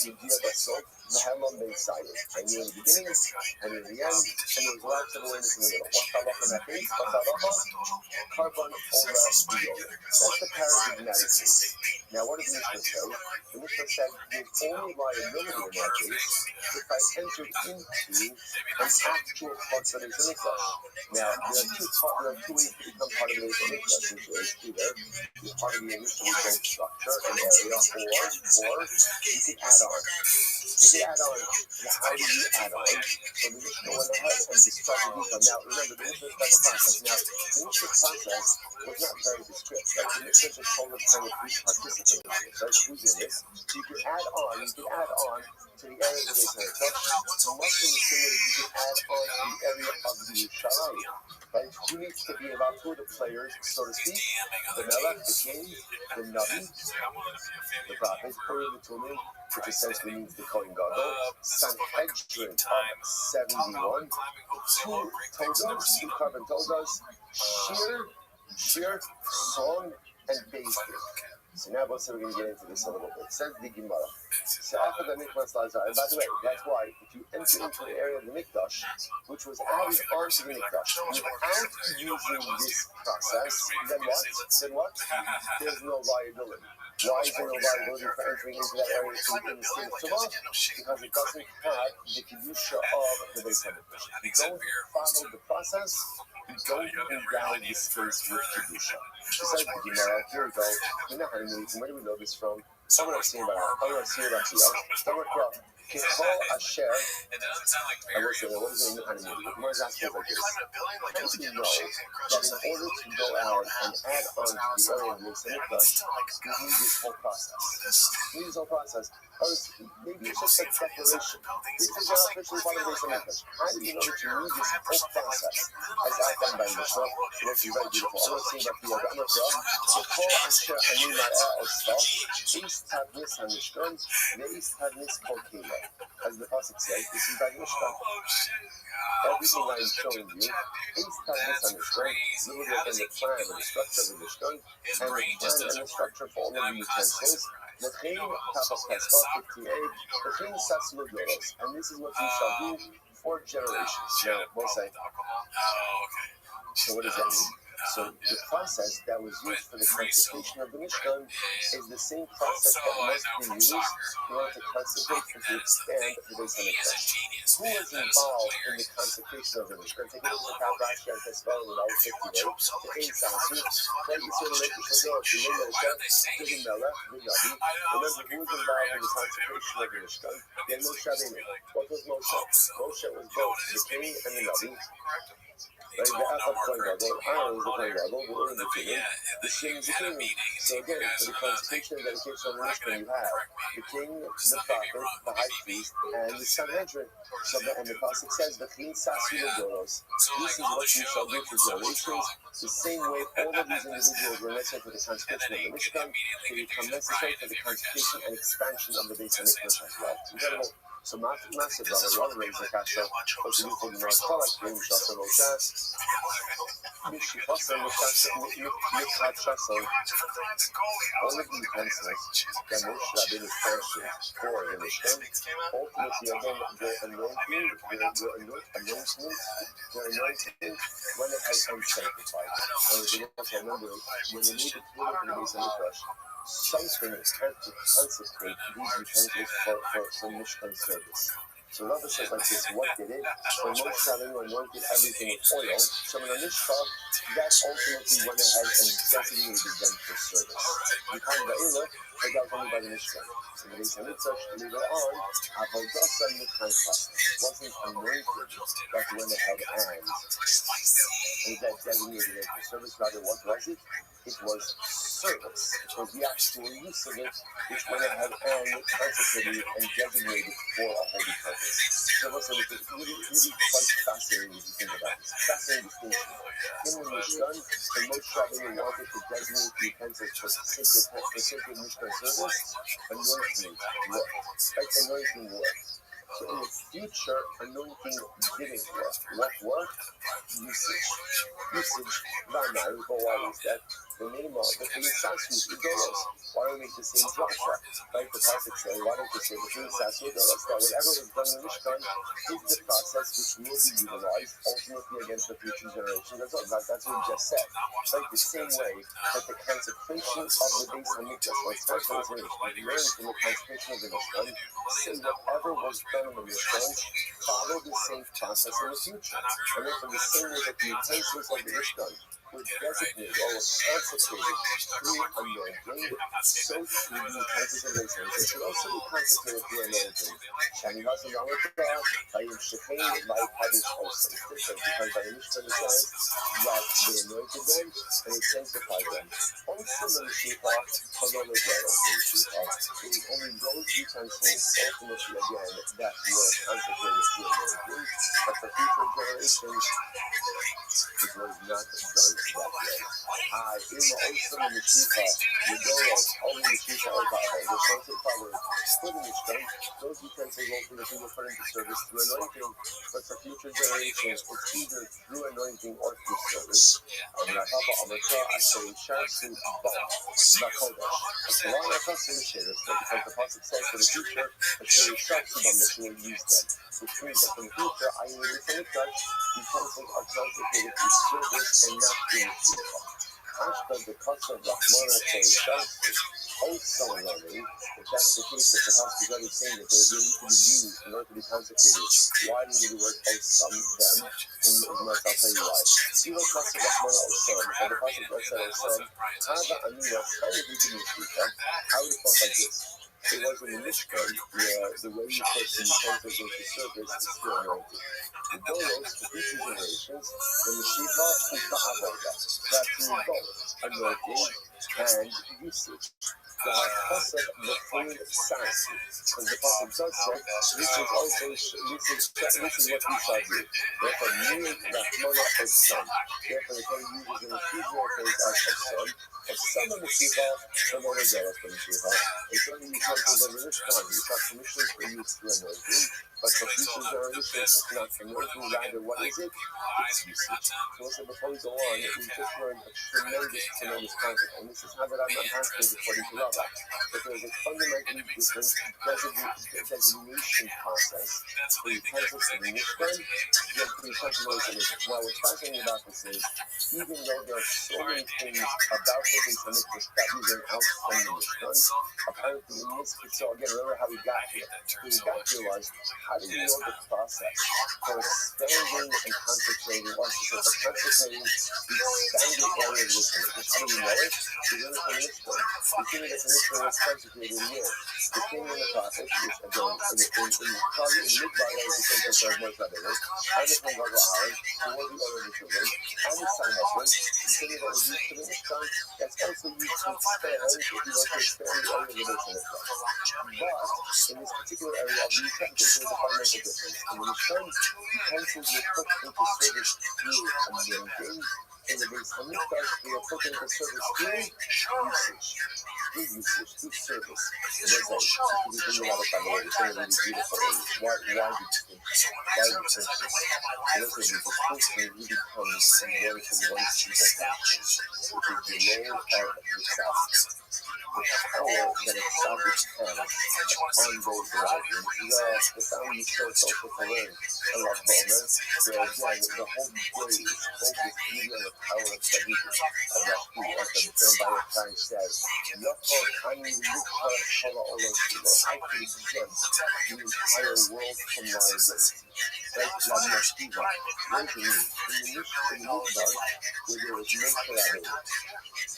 Speaker 1: Yudhi B'Sof, V'Helom B'Sayis. I knew in the beginning, I knew in the end, and there was a lapse of awareness in the middle. What's halacha mechitz? What's halacha? Carbon over B'Yom. That's the paradigmatic case. Now, what does the Mishnah say? The Mishnah said the only liability in that case if I entered into an actual part of the Beit HaMikdash. Now, there are two ways to become part of the Beit HaMikdash, which is either you're part of the initially built structure and area, or you can add on. You can add on. Now, how do you add on? So the Mishnah went ahead and described the detail. Now, remember, the Mishnah described the process. Now, the Mishnah process was not very descriptive. Right? The Mishnah just told us kind of who's participating in this, right? Who's in this? So you can add on to the area of the Beit HaMikdash, much in the same way you can add on to the area of the Yerushalayim. Right? Who needs to be about two of the players, so to speak? The Melech, the king, the Navi, the prophet, the Tumim, which essentially means the Kohen Gadol, Sanhedrin of 71, two Todas, two carbon Todas, Shir, Song, and Bezdin. So now we're going to get into this a little bit. Says the Gemara. So after the Mikdash, and by the way, that's why if you enter into the area of the Mikdash, which was added onto the Mikdash, without using this process, then what? There's no liability. Why is there no liability for entering into that area in the state of Tumah? Because it doesn't have the kedusha of the Beit HaMikdash. If you don't follow the process, you don't endow the space with kedusha. Besides the Gemara, here we go. We know how to move. Where do we know this from? Someone I've seen about it. I'm going to see it about here. Kikol Asher.
Speaker 5: It doesn't sound like
Speaker 1: I will say, what is it in the movie? The Gemara's asking like this. How do you know that in order to go out and add on to the area of the Beit HaMikdash, you need this whole process? You need this whole process. Maybe it's just a declaration. This is not officially part of the Beit HaMikdash. How do you know that you need this whole process? As outlined by Mishnah, it looks very beautiful. I'm going to see about the Yagam Kikol Asher Ani Ma'ah Osva, East Tadnis HaMishkan, Ve'East Tadnis Kolkila. As the pasuk says, this is by Mishnah. Everything I am showing you, East Tadnis HaMishkan, literally in the plan and the structure of the Mishkan, and the plan and the structure for all of the utensils. And this is what you shall do for generations. Now, we'll say. So what does that mean? So the process that was used for the consecration of the Mishkan is the same process that must be used in order to consecrate and to expand the Beit HaMikdash. Who was involved in the consecration of the Mishkan? Take a look at how Rashi and Tesvarim in all 58, the Ein Sasu, right? You see the Lake of Shadol, the Lake of Shadol, the Melech, the Navi. Remember, who was involved in the consecration of the Mishkan? Then Moshe Rabbeinu. What was Moshe? Moshe was both the king and the Navi. Right, the Echad Kohen Gadol, Aaron was the Kohen Gadol, the Urim the Tumim, the Shem is the king. So again, for the consecration and dedication of the Mishkan, you have the king, the prophet, the high priest, and the Sanhedrin. So and the pasuk says, "V'chin sasu ledoros." This is what you shall do for generations. The same way all of these individuals were necessary for the consecration of the Mishkan, they become necessary for the consecration and expansion of the Beit HaMikdash as well. Incredible. So massive, Rabbi, you want to raise the kasha, what to do for the North Kolak, Yom Shasa Moshe, Mishipasa, Mikhat Shasa, all of the utensils that Moshe Rabbeinu purchased for the Mishkan, ultimately again, the anointing went ahead and sanctified. And as you also remember, when you need to put it in the Beit HaMikdash, something had to consecrate these utensils for Mishkan service. So Rabbi says like this, what did it? When Moshe Rabbeinu anointed everything with oil, so in the Mishkan, that ultimately went ahead and designated them for service. The kind of Elah, but that was only by the Mishkan. So the Beit HaMikdash, later on, Avodah Mikhan it wasn't anointed that went ahead and that designated it for service. Rather, what was it? It was service. It was the actual use of it which went ahead and consecrated and designated for a holy purpose. So it's really quite fascinating if you think about this. Fascinating distinction. In the Mishkan, the Moshe Rabbeinu wanted to designate the utensils for sacred Mishkan service, anointing work. Right? Anointing work. So in the future, anointing didn't work. What worked? Usage. Usage. V'amar, but why is that? The name of the Sasus Idolos. Why don't we make the same drasha? Like the Pasuk says, why don't we say the Sasus Idolos? That whatever was done in Mishkan is the process which will be utilized ultimately against the future generations. That's what we just said. Like the same way that the consecration of the base Hamikdash, or especially we learn from the consecration of the Mishkan, say whatever was done in the Mishkan, follow the same process in the future. And then from the same way that the utensils of the Mishkan were designated or were consecrated through anointing, so too the utensils of the Mishkan should also be consecrated through anointing. Shani Vasu Yamata, Hayim Shechain, Lai Padish also. It's different because by the Mishkan it says that they anointed them and it sanctified them. Also, the Mashiach, another day of the Mashiach, it was only those utensils ultimately again that were consecrated through anointing, but for future generations, it was not done that way. Ima also the Mashiach, the Doros, all the Mashiach of Babel, the sons of Father, put in the strength, those utensils ultimately were put into service through anointing, but for future generations, it's either through anointing or through service. Papa Amata, I say, Sharsu Ba, Bakodesh. Why not us in the Sheriff? Because the Pasuk says for the future, the Sheriff Sharsu Ba Mission will use them. Which means that in the future, I will listen to God, utensils are consecrated to service and not to Mashiach. Ashta the Kasa Rahmana says, also learning, if that's the case, if the Pasuk God is saying that they need to be used in order to be consecrated, why do you need the word Osam, them? In the I'll tell you why. Zero Kasa Rahmana Osam, and the Pasuk God said Osam, Hava Amina, how would we do Mashiach? I would have thought like this. It was in the Mishkan where the way you put the utensils into service is through anointing. The Doros, the future generations, the Mashiach is the Avodah. That's through both anointing and usage. The Chassid, the full Sas, because the Pasuk does say, this is also, this is what we shall do. Therefore, Mir Rahmana Osam. Therefore, the Torah uses in the Hebrew phrase as Osam. Osam of Mashiach, Ramona Zeros of Mashiach. And certainly you come to the Mishkan, you have permission for use through anointing, but for future generations, it's not anointing, rather, what is it? It's usage. So listen, before we go on, we just learned a tremendous concept, and this is how that I'm not asking according to Rabbi, that there is a fundamentally different designation process for utensils in the Mishkan than for utensils in the Mikdash. Now, what's fascinating about this is, even though there are so many things about the Beis HaMikdash that we learn out from the Mishkan, apparently in this, so again, remember how we got here. How we got here was, how do you know the process for expanding and consecrating, or for consecrating the expanded area of the Beis HaMikdash? How do we know it? We learn it from Mishkan. We think that the Mishkan was consecrated in years. The king in the prophet, which again, probably in the Midbar, that was the same thing for Moshe Rabbeinu, and the king of Aaron, who was the owner of the children, and the son husband, the thing that was used to the Mishkan, that's also used to expand, if you want to expand the area of the Beis HaMikdash. But in this particular area of the utensils, there's a fundamental difference. In the Mishkan, utensils were put into service through anointing. In the Beis HaMikdash, they were put into service through usage. Through service. And that's like, if you think about it, by the way, it's really beautiful. Why do you think? Why do you think this? And this is the first thing really comes from one single function, which is the role of the Sabbath. The power that a Sabbath has on those around him. The family church also to learn a lot of moments where again the whole day is focused really on the power of Sabbath. As the term by the time says, I could exempt the entire world from liability. Right? What does it mean? In the Midbar, where there is no collaboration,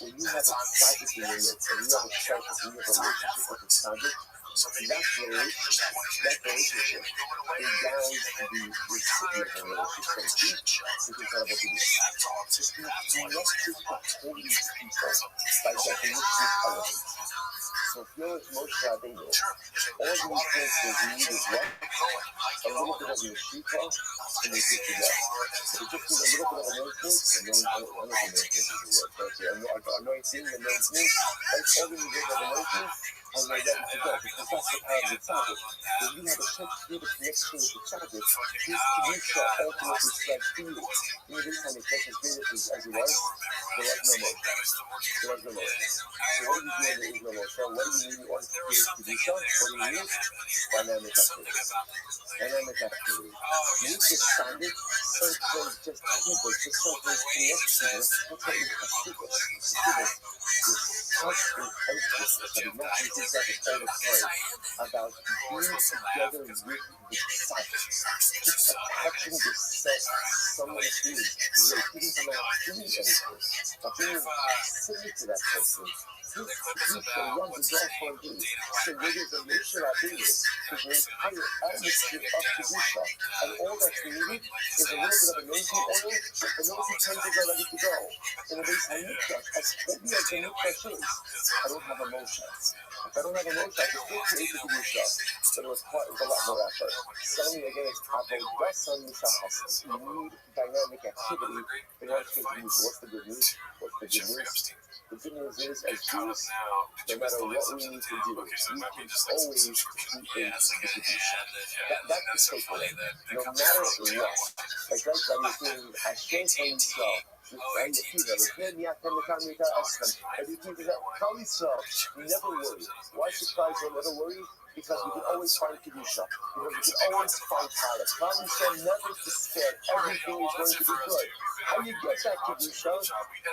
Speaker 1: when you have a Sabbath in your midst, and you have a church, and you have a relationship with the Sabbath, that relationship endows the recipient of the relationship. It's incredible to do. It's connected to holy people by definition elevates. So fulfill Moshe Rabbeinu, all these principles you need is what? A little bit of Yeshita to make it together. So it just needs a little bit of anointing, anointing, that's all we need of anointing, and we're ready to go. Because that's the power of the Tzaddik. When you have a chance to do the connection with the Tzaddik, his Kedusha ultimately spreads to you. You know, this time, especially as great as he was, there was no motion. There was no motion. So what do you do in the Israel Moshe? What do you need in order to create Kedusha? What do you need? Dynamic activity. Dynamic activity. With the Tzaddik, sometimes just people, just sometimes connection, sometimes Hasidus. Is such an emphasis that is not used all the time about being together with the Tzaddik. Just attaching yourself to someone who is great, even if you're not doing anything, but being sitting to that person. This Kedusha runs off on you. So there is a mission of this. There's an entire atmosphere of Kedusha. And all that's needed is a little bit of anointing oil, and those utensils are ready to go. In the base of Mikdash, as heavy as the Mikdash is, I don't have emotion. If I don't have emotion, I can still create the Kedusha. But it was a lot more effort. Telling me again, it's Avodasan Mishahas. You need dynamic activity in order to create Kedusha. What's the good news? What's the good news? The good news is, as Jews, no matter what we need to do, we can always create the Kedusha. That's the takeaway. No matter what. Like Rabbi was saying, Hashem Yisrael. Never worry. Why should Christ never worry? Because we can always find Kedusha. Because we can always find Paris. Rabbi said never despair. Everything is going to be good. How you get that Kedusha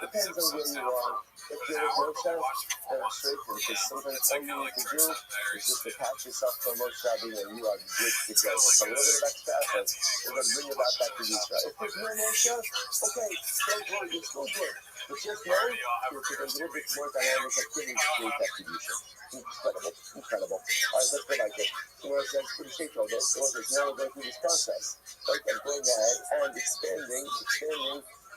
Speaker 1: depends on where you are. If there is no chance, then it's straight for because sometimes all you need to do is just attach yourself to a Moshe Rabbeinu and you are good to go. Just a little bit of extra effort is going to bring about that Kedusha. If there's no Moshe, okay, don't worry, you're still good. But just know you'll take a little bit more dynamic activity to create that Kedusha. Incredible. All right, let's go like this. So where it says, pretty straightforward. So now we're going through this process, right, of going ahead and expanding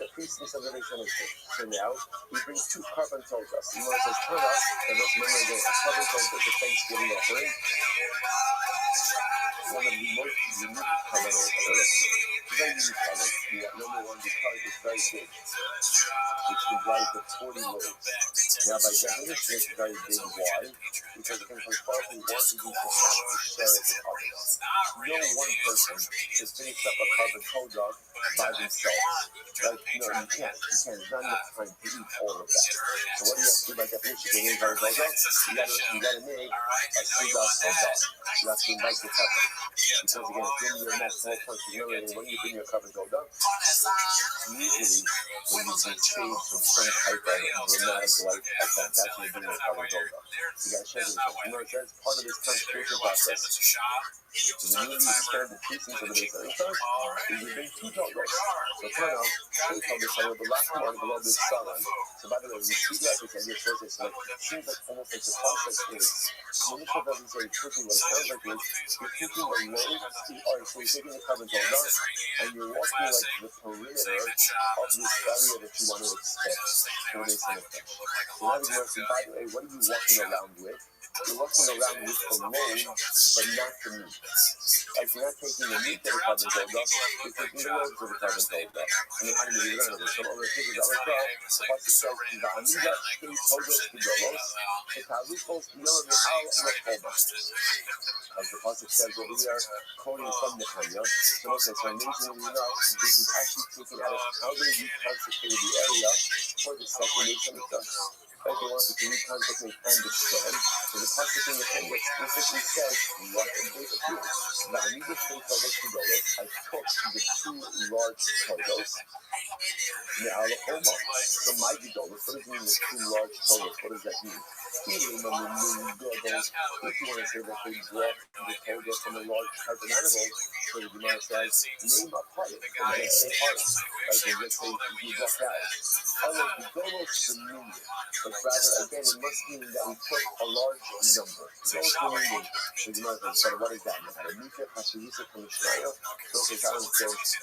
Speaker 1: the priestess of the Rishonishim. So now, he brings two carbon toldas. The Gemara says, turn up, and let's remember again, a carbon tolda is a Thanksgiving offering. One of the most unique carbon offers. Very unique carbon. Number one, because it's very big. It's comprised of 40 loaves. Now, by definition, it's very big. Why? Because it can comprise one who has to share it with others. No one person has finished up a carbon tolda by themselves. Like, no, you can't. There's not enough time to eat all of that. So what do you have to do by definition? When you invite tolda, you gotta make a sudah tolda. You have to invite the couple. Because again, if you're in your next whole person, when you bring your carbon tolda, usually when you get saved from some type of dramatic life event, that's when you bring your carbon tolda. You gotta share this. You know, that's part of this consecration process. When you expand the teachings of the base of Israel, you bring two toldas. So turn on, two toldas, so the last one below this sun. So by the way, when you see that, it's your process, like, it seems like almost like the process is, Minister doesn't say quickly what it sounds like is, you're taking the loaves, or so you're taking the carbon tolda, and you're walking like the perimeter of this area that you want to expand for the base of Israel. So now the Gemara says, by the way, what are you walking around with? You're walking around with the load, but not the meat. Like, you're not taking the meat of the carbon tolda, you're taking the loaves of the carbon tolda. And the enemy is learning it. So all the figures that were called, the pasuk says, "Va'amida shtei toldos gedolos, v'tarukos b'yom me'al l'chobos." As the pasuk says over here, quoting from Nehemiah. So okay, so amazingly enough, this is actually taken out of how they reconsecrated the area for the second nation of God. Like they wanted to reconsecrate and expand. So the pasuk in the Nehemiah explicitly says what they do. Va'amida shtei toldos gedolos. I took the two large toldos. So my gedolos, what does it mean with two large toldos? What does that mean? If you want to say that they brought the tolda from a large type of animal, so the Gemara says, name a part of it, and they say part of it, right? They just say you brought cows. Although gedolos the meaning, but rather again it must mean that we took a large number. Gedolos the meaning. The Gemara says, but what is that? So it says,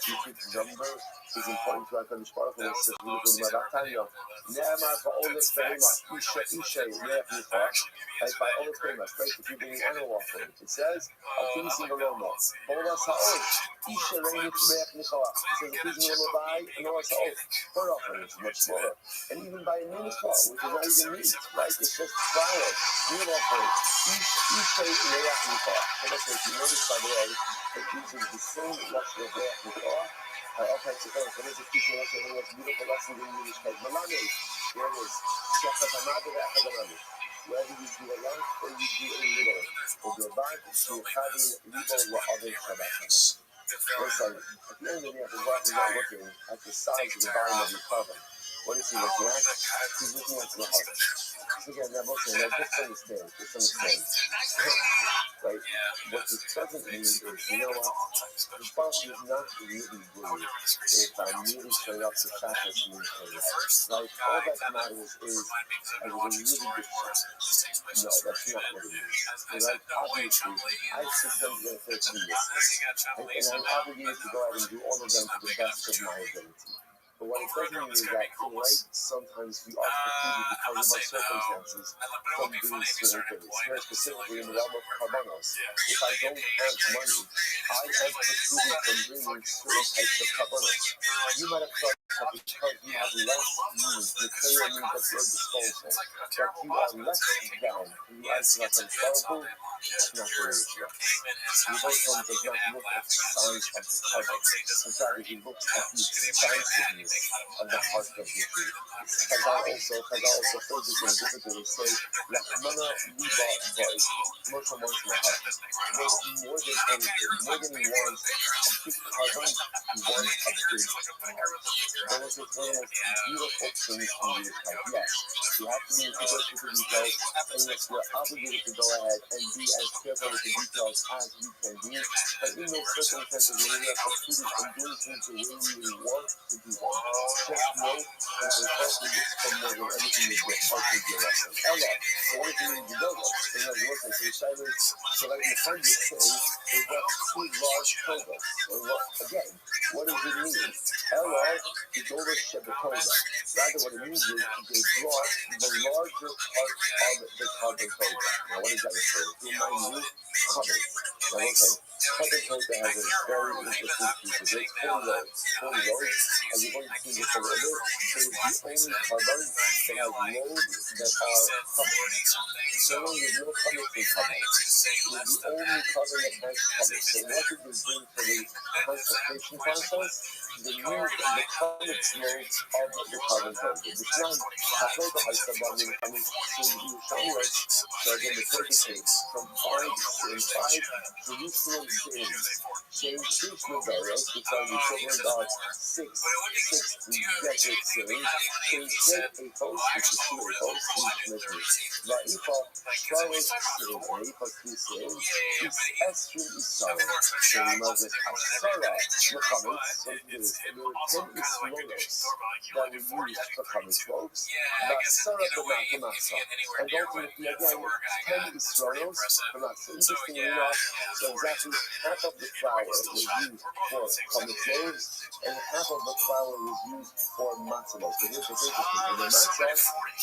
Speaker 1: you should number is important to HaKadosh Baruch Hu. It's Ne'emar ba'oles behema isha re'ach nicha. Like by oles behema, right? If you're bringing animal offering, it says a pleasing aroma. Olas ha'od isha re'ach nicha. It says a pleasing aroma by an olas ha'od. Bird offering is much smaller, and even by a minuscule, which is not even meat, right? It's just flour. Meat offering isha re'ach nicha. And that's what you notice, by the way, that using the same lesson of re'ach nicha. Okay, so what is the teaching lesson? One of the most beautiful lessons in Yiddishkeit. Malani, here it is. Whether you do a lot or you do a little, or do a bad, you have libo la'avei shabbat. Listen, at the end of the day, if the not looking at the size of the volume of your carbon, what is he looking at? He's looking at the heart. He's looking at that motion, and just understand, right? What this doesn't mean is, you know what? The boss is not really worried if I'm really straight up to Shabbos means right? All that matters is I was a really good shot. No, that's not what it means. Right? Obviously, I suspended the 13 years, and I'm obligated to go out and do all of them to the best of my ability. But what it doesn't mean is that tonight, sometimes we are precluded because of our circumstances from doing certain things. More specifically in the realm of karbanos. If I don't have money, I am precluded from bringing certain types of karbanos. You might have thought that because you have less means, material means at your disposal, that you are less down and you answer that historical, that's not the way it's right. The Rebbe does not look at the size of the karban. Instead, he looks at the expansiveness of the heart of the Jew. Chazal also phrases in a different way. They say, "Lachmana liba boy." Moshe wants my heart. More than anything, more than he wants a big karban, he wants a big heart. That was one of the most beautiful things in Yiddishkeit. Yes, you have to be meticulous with the details, and yes, you're obligated to go ahead and be as careful with the details as you can be. But in those circumstances, when you are precluded from doing things the way you want to do them, just know that the heart will look for more than anything is your heart is your lesson. Ella, so what do you need to know that? In other words, so decided, so that in front of you say, they brought two large products. So what, again, what does it mean? Ella, the Dover Shebetoga. Rather, what it means is they brought the larger part of the carbon program. Now, what does that refer to? To remind you, carbon. Now, okay, carbon program has a very interesting feature. It's 4 loads. 4 loads, as you're going to see this a little bit, it is the only carbon that has loads that are carbon. So there's no carbon in carbon. It is the only carbon that has carbon. So what did they bring for the concentration process? They used the carbon loads of the carbon program. It's not Hakoda Haisabani and it's in Yerushalayim. So again, the Turkish from 5 to Yisrael change 6 Nobels, which are the equivalent of 6 desert cities, change 8 hosts, which is 2 hosts, each measures. Va'ifa, Shvaros, and Va'ifa, 2 cities, is Esrim Isara. So remember, Asara, Muhammad, something there were 10 Isronos that were used for common folks, Vasara B'Masa. And ultimately, again, 10 Isronos, interestingly enough, so exactly half of the flour was used for common clothes, and half of the flour was used for matzah loaves. But here's what's interesting. In the matzah,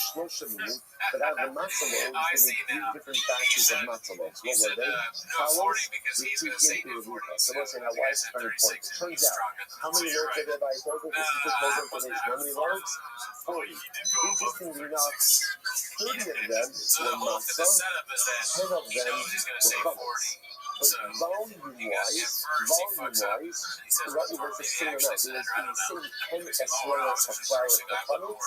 Speaker 1: Shloshim, but out of the matzah loaves, there were 3 different batches of matzah loaves. What were they? Talos, Retikin, and Revuka. So let's say, now why is it very important? It turns out, how many loaves are there by Torah? This is just more information. How many loaves? 40. Interestingly enough, 30 of them were matzah, 10 of them were chametz. But volume-wise, Rabbi was the same amount. It was the same 10 esronos of flour for chametz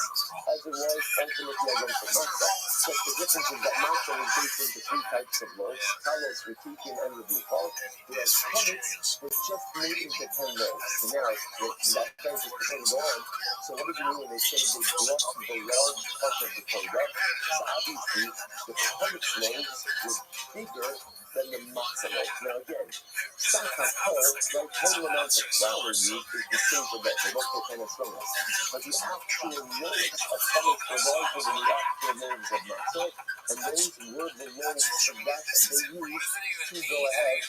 Speaker 1: as it was ultimately again for matzah. So the difference is that matzah was based into 3 types of loaves: talos, retikin, and revuka. Whereas chametz was just made into 10 loaves. So now that translates to 10 gone. So what did you mean when they say they brought the large part of the Torah? So obviously the chametz loaves were bigger than the matzah loaves. Now again, Sakakol, right, total amount of flour used is the same for both. They both take 10 esronos. But the actual loaves of chametz were larger than the actual loaves of matzah.
Speaker 2: And those were the loaves that they used to go ahead.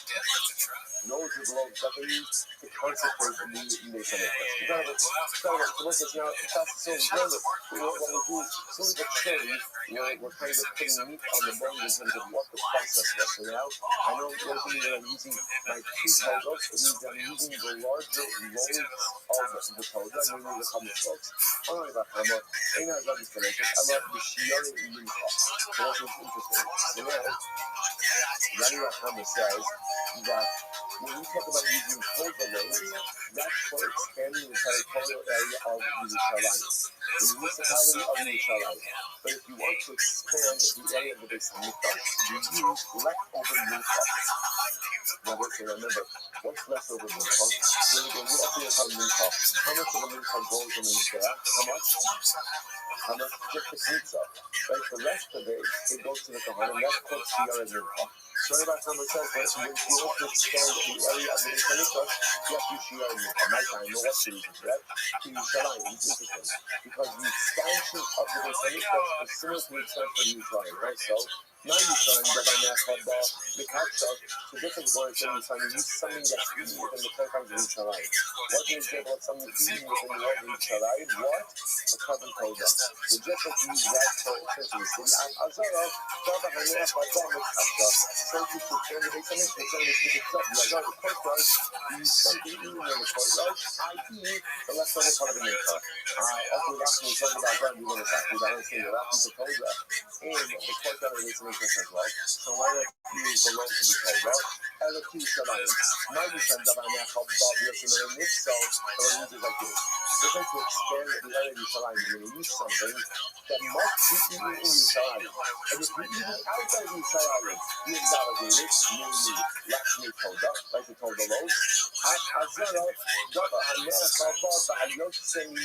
Speaker 2: Those were the loaves that they used to consecrate the Beis Hamikdash. Now, that's so remember, what we do is slowly but surely, we're kind of putting meat on the bone in terms of what the process was. So now, I know it doesn't mean that I'm using my two Torahs, it means I'm using the larger loaves of the Torah, and maybe the Chametz loaves. I don't know about Hama, I know about this connection, I love the Shiara Mincha. So that's what's interesting. So now, Rabbi Hama says that when we talk about using Torah loaves, that's for expanding the territorial area of Yerushalayim, the municipality of Yerushalayim. But if you want to expand the area of the Beis Hamikdash, you use leftover mincha. Now, remember, what's leftover mincha? So again, we often call mincha. How much of the mincha goes in the Mizbeach? How much? Just the pizza. Right? The rest of it goes to the Kohen, and that's called Shiara Mincha. So about Hama says, when you want to expand the area of the Beis Hamikdash, you have to Shiara Mincha. My time, no what's the reason for that? To Yerushalayim, it's interesting. Because the expansion of the Beis Hamikdash is similar to the expansion of Yerushalayim, right? So, now Yerushalayim, Rabbi Nachaba, the Kacha, the difference was in Yerushalayim, you use something that's eaten within the confines of Yerushalayim. What do you say about something eaten within the walls of Yerushalayim? What? A carbon coda. So just like you use that for essentially, Azara, Rabbi Nachaba, the Kacha, so to expand the Beis Hamikdash, it's only to the club, the Azara, the courtyard, you use something eaten in the courtyard, i.e., the leftover part of the mincha. Also, last week we talked about Rabbi, we're going to talk about the last week of Torah, and the courtyard of the Beis Hamikdash as well. So why not use the loaves of the Torah? As a key Shalayim. My Yishan Rabbi Nachaba, Yosim, and if so, what it means is like this. We're going to expand the area of Yerushalayim. We're going to use something that must be eaten in Yerushalayim. And if you eat it outside of Yerushalayim, you invalidate it, namely, Lakshmi Toda, like we told the loaves. Azara, Rabbi Nachaba, Yosim,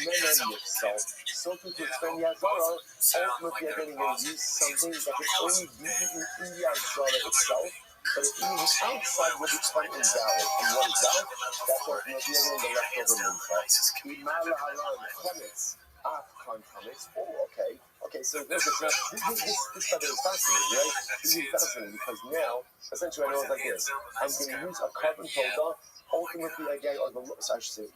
Speaker 2: so to expand the Azara, ultimately you're going to use something that can only be eaten in the Azara itself. But if you use it outside, will be quite invalid. And what is that? That's what we're dealing with the leftover mincha. Imala halan chametz, afkan chametz. Oh, okay. Okay, so this stuff is fascinating, right? This is fascinating because now, essentially, I know it's like this. I'm going to use a carbon Toda. Ultimately, again, or the loaves of Toda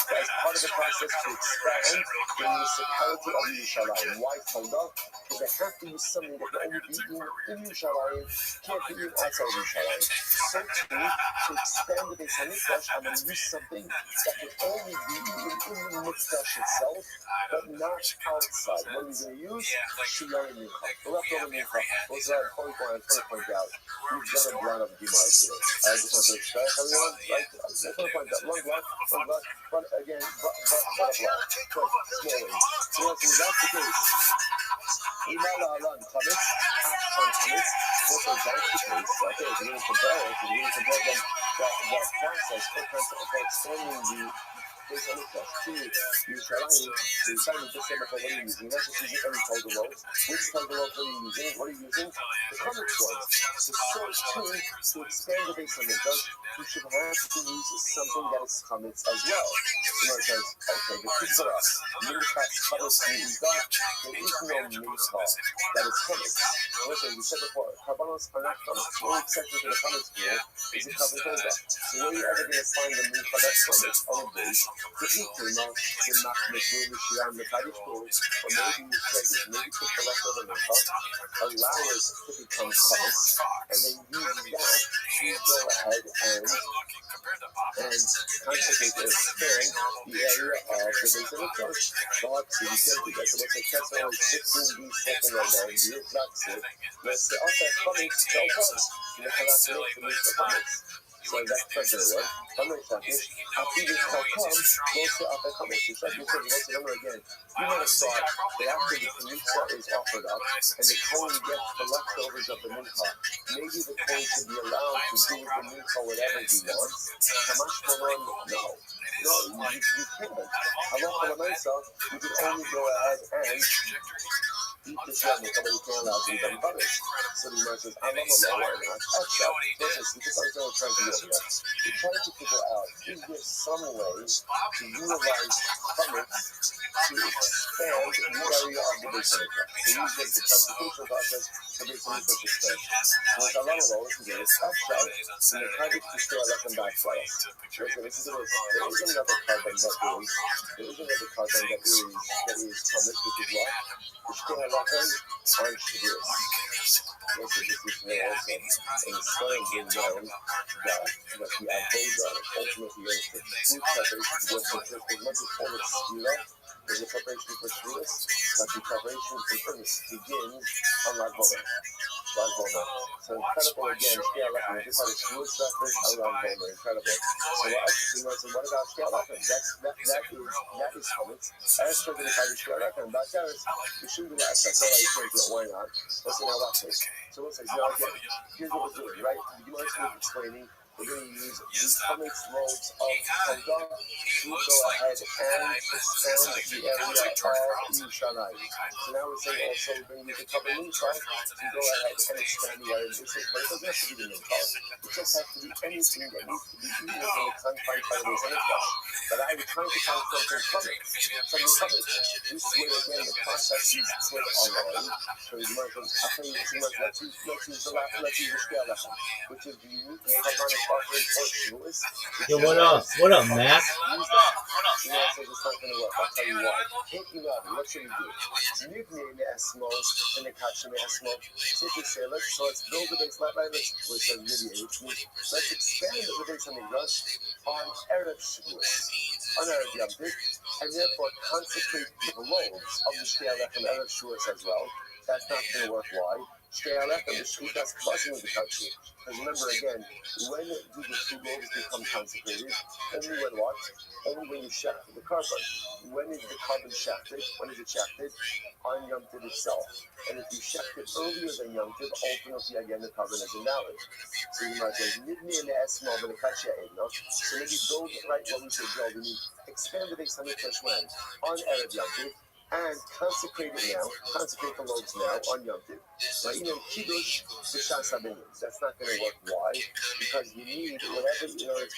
Speaker 2: as part of the process to expand the municipality of Yerushalayim. Why Toda? Because they have to use something that can only be eaten in Yerushalayim, can't be eaten outside of Yerushalayim. So to expand the Beis Hamikdash, I'm going to use something that can only be eaten in the Mikdash itself, but not outside. What are we going to use? Shiara Mincha. The leftover mincha. What's that point I'm trying to point out? We've done a lot of Gemara today. I just want to express everyone, right? I just want to point out one block, but again, but a block. Slowly. So that's the case. Imala alan chametz, afkan chametz. Also, that's the case. Okay, if you're going to compare them, that process for expanding the Beis Hamikdash to Yerushalayim, the Yerushalayim is just saying, what are you using? Not just using any Torah loaves. Which Torah loaves are you using? What are you using? The chametz loaves. So to expand the Beis Hamikdash, you should have to use something that is chametz as well. You know, it says, okay, the pizza, minchas chametz mi'izah, there is no mincha that is chametz. Listen, we said before, karbanos are not chametz. The only exception to the chametz rule is the carbon Toda. So where are you ever going to find the mincha that's chametz? On the base. The equal now, the machmir, the shiram, the kaddish, or maybe you take the leftover mincha, allow it to become chametz, and then use that to go ahead and consecrate or expand the area of the Beis Hamikdash. God, so you can't do that. So let's say that's only 16 weeks second right now, and you're flexible. Let's say, okay, chametz, go chametz. You know how that's the chametz. So that's president, right? Chametz chametz. After this call comes, goes to after chametz. You said, remember again, you might have thought that after the mincha is offered up, and the Kohen gets the leftovers of the mincha, maybe the Kohen should be allowed to do with the mincha whatever he wants. Kamash Maron, no, you can't. Allah you can only go ahead and eat this lemon, somebody can't allow to eat them butters. So the Gemara says, I'm not why not? Listen, because I'm still trying to do it. We're trying to figure out, is
Speaker 1: there some way to utilize chametz to expand the area of the Beis Hamikdash? To use the consecration process for Beis Hamikdash expansion. What a lot of those who get captured in the target to stay lechem backfires. Listen to this. There is another carbon that is chametz, which is what? The stay lechem on Shavuos. This is there also. And the Slam brings down that the avoda ultimately is the food preparation for as much as all its stira is a preparation for Shavuos, but the preparation for Ernest begins on Lag Bomer. So incredible again, scale up. We just had a Shavuos reference on Lag Bomer. Incredible. So what about scale up? That is chametz. As for the scale up, and back there is we shouldn't do that. That's all I can't do. Why not? Listen, now watch this. So we'll say, now again, here's what we're doing, right? You might be explaining. We're going to use these chametz loaves of Todah to go ahead and expand the area of Yerushalayim. So now we're saying also we're going to use a couple of minchah to go ahead and expand the area of Israel. But it doesn't have to be the minchah. It just has to be anything that needs to be eaten within the confines of the Beis Hamikdash. But I was trying to find something chametz. This way again, the process is split online. So let's use the scale lesson, which is the unique harmonic offering for Shavuos.
Speaker 4: Yo, what up, Mac?
Speaker 1: Use that. You know, so it's not going to work. I'll tell you why. What should we do? Nivnei me'esmo and the kachim me'esmo. So let's build the base. Let's expand the Beis Hamikdash on Erev Shavuos, on Erev Yom Tov, and therefore consecrate the loaves of the Shtei Alechem Erev Shavuos as well. That's not going to work. Why? Shtei Alechem, the Shvutas crossing with the country. Because remember again, when do the two loaves become consecrated? Only when what? Only when you shafted the carbon. When is the carbon shafted? When is it shafted? On Yom Tov itself. And if you shafted earlier than Yom Tov, ultimately again the carbon is invalid. So you might say, Nivni and Esmo, but the Kachya Eidno. So maybe build right what we should build. We need expand the Beis Hamikdash when? On Erev Yom Tov. And consecrate it now, consecrate the loaves now on Yom Tov. Now, Kiddush b'Shas HaBenim. That's not going to work. Why? Because you need whatever,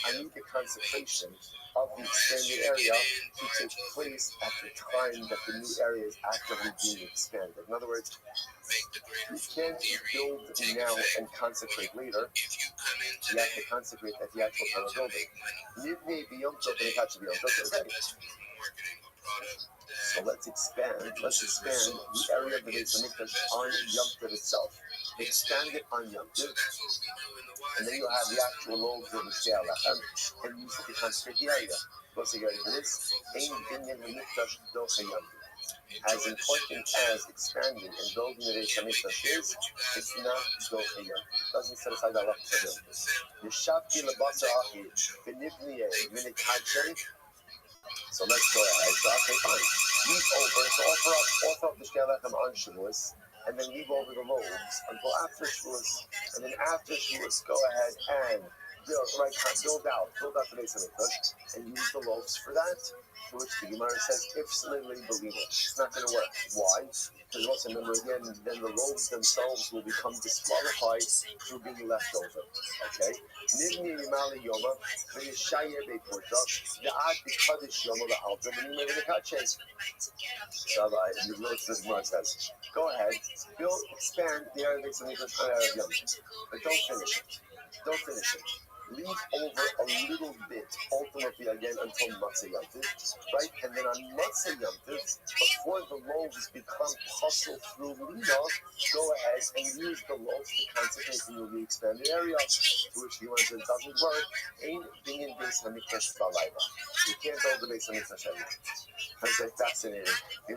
Speaker 1: I need the consecration of the expanded area to take place at the time that the new area is actively being expanded. In other words, you can't build now and consecrate later. You have to consecrate at the actual time of building. Nivnei b'Yom Tov and Kachim b'Yom Tov. So let's expand the area of the Beis Hamikdash on Yom Tov itself. Expand it on Yom Tov, and then you'll have the actual loaves of the Shtei Alechem, and use it to consecrate the area. What's the area for this? Ein binyan hamikdash docha Yom Tov. As important as expanding and building the Beis Hamikdash is, it's not docha Yom Tov. Doesn't set aside the halachas of Yom Tov. Yeshavti lebasar achi v'nivniyeh v'nikadshei. So let's go ahead. So, okay, fine. Leave over. So offer up the Shtei Alechem on Shavuos, and then leave over the loaves until after Shavuos. And then after Shavuos, go ahead and build out the Beis Hamikdash, and use the loaves for that. To which the Gemara says, if literally believe it, it's not going to work. Why? Because also remember again, then the loaves themselves will become disqualified through being left over. Okay? Nivni Yimali Yoma, V'yishayeh Be'porta, Ya'ad B'Kadish Yoma La'alta, V'nimei V'nikaches. Rabbi, you notice this Gemara says, go ahead, expand the area of Beis Hamikdash on Erev Yom Tov, but don't finish it. Leave over a little bit, ultimately again until Matzah Yom Tov, right? And then on Matzah Yom Tov, before the loaves become puzzle through Lina, go ahead and use the loaves to consecrate the newly expanded area. To which the answer doesn't work. Ain't being in Beis Hamikdash Balayla. You can't build the Beis Hamikdash at night. That's like fascinating. I'm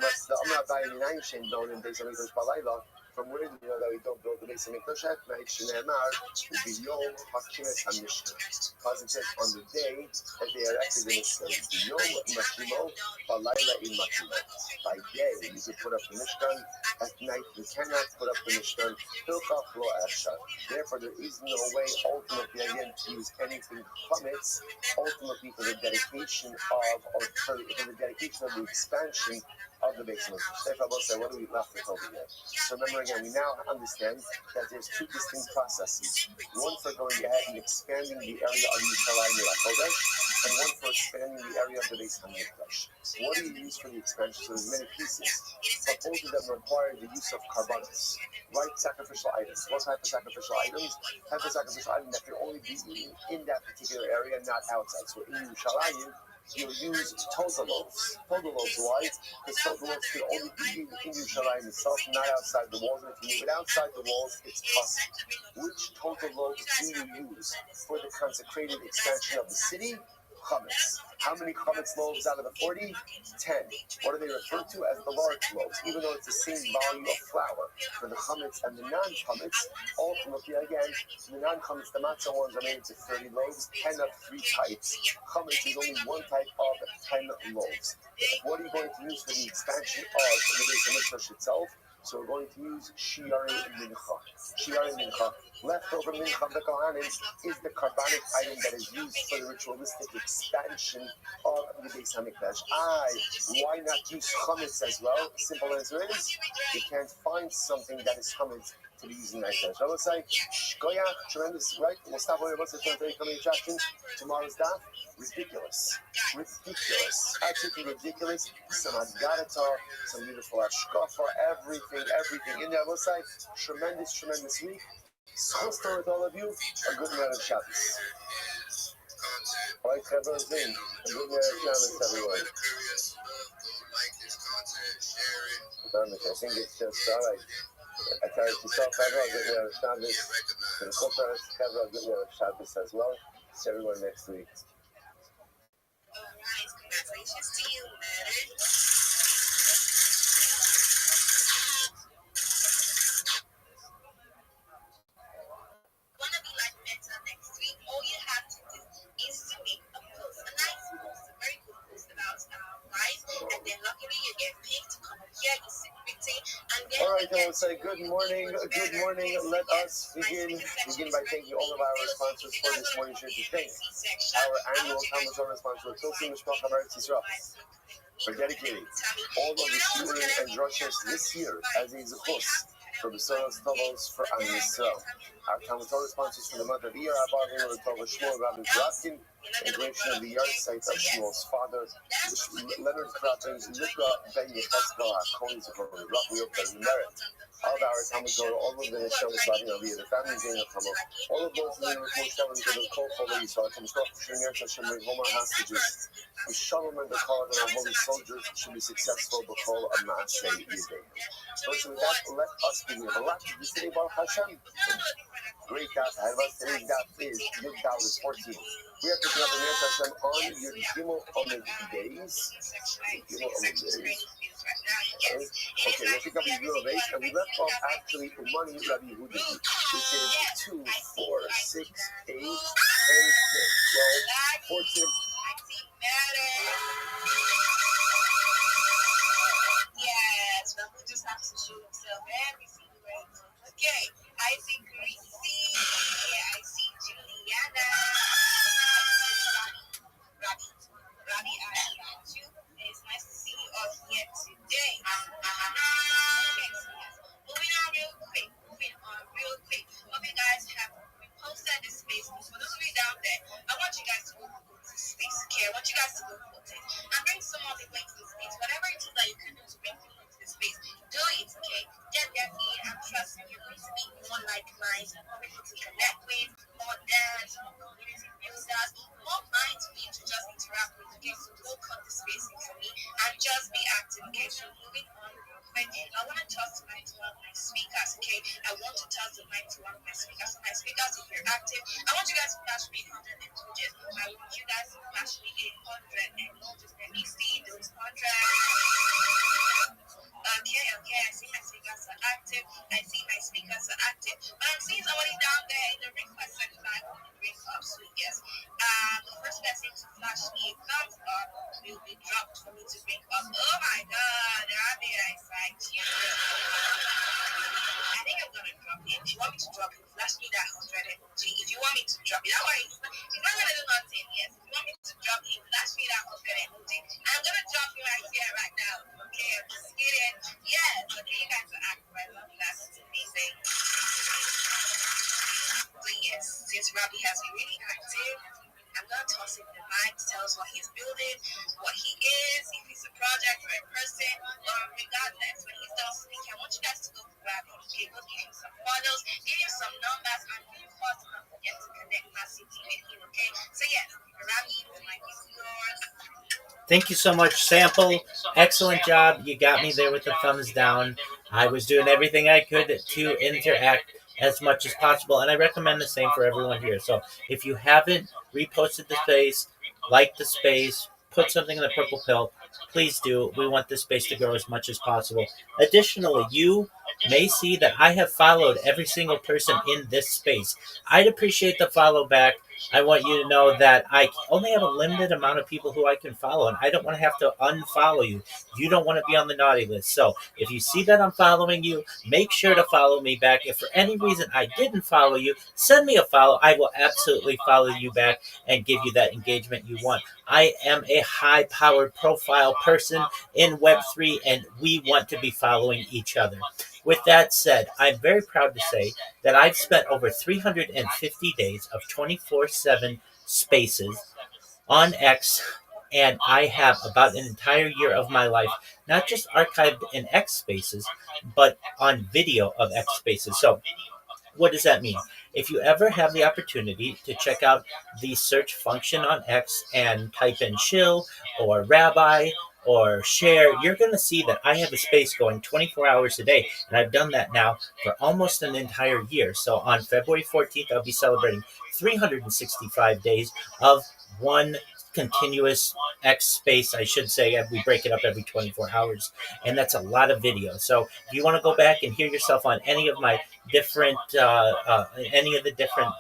Speaker 1: not buying any nine shame down in Beis Hamikdash Balayla. From where do we know that we don't build the Beis Hamikdash at night? Shneimar u'biyom hakimes hamishkan. Because it says on the day that they erected the Mishkan, biyom mashimo balayla in mashimo. By day you can put up the Mishkan. At night you cannot put up the Mishkan. Hilchach lo eshar. Therefore there is no way ultimately again to use anything chametz ultimately for the dedication of the expansion of the Beis Hamikdash. Therefore, I will say, what do we left with over here? So remember again, we now understand that there's two distinct processes. One for going ahead and expanding the area of Yerushalayim Kodesh, and one for expanding the area of the Beis Hamikdash. What do you use for the expansion? So there's many pieces, but both of them require the use of karbanos, right? Sacrificial items. What type of sacrificial items? Type of sacrificial item that can only be eaten in that particular area, not outside. So in Yerushalayim, you'll use total loaves. Total loaves, why? Because total loaves can only be eaten in Yerushalayim itself, not outside the walls. And if you move it outside the walls, it's possible. Which total loaves do you use for the consecrated expansion of the city? Chametz. How many chametz loaves out of the 40? 10. What are they referred to as the large loaves? Even though it's the same volume of flour. For the chametz and the non-chametz, ultimately, again, the non-chametz, the matzah ones are made into 30 loaves, 10 of 3 types. Chametz is only one type of 10 loaves. What are you going to use for the expansion of the Beis Hamikdash itself? So we're going to use shiarei mincha. Shiarei mincha. Leftover mincha of the Kohanim is the carbonic item that is used for the ritualistic expansion of the Beis Hamikdash. Why not use chametz as well? Simple answer is, you can't find something that is chametz to be used in that sense. Rabbi say, shkoyach, tremendous, right? We'll stop over. What's the coming attraction? Tomorrow's daf. Ridiculous. Absolutely ridiculous. Some Haggadah, some beautiful hashkafa, everything in there. We'll say, tremendous week. Schus Torah with all of you. A good night of Shabbos. All right, Chevron Zing. A good night of Shabbos, everyone. I think it's just all right. I tell you, yourself, Chevron, a good night of Shabbos. For the Chutz, Chevron, a good night of Shabbos as well. See everyone next week.
Speaker 2: Alright, congratulations to you, man. Wanna be like Meta next week? All you have to do is to make a post, a nice post, a very good post about rice, and then luckily you get picked to come up here, you sit pretty, and then
Speaker 1: alright, I will say good morning. Let us begin by thanking all of our sponsors for this morning's show. To thank our annual Talmud Torah sponsor, Tilsim Mishpach of Eretz Yisrael, for dedicating all of the shiurim and drushes this year as a zechus for Besoros Tovos for Am Yisrael. Our Talmud Torah sponsors for the month of Iyar Abba, Tova Shmuel, Rabbi Rapkin, celebration of the yard site of Shmuel's father, Leonard Kratten, Luca Ben Yecheskel, Cohen Zechor, we hope that you merit. All of our Talmud Torah, all of the Neshamas Rabbi Aviyah, the families in the Talmud, all of those who are reported to the Kol Chol Yisrael, from Shloch Shem Hashem, Homer hostages, the Shalom and the Kol of our holy soldiers should be successful b'chol Maaseh Yidei. So with that, let us begin. A lot to do today, Baruch Hashem. Great daf ahead of us. Today's daf is Yud Daled 14. We are picking up the Meretz Hashem on Yud Gimel Omid days. Okay, we'll pick up Yud Gimel days, and we left off actually Umani Rabbi Hudi, which is 2, 4, 6, 8, 10, 12, 14.
Speaker 2: Yes, but who just has to show himself every single way. Okay, I see Greasy. Yeah, I see Juliana. Rabbi, I got you. It's nice to see you all here today. Okay, so yes, moving on real quick. Hope you guys have reposted this space. For those of you down there, I want you guys to go to this space. Okay, I want you guys to go post it and bring some more people into the space. Whatever it is that you can do to bring people into the space, do it. Okay, get their feet. I'm trusting you're going to meet more like minds, more people to connect with, more dads, more community builders, more minds for you to just interact with. Okay, so don't cut the space in for me and just be active. Okay, so moving on. I want to toss the mic to one of my speakers, okay? I want to toss the mic to one of my speakers. So my speakers, if you're active, I want you guys to flash me 100 emojis. I want you guys to flash me 100 emojis. Let me see those 100. Okay, I see my speakers are active. But I'm seeing somebody down there in the request section. I want to bring up, so yes. The first person to flash me a thumbs up will be dropped for me to bring up. Oh my God, Rabbi, I like you. I think I'm gonna drop it. If you want me to drop it, flash me that 100 emoji. If you want me to drop it, that way it's not gonna do nothing. Yes. If you want me to drop it, flash me that 100 emoji. I'm gonna drop it right here, right now. Okay, I'm just kidding. Yes. Okay, you guys are active. I love that. That's amazing. So yes, since Rabbi has been really active, I'm gonna toss it in the mind to tell us what he's building, what he is, if he's a project or a person, or regardless, when he's done speaking, I want you guys to go to Rabbi. Okay, go give him some follows, give him some numbers, and of course, don't forget to connect massively with him, okay? So yes, Rabbi, the mic is yours.
Speaker 4: Thank you so much, Sample. Excellent job. You got me there with the thumbs down. I was doing everything I could to interact as much as possible, and I recommend the same for everyone here. So if you haven't reposted the space, liked the space, put something in the purple pill, please do. We want this space to grow as much as possible. Additionally, you may see that I have followed every single person in this space. I'd appreciate the follow back. I want you to know that I only have a limited amount of people who I can follow, and I don't want to have to unfollow you. You don't want to be on the naughty list. So if you see that I'm following you, make sure to follow me back. If for any reason I didn't follow you, send me a follow. I will absolutely follow you back and give you that engagement you want. I am a high-powered profile person in Web3, and we want to be following each other. With that said, I'm very proud to say that I've spent over 350 days of 24/7 spaces on X, and I have about an entire year of my life not just archived in X spaces, but on video of X spaces. So what does that mean? If you ever have the opportunity to check out the search function on X and type in chill or rabbi or share, you're going to see that I have a space going 24 hours a day. And I've done that now for almost an entire year. So on February 14th, I'll be celebrating 365 days of one continuous X space, I should say. We break it up every 24 hours. And that's a lot of video. So if you want to go back and hear yourself on any of my different any of the different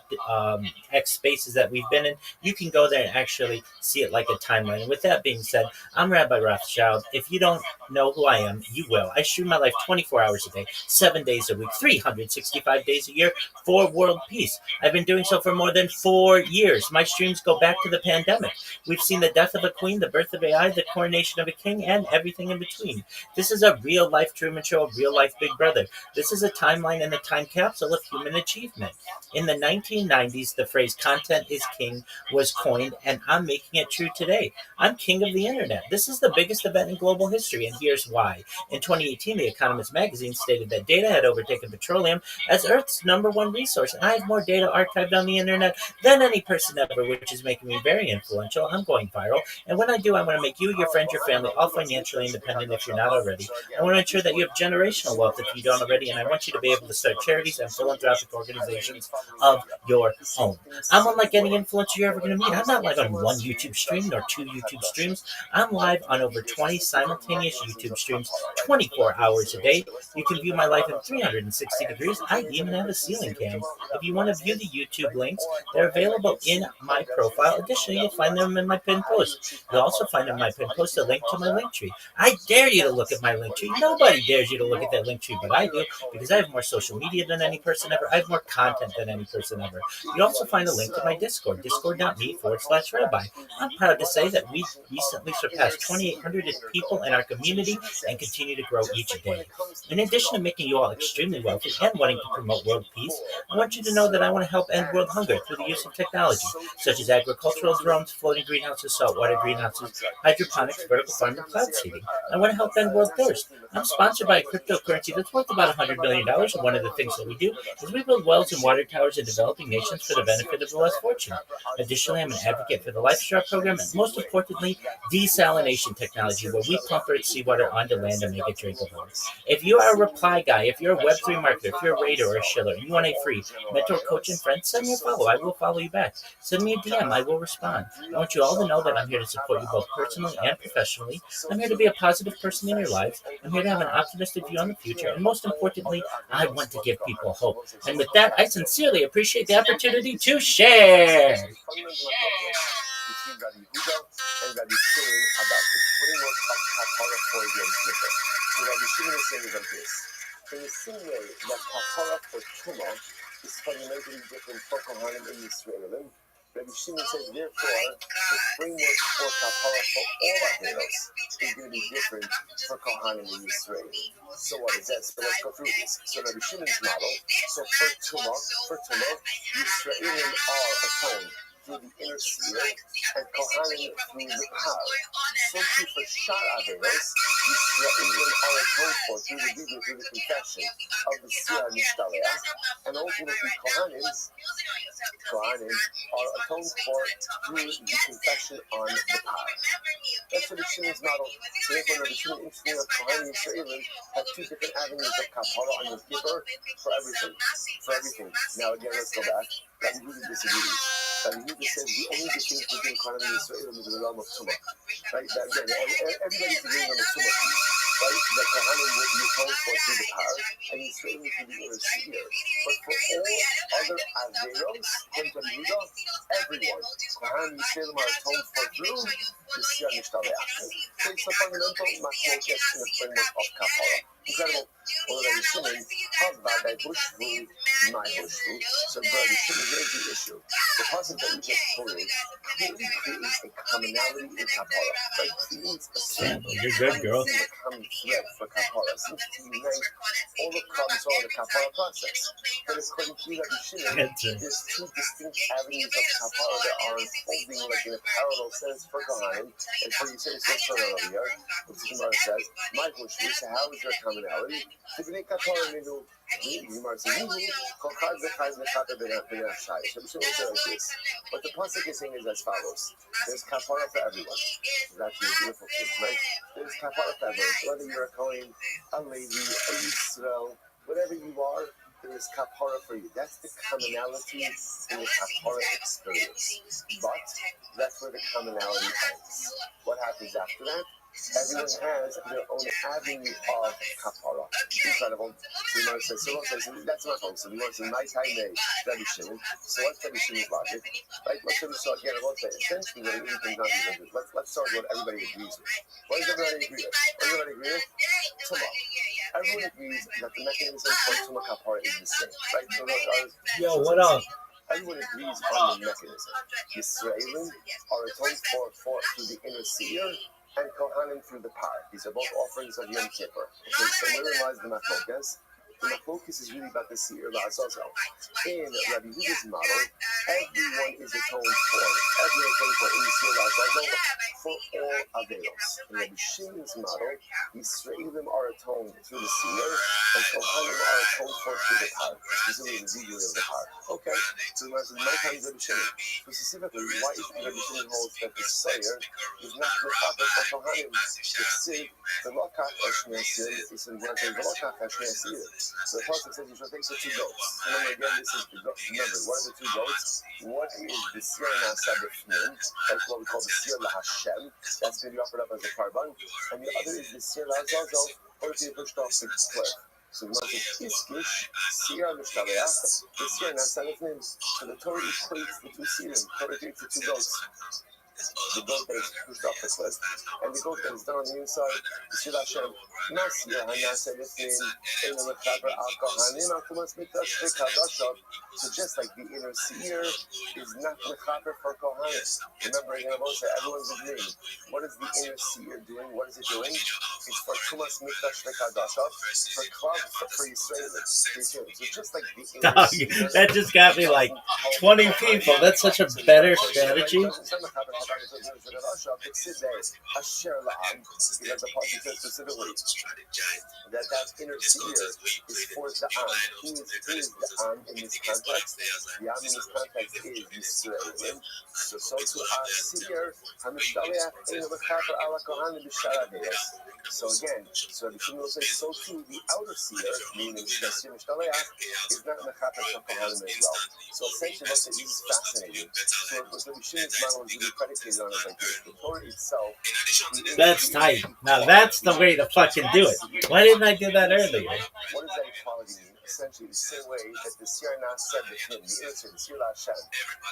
Speaker 4: X spaces that we've been in, you can go there and actually see it like a timeline. And with that being said, I'm Rabbi Rothschild. If you don't know who I am, you will. I stream my life 24 hours a day, 7 days a week, 365 days a year for world peace. I've been doing so for more than 4 years. My streams go back to the pandemic. We've seen the death of a queen, the birth of AI, the coronation of a king, and everything in between. This is a real life Truman Show, a real life Big Brother. This is a timeline and a time capsule of human achievement. In the 1990s, the phrase content is king was coined, and I'm making it true today. I'm king of the internet. This is the biggest event in global history, and here's why. In 2018, The Economist magazine stated that data had overtaken petroleum as Earth's #1 resource, and I have more data archived on the internet than any person ever, which is making me very influential. I'm going viral, and when I do, I want to make you, your friends, your family all financially independent if you're not already. I want to ensure that you have generational wealth if you don't already, and I want you to be able to start charities and philanthropic organizations of your own. I'm unlike any influencer you're ever going to meet. I'm not live on one YouTube stream nor 2 YouTube streams. I'm live on over 20 simultaneous YouTube streams, 24 hours a day. You can view my life in 360 degrees. I even have a ceiling cam. If you want to view the YouTube links, they're available in my profile. Additionally, you'll find them in my pinned post. You'll also find in my pinned post a link to my link tree. I dare you to look at my link tree. Nobody dares you to look at that link tree, but I do, because I have more social media than any person ever. I have more content than any person ever. You also find a link to my Discord, discord.me/rabbi. I'm proud to say that we recently surpassed 2,800 people in our community and continue to grow each day. In addition to making you all extremely wealthy and wanting to promote world peace, I want you to know that I want to help end world hunger through the use of technology, such as agricultural drones, floating greenhouses, saltwater greenhouses, hydroponics, vertical farming, and cloud seeding. I want to help end world thirst. I'm sponsored by a cryptocurrency that's worth about $100 million, and one of the things that we do is we build wells and water towers in developing nations for the benefit of the less fortunate. Additionally, I'm an advocate for the LifeStar program, and most importantly, desalination technology, where we pump earth seawater onto land and make it drinkable. If you are a reply guy, if you're a Web3 marketer, if you're a raider or a shiller, and you want a free mentor, coach, and friend, send me a follow. I will follow you back. Send me a DM. I will respond. I want you all to know that I'm here to support you both personally and professionally. I'm here to be a positive person in your lives. I'm here to have an optimistic view on the future. And most importantly, I want to give people hope. And with that, I sincerely appreciate the opportunity to share.
Speaker 1: Between Rabbi Huda and Rabbi Shimon about the framework of Kapara for Yom Kippur. So Rabbi Shimon is saying like this: in the same way that Kapara for Tumah is fundamentally different for Kohanim and Yisraelim, Rabbi Shimon says therefore the framework for Kapara for all Averos is going to be different for Kohanim and Yisraelim. So what is that? So let's go through this. So Rabbi Shimon's model. So for Tumah, Yisraelim are atoned through the inner seer and Kohanim through the power. So too for Shar Averos, Yisraelim are atoned for through the Biblia, through the confession of the Seer Mishtaleach, and ultimately Kohanim are atoned for through the confession on the power. That's Rabbi Shimon's model. So therefore, Rabbi Shimon, interesting enough, Kohanim and Yisraelim have two different avenues of kapara on Yom Kippur for everything. For everything. Now again, let's go back. Rabbi Yehuda disagrees. Rabbi Yehuda says the only distinction between Kohanim and Yisraelim is in the realm of Tumah. Right? That, again, everybody's agreeing on the Tumah piece. Right? That Kohanim will be atoned for through the power, and Yisraelim through the inner seer. But for all other Averos, from Rabbi Yehuda, everyone, Kohanim and Yisraelim are atoned for through the Seer Mishtaleach. So it's a fundamental machloket in the framework of kapara. Incredible. Rabbi Shimon, Havadai Bushvu, my Bushvu. So Rabbi Shimon, here's the issue. The pasuk that we just quoted clearly creates a commonality in kapara. Right? Creates a symbol.
Speaker 4: You're good, girl.
Speaker 1: A common thread for kapara. Seems to unite all the problems on the kapara process. But according to Rabbi Shimon, there's two distinct avenues of kapara that are unfolding like in a parallel sense for Kohanim and for Yisrael. What's going on over here? What the Gemara says, my Bushvu. So how is there a commonality? The Bnei Kapara Minu, the Gemara says, Kochad v'chad v'chata b'nei Shai. So we should say like this. What the pasuk is saying is as follows: there's kapara for everyone. It's actually a beautiful thing, right? There's kapara for everyone. So whether you're a Kohen, a Levi, a Yisrael, whatever you are, there is kapara for you. That's the commonality in the kapara experience. But that's where the commonality ends. What happens after that? Everyone has their own avenue of kapara. Incredible. So we want to say, that's not wrong. So we want to say, my time may, Rabbi Shimon. So what's Rabbi Shimon's logic? Right? Let's start again. I won't say essentially what everything does is let's start with what everybody agrees with. What does everybody agree with? What does everybody agree with? Tumah. Everyone agrees that the mechanism for Tumah kapara is the same. Right? So
Speaker 4: Yo, what up?
Speaker 1: Everyone agrees on the mechanism. Yisraelim are atoned for through the inner seer and Kohanim through the power. These are both offerings of Yom Kippur. Okay, so where lies the machlokas? The machlokas is really about the seer la'azazel. In Rabbi Yehuda's model, everyone is atoned for. Everyone is atoned for in the seer la'azazel for all averos. In Rabbi Shimon's model, Yisraelim are atoned through the seer, and Kohanim are atoned for through the power. Specifically the zibur of the power. Okay, so my time is Rabbi Shimon. Specifically, why is Rabbi Shimon holds that the seer is not the topic of Kohanim? It's the lokach eshne seer. It's in one thing, the lokach eshne seer. So the pasuk says you should take the two goats. Remember again, this is the goat. Remember, what are the two goats? One is the seer na'aseh b'fnim. That's what we call the seer la'Hashem. That's going to be offered up as a karban. And the other is the seer la'azazel, or to be pushed off the cliff. So the Gemara says, Iskish, seer mishtaleach, the seer na'aseh b'fnim. So the Torah equates the two seers. The Torah equates the two goats. The goat that is pushed off the cliff, and the goat that is done on the inside, the Shir Hashem, Nasir Hanaseh B'fnim, Ein Mechaper Al Kohanim Al Tumas Mikdash V'Kadashot. So just like the inner seer is not Mechaper for Kohanim. Remember, again, everyone's agreeing. What is the inner seer doing? What is it doing? It's for Tumas Mikdash V'Kadashot, for Klav, for Yisrael. So just like the inner seer,
Speaker 4: that just got me like 20 people. That's such a better strategy.
Speaker 1: Because the pasuk says specifically that inner seer is for the Am. Who is the Am in this context? The Am in this context is Yisrael. So to our seer, Hamishtalech in the Chaper ala Kohanim b'Sharadeis. So again, so the Shimon will say, so too the outer seer, meaning the seer Mishtalech, is not in the Chaper of Kohanim as well. So essentially, what this is fascinating. So the Shimon's model is really predicated on it like this. The Torah itself.
Speaker 4: That's tight. Now that's the way to fucking do it. Why didn't I do that earlier?
Speaker 1: What does that equality mean? Essentially, the same way that the seer na'aseh b'fnim, the inner seer, the seer la'Hashem,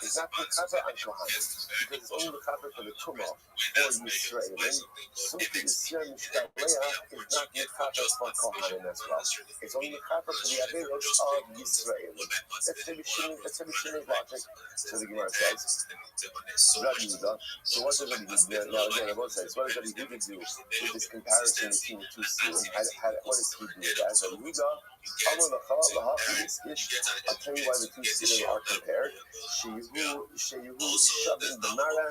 Speaker 1: is not mechaper on Kohanim, because it's only mechaper for the Tumah or Yisraelim. So the seer Mishtaleach is not mechaper for Kohanim as well. It's only mechaper for the averos of Yisraelim. That's Rabbi Shimon's logic. So the Gemara says, Rabbi Yehuda. So what does Rabbi Yehuda do? Now again, I won't say this. What does Rabbi Yehuda do with this comparison between the two seers? What does he do with that? Rabbi Yehuda, Amar
Speaker 2: I'll tell you why the two Siddur are compared. Sheyu Shavim B'Mara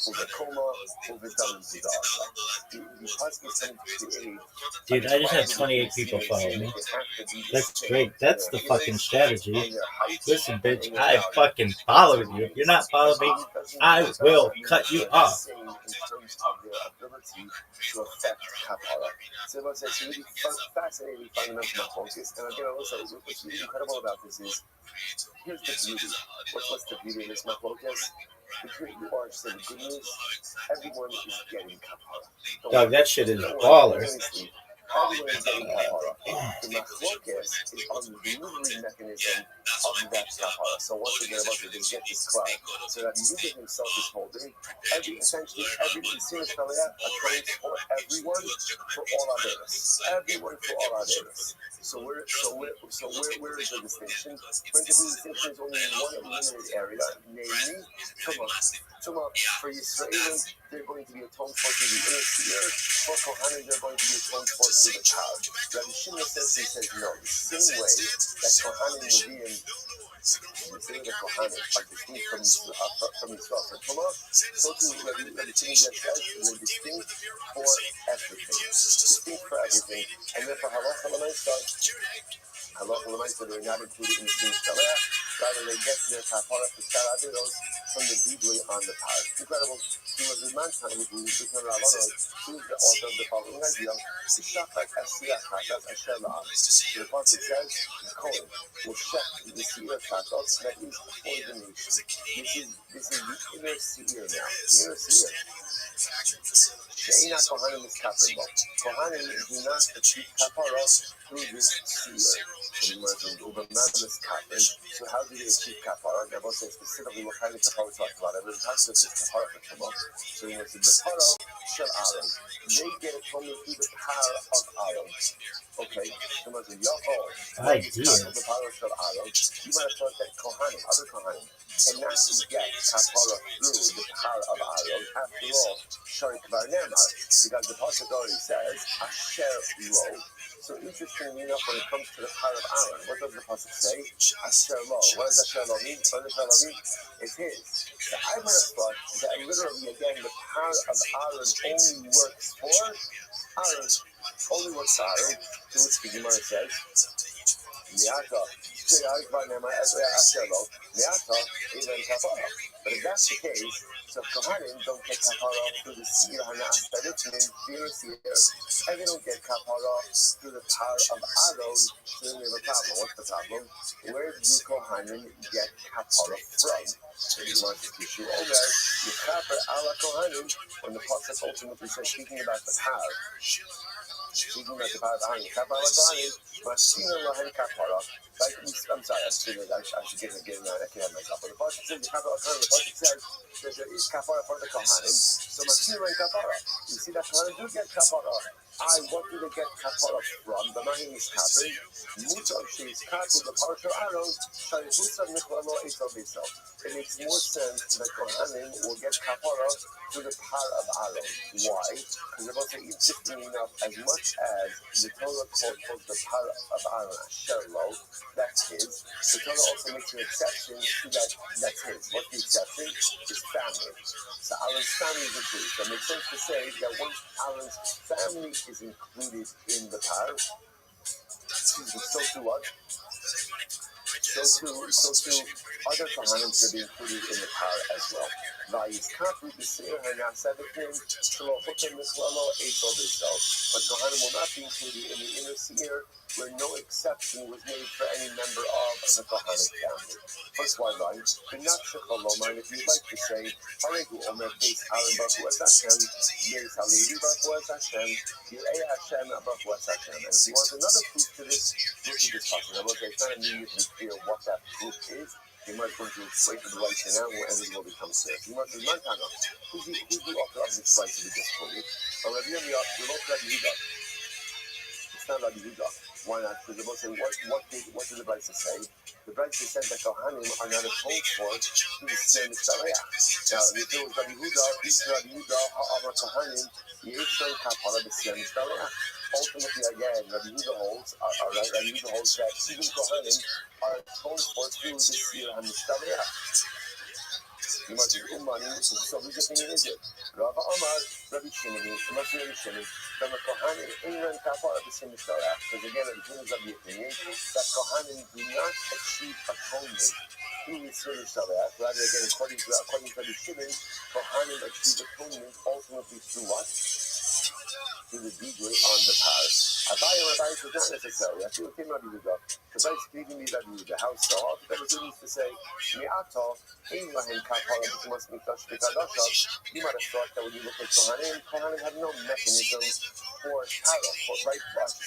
Speaker 2: Uvekoma Uvedalim Zidasa. The pasuk is trying to create.
Speaker 4: Dude, I just had 28 people follow me. That's great. That's the fucking strategy. Listen, bitch, I fucking followed you. If you're not following me, I will cut you off.
Speaker 2: In terms of their ability to affect kapara. So it's really fascinating fundamental focus. And again, also, what's really incredible about this is, here's the beauty. What's the beauty of this focus? The great news, the good news, everyone is getting kapara.
Speaker 4: Dog, that shit is baller.
Speaker 2: Everyone is getting kapara. The machlokas is on the delivery mechanism of that kapara. So once again, about to get this cloud. So that Yehuda himself is holding essentially every consumer accounts for everyone for all others. Everyone for all others. So where is the distinction? When the distinction is only in one limited area, namely, Tuma, for Yisraelim, they're going to be atoned for through the inner sphere. For Kohanim, they're going to be atoned for through the cloud. Rabbi Shimon says no. The same way that Kohanim will be in the same way that Kohanim are distinct from Yisrael for Tuma, so too Rabbi Shimon says they're distinct for everything. And therefore, halacha l'maisa, they're not included in the same shalach. Rather, they get their kapara for sharaviros from the deeply on the part. Incredible. He was in Mantan, who became Rabbi, who is the author of the following idea. The shafak asiyah chatas asher la'am. The prophet says, the Kohen will shech the seir chatas that is for the nation. This is the inner seir now. Inner seir. She'ina Kohanim is kapara. Kohanim do not achieve kapara through this seir. So how do they achieve kapara? Now, both say specifically what kind of kapara we're talking about. Every time says it's kapara for Tuma. So when it's the kapara shel Aaron, they get it only through the power of Aaron. Okay, so when it's the the power shel Aaron, you might have thought that Kohanim, other Kohanim, cannot get kapara through the power of Aaron. After all, Shari Kvar Nemar, because the pasuk already says Asher Lo. So interestingly enough, when it comes to the power of Aaron, what does the pasuk say? Asher Lo. What does Asher Lo mean? It's his. So I would have thought that literally, again, the power of Aaron only works for Aaron. Only works for Aaron. To which the Gemara says, but if that's the case, so Kohanim don't get kapara through the seir hana'astaritim, and they don't get kapara through the power of Aaron, so then we have a problem. What's the problem? Where do Kohanim get kapara from? So you want to teach you over Yechaper ala Kohanim, when the pasuk ultimately says, speaking about the power. Speaking about the power of Aaron, Yechaper ala Kohanim, Masina lohen kapara. I'm sorry, I should get I can't have myself. But the pasuk says, the pasuk says that there is kapara for the Kohanim. So Masina lohen kapara. You see that Kohanim do get kapara. What do they get kapara from? The money is kapara. Mutar she's kapara, the power of Aaron. It makes more sense that Kohanim will get kapara through the power of Aaron. Why? Because they're both interesting enough, as much as the Torah calls the power of Aaron Asher Lo, that's his. The Torah also makes an exception to that's his. What's the exception? His family. So Aaron's family is included. So it makes sense to say that once Aaron's family is included in the power, so to what? So too, other Kohanim should be included in the power as well. But Kohanim will not be included in the inner seir, where no exception was made for any member of the Kohanic family. First one line, if you'd like to say, and if you want another proof to this, look at this passage. It's not immediately clear what that proof is. You might want to wait for the right to now, and it will become clear. You might be who's the author of this right to be just quoted? Rabbi, the author of Rabbi Yehuda. It's not Rabbi Yehuda. Why not? Because they both say, what did the Brisa say? The Brisa said that Kohanim are not atoned for through the same Mishtareach. Now, if it was Rabbi Yehuda, Ha'amar Kohanim, Yisrael Kapara, the same Mishtareach.
Speaker 1: ultimately, again, Rabbi Yehuda holds, Rabbi Yehuda holds that even Kohanim are atoned for through the Sir HaMishtabreach. You must be Umani, so whose opinion is it? Rabbi Amar, Rabbi Shimon, it must be Rabbi Shimon, from a Kohanim, Inran Kapar of the Sir Mishtabreach. Because again, Rabbi Shimon is of the opinion that Kohanim do not achieve atonement through the Sir Mishtabreach. Rather, again, according to Rabbi Shimon, Kohanim achieve atonement ultimately through what? Through the degree on the par. Abai is not necessary. I feel Rabbi Yehuda. The base speaking me Rabbi Yehuda. How so? All the Rebbe needs to say, Mi'ato, Ein Lahem Kapara, which must be touched with Kadasha. You might have thought that when you look at Kohanim have no mechanism for Tara, right?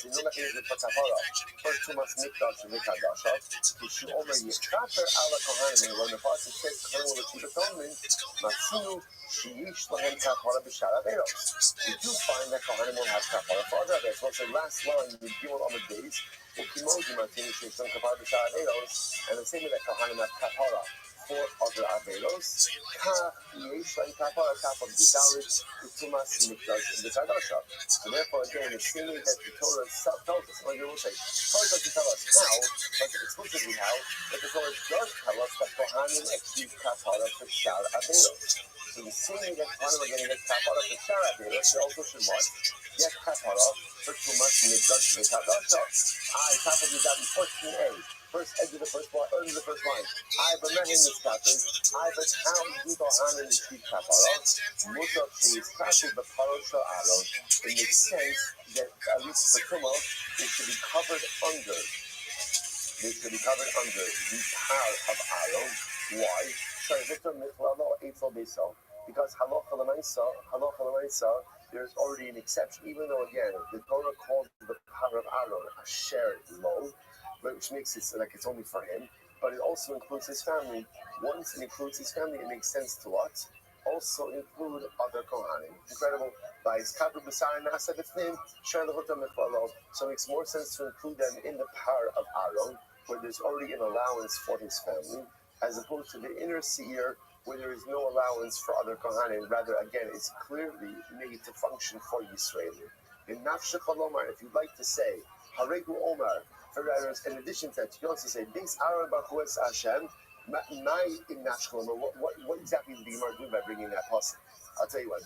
Speaker 1: No mechanism for Kapara. First, you must make touch with Kadasha. Kishu Omer Yichaper ala Kohanim. When the pasuk says Kohanim will achieve atonement, Matzinu, Sheyish Lahem Kapara B'Shar Averos. We do find that Kohanim will have Kapara for other Averos. What's the last line in Gimel Amud Beis? And the same way that Kohanim have Kapara for other Averos, so therefore, again, the same way that the Torah itself tells us, like will say, Torah doesn't tell us how, but explicitly how, but the Torah does tell us that Kohanim achieve Kapara for Shar Averos. So the same way that Kohanim are getting the Kapara for Shar Averos, they also should what? Get Kapara for Tumas Mikdash V'Kadasha. Top of the Davi 14a. First edge of the first line, end of the first line. But not in this captain. But how do Kohanim achieve Kapara? Mutar is Kapara the Parosha Aaron. It makes sense that at least the Tumah it should be covered under. It should be covered under the power of Aaron. Why? Because halacha l'maisa, there's already an exception. Even though again, the Torah calls the power of Aaron a shared load, which makes it like it's only for him, but it also includes his family. Once it includes his family, it makes sense to what? Also include other Kohanim. Incredible. So it makes more sense to include them in the power of Aaron, where there's already an allowance for his family, as opposed to the inner seer, where there is no allowance for other Kohanim. Rather, again, it's clearly made to function for Yisrael. In Nafshe Chalomar, if you'd like to say, Haregu Omar, in addition to that, you can also say, Beis Aaron Baruch Hashem, my in Nafshe Chalomar, what exactly did the Gemara do by bringing that pasuk? I'll tell you what.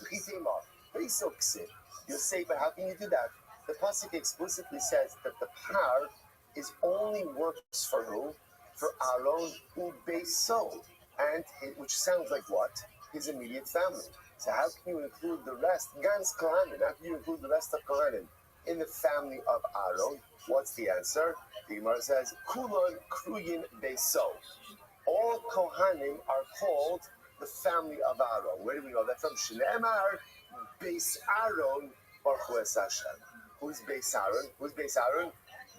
Speaker 1: You'll say, but how can you do that? The pasuk explicitly says that the power is only works for who? For Aaron Ubeso. And which sounds like what? His immediate family. So how can you include the rest? Gans Kohanim. How can you include the rest of Kohanim in the family of Aaron? What's the answer? The Gemara says, Kulon Kruyin Beso. All Kohanim are called the family of Aaron. Where do we know that from? Shneemar Beis Aaron Baruch Hashem. Who's Beis Aaron? Who's Beis Aaron?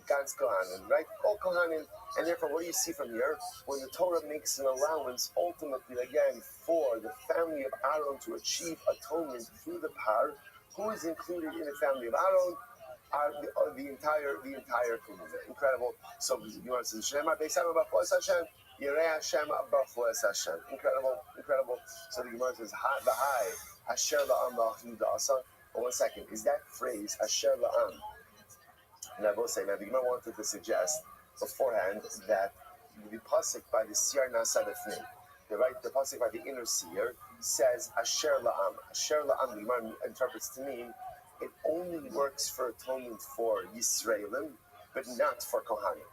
Speaker 1: Gans Kohanim, right? All Kohanim. And therefore, what do you see from here? When the Torah makes an allowance, ultimately, again, for the family of Aaron to achieve atonement through the power, who is included in the family of Aaron? Are the entire community. Incredible. So you want to say, Shema Beis Aaron Baruch Hashem, Yirei Hashem Baruch Hashem. Incredible. So the Gemara says, V'hai Asher La'am Ba'achnu Da'asa. 1 second. Is that phrase Asher La'am? And I will say, now the Gemara wanted to suggest beforehand that the pasuk by the Siyar Nasa B'fnim, the pasuk by the inner seer says Asher La'am. Asher La'am, the Gemara interprets to mean it only works for atonement for Yisraelim, but not for Kohanim.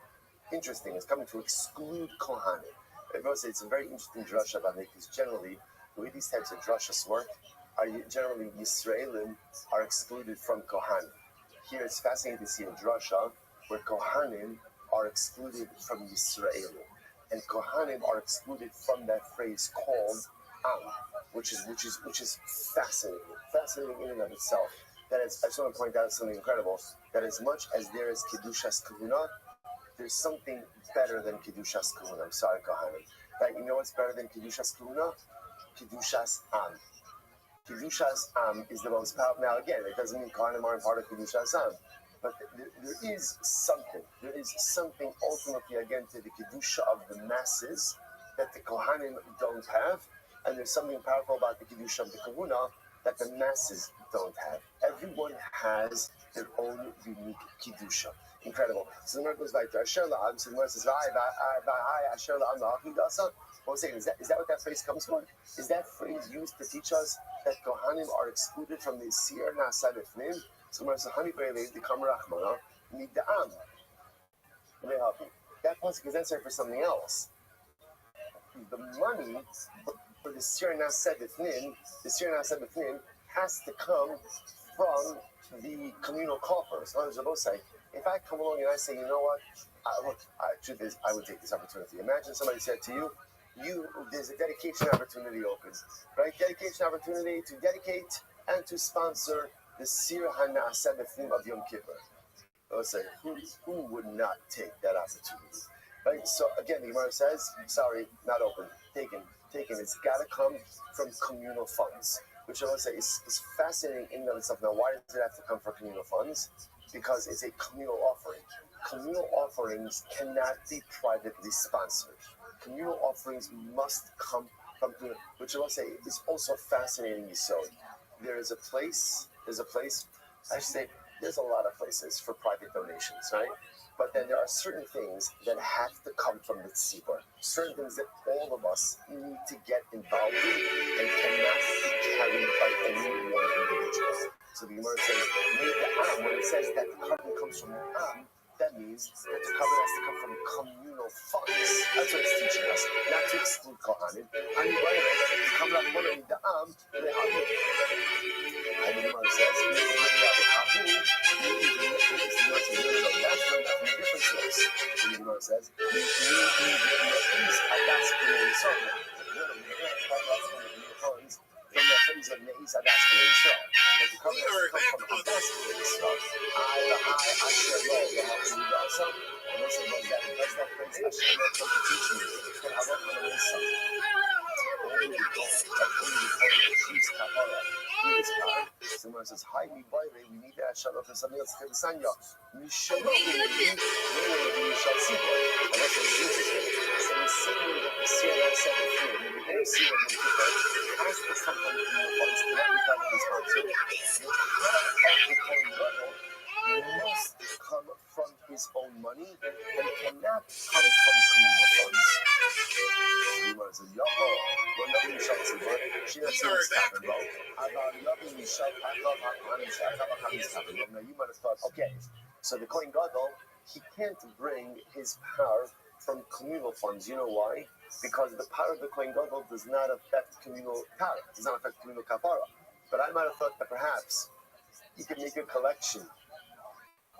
Speaker 1: Interesting, it's coming to exclude Kohanim. I will say it's a very interesting drasha about it, because generally, the way these types of drashas work, generally Yisraelim are excluded from Kohanim. Here it's fascinating to see a drasha where Kohanim are excluded from Yisrael, and Kohanim are excluded from that phrase called Am, which is fascinating in and of itself. That is, I just want to point out something incredible. That as much as there is Kedushas Kahuna, there's something better than Kedushas Kahuna. I'm sorry, Kohanim. Right? You know what's better than Kedushas Kahuna? Kedushas Am. Kedushas Am is the most powerful. Now again, it doesn't mean Kohanim aren't part of Kedushas Am. But there is something ultimately, again, to the Kedusha of the masses that the Kohanim don't have. And there's something powerful about the Kedusha of the Kahuna that the masses don't have. Everyone has their own unique Kiddusha. Incredible. So the Gemara goes like, Asher la'am, so the Gemara says, Asher la'am la'achidasa. What I'm saying, is that what that phrase comes from? Is that phrase used to teach us that Kohanim are excluded from the Sir Na'aseh B'fnim? So the Gemara says, Hani Be'elei, the Kamar Rachmana, Nida'am. Let me help you. That pasuk is answering for something else. The money for the Sir Na'aseh B'fnim has to come from the communal coffers. So as both say, if I come along and I say, you know what, truth is, I would take this opportunity. Imagine somebody said to you, there's a dedication opportunity open, right? Dedication opportunity to dedicate and to sponsor the Sir HaNa'aseh B'fnim of Yom Kippur. I would say, who would not take that opportunity? Right? So again, the Gemara says, sorry, not open, taken. It's got to come from communal funds, which I would say is fascinating in and of itself. Now, why does it have to come from communal funds? Because it's a communal offering. Communal offerings cannot be privately sponsored. Communal offerings must come from communal, which I would say is also fascinating. So there's a place, I should say, there's a lot of places for private donations, right? But then there are certain things that have to come from the tzibur. Certain things that all of us need to get involved in and cannot be carried by any one individual. So the Gemara says, when it says that the carbon comes from the am, that means that the carbon has to come from communal funds. That's what it's teaching us, not to exclude Kohanim. And the am, and the Gemara says, the Gemara says, someone says, hi, we need that shut up for something else. We shall see. And that's what it's interesting. So we see that the Sierra 17, the inner Sierra of Kippur, has to come from the funds to not be privately sponsored. The part of the Kohen Gadol must come from his own money and cannot come from communal funds. Gemara says, Yoko, well, nothing shall see, but she doesn't see what's happening, bro. Now, you might have thought, okay, so the Kohen Gadol, he can't bring his power from communal funds. You know why? Because the power of the Kohen Gadol does not affect communal power, does not affect communal kapara. But I might have thought that perhaps you could make a collection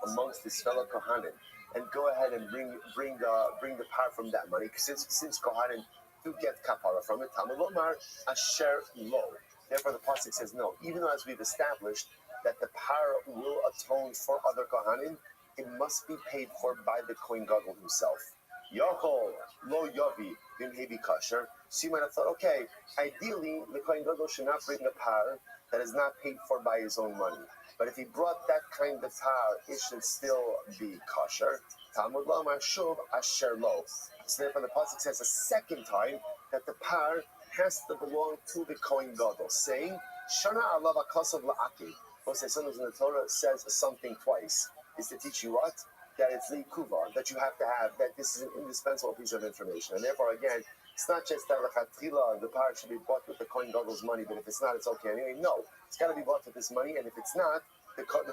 Speaker 1: amongst his fellow Kohanim and go ahead and bring the power from that money. Since Kohanim do get kapara from it, Talmud Lomar Asher Lo. Therefore, the pasuk says no. Even though, as we've established, that the power will atone for other Kohanim, it must be paid for by the Kohen Gadol himself. Yachol Lo Yavi Bim Hebi Kasher. So you might have thought, okay, ideally, the Kohen Gadol should not bring a power that is not paid for by his own money. But if he brought that kind of power, it should still be kosher. Talmud Lomar Shuv Asher Lo. So therefore, the pasuk says a second time that the power has to belong to the Kohen Gadol, saying, Shana alav akasav la'aki. We'll say sometimes in the Torah says something twice. Is to teach you what? That it's li'kuva, that you have to have, that this is an indispensable piece of information. And therefore, again, it's not just that the power should be bought with the Kohen Gadol's money, but if it's not, it's okay anyway. No, it's got to be bought with this money, and if it's not, the power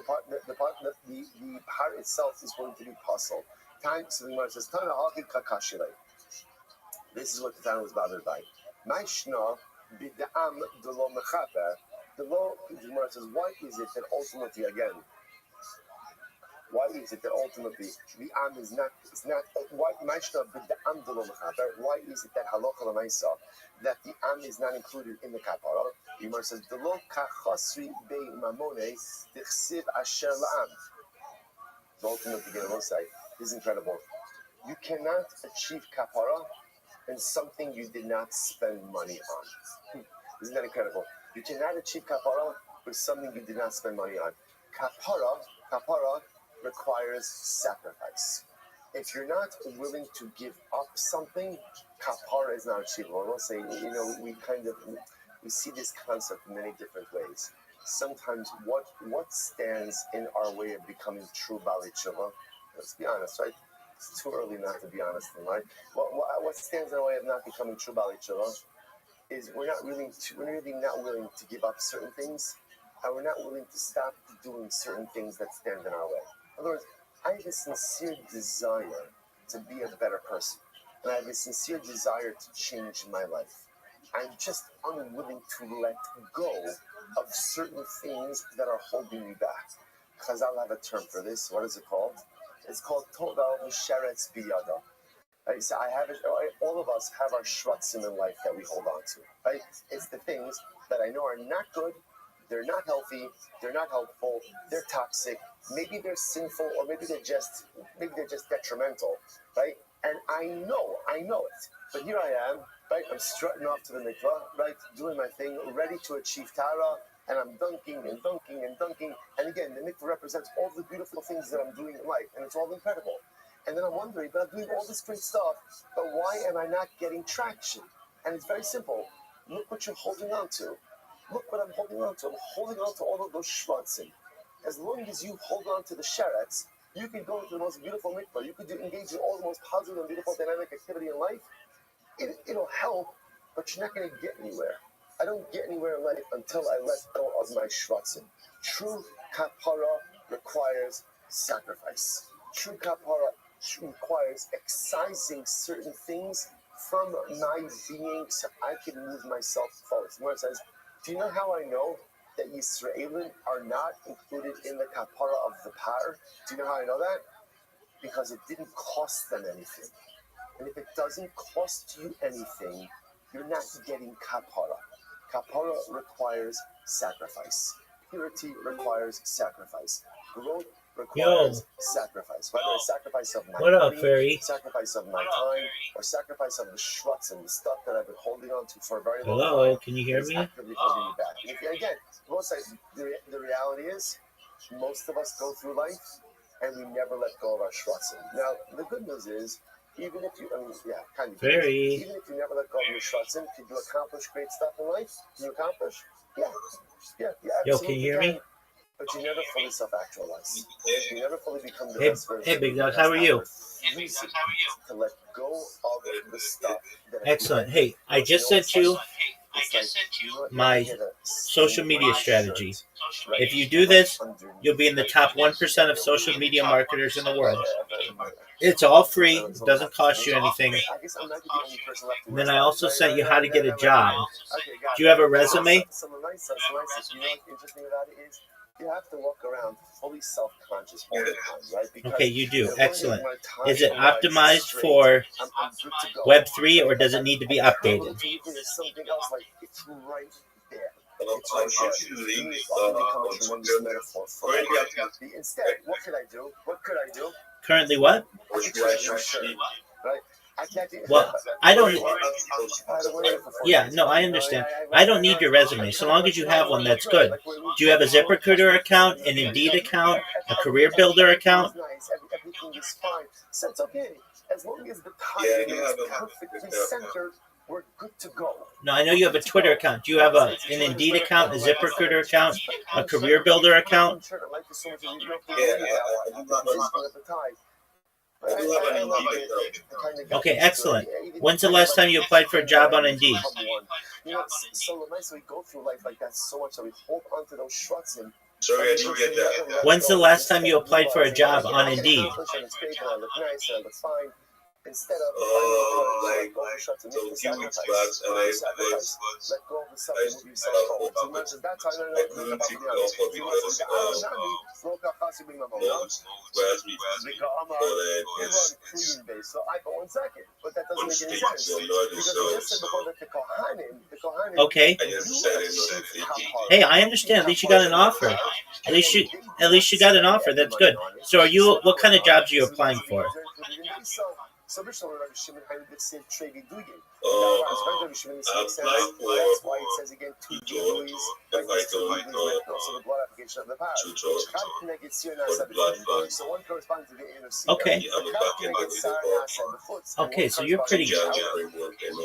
Speaker 1: itself is going to be puzzled. So the Gemara says, this is what the Tana was bothered by. The Gemara says, why is it that ultimately, again, why is it that ultimately the am is not, it's not, why is it that halacha l'maisa, that the am is not included in the kapara? The Gemara says, Delo kachasri be mamone dichsiv asher la'am. The ultimate beginning will say, this is incredible. You cannot achieve kapara in something you did not spend money on. Isn't that incredible? You cannot achieve kapara with something you did not spend money on. Kapara requires sacrifice. If you're not willing to give up something, kapara is not achievable. We'll say, we kind of, we see this concept in many different ways. Sometimes what stands in our way of becoming true Bali Tshuva? Let's be honest, right? It's too early not to be honest, right? What stands in our way of not becoming true Bali Tshuva is we're really not willing to give up certain things, and we're not willing to stop doing certain things that stand in our way. In other words, I have a sincere desire to be a better person, and I have a sincere desire to change my life. I'm just unwilling to let go of certain things that are holding me back. Chazal have a term for this. What is it called? It's called Toda Sheretz Biyada. Right? So all of us have our shvatzim in life that we hold on to. Right? It's the things that I know are not good, they're not healthy, they're not helpful, they're toxic, maybe they're sinful, or maybe they're just detrimental, right? And I know it. But here I am, right? I'm strutting off to the mikvah, right? Doing my thing, ready to achieve Tara, and I'm dunking and dunking and dunking. And again, the mikvah represents all the beautiful things that I'm doing in life, and it's all incredible. And then I'm wondering, but I'm doing all this great stuff, but why am I not getting traction? And it's very simple. Look what you're holding on to. Look what I'm holding on to. I'm holding on to all of those shvatzim. As long as you hold on to the sherets, you can go into the most beautiful mikvah. You could engage in all the most positive and beautiful dynamic activity in life. It'll help, but you're not going to get anywhere. I don't get anywhere in life until I let go of my shvatzim. True kapara requires sacrifice. True kapara requires excising certain things from my being so I can move myself forward. Where it says, do you know how I know that Yisraelim are not included in the kapara of the par? Do you know how I know that? Because it didn't cost them anything. And if it doesn't cost you anything, you're not getting kapara. Kapara requires sacrifice. Purity requires sacrifice. Growth requires sacrifice. Whether it's sacrifice of my money, sacrifice of my time, or sacrifice of the shvutz and the stuff that I've been holding on to for a very long time.
Speaker 4: Hello, can you hear me?
Speaker 1: Actively holding me back. And again, the reality is, most of us go through life and we never let go of our shvutz. Now, the good news is, even if you, even if you never let go of your shvutz, can you accomplish great stuff in life? Can you accomplish? Yeah,
Speaker 4: Yo, can you hear me?
Speaker 1: But you never fully self-actualize. You never fully become the best version.
Speaker 4: Hey, Big Dog, how are you?
Speaker 1: To let go of the stuff.
Speaker 4: Excellent. Hey, I just sent you my social media strategy. If you do this, you'll be in the top 1% of social media marketers in the world. It's all free. It doesn't cost you anything. And then I also sent you how to get a job. Do you have a resume?
Speaker 1: Interesting about it is you have to walk around fully self-conscious all the time, right? Because
Speaker 4: okay, you do. Excellent. Is it optimized for Web3 or does it need to be updated?
Speaker 1: There's something else, like it's right there. Instead, what could I do?
Speaker 4: Currently what?
Speaker 1: Right?
Speaker 4: Well, I don't. Yeah, no, I understand. I don't need your resume. So long as you have one, that's good. Do you have a ZipRecruiter account, an Indeed account, a Career Builder account?
Speaker 1: Everything is fine. So it's okay. As long as the timing is perfectly centered, we're good to go.
Speaker 4: No, I know you have a Twitter account. Do you have an Indeed account, a ZipRecruiter account, a Career Builder account? Okay, excellent. When's the last time you applied for a job on Indeed?
Speaker 1: You know, so nice we go through life like that so much that we hold onto those shvatzim.
Speaker 4: When's the last time you applied for a job on Indeed?
Speaker 1: Instead of
Speaker 3: like those huge spots and I was
Speaker 1: let go of the stuff and move yourself forward. So much as that time
Speaker 3: I couldn't take it off because
Speaker 1: so I go 1 second, but that doesn't make any sense because we just said before that the Kohanim.
Speaker 4: Okay. Hey, I understand. At least you got an offer. At least you got an offer. That's good. So are you? What kind of jobs are you applying for?
Speaker 2: So originally Rabbi Shimon had the same trade doing.
Speaker 3: I applied for
Speaker 2: That's why it says again two
Speaker 3: tutor,
Speaker 2: duties,
Speaker 3: like
Speaker 2: like
Speaker 3: Python,
Speaker 2: so the blood application of the power.
Speaker 3: tutor for the blood fund.
Speaker 2: So one corresponds to the inner seer.
Speaker 4: Okay.
Speaker 3: You have a backend
Speaker 4: Okay, so you're pretty.
Speaker 3: Java framework and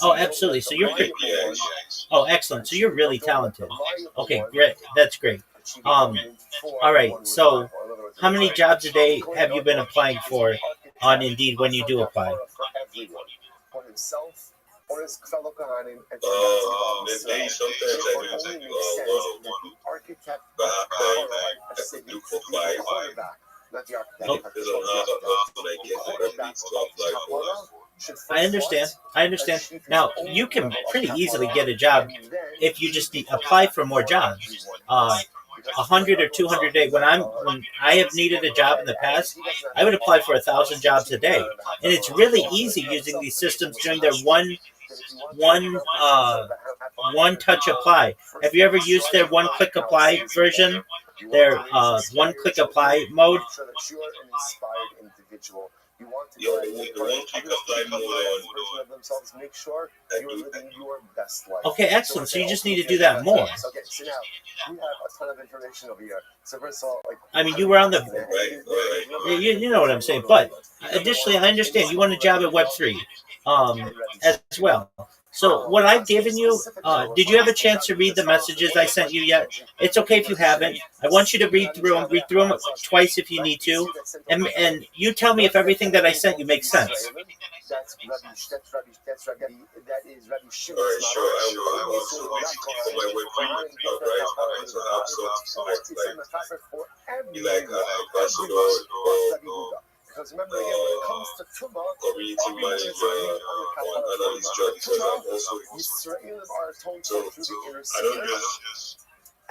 Speaker 4: Oh, absolutely. So you're pretty.
Speaker 3: API.
Speaker 4: Oh, excellent. So you're really talented. Okay, great. That's great. All right. So, how many jobs a day have you been applying for on Indeed when you do apply?
Speaker 2: For himself or his fellow Kohanim, and
Speaker 3: Maybe sometimes I do like one-on-one, but I do for 5.
Speaker 2: Not the architect.
Speaker 4: Oh.
Speaker 3: There's another person I get that needs to apply for.
Speaker 4: I understand. I understand. Now, you can pretty easily get a job if you just apply for more jobs. 100 or 200 a day. When I have needed a job in the past, I would apply for 1,000 jobs a day, and it's really easy using these systems doing their one touch apply. Have you ever used their one click apply version? Their one click apply mode.
Speaker 2: You want to
Speaker 3: The one-click apply mode on
Speaker 2: themselves, make sure you're living your best life.
Speaker 4: Okay, excellent. So you just need to do that more.
Speaker 2: Okay, so now we have a ton of information over here. So first of all,
Speaker 4: I mean, you were on the.
Speaker 3: Right.
Speaker 4: You know what I'm saying. But additionally, I understand you want a job at Web3 as well. So what I've given you, did you have a chance to read the messages I sent you yet? It's okay if you haven't. I want you to read through them twice if you need to, and you tell me if everything that I sent you makes sense.
Speaker 2: That's Rabbi. That is Rabbi Shimon.
Speaker 3: Alright, sure. I will. So basically, for my Web3 account, right, I need to have something like be like an ambassador or
Speaker 2: because remember again, when it comes to Tumah,
Speaker 3: community manager or analyst job, because I'm also
Speaker 2: Israelim are told
Speaker 3: so
Speaker 2: through the inner
Speaker 3: I don't
Speaker 2: seer,
Speaker 3: just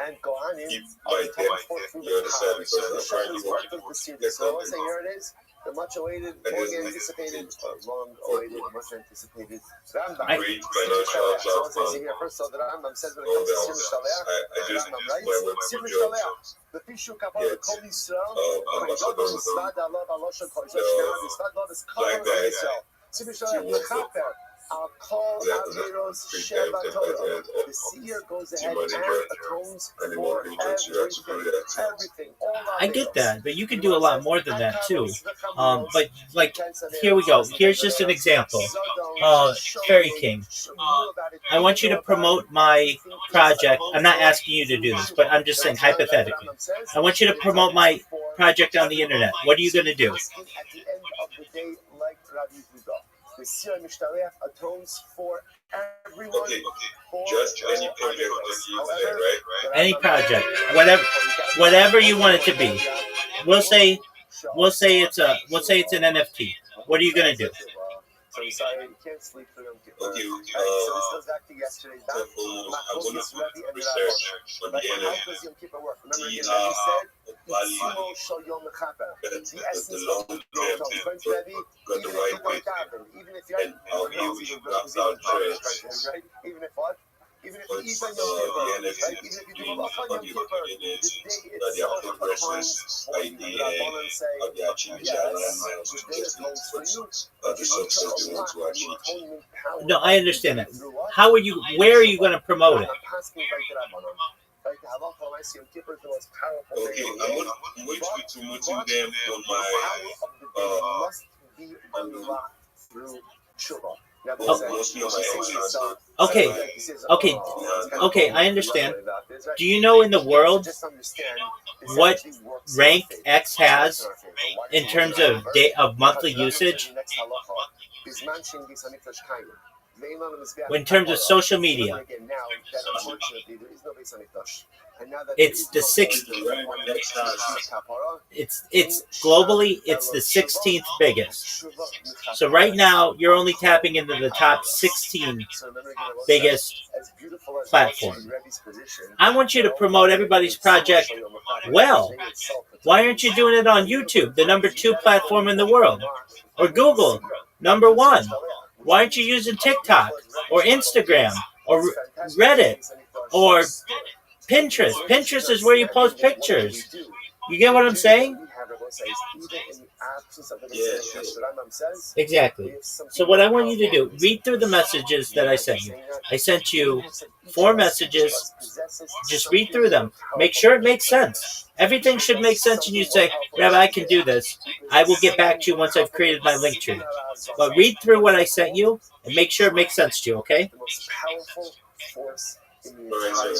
Speaker 2: and Kohanim
Speaker 3: keep
Speaker 2: are
Speaker 3: my
Speaker 2: told
Speaker 3: depth,
Speaker 2: through
Speaker 3: you
Speaker 2: the
Speaker 3: understand,
Speaker 2: power.
Speaker 3: because
Speaker 2: So the
Speaker 3: I'm
Speaker 2: Shem
Speaker 3: trying
Speaker 2: is
Speaker 3: to
Speaker 2: part of the seer.
Speaker 3: get
Speaker 2: So let's say
Speaker 3: content.
Speaker 2: here it is, the much awaited, long anticipated, much anticipated Rambam.
Speaker 3: Great financial
Speaker 2: So let's
Speaker 3: platform.
Speaker 2: say here first, so the Rambam says when it
Speaker 3: All
Speaker 2: comes to
Speaker 3: that
Speaker 2: Sir
Speaker 3: was,
Speaker 2: Mishtaleh,
Speaker 3: I just
Speaker 2: Rambam
Speaker 3: use
Speaker 2: writes,
Speaker 3: my
Speaker 2: Sir
Speaker 3: web
Speaker 2: Mishtaleh, the Pishu Kapal, the Kol Yisrael, when God goes Svad Allah, Allah Shal Kol Yisrael, Svad Allah is Kol Yisrael. Sir Mishtaleh, Mechaper, I'll call Averos Sheva Torah. The seer goes ahead and atones for everything.
Speaker 4: I get that, but you can do a lot more than that too. But like, here we go. Here's just an example. Fairy King. I want you to promote my project. I'm not asking you to do this, but I'm just saying hypothetically. I want you to promote my project on the internet. What are you going to do?
Speaker 2: At the end of the day, like Rabbi Huda, the seer Mishtaleh atones for everyone.
Speaker 3: Okay. Just any project that you say, right?
Speaker 4: Any project, whatever you want it to be. We'll say it's an NFT. What are you going to do?
Speaker 2: So I'm sorry, you can't sleep through Yom Kippur.
Speaker 3: Okay,
Speaker 2: So this goes back to yesterday.
Speaker 3: I'm going to research on the
Speaker 2: How does Yom Kippur work? Remember again, Rabbi said,
Speaker 3: value,
Speaker 2: Shal Yom Mechaper. The essence
Speaker 3: the
Speaker 2: of
Speaker 3: long
Speaker 2: Yom
Speaker 3: term
Speaker 2: Tov.
Speaker 3: thing,
Speaker 2: According to Rabbi,
Speaker 3: got the
Speaker 2: even if
Speaker 3: right
Speaker 2: you
Speaker 3: way,
Speaker 2: don't daven, even if you're
Speaker 3: and how we wrapped our church.
Speaker 2: right? Even if what? Even if you
Speaker 3: But
Speaker 2: eat on Yom Kippur,
Speaker 3: the
Speaker 2: right?
Speaker 3: NFT
Speaker 2: Even if you do
Speaker 3: being
Speaker 2: a lot on Yom
Speaker 3: the
Speaker 2: Kippur, the
Speaker 3: unit
Speaker 2: day
Speaker 3: that the
Speaker 2: itself
Speaker 3: progresses
Speaker 2: for you. The
Speaker 3: idea
Speaker 2: Rabbanan say,
Speaker 3: of the achievement alignment to just the success they want to achieve.
Speaker 4: No, I understand that. Where are you going to promote it?
Speaker 3: Okay, I'm going to motivate them on my mostly on my extras.
Speaker 4: Okay, I understand. Do you know in the world what rank X has in terms of monthly usage? In terms of social media, it's the 16th. It's globally, it's the 16th biggest. So right now, you're only tapping into the top 16 biggest platform. I want you to promote everybody's project well. Why aren't you doing it on YouTube, the number 2 platform in the world, or Google, number 1? Why aren't you using TikTok or Instagram or Reddit or Pinterest? Pinterest is where you post pictures. You get what I'm saying?
Speaker 1: absence of the Rambam says.
Speaker 4: Exactly. So what I want you to do, read through the messages that I sent you. I sent you 4 messages. Just read through them. Make sure it makes sense. Everything should make sense, and you say, Rabbi, I can do this. I will get back to you once I've created my link tree. But read through what I sent you and make sure it makes sense to you, okay?
Speaker 1: The most powerful force in the entire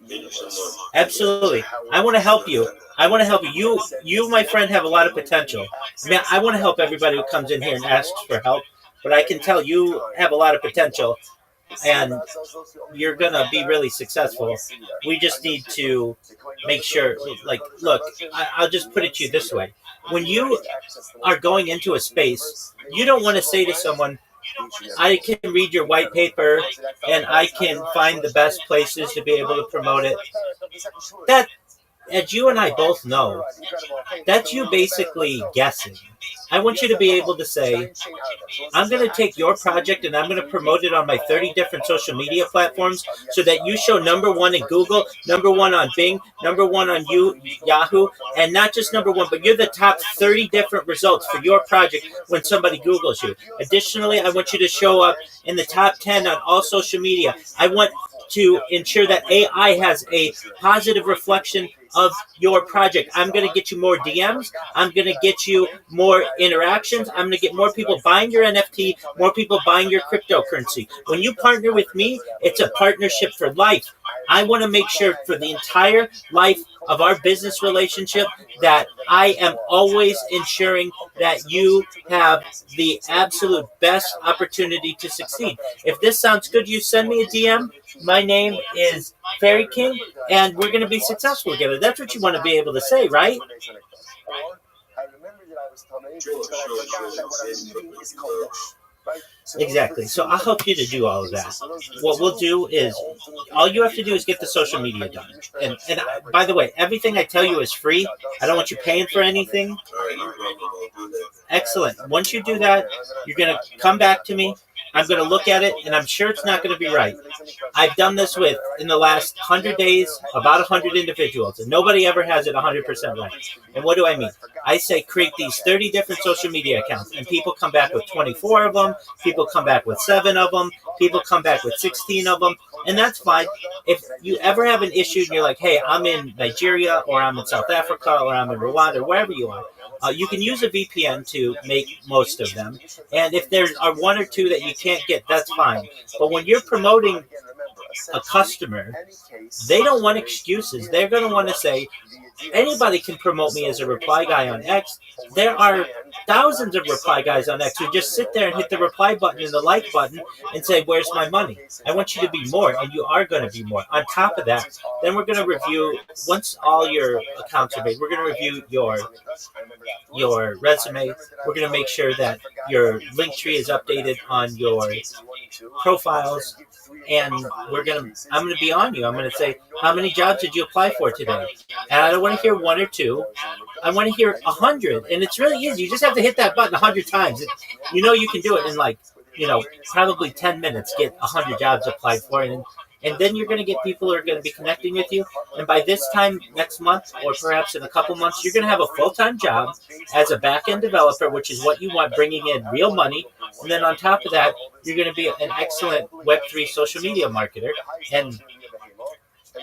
Speaker 1: universe.
Speaker 4: Absolutely. I want to help you. I want to help you. You, my friend, have a lot of potential. I mean, I want to help everybody who comes in here and asks for help, but I can tell you have a lot of potential, and you're going to be really successful. We just need to make sure, like, look, I'll just put it to you this way. When you are going into a space, you don't want to say to someone, I can read your white paper and I can find the best places to be able to promote it. That, as you and I both know, that's you basically guessing. I want you to be able to say, I'm going to take your project and I'm going to promote it on my 30 different social media platforms so that you show #1 in Google, #1 on Bing, #1 on Yahoo, and not just #1, but you're the top 30 different results for your project when somebody Googles you. Additionally, I want you to show up in the top 10 on all social media. I want to ensure that AI has a positive reflection of your project. I'm going to get you more DMs. I'm going to get you more interactions. I'm going to get more people buying your NFT, more people buying your cryptocurrency. When you partner with me, it's a partnership for life. I want to make sure for the entire life of our business relationship that I am always ensuring that you have the absolute best opportunity to succeed. If this sounds good, you send me a DM. My name is Fairy King, and we're going to be successful together. That's what you want to be able to say, right? Exactly. So I'll help you to do all of that. What we'll do is, all you have to do is get the social media done. And by the way, everything I tell you is free. I don't want you paying for anything. Excellent. Once you do that, you're going to come back to me. I'm going to look at it, and I'm sure it's not going to be right. I've done this with, in the last 100 days, about 100 individuals, and nobody ever has it 100% right. And what do I mean? I say create these 30 different social media accounts, and people come back with 24 of them, people come back with 7 of them, people come back with 16 of them, and that's fine. If you ever have an issue and you're like, hey, I'm in Nigeria, or I'm in South Africa, or I'm in Rwanda, or wherever you are, you can use a VPN to make most of them. And if there are 1 or 2 that you can't get, that's fine. But when you're promoting a customer, they don't want excuses. They're going to want to say, anybody can promote me as a reply guy on X. There are thousands of reply guys on X who just sit there and hit the reply button and the like button and say, where's my money? I want you to be more, and you are going to be more. On top of that, then we're going to review, once all your accounts are made, we're going to review your resume. We're going to make sure that your link tree is updated on your profiles, and I'm going to be on you. I'm going to say, how many jobs did you apply for today? And I don't want to hear 1 or 2. I want to hear 100. And it's really easy. You just have to hit that button 100 times. You know you can do it in probably 10 minutes, get 100 jobs applied for. And then you're going to get people who are going to be connecting with you. And by this time next month, or perhaps in a couple months, you're going to have a full-time job as a back-end developer, which is what you want, bringing in real money. And then on top of that, you're going to be an excellent Web3 social media marketer. And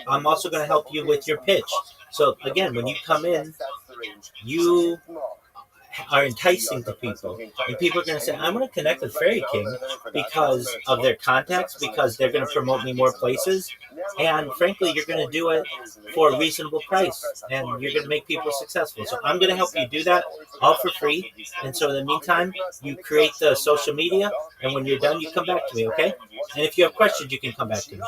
Speaker 4: I'm also going to help you with your pitch. So again, when you come in, you are enticing to people, and people are going to say, I'm going to connect with Fairy King because of their contacts, because they're going to promote me more places, and frankly, you're going to do it for a reasonable price, and you're going to make people successful. So I'm going to help you do that all for free. And so in the meantime, you create the social media, and when you're done, you come back to me, okay? And if you have questions, you can come back to me.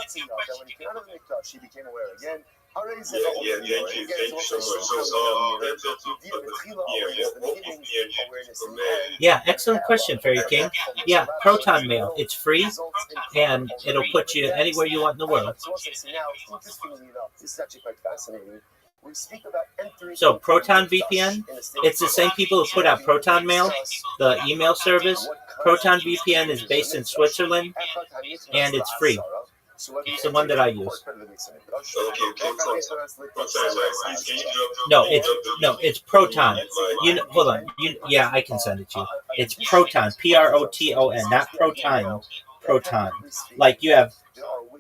Speaker 2: Thank you so much.
Speaker 4: Yeah, excellent question, Fairy King. Yeah, Proton Mail. It's free, and it'll put you anywhere you want in the world. So Proton VPN, it's the same people who put out Proton Mail, the email service. Proton VPN is based in Switzerland, and it's free. It's the one that I use. No, it's Proton. Hold on. Yeah, I can send it to you. It's Proton, Proton, not Proton. Proton. Like you have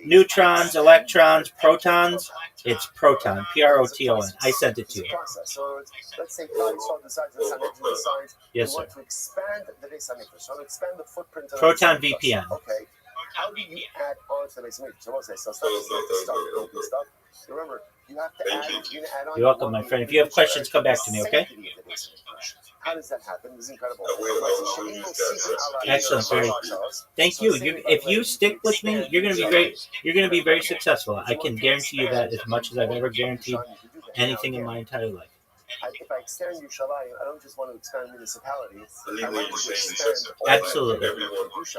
Speaker 4: neutrons, electrons, protons. It's Proton, Proton. I sent it to you.
Speaker 2: So let's say Kalisol decides to send it to the side.
Speaker 4: Yes,
Speaker 2: you
Speaker 4: sir.
Speaker 2: want to expand the base matrix. So expand the footprint of
Speaker 4: Proton
Speaker 2: the
Speaker 4: VPN.
Speaker 2: Okay. How do you add on to the base matrix? So start the stuff. Remember, you have to add on.
Speaker 4: You're welcome, my friend. If you have questions, come back to me, okay?
Speaker 2: How does that happen? It's incredible.
Speaker 4: Excellent, very. Thank you. If you stick with me, you're going to be great. You're going to be very successful. I can guarantee you that as much as I've ever guaranteed anything in my entire life.
Speaker 2: If I extend Yerushalayim, I don't just want to expand municipalities.
Speaker 4: Absolutely.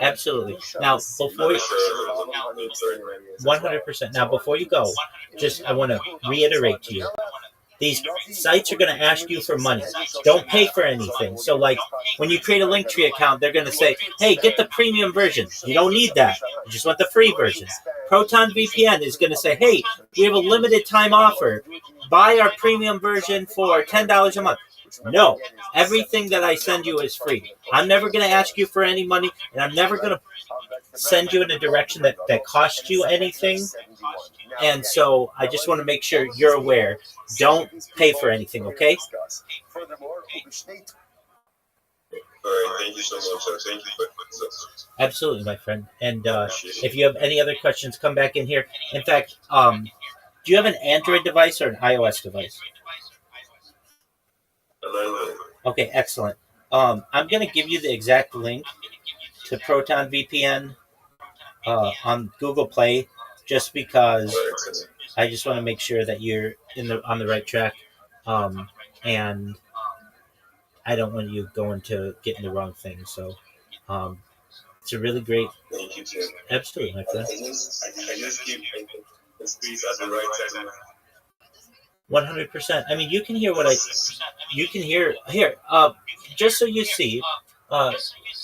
Speaker 4: Absolutely. Now, before you, 100%. Now, before you go, I want to reiterate to you. These sites are going to ask you for money. Don't pay for anything. So, like, when you create a Linktree account, they're going to say, hey, get the premium version. You don't need that. You just want the free version. Proton VPN is going to say, hey, we have a limited time offer. Buy our premium version for $10 a month. No, everything that I send you is free. I'm never going to ask you for any money, and I'm never going to send you in a direction that costs you anything. And so I just want to make sure you're aware. Don't pay for anything, okay?
Speaker 3: All right, thank you so much, sir. Thank you for
Speaker 4: Absolutely, my friend. And if you have any other questions, come back in here. In fact, do you have an Android device or an iOS device? Okay, excellent. I'm going to give you the exact link to Proton VPN on Google Play, just because I just want to make sure that you're on the right track, and I don't want you going to getting the wrong thing. So it's a really great.
Speaker 3: Thank you, Tim.
Speaker 4: Absolutely, my friend.
Speaker 3: I just keep the speech at the right time.
Speaker 4: 100%. I mean, you can hear you can hear here. Just so you see,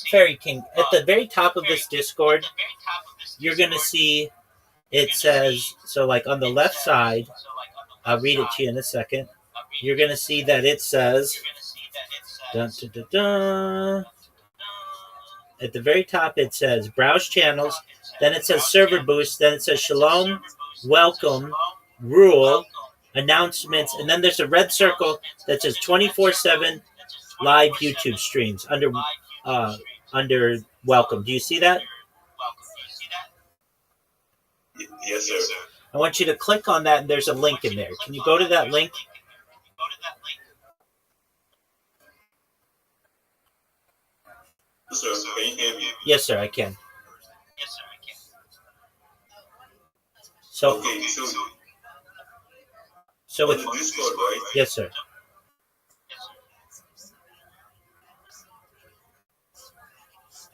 Speaker 4: Fairy King, at the very top of this Discord, you're gonna see it says, so like on the left side, I'll read it to you in a second. You're gonna see that it says, dun, dun, dun, dun. At the very top it says browse channels, then it says server boost, then it says shalom, welcome, rule, announcements, and then there's a red circle that says 24/7 live YouTube streams under welcome. Do you see that?
Speaker 3: Yes, sir.
Speaker 4: I want you to click on that, and there's a link in there. Can you go to that link?
Speaker 3: Sir, can you hear me?
Speaker 4: Yes, sir, I can. So,
Speaker 3: Okay,
Speaker 4: so
Speaker 3: on
Speaker 4: with
Speaker 3: the Discord, right?
Speaker 4: yes, sir.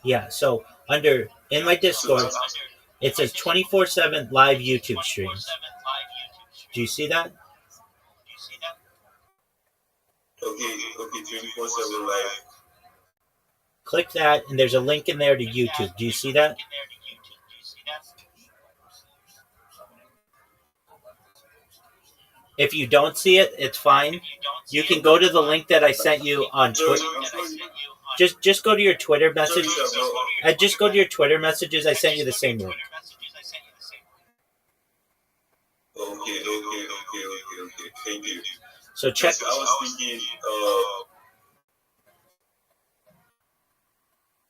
Speaker 4: Yeah, so in my Discord, it says 24/7 live YouTube streams. Do you see that?
Speaker 3: Okay, 24/7 live.
Speaker 4: Click that, and there's a link in there to YouTube. Do you see that? If you don't see it, it's fine. You can go to the link that I sent you on Twitter. Just go to your Twitter message. Just go to your Twitter messages. I sent you the same link.
Speaker 3: Okay. Thank you.
Speaker 4: So check.
Speaker 3: I was thinking,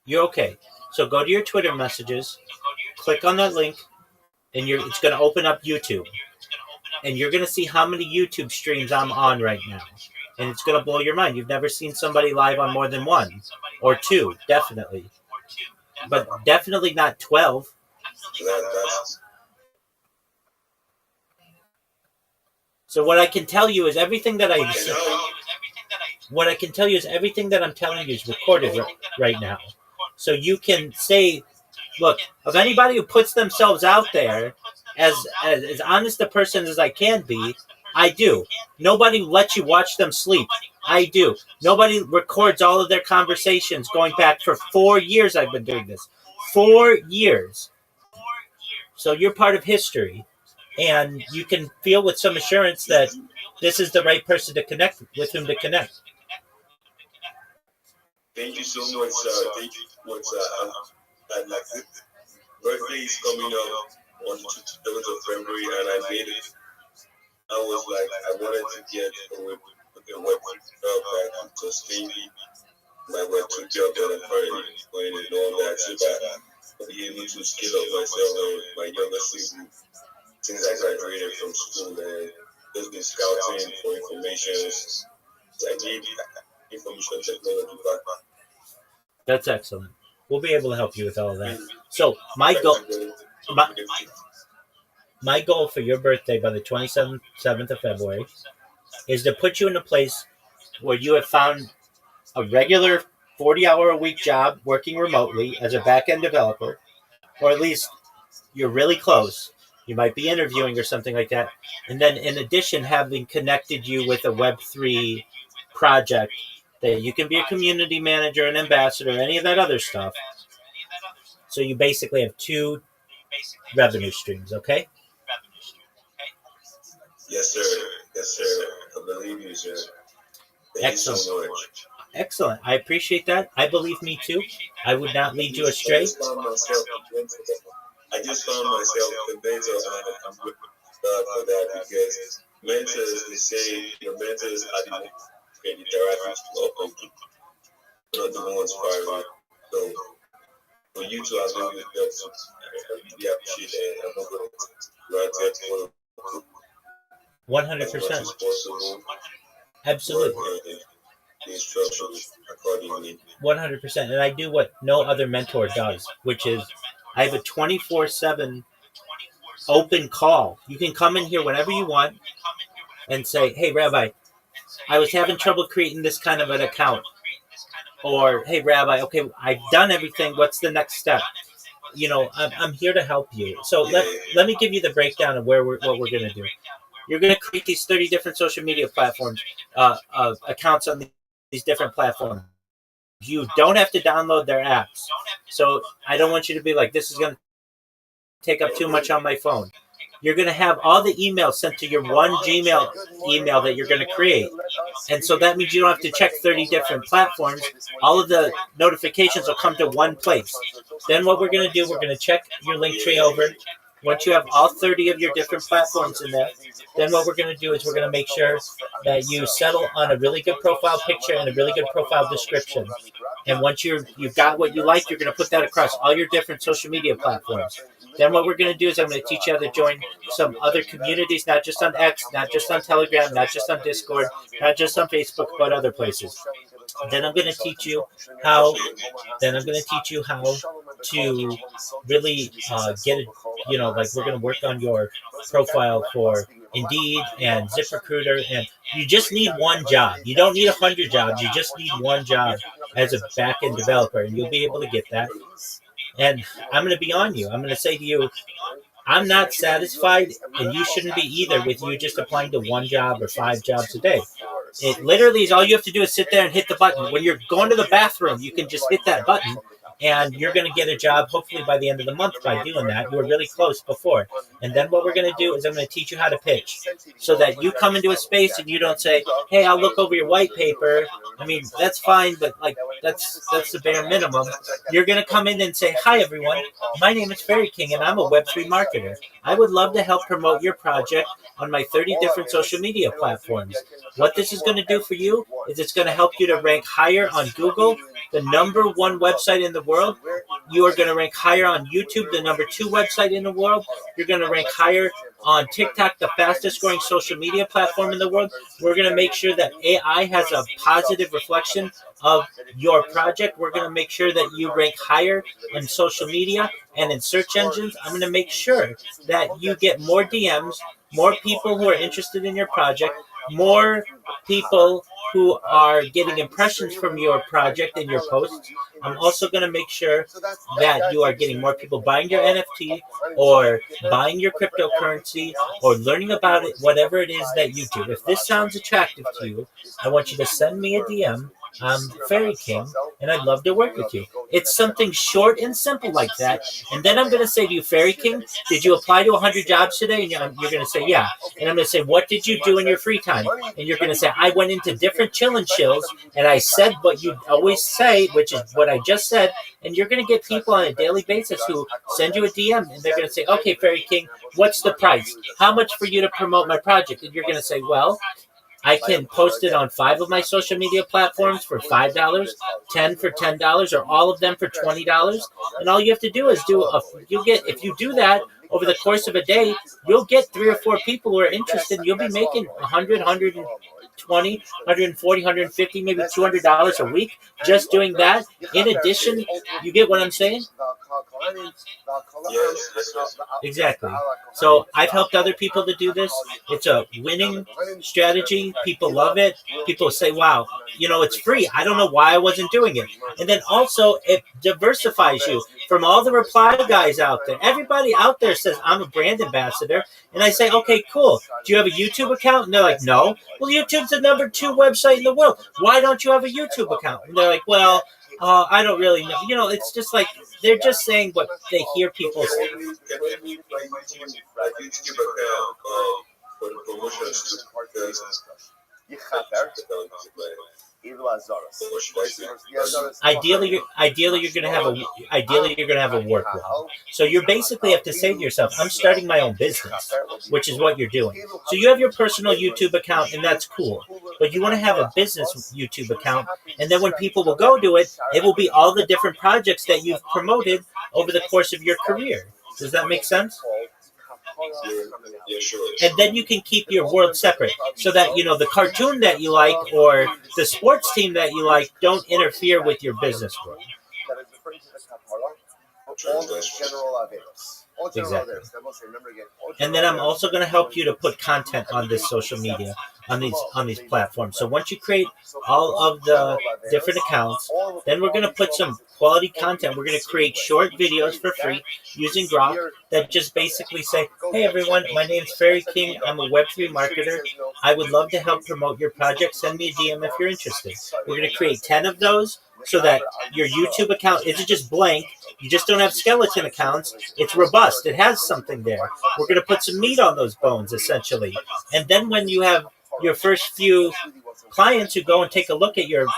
Speaker 4: You're okay. So go to your Twitter messages, click on that link, and it's going to open up YouTube. And you're going to see how many YouTube streams I'm on right now. And it's going to blow your mind. You've never seen somebody live on more than one or two, definitely. But definitely not 12. So what I can tell you is everything that I'm telling you is recorded right now. So you can say, look, of anybody who puts themselves out there as honest a person as I can be, I do. Nobody lets you watch them sleep. I do. Nobody records all of their conversations going back for 4 years. I've been doing this. 4 years. So you're part of history, and you can feel with some assurance that this is the right person to connect with, whom to connect.
Speaker 2: Thank you so much, sir. Thank you so much, and like this birthday is coming up on the 27th of February, and I made it. I was like, I wanted to get a web job that could sustain my web job that I'm currently doing and all that, so that I'll be able to scale up myself and my younger sibling since I graduated from school and just been scouting for information. I did information technology background.
Speaker 4: That's excellent. We'll be able to help you with all of that. So my goal for your birthday by the 27th of February is to put you in a place where you have found a regular 40-hour-a-week job working remotely as a back-end developer, or at least you're really close. You might be interviewing or something like that. And then in addition, having connected you with a Web3 project that you can be a community manager, an ambassador, any of that other stuff. So you basically have 2 revenue streams, okay?
Speaker 2: Yes, sir. Yes, sir. I believe you, sir. Thank
Speaker 4: Excellent.
Speaker 2: you so much.
Speaker 4: Excellent. I appreciate that. I believe me too. I would not lead you astray.
Speaker 2: I just found myself a mentor, and I'm good for that because mentors, they say your mentors are the ones who can interact with people, not the ones firing. So for you to have been with them, I really appreciate it. I'm not going to grant it
Speaker 4: 100%. Absolutely.
Speaker 2: Instructions accordingly.
Speaker 4: 100%. And I do what no other mentor does, which is I have a 24/7 open call. You can come in here whenever you want and say, hey, Rabbi, I was having trouble creating this kind of an account. Or, hey, Rabbi, okay, I've done everything. What's the next step? I'm here to help you. So let me give you the breakdown of what we're going to do. You're going to create these 30 different social media platforms, accounts on these different platforms. You don't have to download their apps. So I don't want you to be like, this is going to take up too much on my phone. You're going to have all the emails sent to your one Gmail email that you're going to create. And so that means you don't have to check 30 different platforms. All of the notifications will come to one place. Then what we're going to do, we're going to check your link tree over. Once you have all 30 of your different platforms in there, then what we're going to do is we're going to make sure that you settle on a really good profile picture and a really good profile description. And once you've got what you like, you're going to put that across all your different social media platforms. Then what we're going to do is I'm going to teach you how to join some other communities, not just on X, not just on Telegram, not just on Discord, not just on Facebook, but other places. Then I'm going to teach you how to really get it, like we're going to work on your profile for Indeed and ZipRecruiter, and you just need one job. You don't need 100 jobs. You just need one job as a back-end developer, and you'll be able to get that. And I'm going to be on you. I'm going to say to you, I'm not satisfied, and you shouldn't be either with you just applying to one job or 5 jobs a day. It literally is all you have to do is sit there and hit the button. When you're going to the bathroom, you can just hit that button, and you're going to get a job hopefully by the end of the month by doing that. You were really close before. And then what we're going to do is I'm going to teach you how to pitch so that you come into a space and you don't say, hey, I'll look over your white paper. I mean, that's fine, but that's the bare minimum. You're going to come in and say, hi, everyone. My name is Fairy King, and I'm a Web3 marketer. I would love to help promote your project on my 30 different social media platforms. What this is going to do for you is it's going to help you to rank higher on Google, the #1 website in the world. You are going to rank higher on YouTube, the #2 website in the world. You're going to rank higher on TikTok, the fastest growing social media platform in the world. We're going to make sure that AI has a positive reflection of your project. We're going to make sure that you rank higher in social media and in search engines. I'm going to make sure that you get more DMs, more people who are interested in your project, more people who are getting impressions from your project and your posts. I'm also going to make sure that you are getting more people buying your NFT or buying your cryptocurrency or learning about it, whatever it is that you do. If this sounds attractive to you, I want you to send me a DM I'm Fairy King, and I'd love to work with you. It's something short and simple like that. And then I'm going to say to you, Fairy King, did you apply to 100 jobs today? And you're going to say, yeah. And I'm going to say, what did you do in your free time? And you're going to say, I went into different chill and chills, and I said what you always say, which is what I just said. And you're going to get people on a daily basis who send you a DM, and they're going to say, okay, Fairy King, what's the price? How much for you to promote my project? And you're going to say, well, I can post it on 5 of my social media platforms for $5, 10 for $10, or all of them for $20. And all you have to do is if you do that over the course of a day, you'll get 3 or 4 people who are interested. You'll be making $100, $120, $140, $150, maybe $200 a week just doing that. In addition, you get what I'm saying? Exactly. So I've helped other people to do this. It's a winning strategy. People love it. People say, wow, it's free. I don't know why I wasn't doing it. And then also it diversifies you from all the reply guys out there. Everybody out there says, I'm a brand ambassador. And I say, okay, cool. Do you have a YouTube account? And they're like, no. Well, YouTube's the #2 website in the world. Why don't you have a YouTube account? And they're like, well, I don't really know. It's just like they're just saying what they hear people say. Ideally, you're going to have a work wall. So you basically have to say to yourself, I'm starting my own business, which is what you're doing. So you have your personal YouTube account, and that's cool. But you want to have a business YouTube account, and then when people will go to it, it will be all the different projects that you've promoted over the course of your career. Does that make sense?
Speaker 3: Yeah, sure.
Speaker 4: And then you can keep your world separate so that, the cartoon that you like or the sports team that you like don't interfere with your business world. Exactly. And then I'm also going to help you to put content on this social media, on these platforms. So once you create all of the different accounts, then we're going to put some quality content. We're going to create short videos for free using Grok that just basically say, hey everyone, my name's Fairy King. I'm a Web3 marketer. I would love to help promote your project. Send me a DM if you're interested. We're going to create 10 of those so that your YouTube account isn't just blank. You just don't have skeleton accounts. It's robust. It has something there. We're going to put some meat on those bones, essentially. And then when you have your first few clients who go and take a look at your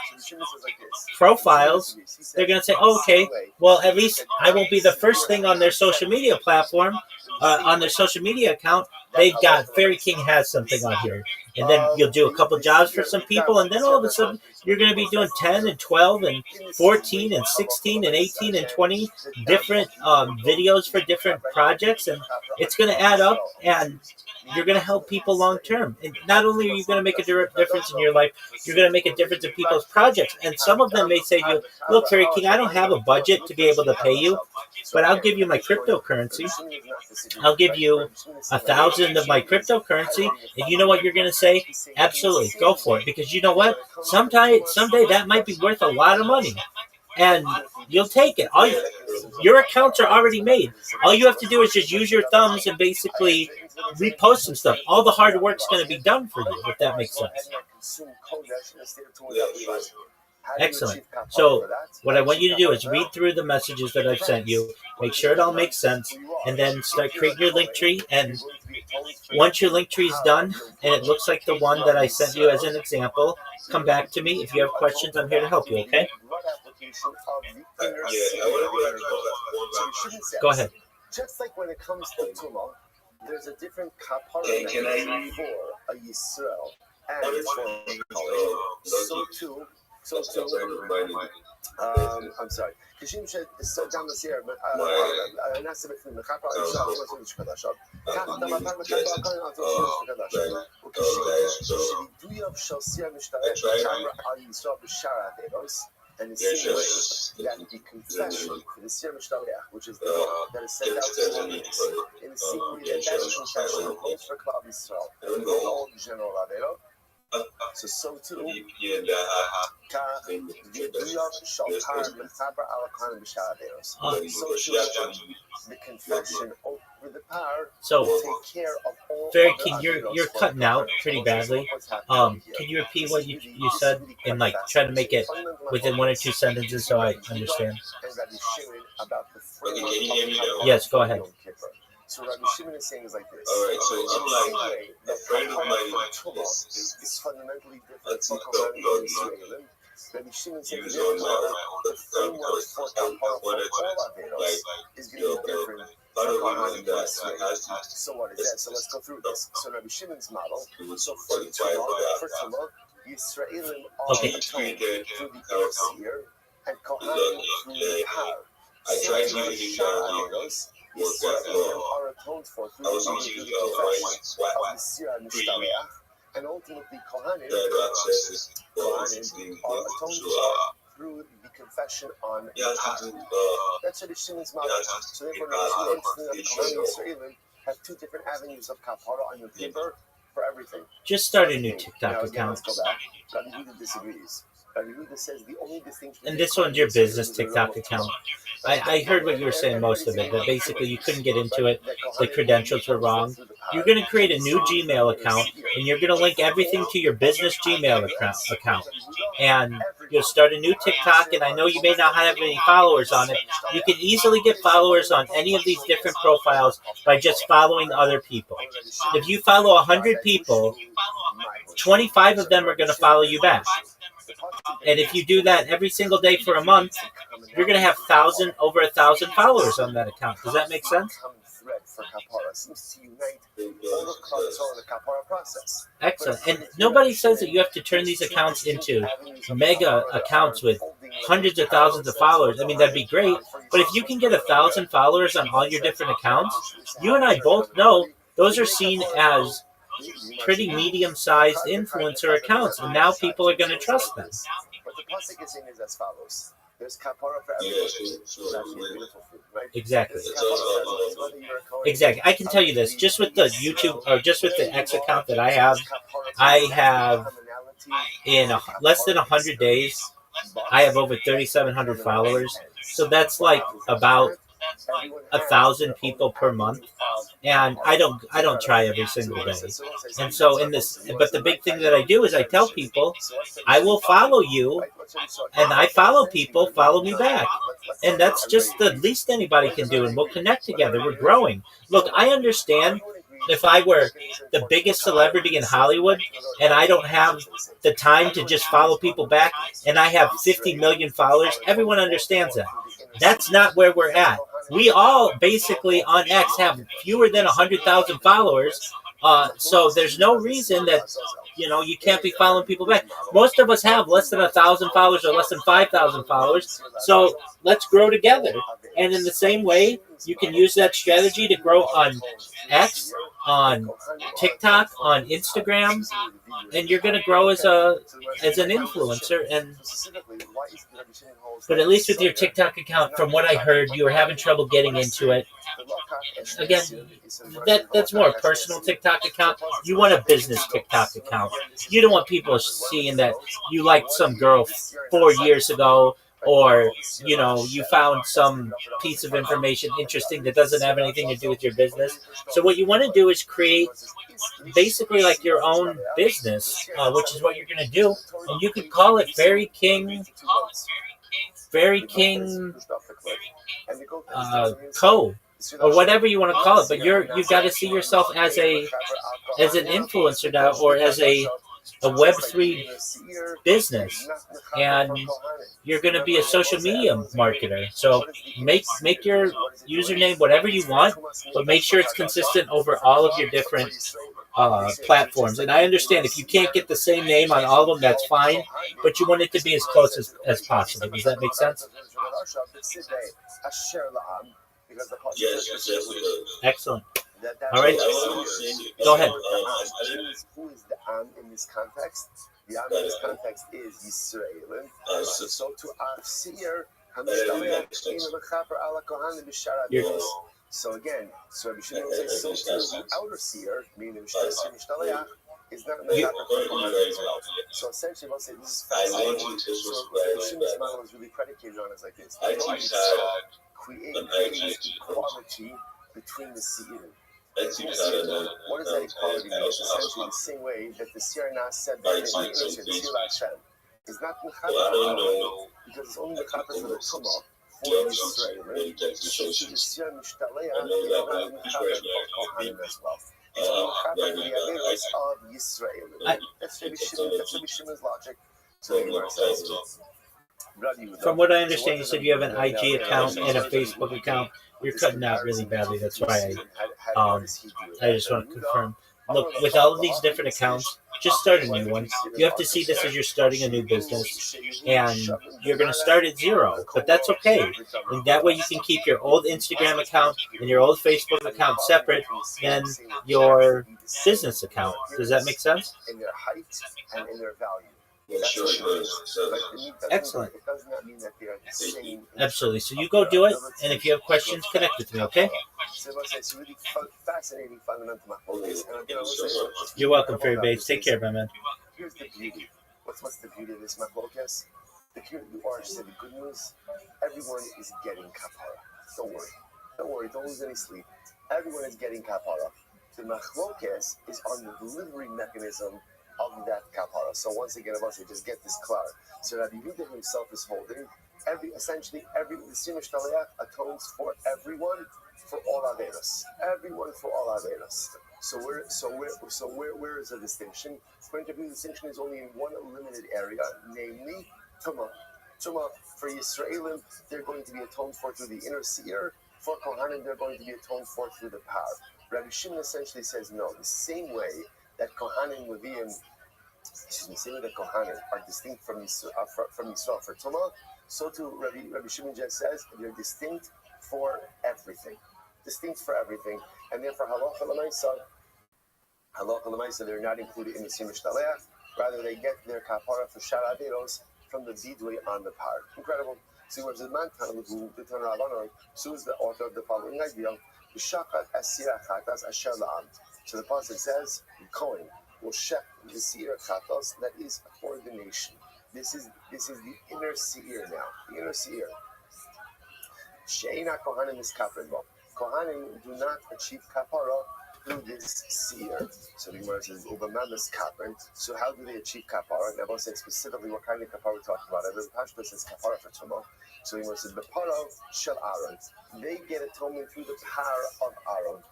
Speaker 4: profiles, they're going to say, oh, okay, well, at least I won't be the first thing on their social media platform, on their social media account. They've got Fairy King has something on here. And then you'll do a couple jobs for some people, and then all of a sudden you're going to be doing 10 and 12 and 14 and 16 and 18 and 20 different videos for different projects, and it's going to add up, and you're going to help people long term. And not only are you going to make a difference in your life, you're going to make a difference in people's projects. And some of them may say to you, look, Fairy King, I don't have a budget to be able to pay you, but I'll give you my cryptocurrency. I'll give you 1,000 of my cryptocurrency. And you know what you're going to say? Absolutely, go for it. Because you know what? Someday that might be worth a lot of money. And you'll take it. Your accounts are already made. All you have to do is just use your thumbs and basically repost some stuff. All the hard work's going to be done for you, if that makes sense. Excellent. So what I want you to do is read through the messages that I've sent you, make sure it all makes sense, and then start creating your link tree. And once your link tree is done, and it looks like the one that I sent you as an example, come back to me. If you have questions, I'm here to help you, okay? Go ahead.
Speaker 2: Just like when it comes to Tumah, there's a different kapara for a Yisrael and for so too, I'm sorry. כשם שגם בסיר, נעשה בפנים לחפה, אפשר לעשות משקדשות. כך אתה מתן מחפה, כאן לעשות משקדשות. וכשבידויו של סיר משתרק על ישראל בשאר הדרוס, and it's that the confession for the Sir Mishtalech, which is the law that is sent out to the Romans, in the secret that confession holds for Klal Yisrael, and all general Avero. So too, the confession over the power will take care of all
Speaker 4: Very King, you're cutting out pretty badly. Can you repeat what you said and like try to make it within 1 or 2 sentences so I understand?
Speaker 3: Okay, can you hear me now?
Speaker 4: Yes, go ahead.
Speaker 1: So Rabbi Shimon is saying is like this.
Speaker 3: All right, so I'm like
Speaker 1: a
Speaker 3: friend of mine
Speaker 1: is fundamentally different
Speaker 3: that's
Speaker 1: from
Speaker 3: not God,
Speaker 1: Israel. Rabbi Shimon says
Speaker 3: use
Speaker 1: the
Speaker 3: on my
Speaker 1: the framework for
Speaker 3: I
Speaker 1: Kapara
Speaker 3: wanted
Speaker 1: for all
Speaker 3: to
Speaker 1: Averos is going to be different.
Speaker 3: part of
Speaker 1: Kohanim
Speaker 3: it that
Speaker 1: Israel.
Speaker 3: has
Speaker 1: So what is that? So let's go through this. So Rabbi Shimon's model.
Speaker 3: to
Speaker 1: So for Tumah, Yisraelim are
Speaker 4: Okay.
Speaker 1: atoned through the Ersir and Kohanim through the Har.
Speaker 3: I
Speaker 1: So
Speaker 3: tried
Speaker 1: to
Speaker 3: using
Speaker 1: Shar
Speaker 3: that
Speaker 1: Averos,
Speaker 3: work
Speaker 1: Yisraelim are atoned for through
Speaker 3: I was
Speaker 1: the
Speaker 3: using
Speaker 1: confession
Speaker 3: like
Speaker 1: of the Sira Mishtareach, and ultimately Kohanim
Speaker 3: access
Speaker 1: Kohanim are atoned
Speaker 3: to
Speaker 1: for through the confession on the
Speaker 3: yeah,
Speaker 1: Har.
Speaker 3: to
Speaker 1: That's Rabbi Shimon's model. So therefore,
Speaker 3: Yeah,
Speaker 1: Rabbi Shimon and Kohanim Yisraelim have 2 different avenues of kapara on your paper for everything.
Speaker 4: Just start a new TikTok
Speaker 1: Now, again,
Speaker 4: account.
Speaker 1: let's go back. Rabbi Huda disagrees. Rabbi Huda says the only distinction.
Speaker 4: And this one's your business TikTok account. I heard what you were saying most of it, that basically you couldn't get into it, the credentials were wrong. You're going to create a new Gmail account, and you're going to link everything to your business Gmail account. And you'll start a new TikTok, and I know you may not have any followers on it. You can easily get followers on any of these different profiles by just following other people. If you follow 100 people, 25 of them are going to follow you back. And if you do that every single day for a month, you're going to have over 1,000 followers on that account. Does that make sense? Excellent. And nobody says that you have to turn these accounts into mega accounts with hundreds of thousands of followers. I mean, that'd be great. But if you can get 1,000 followers on all your different accounts, you and I both know those are seen as pretty medium-sized influencer accounts, and now people are going to trust them.
Speaker 1: But the pasuk is saying is as follows: there's kapara for everybody. That's a beautiful food, right?
Speaker 4: Exactly.
Speaker 1: There's kapara for everybody, whether you're a Kohen,
Speaker 4: Exactly. I can tell you this, just with the YouTube, or just with the X account that I have in less than 100 days, I have over 3,700 followers. So that's like about 1,000 people per month, and I don't try every single day. And so but the big thing that I do is I tell people, I will follow you, and I follow people, follow me back. And that's just the least anybody can do, and we'll connect together. We're growing. Look, I understand if I were the biggest celebrity in Hollywood and I don't have the time to just follow people back and I have 50 million followers, everyone understands that. That's not where we're at. We all basically on X have fewer than 100,000 followers. So there's no reason that, you can't be following people back. Most of us have less than 1,000 followers or less than 5,000 followers. So let's grow together. And in the same way, you can use that strategy to grow on X, on TikTok, on Instagram, and you're going to grow as an influencer. But at least with your TikTok account, from what I heard, you were having trouble getting into it. Again, that's more a personal TikTok account. You want a business TikTok account. You don't want people seeing that you liked some girl 4 years ago, or you found some piece of information interesting that doesn't have anything to do with your business. So what you want to do is create basically like your own business, which is what you're going to do, and you could call it Fairy King Co, or whatever you want to call it. But you've got to see yourself as an influencer now, or as a Web3 business, and you're going to be a social media marketer. So make your username whatever you want, but make sure it's consistent over all of your different platforms. And I understand if you can't get the same name on all of them, that's fine, but you want it to be as close as possible. Does that make sense?
Speaker 3: Yes.
Speaker 4: Excellent. All right. Go ahead.
Speaker 1: Who is the Am in this context? The Am in this context is Yisrael. So to Afsir, so again, so Rabbi Shimon says, so to the outer seer, meaning the Mishtaleach, is not so essentially, we'll say this is fascinating. So Rabbi Shimon's model is really predicated on is like this. Create equality between the seer. What does that equality mean? It's essentially the same way that the Sirna said that the innocent Hashem is not mechaper because it's only mechaper for the Tumah for Yisrael. So to the Sir Mishtaleah, it's not mechaper for Kohanim as well. It's only mechaper for the Averos of Yisrael. That's Rabbi Shimon's logic. So the Gemara says.
Speaker 4: From what I understand, you said you have an IG account and a Facebook account. You're cutting out really badly. That's why I just want to confirm. Look, with all of these different accounts, just start a new one. You have to see this as you're starting a new business, and you're going to start at zero, but that's okay. And that way you can keep your old Instagram account and your old Facebook account separate than your business account. Does that make sense?
Speaker 1: In their height and in their value.
Speaker 4: Excellent.
Speaker 1: It does not mean that they are the same.
Speaker 4: Absolutely. So you go do it, and if you have questions, connect with me, okay?
Speaker 1: It's really fascinating fundamental.
Speaker 4: You're welcome, Fairy Bates. Take care, my man.
Speaker 1: Here's the beauty. What's the beauty of this machlokes? The good news, everyone is getting kapara. Don't worry. Don't lose any sleep. Everyone is getting kapara. The machlokes is on the delivery mechanism of that kapara. So once again, I want to just get this clear. So Rabbi Yehuda himself is holding the Simush Taleach atones for everyone for all averos. Everyone for all averos. So where is the distinction? Going to be the distinction is only in one limited area, namely Tumah. Tumah for Yisraelim, they're going to be atoned for through the inner seer. For Kohanim, they're going to be atoned for through the power. Rabbi Shimon essentially says no. The same way that Kohanim, Leviim, that Kohanim are distinct from Yisrael for Tumah, so too Rabbi Shimon just says they're distinct for everything. And therefore halacha l'maisa, they're not included in the Simush Taleach. Rather, they get their kapara for Shar Averos from the Didui on the par. Incredible. See where the man who the Tanur Avanon, so is the author of the following idea: B'shakat asira chatas asher la'am. So the pasuk says, the Kohen will shech the seir chatos, that is for the nation. This is the inner seir now. The inner seir. She'ena kohanim is kapara. Kohanim do not achieve kapara through this seer. So the Gemara says, "Ubamam is kapara." So how do they achieve kapara? And I won't say specifically what kind of kapara we're talking about. The Pashto says kapara for tumah. So the Gemara says, "Beparo shel Aaron." They get atonement through the power of Aaron.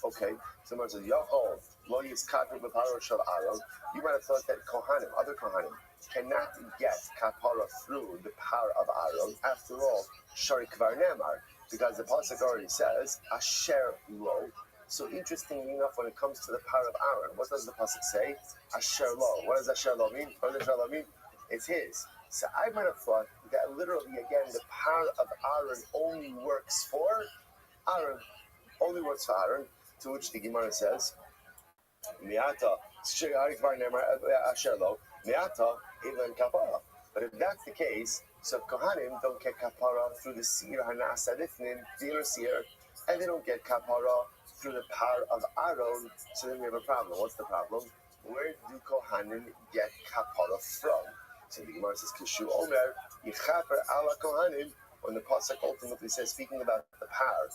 Speaker 1: Okay. So the Gemara says, "Yachol lo yiskapar beparo shel Aaron." You might have thought that Kohanim, other Kohanim, cannot get kapara through the power of Aaron. After all, Shari Kvar Nemar, because the pasuk already says Asher Lo. So interestingly enough, when it comes to the power of Aaron, what does the pasuk say? Asher Lo. What does Asher Lo mean? What does Asher Lo mean? It's his. So I might have thought that literally, again, the power of Aaron only works for Aaron. Only works for Aaron. To which the Gemara says, Miata Shari Kvar Nemar Asher Lo. Miata even kapara. But if that's the case, so Kohanim don't get kapara through the seer hanasadifnim, the inner seer, and they don't get kapara through the power of Aaron. So then we have a problem. What's the problem? Where do Kohanim get kapara from? So the Gemara says, Kishu Omer Yichaper ala Kohanim. When the pasuk ultimately says, speaking about the power,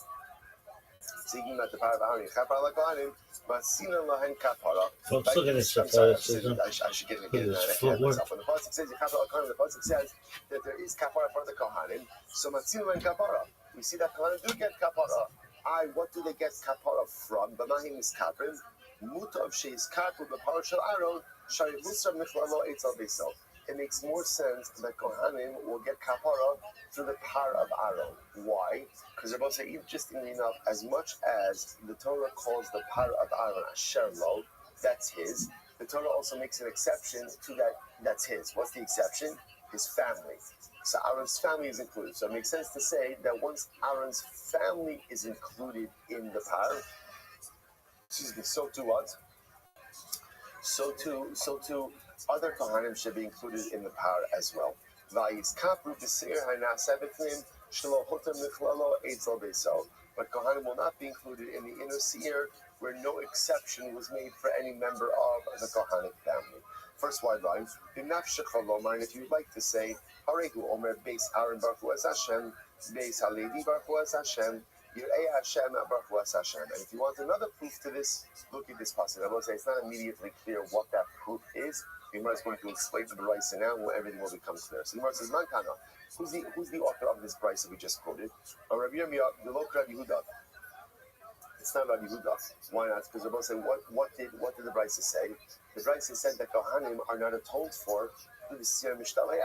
Speaker 1: speaking about the power of Aaron, Yichaper ala Kohanim.
Speaker 4: Folks, look at this athleticism.
Speaker 1: I should get it again. When the pasuk says the pasuk says that there is kapara for the kohanim. So matzinu and kapara. We see that kohanim do get kapara. What do they get kapara from? B'mahim is kaprim. Mutav sheis kapur b'para shel Aaron. Shari vusram michlalo eitzel beisel. It makes more sense that kohanim will get kapara through the power of Aaron. Why? Because they're both saying, interestingly enough, as much as the Torah calls the power of Aaron Asher Lo, that's his, the Torah also makes an exception to that, that's his. What's the exception? His family. So Aaron's family is included. So it makes sense to say that once Aaron's family is included in the power, so too what? So too other Kohanim should be included in the power as well. But Kohanim will not be included in the inner seer, where no exception was made for any member of the Kohanic family. First wide line, if you'd like to say, Harehu Omer Beis Aaron Baruch Hu Es Hashem, Beis HaLevi Baruch Hu Es Hashem, Yirei Hashem Baruch Hu Hashem. And if you want another proof to this, look at this passage. I will say it's not immediately clear what that proof is. The Gemara is going to explain the brisa now, where everything will become clear. So the Gemara says, "Man kana." Who's the author of this brisa we just quoted? Rabbi Yirmiyah, the local Rabbi Yehuda. It's not Rabbi Yehuda. Why not? Because we're both saying, what did the brisa say? The brisa said that Kohanim are not atoned for through the Siyar Mishtaleach.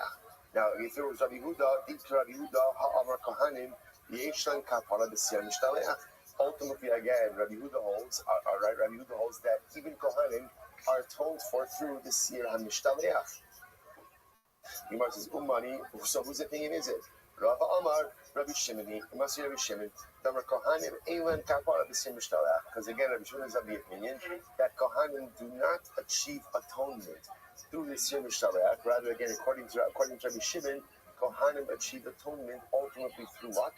Speaker 1: Now, if it was Rabbi Yehuda, Rabbi Yehuda, Ha'amar Kohanim, Yeshan Kapara the Siyar Mishtaleach. Ultimately, again, Rabbi Yehuda holds, Rabbi Yehuda holds that even Kohanim are atoned for through the Siyar HaMishtaleach. Gemara says, Umani, so whose opinion is it? Rav Amar, Rabbi Shimoni, it must be Rabbi Shimon, Damar Kohanim, Eilan Kapara B'Sim Mishtaleach. Because again, Rabbi Shimon is of the opinion that Kohanim do not achieve atonement through the Siyar Mishtaleach. Rather, again, according to Rabbi Shimon, Kohanim achieve atonement ultimately through what?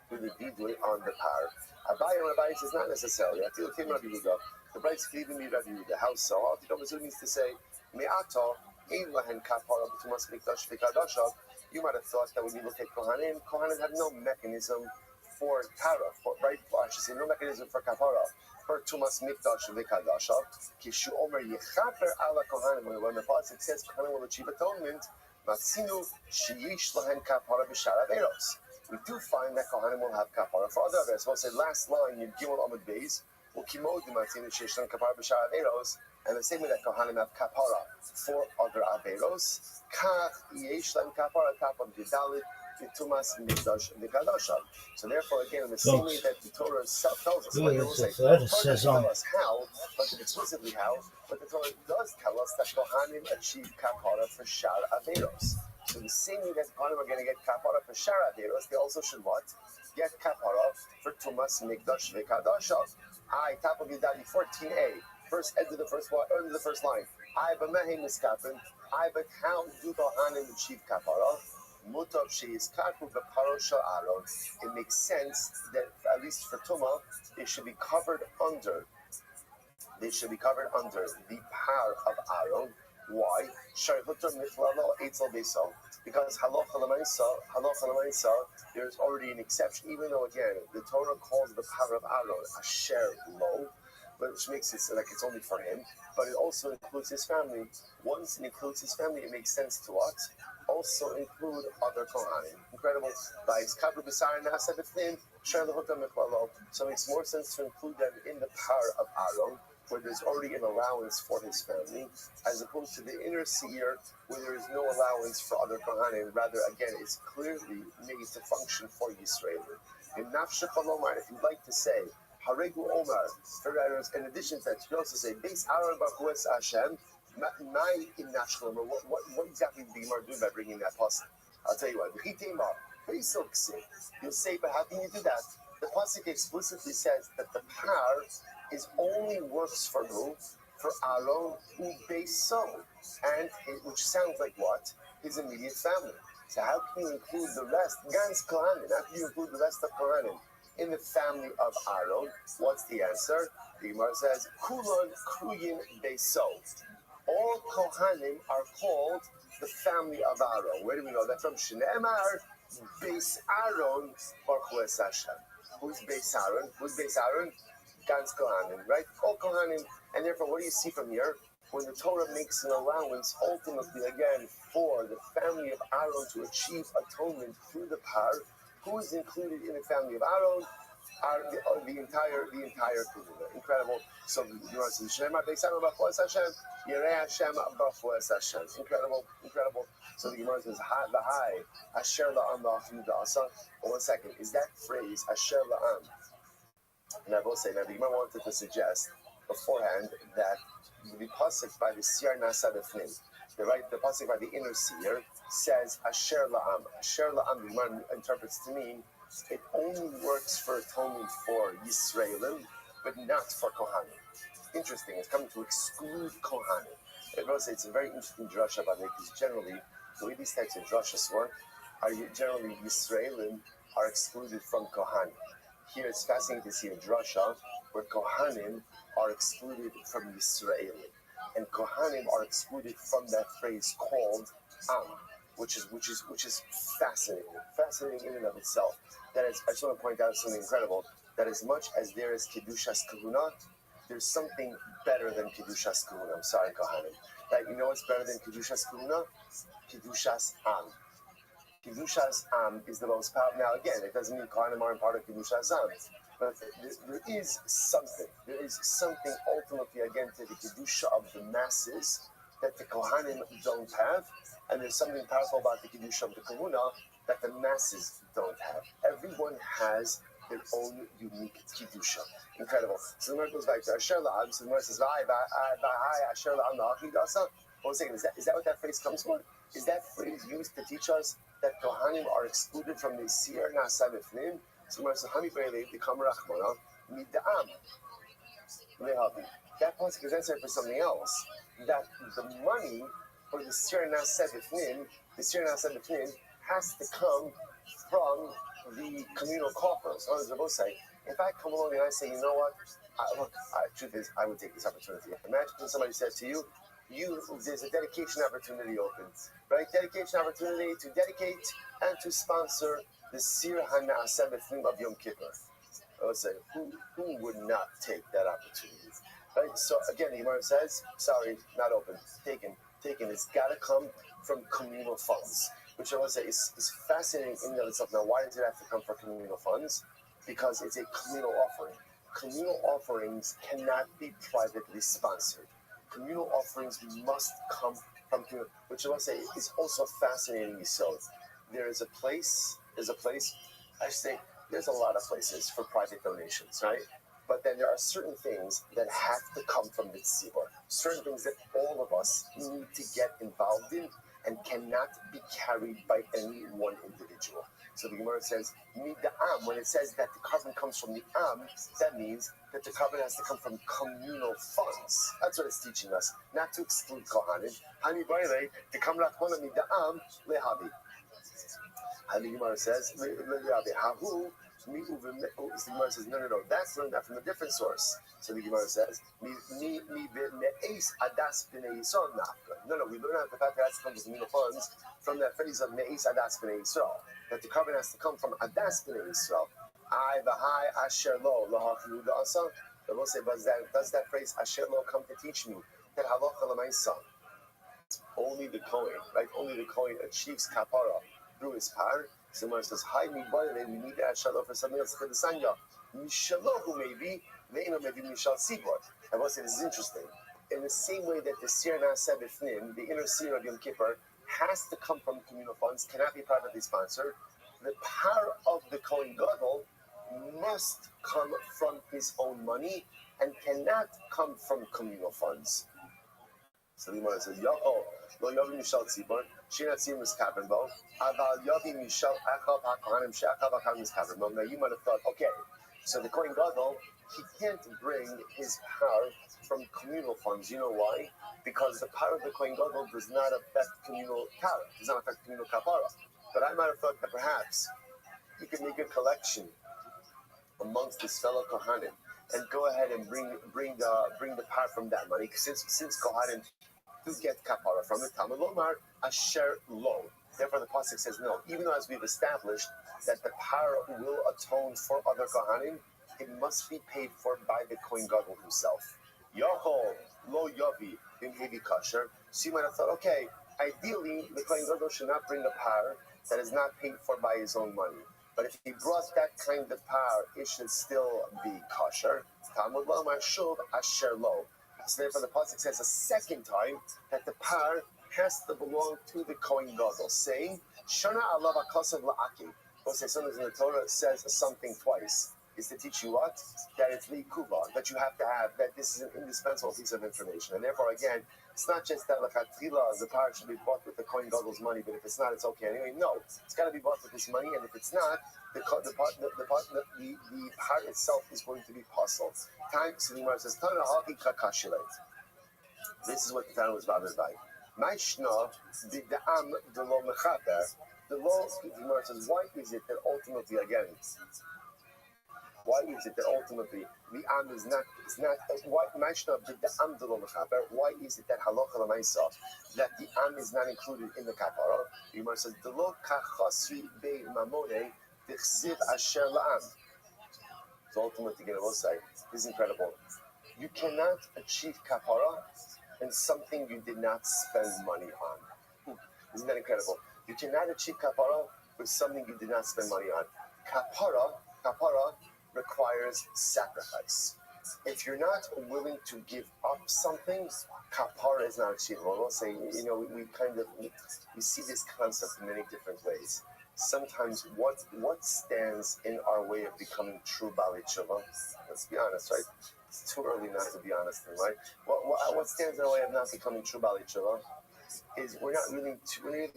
Speaker 1: Through the Didui on the par. Rabbi says not necessarily. I feel Rabbi Yehuda. The Bryce could even be Rabbi Yehuda. How so? It means to say, Me'ata, Ein Lahen Kapara B'Tumas Mikdash V'Kadashav. You might have thought that when you look at Kohanim have no mechanism for Tara, right? I should say no mechanism for Kapara, for Tumas Mikdash V'Kadashav. Kishu Omer Yechaper Ala Kohanim. When the pasuk says Kohanim will achieve atonement, Matzinu Sheyish Lahen Kapara B'Shar Averos. We do find that Kohanim will have Kapara for other Averos. We'll say last line in Gimel Amud Beis, Ukimodim Matzinu Sheyish Lahen Kapara B'Shar Averos. And the same way that Kohanim have kapara for other averos, kach yesh lahem kapara tapam gedalit v'tumas mikdash v'kadashav. So therefore, again, in the same way that the Torah itself tells us, like the Torah doesn't tell us how, but explicitly how, but the Torah does tell us that Kohanim achieve kapara for shar averos. So the same way that Kohanim are going to get kapara for shar averos, they also should what? Get kapara for tumas mikdash v'kadashav. Tapam gedalit 14a. First, end of the first line. But how do Kohanim achieve kapara? Mutav sheizkarku b'paro shel Aaron. It makes sense that at least for Tumah, they should be covered under. They should be covered under the par of Aaron. Why? Because halacha l'maisa, there's already an exception. Even though again, the Torah calls the par of Aaron asher lo. Which makes it like it's only for him, but it also includes his family. Once it includes his family, it makes sense to what? Also include other Kohanim. Incredible. So it makes more sense to include them in the power of Aaron, where there's already an allowance for his family, as opposed to the inner seer, where there is no allowance for other Kohanim. Rather, again, it's clearly made to function for Yisrael. In Nafshe Chalomar, if you'd like to say, Haregu Omar, in addition to that, you can also say, Beis Aaron Baruch Hu Hashem, my in Nafshe Chalomar, what exactly did the Gemara do by bringing that pasuk? I'll tell you what, very so you'll say, but how can you do that? The pasuk explicitly says that the par is only works for who? For Aaron who Beis So, and which sounds like what? His immediate family. So how can you include the rest? Gans Kohanim. How can you include the rest of Kohanim in the family of Aaron? What's the answer? The Gemara says, Kulon Kruyim Beis So. All Kohanim are called the family of Aaron. Where do we know that from? Shneimar Beis Aaron Baruch Hu Hashem. Who's Beis Aaron? Gans Kohanim, right? All Kohanim. And therefore, what do you see from here? When the Torah makes an allowance, ultimately, again, for the family of Aaron to achieve atonement through the par, who is included in the family of Aaron? The entire Kuzuma. Incredible. So you want to say, Beis Aaron Baruch Hu Hashem, Yirei Hashem Baruch Hu Hashem. Incredible. So the Gemara says, V'hai Asher La'am Ba'achim Da'asa. But 1 second, is that phrase Asher La'am? And I will say, now the Gemara wanted to suggest beforehand that the pasuk by the Siyar Nasa B'fnim, the pasuk by the inner seer says Asher La'am. Asher La'am, the Gemara interprets to mean it only works for atonement for Yisraelim, but not for Kohanim. Interesting, it's coming to exclude Kohanim. I will say it's a very interesting drasha about it, because generally, the way these types of drashas work, generally Yisraelim are excluded from Kohanim. Here it's fascinating to see a drasha where Kohanim are excluded from Yisraelim, and Kohanim are excluded from that phrase called Am. which is fascinating in and of itself. That is, I just want to point out something incredible. That as much as there is Kedushas Kahuna, there's something better than Kedushas Kahuna. I'm sorry, Kohanim. Like, you know what's better than Kedushas Kahuna? Kedushas Am. Kedushas Am is the most powerful. Now, again, it doesn't mean Kohanim aren't part of Kedushas Am. But there is something ultimately, again, to the Kedusha of the masses that the Kohanim don't have. And there's something powerful about the Kedusha of the Kahuna that the masses don't have. Everyone has their own unique Kedusha. Incredible. So the Gemara goes back to Asher La'am. So the Gemara says, Asher La'am Na'achli Dasa. Hold on a second. Is that what that phrase comes from? Is that phrase used to teach us that Kohanim are excluded from the Sir Na'aseh B'fnim? So the Gemara says, Hami B'rei B'kam Rachmana Mid'am. That pasuk is answered for something else. That the money for the Sir Na'aseh B'fnim, has to come from the communal coffers. Or as Rabbi say, if I come along and I say, you know what, truth is, I would take this opportunity. Imagine somebody said to you, there's a dedication opportunity open, right? Dedication opportunity to dedicate and to sponsor the Sir HaNa'aseh B'fnim of Yom Kippur. I would say, who would not take that opportunity? Right? So again, the Gemara says, sorry, not open, taken. It's got to come from communal funds, which I would say is fascinating in and of itself. Now, why does it have to come from communal funds? Because it's a communal offering. Communal offerings cannot be privately sponsored. Communal offerings must come from communal, which I would say is also fascinating. So there's a place, I should say, there's a lot of places for private donations, right? But then there are certain things that have to come from the tzibur, certain things that all of us need to get involved in and cannot be carried by any one individual. So the Gemara says, Mid'am, when it says that the carbon comes from the Am, that means that the carbon has to come from communal funds. That's what it's teaching us, not to exclude Kohanim. Hani Baile, the Kamrachmona Mid'am, Lehabi. And the Gemara says, Hahu, the Gemara says, no, that's learned that from a different source. So the Gemara says, no, we learn out the fact that that's comes from communal funds from that phrase of Me'is Adas B'nei Yisrael, that the carbon has to come from Adas B'nei Yisrael. I v'hai asher lo l'hachiyu da'asa. They will say, does that phrase asher lo come to teach me that halacha l'maisa? Only the Kohen, right? Only the Kohen achieves kapara through his power. Someone says, hi, we need to add shalom for something else for the sanya. Mishalohu maybe, ve'ino maybe mishal sibot. I will say this is interesting. In the same way that the Sir Na'aseh B'fnim, the inner seer of Yom Kippur, has to come from communal funds, cannot be privately sponsored, the power of the Kohen Gadol must come from his own money and cannot come from communal funds. So the Gemara says, Yaakov, lo yavi mishal tzibor, shinat tzibor miskapen bo, aval yavi mishal akav ha'kohanim she'akav ha'kohanim miskapen bo. Now you might have thought, okay, so the Kohen Gadol, he can't bring his power from communal funds. You know why? Because the power of the Kohen Gadol does not affect communal power, does not affect communal kapara. But I might have thought that perhaps he could make a collection amongst his fellow Kohanim and go ahead and bring the power from that money. Since Kohanim do get kapara from it, Talmud Lomar Asher Lo. Therefore, the pasuk says no. Even though, as we've established, that the power will atone for other Kohanim, it must be paid for by the Kohen Gadol himself. Yahol Lo Yavi in Hevi Kasher. So you might have thought, okay, ideally the Kohen Gadol should not bring a power that is not paid for by his own money. But if he brought that kind of power, it should still be kosher. Talmud Lomar Shuv Asher Lo. So therefore, the pasuk says a second time that the power has to belong to the Kohen Gadol, saying Shana Alav Akasav La'aki. We'll say sometimes in the Torah it says something twice. Is to teach you what? That it's li'kuva, that you have to have, that this is an indispensable piece of information. And therefore, again, it's not just that the power should be bought with the Kohen Gadol's money, but if it's not, it's okay anyway. No, it's got to be bought with this money, and if it's not, the part itself is going to be puzzled. Time, so the Gemara says, this is what the Tana was bothered by. The law, the Gemara says, why is it that ultimately, again, why is it that ultimately the Am is not why is it that halacha l'maisa
Speaker 2: that the am is not included in the kapara. The Gemara says, "Delo kachasri be mamone tichsiv asher la'am." So ultimately, again, I will say, this is incredible. You cannot achieve kapara in something you did not spend money on. Isn't that incredible? You cannot achieve kapara with something you did not spend money on. Kapara requires sacrifice. If you're not willing to give up something, kapara is not achievable. We'll say, we see this concept in many different ways. Sometimes what stands in our way of becoming true Bali Tshuva? Let's be honest, right? It's too early not to be honest, right? What stands in our way of not becoming true Bali Tshuva is we're really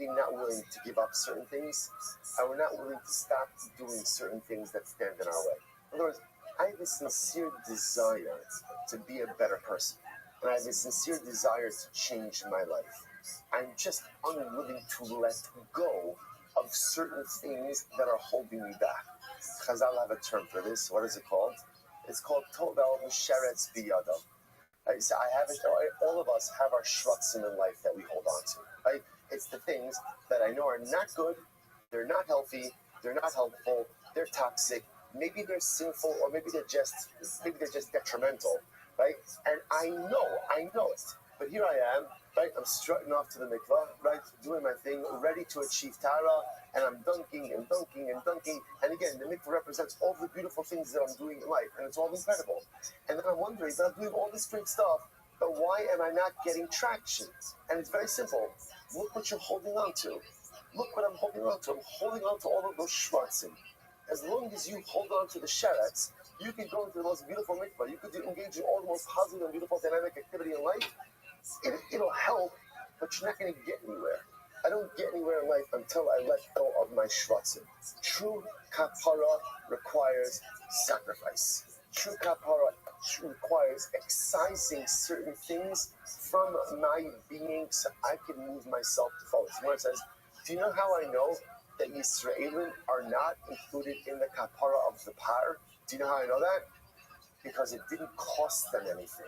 Speaker 2: not willing to give up certain things, and we're not willing to stop doing certain things that stand in our way. In other words, I have a sincere desire to be a better person, and I have a sincere desire to change my life. I'm just unwilling to let go of certain things that are holding me back. Chazal have a term for this. What is it called? It's called Tovel Sheretz Biyado. So all of us have our shrutzim in life that we hold on to. Right? It's the things that I know are not good, they're not healthy, they're not helpful, they're toxic, maybe they're sinful, or maybe they're just detrimental, right? And I know it. But here I am, right? I'm strutting off to the mikvah, right? Doing my thing, ready to achieve tara, and I'm dunking and dunking and dunking. And again, the mikvah represents all the beautiful things that I'm doing in life, and it's all incredible. And then I'm wondering, I'm doing all this great stuff, but why am I not getting traction? And it's very simple. Look what you're holding on to. Look what I'm holding on to. I'm holding on to all of those shrutzim. As long as you hold on to the sheretz, you can go into the most beautiful mikvah. You could engage in all the most positive and beautiful dynamic activity in life. It'll help, but you're not going to get anywhere. I don't get anywhere in life until I let go of my shrutzim. True kapara requires sacrifice. True kapara requires excising certain things from my being so I can move myself to forward. Someone says, do you know how I know that Yisraelim are not included in the kapara of the par? Do you know how I know that? Because it didn't cost them anything.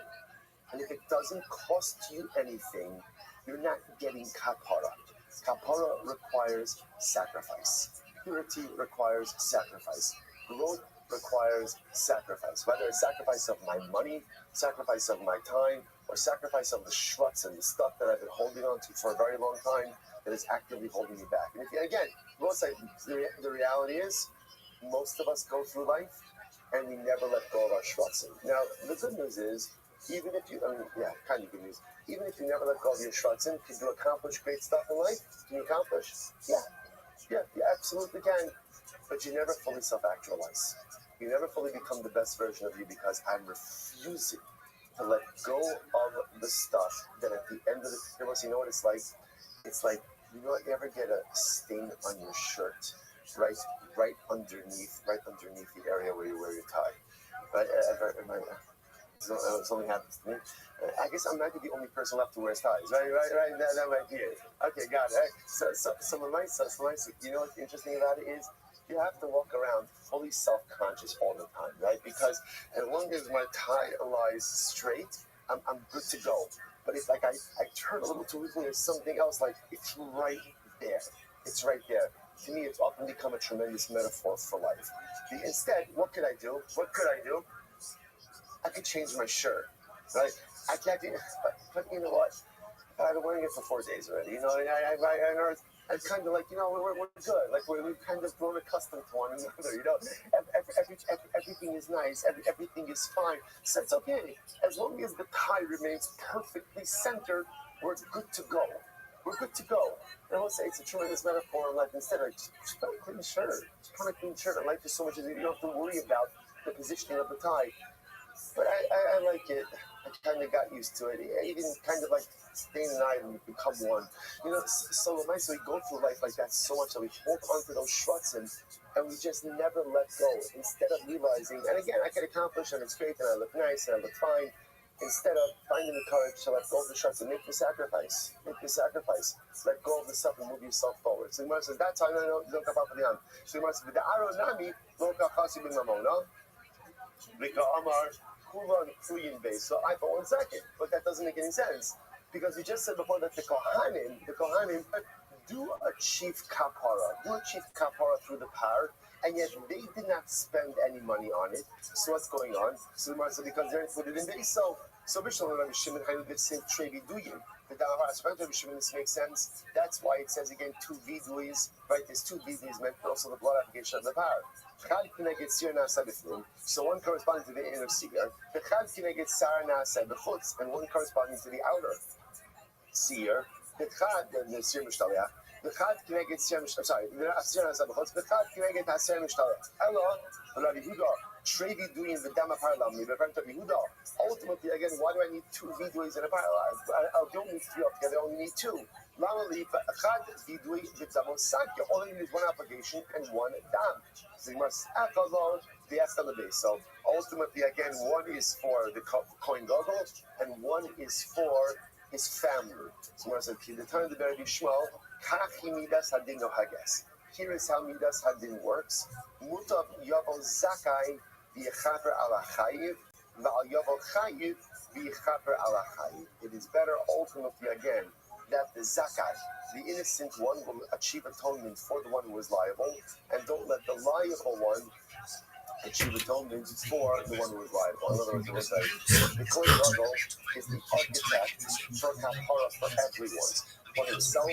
Speaker 2: And if it doesn't cost you anything, you're not getting kapara. Kapara requires sacrifice. Purity requires sacrifice. Growth requires sacrifice. Whether it's sacrifice of my money, sacrifice of my time, or sacrifice of the shruts and the stuff that I've been holding on to for a very long time that is actively holding me back. And again, the reality is, most of us go through life and we never let go of our shruts. Now, the good news is, even if you, kind of good news. Even if you never let go of your shrutzim, can you accomplish great stuff in life? Can you accomplish? Yeah, you absolutely can. But you never fully self-actualize. You never fully become the best version of you because I'm refusing to let go of the stuff that at the end of the, you know what it's like? It's like, you ever get a stain on your shirt, right underneath the area where you wear your tie? Right? It only happens to me. I guess I'm not the only person left who wears ties, right? That might be it. Okay, got it. So you know what's interesting about it is you have to walk around fully self-conscious all the time, right? Because as long as my tie lies straight, I'm good to go. But if I turn a little too quickly or something else, it's right there. It's right there. To me, it's often become a tremendous metaphor for life. Instead, what could I do? I could change my shirt, right? I can't do, but you know what? I've been wearing it for 4 days already. I'm kind of like, we're good. We've kind of grown accustomed to one another. Everything is nice. Everything is fine. So it's okay. As long as the tie remains perfectly centered, we're good to go. We're good to go. And I will say it's a tremendous metaphor in life. Instead of just put a clean shirt. Just put a clean shirt. And life is so much easier. You don't have to worry about the positioning of the tie. But I like it. I kind of got used to it. I even kind of staying an eye and become one. So we go through life like that so much that we hold on to those shruts and we just never let go. Instead of realizing, and again, I can accomplish and it's great and I look nice and I look fine. Instead of finding the courage to let go of the shruts and make the sacrifice. Let go of the stuff and move yourself forward. So the Gemara says, that's how I know don't come up with the hand. So the Gemara says, the aronami lo kachasi bin mamona. So I thought 1 second, but that doesn't make any sense
Speaker 1: Because we just said before that the Kohanim do achieve kapara through the par, and yet they did not spend any money on it. So what's going on? So the Gemara said because they're included in base. So Bishlam Rabbi Shimon Hayud said Trevi Duyim. The Damar Rabbi Shimon, this makes sense. That's why it says again 2 viduis, right? There's 2 viduis meant, but also the blood application of the par. So one corresponding to the inner seer, and one corresponding to the outer seer. The seer mishtaleach. The chad kineged seer mishtaleach. Sorry, the seer nasa b'chutz. The chad kineged haser mishtaleach. Elo, Rabbi Yehuda, Trevi doing the dama parlam. Rabbi Yehuda. Ultimately, again, why do I need 2 viduis in a parallel? I don't need 3 altogether. I only need 2. Lama li chad vidui v'damos sakya. All I need is 1 application and 1 dam. So you must akazol the base. So ultimately, again, 1 is for the Kohen Gadol and 1 is for his family. So when I said, the time of the Rabbi Shmuel, kachi midas hadin no hages. Here is how midas hadin works. Mutav yavel zakai v'yechaper ala chayiv, v'al yavel chayiv v'yechaper ala chayiv. It is better ultimately again that the zakai, the innocent one, will achieve atonement for the one who is liable, and don't let the liable one achieve atonement for the one who is liable. In other words, we'll say the Kohen Gadol is the architect for kapara for everyone, for himself,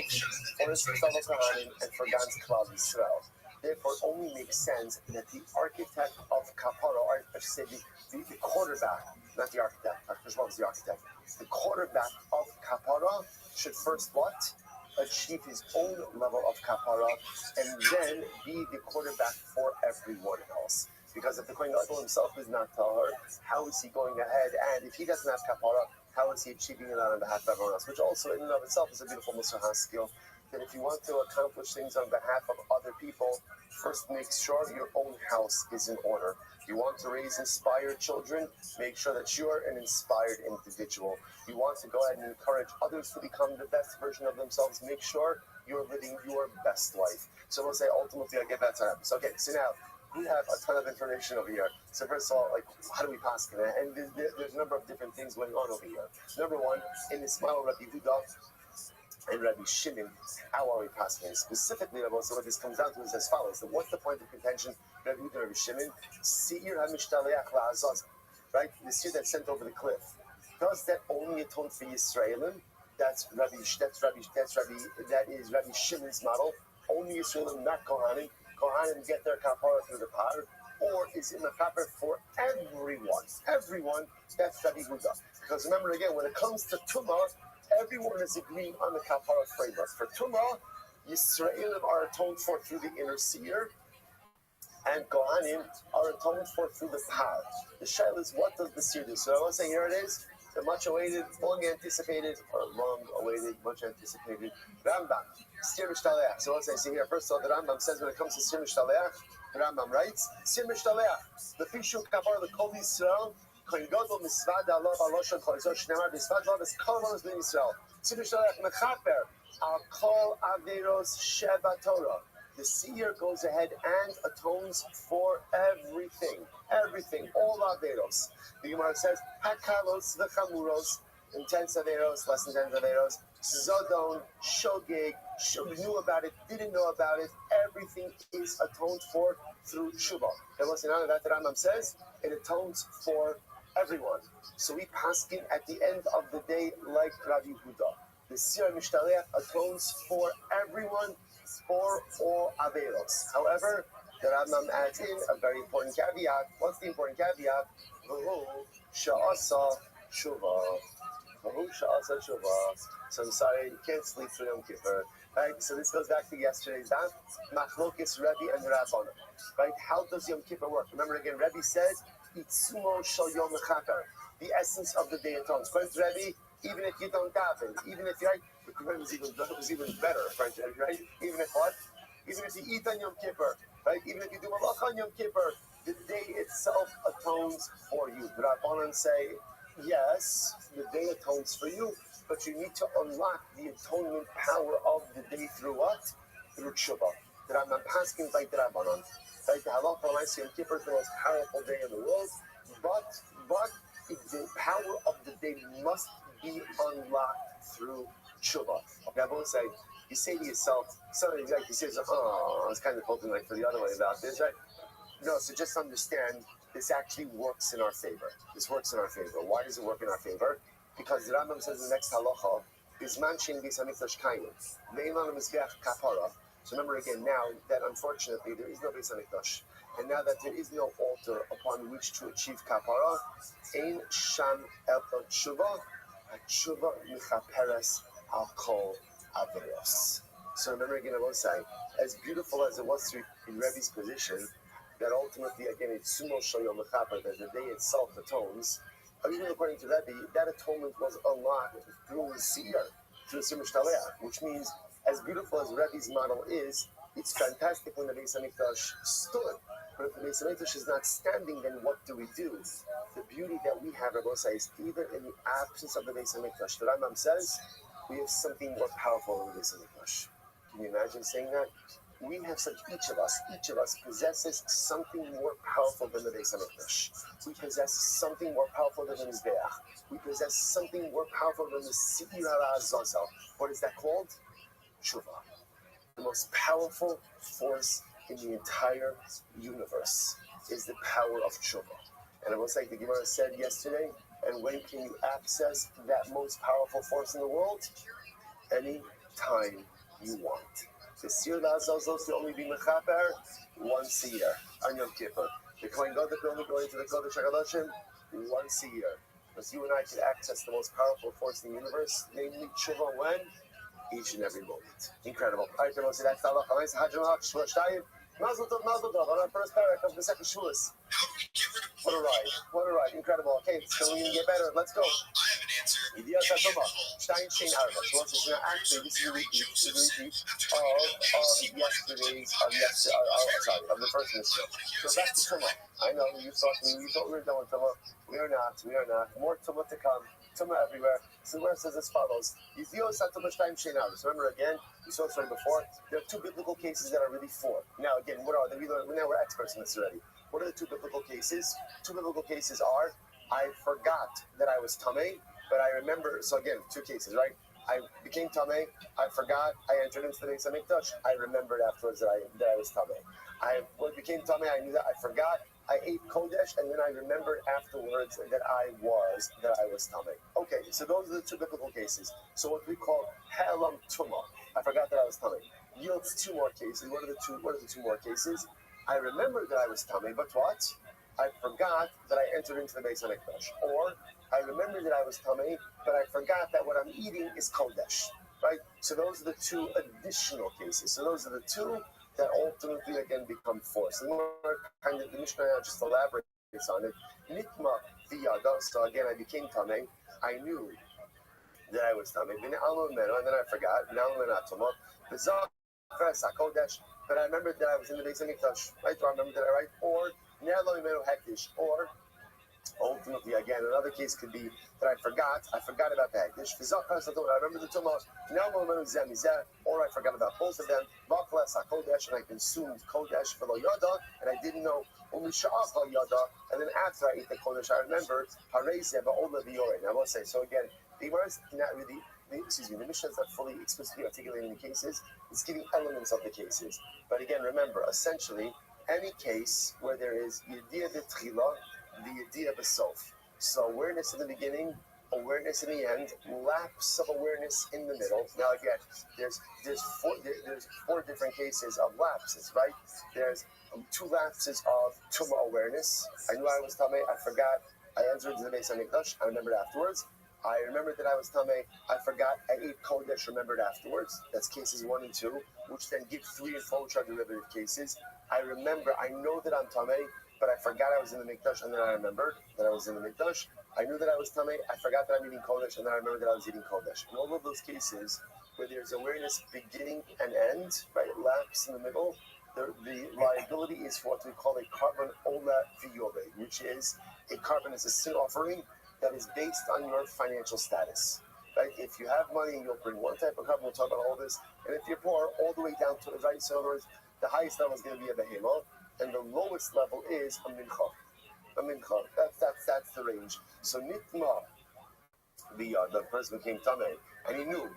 Speaker 1: for his fellow Kohanim, and for God's Klal Yisrael. Therefore, it only makes sense that the architect of kapara, or I should say the quarterback, not the architect. Hashemah is the architect. The quarterback of kapara should first what? Achieve his own level of kapara, and then be the quarterback for everyone else. Because if the Kohen Gadol himself is not tahor, how is he going ahead? And if he doesn't have kapara, how is he achieving it on behalf of everyone else? Which also, in and of itself, is a beautiful Musar skill. That if you want to accomplish things on behalf of other people, first make sure your own house is in order. You want to raise inspired children, make sure that you are an inspired individual. You want to go ahead and encourage others to become the best version of themselves, make sure you're living your best life. So we'll say, ultimately, I get that to happen. So, okay, so now, we have a ton of information over here. So first of all, like, how do we pass it? And there's a number of different things going on over here. Number one, in Ismail, Rabbi Yehuda, and Rabbi Shimon, how are we passing it? Specifically, so what this comes down to is as follows. So what's the point of contention? Rabbi Yehuda and Rabbi Shimon, Seir HaMishtaleach LaAzaz, right? The seer that's sent over the cliff. Does that only atone for Yisraelim? That is Rabbi Shimon's model. Only Yisraelim, not Kohanim. Kohanim get their kapara through the par, or is it kapara for everyone? Everyone, that's Rabbi Yehuda. Because remember again, when it comes to Tumah, everyone is agreeing on the kapara framework. For Tumah, Yisraelim are atoned for through the inner seer, and Kohanim are atoned for through the par. The shaila is, what does the seer do? So I want to say, here it is, the much awaited, long anticipated Rambam. Seir Mishtaleach. So let's say here, first of all, the Rambam says when it comes to Seir Mishtaleach, the Rambam writes, Seir Mishtaleach, the Fishu Kapar, the Kol Yisrael, Kohen Gadol, Misvad Allah, Baloshon, Chalizor, Shnemar, Misvad Allah, this Kol Manos Ben Yisrael. Seir Mishtaleach, Mechaper, Al Kol Averos Sheba Torah. The seer goes ahead and atones for everything, all Averos. The Gemara says, Hakalos, the Chamuros, intense Averos, less than 10 Averos, Zodon, Shogeg, knew about it, didn't know about it, everything is atoned for through Shuvah. And what's the that the Rambam says? It atones for everyone. So we paskin at the end of the day like Rabbi Yehuda. The Seir Mishtaleach atones for everyone, for all Averos. However, the Rambam adds in a very important caveat. What's the important caveat? V'hu sha'asa shuvah. V'hu sha'asa shuvah. So I'm sorry, you can't sleep through Yom Kippur. Right? So this goes back to yesterday's daf. Machlokes Rabbi and Rabbanan. Right? How does Yom Kippur work? Remember again, Rabbi says, Itzumo shel Yom Chaper. The essence of the day atones. According to Rabbi, even if you don't daven, even if you're right, the Quran was even better, right? Even if what? Even if you eat on Yom Kippur, right? Even if you do malach on Yom Kippur, the day itself atones for you. The Rabbanan say, yes, the day atones for you, but you need to unlock the atonement power of the day through what? Through Tshuva. The Rambam paskin like the Rabbanan. Right? The halacha on Yom Kippur is the most powerful day in the world, but the power of the day must be unlocked through tshuva. Okay, I will say, you say to yourself, something like you say, oh, I was kind of hoping like for the other way about this, right? No, so just understand, this actually works in our favor. This works in our favor. Why does it work in our favor? Because the Rambam says in the next halacha, Bizman shein beis hamikdash kayim, ve'en lanu mizbeach kapara. So remember again, now that unfortunately there is no beis hamikdash, and now that there is no altar upon which to achieve kapara, ein sham el tshuva, tshuva mechaperes al kol averos. So remember again, I will say, as beautiful as it was in Rabbi's position, that ultimately, again, it's sumo shoyom mechaper, that the day itself atones. Even according to Rabbi, that atonement was unlocked through the seer, through the Simur Shtaleh, which means, as beautiful as Rabbi's model is, it's fantastic when the Beis Hamikdash stood. But if the Beis Hamikdash is not standing, then what do we do? The beauty that we have, Rabbi says, even in the absence of the Beis Hamikdash, the Rambam says, we have something more powerful than the Beis Hamikdash. Can you imagine saying that? We have each of us possesses something more powerful than the Beis Hamikdash. We possess something more powerful than the Mizbeach. We possess something more powerful than the Seir HaZazel. What is that called? Tshuva. The most powerful force in the entire universe is the power of Tshuva. And it was like the Gemara said yesterday, and when can you access that most powerful force in the world? Any time you want. The Seir HaZazel is to only be mechaper once a year on Yom Kippur. The Kohen Gadol can only go into the Kodesh HaKadoshim once a year. Because you and I can access the most powerful force in the universe, namely Tshuva, when? Each and every moment. Incredible. All right, everyone, so that's the halacha. Mazel tov, on our first parak of the second Shulas. What a ride, incredible. Okay, it's going to get better. Let's go.
Speaker 3: I have an answer.
Speaker 1: Stein Chain Arba. So this is actually, this is a repeat of the first mission. So back to Tumah. I know, you thought we were done with Tumah. We are not. More Tumah to come. Tumah everywhere. So the word says as follows. So remember again, we saw this right before, there are two biblical cases that are really four. Now again, what are they? Now we're experts in this already. What are the two biblical cases? Two biblical cases are, I forgot that I was tamei, but I remember, so again, two cases, right? I became tamei, I forgot, I entered into the Beis Hamikdash, I remembered afterwards that I was tamei. When I became tamei, I knew that I forgot, I ate kodesh, and then I remembered afterwards that I was tamei. Okay, so those are the two biblical cases. So what we call helam tumah, I forgot that I was tamei, yields two more cases. What are the two more cases? I remembered that I was tamei, but what? I forgot that I entered into the Beis Hamikdash. Or I remembered that I was tamei, but I forgot that what I'm eating is kodesh. Right? So those are the two additional cases. So those are the two that ultimately again become four. So the Mishnah just elaborates on it. Nitma v'yada. So again, I became tamei. I knew that I was tamei. And then I forgot. But I remembered that I was in the Beis Hamikdash. Right? Or I remembered that I or ultimately, again, another case could be that I forgot about the Hektish. I remember the Tumah, or I forgot about both of them, and I consumed Kodesh for Lo Yada, and I didn't know only Sha'ach Lo Yada, and then after I ate the Kodesh, I remembered Harezeh Ba'ola V'yoreh. Now, I will say, so again, the Gemara is not really, the Mishnah is not fully explicitly articulating the cases, it's giving elements of the cases. But again, remember, essentially, any case where there is Yediyah B'Tchila, the Yediyah B'Sof. So awareness in the beginning, awareness in the end, lapse of awareness in the middle. Now again, there's four different cases of lapses, right? There's two lapses of Tumah awareness. I knew I was tamei, I forgot, I entered into the Beis Hamikdash, I remembered afterwards. I remembered that I was tamei, I forgot, I ate kodesh, remembered afterwards. That's cases 1 and 2, which then give 3 and 4, which are derivative cases. I know that I'm tamei, but I forgot I was in the Mikdash, and then I remembered that I was in the Mikdash. I knew that I was tamei, I forgot that I'm eating kodesh, and then I remembered that I was eating kodesh. In all of those cases, where there's awareness beginning and end, right, lapse in the middle, the liability is for what we call a carbon ola v'yore, which is a carbon is a sin offering that is based on your financial status. Right? If you have money, you'll bring one type of carbon, we'll talk about all this, and if you're poor, all the way down to, right, so in other words, the highest level is going to be a behemah, and the lowest level is a mincha. That's the range. So nitma the person became Tameh, and he knew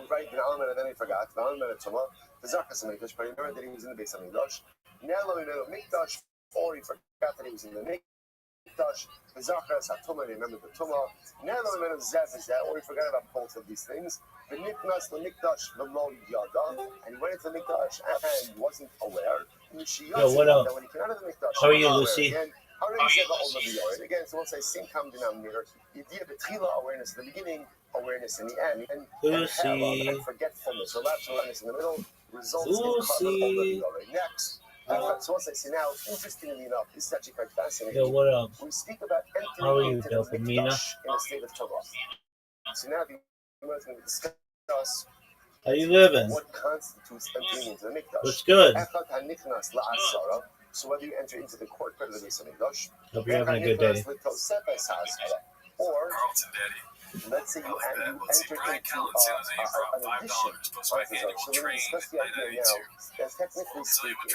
Speaker 1: right, the Alman, and then he forgot, the Alman and Tumah, the Zakas and Mikdash, but he remembered that he was in the Beis HaMikdash. Now he knew Mikdash, or he forgot that he was in the Mikdash, the Zakas, Tumah, he remembered the Tumah. Now he knew Zev is that, or he forgot about both of these things. The Niknas, the Mikdash, the Lo Yada, and he went into the Mikdash and wasn't aware.
Speaker 4: Yo, what up?
Speaker 1: That when he came out of the Mikdash,
Speaker 4: How are you, Lucy?
Speaker 1: Again, so we'll say same common denominator. The idea of Tchila awareness in the beginning, awareness in the end, and forgetfulness or lapse awareness in the middle results in Lucy. Next, so once I say now, interestingly enough, this is actually quite fascinating.
Speaker 4: Yo, what up?
Speaker 1: We speak about
Speaker 4: How are
Speaker 1: entering
Speaker 4: you,
Speaker 1: into the
Speaker 4: Dopamina?
Speaker 1: Mikdash in a state of Torah. So now we're going to discuss
Speaker 4: How you living?
Speaker 1: what constitutes entering into the Mikdash.
Speaker 4: What's good?
Speaker 1: So whether you enter into the courtyard of the Beis HaMikdash,
Speaker 4: Hope you're having a good day.
Speaker 1: or let's say you enter into an addition onto the Zohar. So when we discuss the idea now, that technically speaking,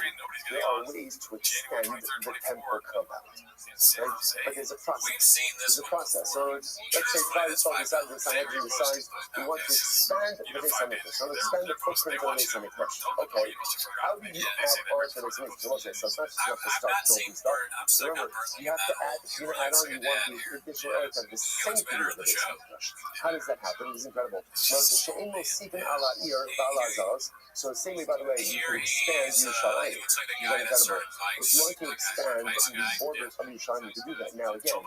Speaker 1: there are ways to extend the temple compound. Right? But there's a process. So let's say Christ decides the Sanhedrin decides we want to expand the Beis HaMikdash. So expand the footprint of the Beis HaMikdash. Okay, how do you add on to the Beis HaMikdash? So it's not just enough to start building stuff. Remember, you have to add, if you're going to add on, you want the additional element of the sanctity of the Beis HaMikdash. How does that happen? It's incredible. So the same way, by the way, you can expand Yerushalayim. It's incredible. If you want to expand the borders of Yerushalayim, you can do that. Now again,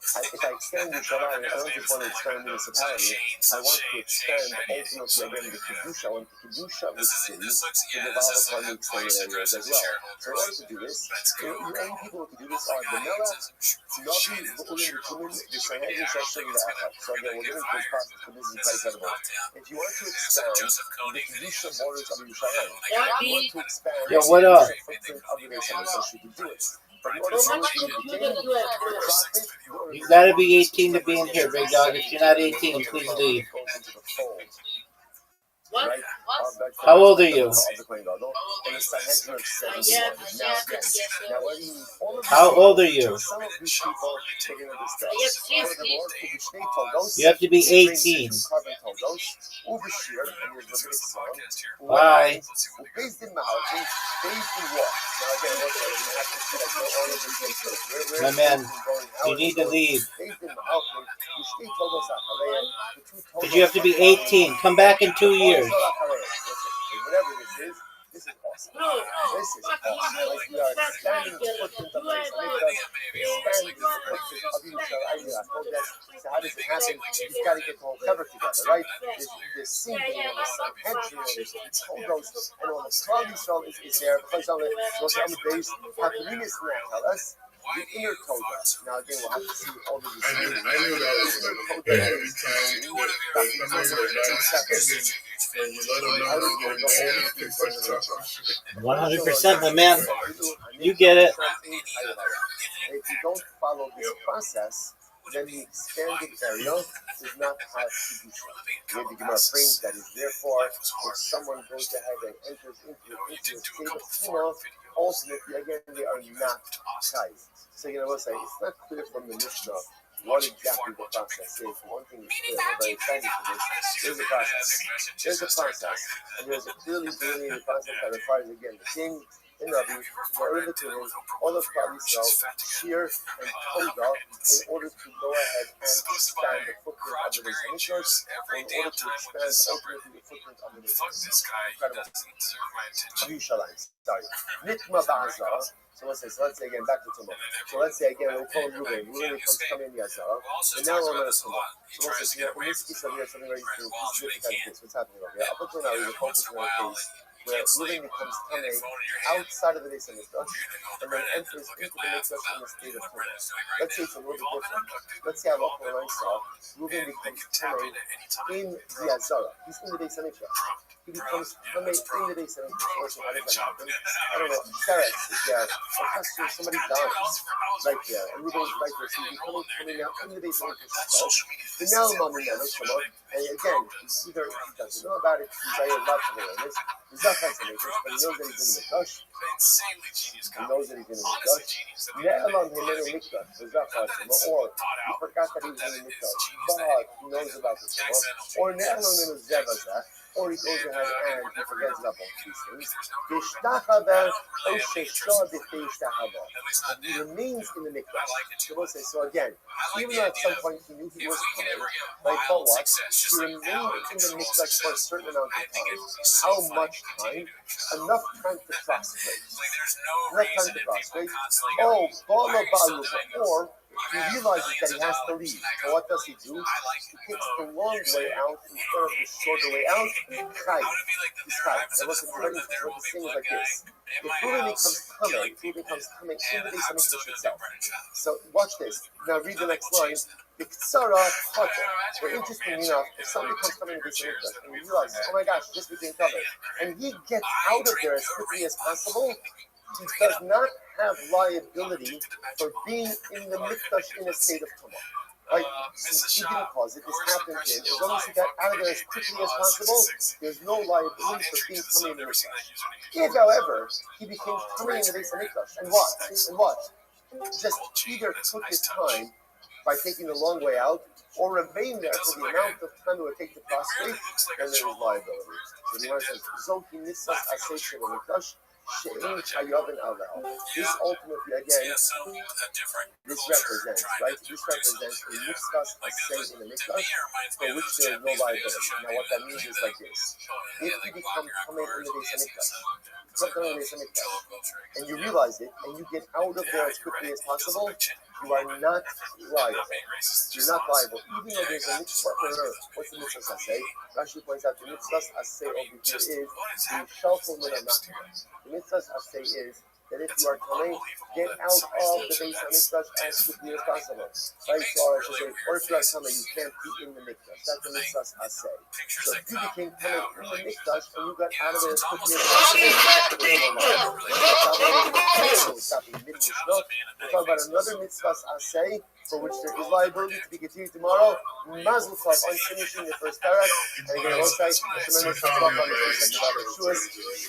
Speaker 1: if I extend Yerushalayim, I don't just want to expand municipality. I want to expand ultimately again the Kedusha. I want the Kedusha of the city to develop upon the extended areas as well. So in order to do this, the only people who can do this are the Melech, Navi, Ulim, Kumin, the Sanhedrin, Shoshem, the Echad. So again, we're going through this process, but this is quite incredible. If you want to expand the Kedusha borders of Yerushalayim, you want to expand
Speaker 4: Yo, what up?
Speaker 1: the footprint of the Beis HaMikdash, you can do it.
Speaker 4: You gotta be 18 to be in here, big dog. If you're not 18, please leave.
Speaker 1: What?
Speaker 4: How old are you? How old are you? You have to be 18. Bye. My man, you need to leave. Because you have to be 18. Come back in 2 years.
Speaker 1: Whatever this is awesome. This is awesome. Like we are expanding the footprint of the expanding the footprint of Yerushalayim. So how does it happen? You've got to get the whole cover together, right? There's singing and there's Sanhedrin and there's Toldos and all the Klal Yisrael is there. Because on the base, Hakiminis tell us. The inner Toda. Now again, we'll have to see all the
Speaker 2: I knew that was good. Every time you let them know
Speaker 4: 100%, my man. You get it.
Speaker 1: If you don't follow this process, then the expanded area does not have to be shown. The Gemara frames that is therefore, if someone goes ahead and enters into a state of tumah, ultimately, again, they are not tied. So, I will say, it's not clear from the Mishnah what exactly the process is. One thing is clear, we're very excited for this. There's a process. And there's a clearly delineated process that requires, again, the king in Rabbi, where the tuning, all of Klal Yisrael, Shir, and Toda, in order to go ahead and expand the footprint of the Beis HaMikdash, in order to expand ultimately the footprint of the Beis HaMikdash. Incredible. Yerushalayim. Sorry. Nitma Ba'azah. So let's say again, back to Tumah. So let's say again, we'll call Ruben. Ruben becomes coming in Yazara. And now we're on Tumah. So let's say, in this case, we have something very significant. What's happening over here? Up until now, we were focusing on a case where Ruben becomes coming outside of the Beis HaMikdash and then enters into the Mikdash in the state of Tumah. Let's say it's a little bit different. Let's say Allah saw Ruben becomes coming in the Yazara. He's in the Beis HaMikdash. he becomes Tamei in the base of Mikdash. How does that happen? I don't know. Teretz is there. Or somebody dies right there, and Ruben is right there. So he's coming out in the base of Mikdash. The Nelma Minena, and again, either he doesn't know about it, he's very lots of awareness. He's not fascinated, but he knows that he's in the Mikdash. He knows that he's in the Mikdash. Ne'elam Himenu Mikdash, or he forgot that he was in the Mikdash, but he knows about the Torah. Or Ne'elam Himenu Zevazah, or he goes ahead and he forgets about both these things. And he remains in the Mikdash. So again, even though at some point he knew he was coming, but what? He remained in the Mikdash for a certain amount of time. How much time? Enough time to prostrate. Enough time to prostrate. Oh, or he realizes that he has to leave. So what does he do? He takes the long way out instead of the shorter way out. He's chai. And what the thing is like this. If Ruben becomes coming in the base of Mikdash itself. So watch this. Now read the next line. The Ktsara Chata. So interestingly enough, if somebody comes coming in the base of Mikdash and he realizes, oh my gosh, this became covered, and he gets out of there as quickly as possible, he does not have liability for being in the Mikdash in a state of Tumah. Right? Since he didn't cause it, this happened to him. As long as he got out of there as quickly as possible, there's no liability for being coming in the Mikdash. If, however, he became coming in the base of Mikdash, and what? Just either took his time by taking the long way out, or remain there for the amount of time it would take to prostrate, then there is liability. So the Gemara says, Zoki Nisas Asay Shel Mikdash. This ultimately, again, this represents, right? This represents a mitzvah asay in the Mikdash for which there is no liability. Now, what that means is like this: if you become coming in the base of Mikdash, and you realize it, and you get out of there as quickly as possible, you are not liable. You're not liable, even though there's a mitzvah. What's the mitzvah asay? Rashi points out the mitzvah asay over here is the shalful min ha-nachman. The mitzvah asay is that if you are coming, get out of the base of Mikdash as quickly as possible. Right? So I should say, or if you are coming, you can't be in the Mikdash. That's the mitzvah asay. So if you became coming in the Mikdash and you got out of it as quickly as possible, we'll talk about another mitzvah asay for which there is liability to be continued tomorrow. Mazel tov on finishing the first parak. And again, we'll say tremendous talk on the first second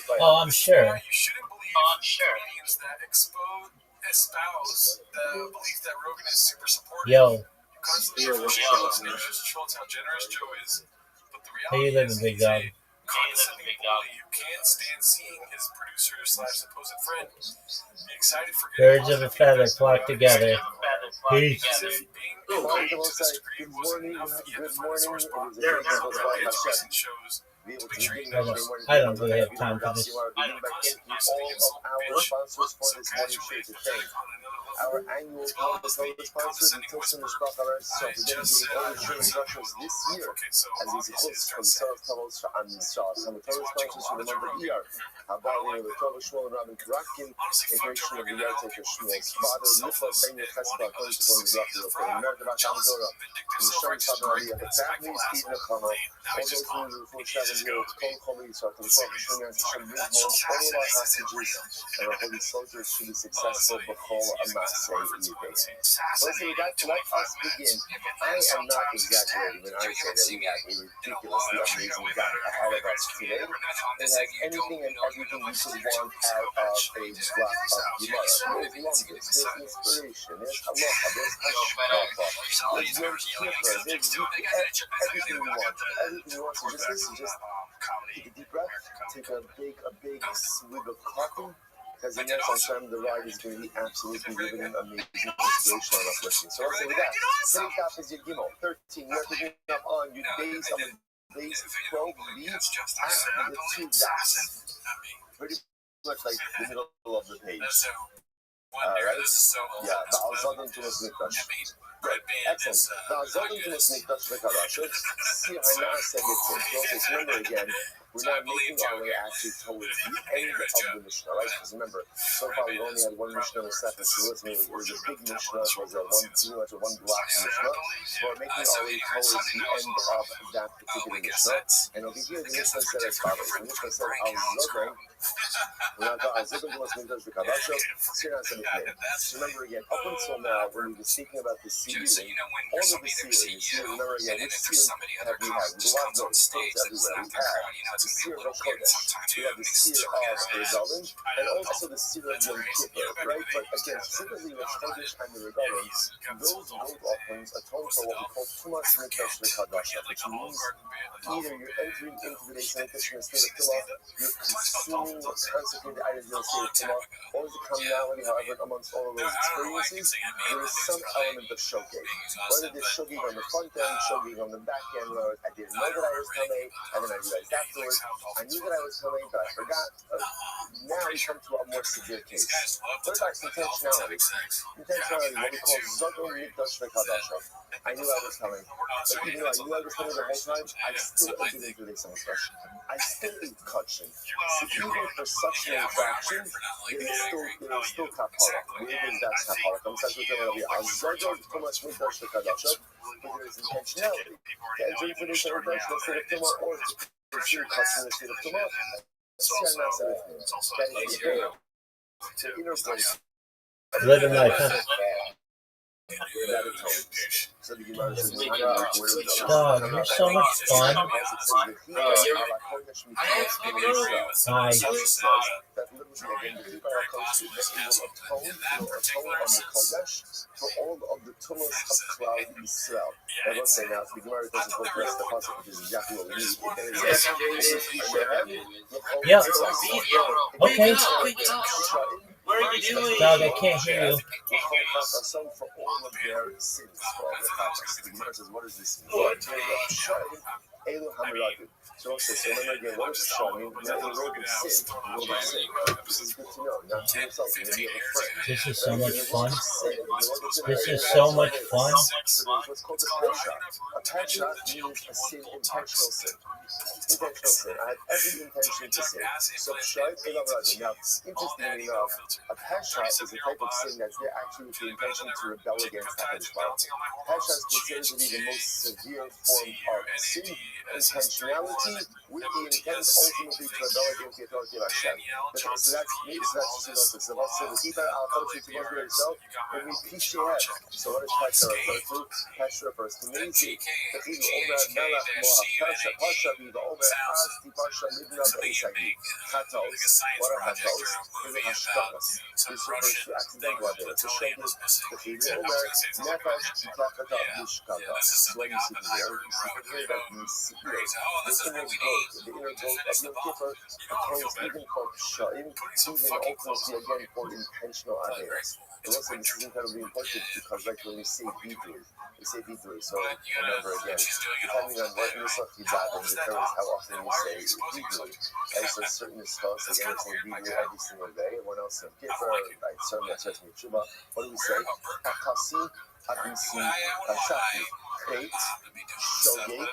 Speaker 1: about the
Speaker 4: Oh, I'm sure.
Speaker 5: Comedians that espouse the belief that Rogan is super supportive.
Speaker 4: Yo.
Speaker 5: Constantly Schultz how generous Joe is. But the
Speaker 4: How you
Speaker 5: reality
Speaker 4: living, big dog?
Speaker 5: condescending bully who can't stand seeing his producer / supposed friend be excited for
Speaker 4: Birds of a feather flock together. Peace.
Speaker 1: Good morning. Good morning.
Speaker 4: I don't really have time for this.
Speaker 1: Our sponsors for this morning show to thank our annual sponsor, the Tilson Mishpach so we're dedicating all insurance structures this year as these equals from Sarah Tavos and Shah. Some of the sponsors for the month of Iyar, Habari, the Tova Shmuel, and Rabin Karakin, integration of the Yartek of Shmuel's father, Nifa Ben Yechesba, according to the Mizrahi of the Merdabat Amidora, and the Shari Sabari of the family, Steve Nechama, all those who are the 47 year old Kol Komi, so to the Prophet and Hashem, move home, all of our hostages and our holy soldiers to be successful before a mass day in the day. So let us begin. I am not exaggerating when I say that we have a ridiculously amazing guy ahead of us today. It has anything and everything you could want out of a block of Gemara. There's numbers, there's inspiration, there's halacha, there's hashkafa, there's Yom Kippur, there's everything you want. Everything you want. So just listen, just take a deep breath, take a big swig of coffee. Because in yes, I'm sure the ride is going to be absolutely riveting, amazing, inspirational, and uplifting. So let's say with that, today's top is your Gimel 13. You're picking up on your base on the base 12 leads after the two dots. Pretty much like the middle of the page. Right?
Speaker 5: This is so old.
Speaker 1: Yeah, the Alzadin to Miss Mikdash. Good, excellent. The Alzadin to Miss Mikdash Vekadashot. See, I now said it's remember again, we're not making our way actually towards the end of the Mishnah, right? Because remember, so far we only had one Mishnah in Second Shavuos, meaning it was a big Mishnah, it was a one block Mishnah. So we're making our way towards the end of that particular Mishnah. And over here, the Mishnah said as follows. The Mishnah said, so remember again, up until now, when we were speaking about the searing, all of the searing, remember again, which searing have we had? We have those states everywhere. We have the seer of Kodesh, we have the seer of Regalim, and also the seer of Yom Kippur, right? But again, specifically the Kodesh and the Regalim, those gold offerings atone for what we call Tumas Mikdash V'Kadasha, which means either you're entering into the Beis Hamikdash in a state of Tumah, you're consuming, consecrating the items in a state of Tumah, or the commonality, however, amongst all of those experiences, there is some element of shogeg. Whether there's shogeg on the front end, shogeg on the back end, where I didn't know that I was coming, and then I realized afterwards, I knew that I was coming, but I forgot. Now we come to a more severe case. What about intentionality? Intentionality, what we call Zodon Mikdash V'Kadasha. I knew I was coming, but even though I knew I was coming the whole time, I still entered into the Beis Hamikdash. I still ate kachim. So even for such an infraction, it is still kapara. Where is that kapara? Comes back to the Rabbi. Azodon Tumas Mikdash V'Kadasha, but there is intentionality. To enter into the Beis Hamikdash in the state of Tumah, or to pursue kachim in the state of Tumah. That is the goal. To inner place.
Speaker 4: Living life, huh?
Speaker 1: So the Gemara says,
Speaker 4: Dog, you're so much fun. Hi.
Speaker 1: For all of the tunnels of Cloud Yisrael. I will say now, the Gemara doesn't go to the pasuk, which is exactly what we need.
Speaker 4: Yeah. Okay.
Speaker 5: What are you doing?
Speaker 4: Dog, I can't hear you.
Speaker 1: For all of their sins, for all their chatas. The Gemara says, what does this mean? So remember again, what is showing? Not the road of sin. This is good to know. Not to yourself. Maybe you have a friend.
Speaker 4: This is so much fun. This is so much fun.
Speaker 1: What's called a pasha. A pasha means a sin, intentional sin. Intentional sin. I had every intention to sin. So now, interestingly enough, a pasha is a type of sin that's there actually with the intention to rebel against HaKadosh Baruch Hu. Pasha is considered to be the most severe form of sin. Intentionality with the intent ultimately to rebel against the authority of Hashem. So that's just the also the keep our authority to work for yourself when we piece your head. So what does Pasha refer to? Pasha refers to Mezi. The Omer Melech Moab. Pasha be the Omer Asti Pasha Midna Beisagi. Chatos. What are Chatos? Is a Hashkamas. This refers to accidental ability. To show this. The Omer Nefesh Kitakata Mishkata. So what you see here, you see here that the inner goat of Yom Kippur atones even for Psha'im, even ultimately again for intentional averos. And listen, this is incredibly important because like when we say Bidui, so remember again, depending on what Nusach you daven determines how often you say Bidui. Right, so certain Nusachs, again, we say Bidui every single day, and one else Yom Kippur, right, certainly that's just Mitzvah. What do we say? Akasi, Abisi, Ashaki, Chait, Shogeg,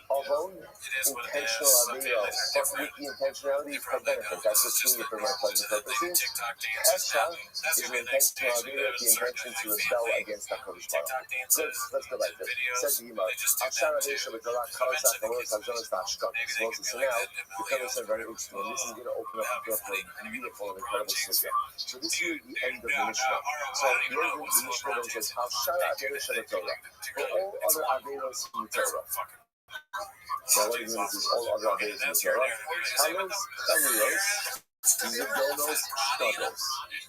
Speaker 1: Avon, intentional avero, but with the intentionality for benefit. That's just doing it for my pleasure purposes. Pesha is an intentional avero with the intention to rebel against HaKadosh Baruch Hu. Let's go back to it. Says the Gemara, Ashar Avesha B'Torah Kalasach Avoros Avzonos V'Ashkak. So now, the Torah said very interesting, and this is going to open up the door for a beautiful and incredible sugya. So this is the end of the Mishnah. So the end of the Mishnah then says, Ashar Avesha B'Torah. For all other averos in the Torah. Now what it means is all other averos in the Torah. Halos, Chalios, Zidonos, Shtados.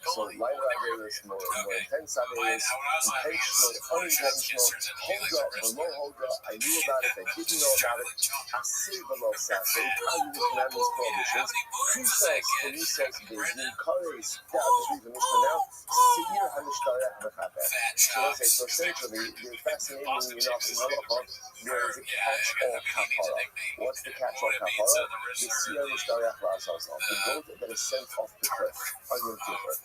Speaker 1: So lighter averos, more intense averos, intentional, unintentional, Holga, below Holga, I knew about it, I didn't know about it, Asir below Sasa, Ikali with commandments, prohibitions, Kusas, Kenisas, Bezin, Kares, yeah, I'll just read the Mishnah now, Seir HaMishtarech Mechaber. So essentially, the fascinating enough in Halacha, there is a catch-all kapara. What's the catch-all kapara? The Seir HaMishtarech La'asas, the goat that is sent off the cliff. on Yom Kippur.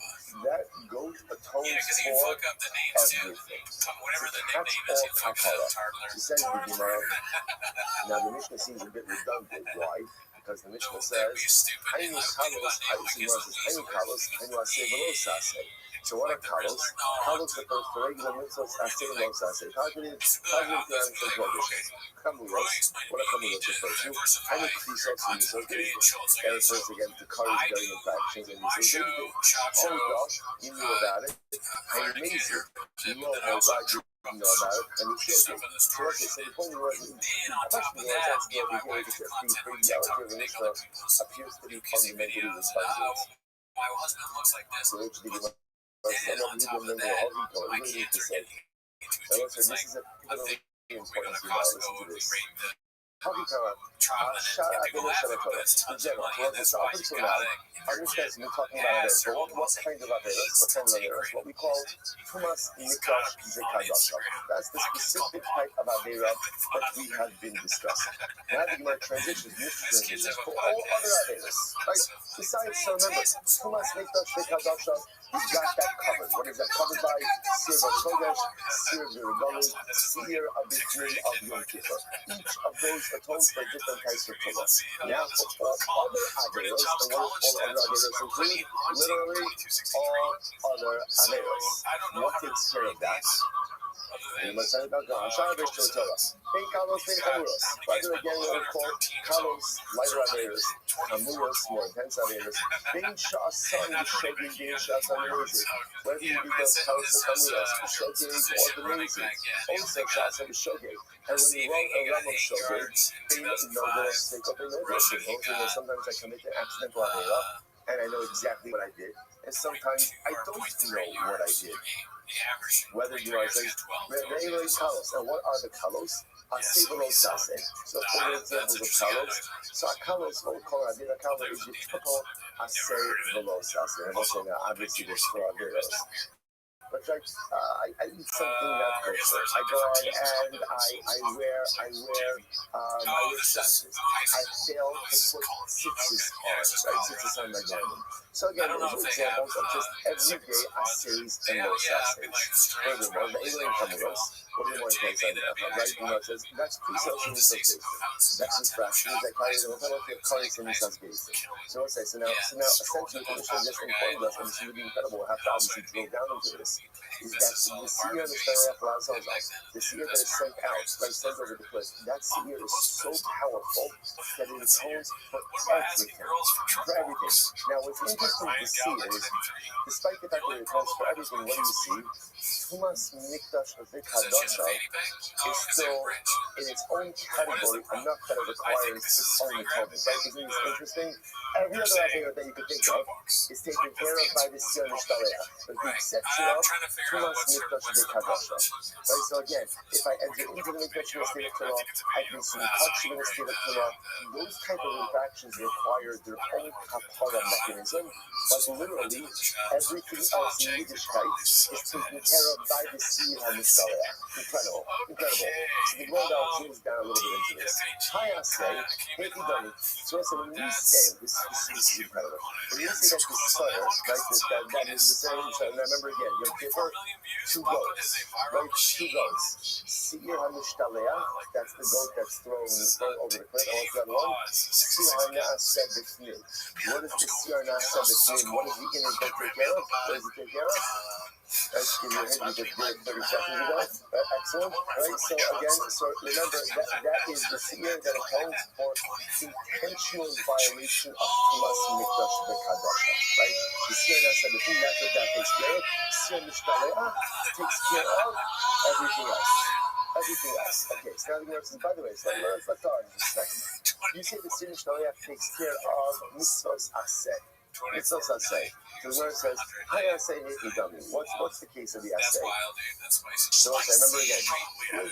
Speaker 1: That goat atones
Speaker 5: because you
Speaker 1: for
Speaker 5: fuck up the names too.
Speaker 1: everything.
Speaker 5: Whatever the
Speaker 1: That's
Speaker 5: nickname is, you
Speaker 1: all
Speaker 5: fuck it up,
Speaker 1: kapara.
Speaker 5: Tartler.
Speaker 1: Says the Gemara. Now the Mishnah seems a bit redundant. Why? Because the Mishnah says, "Hainu kalos, hainu kalos, hainu aseh v'lo saseh." So what are kalos? Kalos refers to regular mitzvahs, aseh v'lo saseh. Targeted Quranic traditions. Kamulos, what are kamulos refer to? Hainu krisos and mitzvahs. That refers again to courage, government factions, and mitzvahs. Oh gosh, you knew about it. Hainu mezid, you know about it. You know about it, and you should. So okay, so the point was, the question was asking over here, because the phraseology of the Mishnah appears to be fundamentally responsible.
Speaker 5: My husband looks like this.
Speaker 1: So which the Gemara said, "No, you don't remember all the people. You need to say." So this is a pivotal important thing. Now listen to this. Havikara, Shara Abel Shabbatot. In general, up until now, our Mishnah has been talking about Averos. But what kind of Averos? What kind of Averos? What we call Tumas Mikdash Zekadasha. That's the specific type of Avera that we have been discussing. Now the Gemara transitions for all other Averos. Right? Besides, so remember, Tumas Mikdash Zekadasha, we've got that covered. What is that covered by? Sir of Chodesh, Sir of Yerugoli, Sir of the Day of Yom Kippur. Each of those atones for different types of Torah. Now, for all other Averos, and what all other Averos include? Literally, all other Averos. What takes care of that? You must say about God. Shabbos to Torah. Ben Kalos, Ben Kamuros. Rather again, what we call Kalos, lighter Averos, Kamuros, more intense Averos. Ben Shasan, Shogin, Ben Shasan, music. Whether you do those Kalos or Kamuros, Shogin, or the music. Also, Shasan, Shogin. And when you run a realm of Shogin, Ben Nodos, they go, Ben Nodos. Sometimes I commit an accidental Avera, and I know exactly what I did. And sometimes I don't know what I did. Whether you are saying, very kalos. And what are the kalos? Aseh v'lo saseh. So for examples of kalos. So a kalos, what we call a kalos, is the typical aseh v'lo saseh. And also now, obviously, there's four averos. But like, I eat something not kosher. I go out and I wear my glasses. I fail to put tzitzis on, right? Tzitzis on my garment. So again, those are examples of just everyday assays and no assays. Furthermore, the alien kamuros, what do you want to place on that? Right? You know, it says, that's pre-social mistakes. That's just fractions that carry the penalty of carrying some mistakes. So what's that? So now essentially, the mission just informed us, and this is really incredible, we'll have to obviously drill down into this, is that the seer of the Shariah Plazoza, the seer that is sent out, like sent over the cliff, that seer is so powerful that it atones for everything. For everything. Now, what's interesting to see is, despite the fact that it atones for everything, what do you see? Tumas Mikdash Zekadasha is still in its own category enough that it requires its own atonement. Right? Isn't this interesting? Every other Avera that you could think of is taken care of by the Seer Mishtaleach, with the exception of Tumas Mikdash Zekadasha. Right? So again, if I enter into the Mikdash in a state of Torah, I can see touch in a state of Torah. Those type of infractions require their own kapara mechanism, but literally everything else in Yiddishkeit is taken care of by the Seer HaMishtaleach. Incredible. So the Lord zooms down a little bit into this. Hayaseh, Hekidani. So also when we say, this is incredible. When you say that the soil, right, that is the same, so remember again, Yom Kippur, 2 goats, right, 2 goats. Seer HaMishtaleach, that's the goat that's thrown over the cliff, and what's the other one? Seer HaNa'aseh B'fnim. What is the Seer HaNa'aseh B'fnim? What does the inner goat take care of? What does it take care of? Let's give you a hint, you just did 30 seconds ago. Excellent. Right, so again, so remember that is the seer that accounts for intentional violation of Tumas Mikdash Zekadasha. Right? The seer that's the thing that's what that takes care of. Seer Mishtaleach takes care of everything else. Okay, so now the Gemara says, by the way, so let's talk just a second. You say the seer Mishtaleach takes care of mitzvos aseh. Mitzvos aseh. So the Gemara says, Hayaseh Hekidami. What's the case of the aseh? So remember again,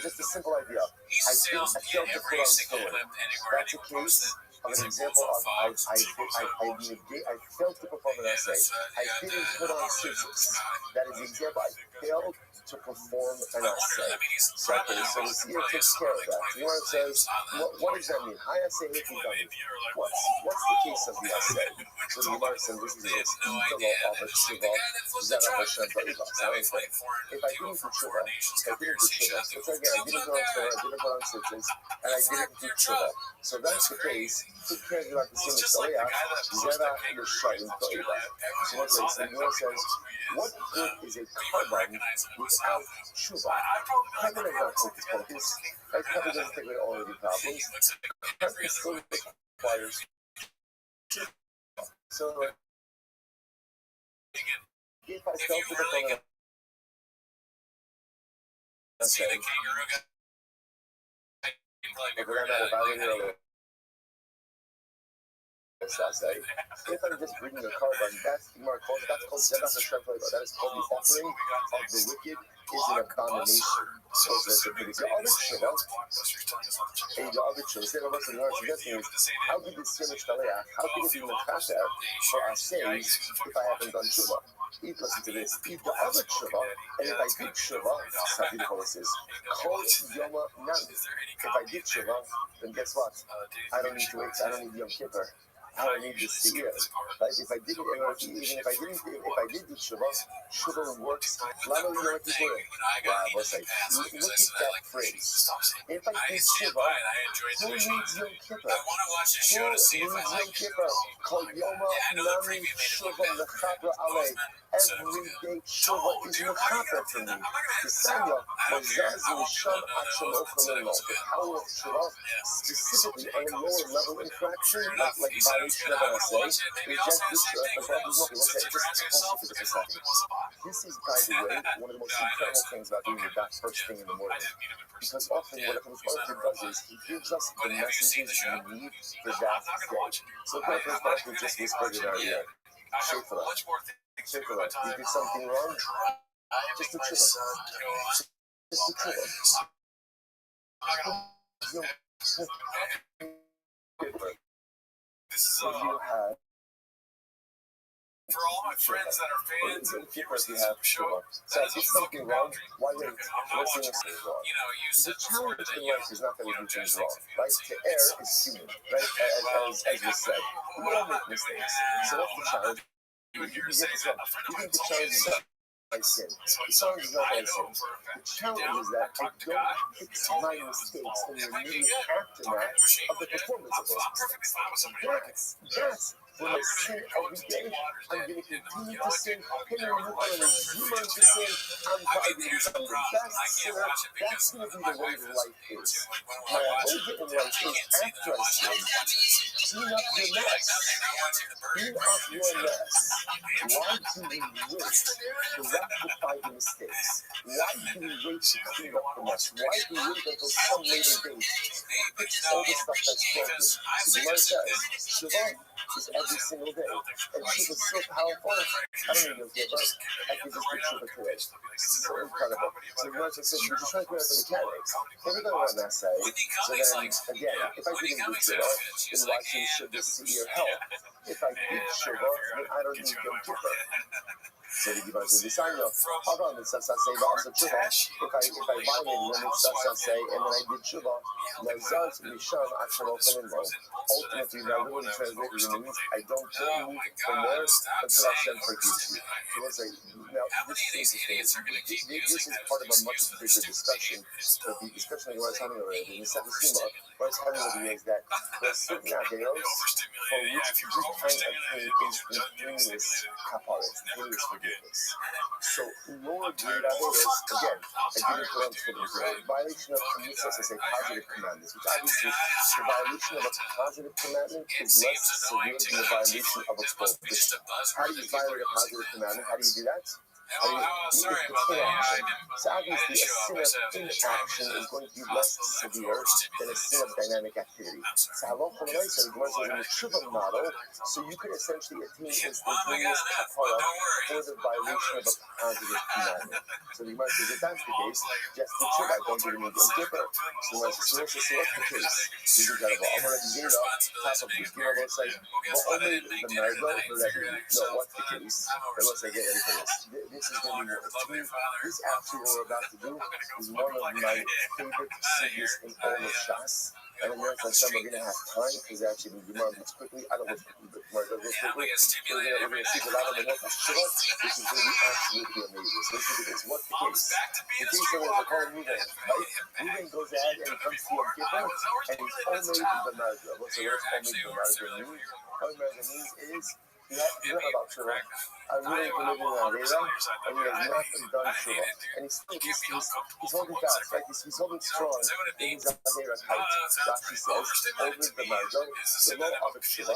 Speaker 1: just a simple idea. I failed to put on tefillin. That's a case of an example of I failed to perform an essay. I didn't put on scissors. That is the example. I failed to perform an essay. So the seer takes care of that. The Gemara says, what does that mean? I essay what's the case of the essay? So the Gemara says this is this. If I didn't do tshuva, it's again, I didn't go on Torah, I didn't go on stitches, and I didn't do tshuva. So that's the case. Take care of the Zera Yeshayim To'iva. So what they say, the Gemara says, what good is a carbon without tshuva? Carbon is not focus focus. Carbon doesn't take away all of the problems. Carbon still requires tshuva. So if I fail to perform an essay, if I'm just reading a carbon, that's called Zera Yeshayim. That is called the offering of the wicked is an abomination. So the other tshuva, how could this finish Taleach? How could it be Mechater for our sins if I haven't done tshuva? Listen to this. If the other tshuva, and if I did tshuva, Sabine says, Kol Yoma Nami. If I did tshuva, then guess what? I don't need to wait. I don't need Yom Kippur. I don't need this year. Like if I did it, even if I did do tshuva works. Lama Yom Kippur. Wow, what's like? Look at that phrase. If I did tshuva, who needs Yom Kippur? Who needs Yom Kippur? Kol Yoma Nami Tshuva Mechabra Alei. Every day tshuva is mechaper for me. The power of tshuva, specifically on a lower level interaction, not like violation of an essay, reject this This is, by the way, one of the most incredible things about doing the back first thing in the morning. Because often what a Baruch does is he gives us the messages we need for that day. So Baruch just whispered in our ear. Shekala, you did something wrong? Just do tshuva. Just do tshuva. So you have
Speaker 5: for all my friends that are fans and viewers of the show,
Speaker 1: so if it's something wrong, why wait? What's the next thing wrong?
Speaker 5: The
Speaker 1: challenge in life is not that we do things wrong, right? To err is human, right? As we said, we all make mistakes. So what's the challenge? You get this wrong. You think the challenge is not by sin. The challenge is not by sin. The challenge is that I don't fix my mistakes in the immediate aftermath of the performance of those mistakes. That's when I sin every day, I'm going to continue to sin. I'm going to resume to sin. I'm probably going to become the best sinner. That's going to be the way life is. My idea in life is after I sin, clean up your mess. Clean up your mess. Why do we wait to rectify the mistakes? Why do we wait to clean up the mess? Why do we wait until some later date to fix all the stuff that's broken? The Gemara says, Shabbat is every single day. And Shabbat is so powerful. I don't need to give up. I can just do Shabbat today. It's so incredible. So the Gemara says, we're just trying to clear up the mechanics. Everything on that side. So then, again, if I didn't do Shabbat, then why should this see your help? If I did Shabbat, then I don't need Yom Kippur. So the Gemara says, hold on, it's say also Tshuva. If I violated them, it's say, and then I did Tshuva. Ultimately, now literally translated means I don't move from there until Hashem forgives you. So let's say, now this is part of a much bigger discussion. But the discussion that I was having already, in the second Sima, what I was having already is that there are certain averos for which this kind of thing is instantaneous kaparet, instantaneous forgiveness. So lower grade averos, again, I didn't put on for the violation of mitzvahs as a positive commandments, which obviously the violation of a positive commandment is less severe than the violation of a prohibition. How do you violate a positive commandment? How do you do that?
Speaker 5: Sorry about that.
Speaker 1: So obviously, a sin of inaction is going to be less severe than a sin of dynamic activity. So halacha l'maaseh, the Gemara says in the tshuva model, so you could essentially attain instantaneous kapara for the violation of a positive commandment. So the Gemara says if that's the case, just the tshuva, don't do the medium dipper. So the Gemara says, so what's the case? This is incredible. I'm going to be top of the Gemara will say, well, only the mergo, no, what's the case? It looks like get ready for this. This is going to be this actually what we're about to do is one of my favorite singers in all of Shas. And I'm not sure we're going to have time because actually the Gemara moves quickly. I don't know if the Gemara goes quickly. We're going to see a lot of the work of Shiva. This is going to be absolutely amazing. So listen to this. What's the case? The case is a call Ruben, right? Ruben goes ahead and he comes to Yom Kippur and he's only the Marga. What's the word only the Marga mean? What Marga means is you know about Shiva. I really believe in Avera, and he has not done Shiva. And he's holding fast, right? He's holding strong in his Avera height. Rashi says, over the Marga, the law of Shiva.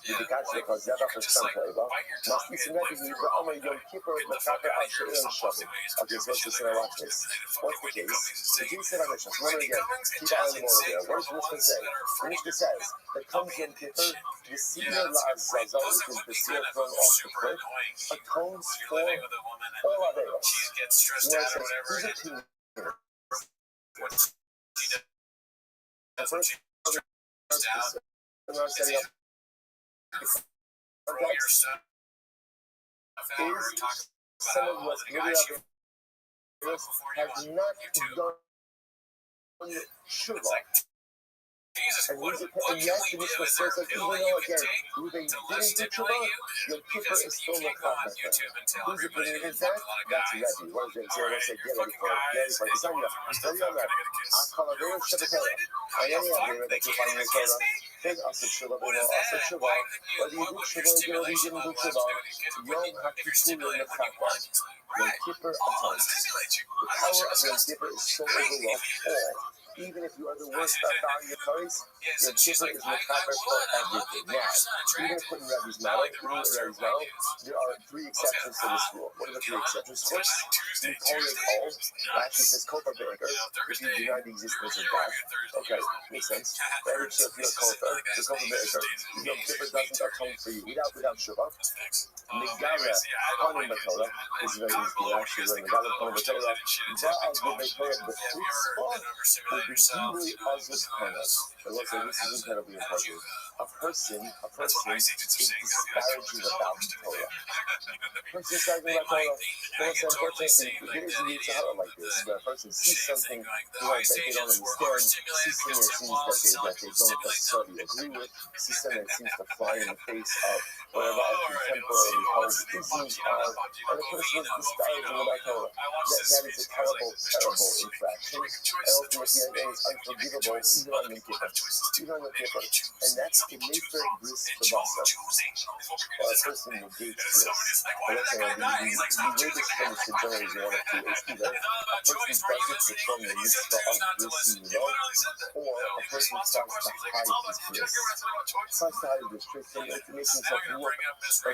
Speaker 1: Indikacja jako zjada postępowego, następnie lepiej do Omer Yom Kippur Mekapę Asher and Shabbat. Okay, so let's just watch this. What's the case? The case of Mishnah. Remember again, keep on the more there. What does Mishnah say? The Mishnah says that comes Yom Kippur, the Sina La'azazah, which is the seal thrown off the cliff, atones for all Averos. You know, it says, who's a king? The first setting up context is someone who has committed has not done Shuvah. And yes, the Mishnah says that even though, again, they didn't do Shuvah, Yom Kippur is still the Kappa. Whose opinion is that? That's Rabbi. What is it? So I said, get ready for it. Get ready for it. It's on you. Study on that. Akalaveru Shabbatella. I am the that you find in the Torah. Take us a Shuvah, us a Shuvah. Whether you do Shuvah or you didn't do Shuvah, Yom HaKippur in the Kappa. Yom Kippur atones. The power of Yom Kippur is so overwhelming all. Even if you are the worst about your choice, your Kippur is Mekaper for everything. Now, even putting Rabbi's model, there are three exceptions to this rule. What are the three exceptions? First, you call it all. Rashi says Kofa Be'eker, if you deny the existence of God. Okay, makes sense. Every chip you're Kofa, the Kofa Be'eker. Yom Kippur doesn't atone for you without Shuvah. Megara, Konim B'Torah, is very easy. Rashi is Megara, Konim B'Torah. Ba'al B'Torah, the Chutzpah, the Gilui Azuz Konas. But let's say this is incredibly important. A person is disparaging about Torah. A person is disparaging about Torah. Let's say, unfortunately, it is a Sahara like this, where a person sees something that they don't understand, sees something that seems that they don't necessarily agree with, sees something that seems to fly in the face of whatever our contemporary held isms are, and the person is disparaging about Torah. That is a terrible, terrible infraction, and ultimately it's unforgivable even on Yom Kippur. And that's the nature of bliss the basa. Or a person negates bliss. But let's say the way this comes to generally is one of two ways. Either a person does it from the mitzvah of bliss, or a person starts to hide his bliss. Starts to hide his bliss, and it makes himself look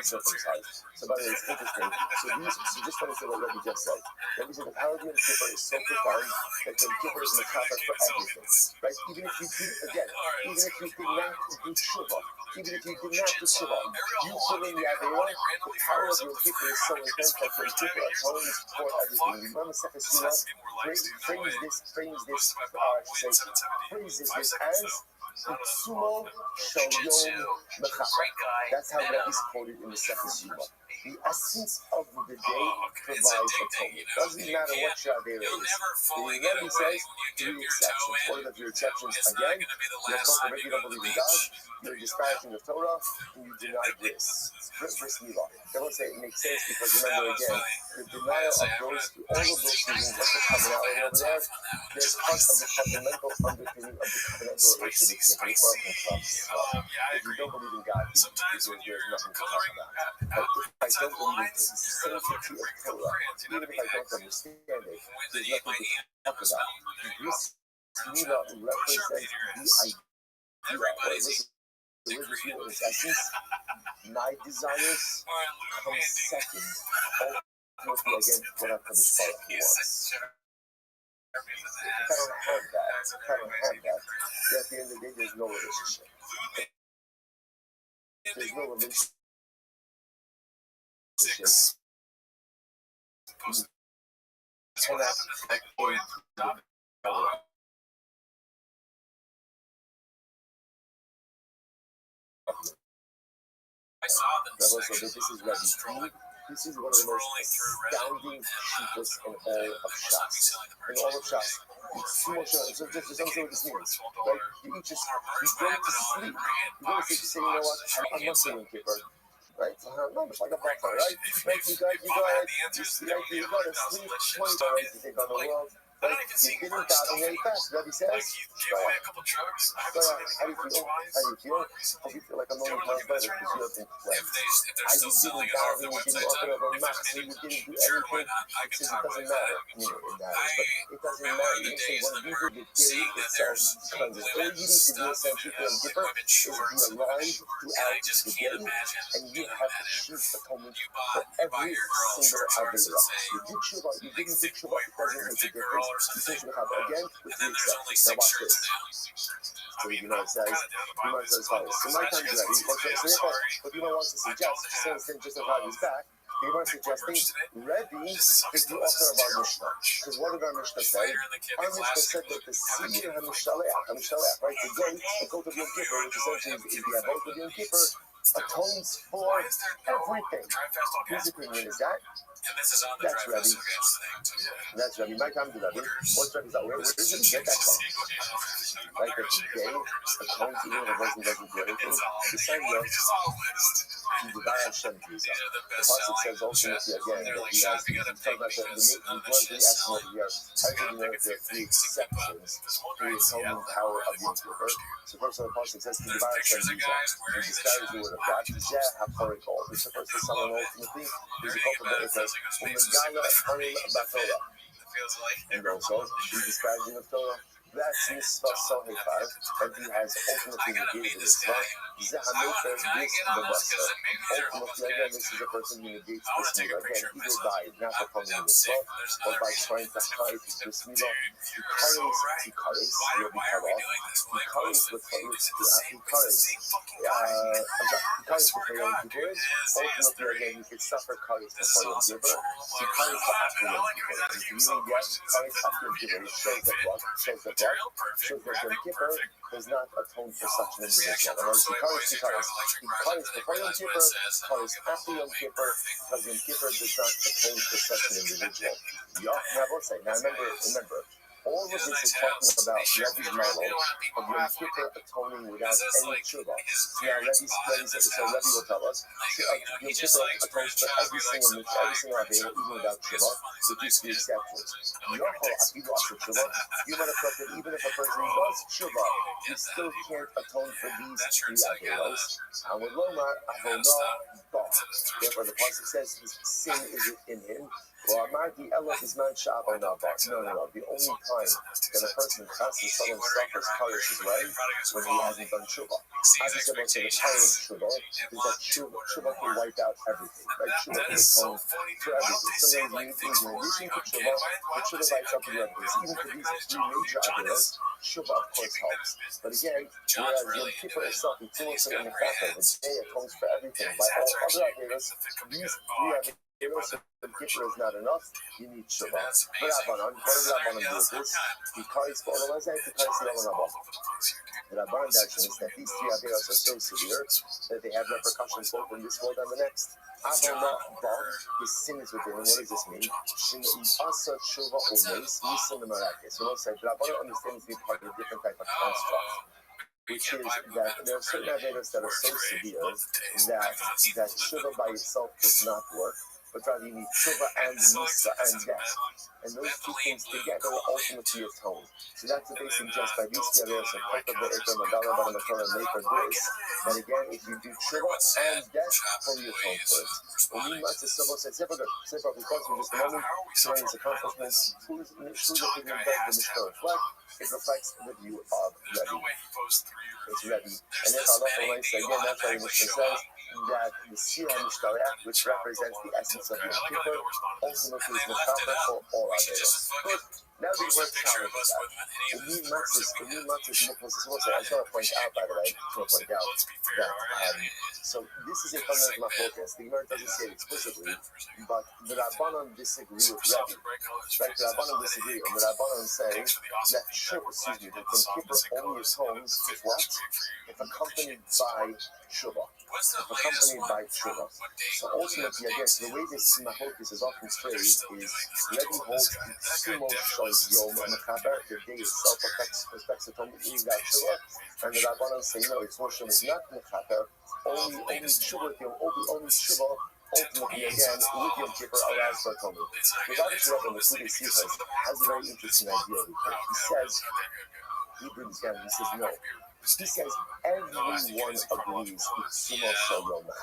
Speaker 1: uncircumcised. So by the way, it's interesting. So just want to say what Rabbi just said. Rabbi said the power of Yom Kippur is so profound that Yom Kippur is the kappa for everything. Right? Even if you did, again, even if you did not do Shuvah, even if you did not do Shuvah, you put in the Avera, the power of Yom Kippur is so intense that Yom Kippur atones for everything. Remember, phrase this as Utsumo Shal Yom Mechaper. That's how that is quoted in the second Shema. The essence of the day provides atonement. Doesn't matter what your Avera is. The Rebbe says three exceptions. What are the three exceptions? Again, you don't believe in God, you're disparaging the Torah, and you deny this. First Milah. They won't say it makes sense because remember again, the denial of those, all of those reasons, just the commonality over there, there's part of the fundamental underpinning of the covenantal relationship between Torah and trust. If you don't believe in God, there's nothing to talk about. But if I don't believe in the sanctity of Torah, even if I don't understand it, there's nothing to talk about. This Milah represents the idea. What is this? The religious essence My desires come second. Ultimately, again, what I publish about wants. If I don't have that, then at the end of the day, there's no relationship. There's no relationship. So this is Rabbi. This is one of the most astounding shittas in all of Shas. In all of Shas. It's too much. So just understand what this means. Like, you go to sleep. You go to sleep and say, you know what, I'm not saying Kippur. Right? No, it's like a buffer, right? Like, you got to sleep 20 hours to take on the world. Like, you didn't daven very fast. Rabbi says, how do you feel? How do you feel like a million times better because you have been cleansed? I just didn't daven, you didn't offer up a mass, you didn't do anything. It says it doesn't matter. You know, it matters, but it doesn't matter. You say, well, you do the day itself cleanses. All you need to do essentially for Yom Kippur is be alive throughout the day, and you have to shoot atonement for every single Avera. You did Shuvah, you didn't do Shuvah, it doesn't make a difference. You say Shuvah again with the exception. Now watch this. So you know it says, as follows. So my time is ready. But you know what to suggest, since then just about his back, he was suggesting Rabbi is the author of our Mishnah. Because what did our Mishnah say? Our Mishnah said that the Seir HaMishaleach, right, the goat of Yom Kippur, which essentially is the Avot of Yom Kippur, atones for everything. Whose opinion is that? That's Rabbi. That's Rabbi. My time to Rabbi. What's Rabbi's out? Where did he get that from? Like that the day atones even if a person doesn't do anything. The same way, he divided Hashem to himself. The Pasuk says ultimately again that he has, he talks about the words that he asked over here. How do you know that there are three exceptions to the atoning power of Yom Kippur? So first of all, the Pasuk says he divided Hashem to himself. He discovers the word of God. Zeh HaPorikol. This refers to someone ultimately who's a couple of Israel. Umegala Harim Batorah. And also, he describes in the Torah. That's Mitzvah Sohefar, and he has ultimately negated the Mitzvah. Zahamefer this the Basa. Ultimately, again, this is a person who negates this Mitzvah. Again, either by not performing the Mitzvah, or by trying to hide this Mitzvah. He carries, will be cut off. He carries with Yom Kippur. Ultimately, again, he could suffer carries before Yom Kippur. He carries for after Yom Kippur. If you even get carries after Yom Kippur, it shows that what? Shows that Yom Kippur does not atone for such an individual. In other words, he carries before Yom Kippur, carries after Yom Kippur, because Yom Kippur does not atone for such an individual. Now remember, all of this is talking about Rabbi's model of Yom Kippur atoning without any tshuva. So now Rabbi will tell us, Yom Kippur atones for every single Avera, even without tshuva, with these three exceptions. You might have thought that even if a person does tshuva, he still can't atone for these three Averos. Therefore, the Pasuk says his sin is in him. Well, the only time that a person constantly suffers Karish is when he hasn't done Shuvah. As I said, the power of Shuvah is that Shuvah can wipe out everything. Right? Shuvah can atone for everything. Some of these things, in addition to Shuvah, but Shuvah wipes out the evidence. Even for these three major ideas, Shuvah of course helps. But again, whereas Yom Kippur itself, it's almost in the fact that the day atones for everything. By all other ideas, these three ideas, the Kippur is not enough, you need Shuvah. What does Rabbanan do with this? Because for all of us, the Rabbanan says that these three Averos are so severe that they have repercussions both in this world and the next. His sin is within him. What does this mean? So let's say Rabbanan understands to be part of a different type of construct, which is that there are certain Averos that are so severe that Shuvah by itself does not work, but rather you need Shuvah and Misa and death. And those two things together will ultimately atone. So that's the basic just by these two Averos of Kota Be'eker, Magala, Badamakara, and Mefer this, that again, if you do Shuvah and death, fully atone for it. When you must have someone said, because we just a moment, tremendous accomplishments, whose opinion does the Mishnah reflect? It reflects the view of Rabbi. It's Rabbi. And if Allah say again, that's why the Mishnah says, that the Sir HaMishtarech, which represents the essence of Yom Kippur, ultimately is Mechaper for all our days. Good. Now the Gemara challenges that. I just want to point out, by the way, that so this is a fundamental focus. The Gemara doesn't say it explicitly, but the Rabbanon disagree with Rabbi. Right? The Rabbanon disagree, and the Rabbanon say that that Yom Kippur only atones if what? If accompanied by Shuvah. If accompanied by Shuvah. So ultimately, I guess, the way this Mahokis is often phrased is Rabbi holds Sumo Yom Mechaber, the day itself affects atonement without Shuvah, and the Rabbanon say, no, its notion is not Mechaber, only Shuvah, only Shuvah, ultimately, again, with Yom Kippur allows for atonement. The Rabbi Shuvah, the Kudei Sifas, has a very interesting idea. He says, he brings down, he says, no. He says, everyone agrees with Sumo Yom Mechaber.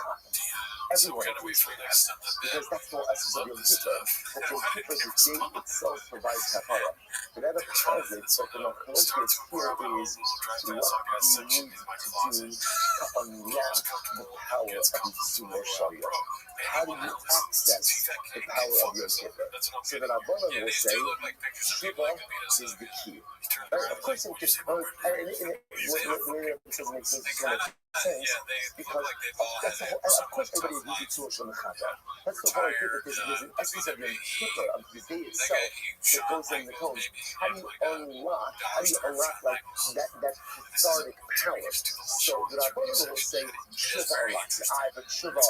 Speaker 1: Everyone agrees with that. Because that's the whole essence of Yom Kippur. That Yom Kippur, the day itself, provides kapara. Whatever posits that the Machlokes here is, what do you need to do to unlock the power of Sumo Shayom? How do you access the power of Yom Kippur? So that Rabbanan will say, Shuvah is the key. Of course, it just doesn't make so much sense, because that's the whole, of course everybody agrees with Sumo Mechaber. That's the whole idea, that there's an essence of Yom Kippur, of the day itself, that goes in the tones. How do you unlock like that cathartic power? So the Rabbanan will say, Shuvah unlocks it. But Shuvah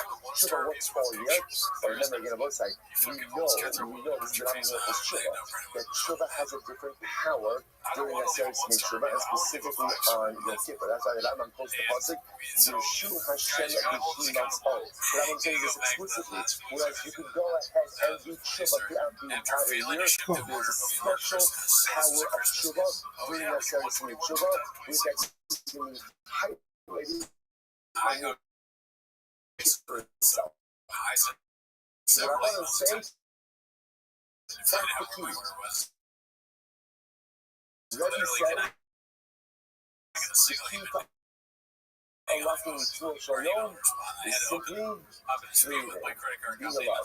Speaker 1: works all year. But remember again, on both sides, we know this is the Rabbanan of Shuvah, that Shuvah has a different power during a certain Shuvah, and specifically on Yom Kippur. That's why the Rambam quotes the pasuk, Yeshu Hashem B'Himas O. The Rambam says this explicitly, whereas you could go ahead and do Shuvah throughout the entire year. There's a special power of Shuvah during a certain Shuvah, which actually highlighted on Yom Kippur itself. So the Rambam says, that's the key. Rabbi said, the key to unlocking Sumo Shayom is simply breathing, being alive.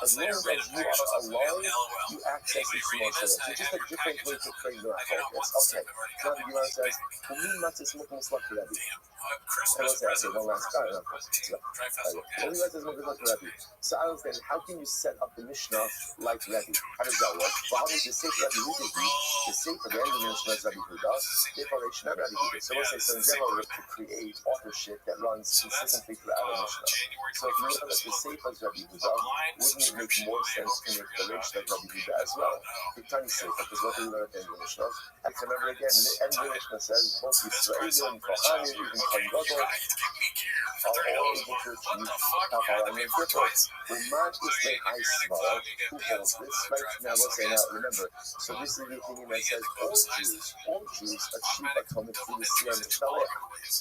Speaker 1: As long as you are alive, you access the Sumo Shayom. So just a different way to frame the focus. Okay, now the Gemara says, Kumi Matzis Mukmus Rabbi. And what's that? I say one last time. So I understand, how can you set up the Mishnah like Rabbi? How does that work? Well, how does the Sefer Rabbi Huda be? The Sefer, the end of the Mishnah is Rabbi Huda. Therefore, they should not Rabbi Huda. So we'll say, so in general, to create authorship that runs consistently throughout a Mishnah. So if you know that the Sefer is Rabbi Huda, wouldn't it make more sense to make the Reish like Rabbi Huda as well? The tiny Sefer, because what we learn at the end of the Mishnah. And remember again, the end of the Mishnah says, both Yisrael and Kohanim, even Kohen Gadol, are all able to achieve kapara and Yom Kippur. Umat Yisrael Haisvar, who holds this? Right now, we'll say now, remember, so this is the opinion that says all Jews achieve atonement through the Siyam Mishtalech.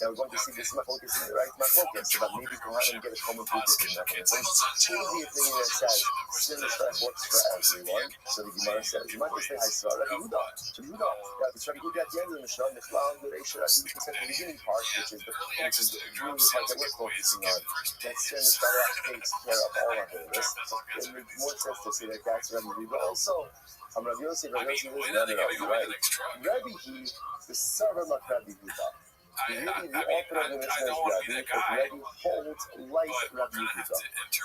Speaker 1: Now we're going to see this Machokes in the right Machokes, so that maybe Kohanim get atonement through different mechanisms. Here's the opinion that says Siyam Mishtalech works for everyone. So the Gemara says, Umat Yisrael Haisvar, Rabbi Huda. So Huda, it's Rabbi Huda at the end of the Mishnah, the Chlau, the Reish, the beginning part, which is the really the part that we're focusing on. That Siyam Mishtalech takes care of all of this. It makes more sense to say that that's Rabbi Huda. Also, Rabbi Yossi, Rabbi right. Rabbi he, the server like Rabbi Huda. The author of the Mishnah is Rabbi, because Rabbi holds like Rabbi Huda.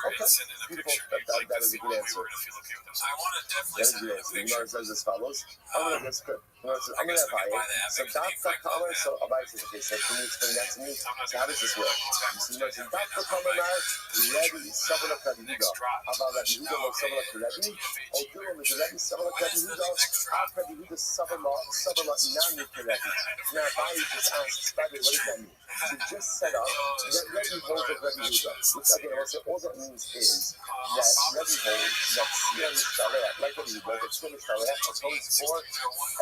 Speaker 1: Okay, beautiful. That is a good answer. That is a good answer. The Gemara says as follows. I'm going to buy it. So that's the color. So Abai says, okay, so can you explain that to me? So how does this work? So that's the color now. Rabbi is someone of Rabbi Huda. About Rabbi Huda looks someone of Rabbi. Or Durham is Rabbi someone of Rabbi Huda. Rabbi Huda someone Nami to Rabbi. Now Abai just asks, Rabbi, what does that mean? So just set up that Rabbi holds of Rabbi Huda. Which again, all that means is that Rabbi holds that Siyam Mishtalech, like Rabbi Huda, that Siyam Mishtalech atones for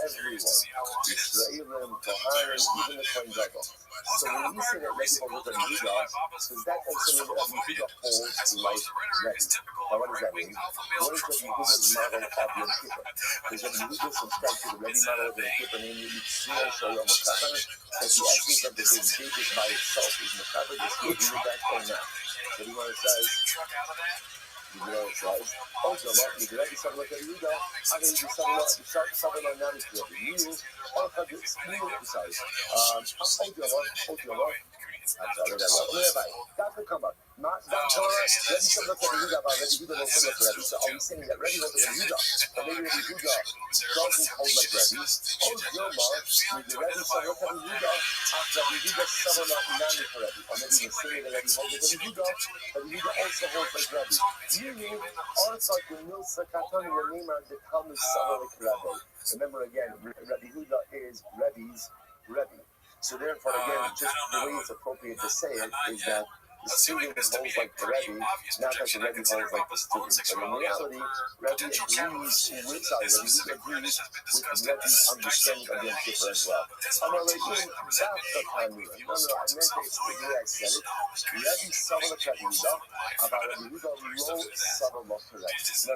Speaker 1: everyone. Yisrael, Kohanim, even the Kohen Gadol. So when we say that Rabbi holds Rabbi Huda, does that also mean that Rabbi Huda holds like Rabbi? Now what does that mean? What is Rabbi Huda's model of Yom Kippur? Does Rabbi Huda subscribe to the Rabbi model of Yom Kippur, namely Sumo Shayom Mechaber, that the essence absence of the Davis by itself is Mechaber, this would be back or not. But you know what it says? You know what it says? Also, you can already something like a Yuda, I mean, you something like that is good. You, all of this, you, sorry. That could come up. Not Torah, Rabbi should look at the Yuda, but Rabbi Yuda won't look at Rabbi. So are we saying that Rabbi won't look at Yuda? But maybe Rabbi Yuda doesn't hold like Rabbi. Oh, Yoma, maybe Rabbi should look at the Yuda, Rabbi Yuda several not nani for Rabbi. Or maybe we're saying that Rabbi holds like Rabbi Yuda, but Rabbi Yuda also holds like Rabbi. Meaning, also like the Milsa Katan, the name of the Talmud several like Rabbi. Remember again, Rabbi Yuda is Rabbi's Rabbi. So therefore, again, just the way it's appropriate to say it is that the student holds like the Rebbe, not that the Rebbe holds like the student. But in reality, Rebbe agrees with Rebbe's understanding of Yom Kippur as well. I'm not like, that's the time we went. No, I meant to explain the way I said it. Rebbe Sabbath Rebbe Yehuda, about Rebbe Yehuda, Lo Sabbath Rebbe.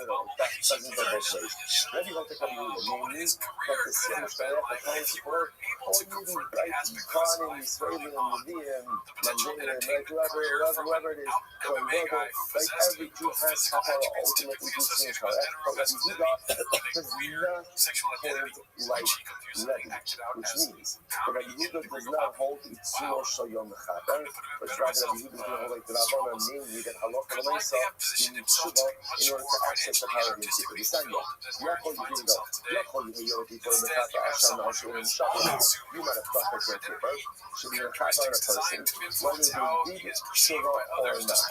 Speaker 1: No, that doesn't go both ways. Rebbe holds like Rebbe Yehuda, meaning that the Shem Shtarech, the time support, all you need, right? Yikanim, Yisraelim, Nevi'im, Mandalim, whoever it is, like every Jew has kapara ultimately do things correct. But Rabbi Yehuda does not hold like Rebbe, which means that Rabbi Yehuda does not hold Itzur Shayom Mechaber, but rather Rabbi Yehuda is going to hold like the Rabbana, namely that Halacha L'Meisa, you need Tshuva in order to access the power of Yom Kippur. You stand up. Yachol Yehuda, before the Mechaber Hashem Hashem and Shabbat, you might have thought that Yom Kippur should be a Mechaber on a person, whether they did Tshuva or not,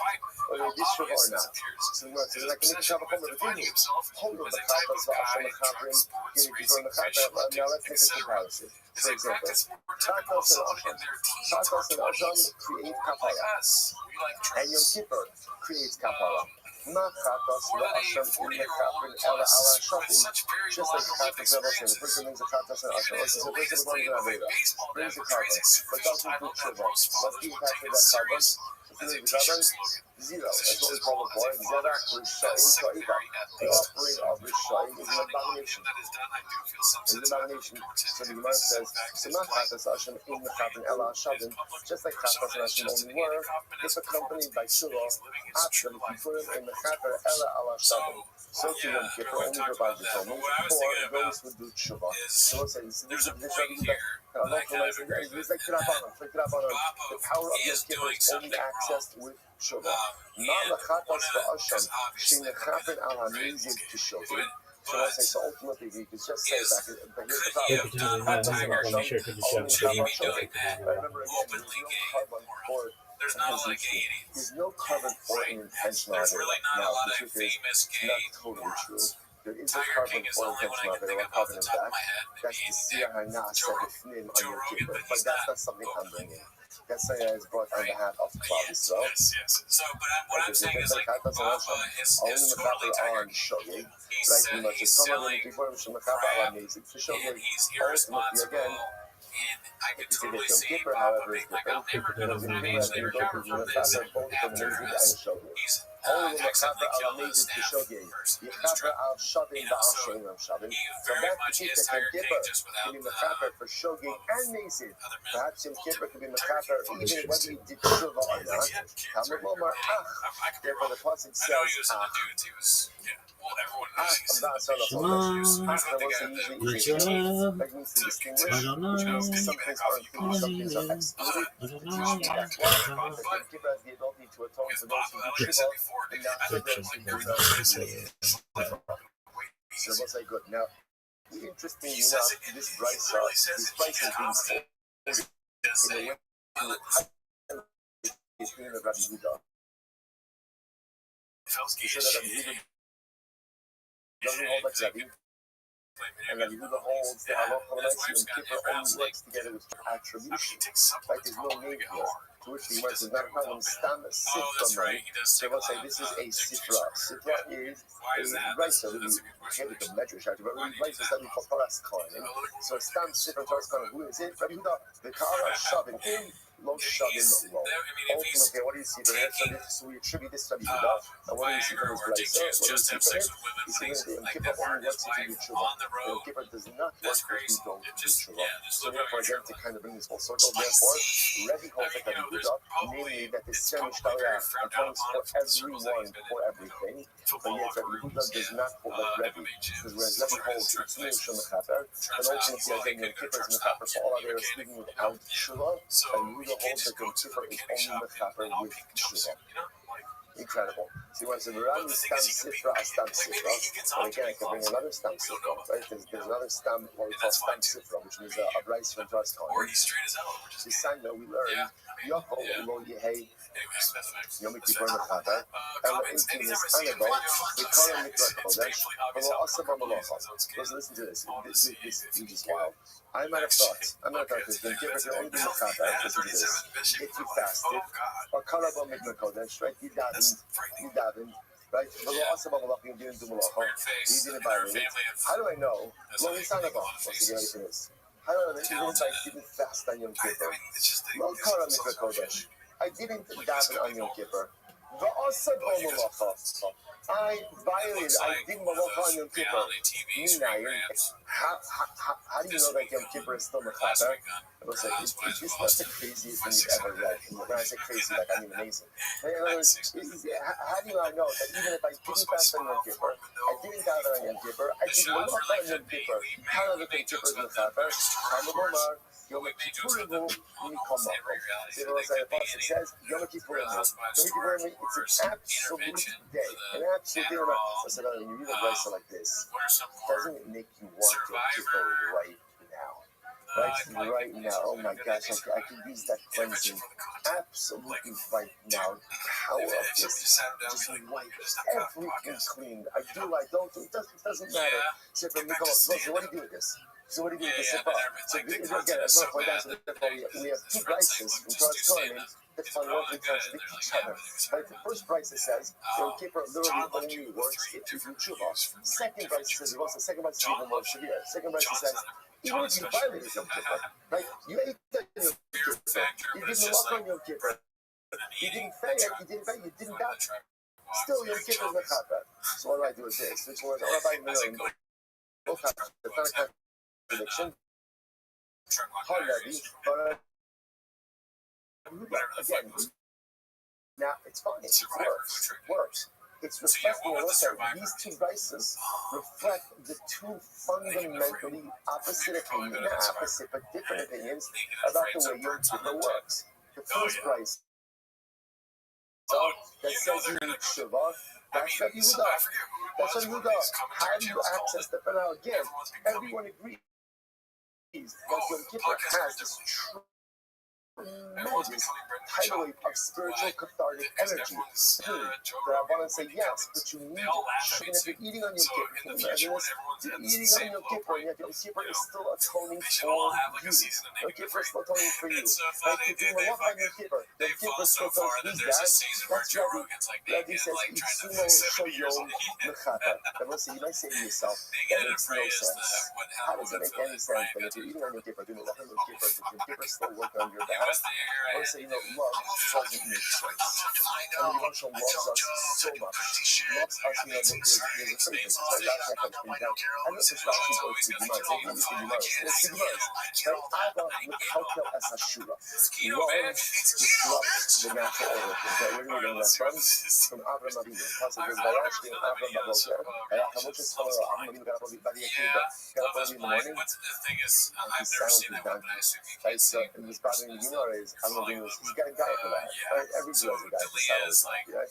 Speaker 1: whether they did Tshuva or not. So like in the Shabbat, hold of the Mechaber, so Hashem Mechaber, give me before the Mechaber. Now let's make a comparison. For example, Takos and Asham create kapara, and Yom Kippur creates kapara. Not Takos and Asham in the Kapran Ela Ala Shafim, just like Takos and Asham. The person brings a Takos and Asham. This is a person going to Aveda, brings a carbon, but doesn't do Tshuva. What's the impact of that carbon? Zero. That's what we call the boy. Zerach Rishayim To'iva. The offering of Rishayim is an abomination. It's an abomination. So the Gemara says, Simach Chatas Hashem in the Kapran Ela Shavim, just like Chatas and Hashem only were, if accompanied by Shuvah, after the Kippurim in the Kapran Ela Shavim. So to Yom Kippur only provides atonement for those who do Shuvah. So let's say, this is the power of Yom Kippur is only accessed with Shuvah. Not Lachatas V'Asham, Shenechapen Al HaMizid to Shuvah. So let's say, so ultimately we could just say that, but here's the problem. Remember again, there's no carbon for an intentional Avera. Now, the truth is not totally true. There is a carbon for intentional Avera. What carbon is that? That's the Siyah HaNas of the Fnim on your Kippur. But that's not something I'm bringing. That's something that is brought on behalf of the Klal Yisrael.
Speaker 5: Yes. So, but what I'm saying is, like,
Speaker 1: only the Mechaber on Shogeg, right? You must just come on before the Mechaber on Nezik for Shogeg. Ultimately, again,
Speaker 5: I could totally see Papa being like, I'll never get a full page later from this after he's
Speaker 1: only the
Speaker 5: technically
Speaker 1: Mechaber
Speaker 5: killed
Speaker 1: on
Speaker 5: us
Speaker 1: Nezik
Speaker 5: now
Speaker 1: for Shogeg.
Speaker 5: first.
Speaker 1: The Mechaber on Shavim Ba'ashem Shavim. So that particular Kippur can be Mechaber for Shogeg and Nezik. Perhaps Yom Kippur can be Mechaber even whether you did Shuvah or not. Talmud Lomar Ach. Therefore, the pasuk says Ach. That means to distinguish, which means some things are included, some things are excluded. That's why the Kippur has the ability to atone for those who do Shuvah and not for those who do not. So let's say good. Now, interesting enough, this price is being sold in a way is being the Rabbi Yehuda. So that Rabbi Yehuda doesn't hold like Rabbi, and Rabbi Yehuda holds the Halacha L'Meisa and Kippur only works together with attribution. Like there's no name here. To which the Gemara says, not a problem, stand a sifra money. So we'll say this is a sifra. Sifra is a raisa, we hate the metric chapter, but we raisa is something called Paras Kohanim. So a stand sifra Paras Kohanim, who is it? Rabbi Yehuda, the Kara Shavim in Lo Shavim Lo. Ultimately, what do you see there? So we attribute this to Rabbi Yehuda, and what do you see from his Brisa? What do you see from it? You see that the Yom Kippur only works if you do tshuva. The Yom Kippur does not work if you don't do tshuva. So therefore, again, to kind of bring this full circle, therefore, Rabbi holds like Rabbi Yehuda, namely that the Ser Mishtaleh accounts for everyone, for everything. But yet Rabbi Yehuda does not hold like Rabbi, because whereas Rabbi holds it's no Shul Mechaper, and ultimately again Yom Kippur is Mechaper for all others speaking without tshuva, and Yehuda holds that Yom Kippur is only Mechaper with tshuva. Incredible. So you want to run Stam Sifra, Stam Sifra. And again, I can bring another Stam Sifra, right? There's another Stam, what we call Stam Sifra, which means a rice from ROTHSCHILD. This time that we learned, Yachol Lo Yehei Yom Kippur Mechaper, Ela Intimis Anabel, Vikara Mikra Kodesh, Velo Asaba Malacha. Listen to this. This is wild. I might have thought this. Yom Kippur can only be Mechaper. Listen to this. If you fasted, or Karabo Mikra Kodesh, right? You davened, right? Velo Asaba Malacha, you didn't do Malacha. You didn't violate. How do I know? Lo Nisanaba. Let's get ready for this. How do I know that even if I didn't fast on Yom Kippur? Lo Kara Mikra Kodesh. I didn't daven on Yom Kippur. I violated, I did malacha on Yom Kippur. How do you know that Yom Kippur is still mechaper? I was like, is this not the craziest thing you've ever read? And when I say crazy, like I mean amazing. In other words, how do I know that even if I didn't fast on Yom Kippur, I didn't daven on Yom Kippur, I did malacha on Yom Kippur, how do I know that Yom Kippur is mechaper? Yom Kippurim Mikama. See what the Apostle says? Yom Kippurim. Yom Kippurim, it's an absolute day. An absolute day. So I said, when you read a verse like this, doesn't it make you want Yom Kippur right now? Right now. Oh my gosh, I can use that cleansing absolutely right now. The power of this. Just wipe everything clean. I don't. It doesn't matter. So for Mikama, so what do you do with this? So what do you do with the Sipah? So again, that's not point out. So we have two Brises from ROTHSCHILD that fundamentally contradict each other. Right? The first Brise says Yom Kippur literally only works if you do tshuva. Second Brise says the second Brise is even more severe. Second Brise says even if you violated Yom Kippur, right? You ate that Yom Kippur, you didn't walk on Yom Kippur, you didn't fast, you didn't die. Still Yom Kippur is mechaper. So what do I do with this? Which was Rabbi Miriam. Prediction. But again, now it's fine. It works. It's reflecting that these two vices reflect the two fundamentally opposite opinions, not opposite, but different opinions about the way Yom Kippur works. The first vice that says you need Shiva, that's Rabbi Yehuda. That's Rabbi Yehuda. How do you access the now again? Everyone agrees that Yom Kippur has this tremendous tidal wave of spiritual cathartic energy. The Rabbanan say yes, but you need it. If you're eating on Yom Kippur, can you imagine this? You're eating on Yom Kippur, and yet Yom Kippur is still atoning for you. Yom Kippur is still atoning for you. Like you're doing a lot on Yom Kippur. Yom Kippur still atones. Who's that? Rabbi says, Itsumo Shoyom Mechata. You might say to yourself, that makes no sense. How does it make any sense that if you're eating on Yom Kippur, doing a lot on Yom Kippur, that Yom Kippur is still working on your behalf? I would say, love doesn't make sense. And the emotional loves us so much. Loves us, there's a phrase. So that's like I know this Rashi goes to Gemara. They go to Gemara. It's the Gemara. But Abba Mekalkel Es Hashura. Love disrupts the natural order of things. Where do we learn that from? From Avram Avinu. Pasuk says, Vayashti Avram Baboker. Hayakamoche Tzala Avram Avinu got up in the morning. And he sounds his donkey. Right? So, and this bothering the Gemara is, he's got a guy for that. Right? Every Jew has a guy for saddle. Right?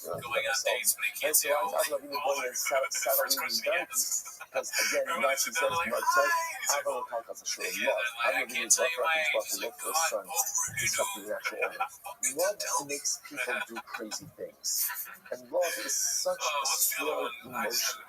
Speaker 1: So Avram Avinu born and saddling his donkeys. Because again, Rashi says, Mark says, Avram Mekalkel Es Hashura. Love. Avram Avinu is love for his son. Disrupt the natural order. Love makes people do crazy things. And love is such a strong emotion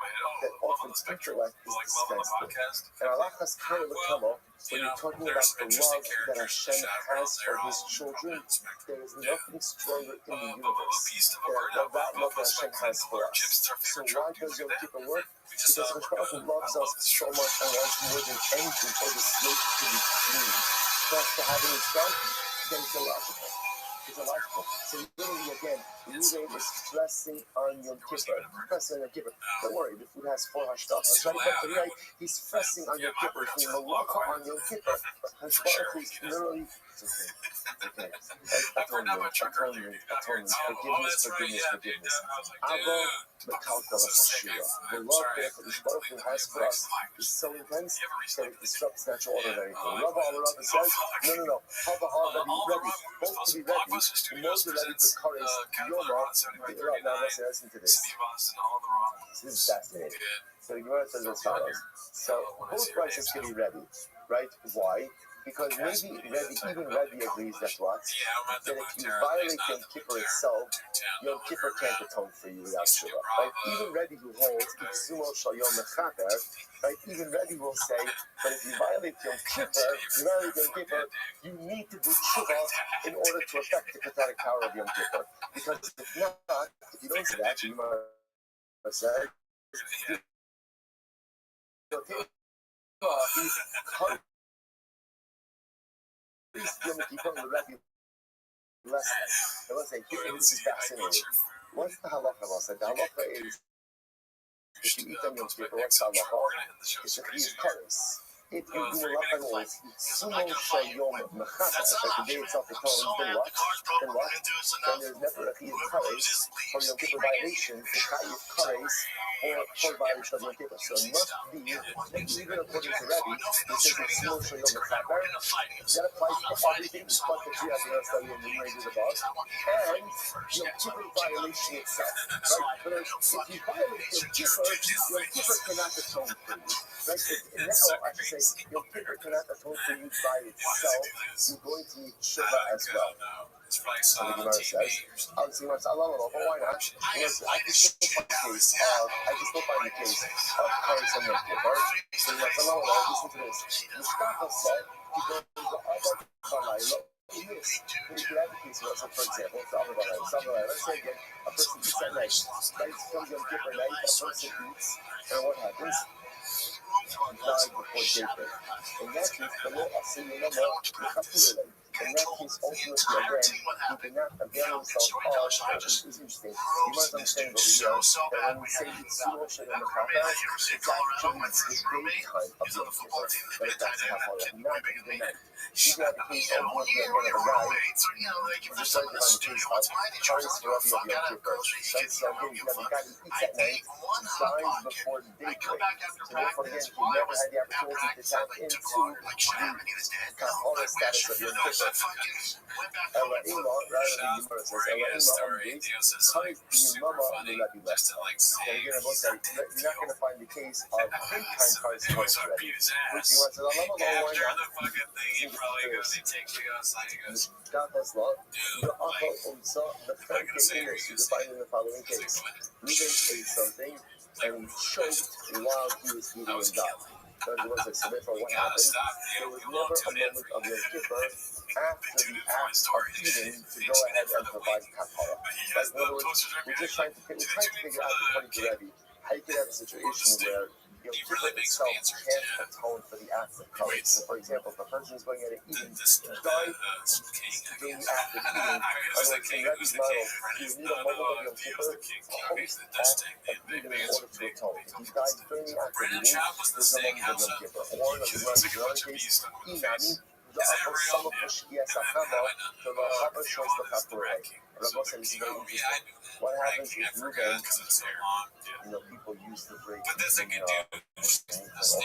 Speaker 1: that often intellect is dispensed with. And Allah has kind of a trouble when you're talking about the love that Hashem has for His children. There is nothing stronger in the universe than that love that Hashem has for us. So why does Yom Kippur work? Because Hashem loves us so much and wants more than anything for the slate to be clean. For us to have in His God, then it's illogical. It's illogical. So literally, again, Ruvain is stressing on Yom Kippur. Stressing on Yom Kippur. Don't worry, the food has 4 hashgacha. But right, he's stressing on Yom Kippur. He's doing malacha on Yom Kippur. Hashgacha is literally. It's okay. Atonement. Forgiveness. Abba, the calculus Hashira. The love that Hakadosh Baruch Hu has for us is so intense that it disrupts natural order of everything. Rabbi says, no. Rabbi, both to be ready, and those who are ready to Kares Yoma. Now listen to this. This is fascinating. So the Gemara says as follows. So both prices can be ready, right? Why? Because maybe even Rabbi agrees that what? That if you violate Yom Kippur itself, Yom Kippur can't atone for you without Shuvah. Right? Even Rabbi who holds Itzumo Shal Yom Mechaper, right? Even Rabbi will say, but if you violate Yom Kippur, you need to do Shuvah in order to affect the cathartic power of Yom Kippur. Because if not, if you don't say that, you might say, Yom Kippur the Rabbi less. I want to say, this is fascinating. What's the halacha? The halacha is, if you eat on Yom Kippur, what's the halacha? It's a chiyuv kares. If you do malacha is sumo shayom mechatas, like the day itself atones, then what? Then there's never a chiyuv kares for Yom Kippur violation, the chiyuv kares for violation of Yom Kippur. So it must be, even according to Rabbi, he says it's sumo shayom mechatas. That applies to everything but the three other study in the Unity of the Boss, and Yom Kippur violation itself. Right? But if you violate Yom Kippur cannot atone for you. Right? And now, I should say, Yom Kippur cannot atone for you by itself. You're going to need Shuvah as well. So the Gemara says, obviously, but why not? Because I can still find the case of Kares on Yom Kippur. So the Gemara says, listen to this. Mustafa said, he goes to Abba Balayla. Yes, when you have a case, so for example, let's say again, a person eats at night. Right? Comes Yom Kippur night, a person eats, and what happens? He died before daybreak. In that case, the law of sin in that case, ultimately, again, he did not avail himself of, which is interesting. You must understand over here that when we say it's Sumo Shayom Mechata, it's actually the daytime of Yom Kippur, but that's Kapara, not the night. You got the case of one again of a guy who decided to find the case of Kares for Rabbi of Yom Kippur. Right? So again, you have a guy who eats at night, dies before daybreak. So therefore, again, he never had the opportunity to tap into the Kapara status of Yom Kippur. Ella Ima, rather than Gemara says, Ella Ima, Kares Yumama Rabbi left. And again, I will say, you're not going to find the case of daytime Kares for Rabbi. Which you want to say, why not? God's law, the Akal Umsa, the Frank English, you find in the following case. Reuben ate something and he choked while he was eating and died. So therefore, what happened? There was never a moment of Yom Kippur after the act of eating to go ahead and provide kapara. Like, in other words, we're trying to figure out, according to Rabbi, how you can have a situation where Yom Kippur itself can't atone for the act of kares. So, for example, if a person is going ahead and eating, died during the act of eating, in Rabbi's model, you need a moment of Yom Kippur post-act of eating in order to atone. If you died during the act of eating, there's no moment of Yom Kippur. Or, in another case, Inami, the upper sum of Mishkiya Sakama, the upper shows the kapara. Rabbi said this is very interesting. What happens if Reuben, people use the break between so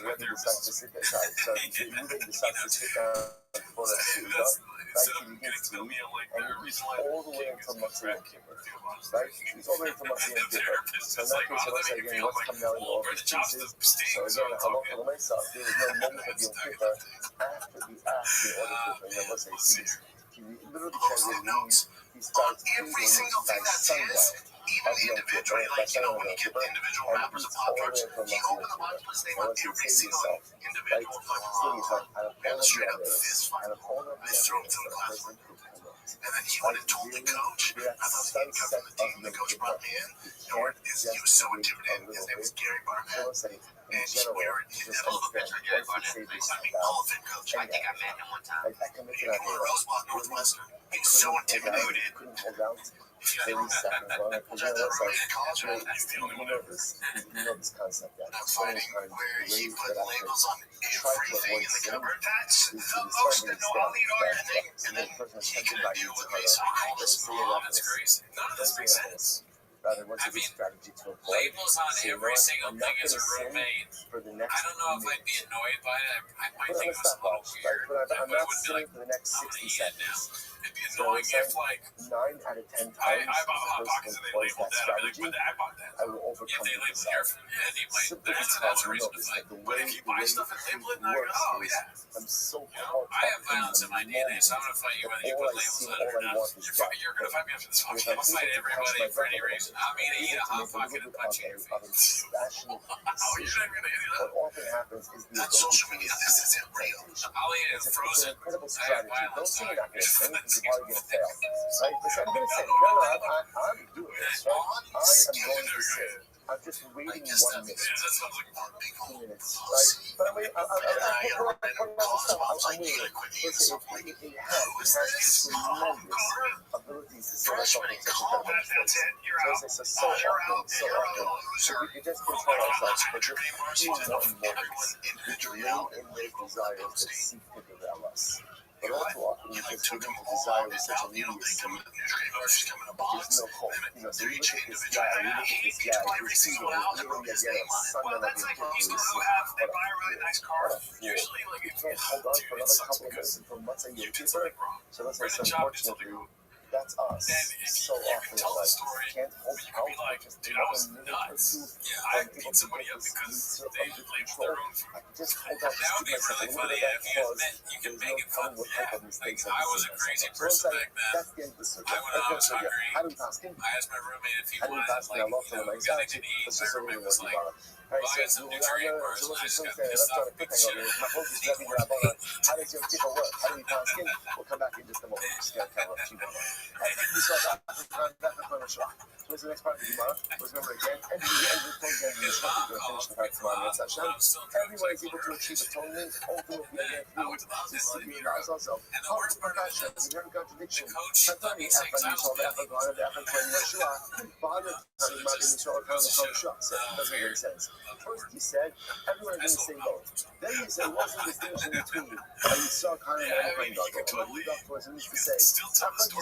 Speaker 1: Rabbi decides to sit down. So Reuben decides to sit down for a Suda, right? He begins to eat, and he eats all the way until Matzah Yom Kippur. Right? He's all the way until Matzah Yom Kippur. So in that case, I say again, what's coming out in all these pieces? So again, halacha l'maisa, there was no moment of Yom Kippur after the act in order to, let's say, see this. He literally translated means he starts eating by sundown of Yom Kippur, by sundown of Yom Kippur, and eats all the way from Matzah Yom Kippur. Now let's say yourself, right? Say yourself, out of all of the others, a person could come out. And then he wanted told the coach at the sunset of Yom Kippur, he can't just wait a little bit. So let's say, in general, just understand, once you say this about any I committed on he was so intimidated. Couldn't hold out 30 seconds longer because you know this concept that so many times the ways that I try to avoid sin is starting to stand that the person is tempted by you to don't say it after this. Rather, what's a good strategy to avoid?
Speaker 5: Labels on every single thing is a roommate.
Speaker 1: For the next
Speaker 5: I don't know if I'd be annoyed by it. I might think it was a little weird.
Speaker 1: But I'm not
Speaker 5: would be like,
Speaker 1: sitting for the next 60 seconds.
Speaker 5: it'd be annoying if, like,
Speaker 1: 9 out of 10 times
Speaker 5: I bought Hot
Speaker 1: the
Speaker 5: Pockets
Speaker 1: person
Speaker 5: and they
Speaker 1: employs
Speaker 5: labeled
Speaker 1: that
Speaker 5: that. I'd be like,
Speaker 1: strategy,
Speaker 5: but I bought that.
Speaker 1: I will overcome
Speaker 5: If they
Speaker 1: it
Speaker 5: label
Speaker 1: myself.
Speaker 5: carefully, yeah, they might.
Speaker 1: Simply
Speaker 5: That's
Speaker 1: because
Speaker 5: a reason to
Speaker 1: notice
Speaker 5: fight.
Speaker 1: that the
Speaker 5: But
Speaker 1: way
Speaker 5: if you buy stuff and label it, now you're like, oh, yeah.
Speaker 1: I'm so
Speaker 5: You know, I have violence in my DNA, so I'm going to fight you whether you put labels on it or not. You're going to fight me after this podcast. I'll fight everybody for any reason. I'm going to eat a Hot Pocket and punch you in your face.
Speaker 1: What often happens is the social media. This isn't real.
Speaker 5: I'll eat it
Speaker 1: It's
Speaker 5: frozen.
Speaker 1: an incredible
Speaker 5: I have
Speaker 1: strategy. Don't
Speaker 5: violence.
Speaker 1: say you're not going to win because you're probably going to fail. Right? Because I'm going to say, no, I'm doing this. Right? I am going to say, I'm just waiting 1 minute. 2 minutes. Right? But I'm waiting. I'm waiting. Listen, it has tremendous abilities to say something such incredible mistakes. So often, so we can just control ourselves, but just few more moments. We can remain in those desires that seek to derail us. But all too often, we just get into desire with such immediacy. There's no hope. So you look at this guy, you see him, even get a son of a bitch. What a fool. You can't hold on for another couple of minutes until months a year cheaper. So that's what's unfortunately. That's us. So often in life, can't hold out for just another minute or two.
Speaker 5: I beat somebody up because they labeled their own food.
Speaker 1: I can just hold out
Speaker 5: That would be really funny if you guys met. You can make it fun. Yeah. Like, I was a crazy person back then.
Speaker 1: That's the end of the circle.
Speaker 5: I went out, I was hungry.
Speaker 1: I
Speaker 5: asked my roommate if he wanted, like, you know, anything to eat. My roommate was like, well, I got some nutrient bars and I just got pissed off with shit.
Speaker 1: How does your people work? How do you pound skin? We'll come back in just a moment. Just got kind of a few more. What's the next part of the Gemara? Let's remember again. And the end of the program, you finish the part tomorrow. Everyone is able to achieve atonement. Ultimately, we are also.
Speaker 5: And the worst part of it is,
Speaker 1: we have a contradiction.
Speaker 5: the coach let me say, because I was good.
Speaker 1: Doesn't make any sense. First, you said everyone is going to say both. Then you said, what's the distinction between you? And you saw kind of playing dog. And the lead off was used to say, after you